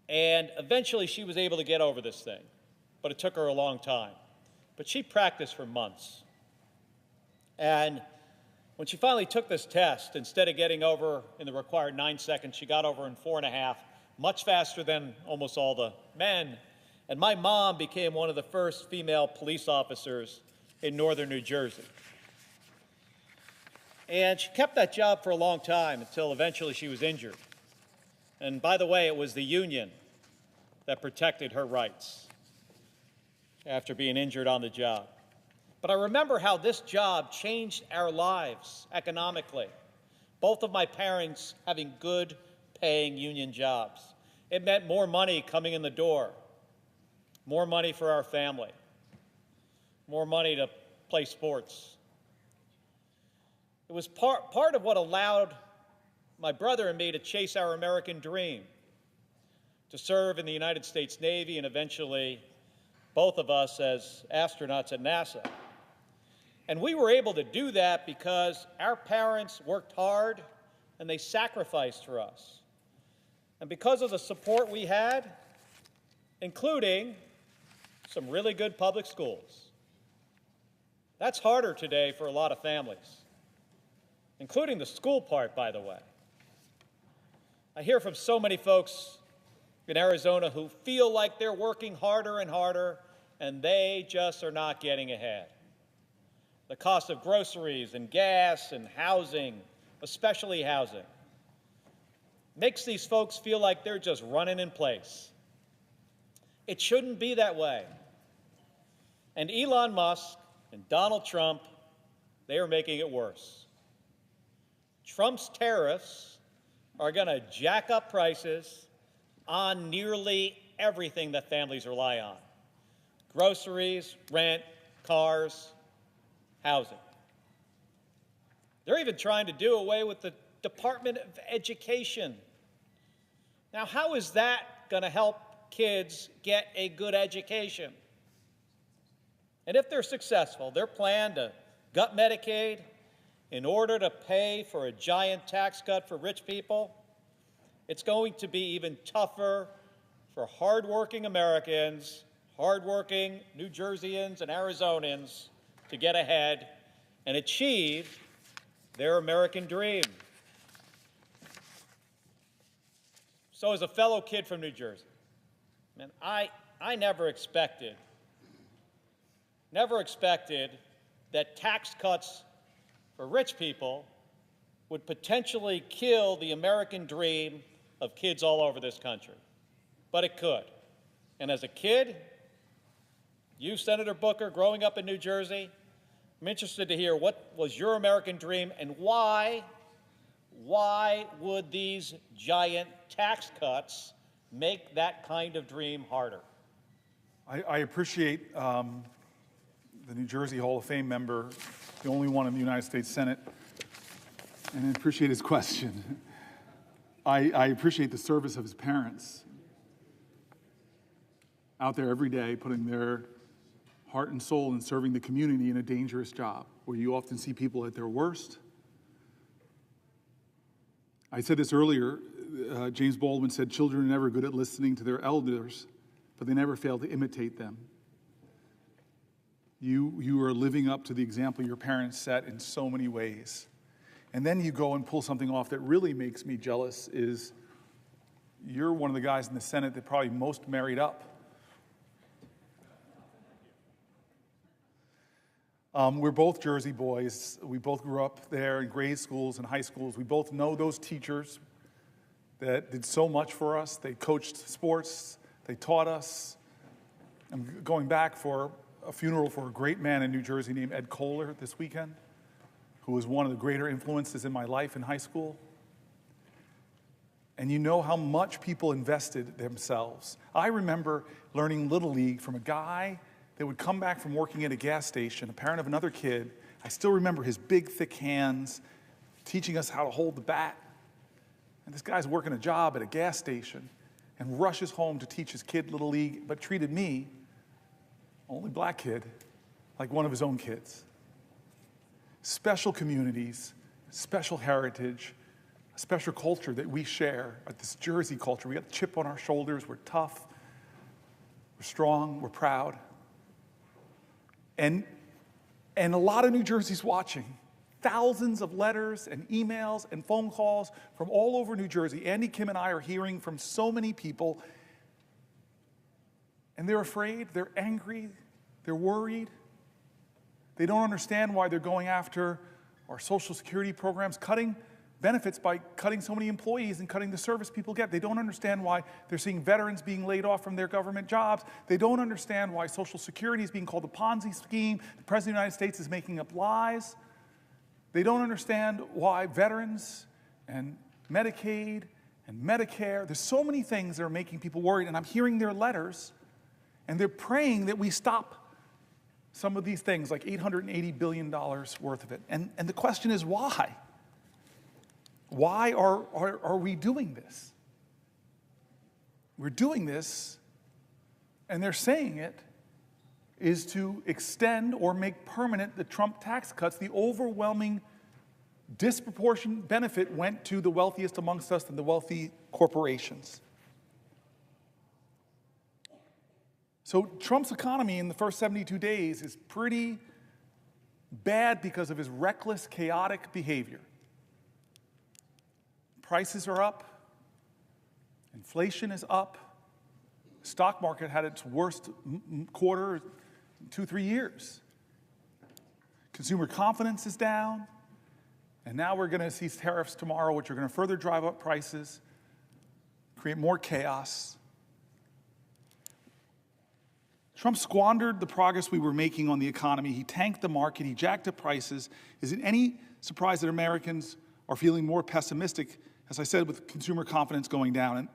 And eventually, she was able to get over this thing. But it took her a long time. But she practiced for months. And when she finally took this test, instead of getting over in the required 9 seconds, she got over in 4.5, much faster than almost all the men. And my mom became one of the first female police officers in northern New Jersey. And she kept that job for a long time until eventually she was injured. And by the way, it was the union that protected her rights after being injured on the job. But I remember how this job changed our lives economically. Both of my parents having good paying union jobs. It meant more money coming in the door, more money for our family, more money to play sports. It was part of what allowed my brother and me to chase our American dream, to serve in the United States Navy and eventually both of us as astronauts at NASA. And we were able to do that because our parents worked hard and they sacrificed for us. And because of the support we had, including some really good public schools. That's harder today for a lot of families, including the school part, by the way. I hear from so many folks in Arizona who feel like they're working harder and harder, and they just are not getting ahead. The cost of groceries and gas and housing, especially housing, makes these folks feel like they're just running in place. It shouldn't be that way. And Elon Musk and Donald Trump, they are making it worse. Trump's tariffs are going to jack up prices on nearly everything that families rely on. Groceries, rent, cars, housing. They're even trying to do away with the Department of Education. Now, how is that going to help kids get a good education? And if they're successful, their plan to gut Medicaid in order to pay for a giant tax cut for rich people, it's going to be even tougher for hardworking Americans, hardworking New Jerseyans and Arizonans to get ahead and achieve their American dream. So as a fellow kid from New Jersey, man, I never expected that tax cuts for rich people would potentially kill the American dream of kids all over this country. But it could. And as a kid, you, Senator Booker, growing up in New Jersey, I'm interested to hear what was your American dream and why would these giant tax cuts make that kind of dream harder? I appreciate the New Jersey Hall of Fame member, the only one in the United States Senate, and I appreciate his question. I appreciate the service of his parents out there every day putting their heart and soul in serving the community in a dangerous job where you often see people at their worst. I said this earlier, James Baldwin said, children are never good at listening to their elders, but they never fail to imitate them. You are living up to the example your parents set in so many ways. And then you go and pull something off that really makes me jealous is you're one of the guys in the Senate that probably most married up. We're both Jersey boys. We both grew up there in grade schools and high schools. We both know those teachers that did so much for us. They coached sports. They taught us. I'm going back for a funeral for a great man in New Jersey named Ed Kohler this weekend, who was one of the greater influences in my life in high school. And you know how much people invested themselves. I remember learning Little League from a guy that would come back from working at a gas station, a parent of another kid. I still remember his big, thick hands teaching us how to hold the bat. And this guy's working a job at a gas station and rushes home to teach his kid Little League, but treated me, only black kid, like one of his own kids. Special communities, special heritage, a special culture that we share, this Jersey culture. We got the chip on our shoulders, we're tough, we're strong, we're proud. And a lot of New Jersey's watching. Thousands of letters and emails and phone calls from all over New Jersey. Andy, Kim, and I are hearing from so many people. And they're afraid, they're angry, they're worried. They don't understand why they're going after our Social Security programs, cutting benefits by cutting so many employees and cutting the service people get. They don't understand why they're seeing veterans being laid off from their government jobs. They don't understand why Social Security is being called a Ponzi scheme. The President of the United States is making up lies. They don't understand why veterans and Medicaid and Medicare, there's so many things that are making people worried, and I'm hearing their letters, and they're praying that we stop some of these things, like $880 billion worth of it. And the question is, why? Why are we doing this? We're doing this, and they're saying it, is to extend or make permanent the Trump tax cuts. The overwhelming disproportionate benefit went to the wealthiest amongst us and the wealthy corporations. So Trump's economy in the first 72 days is pretty bad because of his reckless, chaotic behavior. Prices are up. Inflation is up. The stock market had its worst quarter in 2-3 years. Consumer confidence is down. And now we're going to see tariffs tomorrow, which are going to further drive up prices, create more chaos. Trump squandered the progress we were making on the economy. He tanked the market. He jacked up prices. Is it any surprise that Americans are feeling more pessimistic, as I said, with consumer confidence going down?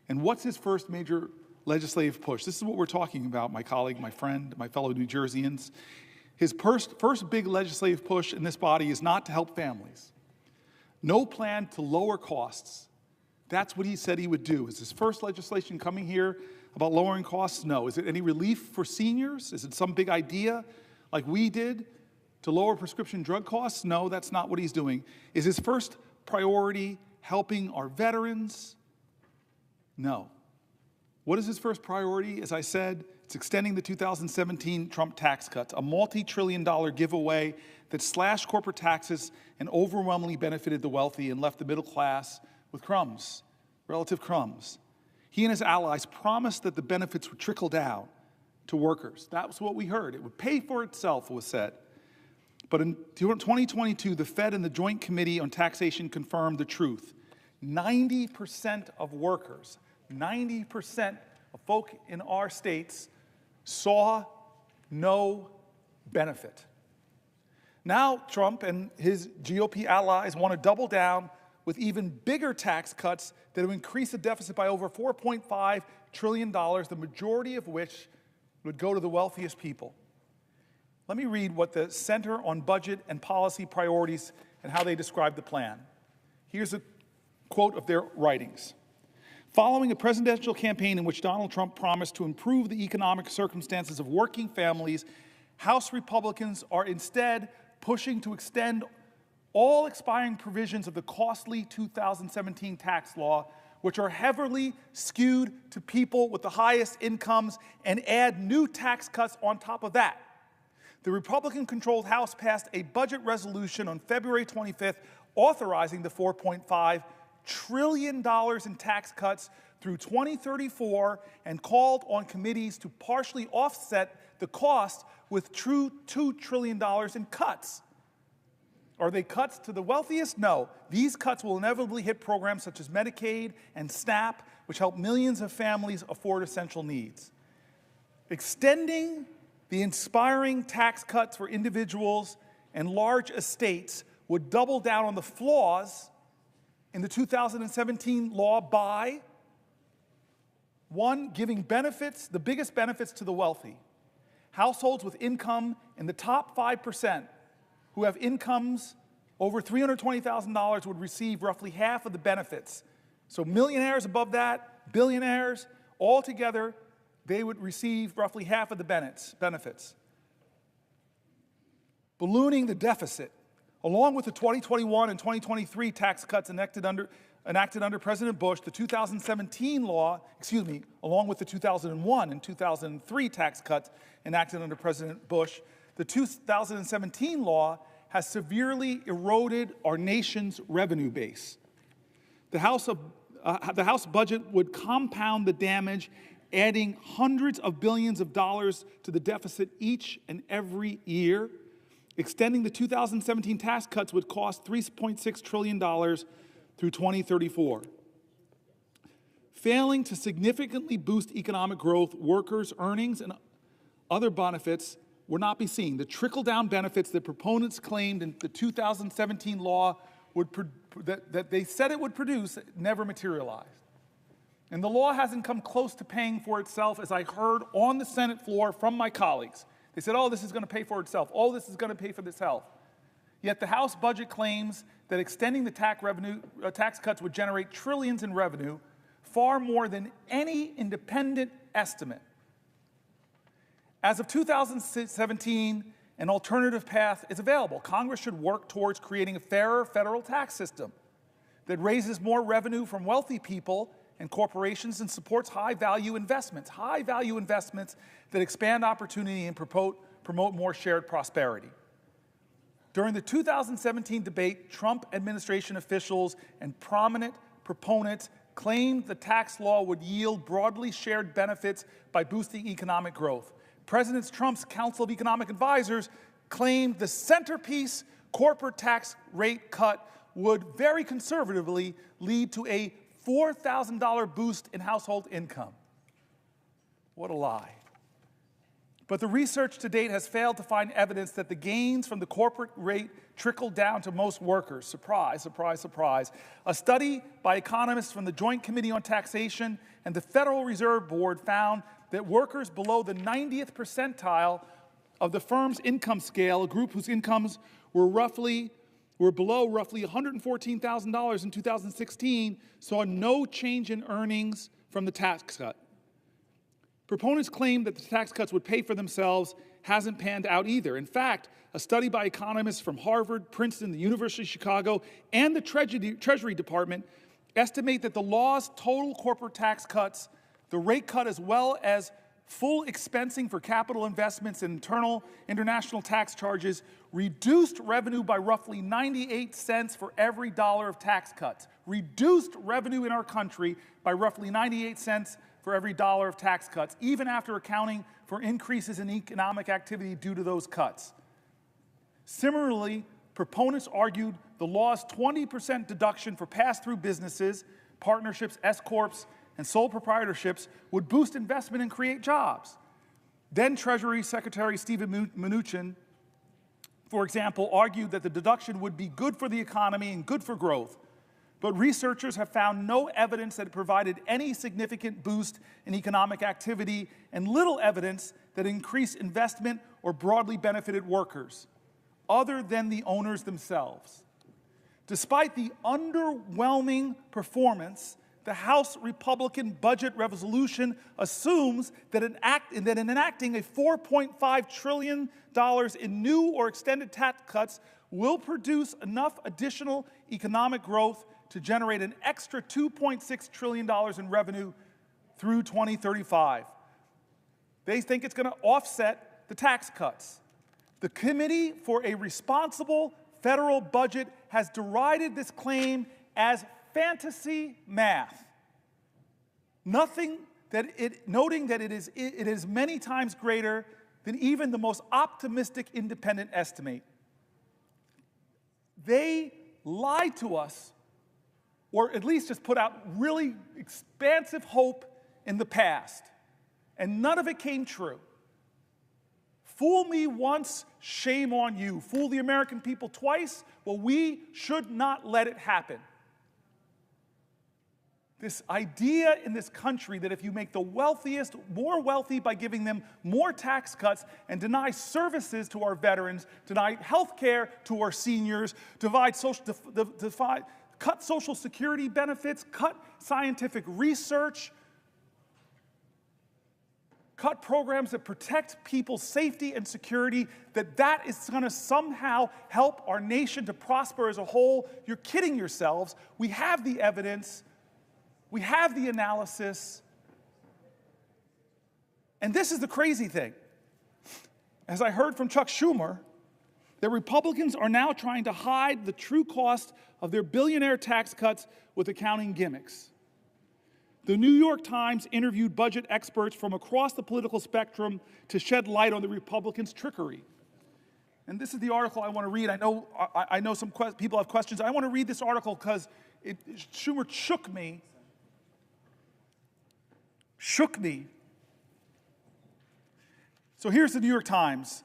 And what's his first major legislative push? This is what we're talking about, my colleague, my friend, my fellow New Jerseyans. His first big legislative push in this body is not to help families. No plan to lower costs. That's what he said he would do. Is his first legislation coming here about lowering costs? No. Is it any relief for seniors? Is it some big idea like we did to lower prescription drug costs? No, that's not what he's doing. Is his first priority helping our veterans? No. What is his first priority? As I said, it's extending the 2017 Trump tax cuts, a multi-trillion-dollar giveaway that slashed corporate taxes and overwhelmingly benefited the wealthy and left the middle class with crumbs, relative crumbs. He and his allies promised that the benefits would trickle down to workers. That was what we heard. It would pay for itself, it was said. But in 2022, the Fed and the Joint Committee on Taxation confirmed the truth. 90% of workers, 90% of folk in our states saw no benefit. Now Trump and his GOP allies want to double down with even bigger tax cuts that will increase the deficit by over $4.5 trillion, the majority of which would go to the wealthiest people. Let me read what the Center on Budget and Policy Priorities and how they describe the plan. Here's a quote of their writings. Following a presidential campaign in which Donald Trump promised to improve the economic circumstances of working families, House Republicans are instead pushing to extend all expiring provisions of the costly 2017 tax law, which are heavily skewed to people with the highest incomes, and add new tax cuts on top of that. The Republican-controlled House passed a budget resolution on February 25th authorizing the $4.5 trillion in tax cuts through 2034 and called on committees to partially offset the cost with true $2 trillion in cuts. Are they cuts to the wealthiest? No. These cuts will inevitably hit programs such as Medicaid and SNAP, which help millions of families afford essential needs. Extending the inspiring tax cuts for individuals and large estates would double down on the flaws in the 2017 law by, one, giving benefits, the biggest benefits to the wealthy. Households with income in the top 5% who have incomes over $320,000 would receive roughly half of the benefits. So millionaires above that, billionaires, all together, they would receive roughly half of the benefits. Ballooning the deficit, along with the 2021 and 2023 tax cuts enacted under President Bush, the 2017 law, along with the 2001 and 2003 tax cuts enacted under President Bush, the 2017 law has severely eroded our nation's revenue base. The House budget would compound the damage, adding hundreds of billions of dollars to the deficit each and every year. Extending the 2017 tax cuts would cost $3.6 trillion through 2034. Failing to significantly boost economic growth, workers' earnings, and other benefits would not be seen. The trickle-down benefits that proponents claimed in the 2017 law that they said it would produce never materialized. And the law hasn't come close to paying for itself, as I heard on the Senate floor from my colleagues. They said, oh, this is going to pay for itself. Oh, this is going to pay for itself. Yet the House budget claims that extending the tax cuts would generate trillions in revenue, far more than any independent estimate. As of 2017, an alternative path is available. Congress should work towards creating a fairer federal tax system that raises more revenue from wealthy people and corporations and supports high-value investments that expand opportunity and promote more shared prosperity. During the 2017 debate, Trump administration officials and prominent proponents claimed the tax law would yield broadly shared benefits by boosting economic growth. President Trump's Council of Economic Advisors claimed the centerpiece corporate tax rate cut would very conservatively lead to a $4,000 boost in household income. What a lie. But the research to date has failed to find evidence that the gains from the corporate rate trickled down to most workers. Surprise, surprise, surprise. A study by economists from the Joint Committee on Taxation and the Federal Reserve Board found that workers below the 90th percentile of the firm's income scale, a group whose incomes were below roughly $114,000 in 2016, saw no change in earnings from the tax cut. Proponents claim that the tax cuts would pay for themselves hasn't panned out either. In fact, a study by economists from Harvard, Princeton, the University of Chicago, and the Treasury Department estimate that the law's total corporate tax cuts, the rate cut as well as full expensing for capital investments and international tax charges, reduced revenue by roughly 98 cents for every dollar of tax cuts. Reduced revenue in our country by roughly 98 cents for every dollar of tax cuts, even after accounting for increases in economic activity due to those cuts. Similarly, proponents argued the law's 20% deduction for pass-through businesses, partnerships, S-corps, and sole proprietorships would boost investment and create jobs. Then Treasury Secretary Steven Mnuchin, for example, argued that the deduction would be good for the economy and good for growth. But researchers have found no evidence that it provided any significant boost in economic activity and little evidence that it increased investment or broadly benefited workers, other than the owners themselves. Despite the underwhelming performance, the House Republican budget resolution assumes that in enacting a $4.5 trillion in new or extended tax cuts will produce enough additional economic growth to generate an extra $2.6 trillion in revenue through 2035. They think it's going to offset the tax cuts. The Committee for a Responsible Federal Budget has derided this claim as fantasy math. Noting that it is many times greater than even the most optimistic independent estimate. They lied to us, or at least just put out really expansive hope in the past, and none of it came true. Fool me once, shame on you. Fool the American people twice, well, we should not let it happen. This idea in this country that if you make the wealthiest more wealthy by giving them more tax cuts and deny services to our veterans, deny health care to our seniors, cut Social Security benefits, cut scientific research, cut programs that protect people's safety and security, that is going to somehow help our nation to prosper as a whole. You're kidding yourselves. We have the evidence. We have the analysis. And this is the crazy thing. As I heard from Chuck Schumer, that Republicans are now trying to hide the true cost of their billionaire tax cuts with accounting gimmicks. The New York Times interviewed budget experts from across the political spectrum to shed light on the Republicans' trickery. And this is the article I want to read. I know some people have questions. I want to read this article because Schumer shook me. So here's the New York Times.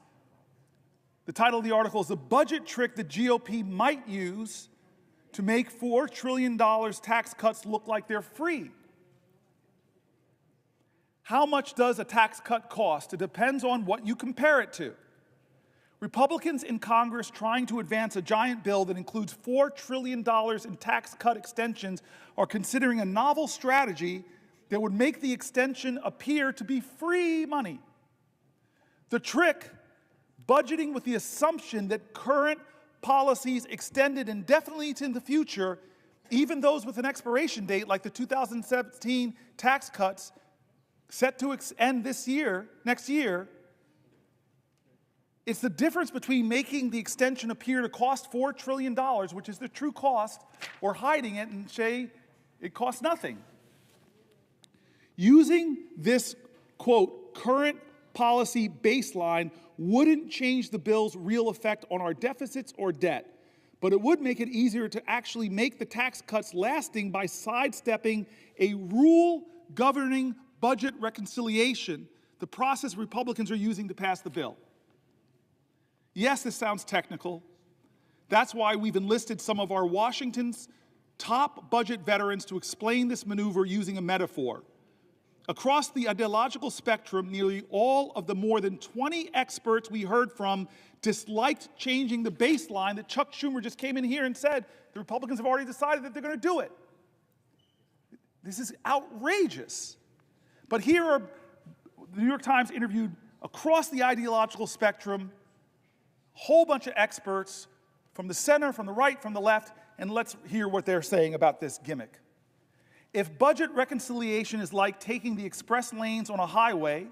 The title of the article is "The Budget Trick the GOP Might Use to Make $4 trillion Tax Cuts Look Like They're Free." How much does a tax cut cost? It depends on what you compare it to. Republicans in Congress trying to advance a giant bill that includes $4 trillion in tax cut extensions are considering a novel strategy that would make the extension appear to be free money. The trick, budgeting with the assumption that current policies extended indefinitely into the future, even those with an expiration date like the 2017 tax cuts set to end next year, it's the difference between making the extension appear to cost $4 trillion, which is the true cost, or hiding it and say it costs nothing. Using this, quote, current policy baseline wouldn't change the bill's real effect on our deficits or debt, but it would make it easier to actually make the tax cuts lasting by sidestepping a rule governing budget reconciliation, the process Republicans are using to pass the bill. Yes, this sounds technical. That's why we've enlisted some of our Washington's top budget veterans to explain this maneuver using a metaphor. Across the ideological spectrum, nearly all of the more than 20 experts we heard from disliked changing the baseline that Chuck Schumer just came in here and said the Republicans have already decided that they're going to do it. This is outrageous. But here are the New York Times interviewed across the ideological spectrum, a whole bunch of experts from the center, from the right, from the left, and let's hear what they're saying about this gimmick. If budget reconciliation is like taking the express lanes on a highway,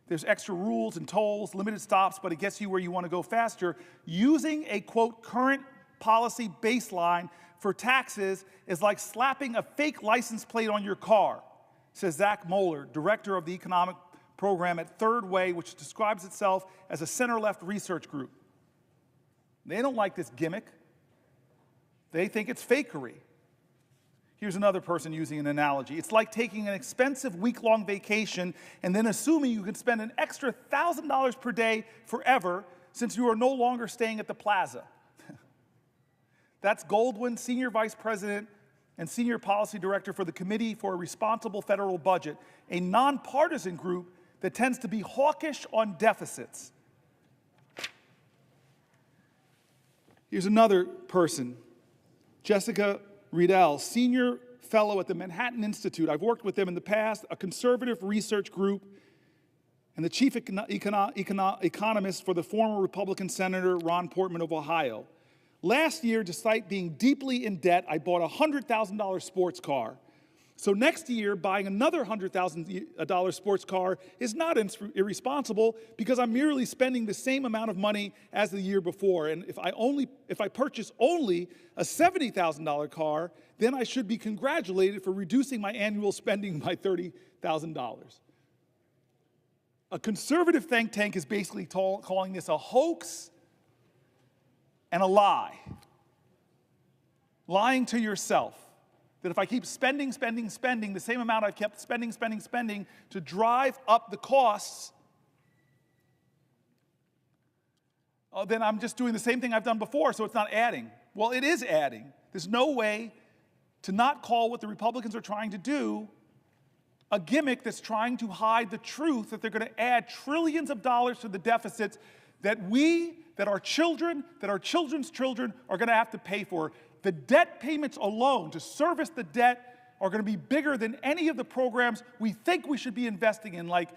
there's extra rules and tolls, limited stops, but it gets you where you want to go faster, using a, quote, current policy baseline for taxes is like slapping a fake license plate on your car, says Zach Moeller, director of the economic program at Third Way, which describes itself as a center-left research group. They don't like this gimmick. They think it's fakery. Here's another person using an analogy. It's like taking an expensive week-long vacation and then assuming you can spend an extra $1,000 per day forever since you are no longer staying at the plaza. That's Goldwyn, Senior Vice President and Senior Policy Director for the Committee for a Responsible Federal Budget, a nonpartisan group that tends to be hawkish on deficits. Here's another person, Jessica Riedel, Senior Fellow at the Manhattan Institute. I've worked with them in the past, a conservative research group, and the Chief Economist for the former Republican Senator Ron Portman of Ohio. Last year, despite being deeply in debt, I bought a $100,000 sports car. So next year, buying another $100,000 sports car is not irresponsible because I'm merely spending the same amount of money as the year before. And if I purchase only a $70,000 car, then I should be congratulated for reducing my annual spending by $30,000. A conservative think tank is basically calling this a hoax and a lie. Lying to yourself. That if I keep spending the same amount I've kept spending to drive up the costs, then I'm just doing the same thing I've done before, so it's not adding. Well, it is adding. There's no way to not call what the Republicans are trying to do a gimmick that's trying to hide the truth that they're going to add trillions of dollars to the deficits that our children, that our children's children are going to have to pay for. The debt payments alone to service the debt are going to be bigger than any of the programs we think we should be investing in, like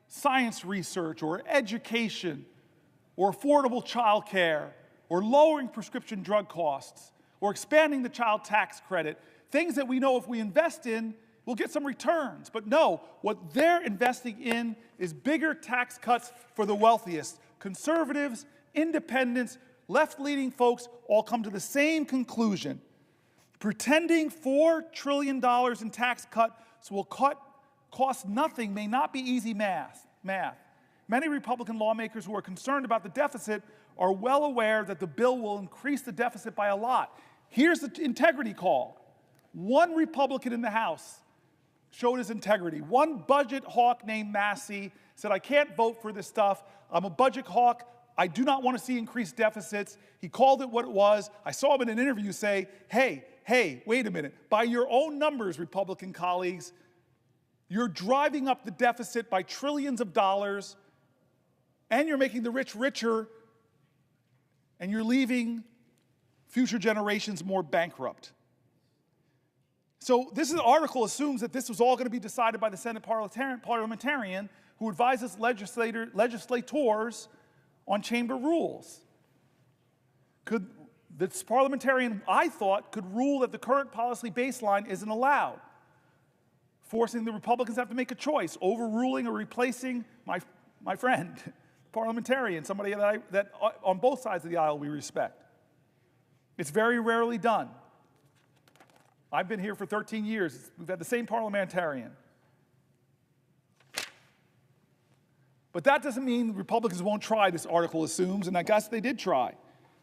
science research or education or affordable child care or lowering prescription drug costs or expanding the child tax credit, things that we know if we invest in, we'll get some returns. But no, what they're investing in is bigger tax cuts for the wealthiest. Conservatives, independents, left-leaning folks all come to the same conclusion. Pretending $4 trillion in tax cuts will cost nothing may not be easy math. Many Republican lawmakers who are concerned about the deficit are well aware that the bill will increase the deficit by a lot. Here's the integrity call. One Republican in the House showed his integrity. One budget hawk named Massey said, I can't vote for this stuff. I'm a budget hawk. I do not want to see increased deficits. He called it what it was. I saw him in an interview say, hey, wait a minute. By your own numbers, Republican colleagues, you're driving up the deficit by trillions of dollars, and you're making the rich richer, and you're leaving future generations more bankrupt. So this article assumes that this was all going to be decided by the Senate parliamentarian who advises legislators on chamber rules. This parliamentarian, I thought, could rule that the current policy baseline isn't allowed, forcing the Republicans to have to make a choice, overruling or replacing my friend, parliamentarian, somebody that on both sides of the aisle we respect. It's very rarely done. I've been here for 13 years. We've had the same parliamentarian. But that doesn't mean Republicans won't try, this article assumes, and I guess they did try.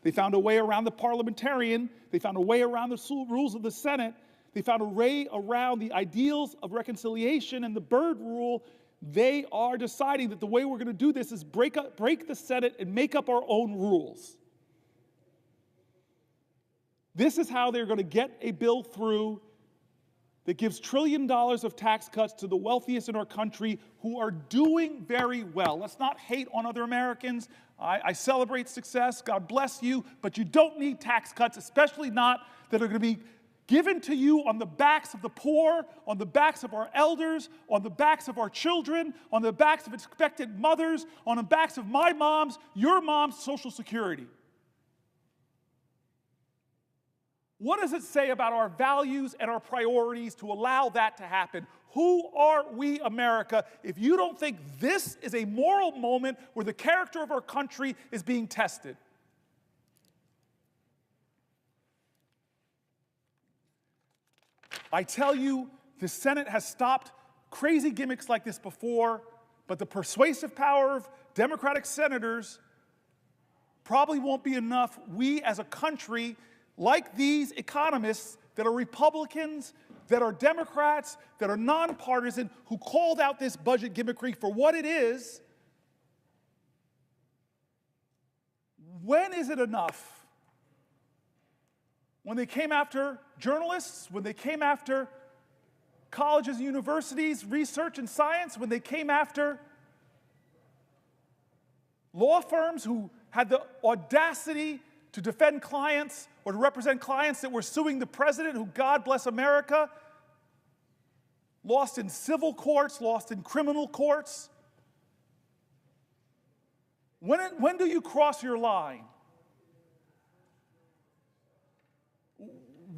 They found a way around the parliamentarian. They found a way around the rules of the Senate. They found a way around the ideals of reconciliation and the Byrd rule. They are deciding that the way we're going to do this is break the Senate and make up our own rules. This is how they're going to get a bill through that gives $1 trillion of tax cuts to the wealthiest in our country who are doing very well. Let's not hate on other Americans. I celebrate success. God bless you. But you don't need tax cuts, especially not that are going to be given to you on the backs of the poor, on the backs of our elders, on the backs of our children, on the backs of expectant mothers, on the backs of my mom's, your mom's Social Security. What does it say about our values and our priorities to allow that to happen? Who are we, America, if you don't think this is a moral moment where the character of our country is being tested? I tell you, the Senate has stopped crazy gimmicks like this before, but the persuasive power of Democratic senators probably won't be enough. We as a country, like these economists that are Republicans, that are Democrats, that are nonpartisan, who called out this budget gimmickry for what it is, when is it enough? When they came after journalists, when they came after colleges and universities, research and science, when they came after law firms who had the audacity to defend clients or to represent clients that were suing the president, who, God bless America, lost in civil courts, lost in criminal courts. When do you cross your line?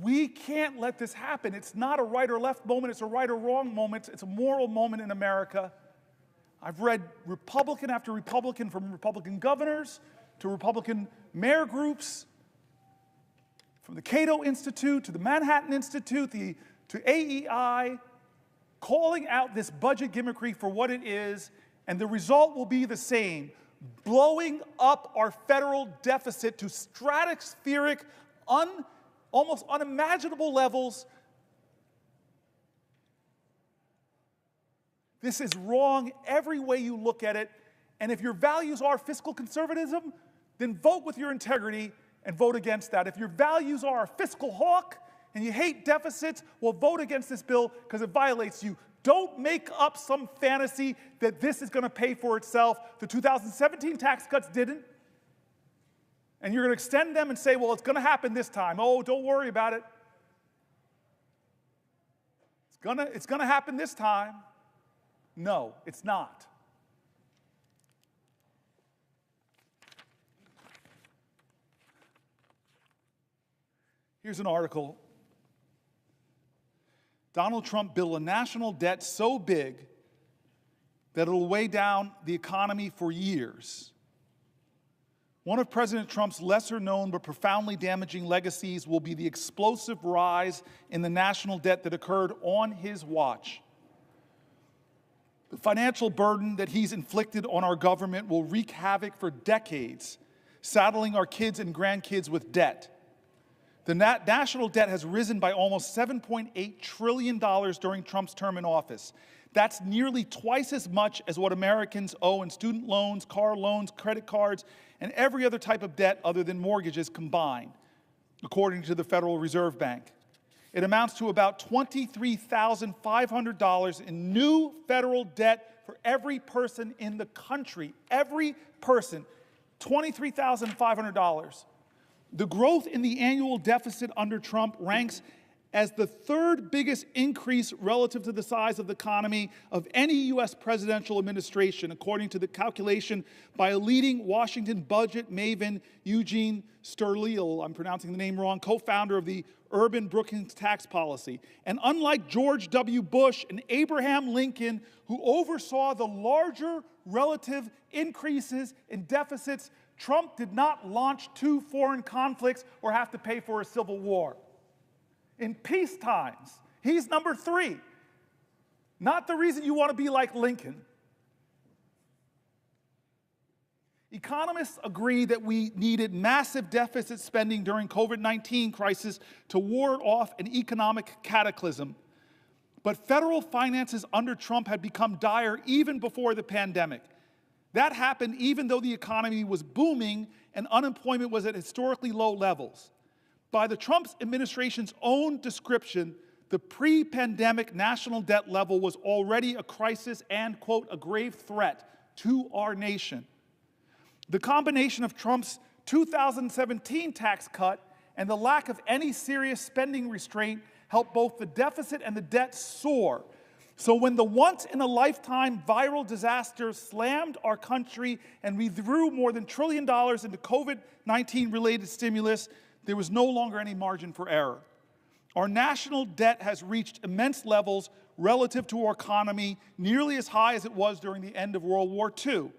We We can't let this happen. It's not a right or left moment, it's a right or wrong moment, it's a moral moment in America. I've read Republican after Republican, from Republican governors to Republican mayor groups, from the Cato Institute to the Manhattan Institute to AEI, calling out this budget gimmickry for what it is, and the result will be the same: blowing up our federal deficit to stratospheric, almost unimaginable levels. This is wrong every way you look at it. And if your values are fiscal conservatism, then vote with your integrity and vote against that. If your values are a fiscal hawk and you hate deficits, well, vote against this bill because it violates you. Don't make up some fantasy that this is going to pay for itself. The 2017 tax cuts didn't. And you're going to extend them and say, well, it's going to happen this time. Oh, don't worry about it. It's going to happen this time. No, it's not. Here's an article. Donald Trump built a national debt so big that it'll weigh down the economy for years. One of President Trump's lesser-known but profoundly damaging legacies will be the explosive rise in the national debt that occurred on his watch. The financial burden that he's inflicted on our government will wreak havoc for decades, saddling our kids and grandkids with debt. The national debt has risen by almost $7.8 trillion during Trump's term in office. That's nearly twice as much as what Americans owe in student loans, car loans, credit cards, and every other type of debt other than mortgages combined, according to the Federal Reserve Bank. It amounts to about $23,500 in new federal debt for every person in the country. Every person, $23,500. The growth in the annual deficit under Trump ranks as the third biggest increase relative to the size of the economy of any U.S. presidential administration, according to the calculation by a leading Washington budget maven, Eugene Sterleel, I'm pronouncing the name wrong, co-founder of the Urban Brookings Tax Policy. And unlike George W. Bush and Abraham Lincoln, who oversaw the larger relative increases in deficits, Trump did not launch 2 foreign conflicts or have to pay for a civil war. In peace times, he's number 3. Not the reason you want to be like Lincoln. Economists agree that we needed massive deficit spending during COVID-19 crisis to ward off an economic cataclysm. But federal finances under Trump had become dire even before the pandemic. That happened even though the economy was booming and unemployment was at historically low levels. By the Trump administration's own description, the pre-pandemic national debt level was already a crisis and, quote, a grave threat to our nation. The combination of Trump's 2017 tax cut and the lack of any serious spending restraint helped both the deficit and the debt soar. So when the once-in-a-lifetime viral disaster slammed our country and we threw more than $1 trillion into COVID-19-related stimulus, there was no longer any margin for error. Our national debt has reached immense levels relative to our economy, nearly as high as it was during the end of World War II.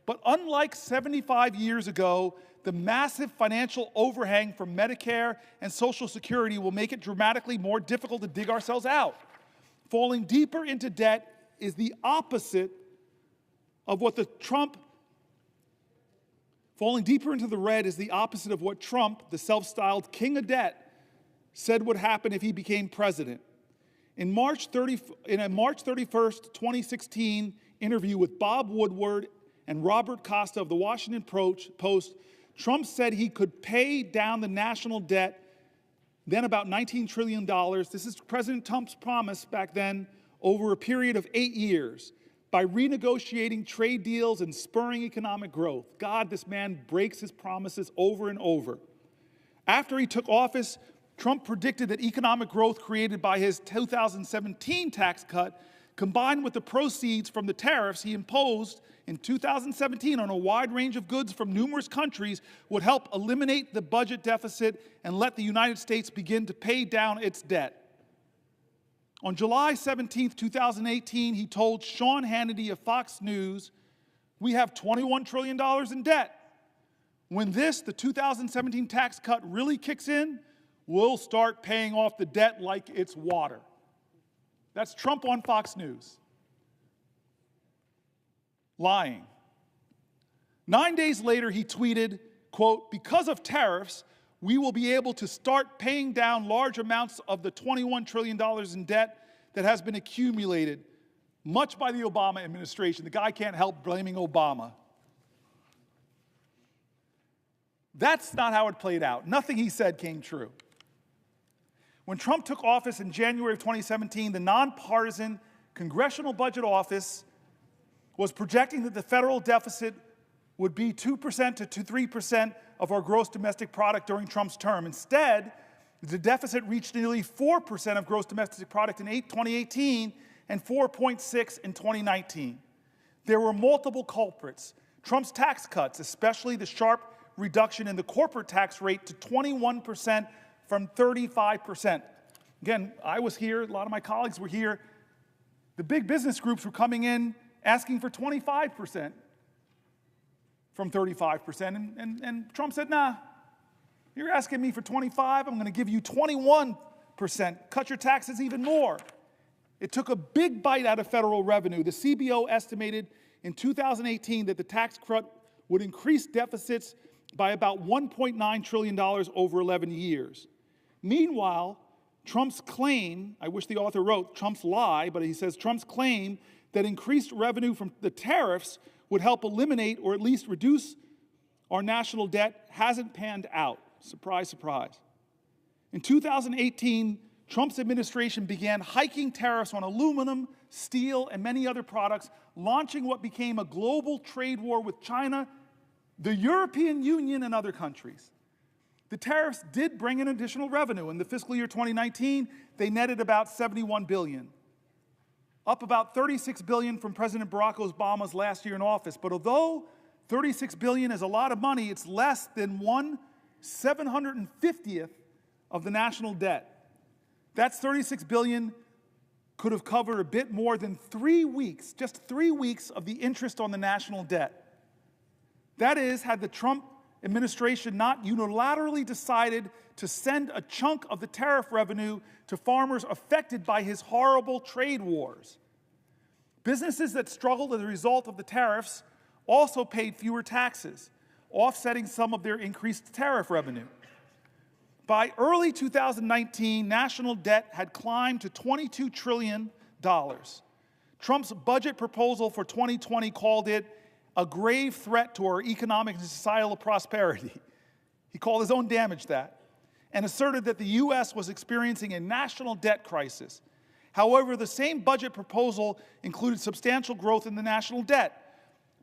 But unlike 75 years ago, the massive financial overhang from Medicare and Social Security will make it dramatically more difficult to dig ourselves out. Falling deeper into debt is the opposite of what Falling deeper into the red is the opposite of what Trump, the self-styled king of debt, said would happen if he became president. In a March 31st, 2016 interview with Bob Woodward and Robert Costa of the Washington Post, Trump said he could pay down the national debt, then about $19 trillion. This is President Trump's promise back then, over a period of 8 years, by renegotiating trade deals and spurring economic growth. God, this man breaks his promises over and over. After he took office, Trump predicted that economic growth created by his 2017 tax cut, combined with the proceeds from the tariffs he imposed in 2017 on a wide range of goods from numerous countries would help eliminate the budget deficit and let the United States begin to pay down its debt. On July 17, 2018, he told Sean Hannity of Fox News, "We have $21 trillion in debt. When this, the 2017 tax cut, really kicks in, we'll start paying off the debt like it's water." That's Trump on Fox News. Lying. 9 days later, he tweeted, quote, "Because of tariffs, we will be able to start paying down large amounts of the $21 trillion in debt that has been accumulated, much by the Obama administration." The guy can't help blaming Obama. That's not how it played out. Nothing he said came true. When Trump took office in January of 2017, the nonpartisan Congressional Budget Office was projecting that the federal deficit would be 2% to 3% of our gross domestic product during Trump's term. Instead, the deficit reached nearly 4% of gross domestic product in 2018 and 4.6% in 2019. There were multiple culprits. Trump's tax cuts, especially the sharp reduction in the corporate tax rate to 21% from 35%. Again, I was here, a lot of my colleagues were here. The big business groups were coming in asking for 25% from 35%, and Trump said, "Nah, you're asking me for 25, I'm going to give you 21%, cut your taxes even more." It took a big bite out of federal revenue. The CBO estimated in 2018 that the tax cut would increase deficits by about $1.9 trillion over 11 years. Meanwhile, Trump's claim, I wish the author wrote Trump's lie, but he says Trump's claim that increased revenue from the tariffs would help eliminate or at least reduce our national debt hasn't panned out. Surprise, surprise. In 2018, Trump's administration began hiking tariffs on aluminum, steel, and many other products, launching what became a global trade war with China, the European Union, and other countries. The tariffs did bring in additional revenue. In the fiscal year 2019, they netted about $71 billion, up about $36 billion from President Barack Obama's last year in office. But although $36 billion is a lot of money, it's less than 1/750th of the national debt. That's $36 billion could have covered a bit more than 3 weeks, just 3 weeks of the interest on the national debt. That is, had the Trump administration not unilaterally decided to send a chunk of the tariff revenue to farmers affected by his horrible trade wars. Businesses that struggled as a result of the tariffs also paid fewer taxes, offsetting some of their increased tariff revenue. By early 2019, national debt had climbed to $22 trillion. Trump's budget proposal for 2020 called it a grave threat to our economic and societal prosperity. He called his own damage that, and asserted that the U.S. was experiencing a national debt crisis. However, the same budget proposal included substantial growth in the national debt.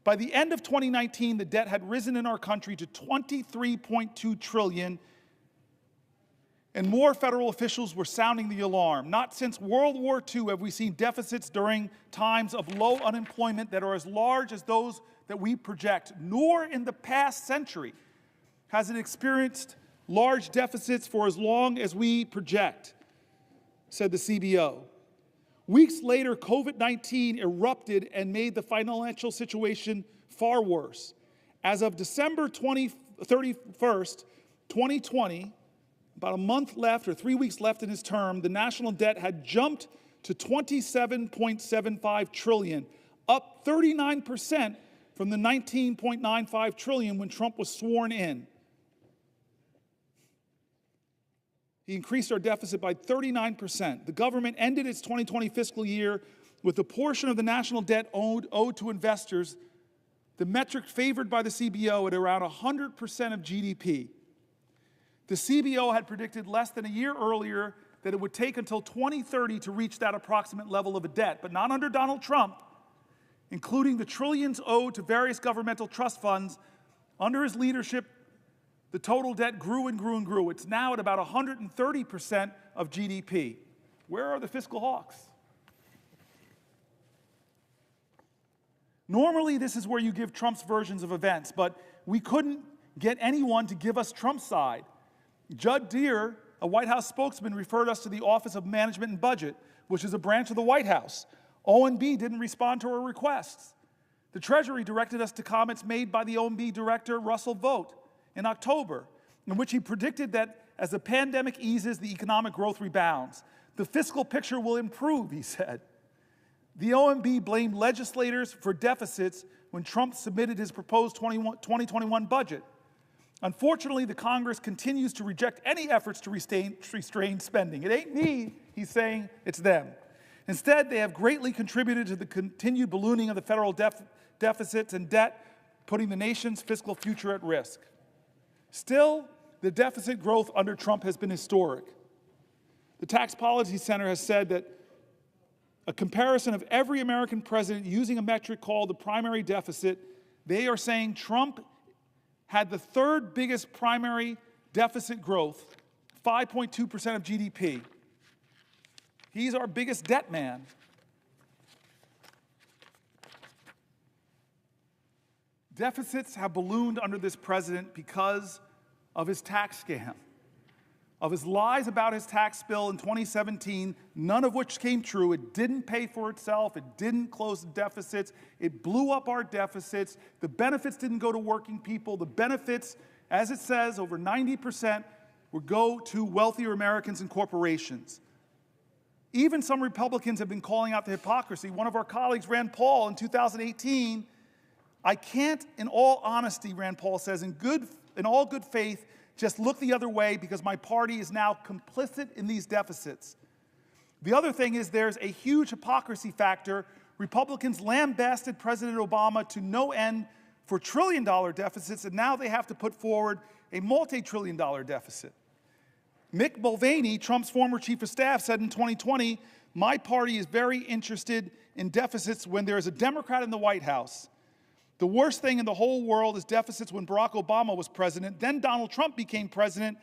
By the end of 2019, the debt had risen in our country to $23.2 trillion, and more federal officials were sounding the alarm. Not since World War II have we seen deficits during times of low unemployment that are as large as those that we project, nor in the past century has it experienced large deficits for as long as we project, said the CBO. Weeks later, COVID-19 erupted and made the financial situation far worse. As of December 31st, 2020, about a month left or 3 weeks left in his term, the national debt had jumped to $27.75 trillion, up 39% from the $19.95 trillion when Trump was sworn in. He increased our deficit by 39%. The government ended its 2020 fiscal year with a portion of the national debt owed to investors, the metric favored by the CBO, at around 100% of GDP. The CBO had predicted less than a year earlier that it would take until 2030 to reach that approximate level of a debt, but not under Donald Trump, including the trillions owed to various governmental trust funds. Under his leadership, the total debt grew and grew and grew. It's now at about 130% of GDP. Where are the fiscal hawks? Normally, this is where you give Trump's versions of events, but we couldn't get anyone to give us Trump's side. Judd Deere, a White House spokesman, referred us to the Office of Management and Budget, which is a branch of the White House. OMB didn't respond to our requests. The Treasury directed us to comments made by the OMB director, Russell Vought, in October, in which he predicted that as the pandemic eases, the economic growth rebounds. The fiscal picture will improve, he said. The OMB blamed legislators for deficits when Trump submitted his proposed 2021 budget. Unfortunately, the Congress continues to reject any efforts to restrain spending. It ain't me, he's saying, it's them. Instead, they have greatly contributed to the continued ballooning of the federal deficits and debt, putting the nation's fiscal future at risk. Still, the deficit growth under Trump has been historic. The Tax Policy Center has said that a comparison of every American president using a metric called the primary deficit, they are saying Trump had the third biggest primary deficit growth, 5.2% of GDP. He's our biggest debt man. Deficits have ballooned under this president because of his tax scam, of his lies about his tax bill in 2017, none of which came true. It didn't pay for itself. It didn't close the deficits. It blew up our deficits. The benefits didn't go to working people. The benefits, as it says, over 90% would go to wealthier Americans and corporations. Even some Republicans have been calling out the hypocrisy. One of our colleagues, Rand Paul, in 2018, I can't, in all honesty, Rand Paul says, in all good faith, just look the other way because my party is now complicit in these deficits. The other thing is there's a huge hypocrisy factor. Republicans lambasted President Obama to no end for trillion-dollar deficits, and now they have to put forward a multi-trillion-dollar deficit. Mick Mulvaney, Trump's former chief of staff, said in 2020, my party is very interested in deficits when there is a Democrat in the White House. The worst thing in the whole world is deficits when Barack Obama was president. Then Donald Trump became president,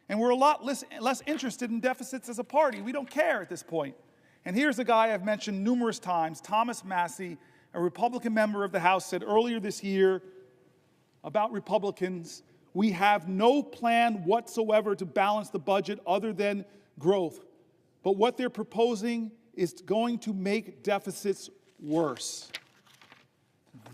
and we're a lot less interested in deficits as a party. We don't care at this point. And here's a guy I've mentioned numerous times, Thomas Massie, a Republican member of the House, said earlier this year about Republicans, we have no plan whatsoever to balance the budget other than growth. But what they're proposing is going to make deficits worse.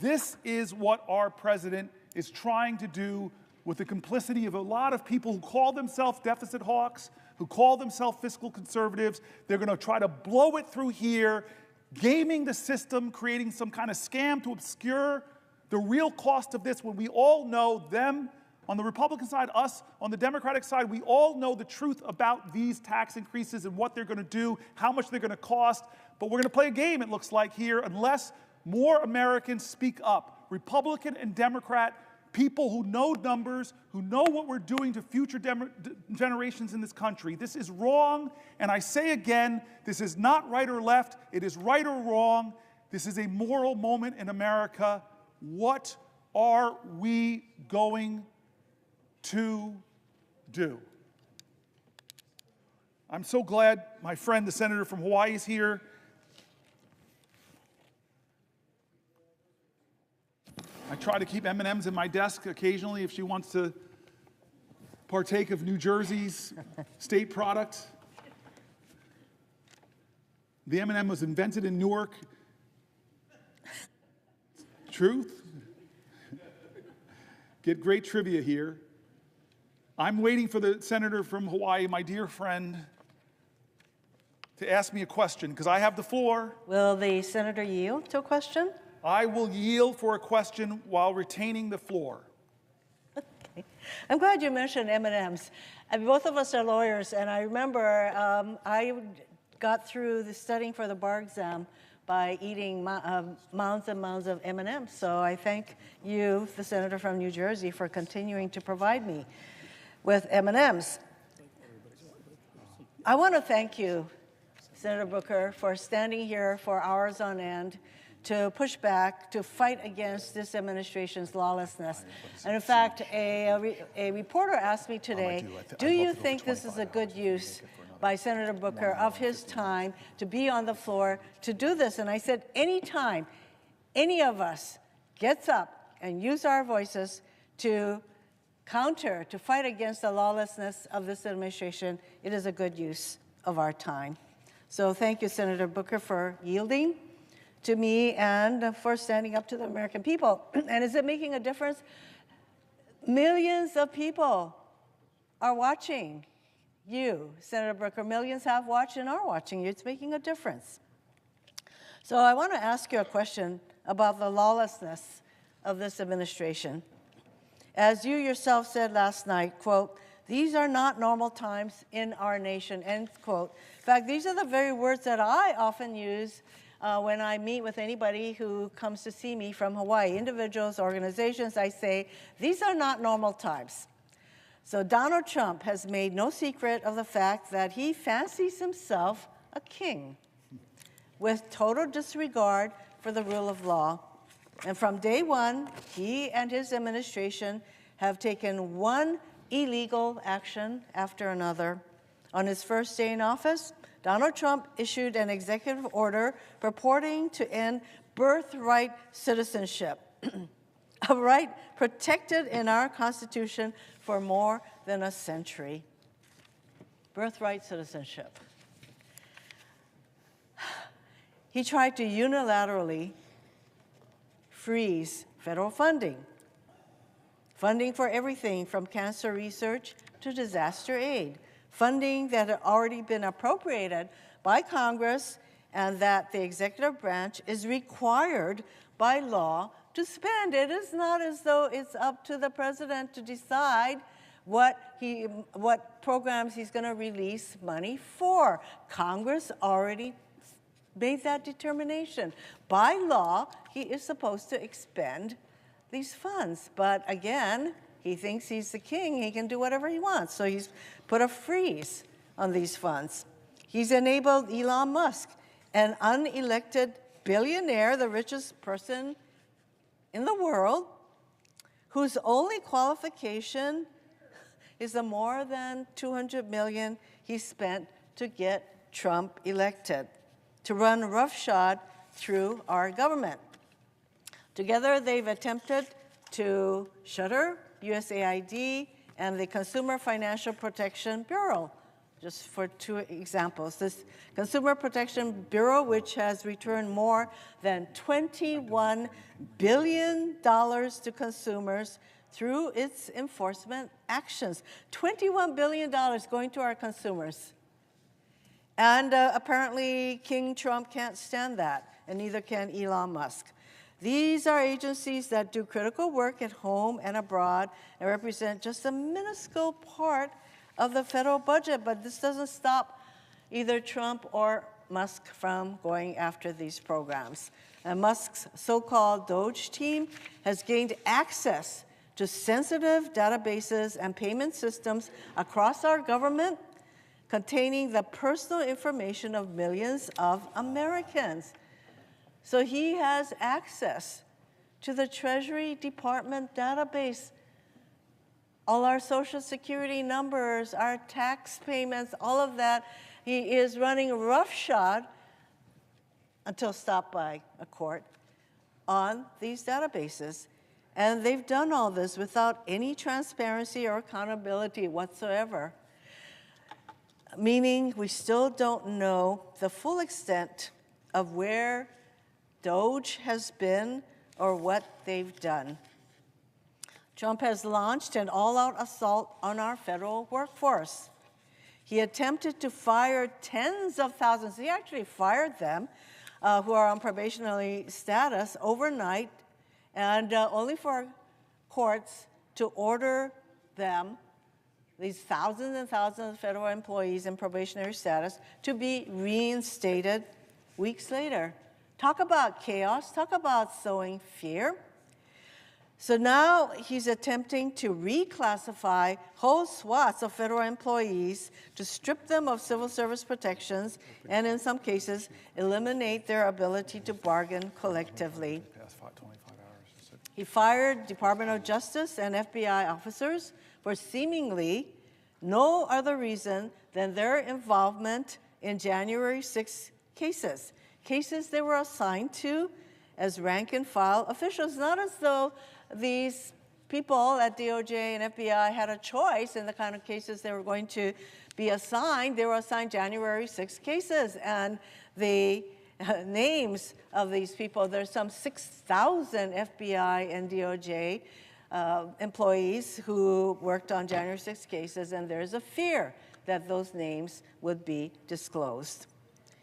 This is what our president is trying to do with the complicity of a lot of people who call themselves deficit hawks, who call themselves fiscal conservatives. They're going to try to blow it through here, gaming the system, creating some kind of scam to obscure the real cost of this when we all know them on the Republican side, us on the Democratic side, we all know the truth about these tax increases and what they're going to do, how much they're going to cost. But we're going to play a game, it looks like here, unless more Americans speak up, Republican and Democrat, people who know numbers, who know what we're doing to future generations in this country. This is wrong, and I say again, this is not right or left, it is right or wrong. This is a moral moment in America. What are we going to do? I'm so glad my friend, the senator from Hawaii, is here. I try to keep M&Ms in my desk occasionally if she wants to partake of New Jersey's state product. The M&M was invented in Newark. Truth? Get great trivia here. I'm waiting for the senator from Hawaii, my dear friend, to ask me a question because I have the floor. Will the senator yield to a question? I will yield for a question while retaining the floor. Okay. I'm glad you mentioned M&Ms. Both of us are lawyers, and I remember I got through the studying for the bar exam by eating mounds and mounds of M&Ms. So I thank you, the senator from New Jersey, for continuing to provide me with M&Ms. I want to thank you, Senator Booker, for standing here for hours on end to push back, to fight against this administration's lawlessness. And in fact, a reporter asked me today, do you think this is a good use by Senator Booker of his time to be on the floor to do this? And I said, anytime. any of us gets up and use our voices to counter, to fight against the lawlessness of this administration, it is a good use of our time. So thank you, Senator Booker, for yielding to me and for standing up to the American people. And is it making a difference? Millions of people are watching you, Senator Booker. Millions have watched and are watching you. It's making a difference. So I want to ask you a question about the lawlessness of this administration. As you yourself said last night, quote, "These are not normal times in our nation," end quote. In fact, these are the very words that I often use when I meet with anybody who comes to see me from Hawaii, individuals, organizations. I say, these are not normal times. So Donald Trump has made no secret of the fact that he fancies himself a king with total disregard for the rule of law. And from day one, he and his administration have taken one illegal action after another. On his first day in office, Donald Trump issued an executive order purporting to end birthright citizenship, a right protected in our Constitution for more than a century. Birthright citizenship. He tried to unilaterally freeze federal funding for everything from cancer research to disaster aid, funding that had already been appropriated by Congress and that the executive branch is required by law to spend. It is not as though it's up to the president to decide what programs he's going to release money for. Congress already made that determination. By law, he is supposed to expend these funds. But again, he thinks he's the king. He can do whatever he wants. So he's put a freeze on these funds. He's enabled Elon Musk, an unelected billionaire, the richest person in the world, whose only qualification is the more than $200 million he spent to get Trump elected, to run roughshod through our government. Together, they've attempted to shutter USAID and the Consumer Financial Protection Bureau, just for two examples. This Consumer Protection Bureau, which has returned more than $21 billion to consumers through its enforcement actions. $21 billion going to our consumers. And apparently King Trump can't stand that, and neither can Elon Musk. These are agencies that do critical work at home and abroad and represent just a minuscule part of the federal budget, but this doesn't stop either Trump or Musk from going after these programs. And Musk's so-called DOGE team has gained access to sensitive databases and payment systems across our government containing the personal information of millions of Americans. So he has access to the Treasury Department database, all our Social Security numbers, our tax payments, all of that. He is running roughshod until stopped by a court on these databases. And they've done all this without any transparency or accountability whatsoever, meaning we still don't know the full extent of where DOGE has been or what they've done. Trump has launched an all-out assault on our federal workforce. He attempted to fire tens of thousands, he actually fired them, who are on probationary status overnight, and only for courts to order them, these thousands and thousands of federal employees in probationary status, to be reinstated weeks later. Talk about chaos, talk about sowing fear. So now he's attempting to reclassify whole swaths of federal employees to strip them of civil service protections and in some cases eliminate their ability to bargain collectively. He fired Department of Justice and FBI officers for seemingly no other reason than their involvement in January 6 cases they were assigned to as rank and file officials, not as though these people at DOJ and FBI had a choice in the kind of cases they were going to be assigned. They were assigned January 6 cases, and the names of these people, there's some 6,000 FBI and DOJ employees who worked on January 6 cases, and there's a fear that those names would be disclosed.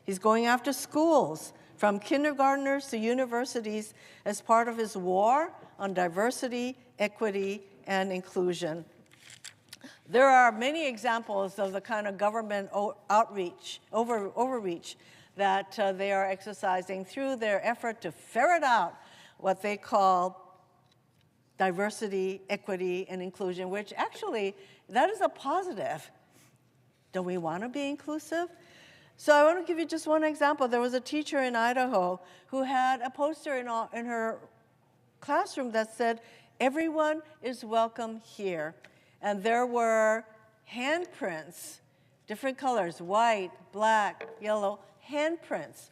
He's going after schools, from kindergartners to universities, as part of his war on diversity, equity, and inclusion. There are many examples of the kind of government overreach that they are exercising through their effort to ferret out what they call diversity, equity, and inclusion, which actually, that is a positive. Don't we want to be inclusive? So I want to give you just one example. There was a teacher in Idaho who had a poster in her classroom that said, "Everyone is welcome here." And there were handprints, different colors, white, black, yellow, handprints.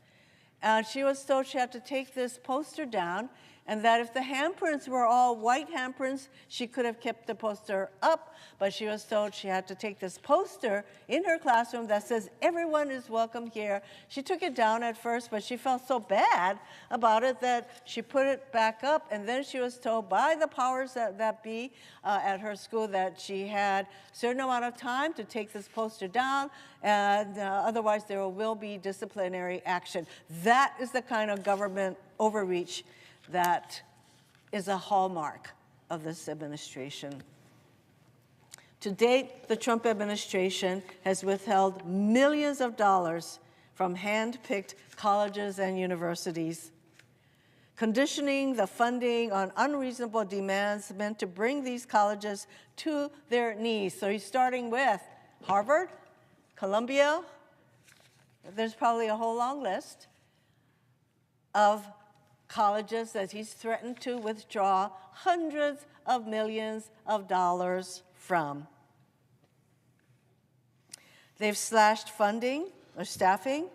And she was told she had to take this poster down, and that if the handprints were all white handprints, she could have kept the poster up, but she was told she had to take this poster in her classroom that says, "Everyone is welcome here." She took it down at first, but she felt so bad about it that she put it back up, and then she was told by the powers that be at her school that she had a certain amount of time to take this poster down, and otherwise there will be disciplinary action. That is the kind of government overreach that is a hallmark of this administration. To date, the Trump administration has withheld millions of dollars from hand-picked colleges and universities, conditioning the funding on unreasonable demands meant to bring these colleges to their knees. So he's starting with Harvard, Columbia, there's probably a whole long list of colleges that he's threatened to withdraw hundreds of millions of dollars from. They've slashed funding or staffing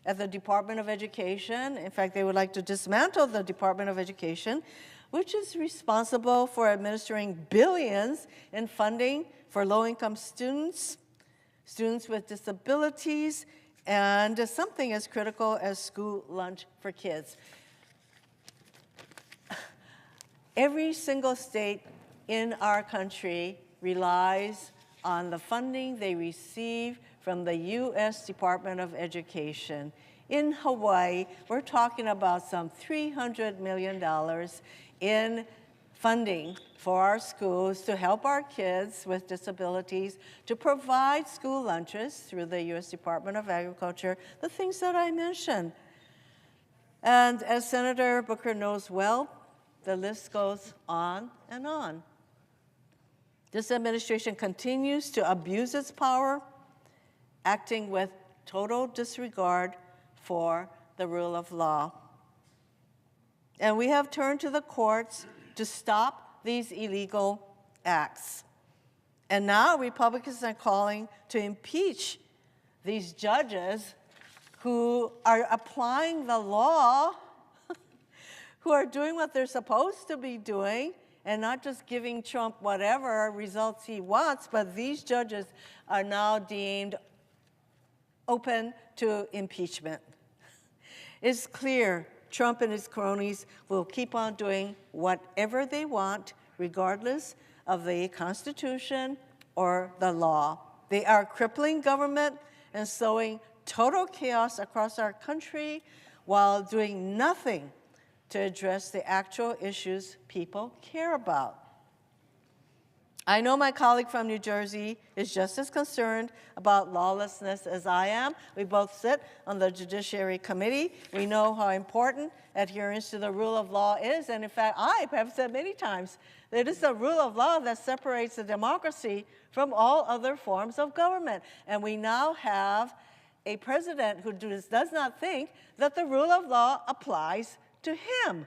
at the Department of Education. In fact, they would like to dismantle the Department of Education, which is responsible for administering billions in funding for low-income students, students with disabilities, and something as critical as school lunch for kids. Every single state in our country relies on the funding they receive from the U.S. Department of Education. In Hawaii, we're talking about some $300 million in funding for our schools to help our kids with disabilities, to provide school lunches through the U.S. Department of Agriculture, the things that I mentioned. And as Senator Booker knows well, the list goes on and on. This administration continues to abuse its power, acting with total disregard for the rule of law. And we have turned to the courts to stop these illegal acts. And now Republicans are calling to impeach these judges who are applying the law, who are doing what they're supposed to be doing, and not just giving Trump whatever results he wants, but these judges are now deemed open to impeachment. It's clear Trump and his cronies will keep on doing whatever they want, regardless of the Constitution or the law. They are crippling government and sowing total chaos across our country while doing nothing to address the actual issues people care about. I know my colleague from New Jersey is just as concerned about lawlessness as I am. We both sit on the Judiciary Committee. We know how important adherence to the rule of law is, and in fact, I have said many times that it's the rule of law that separates the democracy from all other forms of government. And we now have a president who does not think that the rule of law applies to him.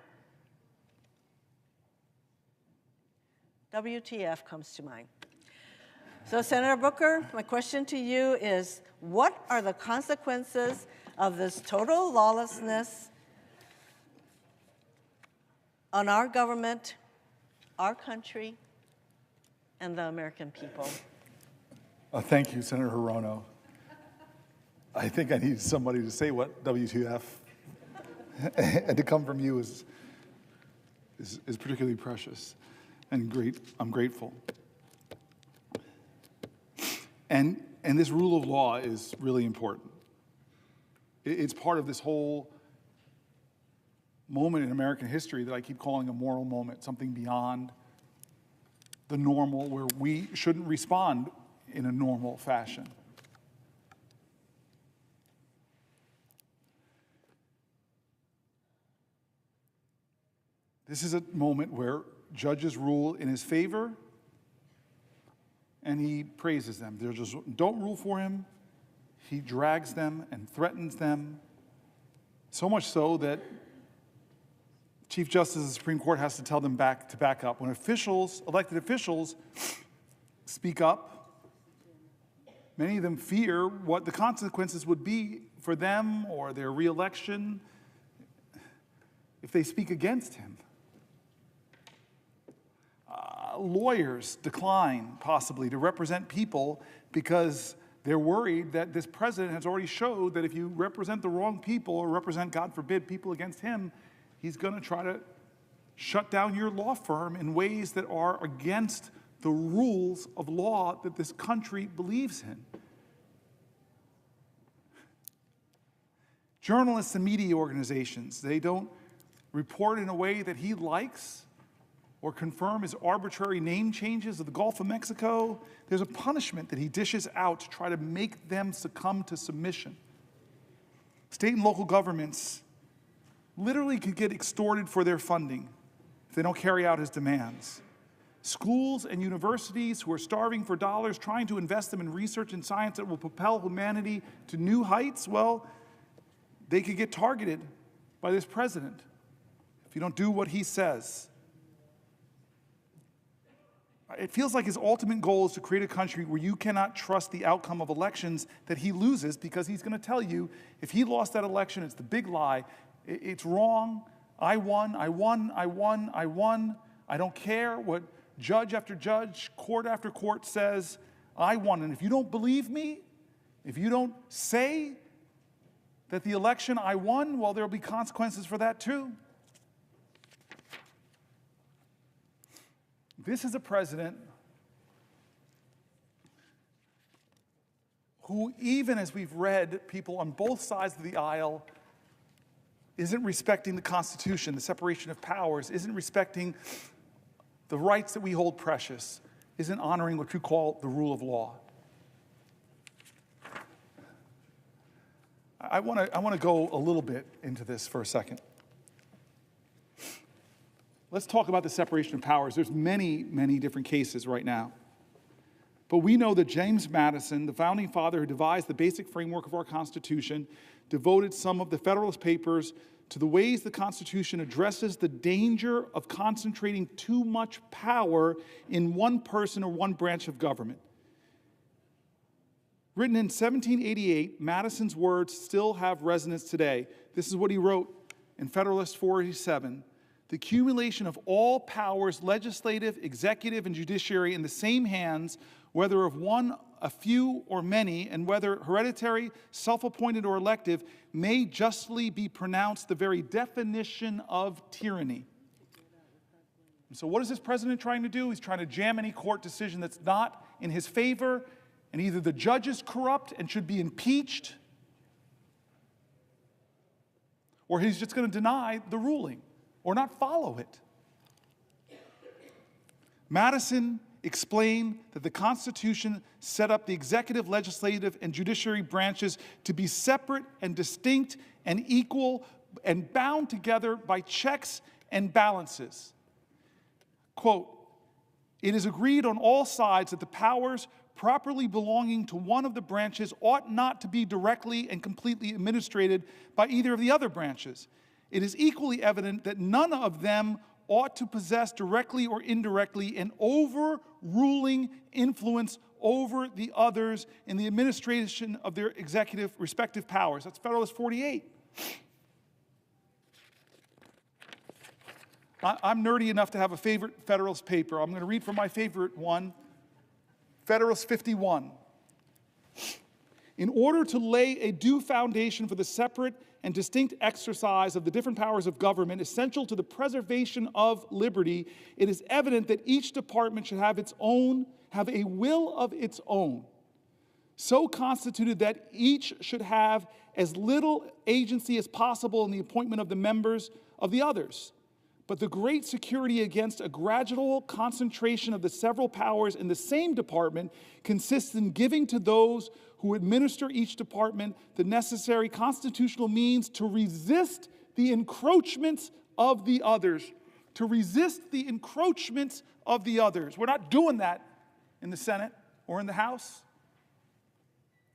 WTF comes to mind. So, Senator Booker, my question to you is, what are the consequences of this total lawlessness on our government, our country, and the American people. Thank you, Senator Hirono. I think I need somebody to say what WTF, and to come from you is particularly precious and great. I'm grateful. And this rule of law is really important. It's part of this whole moment in American history that I keep calling a moral moment, something beyond the normal, where we shouldn't respond in a normal fashion. This is a moment where judges rule in his favor and he praises them. They just don't rule for him. He drags them and threatens them, so much so that Chief Justice of the Supreme Court has to tell them to back up. When elected officials speak up, many of them fear what the consequences would be for them or their reelection if they speak against him. Lawyers decline, possibly, to represent people because they're worried that this president has already showed that if you represent the wrong people or represent, God forbid, people against him, he's going to try to shut down your law firm in ways that are against the rules of law that this country believes in. Journalists and media organizations, they don't report in a way that he likes or confirm his arbitrary name changes of the Gulf of Mexico. There's a punishment that he dishes out to try to make them succumb to submission. State and local governments literally could get extorted for their funding if they don't carry out his demands. Schools and universities who are starving for dollars, trying to invest them in research and science that will propel humanity to new heights, well, they could get targeted by this president if you don't do what he says. It feels like his ultimate goal is to create a country where you cannot trust the outcome of elections that he loses, because he's going to tell you if he lost that election, it's the big lie. It's wrong. I won. I don't care what judge after judge, court after court says. I won. And if you don't believe me, if you don't say that the election I won, well, there'll be consequences for that too. This is a president who, even as we've read, people on both sides of the aisle isn't respecting the Constitution, the separation of powers, isn't respecting the rights that we hold precious, isn't honoring what you call the rule of law. I want to go a little bit into this for a second. Let's talk about the separation of powers. There's many, many different cases right now. But we know that James Madison, the founding father who devised the basic framework of our Constitution, devoted some of the Federalist Papers to the ways the Constitution addresses the danger of concentrating too much power in one person or one branch of government. Written in 1788, Madison's words still have resonance today. This is what he wrote in Federalist 487. The accumulation of all powers, legislative, executive, and judiciary, in the same hands, whether of one, a few, or many, and whether hereditary, self-appointed, or elective, may justly be pronounced the very definition of tyranny. And so what is this president trying to do? He's trying to jam any court decision that's not in his favor, and either the judge is corrupt and should be impeached, or he's just going to deny the ruling or not follow it. Madison explained that the Constitution set up the executive, legislative, and judiciary branches to be separate and distinct and equal and bound together by checks and balances. Quote, "It is agreed on all sides that the powers properly belonging to one of the branches ought not to be directly and completely administered by either of the other branches. It is equally evident that none of them ought to possess directly or indirectly an overruling influence over the others in the administration of their executive respective powers." That's Federalist 48. I'm nerdy enough to have a favorite Federalist paper. I'm going to read from my favorite one, Federalist 51. In order to lay a due foundation for the separate and distinct exercise of the different powers of government essential to the preservation of liberty, it is evident that each department should have a will of its own, so constituted that each should have as little agency as possible in the appointment of the members of the others. But the great security against a gradual concentration of the several powers in the same department consists in giving to those who administer each department the necessary constitutional means to resist the encroachments of the others. To resist the encroachments of the others. We're not doing that in the Senate or in the House.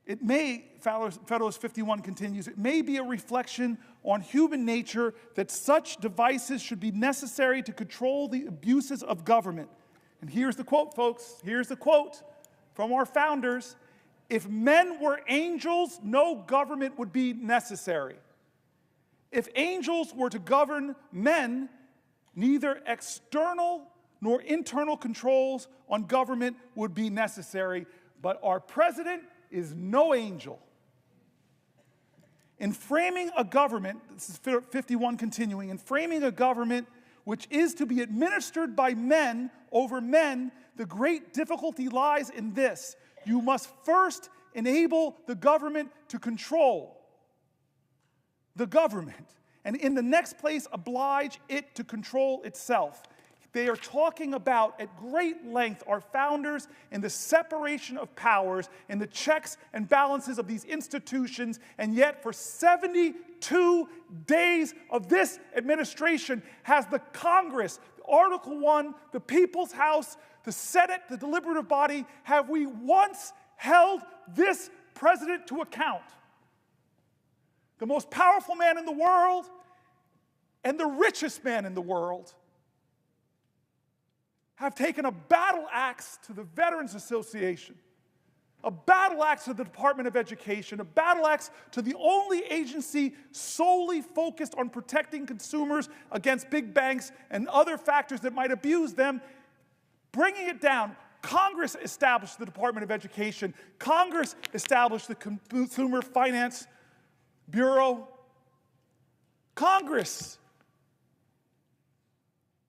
It may, Federalist 51 continues, it may be a reflection on human nature that such devices should be necessary to control the abuses of government. And here's the quote, folks. Here's the quote from our founders. If men were angels, no government would be necessary. If angels were to govern men, neither external nor internal controls on government would be necessary. But our president is no angel. In framing a government, this is 51 continuing, in framing a government which is to be administered by men over men, the great difficulty lies in this. You must first enable the government to control the government, and in the next place oblige it to control itself. They are talking about at great length, our founders, in the separation of powers, in the checks and balances of these institutions, and yet for 72 days of this administration has the Congress, Article 1, the People's House, the Senate, the deliberative body, have we once held this president to account? The most powerful man in the world and the richest man in the world have taken a battle axe to the Veterans Association, a battle axe to the Department of Education, a battle axe to the only agency solely focused on protecting consumers against big banks and other factors that might abuse them, bringing it down. Congress established the Department of Education. Congress established the Consumer Finance Bureau. Congress.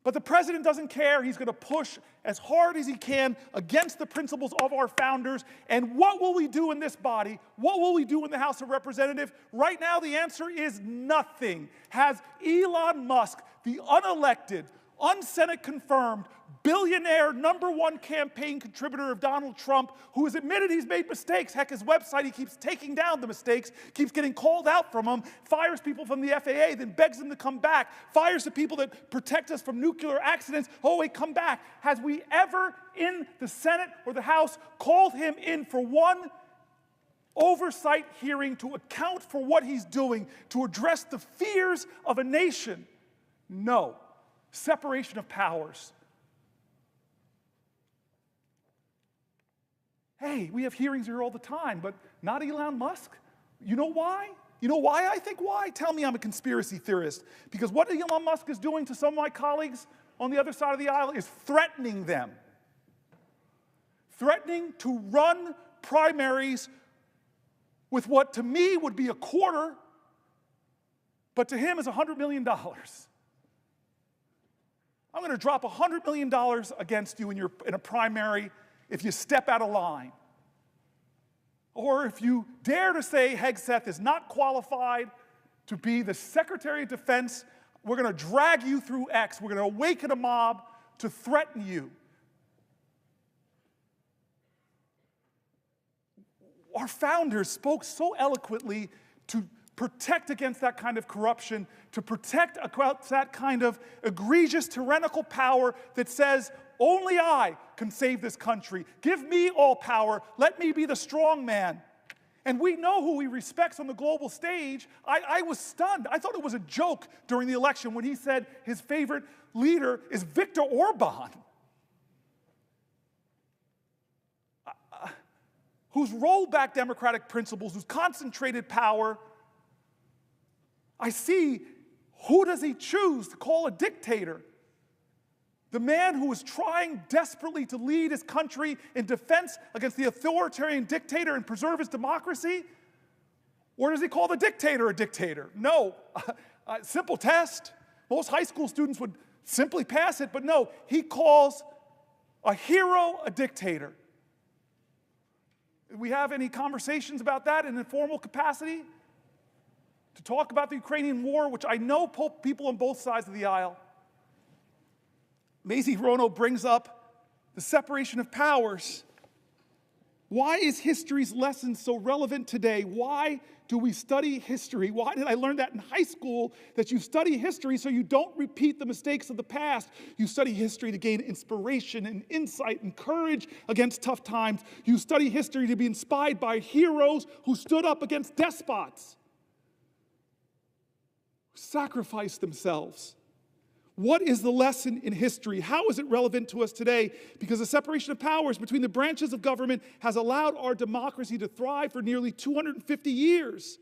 But the president doesn't care. He's going to push as hard as he can against the principles of our founders. And what will we do in this body? What will we do in the House of Representatives? Right now, the answer is nothing. Has Elon Musk, the unelected, un-Senate confirmed, billionaire #1 campaign contributor of Donald Trump, who has admitted he's made mistakes. Heck, his website, he keeps taking down the mistakes, keeps getting called out from them, fires people from the FAA, then begs them to come back, fires the people that protect us from nuclear accidents. Oh, wait, come back. Has we ever in the Senate or the House called him in for one oversight hearing to account for what he's doing, to address the fears of a nation? No. Separation of powers. Hey, we have hearings here all the time, but not Elon Musk. You know why? You know why I think why? Tell me I'm a conspiracy theorist. Because what Elon Musk is doing to some of my colleagues on the other side of the aisle is threatening them. Threatening to run primaries with what to me would be a quarter, but to him is $100 million. I'm going to drop $100 million against you in a primary if you step out of line. Or if you dare to say Hegseth is not qualified to be the Secretary of Defense, we're going to drag you through X. We're going to awaken a mob to threaten you. Our founders spoke so eloquently to protect against that kind of corruption, to protect against that kind of egregious tyrannical power that says, only I can save this country. Give me all power. Let me be the strong man. And we know who he respects on the global stage. I was stunned. I thought it was a joke during the election when he said his favorite leader is Viktor Orban, whose rolled back democratic principles, whose concentrated power. I see, who does he choose to call a dictator? The man who was trying desperately to lead his country in defense against the authoritarian dictator and preserve his democracy? Or does he call the dictator a dictator? No. Simple test. Most high school students would simply pass it, but no, he calls a hero a dictator. Do we have any conversations about that in an informal capacity? To talk about the Ukrainian war, which I know people on both sides of the aisle. Mazie Hirono brings up the separation of powers. Why is history's lesson so relevant today? Why do we study history? Why did I learn that in high school, that you study history so you don't repeat the mistakes of the past? You study history to gain inspiration and insight and courage against tough times. You study history to be inspired by heroes who stood up against despots, who sacrificed themselves. What is the lesson in history? How is it relevant to us today? Because the separation of powers between the branches of government has allowed our democracy to thrive for nearly 250 years.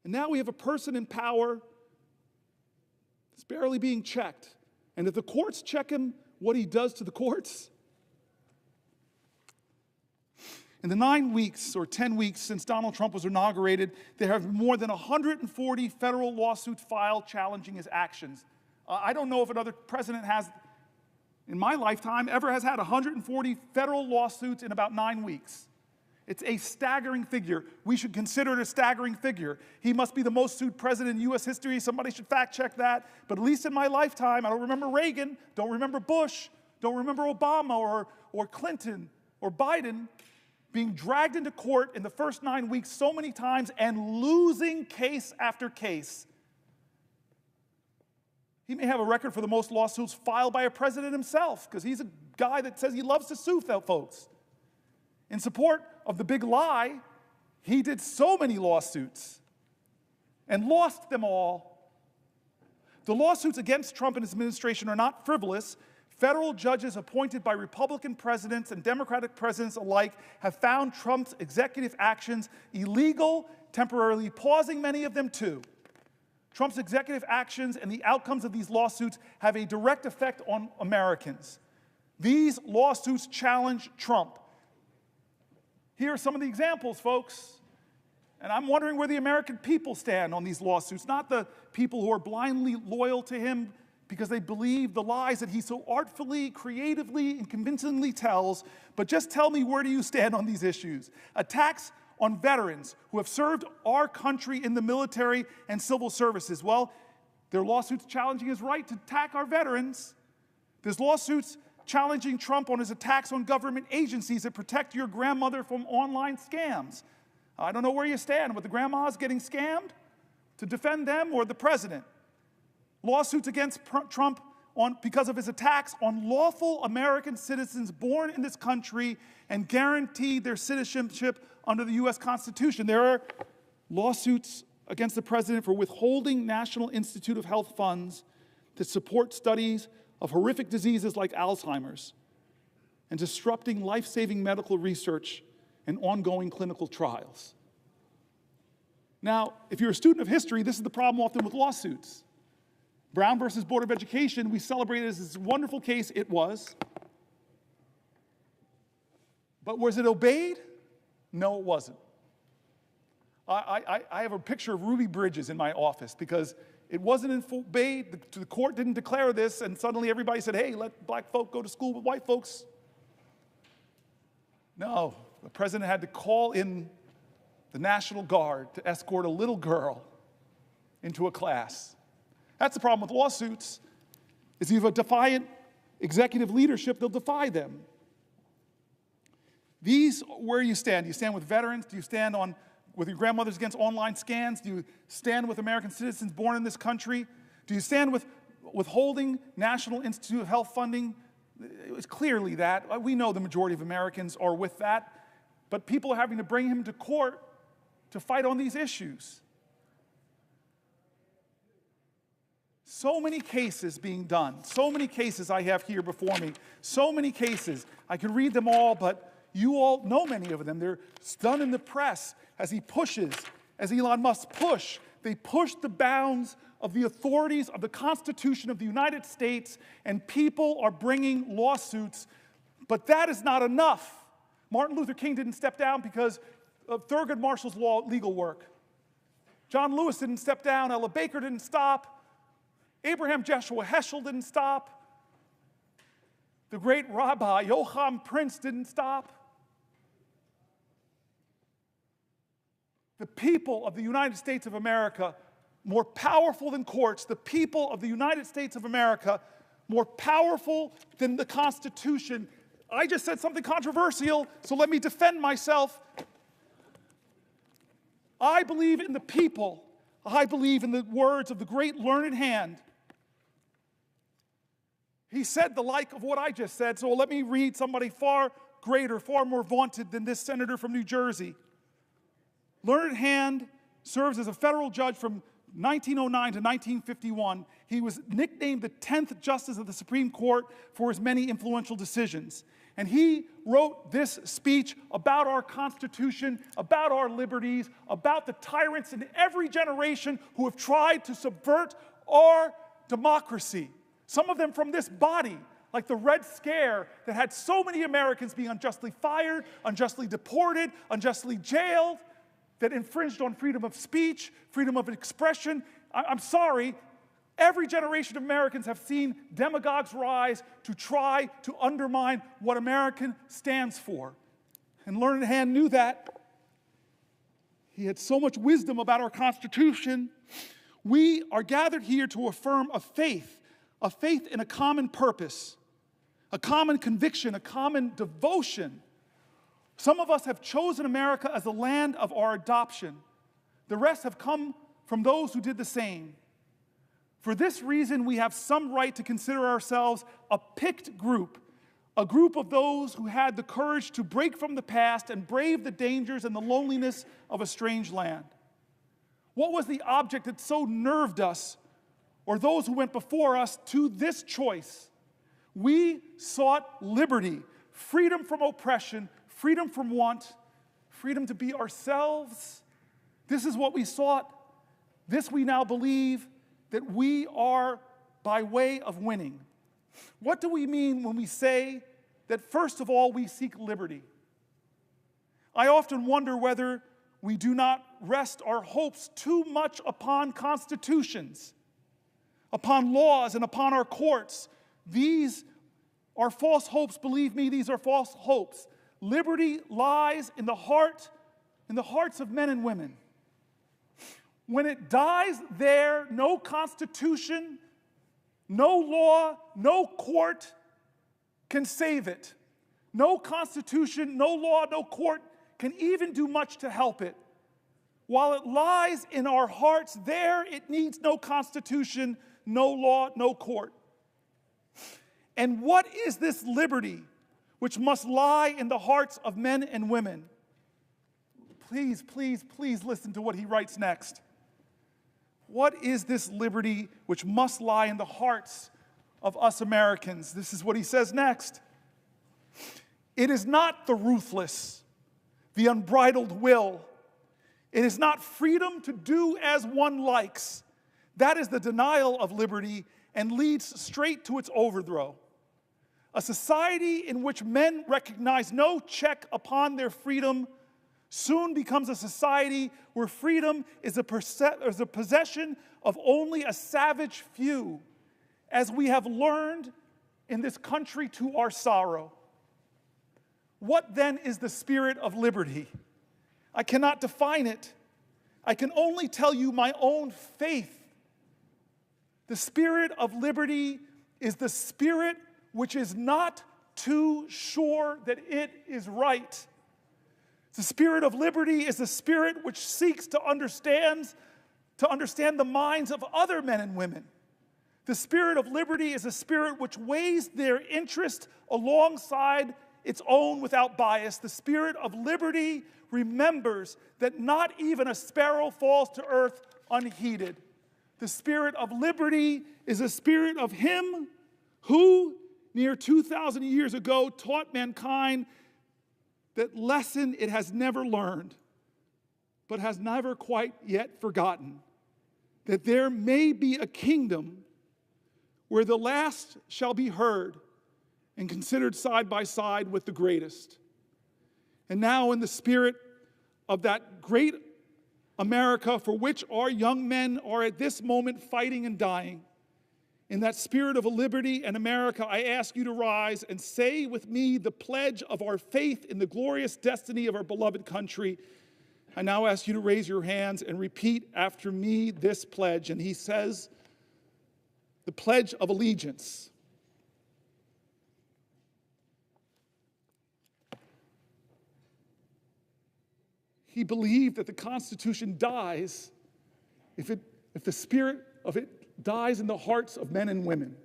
And now we have a person in power that's barely being checked. And if the courts check him, what he does to the courts? In the 9 weeks or 10 weeks since Donald Trump was inaugurated, there have been more than 140 federal lawsuits filed challenging his actions. I don't know if another president has, in my lifetime, ever has had 140 federal lawsuits in about 9 weeks. It's a staggering figure. We should consider it a staggering figure. He must be the most sued president in U.S. history. Somebody should fact check that. But at least in my lifetime, I don't remember Reagan, don't remember Bush, don't remember Obama or Clinton or Biden being dragged into court in the first 9 weeks so many times and losing case after case. He may have a record for the most lawsuits filed by a president himself, because he's a guy that says he loves to sue folks. In support of the big lie, he did so many lawsuits and lost them all. The lawsuits against Trump and his administration are not frivolous. Federal judges appointed by Republican presidents and Democratic presidents alike have found Trump's executive actions illegal, temporarily pausing many of them too. Trump's executive actions and the outcomes of these lawsuits have a direct effect on Americans. These lawsuits challenge Trump. Here are some of the examples, folks. And I'm wondering where the American people stand on these lawsuits, not the people who are blindly loyal to him because they believe the lies that he so artfully, creatively, and convincingly tells, but just tell me, where do you stand on these issues? Attacks on veterans who have served our country in the military and civil services. Well, there are lawsuits challenging his right to attack our veterans. There's lawsuits challenging Trump on his attacks on government agencies that protect your grandmother from online scams. I don't know where you stand with the grandmas getting scammed, to defend them, or the president. Lawsuits against Trump because of his attacks on lawful American citizens born in this country and guaranteed their citizenship under the U.S. Constitution. There are lawsuits against the president for withholding National Institute of Health funds to support studies of horrific diseases like Alzheimer's and disrupting life-saving medical research and ongoing clinical trials. Now, if you're a student of history, this is the problem often with lawsuits. Brown versus Board of Education, we celebrated as this wonderful case. It was. But was it obeyed? No, it wasn't. I have a picture of Ruby Bridges in my office because it wasn't obeyed. The court didn't declare this, and suddenly everybody said, hey, let black folk go to school with white folks. No, the president had to call in the National Guard to escort a little girl into a class. That's the problem with lawsuits, is you have a defiant executive leadership, they'll defy them. These, where you stand? Do you stand with veterans? Do you stand with your grandmothers against online scams? Do you stand with American citizens born in this country? Do you stand with withholding National Institute of Health funding? It's clearly that. We know the majority of Americans are with that, but people are having to bring him to court to fight on these issues. So many cases being done, so many cases I have here before me, so many cases. I could read them all, but you all know many of them. They're done in the press as he pushes, as Elon Musk push. They push the bounds of the authorities of the Constitution of the United States, and people are bringing lawsuits. But that is not enough. Martin Luther King didn't step down because of Thurgood Marshall's legal work. John Lewis didn't step down. Ella Baker didn't stop. Abraham Joshua Heschel didn't stop. The great Rabbi Joachim Prince didn't stop. The people of the United States of America, more powerful than courts, the people of the United States of America, more powerful than the Constitution. I just said something controversial, so let me defend myself. I believe in the people. I believe in the words of the great learned hand. He said the like of what I just said, so let me read somebody far greater, far more vaunted than this senator from New Jersey. Learned Hand serves as a federal judge from 1909 to 1951. He was nicknamed the 10th Justice of the Supreme Court for his many influential decisions. And he wrote this speech about our Constitution, about our liberties, about the tyrants in every generation who have tried to subvert our democracy. Some of them from this body, like the Red Scare that had so many Americans being unjustly fired, unjustly deported, unjustly jailed, that infringed on freedom of speech, freedom of expression. I'm sorry, every generation of Americans have seen demagogues rise to try to undermine what American stands for. And Learned Hand knew that. He had so much wisdom about our Constitution. We are gathered here to affirm a faith in a common purpose, a common conviction, a common devotion. Some of us have chosen America as the land of our adoption. The rest have come from those who did the same. For this reason, we have some right to consider ourselves a picked group, a group of those who had the courage to break from the past and brave the dangers and the loneliness of a strange land. What was the object that so nerved us, or those who went before us, to this choice? We sought liberty, freedom from oppression, freedom from want, freedom to be ourselves. This is what we sought. This we now believe that we are by way of winning. What do we mean when we say that first of all we seek liberty? I often wonder whether we do not rest our hopes too much upon constitutions, upon laws, and upon our courts. These are false hopes. Believe me, these are false hopes. Liberty lies in the hearts of men and women. When it dies there, no constitution, no law, no court can save it. No constitution, no law, no court can even do much to help it. While it lies in our hearts, there it needs no constitution, no law, no court. And what is this liberty which must lie in the hearts of men and women? Please, please, please listen to what he writes next. What is this liberty which must lie in the hearts of us Americans? This is what he says next. It is not the ruthless, the unbridled will. It is not freedom to do as one likes. That is the denial of liberty and leads straight to its overthrow. A society in which men recognize no check upon their freedom soon becomes a society where freedom is a possession of only a savage few, as we have learned in this country to our sorrow. What then is the spirit of liberty? I cannot define it. I can only tell you my own faith. The spirit of liberty is the spirit which is not too sure that it is right. The spirit of liberty is the spirit which seeks to understand the minds of other men and women. The spirit of liberty is a spirit which weighs their interest alongside its own without bias. The spirit of liberty remembers that not even a sparrow falls to earth unheeded. The spirit of liberty is a spirit of him who, near 2,000 years ago, taught mankind that lesson it has never learned, but has never quite yet forgotten. that there may be a kingdom where the last shall be heard and considered side by side with the greatest. And now, in the spirit of that great America for which our young men are at this moment fighting and dying, in that spirit of a liberty and America, I ask you to rise and say with me the pledge of our faith in the glorious destiny of our beloved country. I now ask you to raise your hands and repeat after me this pledge. And he says, the Pledge of Allegiance. He believed that the Constitution dies if the spirit of it dies in the hearts of men and women.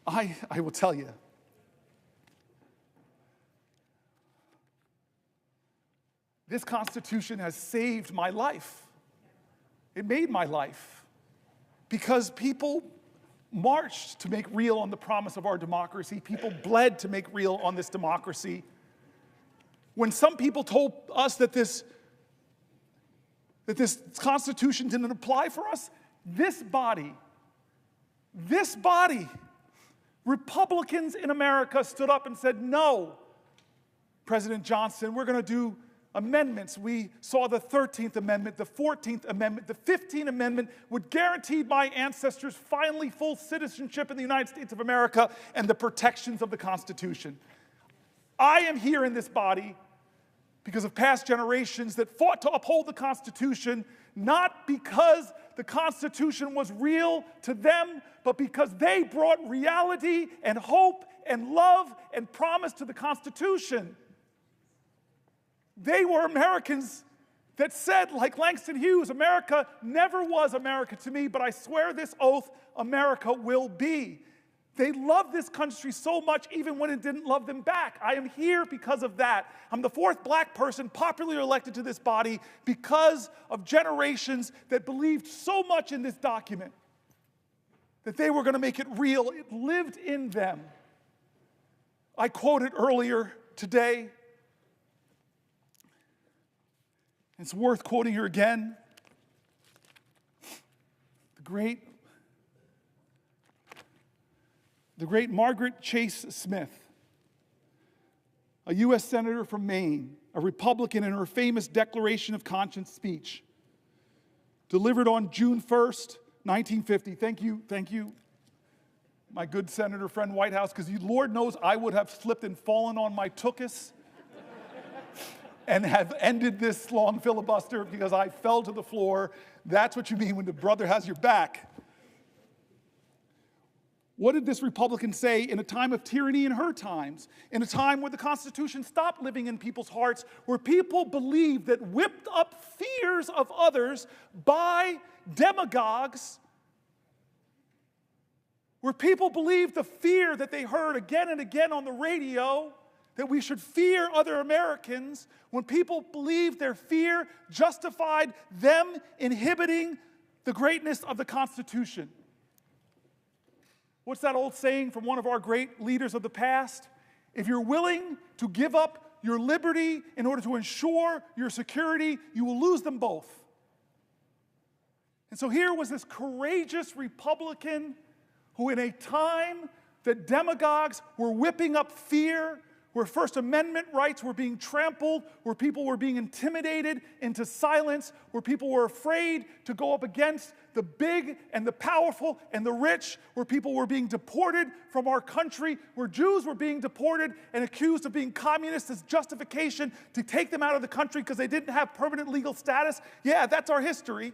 I will tell you, this Constitution has saved my life. It made my life because people marched to make real on the promise of our democracy. People bled to make real on this democracy. When some people told us that this Constitution didn't apply for us, this body, Republicans in America stood up and said, no, President Johnson, we're going to do amendments. We saw the 13th Amendment, the 14th Amendment, the 15th Amendment would guarantee my ancestors finally full citizenship in the United States of America and the protections of the Constitution. I am here in this body because of past generations that fought to uphold the Constitution, not because the Constitution was real to them, but because they brought reality and hope and love and promise to the Constitution. They were Americans that said, like Langston Hughes, America never was America to me, but I swear this oath, America will be. They loved this country so much even when it didn't love them back. I am here because of that. I'm the fourth black person popularly elected to this body because of generations that believed so much in this document that they were going to make it real. It lived in them. I quoted earlier today. It's worth quoting her again. The great Margaret Chase Smith, a U.S. Senator from Maine, a Republican, in her famous Declaration of Conscience speech, delivered on June 1st, 1950. Thank you, my good senator friend Whitehouse, because Lord knows I would have slipped and fallen on my tuchus and have ended this long filibuster because I fell to the floor. That's what you mean when the brother has your back. What did this Republican say in a time of tyranny in her times, in a time where the Constitution stopped living in people's hearts, where people believed that whipped up fears of others by demagogues, where people believed the fear that they heard again and again on the radio, that we should fear other Americans, when people believed their fear justified them inhibiting the greatness of the Constitution. What's that old saying from one of our great leaders of the past? If you're willing to give up your liberty in order to ensure your security, you will lose them both. And so here was this courageous Republican who, in a time that demagogues were whipping up fear, where First Amendment rights were being trampled, where people were being intimidated into silence, where people were afraid to go up against the big and the powerful and the rich, where people were being deported from our country, where Jews were being deported and accused of being communists as justification to take them out of the country because they didn't have permanent legal status. Yeah, that's our history.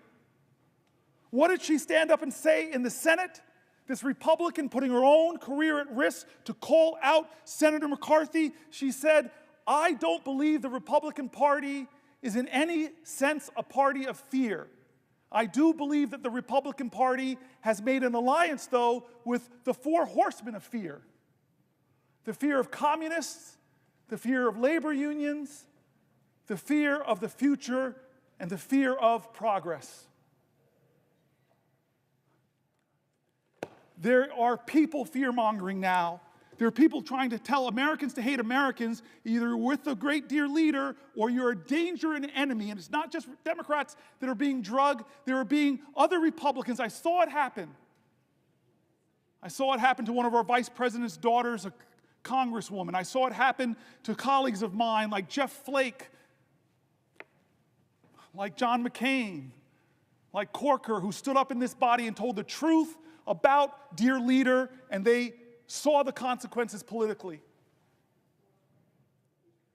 What did she stand up and say in the Senate? This Republican putting her own career at risk to call out Senator McCarthy. She said, I don't believe the Republican Party is in any sense a party of fear. I do believe that the Republican Party has made an alliance, though, with the four horsemen of fear. The fear of communists, the fear of labor unions, the fear of the future, and the fear of progress. There are people fear-mongering now. There are people trying to tell Americans to hate Americans, either with a great dear leader or you're a danger and an enemy. And it's not just Democrats that are being drugged. There are being other Republicans. I saw it happen. I saw it happen to one of our vice president's daughters, a congresswoman. I saw it happen to colleagues of mine like Jeff Flake, like John McCain, like Corker, who stood up in this body and told the truth about dear leader, and they saw the consequences politically.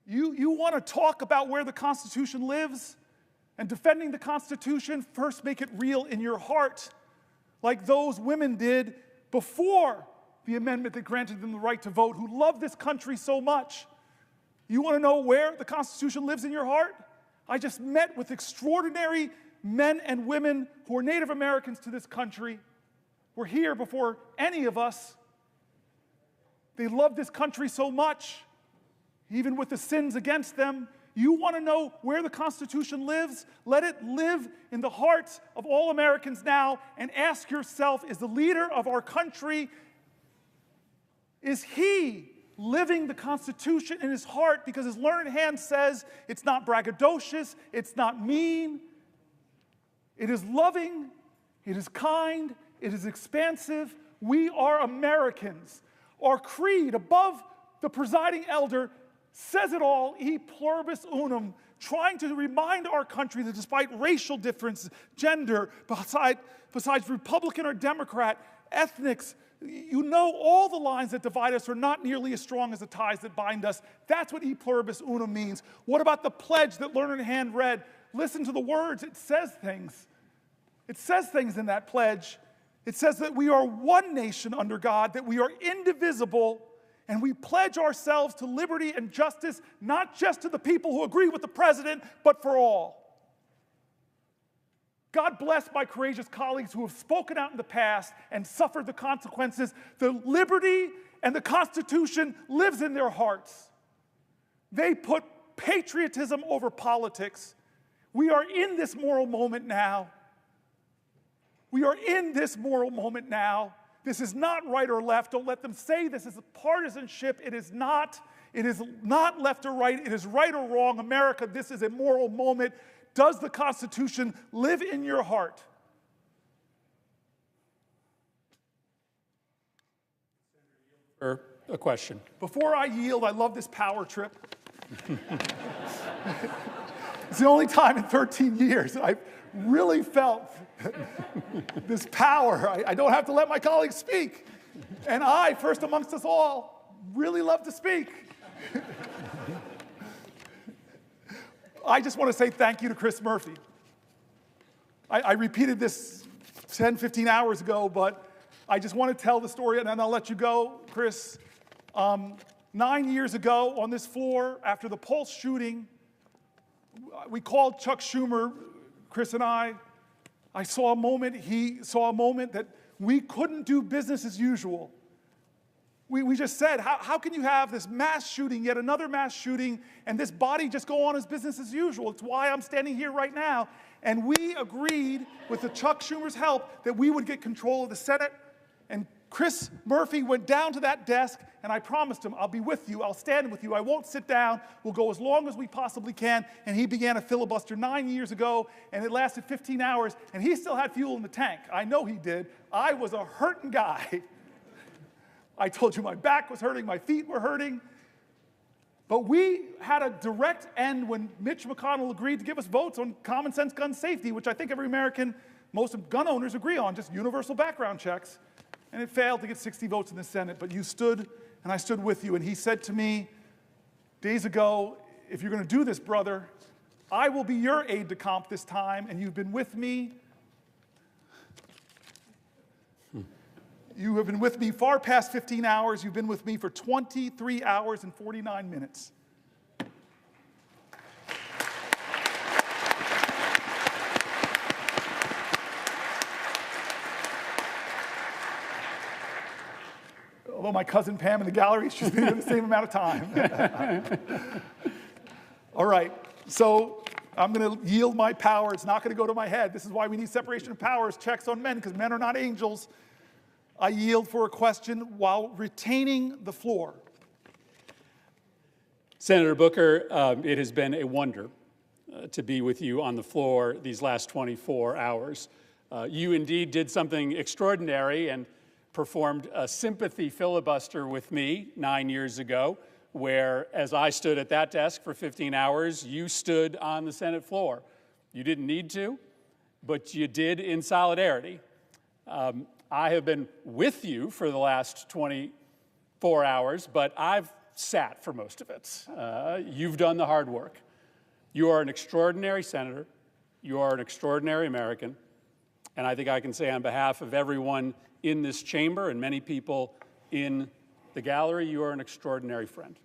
You want to talk about where the Constitution lives and defending the Constitution? First, make it real in your heart, like those women did before the amendment that granted them the right to vote, who love this country so much. You want to know where the Constitution lives in your heart? I just met with extraordinary men and women who are Native Americans to this country, were here before any of us. They love this country so much, even with the sins against them. You want to know where the Constitution lives? Let it live in the hearts of all Americans now, and ask yourself, is the leader of our country, is he living the Constitution in his heart? Because his learned hand says it's not braggadocious, it's not mean, it is loving, it is kind, it is expansive. We are Americans. Our creed above the presiding elder says it all, e pluribus unum, trying to remind our country that despite racial difference, gender, besides Republican or Democrat, ethnics, you know all the lines that divide us are not nearly as strong as the ties that bind us. That's what e pluribus unum means. What about the pledge that learned hand read? Listen to the words. It says things. It says things in that pledge. It says that we are one nation under God, that we are indivisible, and we pledge ourselves to liberty and justice, not just to the people who agree with the president, but for all. God bless my courageous colleagues who have spoken out in the past and suffered the consequences. The liberty and the Constitution lives in their hearts. They put patriotism over politics. We are in this moral moment now. We are in this moral moment now. This is not right or left. Don't let them say this is a partisanship. It is not. It is not left or right. It is right or wrong. America, this is a moral moment. Does the Constitution live in your heart? Or a question. Before I yield, I love this power trip. It's the only time in 13 years that I've really felt this power. I don't have to let my colleagues speak. And I, first amongst us all, really love to speak. I just want to say thank you to Chris Murphy. I repeated this 10, 15 hours ago, but I just want to tell the story, and then I'll let you go, Chris. 9 years ago on this floor, after the Pulse shooting, we called Chuck Schumer, Chris and I saw a moment, he saw a moment that we couldn't do business as usual. We just said, how can you have this mass shooting, yet another mass shooting, and this body just go on as business as usual? It's why I'm standing here right now. And we agreed, with the Chuck Schumer's help, that we would get control of the Senate. And Chris Murphy went down to that desk, and I promised him, I'll be with you, I'll stand with you, I won't sit down, we'll go as long as we possibly can. And he began a filibuster 9 years ago, and it lasted 15 hours, and he still had fuel in the tank. I know he did. I was a hurting guy. I told you my back was hurting, my feet were hurting. But we had a direct end when Mitch McConnell agreed to give us votes on common sense gun safety, which I think every American, most gun owners agree on, just universal background checks. And it failed to get 60 votes in the Senate, but you stood, and I stood with you. And he said to me days ago, if you're going to do this, brother, I will be your aide-de-camp this time, and you've been with me. You have been with me far past 15 hours. You've been with me for 23 hours and 49 minutes. Although my cousin Pam in the gallery, she's been here the same amount of time. All right, so I'm going to yield my power. It's not going to go to my head. This is why we need separation of powers, checks on men, because men are not angels. I yield for a question while retaining the floor. Senator Booker, it has been a wonder to be with you on the floor these last 24 hours. You indeed did something extraordinary and performed a sympathy filibuster with me 9 years ago, where as I stood at that desk for 15 hours, you stood on the Senate floor. You didn't need to, but you did in solidarity. I have been with you for the last 24 hours, but I've sat for most of it. You've done the hard work. You are an extraordinary senator. You are an extraordinary American. And I think I can say on behalf of everyone in this chamber and many people in the gallery, you are an extraordinary friend.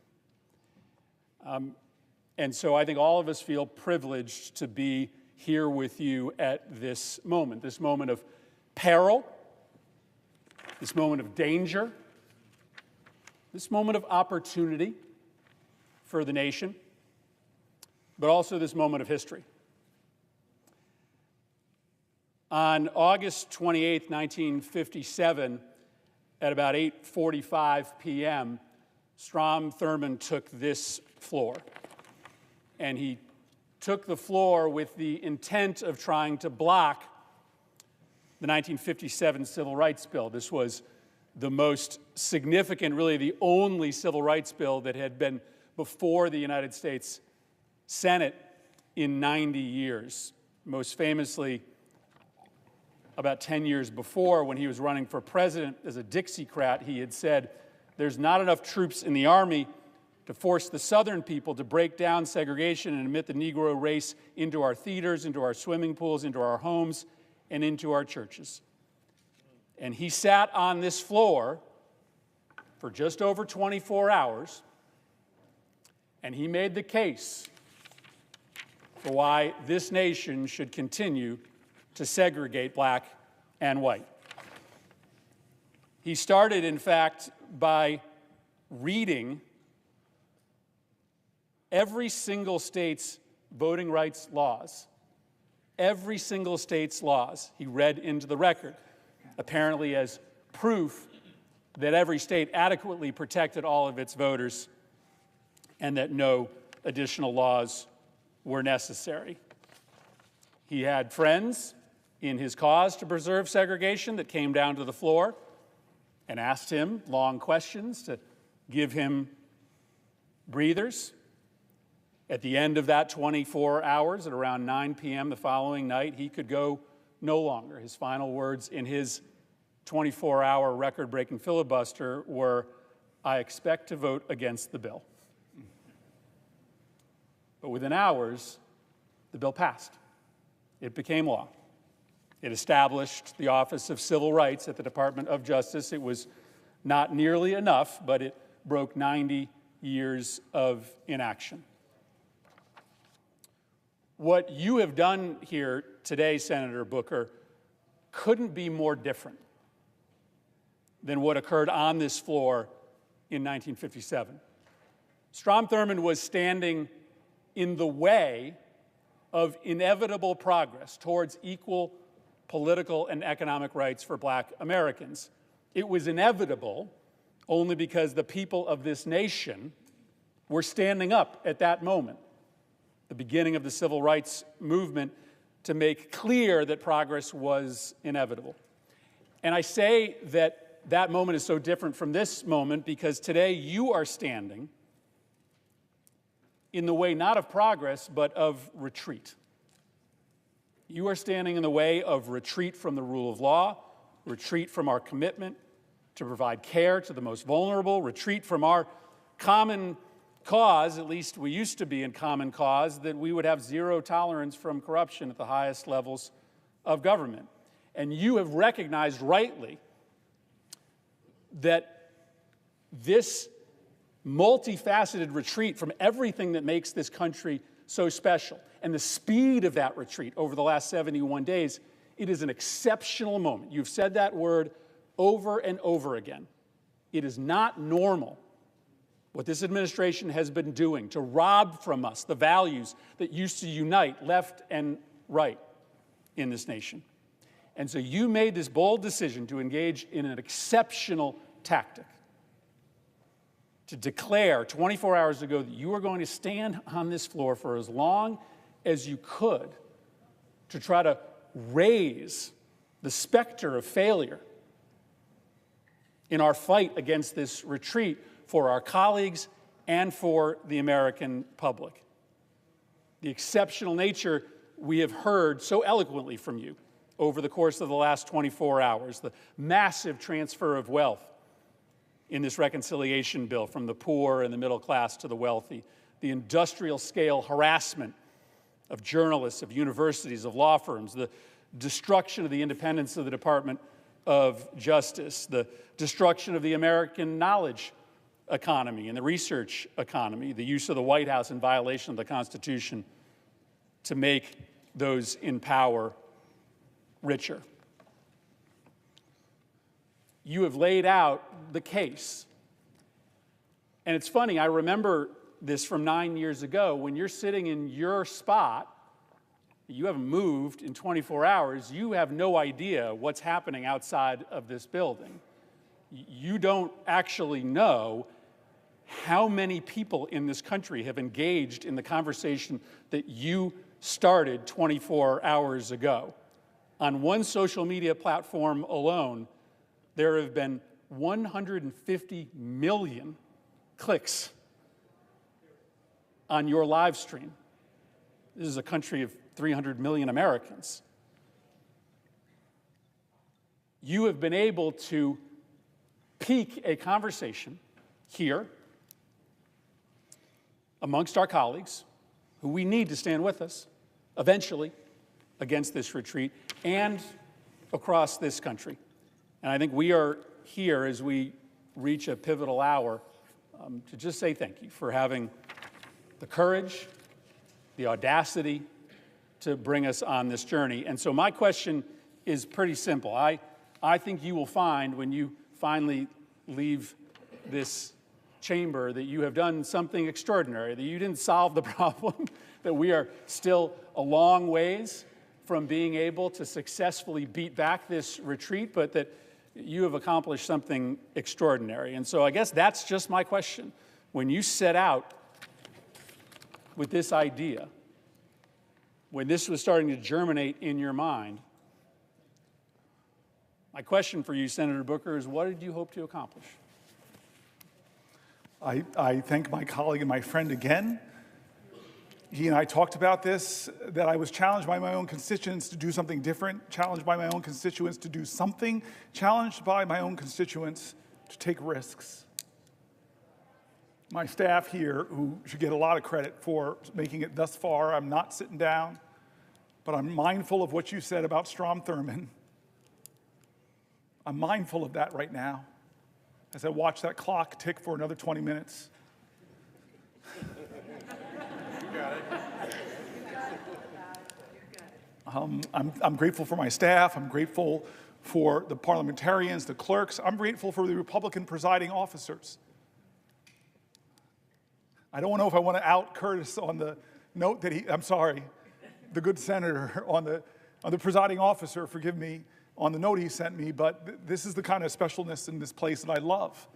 And so I think all of us feel privileged to be here with you at this moment of peril, this moment of danger, this moment of opportunity for the nation, but also this moment of history. On August 28, 1957, at about 8:45 p.m., Strom Thurmond took this floor. And he took the floor with the intent of trying to block the 1957 Civil Rights Bill. This was the most significant, really the only civil rights bill that had been before the United States Senate in 90 years. Most famously, about 10 years before, when he was running for president as a Dixiecrat, he had said, "There's not enough troops in the Army to force the Southern people to break down segregation and admit the Negro race into our theaters, into our swimming pools, into our homes, and into our churches." And he sat on this floor for just over 24 hours, and he made the case for why this nation should continue to segregate black and white. He started, in fact, by reading every single state's voting rights laws. Every single state's laws he read into the record, apparently as proof that every state adequately protected all of its voters and that no additional laws were necessary. He had friends in his cause to preserve segregation that came down to the floor and asked him long questions to give him breathers. At the end of that 24 hours, at around 9 p.m. the following night, he could go no longer. His final words in his 24-hour record-breaking filibuster were, "I expect to vote against the bill." But within hours, the bill passed. It became law. It established the Office of Civil Rights at the Department of Justice. It was not nearly enough, but it broke 90 years of inaction. What you have done here today, Senator Booker, couldn't be more different than what occurred on this floor in 1957. Strom Thurmond was standing in the way of inevitable progress towards equal political and economic rights for black Americans. It was inevitable only because the people of this nation were standing up at that moment, the beginning of the civil rights movement, to make clear that progress was inevitable. And I say that that moment is so different from this moment because today you are standing in the way not of progress, but of retreat. You are standing in the way of retreat from the rule of law, retreat from our commitment to provide care to the most vulnerable, retreat from our common cause, at least we used to be in common cause, that we would have zero tolerance from corruption at the highest levels of government. And you have recognized rightly that this multifaceted retreat from everything that makes this country so special, and the speed of that retreat over the last 71 days, it is an exceptional moment. You've said that word over and over again. It is not normal what this administration has been doing to rob from us the values that used to unite left and right in this nation. And so you made this bold decision to engage in an exceptional tactic, to declare 24 hours ago that you were going to stand on this floor for as long as you could to try to raise the specter of failure in our fight against this retreat for our colleagues and for the American public. The exceptional nature we have heard so eloquently from you over the course of the last 24 hours, the massive transfer of wealth in this reconciliation bill from the poor and the middle class to the wealthy, the industrial scale harassment of journalists, of universities, of law firms, the destruction of the independence of the Department of Justice, the destruction of the American knowledge economy and the research economy, the use of the White House in violation of the Constitution to make those in power richer. You have laid out the case. And it's funny, I remember this from 9 years ago. When you're sitting in your spot, you haven't moved in 24 hours, you have no idea what's happening outside of this building. You don't actually know how many people in this country have engaged in the conversation that you started 24 hours ago. On one social media platform alone, there have been 150 million clicks on your live stream. This is a country of 300 million Americans. You have been able to pique a conversation here amongst our colleagues, who we need to stand with us eventually against this retreat, and across this country. And I think we are here as we reach a pivotal hour to just say thank you for having the courage, the audacity to bring us on this journey. And so my question is pretty simple. I think you will find when you finally leave this chamber that you have done something extraordinary, that you didn't solve the problem, that we are still a long ways from being able to successfully beat back this retreat, but that you have accomplished something extraordinary. And so I guess that's just my question. When you set out with this idea, when this was starting to germinate in your mind, my question for you, Senator Booker, is what did you hope to accomplish? I thank my colleague and my friend again. He and I talked about this, that I was challenged by my own constituents to do something different, challenged by my own constituents to do something, challenged by my own constituents to take risks. My staff here, who should get a lot of credit for making it thus far, I'm not sitting down, but I'm mindful of what you said about Strom Thurmond. I'm mindful of that right now as I watch that clock tick for another 20 minutes. I'm grateful for my staff. I'm grateful for the parliamentarians, the clerks. I'm grateful for the Republican presiding officers. I don't know if I want to out Curtis on the note that the good senator on the presiding officer, forgive me, on the note he sent me, but this is the kind of specialness in this place that I love.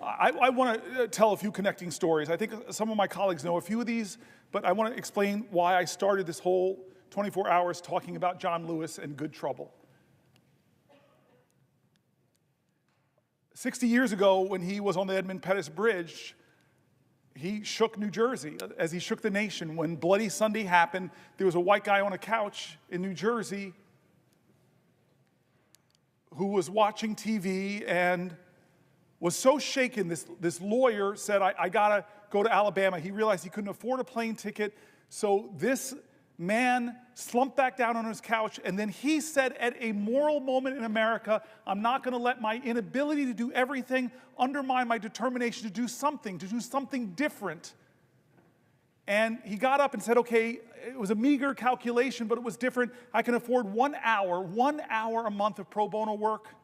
I want to tell a few connecting stories. I think some of my colleagues know a few of these, but I want to explain why I started this whole 24 hours talking about John Lewis and good trouble. 60 years ago, when he was on the Edmund Pettus Bridge, he shook New Jersey as he shook the nation. When Bloody Sunday happened, there was a white guy on a couch in New Jersey who was watching TV and was so shaken. This lawyer said, I gotta go to Alabama. He realized he couldn't afford a plane ticket. So this man slumped back down on his couch, and then he said, at a moral moment in America, I'm not gonna let my inability to do everything undermine my determination to do something different. And he got up and said, okay, it was a meager calculation, but it was different. I can afford 1 hour a month of pro bono work.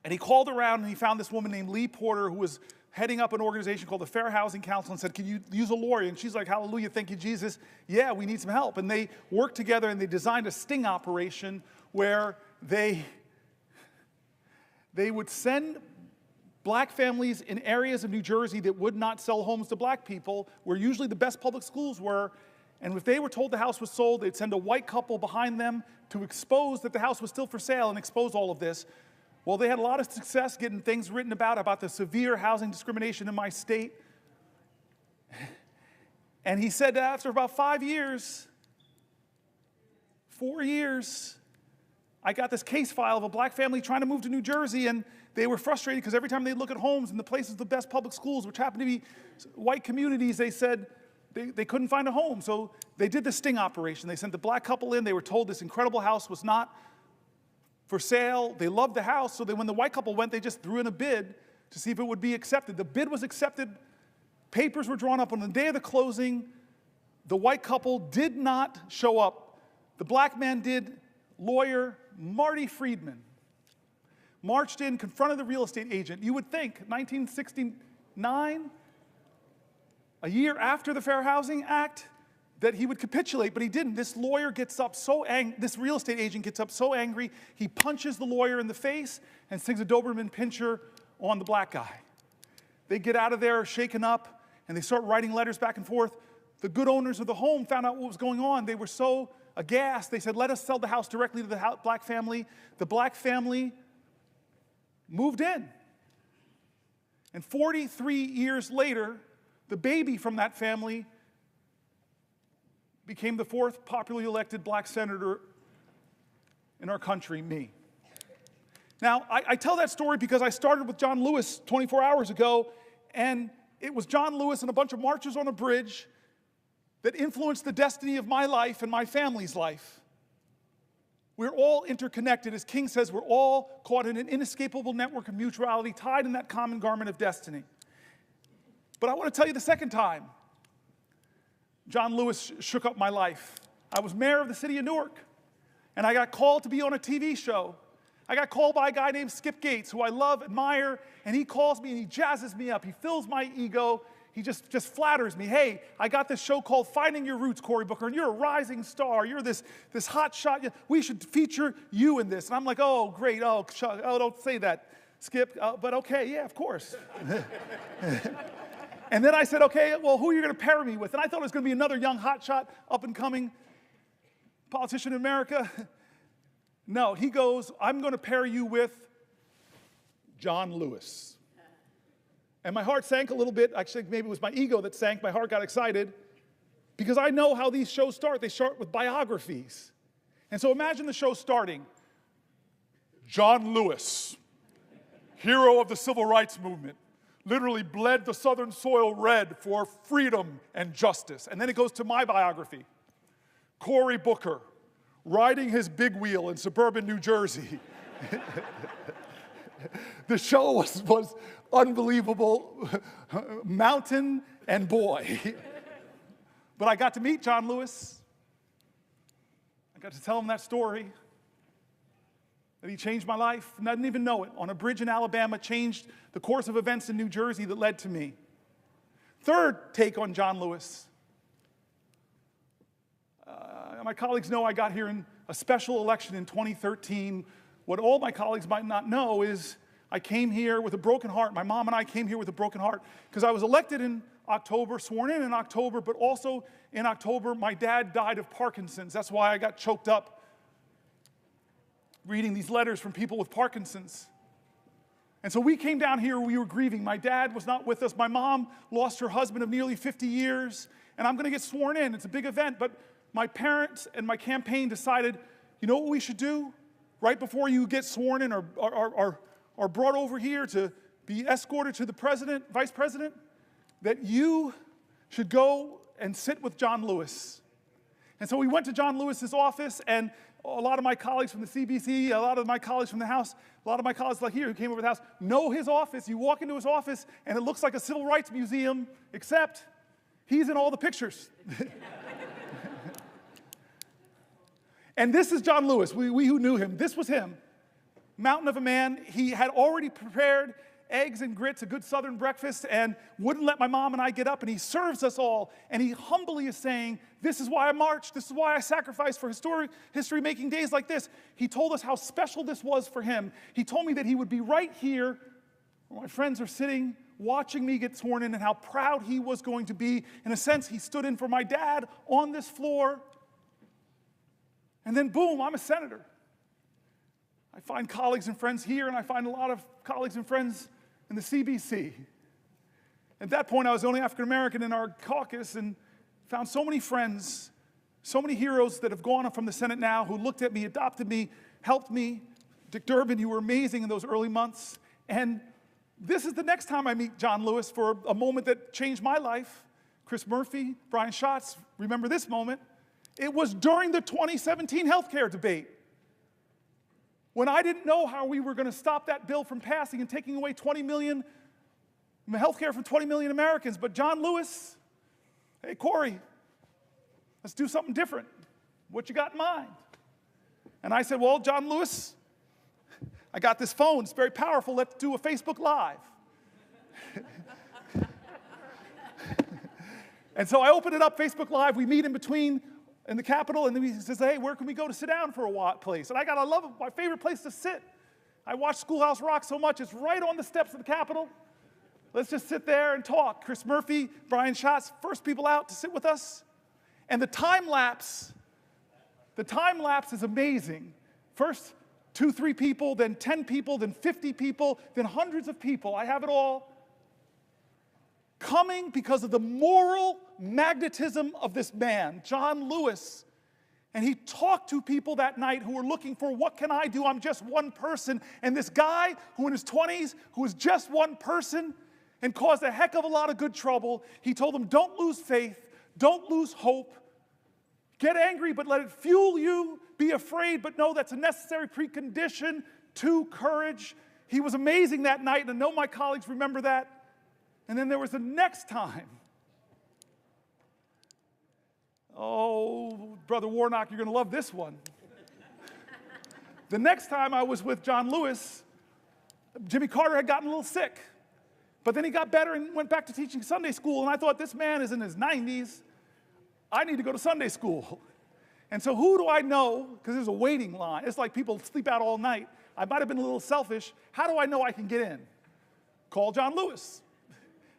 And he called around and he found this woman named Lee Porter, who was heading up an organization called the Fair Housing Council and said, can you use a lawyer? And she's like, hallelujah, thank you, Jesus. Yeah, we need some help. And they worked together and they designed a sting operation where they would send black families in areas of New Jersey that would not sell homes to black people, where usually the best public schools were. And if they were told the house was sold, they'd send a white couple behind them to expose that the house was still for sale and expose all of this. Well, they had a lot of success getting things written about the severe housing discrimination in my state. And he said that after about 4 years, I got this case file of a black family trying to move to New Jersey, and they were frustrated because every time they'd look at homes in the places of the best public schools, which happened to be white communities, they said they couldn't find a home. So they did the sting operation. They sent the black couple in. They were told this incredible house was not for sale. They loved the house, so when the white couple went, they just threw in a bid to see if it would be accepted. The bid was accepted. Papers were drawn up on the day of the closing. The white couple did not show up. The black man did. Lawyer Marty Friedman marched in, confronted the real estate agent. You would think 1969, a year after the Fair Housing Act, that he would capitulate, but he didn't. This lawyer gets up so angry, this real estate agent gets up so angry, he punches the lawyer in the face and sings a Doberman Pinscher on the black guy. They get out of there shaken up, and they start writing letters back and forth. The good owners of the home found out what was going on. They were so aghast. They said, let us sell the house directly to the black family. The black family moved in. And 43 years later, the baby from that family became the 4th popularly elected black senator in our country, me. Now, I tell that story because I started with John Lewis 24 hours ago, and it was John Lewis and a bunch of marchers on a bridge that influenced the destiny of my life and my family's life. We're all interconnected. As King says, we're all caught in an inescapable network of mutuality, tied in that common garment of destiny. But I want to tell you the second time John Lewis shook up my life. I was mayor of the city of Newark, and I got called to be on a TV show. I got called by a guy named Skip Gates, who I love, admire, and he calls me and he jazzes me up. He fills my ego. He just flatters me. Hey, I got this show called Finding Your Roots, Cory Booker, and you're a rising star. You're this hot shot. We should feature you in this. And I'm like, oh, great. Oh, don't say that, Skip. But okay, yeah, of course. And then I said, okay, well, who are you going to pair me with? And I thought it was going to be another young hotshot, up-and-coming politician in America. No, he goes, I'm going to pair you with John Lewis. And my heart sank a little bit. Actually, maybe it was my ego that sank. My heart got excited because I know how these shows start. They start with biographies. And so imagine the show starting. John Lewis, hero of the civil rights movement, literally bled the southern soil red for freedom and justice. And then it goes to my biography. Cory Booker, riding his big wheel in suburban New Jersey. The show was unbelievable, mountain and boy. But I got to meet John Lewis. I got to tell him that story, that he changed my life, and I didn't even know it. On a bridge in Alabama, changed the course of events in New Jersey that led to me. Third take on John Lewis. My colleagues know I got here in a special election in 2013. What all my colleagues might not know is I came here with a broken heart. My mom and I came here with a broken heart because I was elected in October, sworn in October, but also in October, my dad died of Parkinson's. That's why I got choked up reading these letters from people with Parkinson's. And so we came down here, we were grieving. My dad was not with us. My mom lost her husband of nearly 50 years, and I'm going to get sworn in. It's a big event, but my parents and my campaign decided, you know what we should do? Right before you get sworn in or brought over here to be escorted to the president, vice president, that you should go and sit with John Lewis. And so we went to John Lewis's office, and a lot of my colleagues from the CBC, a lot of my colleagues from the House, a lot of my colleagues like here who came over to the House know his office. You walk into his office, and it looks like a civil rights museum, except he's in all the pictures. And this is John Lewis, we who knew him. This was him, mountain of a man. He had already prepared eggs and grits, a good Southern breakfast, and wouldn't let my mom and I get up, and he serves us all, and he humbly is saying, this is why I marched, this is why I sacrificed for history-making days like this. He told us how special this was for him. He told me that he would be right here where my friends are sitting, watching me get sworn in, and how proud he was going to be. In a sense, he stood in for my dad on this floor, and then boom, I'm a senator. I find colleagues and friends here, and I find a lot of colleagues and friends in the CBC. At that point, I was the only African American in our caucus, and found so many friends, so many heroes that have gone up from the Senate now who looked at me, adopted me, helped me. Dick Durbin, you were amazing in those early months. And this is the next time I meet John Lewis for a moment that changed my life. Chris Murphy, Brian Schatz, remember this moment. It was during the 2017 healthcare debate, when I didn't know how we were going to stop that bill from passing and taking away 20 million health care from 20 million Americans. But John Lewis, hey, Cory, let's do something different. What you got in mind? And I said, well, John Lewis, I got this phone. It's very powerful. Let's do a Facebook Live. And so I opened it up, Facebook Live. We meet in between in the Capitol, and then he says, hey, where can we go to sit down for a place? And I love it, my favorite place to sit. I watch Schoolhouse Rock so much, it's right on the steps of the Capitol. Let's just sit there and talk. Chris Murphy, Brian Schatz, first people out to sit with us. And the time lapse is amazing. First 2, 3 people, then 10 people, then 50 people, then hundreds of people. I have it all. Coming because of the moral magnetism of this man, John Lewis. And he talked to people that night who were looking for, what can I do? I'm just one person. And this guy who in his 20s, who was just one person and caused a heck of a lot of good trouble, he told them, don't lose faith, don't lose hope. Get angry, but let it fuel you. Be afraid, but know that's a necessary precondition to courage. He was amazing that night, and I know my colleagues remember that. And then there was the next time. Oh, Brother Warnock, you're going to love this one. The next time I was with John Lewis, Jimmy Carter had gotten a little sick. But then he got better and went back to teaching Sunday school. And I thought, this man is in his 90s. I need to go to Sunday school. And so who do I know? Because there's a waiting line. It's like people sleep out all night. I might have been a little selfish. How do I know I can get in? Call John Lewis.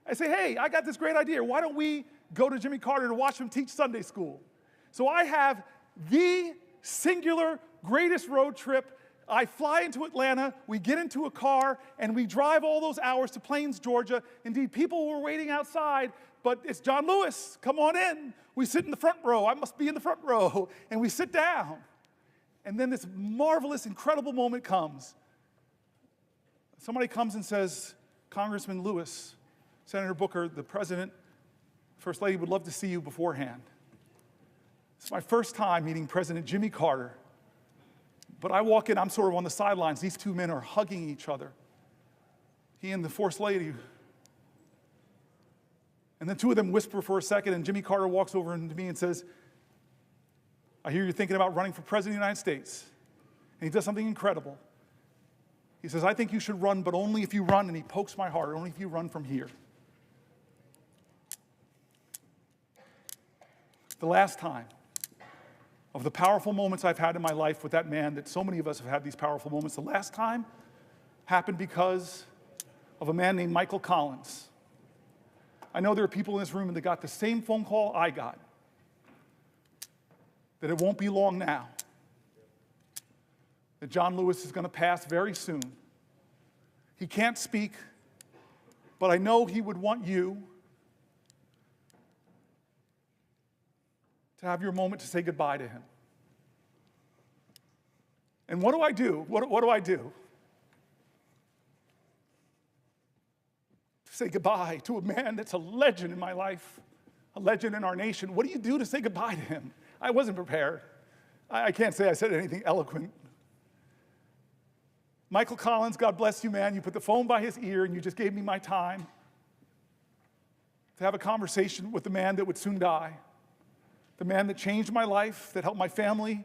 I say, hey, I got this great idea. Why don't we go to Jimmy Carter to watch him teach Sunday school? So I have the singular greatest road trip. I fly into Atlanta, we get into a car, and we drive all those hours to Plains, Georgia. Indeed, people were waiting outside, but it's John Lewis. Come on in. We sit in the front row. I must be in the front row. And we sit down. And then this marvelous, incredible moment comes. Somebody comes and says, Congressman Lewis, Senator Booker, the President, First Lady would love to see you beforehand. It's my first time meeting President Jimmy Carter. But I walk in, I'm sort of on the sidelines. These two men are hugging each other. He and the First Lady. And then two of them whisper for a second, and Jimmy Carter walks over to me and says, I hear you're thinking about running for President of the United States. And he does something incredible. He says, I think you should run, but only if you run, and he pokes my heart, only if you run from here. The last time of the powerful moments I've had in my life with that man, that so many of us have had these powerful moments, the last time happened because of a man named Michael Collins. I know there are people in this room that got the same phone call I got, that it won't be long now, that John Lewis is going to pass very soon. He can't speak, but I know he would want you to have your moment to say goodbye to him. And what do I do? What do I do? To say goodbye to a man that's a legend in my life, a legend in our nation. What do you do to say goodbye to him? I wasn't prepared. I can't say I said anything eloquent. Michael Collins, God bless you, man. You put the phone by his ear and you just gave me my time to have a conversation with the man that would soon die. The man that changed my life, that helped my family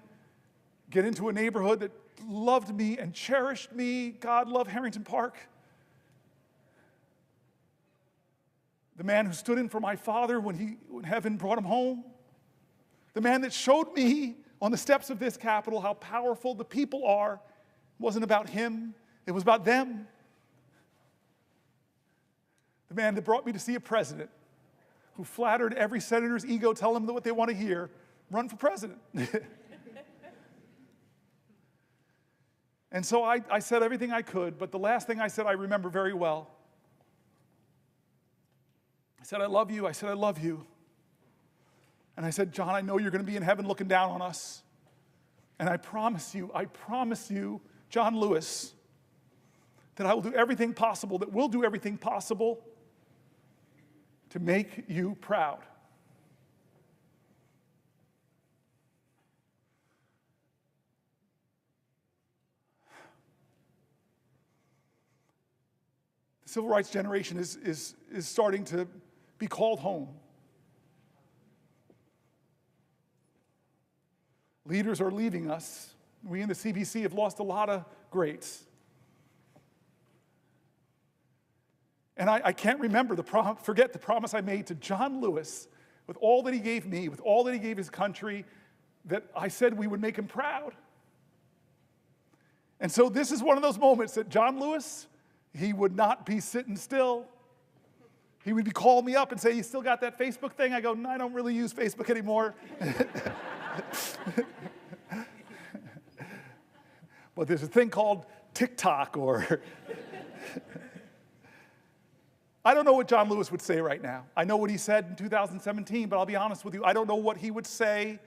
get into a neighborhood that loved me and cherished me. God love Harrington Park. The man who stood in for my father when heaven brought him home. The man that showed me on the steps of this Capitol how powerful the people are. It wasn't about him, it was about them. The man that brought me to see a president who flattered every senator's ego, tell them what they want to hear, run for president. And so I said everything I could, but the last thing I said I remember very well. I said, I love you. I said, I love you. And I said, John, I know you're going to be in heaven looking down on us. And I promise you, John Lewis, that I will do everything possible, that we'll do everything possible to make you proud. The civil rights generation is starting to be called home. Leaders are leaving us. We in the CBC have lost a lot of greats. And I can't remember forget the promise I made to John Lewis, with all that he gave me, with all that he gave his country, that I said we would make him proud. And so this is one of those moments that John Lewis, he would not be sitting still. He would call me up and say, you still got that Facebook thing? I go, no, I don't really use Facebook anymore. But there's a thing called TikTok or... I don't know what John Lewis would say right now. I know what he said in 2017, but I'll be honest with you, I don't know what he would say.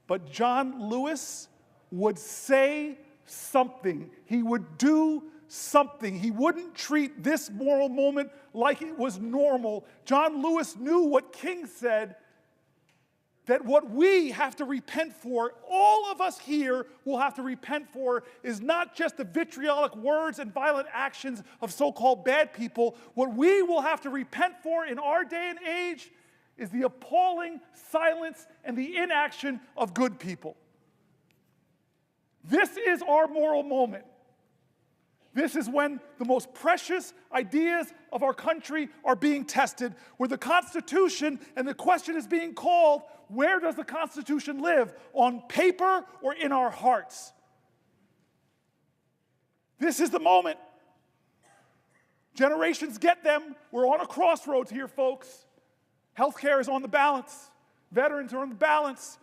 But John Lewis would say something. He would do something. He wouldn't treat this moral moment like it was normal. John Lewis knew what King said, that what we have to repent for, all of us here will have to repent for, is not just the vitriolic words and violent actions of so-called bad people. What we will have to repent for in our day and age is the appalling silence and the inaction of good people. This is our moral moment. This is when the most precious ideas of our country are being tested, where the Constitution, and the question is being called, where does the Constitution live? On paper or in our hearts? This is the moment. Generations get them. We're on a crossroads here, folks. Healthcare is on the balance. Veterans are on the balance.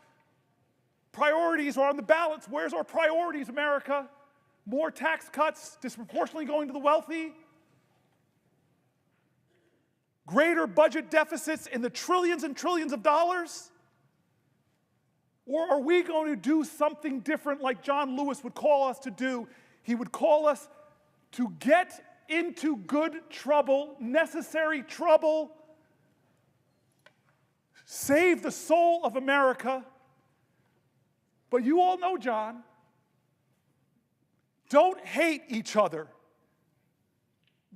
Priorities are on the balance. Where's our priorities, America? More tax cuts disproportionately going to the wealthy? Greater budget deficits in the trillions and trillions of dollars? Or are we going to do something different like John Lewis would call us to do? He would call us to get into good trouble, necessary trouble, save the soul of America. But you all know John. Don't hate each other.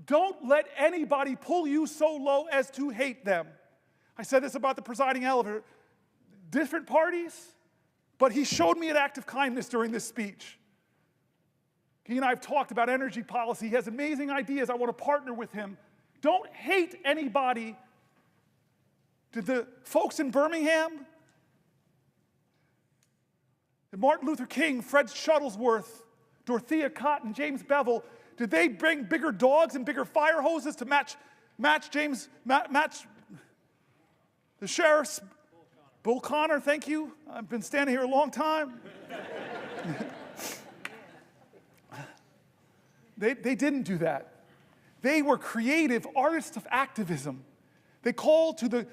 Don't let anybody pull you so low as to hate them. I said this about the presiding elder. Different parties, but he showed me an act of kindness during this speech. He and I have talked about energy policy. He has amazing ideas. I want to partner with him. Don't hate anybody. Did the folks in Birmingham, did Martin Luther King, Fred Shuttlesworth, Dorothea Cotton, James Bevel, did they bring bigger dogs and bigger fire hoses to match the sheriff's? Bull Connor, thank you. I've been standing here a long time. They didn't do that. They were creative artists of activism. They called to the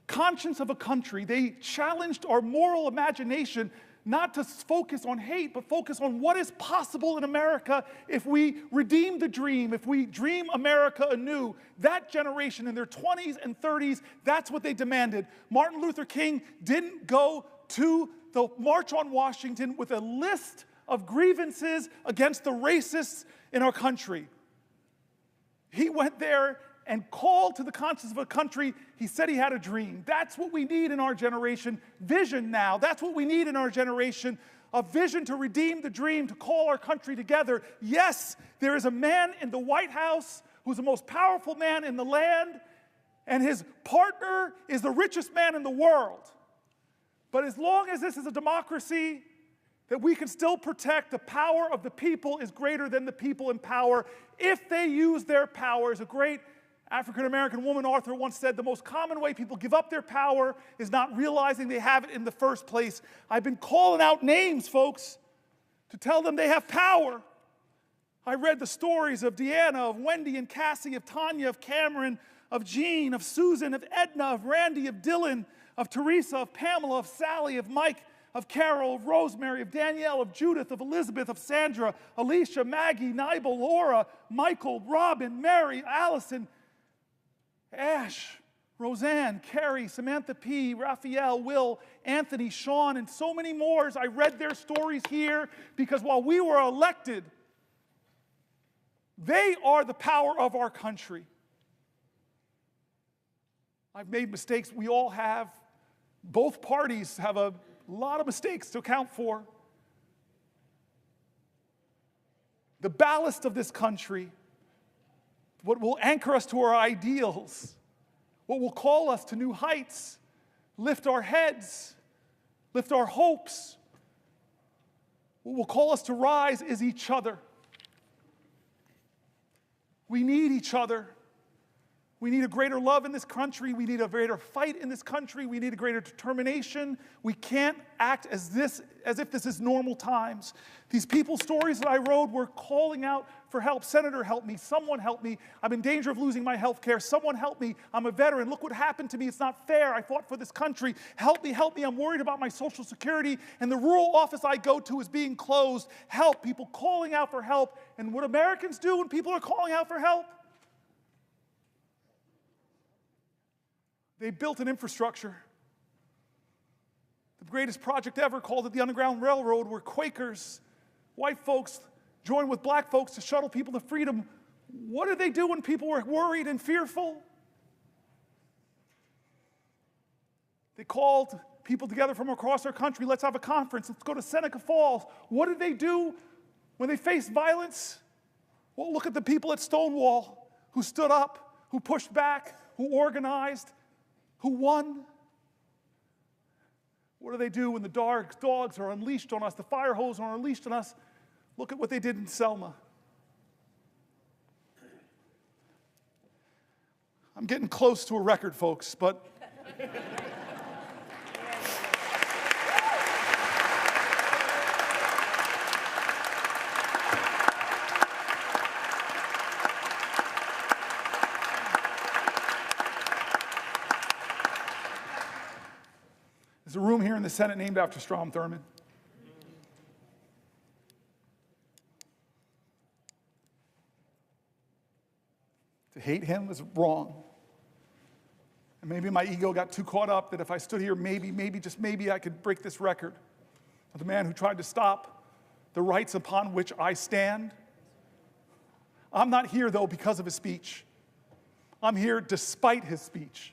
conscience of a country. They challenged our moral imagination, not to focus on hate, but focus on what is possible in America if we redeem the dream, if we dream America anew. That generation in their 20s and 30s, that's what they demanded. Martin Luther King didn't go to the March on Washington with a list of grievances against the racists in our country. He went there and called to the conscience of a country. He said he had a dream. That's what we need in our generation. Vision now. That's what we need in our generation. A vision to redeem the dream, to call our country together. Yes, there is a man in the White House who's the most powerful man in the land, and his partner is the richest man in the world. But as long as this is a democracy, that we can still protect the power of the people is greater than the people in power if they use their power. As a great African-American woman author once said, the most common way people give up their power is not realizing they have it in the first place. I've been calling out names, folks, to tell them they have power. I read the stories of Deanna, of Wendy and Cassie, of Tanya, of Cameron, of Jean, of Susan, of Edna, of Randy, of Dylan, of Teresa, of Pamela, of Sally, of Mike, of Carol, of Rosemary, of Danielle, of Judith, of Elizabeth, of Sandra, Alicia, Maggie, Nibel, Laura, Michael, Robin, Mary, Allison, Ash, Roseanne, Carrie, Samantha P., Raphael, Will, Anthony, Sean, and so many more. I read their stories here because while we were elected, they are the power of our country. I've made mistakes. We all have. Both parties have a lot of mistakes to account for. The ballast of this country, what will anchor us to our ideals, what will call us to new heights, lift our heads, lift our hopes, what will call us to rise is each other. We need each other. We need a greater love in this country. We need a greater fight in this country. We need a greater determination. We can't act as if this is normal times. These people's stories that I wrote were calling out for help. Senator, help me. Someone help me. I'm in danger of losing my health care. Someone help me. I'm a veteran. Look what happened to me. It's not fair. I fought for this country. Help me, help me. I'm worried about my Social Security, and the rural office I go to is being closed. Help. People calling out for help. And what Americans do when people are calling out for help? They built an infrastructure. The greatest project ever, called it the Underground Railroad, where Quakers, white folks, joined with black folks to shuttle people to freedom. What did they do when people were worried and fearful? They called people together from across our country. Let's have a conference. Let's go to Seneca Falls. What did they do when they faced violence? Well, look at the people at Stonewall who stood up, who pushed back, who organized, who won. What do they do when the dogs are unleashed on us, the fire hose are unleashed on us? Look at what they did in Selma. I'm getting close to a record, folks, but there's a room here in the Senate named after Strom Thurmond. To hate him was wrong. And maybe my ego got too caught up that if I stood here, maybe, just maybe I could break this record of the man who tried to stop the rights upon which I stand. I'm not here, though, because of his speech. I'm here despite his speech.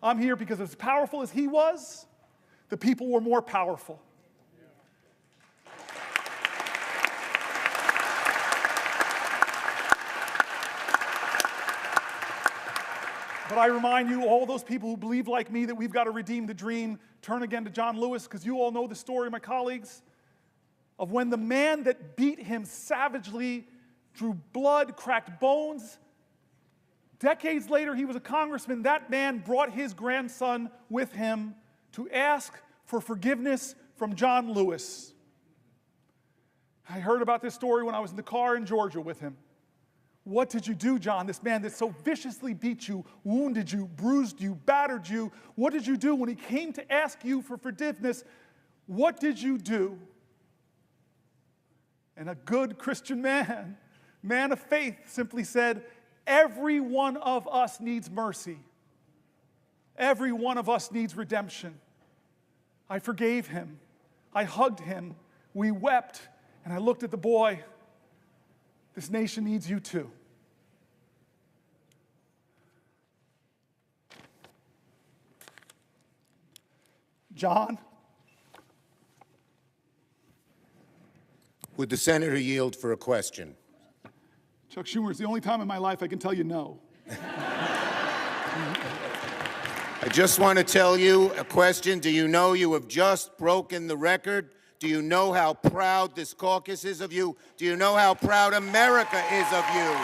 I'm here because as powerful as he was, the people were more powerful. But I remind you, all those people who believe like me that we've got to redeem the dream, turn again to John Lewis, because you all know the story, my colleagues, of when the man that beat him savagely, drew blood, cracked bones. Decades later, he was a congressman. That man brought his grandson with him to ask for forgiveness from John Lewis. I heard about this story when I was in the car in Georgia with him. What did you do, John? This man that so viciously beat you, wounded you, bruised you, battered you. What did you do when he came to ask you for forgiveness? What did you do? And a good Christian man of faith, simply said, every one of us needs mercy. Every one of us needs redemption. I forgave him. I hugged him. We wept. And I looked at the boy. This nation needs you too. John? Would the senator yield for a question? Chuck Schumer, it's the only time in my life I can tell you no. I just want to tell you a question. Do you know you have just broken the record? Do you know how proud this caucus is of you? Do you know how proud America is of you?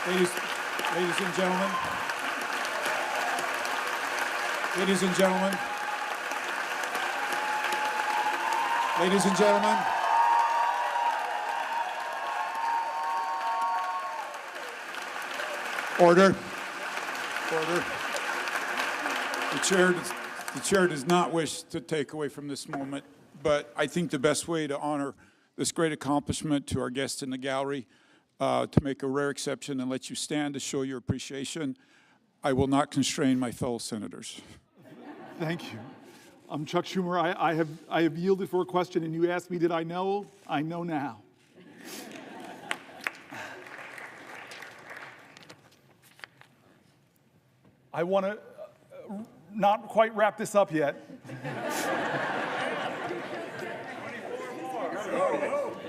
Ladies and gentlemen, ladies and gentlemen, ladies and gentlemen, ladies and gentlemen, order. Order. The chair does not wish to take away from this moment, but I think the best way to honor this great accomplishment to our guests in the gallery, to make a rare exception and let you stand to show your appreciation, I will not constrain my fellow senators. Thank you. I'm Chuck Schumer. I have yielded for a question, and you asked me, did I know? I know now. I want to not quite wrap this up yet.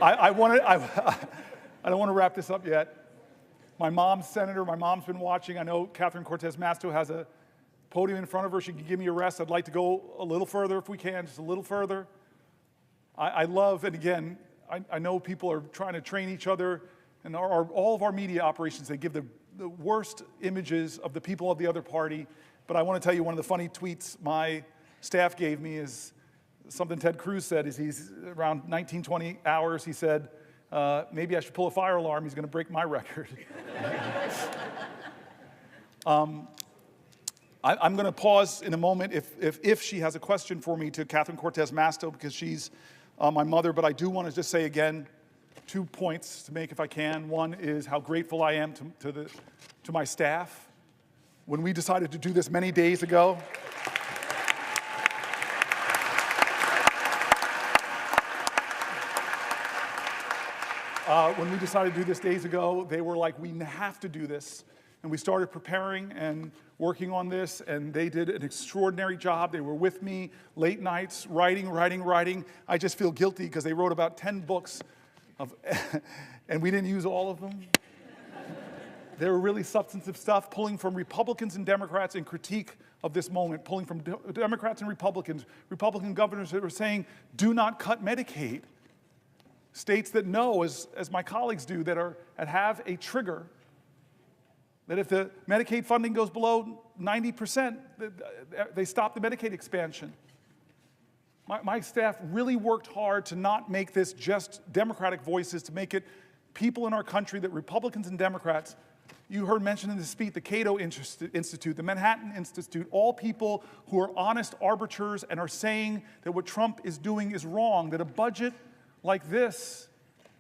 I don't want to wrap this up yet. My mom's senator. My mom's been watching. I know Catherine Cortez Masto has a podium in front of her. She can give me a rest. I'd like to go a little further if we can, just a little further. I love, and again, I know people are trying to train each other, and all of our media operations, they give the worst images of the people of the other party. But I want to tell you, one of the funny tweets my staff gave me is something Ted Cruz said. Is he's around 19-20 hours, he said, maybe I should pull a fire alarm. He's going to break my record. I'm going to pause in a moment if she has a question for me to Catherine Cortez Masto, because she's my mother. But I do want to just say again, 2 points to make if I can. One is how grateful I am to my staff. When we decided to do this many days ago, when we decided to do this days ago, they were like, we have to do this. And we started preparing and working on this, and they did an extraordinary job. They were with me late nights, writing. I just feel guilty because they wrote about 10 books, and we didn't use all of them. They were really substantive stuff, pulling from Republicans and Democrats in critique of this moment, pulling from Democrats and Republicans, Republican governors that were saying, do not cut Medicaid. States that know, as my colleagues do, that have a trigger, that if the Medicaid funding goes below 90%, they stop the Medicaid expansion. My staff really worked hard to not make this just Democratic voices, to make it people in our country, that Republicans and Democrats, you heard mentioned in the speech, the Cato Institute, the Manhattan Institute, all people who are honest arbiters and are saying that what Trump is doing is wrong, that a budget like this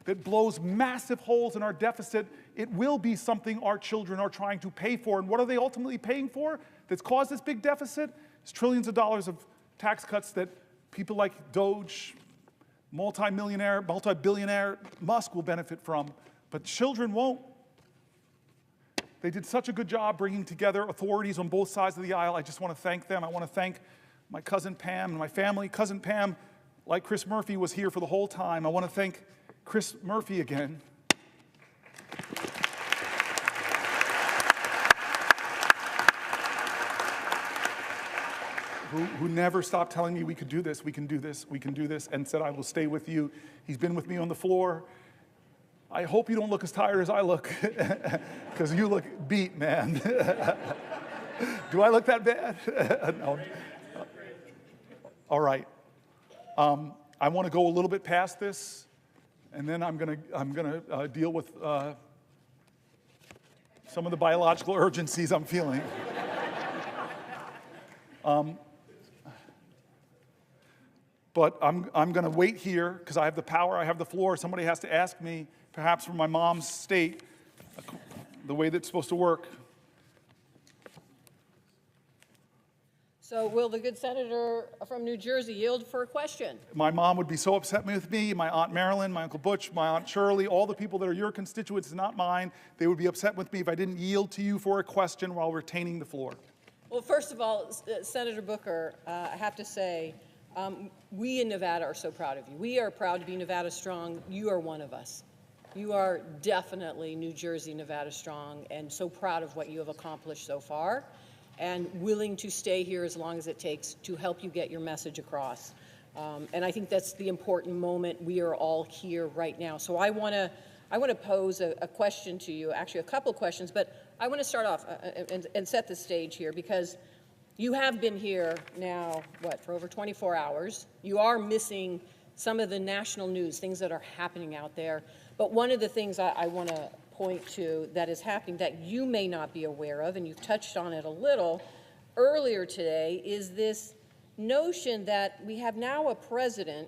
that blows massive holes in our deficit, it will be something our children are trying to pay for. And what are they ultimately paying for that's caused this big deficit? It's trillions of dollars of tax cuts that people like DOGE, multi-billionaire Musk will benefit from, but children won't. They did such a good job bringing together authorities on both sides of the aisle. I just want to thank them. I want to thank my cousin Pam and my family. Cousin Pam, like Chris Murphy, was here for the whole time. I want to thank Chris Murphy again. Who never stopped telling me we could do this, we can do this, we can do this, and said, I will stay with you. He's been with me on the floor. I hope you don't look as tired as I look, because you look beat, man. Do I look that bad? No. All right. I want to go a little bit past this, and then I'm gonna deal with some of the biological urgencies I'm feeling. But I'm going to wait here because I have the power, I have the floor. Somebody has to ask me, perhaps from my mom's state, the way that's supposed to work. So will the good senator from New Jersey yield for a question? My mom would be so upset with me, my Aunt Marilyn, my Uncle Butch, my Aunt Shirley, all the people that are your constituents, not mine. They would be upset with me if I didn't yield to you for a question while retaining the floor. Well, first of all, Senator Booker, I have to say, we in Nevada are so proud of you. We are proud to be Nevada Strong. You are one of us. You are definitely New Jersey, Nevada Strong, and so proud of what you have accomplished so far, and willing to stay here as long as it takes to help you get your message across. And I think that's the important moment. We are all here right now. So I want to pose a question to you, actually a couple of questions, but I want to start off and set the stage here, because you have been here now, for over 24 hours. You are missing some of the national news, things that are happening out there. But one of the things I want to point to that is happening that you may not be aware of, and you've touched on it a little earlier today, is this notion that we have now a president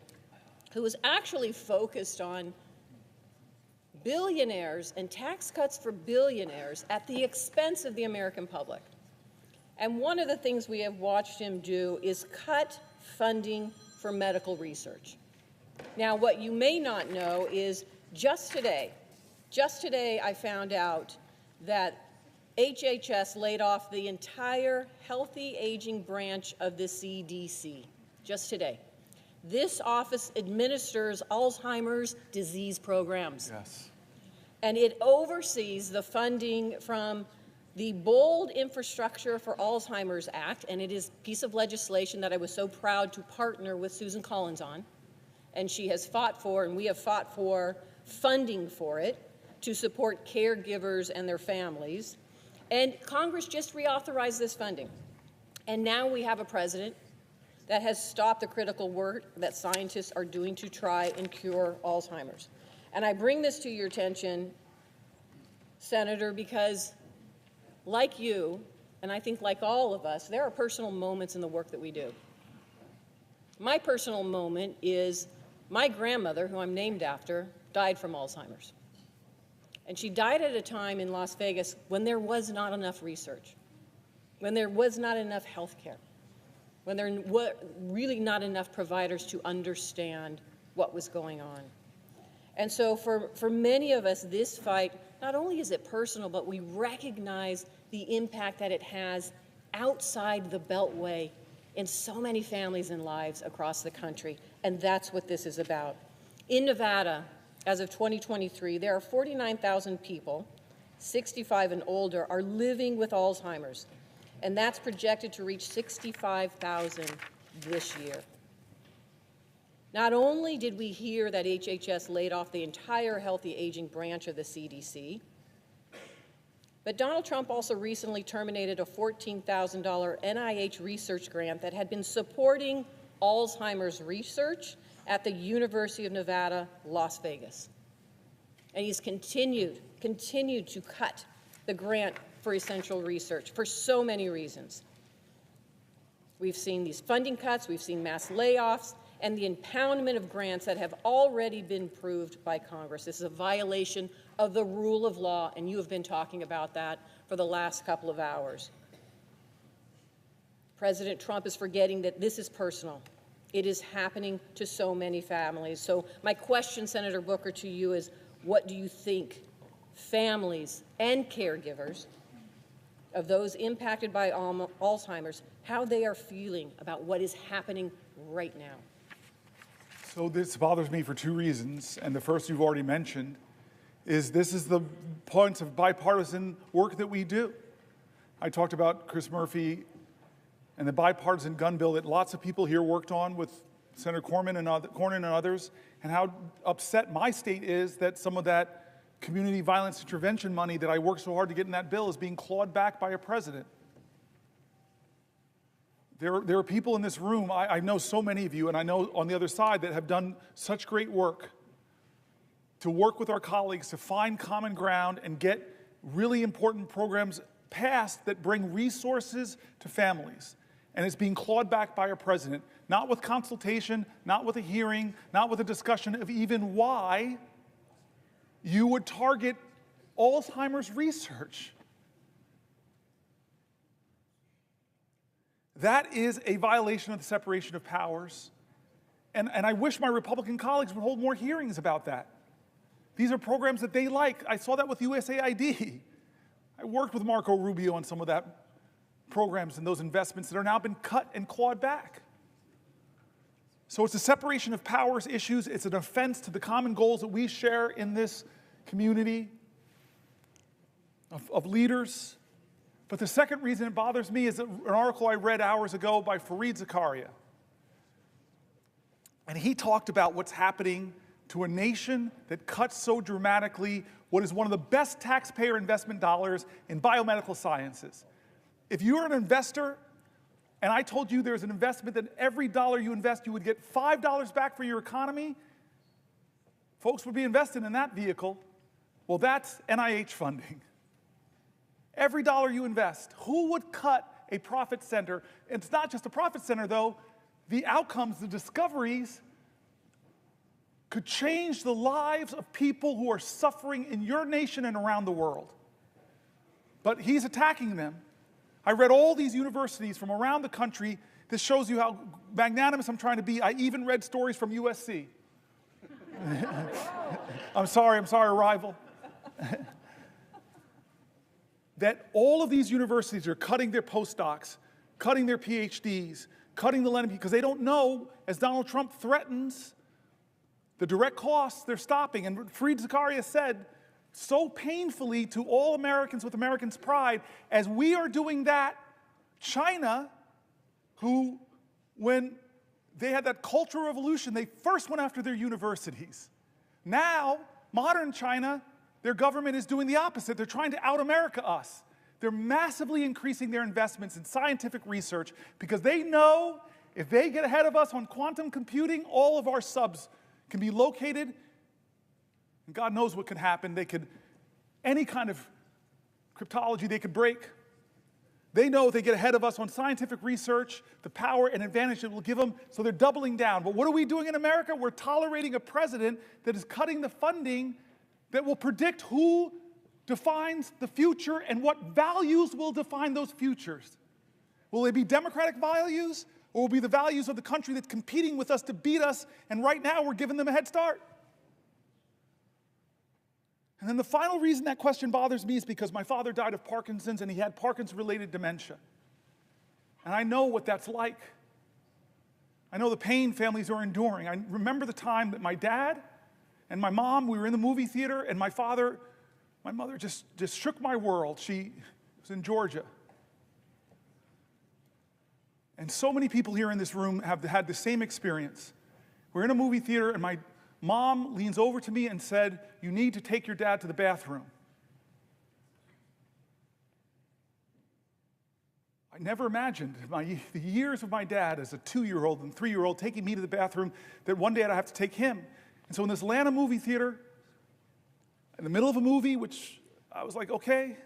who is actually focused on billionaires and tax cuts for billionaires at the expense of the American public. And one of the things we have watched him do is cut funding for medical research. Now, what you may not know is just today I found out that HHS laid off the entire healthy aging branch of the CDC, just today. This office administers Alzheimer's disease programs. Yes. And it oversees the funding from the Bold Infrastructure for Alzheimer's Act, and it is a piece of legislation that I was so proud to partner with Susan Collins on. And she has fought for, and we have fought for, funding for it to support caregivers and their families. And Congress just reauthorized this funding. And now we have a president that has stopped the critical work that scientists are doing to try and cure Alzheimer's. And I bring this to your attention, Senator, because like you, and I think like all of us, there are personal moments in the work that we do. My personal moment is my grandmother, who I'm named after, died from Alzheimer's. And she died at a time in Las Vegas when there was not enough research, when there was not enough health care, when there were really not enough providers to understand what was going on. And so for many of us, this fight, not only is it personal, but we recognize the impact that it has outside the Beltway in so many families and lives across the country. And that's what this is about. In Nevada, as of 2023, there are 49,000 people, 65 and older, are living with Alzheimer's. And that's projected to reach 65,000 this year. Not only did we hear that HHS laid off the entire healthy aging branch of the CDC, but Donald Trump also recently terminated a $14,000 NIH research grant that had been supporting Alzheimer's research at the University of Nevada, Las Vegas. And he's continued to cut the grant for essential research for so many reasons. We've seen these funding cuts, we've seen mass layoffs, and the impoundment of grants that have already been approved by Congress. This is a violation of the rule of law, and you have been talking about that for the last couple of hours. President Trump is forgetting that this is personal. It is happening to so many families. So my question, Senator Booker, to you is, what do you think families and caregivers of those impacted by Alzheimer's, how they are feeling about what is happening right now? So this bothers me for two reasons, and the first you've already mentioned, is this is the points of bipartisan work that we do. I talked about Chris Murphy and the bipartisan gun bill that lots of people here worked on with Senator Cornyn and others, and how upset my state is that some of that community violence intervention money that I worked so hard to get in that bill is being clawed back by a president. There are people in this room, I know so many of you, and I know on the other side, that have done such great work to work with our colleagues to find common ground and get really important programs passed that bring resources to families. And it's being clawed back by our president, not with consultation, not with a hearing, not with a discussion of even why you would target Alzheimer's research. That is a violation of the separation of powers. And I wish my Republican colleagues would hold more hearings about that. These are programs that they like. I saw that with USAID. I worked with Marco Rubio on some of that programs and those investments that are now been cut and clawed back. So it's a separation of powers issues. It's an offense to the common goals that we share in this community of leaders. But the second reason it bothers me is an article I read hours ago by Fareed Zakaria. And he talked about what's happening to a nation that cuts so dramatically what is one of the best taxpayer investment dollars in biomedical sciences. If you're an investor, and I told you there's an investment that every dollar you invest, you would get $5 back for your economy, folks would be invested in that vehicle. Well, that's NIH funding. Every dollar you invest, who would cut a profit center? It's not just a profit center, though. The outcomes, the discoveries, could change the lives of people who are suffering in your nation and around the world. But he's attacking them. I read all these universities from around the country. This shows you how magnanimous I'm trying to be. I even read stories from USC. I'm sorry, rival. That all of these universities are cutting their postdocs, cutting their PhDs, cutting the lending because they don't know, as Donald Trump threatens, the direct costs they're stopping. And Fareed Zakaria said so painfully to all Americans with Americans' pride, as we are doing that, China, who, when they had that Cultural Revolution, they first went after their universities. Now, modern China, their government is doing the opposite. They're trying to out-America us. They're massively increasing their investments in scientific research because they know if they get ahead of us on quantum computing, all of our subs can be located, and God knows what could happen. They could, any kind of cryptology they could break. They know if they get ahead of us on scientific research, the power and advantage it will give them, so they're doubling down. But what are we doing in America? We're tolerating a president that is cutting the funding that will predict who defines the future and what values will define those futures. Will they be democratic values, or will it be the values of the country that's competing with us to beat us, and right now we're giving them a head start? And then the final reason that question bothers me is because my father died of Parkinson's, and he had Parkinson's-related dementia. And I know what that's like. I know the pain families are enduring. I remember the time that my dad and my mom, we were in the movie theater, and my mother just shook my world. She was in Georgia. And so many people here in this room have had the same experience. We're in a movie theater, and my mom leans over to me and said, "You need to take your dad to the bathroom." I never imagined the years of my dad as a 2-year-old and 3-year-old taking me to the bathroom, that one day I'd have to take him. And so in this Atlanta movie theater, in the middle of a movie, which I was like, okay,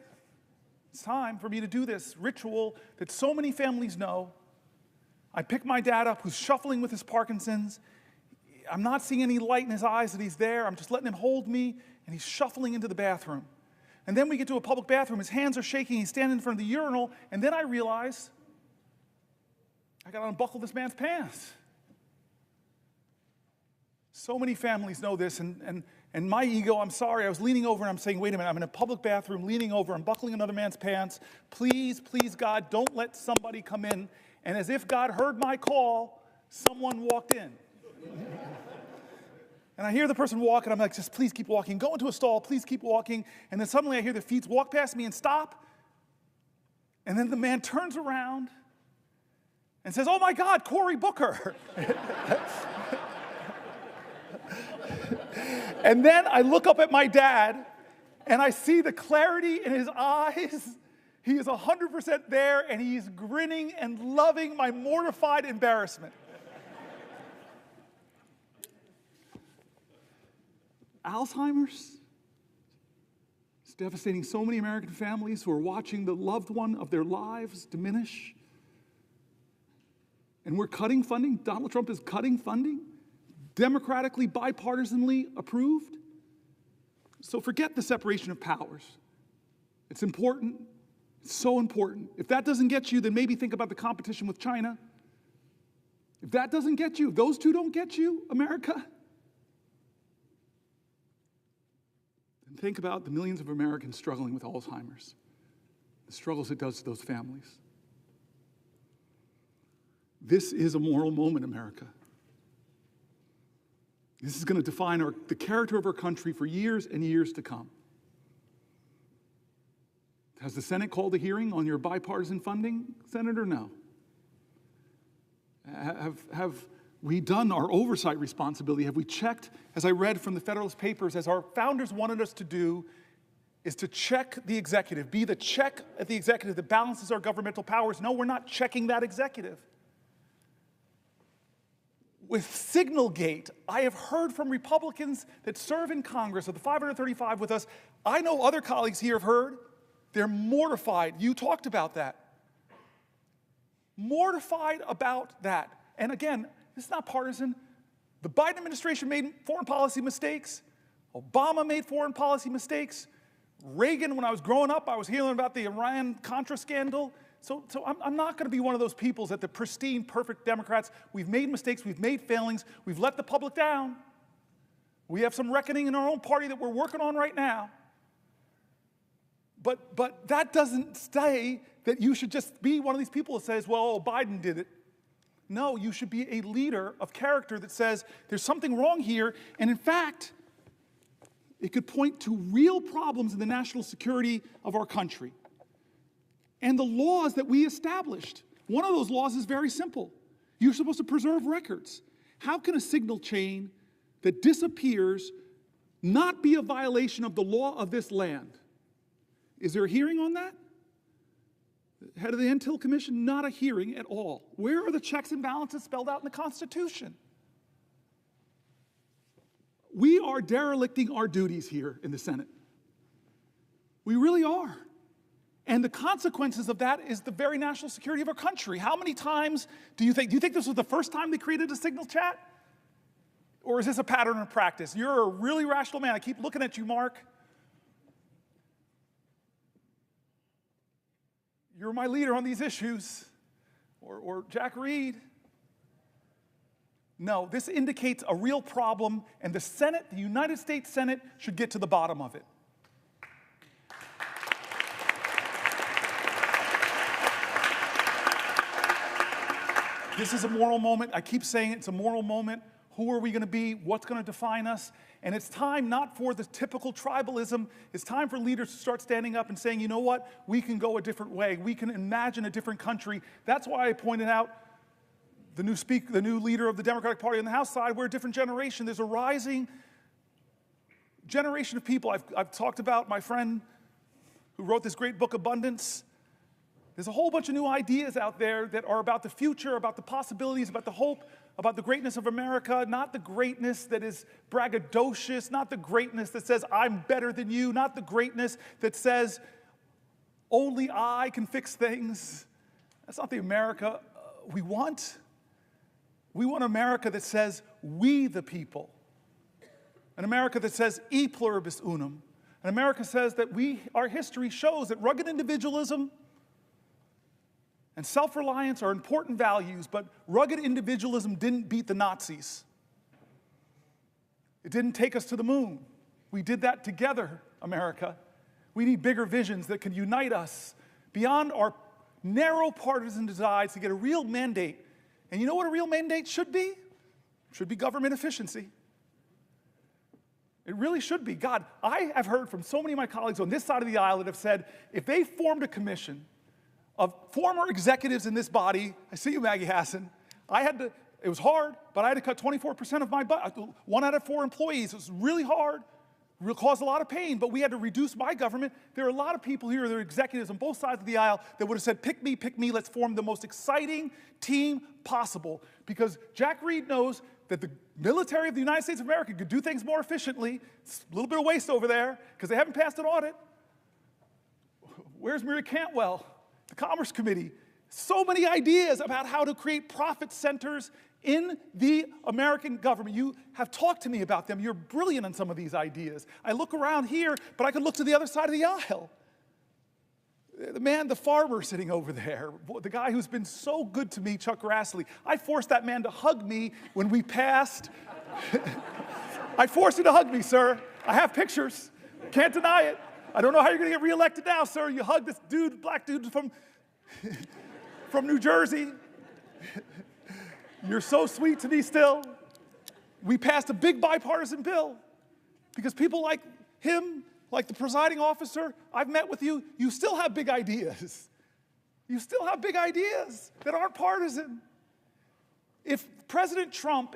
it's time for me to do this ritual that so many families know. I pick my dad up, who's shuffling with his Parkinson's. I'm not seeing any light in his eyes that he's there. I'm just letting him hold me, and he's shuffling into the bathroom. And then we get to a public bathroom. His hands are shaking. He's standing in front of the urinal. And then I realize I got to unbuckle this man's pants. So many families know this, and my ego, I'm sorry, I was leaning over and I'm saying, wait a minute, I'm in a public bathroom, leaning over, I'm buckling another man's pants. Please, please, God, don't let somebody come in. And as if God heard my call, someone walked in. And I hear the person walk, and I'm like, just please keep walking. Go into a stall, please keep walking. And then suddenly I hear the feet walk past me and stop. And then the man turns around and says, "Oh my God, Cory Booker." And then I look up at my dad, and I see the clarity in his eyes. He is 100% there, and he's grinning and loving my mortified embarrassment. Alzheimer's? It's devastating so many American families who are watching the loved one of their lives diminish. And we're cutting funding. Donald Trump is cutting funding, democratically, bipartisanly approved. So forget the separation of powers. It's important. It's so important. If that doesn't get you, then maybe think about the competition with China. If that doesn't get you, if those two don't get you, America, then think about the millions of Americans struggling with Alzheimer's, the struggles it does to those families. This is a moral moment, America. This is going to define the character of our country for years and years to come. Has the Senate called a hearing on your bipartisan funding, Senator? No. Have we done our oversight responsibility? Have we checked, as I read from the Federalist Papers, as our founders wanted us to do, is to check the executive, be the check at the executive that balances our governmental powers? No, we're not checking that executive. With Signalgate, I have heard from Republicans that serve in Congress, of the 535 with us, I know other colleagues here have heard, they're mortified. You talked about that. Mortified about that. And again, this is not partisan. The Biden administration made foreign policy mistakes. Obama made foreign policy mistakes. Reagan, when I was growing up, I was hearing about the Iran-Contra scandal. So I'm not going to be one of those people that the pristine, perfect Democrats. We've made mistakes. We've made failings. We've let the public down. We have some reckoning in our own party that we're working on right now. But that doesn't say that you should just be one of these people that says, well, Biden did it. No, you should be a leader of character that says there's something wrong here. And in fact, it could point to real problems in the national security of our country and the laws that we established. One of those laws is very simple. You're supposed to preserve records. How can a signal chain that disappears not be a violation of the law of this land? Is there a hearing on that? Head of the Intel Commission, not a hearing at all. Where are the checks and balances spelled out in the Constitution? We are derelicting our duties here in the Senate. We really are. And the consequences of that is the very national security of our country. How many times do you think this was the first time they created a signal chat? Or is this a pattern of practice? You're a really rational man. I keep looking at you, Mark. You're my leader on these issues, or Jack Reed. No, this indicates a real problem, and the Senate, the United States Senate, should get to the bottom of it. This is a moral moment. I keep saying it's a moral moment. Who are we going to be? What's going to define us? And it's time not for the typical tribalism. It's time for leaders to start standing up and saying, you know what? We can go a different way. We can imagine a different country. That's why I pointed out the new leader of the Democratic Party on the House side. We're a different generation. There's a rising generation of people. I've talked about my friend who wrote this great book, Abundance. There's a whole bunch of new ideas out there that are about the future, about the possibilities, about the hope, about the greatness of America, not the greatness that is braggadocious, not the greatness that says, I'm better than you, not the greatness that says, only I can fix things. That's not the America we want. We want America that says, we the people. An America that says, e pluribus unum. An America says that our history shows that rugged individualism and self-reliance are important values, but rugged individualism didn't beat the Nazis. It didn't take us to the moon. We did that together, America. We need bigger visions that can unite us beyond our narrow partisan divides to get a real mandate. And you know what a real mandate should be? It should be government efficiency. It really should be. God, I have heard from so many of my colleagues on this side of the aisle that have said, if they formed a commission of former executives in this body, I see you, Maggie Hassan, it was hard, but I had to cut 24% of my budget, 1 out of 4 employees. It was really hard, it caused a lot of pain, but we had to reduce my government. There are a lot of people here that are executives on both sides of the aisle that would have said, pick me, let's form the most exciting team possible. Because Jack Reed knows that the military of the United States of America could do things more efficiently. It's a little bit of waste over there because they haven't passed an audit. Where's Maria Cantwell? The Commerce Committee. So many ideas about how to create profit centers in the American government. You have talked to me about them. You're brilliant on some of these ideas. I look around here, but I could look to the other side of the aisle. The farmer sitting over there, the guy who's been so good to me, Chuck Grassley. I forced that man to hug me when we passed. I forced him to hug me, sir. I have pictures. Can't deny it. I don't know how you're going to get reelected now, sir. You hug this dude, black dude from New Jersey. You're so sweet to me still. We passed a big bipartisan bill because people like him, like the presiding officer, I've met with you, you still have big ideas. You still have big ideas that aren't partisan. If President Trump,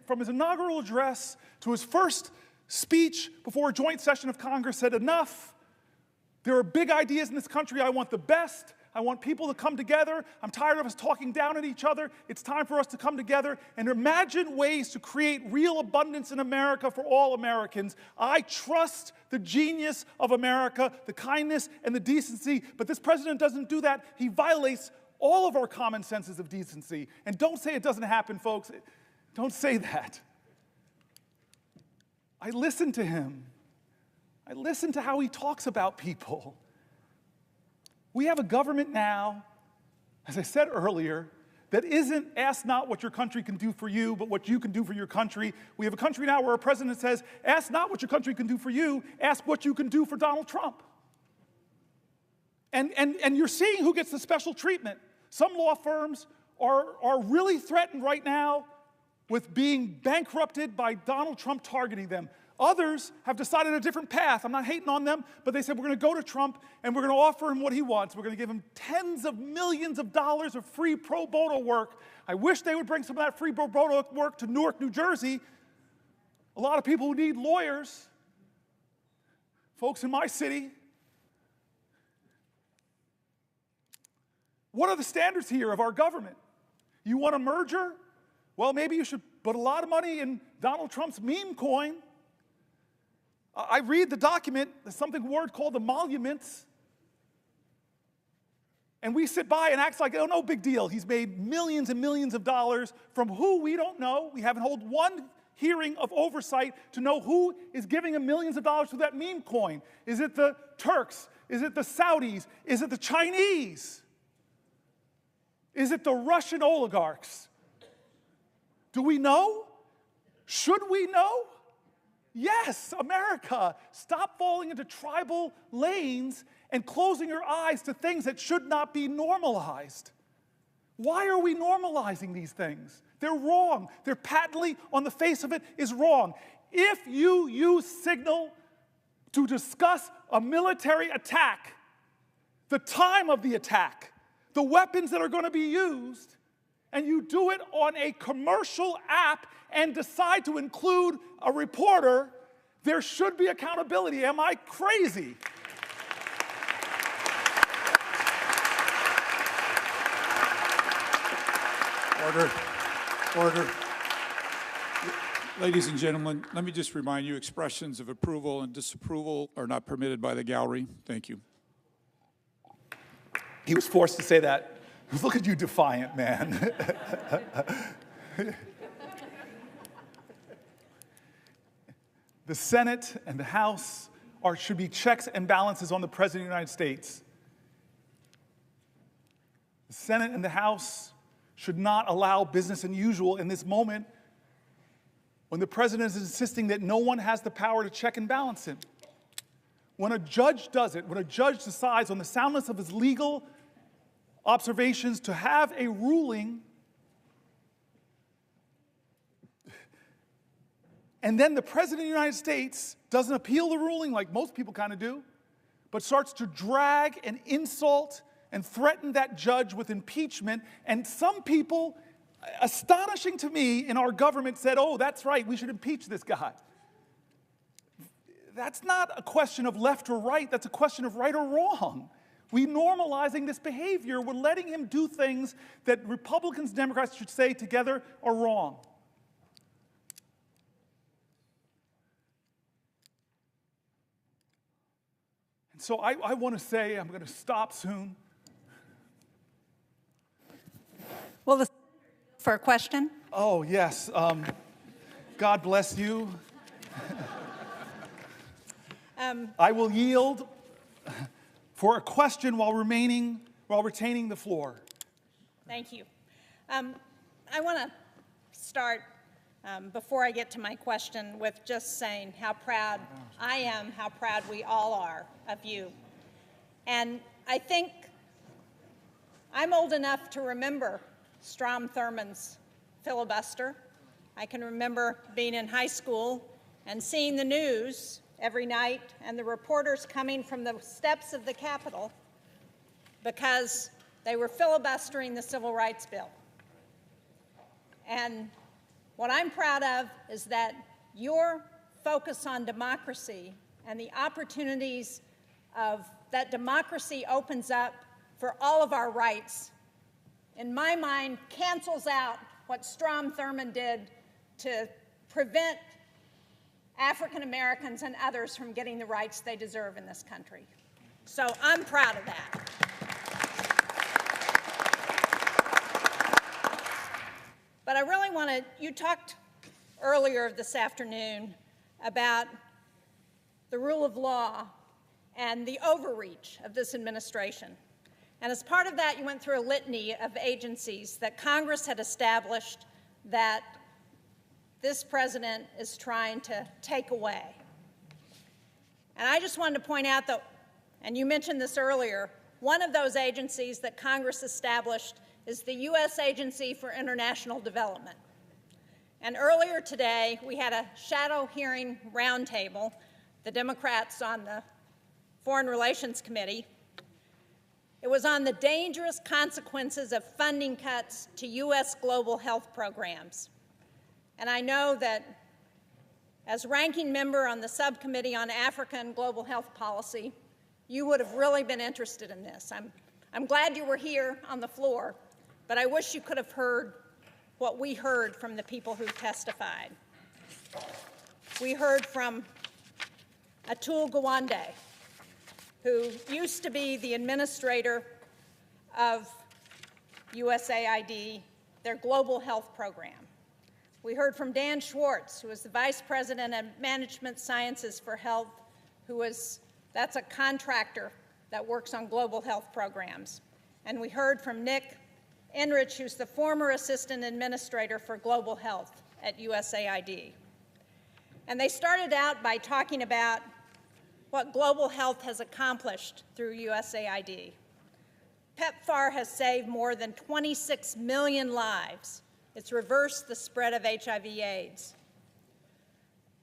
from his inaugural address to his first speech before a joint session of Congress said, enough, there are big ideas in this country, I want the best, I want people to come together. I'm tired of us talking down at each other. It's time for us to come together and imagine ways to create real abundance in America for all Americans. I trust the genius of America, the kindness and the decency, but this president doesn't do that. He violates all of our common senses of decency. And don't say it doesn't happen, folks. Don't say that. I listen to him. I listen to how he talks about people. We have a government now, as I said earlier, that isn't ask not what your country can do for you, but what you can do for your country. We have a country now where a president says, ask not what your country can do for you, ask what you can do for Donald Trump. And you're seeing who gets the special treatment. Some law firms are really threatened right now with being bankrupted by Donald Trump targeting them. Others have decided a different path. I'm not hating on them, but they said we're going to go to Trump and we're going to offer him what he wants. We're going to give him tens of millions of dollars of free pro bono work. I wish they would bring some of that free pro bono work to Newark, New Jersey. A lot of people who need lawyers, folks in my city. What are the standards here of our government? You want a merger? Well, maybe you should put a lot of money in Donald Trump's meme coin. I read the document, there's something word called emoluments, and we sit by and act like, oh, no big deal. He's made millions and millions of dollars from who we don't know. We haven't held one hearing of oversight to know who is giving him millions of dollars to that meme coin. Is it the Turks? Is it the Saudis? Is it the Chinese? Is it the Russian oligarchs? Do we know? Should we know? Yes, America, stop falling into tribal lanes and closing your eyes to things that should not be normalized. Why are we normalizing these things? They're wrong. They're patently, on the face of it, is wrong. If you use Signal to discuss a military attack, the time of the attack, the weapons that are going to be used, and you do it on a commercial app and decide to include a reporter, there should be accountability. Am I crazy? Order. Order. Ladies and gentlemen, let me just remind you, expressions of approval and disapproval are not permitted by the gallery. Thank you. He was forced to say that. Look at you, defiant man. The Senate and the House should be checks and balances on the President of the United States. The Senate and the House should not allow business as usual in this moment when the President is insisting that no one has the power to check and balance him. When a judge does it, when a judge decides on the soundness of his legal observations to have a ruling, and then the President of the United States doesn't appeal the ruling like most people kind of do, but starts to drag and insult and threaten that judge with impeachment. And some people, astonishing to me, in our government said, oh, that's right, we should impeach this guy. That's not a question of left or right, that's a question of right or wrong. We normalizing this behavior, we're letting him do things that Republicans and Democrats should say together are wrong. And So I want to say, I'm going to stop soon. Well, for a question? Oh, yes. God bless you. I will yield for a question while retaining the floor. Thank you. I want to start, before I get to my question, with just saying how proud I am, how proud we all are of you. And I think I'm old enough to remember Strom Thurmond's filibuster. I can remember being in high school and seeing the news every night and the reporters coming from the steps of the Capitol because they were filibustering the Civil Rights Bill. And what I'm proud of is that your focus on democracy and the opportunities that democracy opens up for all of our rights, in my mind, cancels out what Strom Thurmond did to prevent African Americans and others from getting the rights they deserve in this country. So I'm proud of that. But I really want to, you talked earlier this afternoon about the rule of law and the overreach of this administration. And as part of that, you went through a litany of agencies that Congress had established that this president is trying to take away. And I just wanted to point out that, and you mentioned this earlier, one of those agencies that Congress established is the U.S. Agency for International Development. And earlier today, we had a shadow hearing roundtable, the Democrats on the Foreign Relations Committee. It was on the dangerous consequences of funding cuts to U.S. global health programs. And I know that as ranking member on the subcommittee on Africa and global health policy, you would have really been interested in this. I'm glad you were here on the floor, but I wish you could have heard what we heard from the people who testified. We heard from Atul Gawande, who used to be the administrator of USAID, their global health program. We heard from Dan Schwartz, who is the Vice President of Management Sciences for Health, that's a contractor that works on global health programs. And we heard from Nick Enrich, who's the former Assistant Administrator for Global Health at USAID. And they started out by talking about what global health has accomplished through USAID. PEPFAR has saved more than 26 million lives. It's reversed the spread of HIV/AIDS.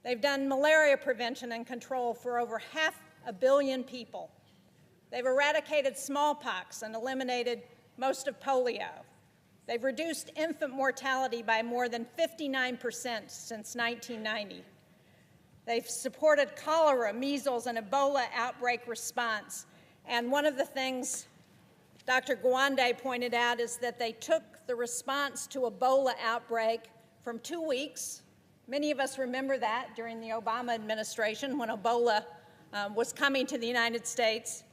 They've done malaria prevention and control for over 500 million people. They've eradicated smallpox and eliminated most of polio. They've reduced infant mortality by more than 59% since 1990. They've supported cholera, measles, and Ebola outbreak response. And one of the things Dr. Gawande pointed out is that they took the response to Ebola outbreak from 2 weeks. Many of us remember that during the Obama administration when Ebola was coming to the United States.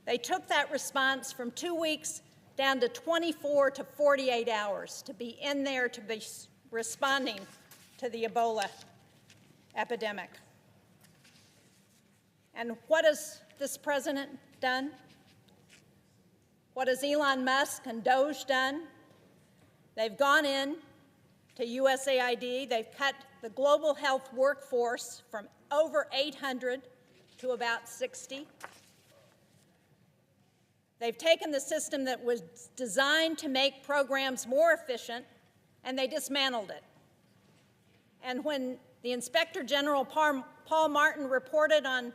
They took that response from 2 weeks down to 24 to 48 hours to be in there to be responding to the Ebola epidemic. And what has this president done? What has Elon Musk and DOGE done? They've gone in to USAID. They've cut the global health workforce from over 800 to about 60. They've taken the system that was designed to make programs more efficient, and they dismantled it. And when the Inspector General Paul Martin reported on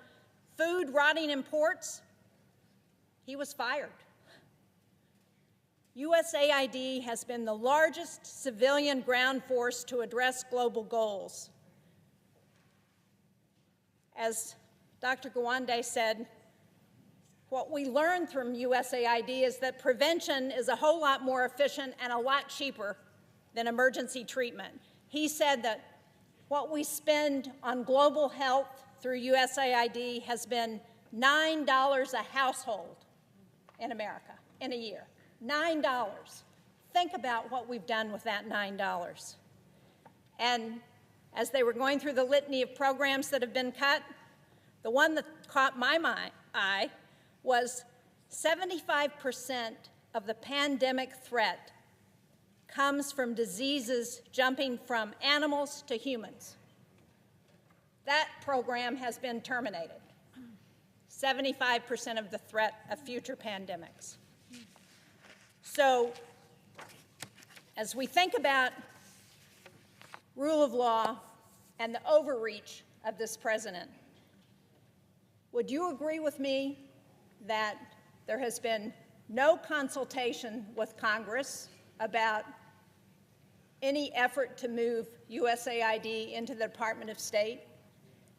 food rotting in ports, he was fired. USAID has been the largest civilian ground force to address global goals. As Dr. Gawande said, what we learned from USAID is that prevention is a whole lot more efficient and a lot cheaper than emergency treatment. He said that what we spend on global health through USAID has been $9 a household in America in a year. $9. Think about what we've done with that $9. And as they were going through the litany of programs that have been cut, the one that caught my eye was 75% of the pandemic threat comes from diseases jumping from animals to humans. That program has been terminated. 75% of the threat of future pandemics. So, as we think about rule of law and the overreach of this president, would you agree with me that there has been no consultation with Congress about any effort to move USAID into the Department of State,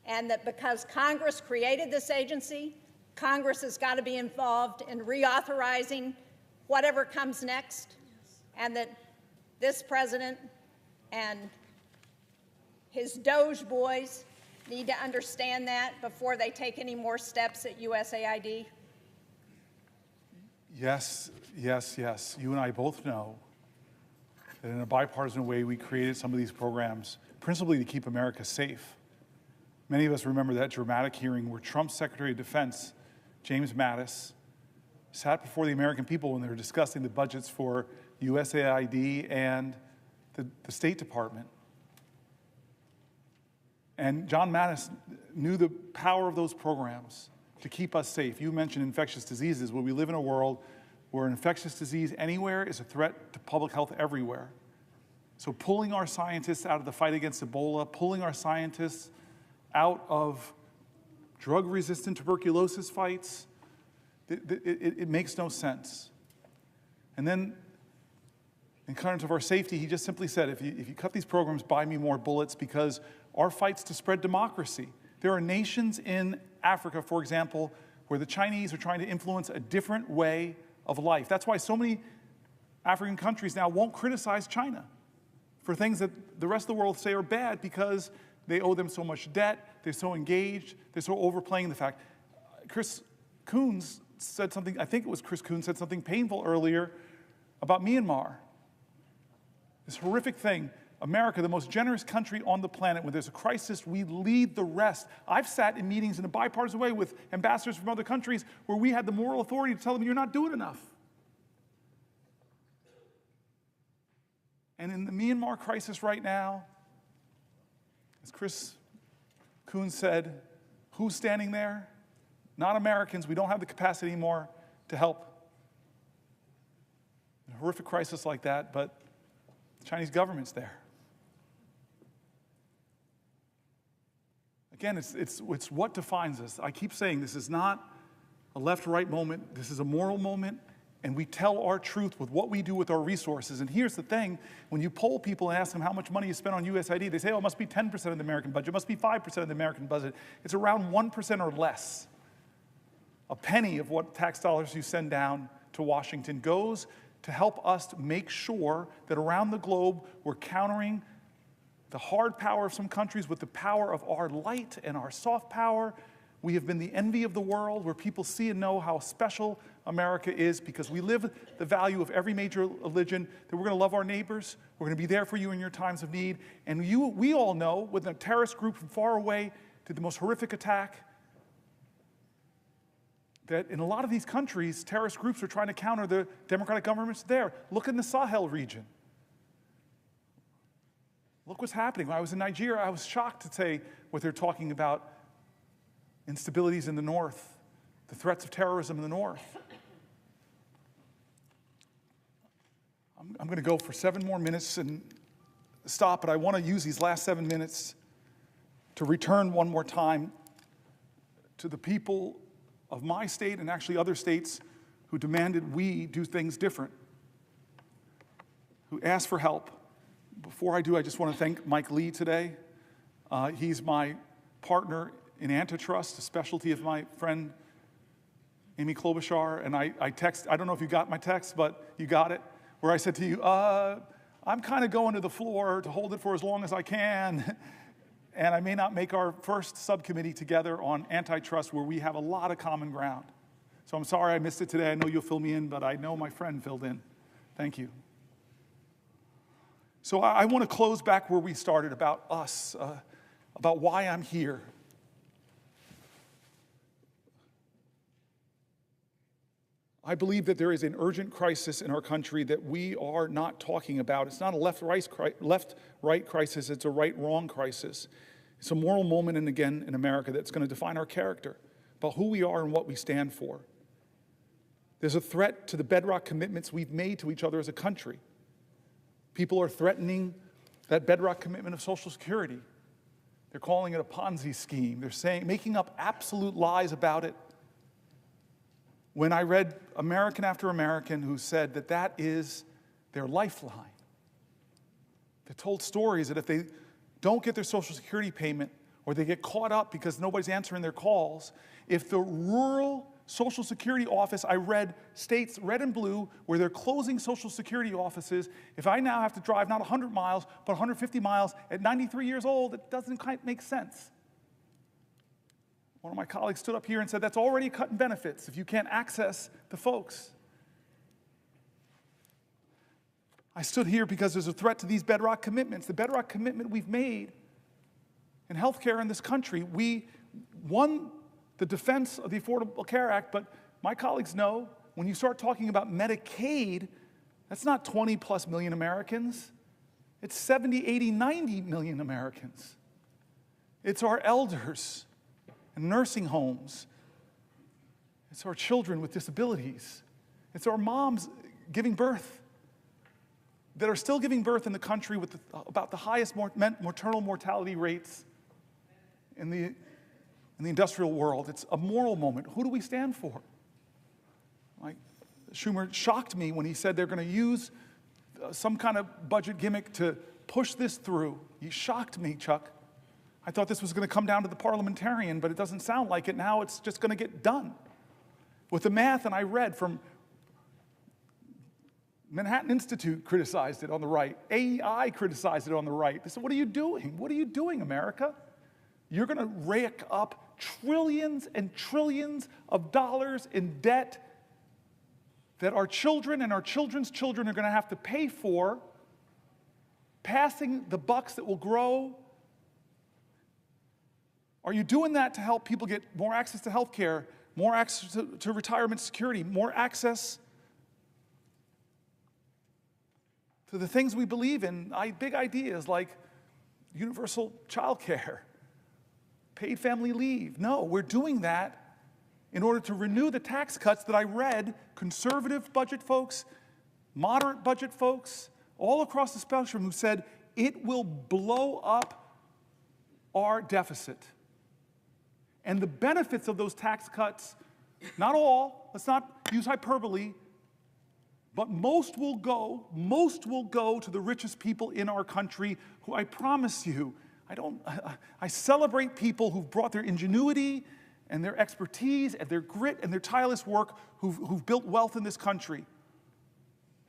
and that because Congress created this agency, Congress has got to be involved in reauthorizing whatever comes next, and that this president and his DOGE boys need to understand that before they take any more steps at USAID? Yes, yes, yes. You and I both know that in a bipartisan way, we created some of these programs principally to keep America safe. Many of us remember that dramatic hearing where Trump's Secretary of Defense, James Mattis, sat before the American people when they were discussing the budgets for USAID and the State Department. And John Mattis knew the power of those programs to keep us safe. You mentioned infectious diseases. Well, we live in a world where an infectious disease anywhere is a threat to public health everywhere. So pulling our scientists out of the fight against Ebola, pulling our scientists out of drug-resistant tuberculosis fights, it makes no sense. And then, in terms of our safety, he just simply said, if you cut these programs, buy me more bullets, because our fight's to spread democracy. There are nations in Africa, for example, where the Chinese are trying to influence a different way of life. That's why so many African countries now won't criticize China for things that the rest of the world say are bad, because they owe them so much debt, they're so engaged, they're so overplaying the fact. Chris Coons said something, I think it was Chris Coons said something painful earlier about Myanmar. This horrific thing. America, the most generous country on the planet, when there's a crisis, we lead the rest. I've sat in meetings in a bipartisan way with ambassadors from other countries where we had the moral authority to tell them, you're not doing enough. And in the Myanmar crisis right now, as Chris Coons said, who's standing there? Not Americans. We don't have the capacity anymore to help in a horrific crisis like that, but the Chinese government's there. Again, it's what defines us. I keep saying this is not a left-right moment. This is a moral moment, and we tell our truth with what we do with our resources. And here's the thing. When you poll people and ask them how much money you spend on USAID, they say, oh, it must be 10% of the American budget. It must be 5% of the American budget. It's around 1% or less. A penny of what tax dollars you send down to Washington goes to help us to make sure that around the globe we're countering the hard power of some countries with the power of our light and our soft power. We have been the envy of the world, where people see and know how special America is, because we live the value of every major religion, that we're going to love our neighbors, we're going to be there for you in your times of need. And we all know, when a terrorist group from far away did the most horrific attack, that in a lot of these countries, terrorist groups are trying to counter the democratic governments there. Look in the Sahel region. Look what's happening. When I was in Nigeria, I was shocked to say what they're talking about, instabilities in the north, the threats of terrorism in the north. I'm going to go for 7 more minutes and stop, but I want to use these last 7 minutes to return one more time to the people of my state and actually other states who demanded we do things different, who asked for help. Before I do, I just want to thank Mike Lee today. He's my partner in antitrust, a specialty of my friend Amy Klobuchar. And I don't know if you got my text, but you got it, where I said to you, I'm kind of going to the floor to hold it for as long as I can. and I may not make our first subcommittee together on antitrust where we have a lot of common ground. So I'm sorry I missed it today. I know you'll fill me in, but I know my friend filled in. Thank you. So I want to close back where we started, about us, about why I'm here. I believe that there is an urgent crisis in our country that we are not talking about. It's not a left-right crisis, it's a right-wrong crisis. It's a moral moment, and again, in America, that's going to define our character, about who we are and what we stand for. There's a threat to the bedrock commitments we've made to each other as a country. People are threatening that bedrock commitment of Social Security. They're calling it a Ponzi scheme. They're making up absolute lies about it. When I read American after American who said that that is their lifeline, they told stories that if they don't get their Social Security payment, or they get caught up because nobody's answering their calls, if the rural Social Security office, I read states, red and blue, where they're closing Social Security offices, if I now have to drive not 100 miles, but 150 miles at 93 years old, it doesn't quite make sense. One of my colleagues stood up here and said, that's already a cut in benefits if you can't access the folks. I stood here because there's a threat to these bedrock commitments. The bedrock commitment we've made in healthcare in this country. We won the defense of the Affordable Care Act, but my colleagues know when you start talking about Medicaid, that's not 20 plus million Americans. It's 70, 80, 90 million Americans. It's our elders and nursing homes. It's our children with disabilities. It's our moms giving birth that are still giving birth in the country with about the highest maternal mortality rates in the industrial world. It's a moral moment. Who do we stand for? Like Schumer shocked me when he said they're going to use some kind of budget gimmick to push this through. He shocked me, Chuck. I thought this was going to come down to the parliamentarian, but it doesn't sound like it. Now it's just going to get done. With the math, and I read from Manhattan Institute criticized it on the right. AEI criticized it on the right. They said, what are you doing? What are you doing, America? You're going to rake up trillions and trillions of dollars in debt that our children and our children's children are going to have to pay for, passing the bucks that will grow. Are you doing that to help people get more access to health care, more access to retirement security, more access to the things we believe in, big ideas like universal child care, paid family leave? No, we're doing that in order to renew the tax cuts that I read conservative budget folks, moderate budget folks, all across the spectrum who said it will blow up our deficit. And the benefits of those tax cuts, not all, let's not use hyperbole, but most will go to the richest people in our country who I promise you, I celebrate people who've brought their ingenuity and their expertise and their grit and their tireless work who've built wealth in this country.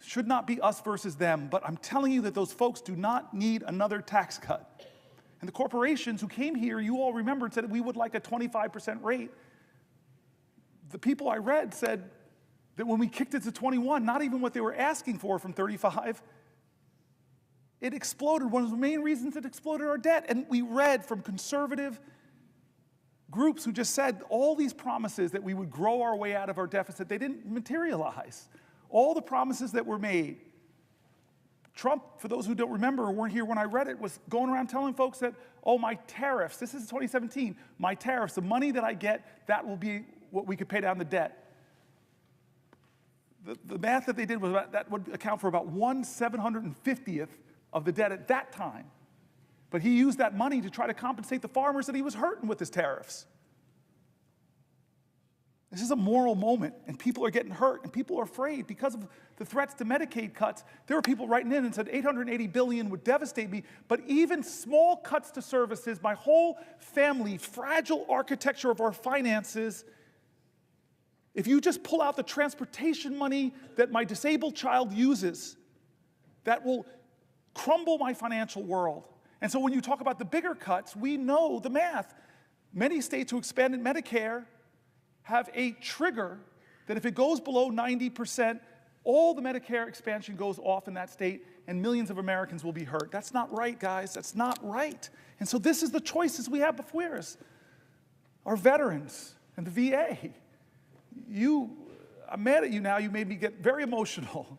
Should not be us versus them, but I'm telling you that those folks do not need another tax cut. And the corporations who came here, you all remember, and said we would like a 25% rate. The people I read said that when we kicked it to 21, not even what they were asking for from 35, it exploded. One of the main reasons it exploded our debt. And we read from conservative groups who just said all these promises that we would grow our way out of our deficit, they didn't materialize. All the promises that were made. Trump, for those who don't remember or weren't here when I read it, was going around telling folks that, oh, my tariffs, this is 2017, my tariffs, the money that I get, that will be what we could pay down the debt. The math that they did was that would account for about 1/750th of the debt at that time. But he used that money to try to compensate the farmers that he was hurting with his tariffs. This is a moral moment, and people are getting hurt, and people are afraid because of the threats to Medicaid cuts. There were people writing in and said $880 billion would devastate me, but even small cuts to services, my whole family, fragile architecture of our finances, if you just pull out the transportation money that my disabled child uses, that will crumble my financial world. And so when you talk about the bigger cuts, we know the math. Many states who expanded Medicare have a trigger that if it goes below 90%, all the Medicare expansion goes off in that state and millions of Americans will be hurt. That's not right, guys. That's not right. And so this is the choices we have before us. Our veterans and the VA. I'm mad at you now. You made me get very emotional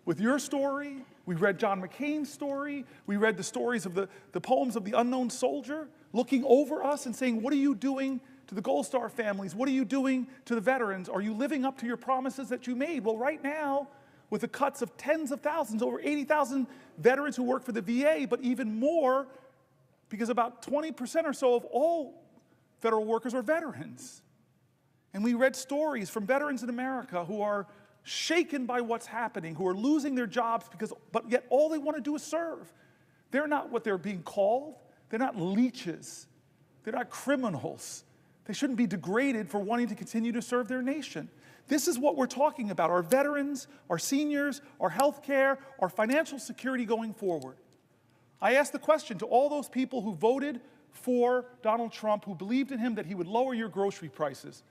with your story. We read John McCain's story. We read the stories of the poems of the unknown soldier looking over us and saying, what are you doing to the Gold Star families? What are you doing to the veterans? Are you living up to your promises that you made? Well, right now, with the cuts of tens of thousands, over 80,000 veterans who work for the VA, but even more, because about 20% or so of all federal workers are veterans. And we read stories from veterans in America who are shaken by what's happening, who are losing their jobs, but yet all they want to do is serve. They're not what they're being called. They're not leeches. They're not criminals. They shouldn't be degraded for wanting to continue to serve their nation. This is what we're talking about, our veterans, our seniors, our health care, our financial security going forward. I asked the question to all those people who voted for Donald Trump, who believed in him that he would lower your grocery prices.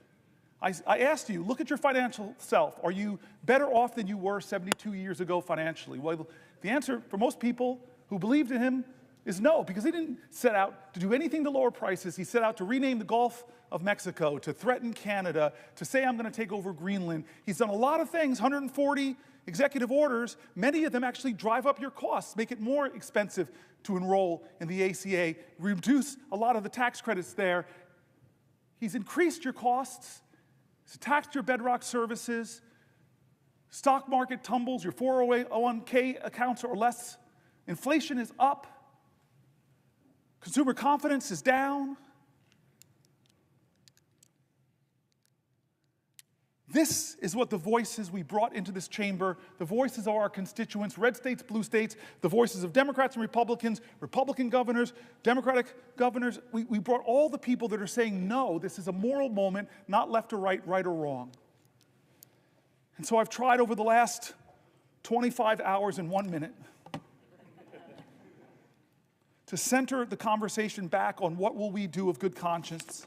I asked you, look at your financial self. Are you better off than you were 72 years ago financially? Well, the answer for most people who believed in him is no, because he didn't set out to do anything to lower prices. He set out to rename the Gulf of Mexico, to threaten Canada, to say I'm going to take over Greenland. He's done a lot of things, 140 executive orders. Many of them actually drive up your costs, make it more expensive to enroll in the ACA, reduce a lot of the tax credits there. He's increased your costs. He's taxed your bedrock services. Stock market tumbles, your 401k accounts are less. Inflation is up. Consumer confidence is down. This is what the voices we brought into this chamber, the voices of our constituents, red states, blue states, the voices of Democrats and Republicans, Republican governors, Democratic governors. We brought all the people that are saying, no, this is a moral moment, not left or right, right or wrong. And so I've tried over the last 25 hours and 1 minute to center the conversation back on what will we do of good conscience.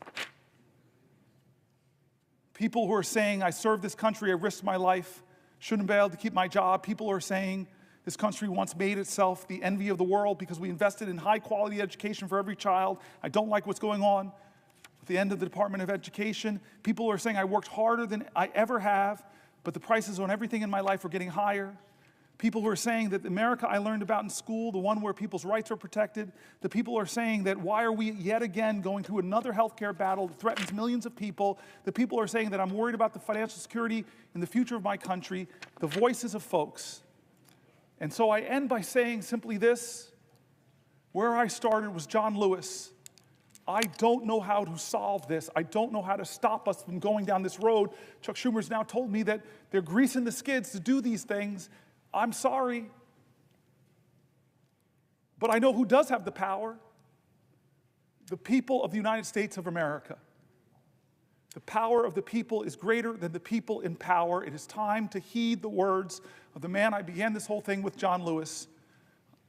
People who are saying, I served this country, I risked my life, shouldn't be able to keep my job. People who are saying, this country once made itself the envy of the world because we invested in high-quality education for every child. I don't like what's going on at the end of the Department of Education. People who are saying, I worked harder than I ever have, but the prices on everything in my life are getting higher. People who are saying that the America I learned about in school, the one where people's rights are protected, the people who are saying that why are we yet again going through another healthcare battle that threatens millions of people, the people who are saying that I'm worried about the financial security and the future of my country, the voices of folks. And so I end by saying simply this, where I started was John Lewis. I don't know how to solve this. I don't know how to stop us from going down this road. Chuck Schumer's now told me that they're greasing the skids to do these things. I'm sorry, but I know who does have the power. The people of the United States of America. The power of the people is greater than the people in power. It is time to heed the words of the man I began this whole thing with, John Lewis.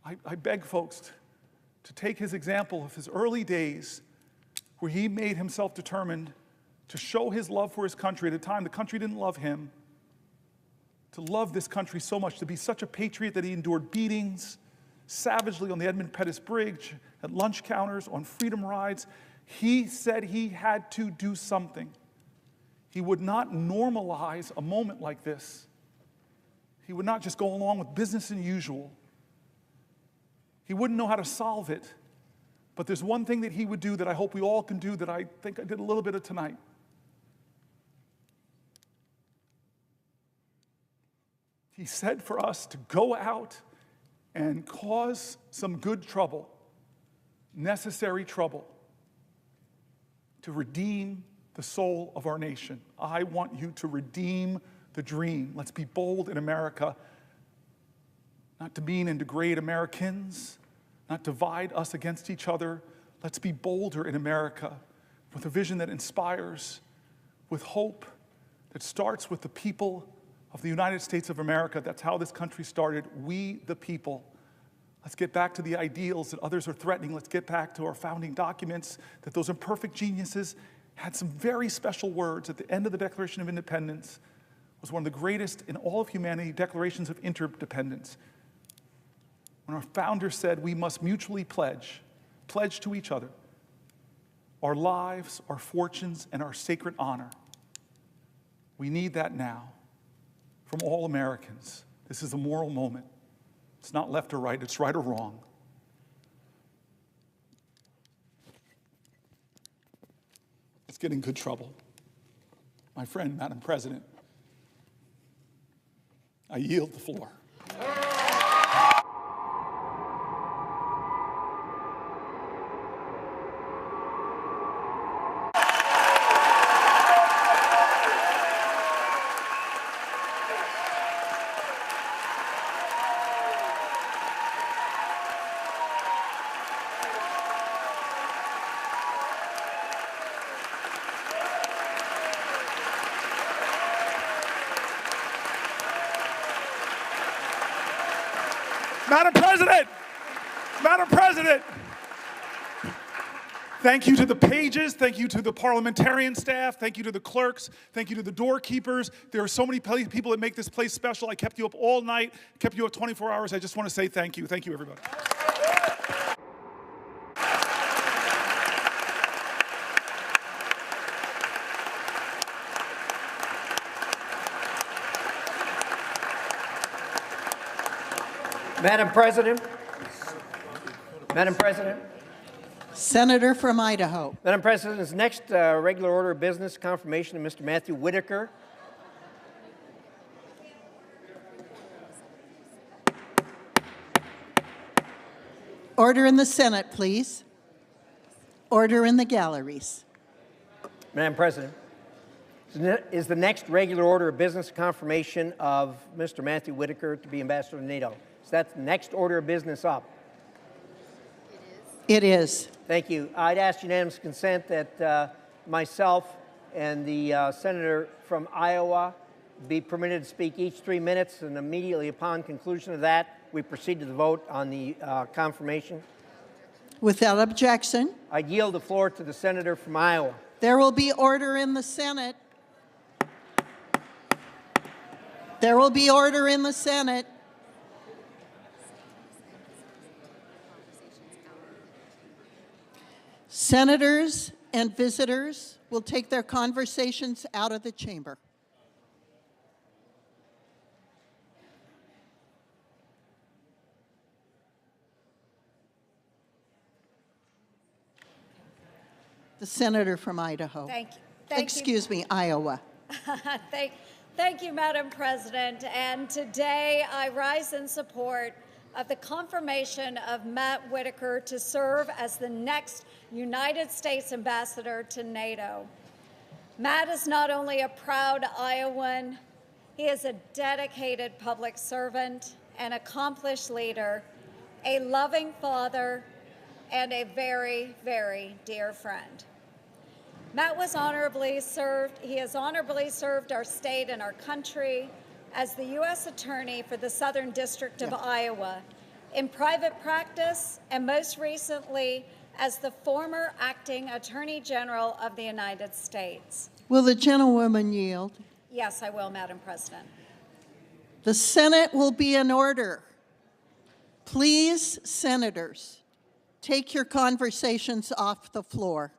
I beg folks to take his example of his early days where he made himself determined to show his love for his country at a time the country didn't love him. To love this country so much, to be such a patriot that he endured beatings savagely on the Edmund Pettus Bridge, at lunch counters, on freedom rides. He said he had to do something. He would not normalize a moment like this. He would not just go along with business as usual. He wouldn't know how to solve it. But there's one thing that he would do that I hope we all can do that I think I did a little bit of tonight. He said for us to go out and cause some good trouble, necessary trouble, to redeem the soul of our nation. I want you to redeem the dream. Let's be bold in America, not demean and degrade Americans, not divide us against each other. Let's be bolder in America with a vision that inspires, with hope that starts with the people of the United States of America. That's how this country started. We, the people, Let's get back to the ideals that others are threatening. Let's get back to our founding documents, that those imperfect geniuses had some very special words at the end of the Declaration of Independence. It was one of the greatest in all of humanity declarations of interdependence. When our founders said we must mutually pledge to each other our lives, our fortunes, and our sacred honor. We need that now from all Americans. This is a moral moment. It's not left or right, it's right or wrong. Let's get in good trouble. My friend, Madam President, I yield the floor. Madam President, thank you to the pages, thank you to the parliamentarian staff, thank you to the clerks, thank you to the doorkeepers. There are so many people that make this place special. I kept you up all night, kept you up 24 hours. I just want to say thank you. Thank you, everybody. Madam President. Madam President. Senator from Idaho. Madam President, this next regular order of business, confirmation of Mr. Matthew Whitaker. Order in the Senate, please. Order in the galleries. Madam President, is the next regular order of business confirmation of Mr. Matthew Whitaker to be ambassador to NATO? So that's the next order of business up. It is. Thank you. I'd ask unanimous consent that myself and the senator from Iowa be permitted to speak each 3 minutes, and immediately upon conclusion of that, we proceed to the vote on the confirmation. Without objection. I yield the floor to the senator from Iowa. There will be order in the Senate. There will be order in the Senate. Senators and visitors will take their conversations out of the chamber. The senator from Idaho. Thank you. Excuse me, Iowa. Thank you, Madam President. And today I rise in support of the confirmation of Matt Whitaker to serve as the next United States ambassador to NATO. Matt is not only a proud Iowan, he is a dedicated public servant, an accomplished leader, a loving father, and a very, very dear friend. Matt was honorably served. He has honorably served our state and our country as the U.S. Attorney for the Southern District of Iowa, in private practice, and most recently as the former acting Attorney General of the United States. Will the gentlewoman yield? Yes, I will, Madam President. The Senate will be in order. Please, senators, take your conversations off the floor.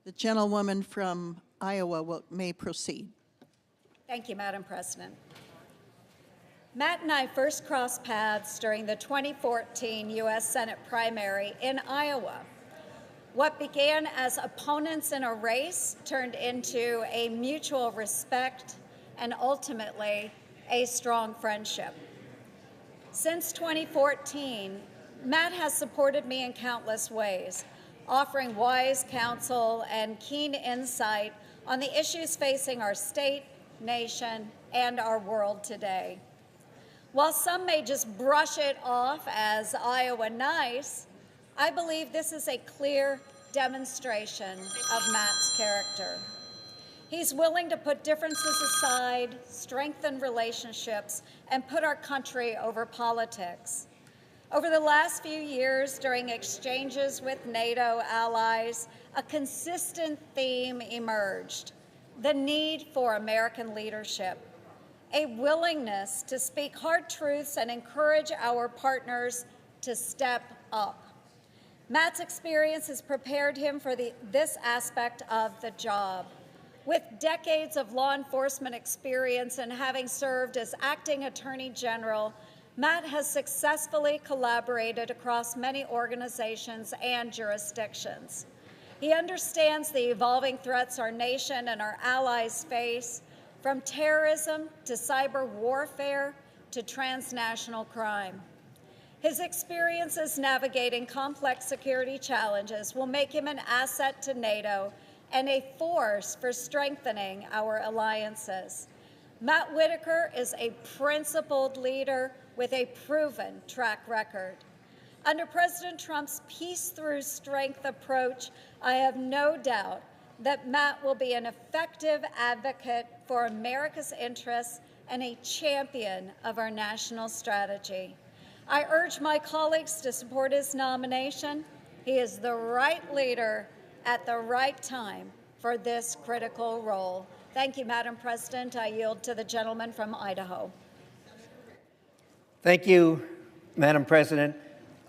The gentlewoman from Iowa may proceed. Thank you, Madam President. Matt and I first crossed paths during the 2014 U.S. Senate primary in Iowa. What began as opponents in a race turned into a mutual respect and ultimately a strong friendship. Since 2014, Matt has supported me in countless ways, offering wise counsel and keen insight on the issues facing our state, nation, and our world today. While some may just brush it off as Iowa nice, I believe this is a clear demonstration of Matt's character. He's willing to put differences aside, strengthen relationships, and put our country over politics. Over the last few years, during exchanges with NATO allies, a consistent theme emerged: the need for American leadership, a willingness to speak hard truths and encourage our partners to step up. Matt's experience has prepared him for this aspect of the job. With decades of law enforcement experience and having served as acting Attorney General, Matt has successfully collaborated across many organizations and jurisdictions. He understands the evolving threats our nation and our allies face, from terrorism to cyber warfare to transnational crime. His experiences navigating complex security challenges will make him an asset to NATO and a force for strengthening our alliances. Matt Whitaker is a principled leader with a proven track record. Under President Trump's peace through strength approach, I have no doubt that Matt will be an effective advocate for America's interests and a champion of our national strategy. I urge my colleagues to support his nomination. He is the right leader at the right time for this critical role. Thank you, Madam President. I yield to the gentleman from Idaho. Thank you, Madam President.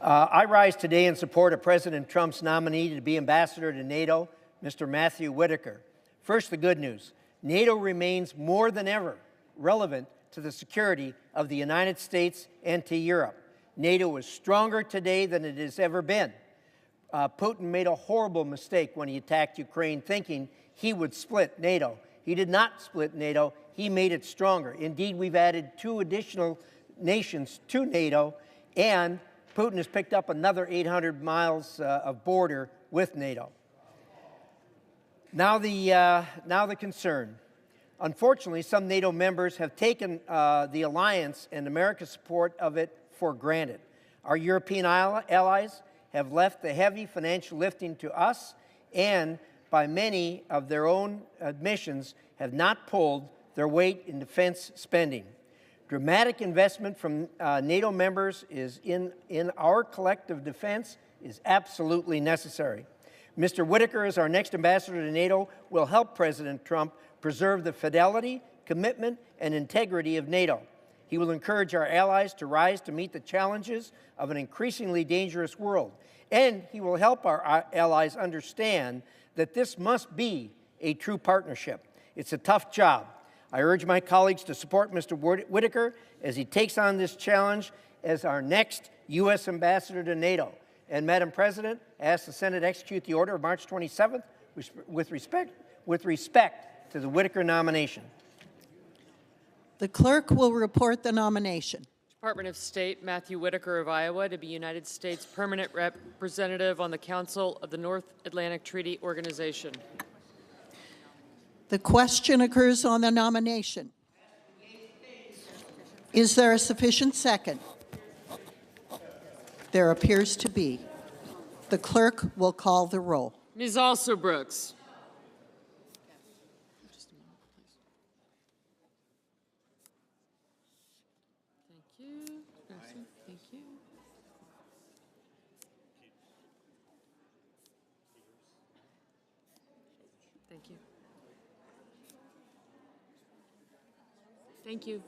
I rise today in support of President Trump's nominee to be ambassador to NATO, Mr. Matthew Whitaker. First, the good news. NATO remains more than ever relevant to the security of the United States and to Europe. NATO is stronger today than it has ever been. Putin made a horrible mistake when he attacked Ukraine, thinking he would split NATO. He did not split NATO. He made it stronger. Indeed, we've added 2 additional nations to NATO, and Putin has picked up another 800 miles of border with NATO. Now the concern. Unfortunately, some NATO members have taken the alliance and America's support of it for granted. Our European allies have left the heavy financial lifting to us, and by many of their own admissions, have not pulled their weight in defense spending. Dramatic investment from NATO members in our collective defense is absolutely necessary. Mr. Whitaker, as our next ambassador to NATO, will help President Trump preserve the fidelity, commitment, and integrity of NATO. He will encourage our allies to rise to meet the challenges of an increasingly dangerous world. And he will help our allies understand that this must be a true partnership. It's a tough job. I urge my colleagues to support Mr. Whitaker as he takes on this challenge as our next U.S. ambassador to NATO. And Madam President, I ask the Senate execute the order of March 27th with respect to the Whitaker nomination. The clerk will report the nomination. Department of State Matthew Whitaker of Iowa to be United States Permanent Representative on the Council of the North Atlantic Treaty Organization. The question occurs on the nomination. Is there a sufficient second? There appears to be. The clerk will call the roll. Ms. Alsobrooks. Thank you. Thank you. Thank you.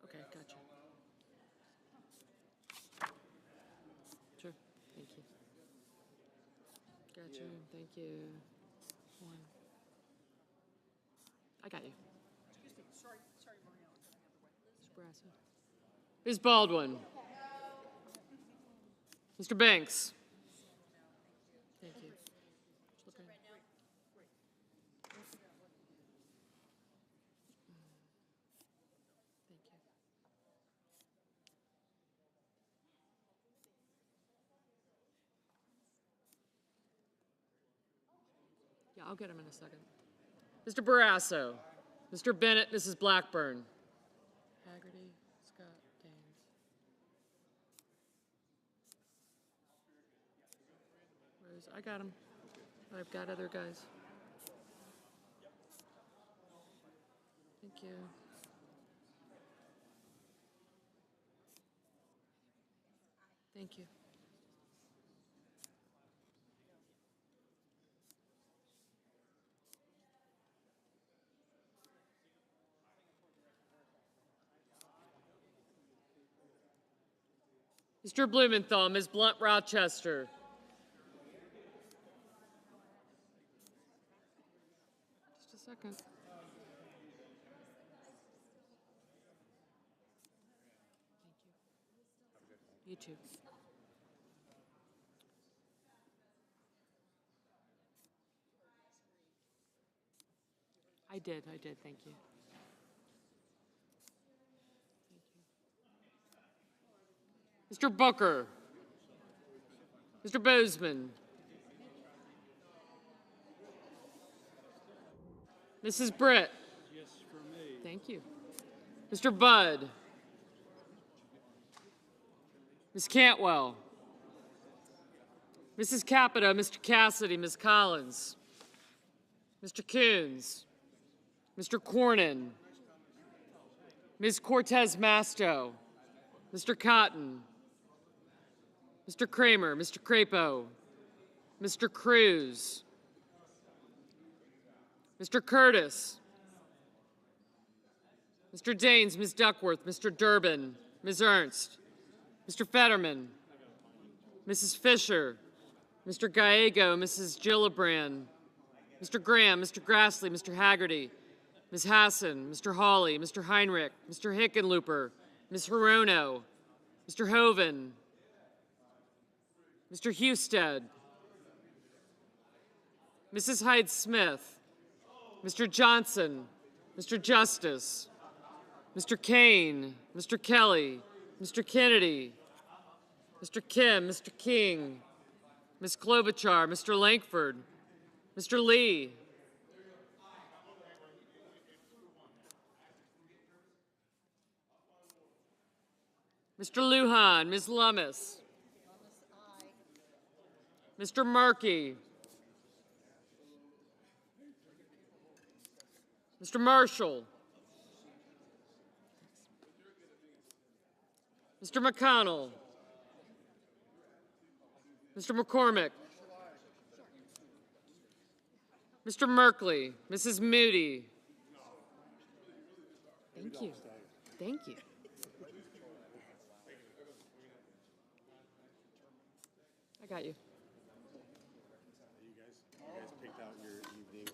Okay, gotcha. Sure, thank you. Gotcha, thank you. One. I got you. Excuse me, sorry, Maria. Ms. Baldwin. Mr. Banks. Thank you. Okay. Yeah, I'll get him in a second. Mr. Barrasso, Mr. Bennett, Mrs. Blackburn. Haggerty, Scott, Daines. Rose, I got him. I've got other guys. Thank you. Thank you. Mr. Blumenthal, Ms. Blunt Rochester. Just a second. Thank you. You too. I did, thank you. Mr. Booker. Mr. Bozeman. Mrs. Britt. Yes, for me. Thank you. Mr. Budd. Ms. Cantwell. Mrs. Capito, Mr. Cassidy, Ms. Collins. Mr. Coons. Mr. Cornyn. Ms. Cortez Masto. Mr. Cotton. Mr. Kramer, Mr. Crapo, Mr. Cruz, Mr. Curtis, Mr. Daines, Ms. Duckworth, Mr. Durbin, Ms. Ernst, Mr. Fetterman, Mrs. Fisher, Mr. Gallego, Mrs. Gillibrand, Mr. Graham, Mr. Grassley, Mr. Haggerty, Ms. Hassan, Mr. Hawley, Mr. Heinrich, Mr. Hickenlooper, Ms. Hirono, Mr. Hoven, Mr. Husted, Mrs. Hyde-Smith, Mr. Johnson, Mr. Justice, Mr. Kane, Mr. Kelly, Mr. Kennedy, Mr. Kim, Mr. King, Ms. Klobuchar, Mr. Lankford, Mr. Lee, Mr. Lujan, Ms. Lummis, Mr. Murphy, Mr. Marshall, Mr. McConnell, Mr. McCormick, Mr. Merkley, Mrs. Moody. Thank you. Thank you. I got you. You guys picked out your evening.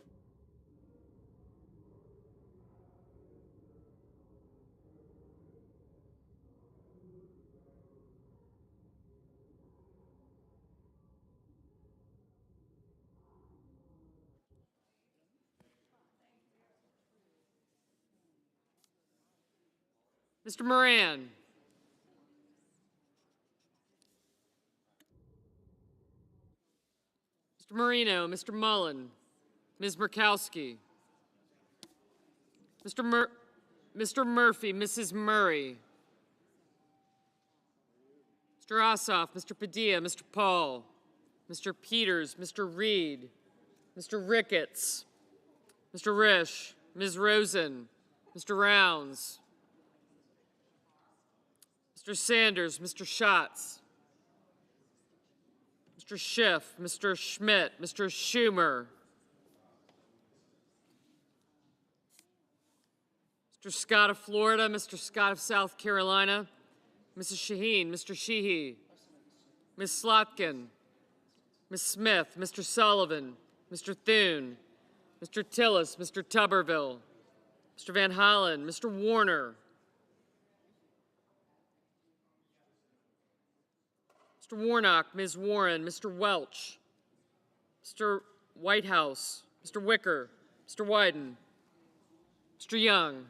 Mr. Moran. Mr. Marino, Mr. Mullen, Ms. Murkowski, Mr. Murphy, Mrs. Murray, Mr. Ossoff, Mr. Padilla, Mr. Paul, Mr. Peters, Mr. Reed, Mr. Ricketts, Mr. Risch, Ms. Rosen, Mr. Rounds, Mr. Sanders, Mr. Schatz, Mr. Schiff, Mr. Schmidt, Mr. Schumer, Mr. Scott of Florida, Mr. Scott of South Carolina, Mrs. Shaheen, Mr. Sheehy, Ms. Slotkin, Ms. Smith, Mr. Sullivan, Mr. Thune, Mr. Tillis, Mr. Tuberville, Mr. Van Hollen, Mr. Warner, Mr. Warnock, Ms. Warren, Mr. Welch, Mr. Whitehouse, Mr. Wicker, Mr. Wyden, Mr. Young.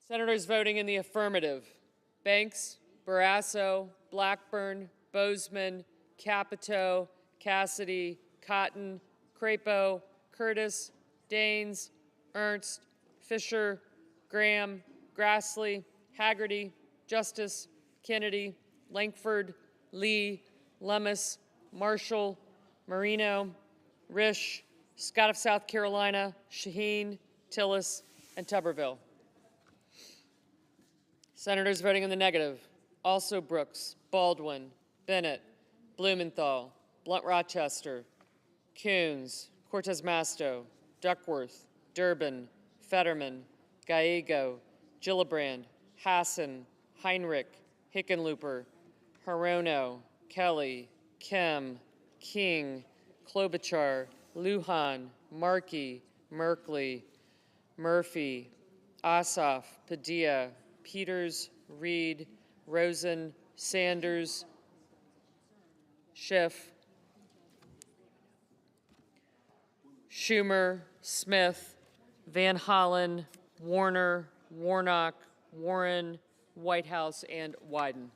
Senators voting in the affirmative: Banks, Barrasso, Blackburn, Bozeman, Capito, Cassidy, Cotton, Crapo, Curtis, Daines, Ernst, Fisher, Graham, Grassley, Haggerty, Justice, Kennedy, Lankford, Lee, Lummis, Marshall, Marino, Risch, Scott of South Carolina, Shaheen, Tillis, and Tuberville. Senators voting in the negative: also Brooks, Baldwin, Bennett, Blumenthal, Blunt-Rochester, Coons, Cortez Masto, Duckworth, Durbin, Fetterman, Gallego, Gillibrand, Hassan, Heinrich, Hickenlooper, Hirono, Kelly, Kim, King, Klobuchar, Lujan, Markey, Merkley, Murphy, Ossoff, Padilla, Peters, Reed, Rosen, Sanders, Schiff, Schumer, Smith, Van Hollen, Warner, Warnock, Warren, Whitehouse, and Wyden.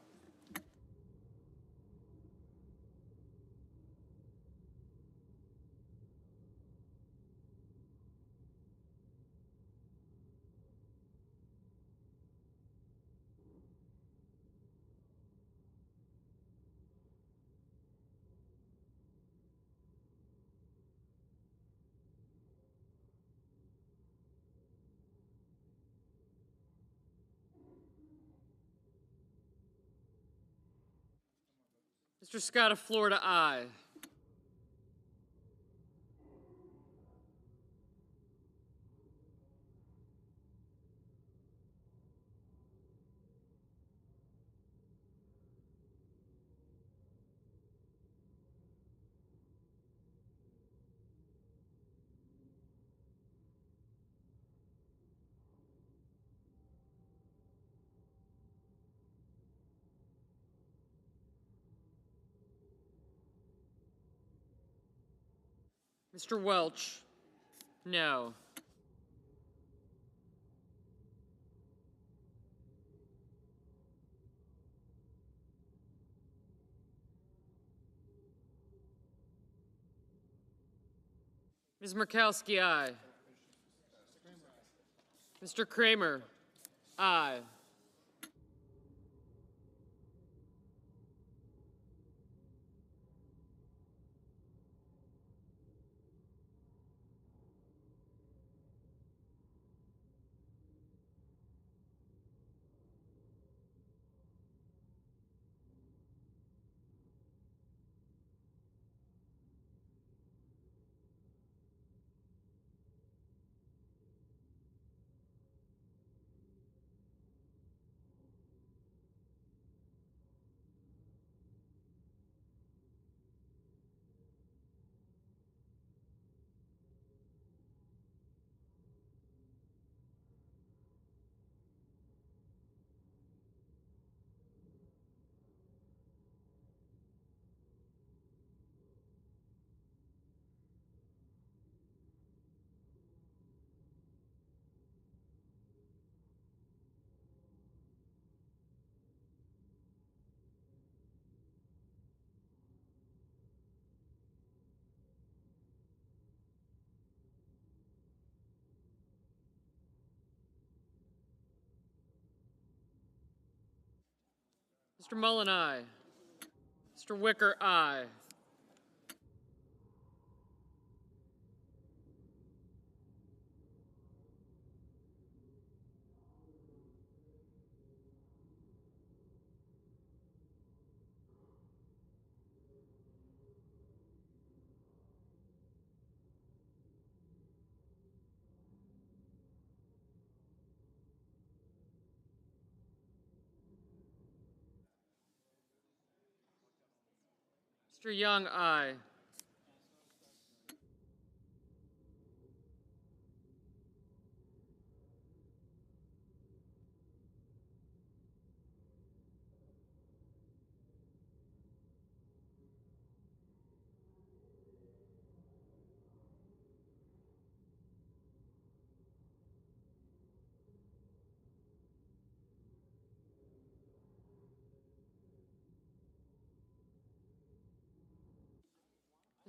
Mr. Scott of Florida, aye. Mr. Welch, no. Ms. Murkowski, aye. Mr. Kramer, aye. Mr. Mullen, aye. Mr. Wicker, aye. Mr. Young, aye.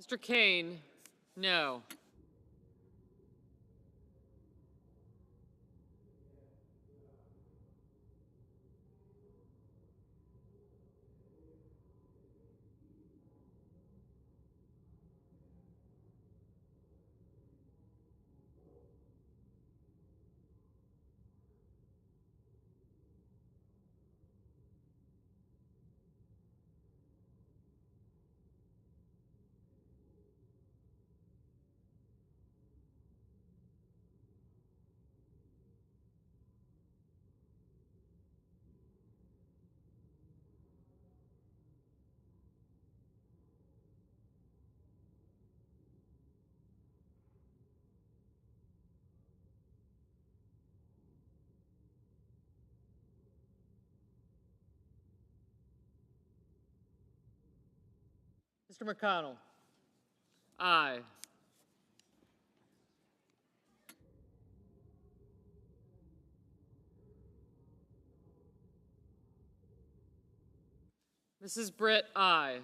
Mr. Kane, no. Mr. McConnell, aye. Mrs. Britt, aye.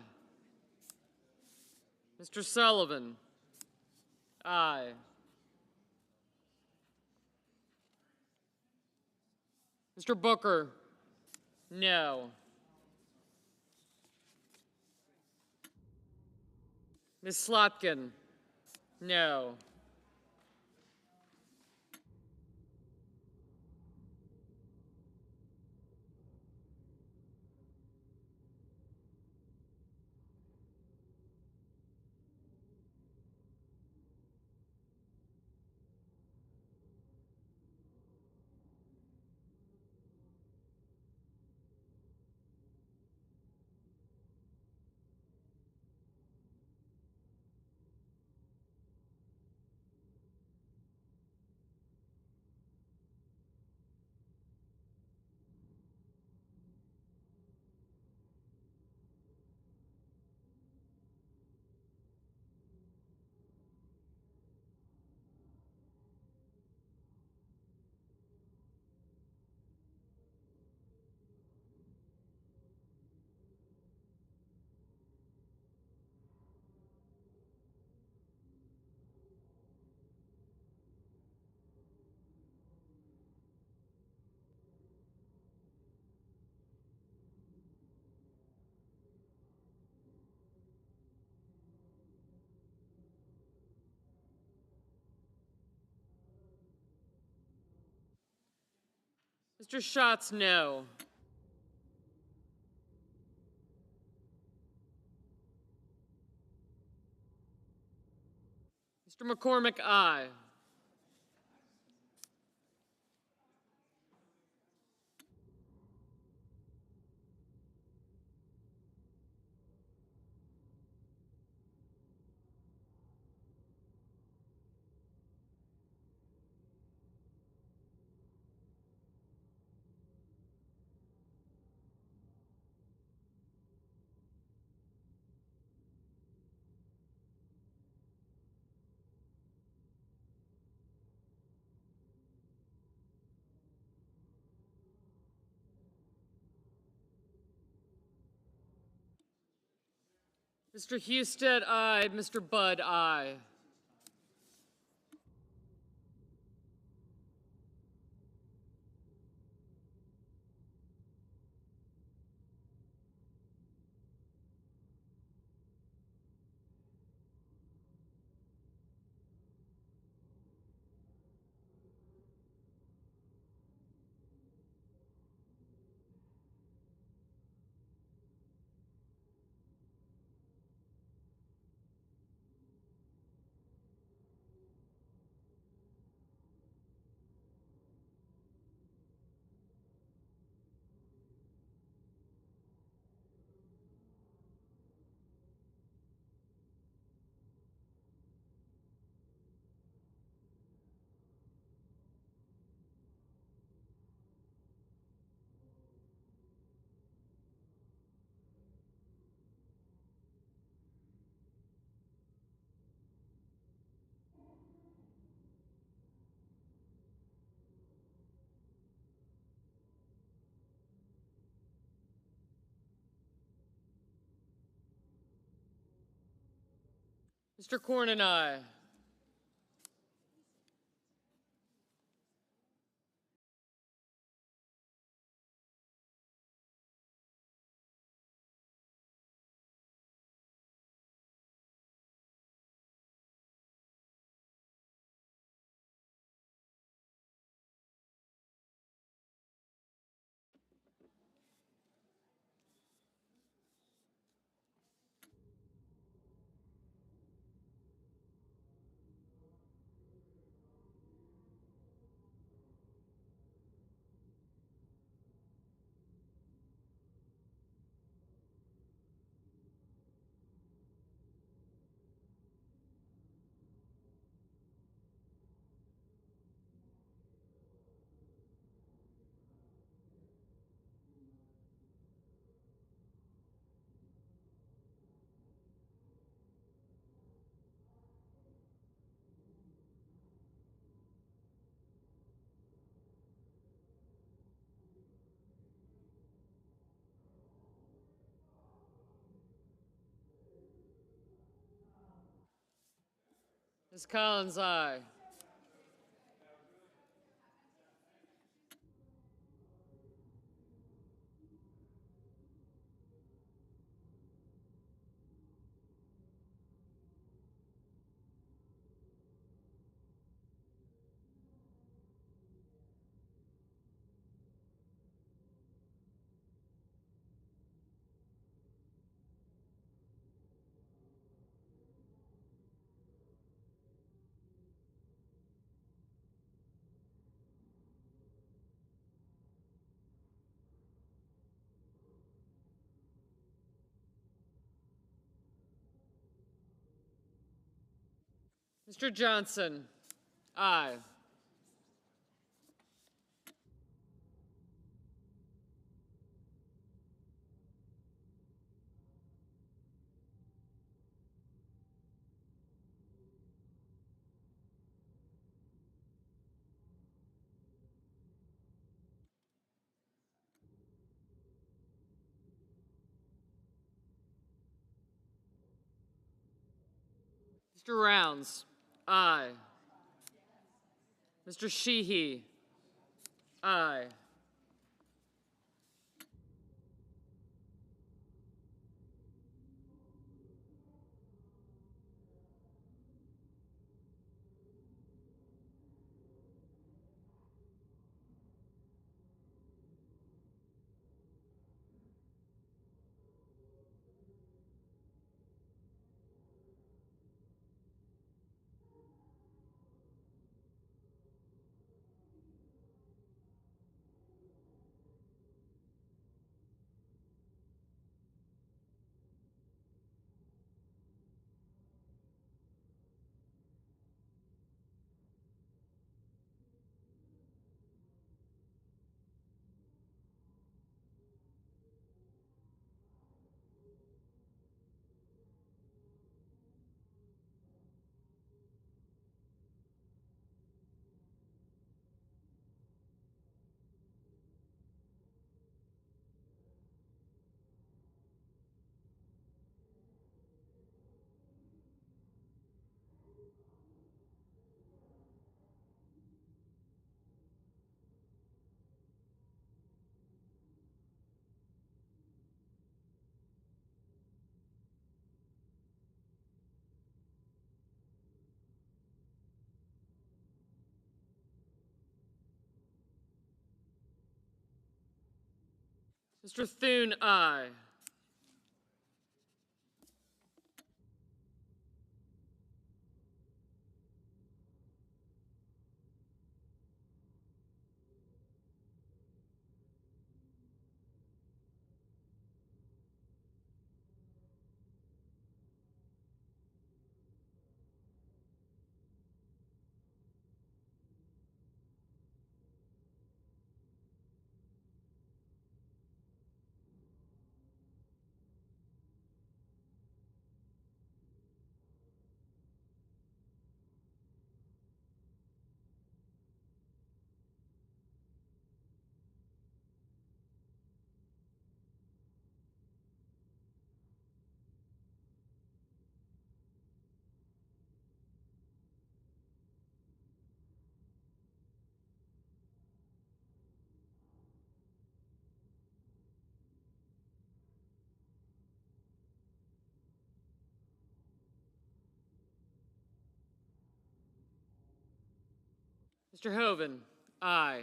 Mr. Sullivan, aye. Mr. Booker, no. Ms. Slotkin, no. Mr. Schatz, no. Mr. McCormick, aye. Mr. Husted, aye. Mr. Budd, aye. Mr. Cornyn, aye. Ms. Collins, aye. Mr. Johnson, aye. Mr. Rounds, aye. Mr. Sheehy, aye. Mr. Thune, aye. Mr. Hoeven, aye.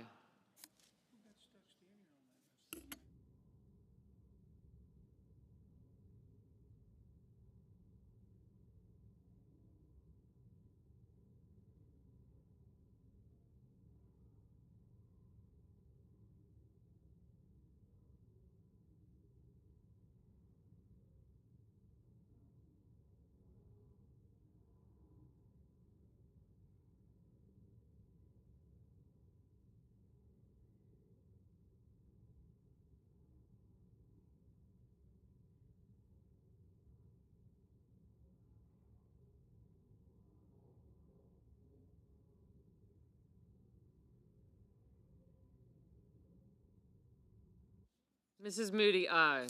Mrs. Moody, aye.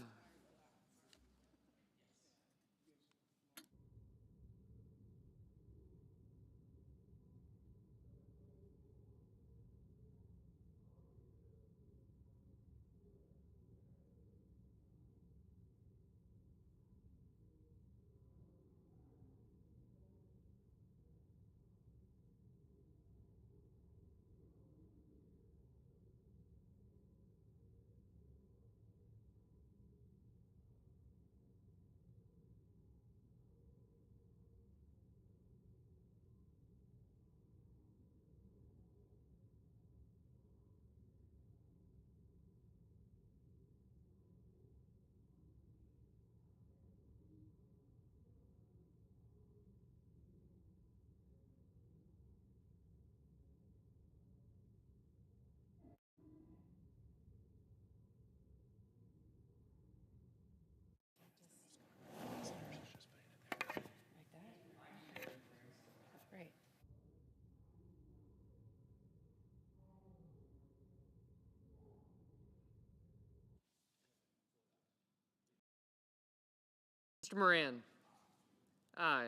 Great. Mr. Moran, aye.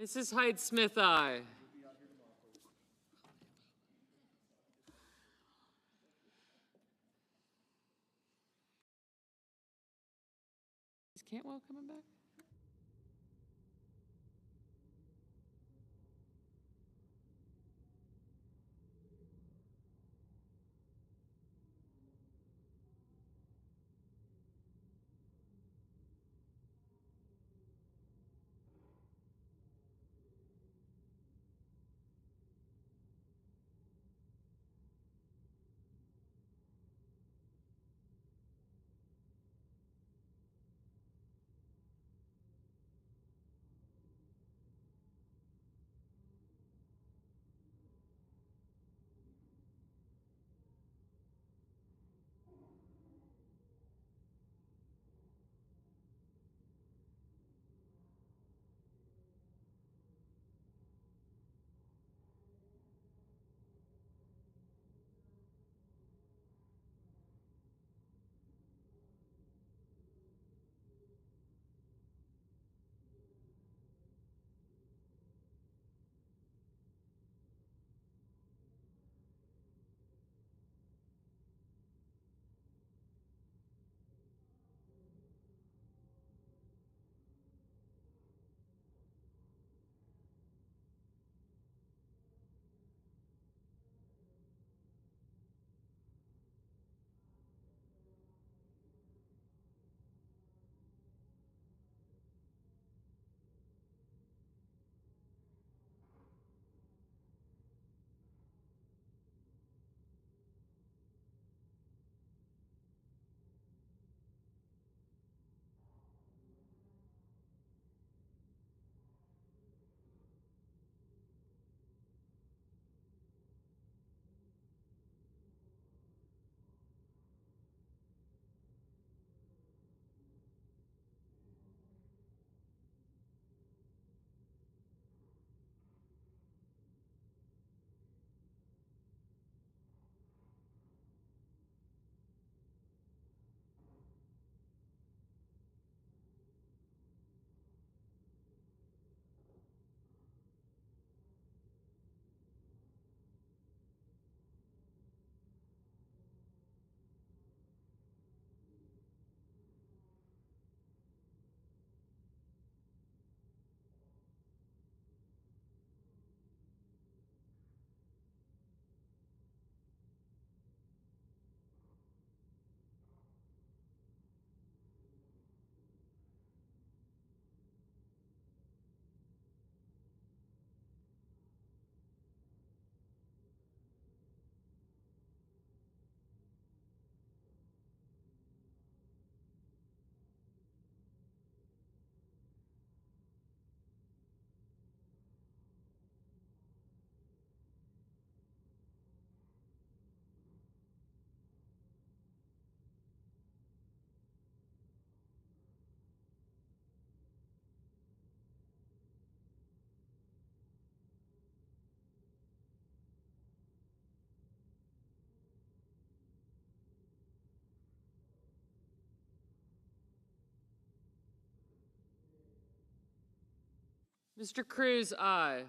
Mrs. Hyde-Smith, aye. Is Cantwell coming back? Mr. Cruz, aye.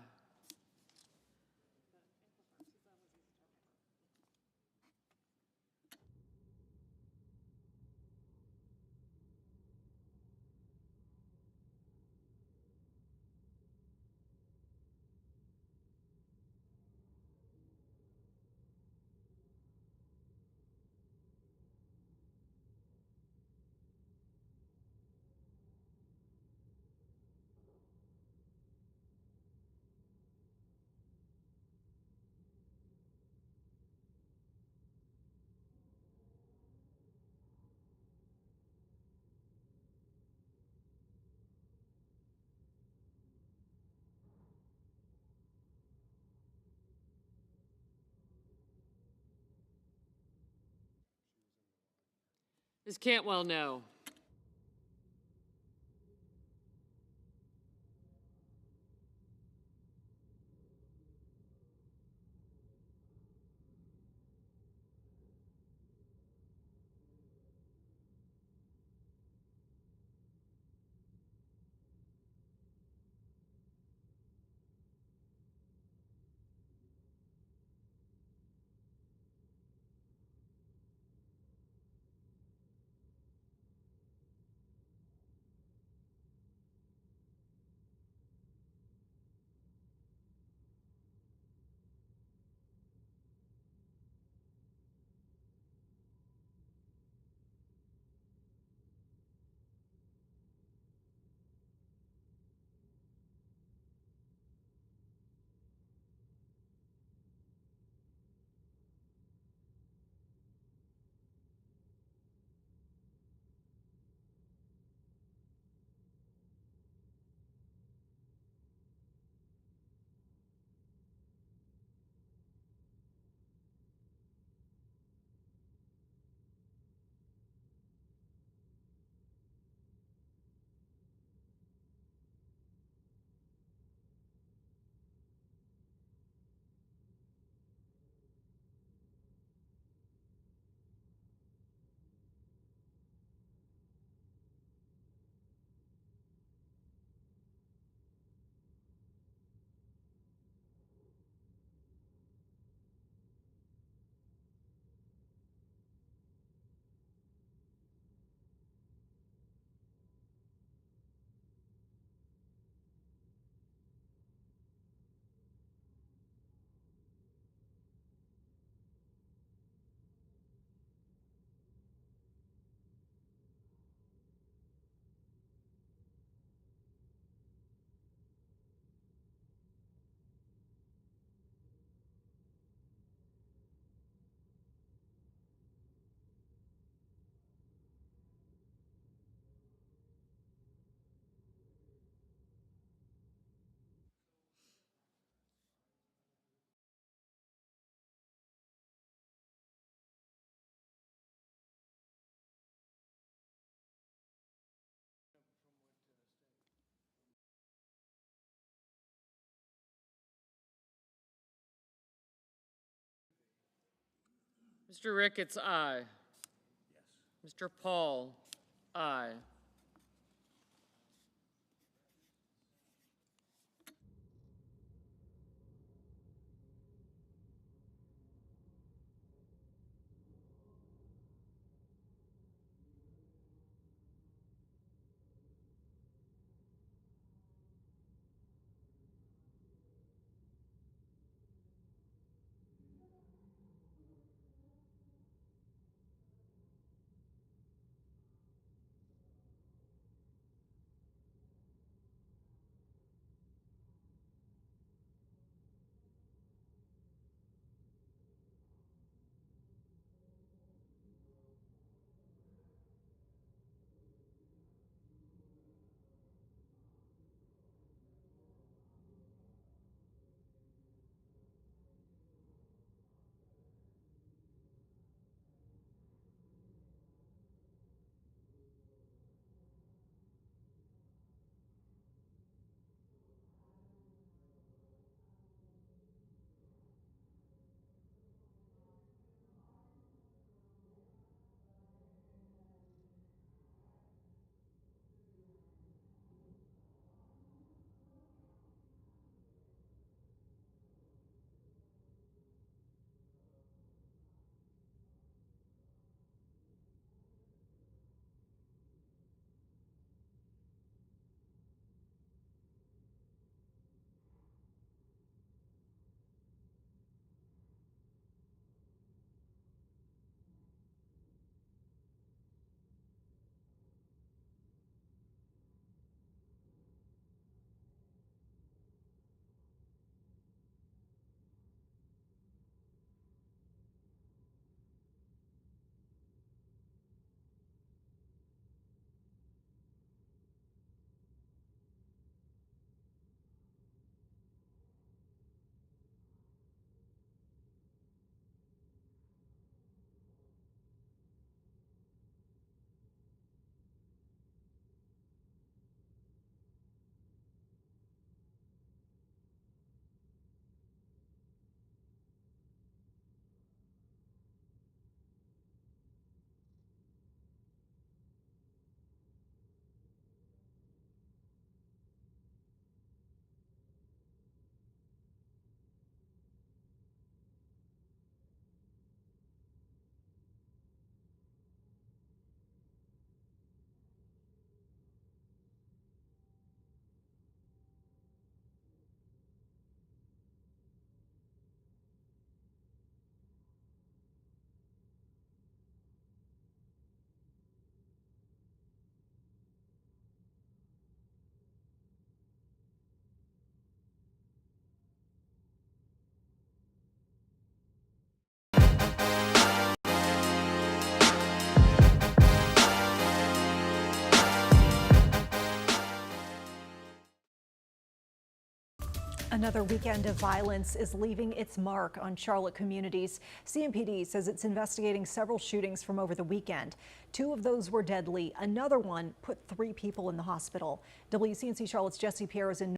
Ms. Cantwell, no. Mr. Ricketts, aye. Yes. Mr. Paul, aye. Another weekend of violence is leaving its mark on Charlotte communities. CMPD says it's investigating several shootings from over the weekend. 2 of those were deadly. Another one put 3 people in the hospital. WCNC Charlotte's Jesse Pierre is in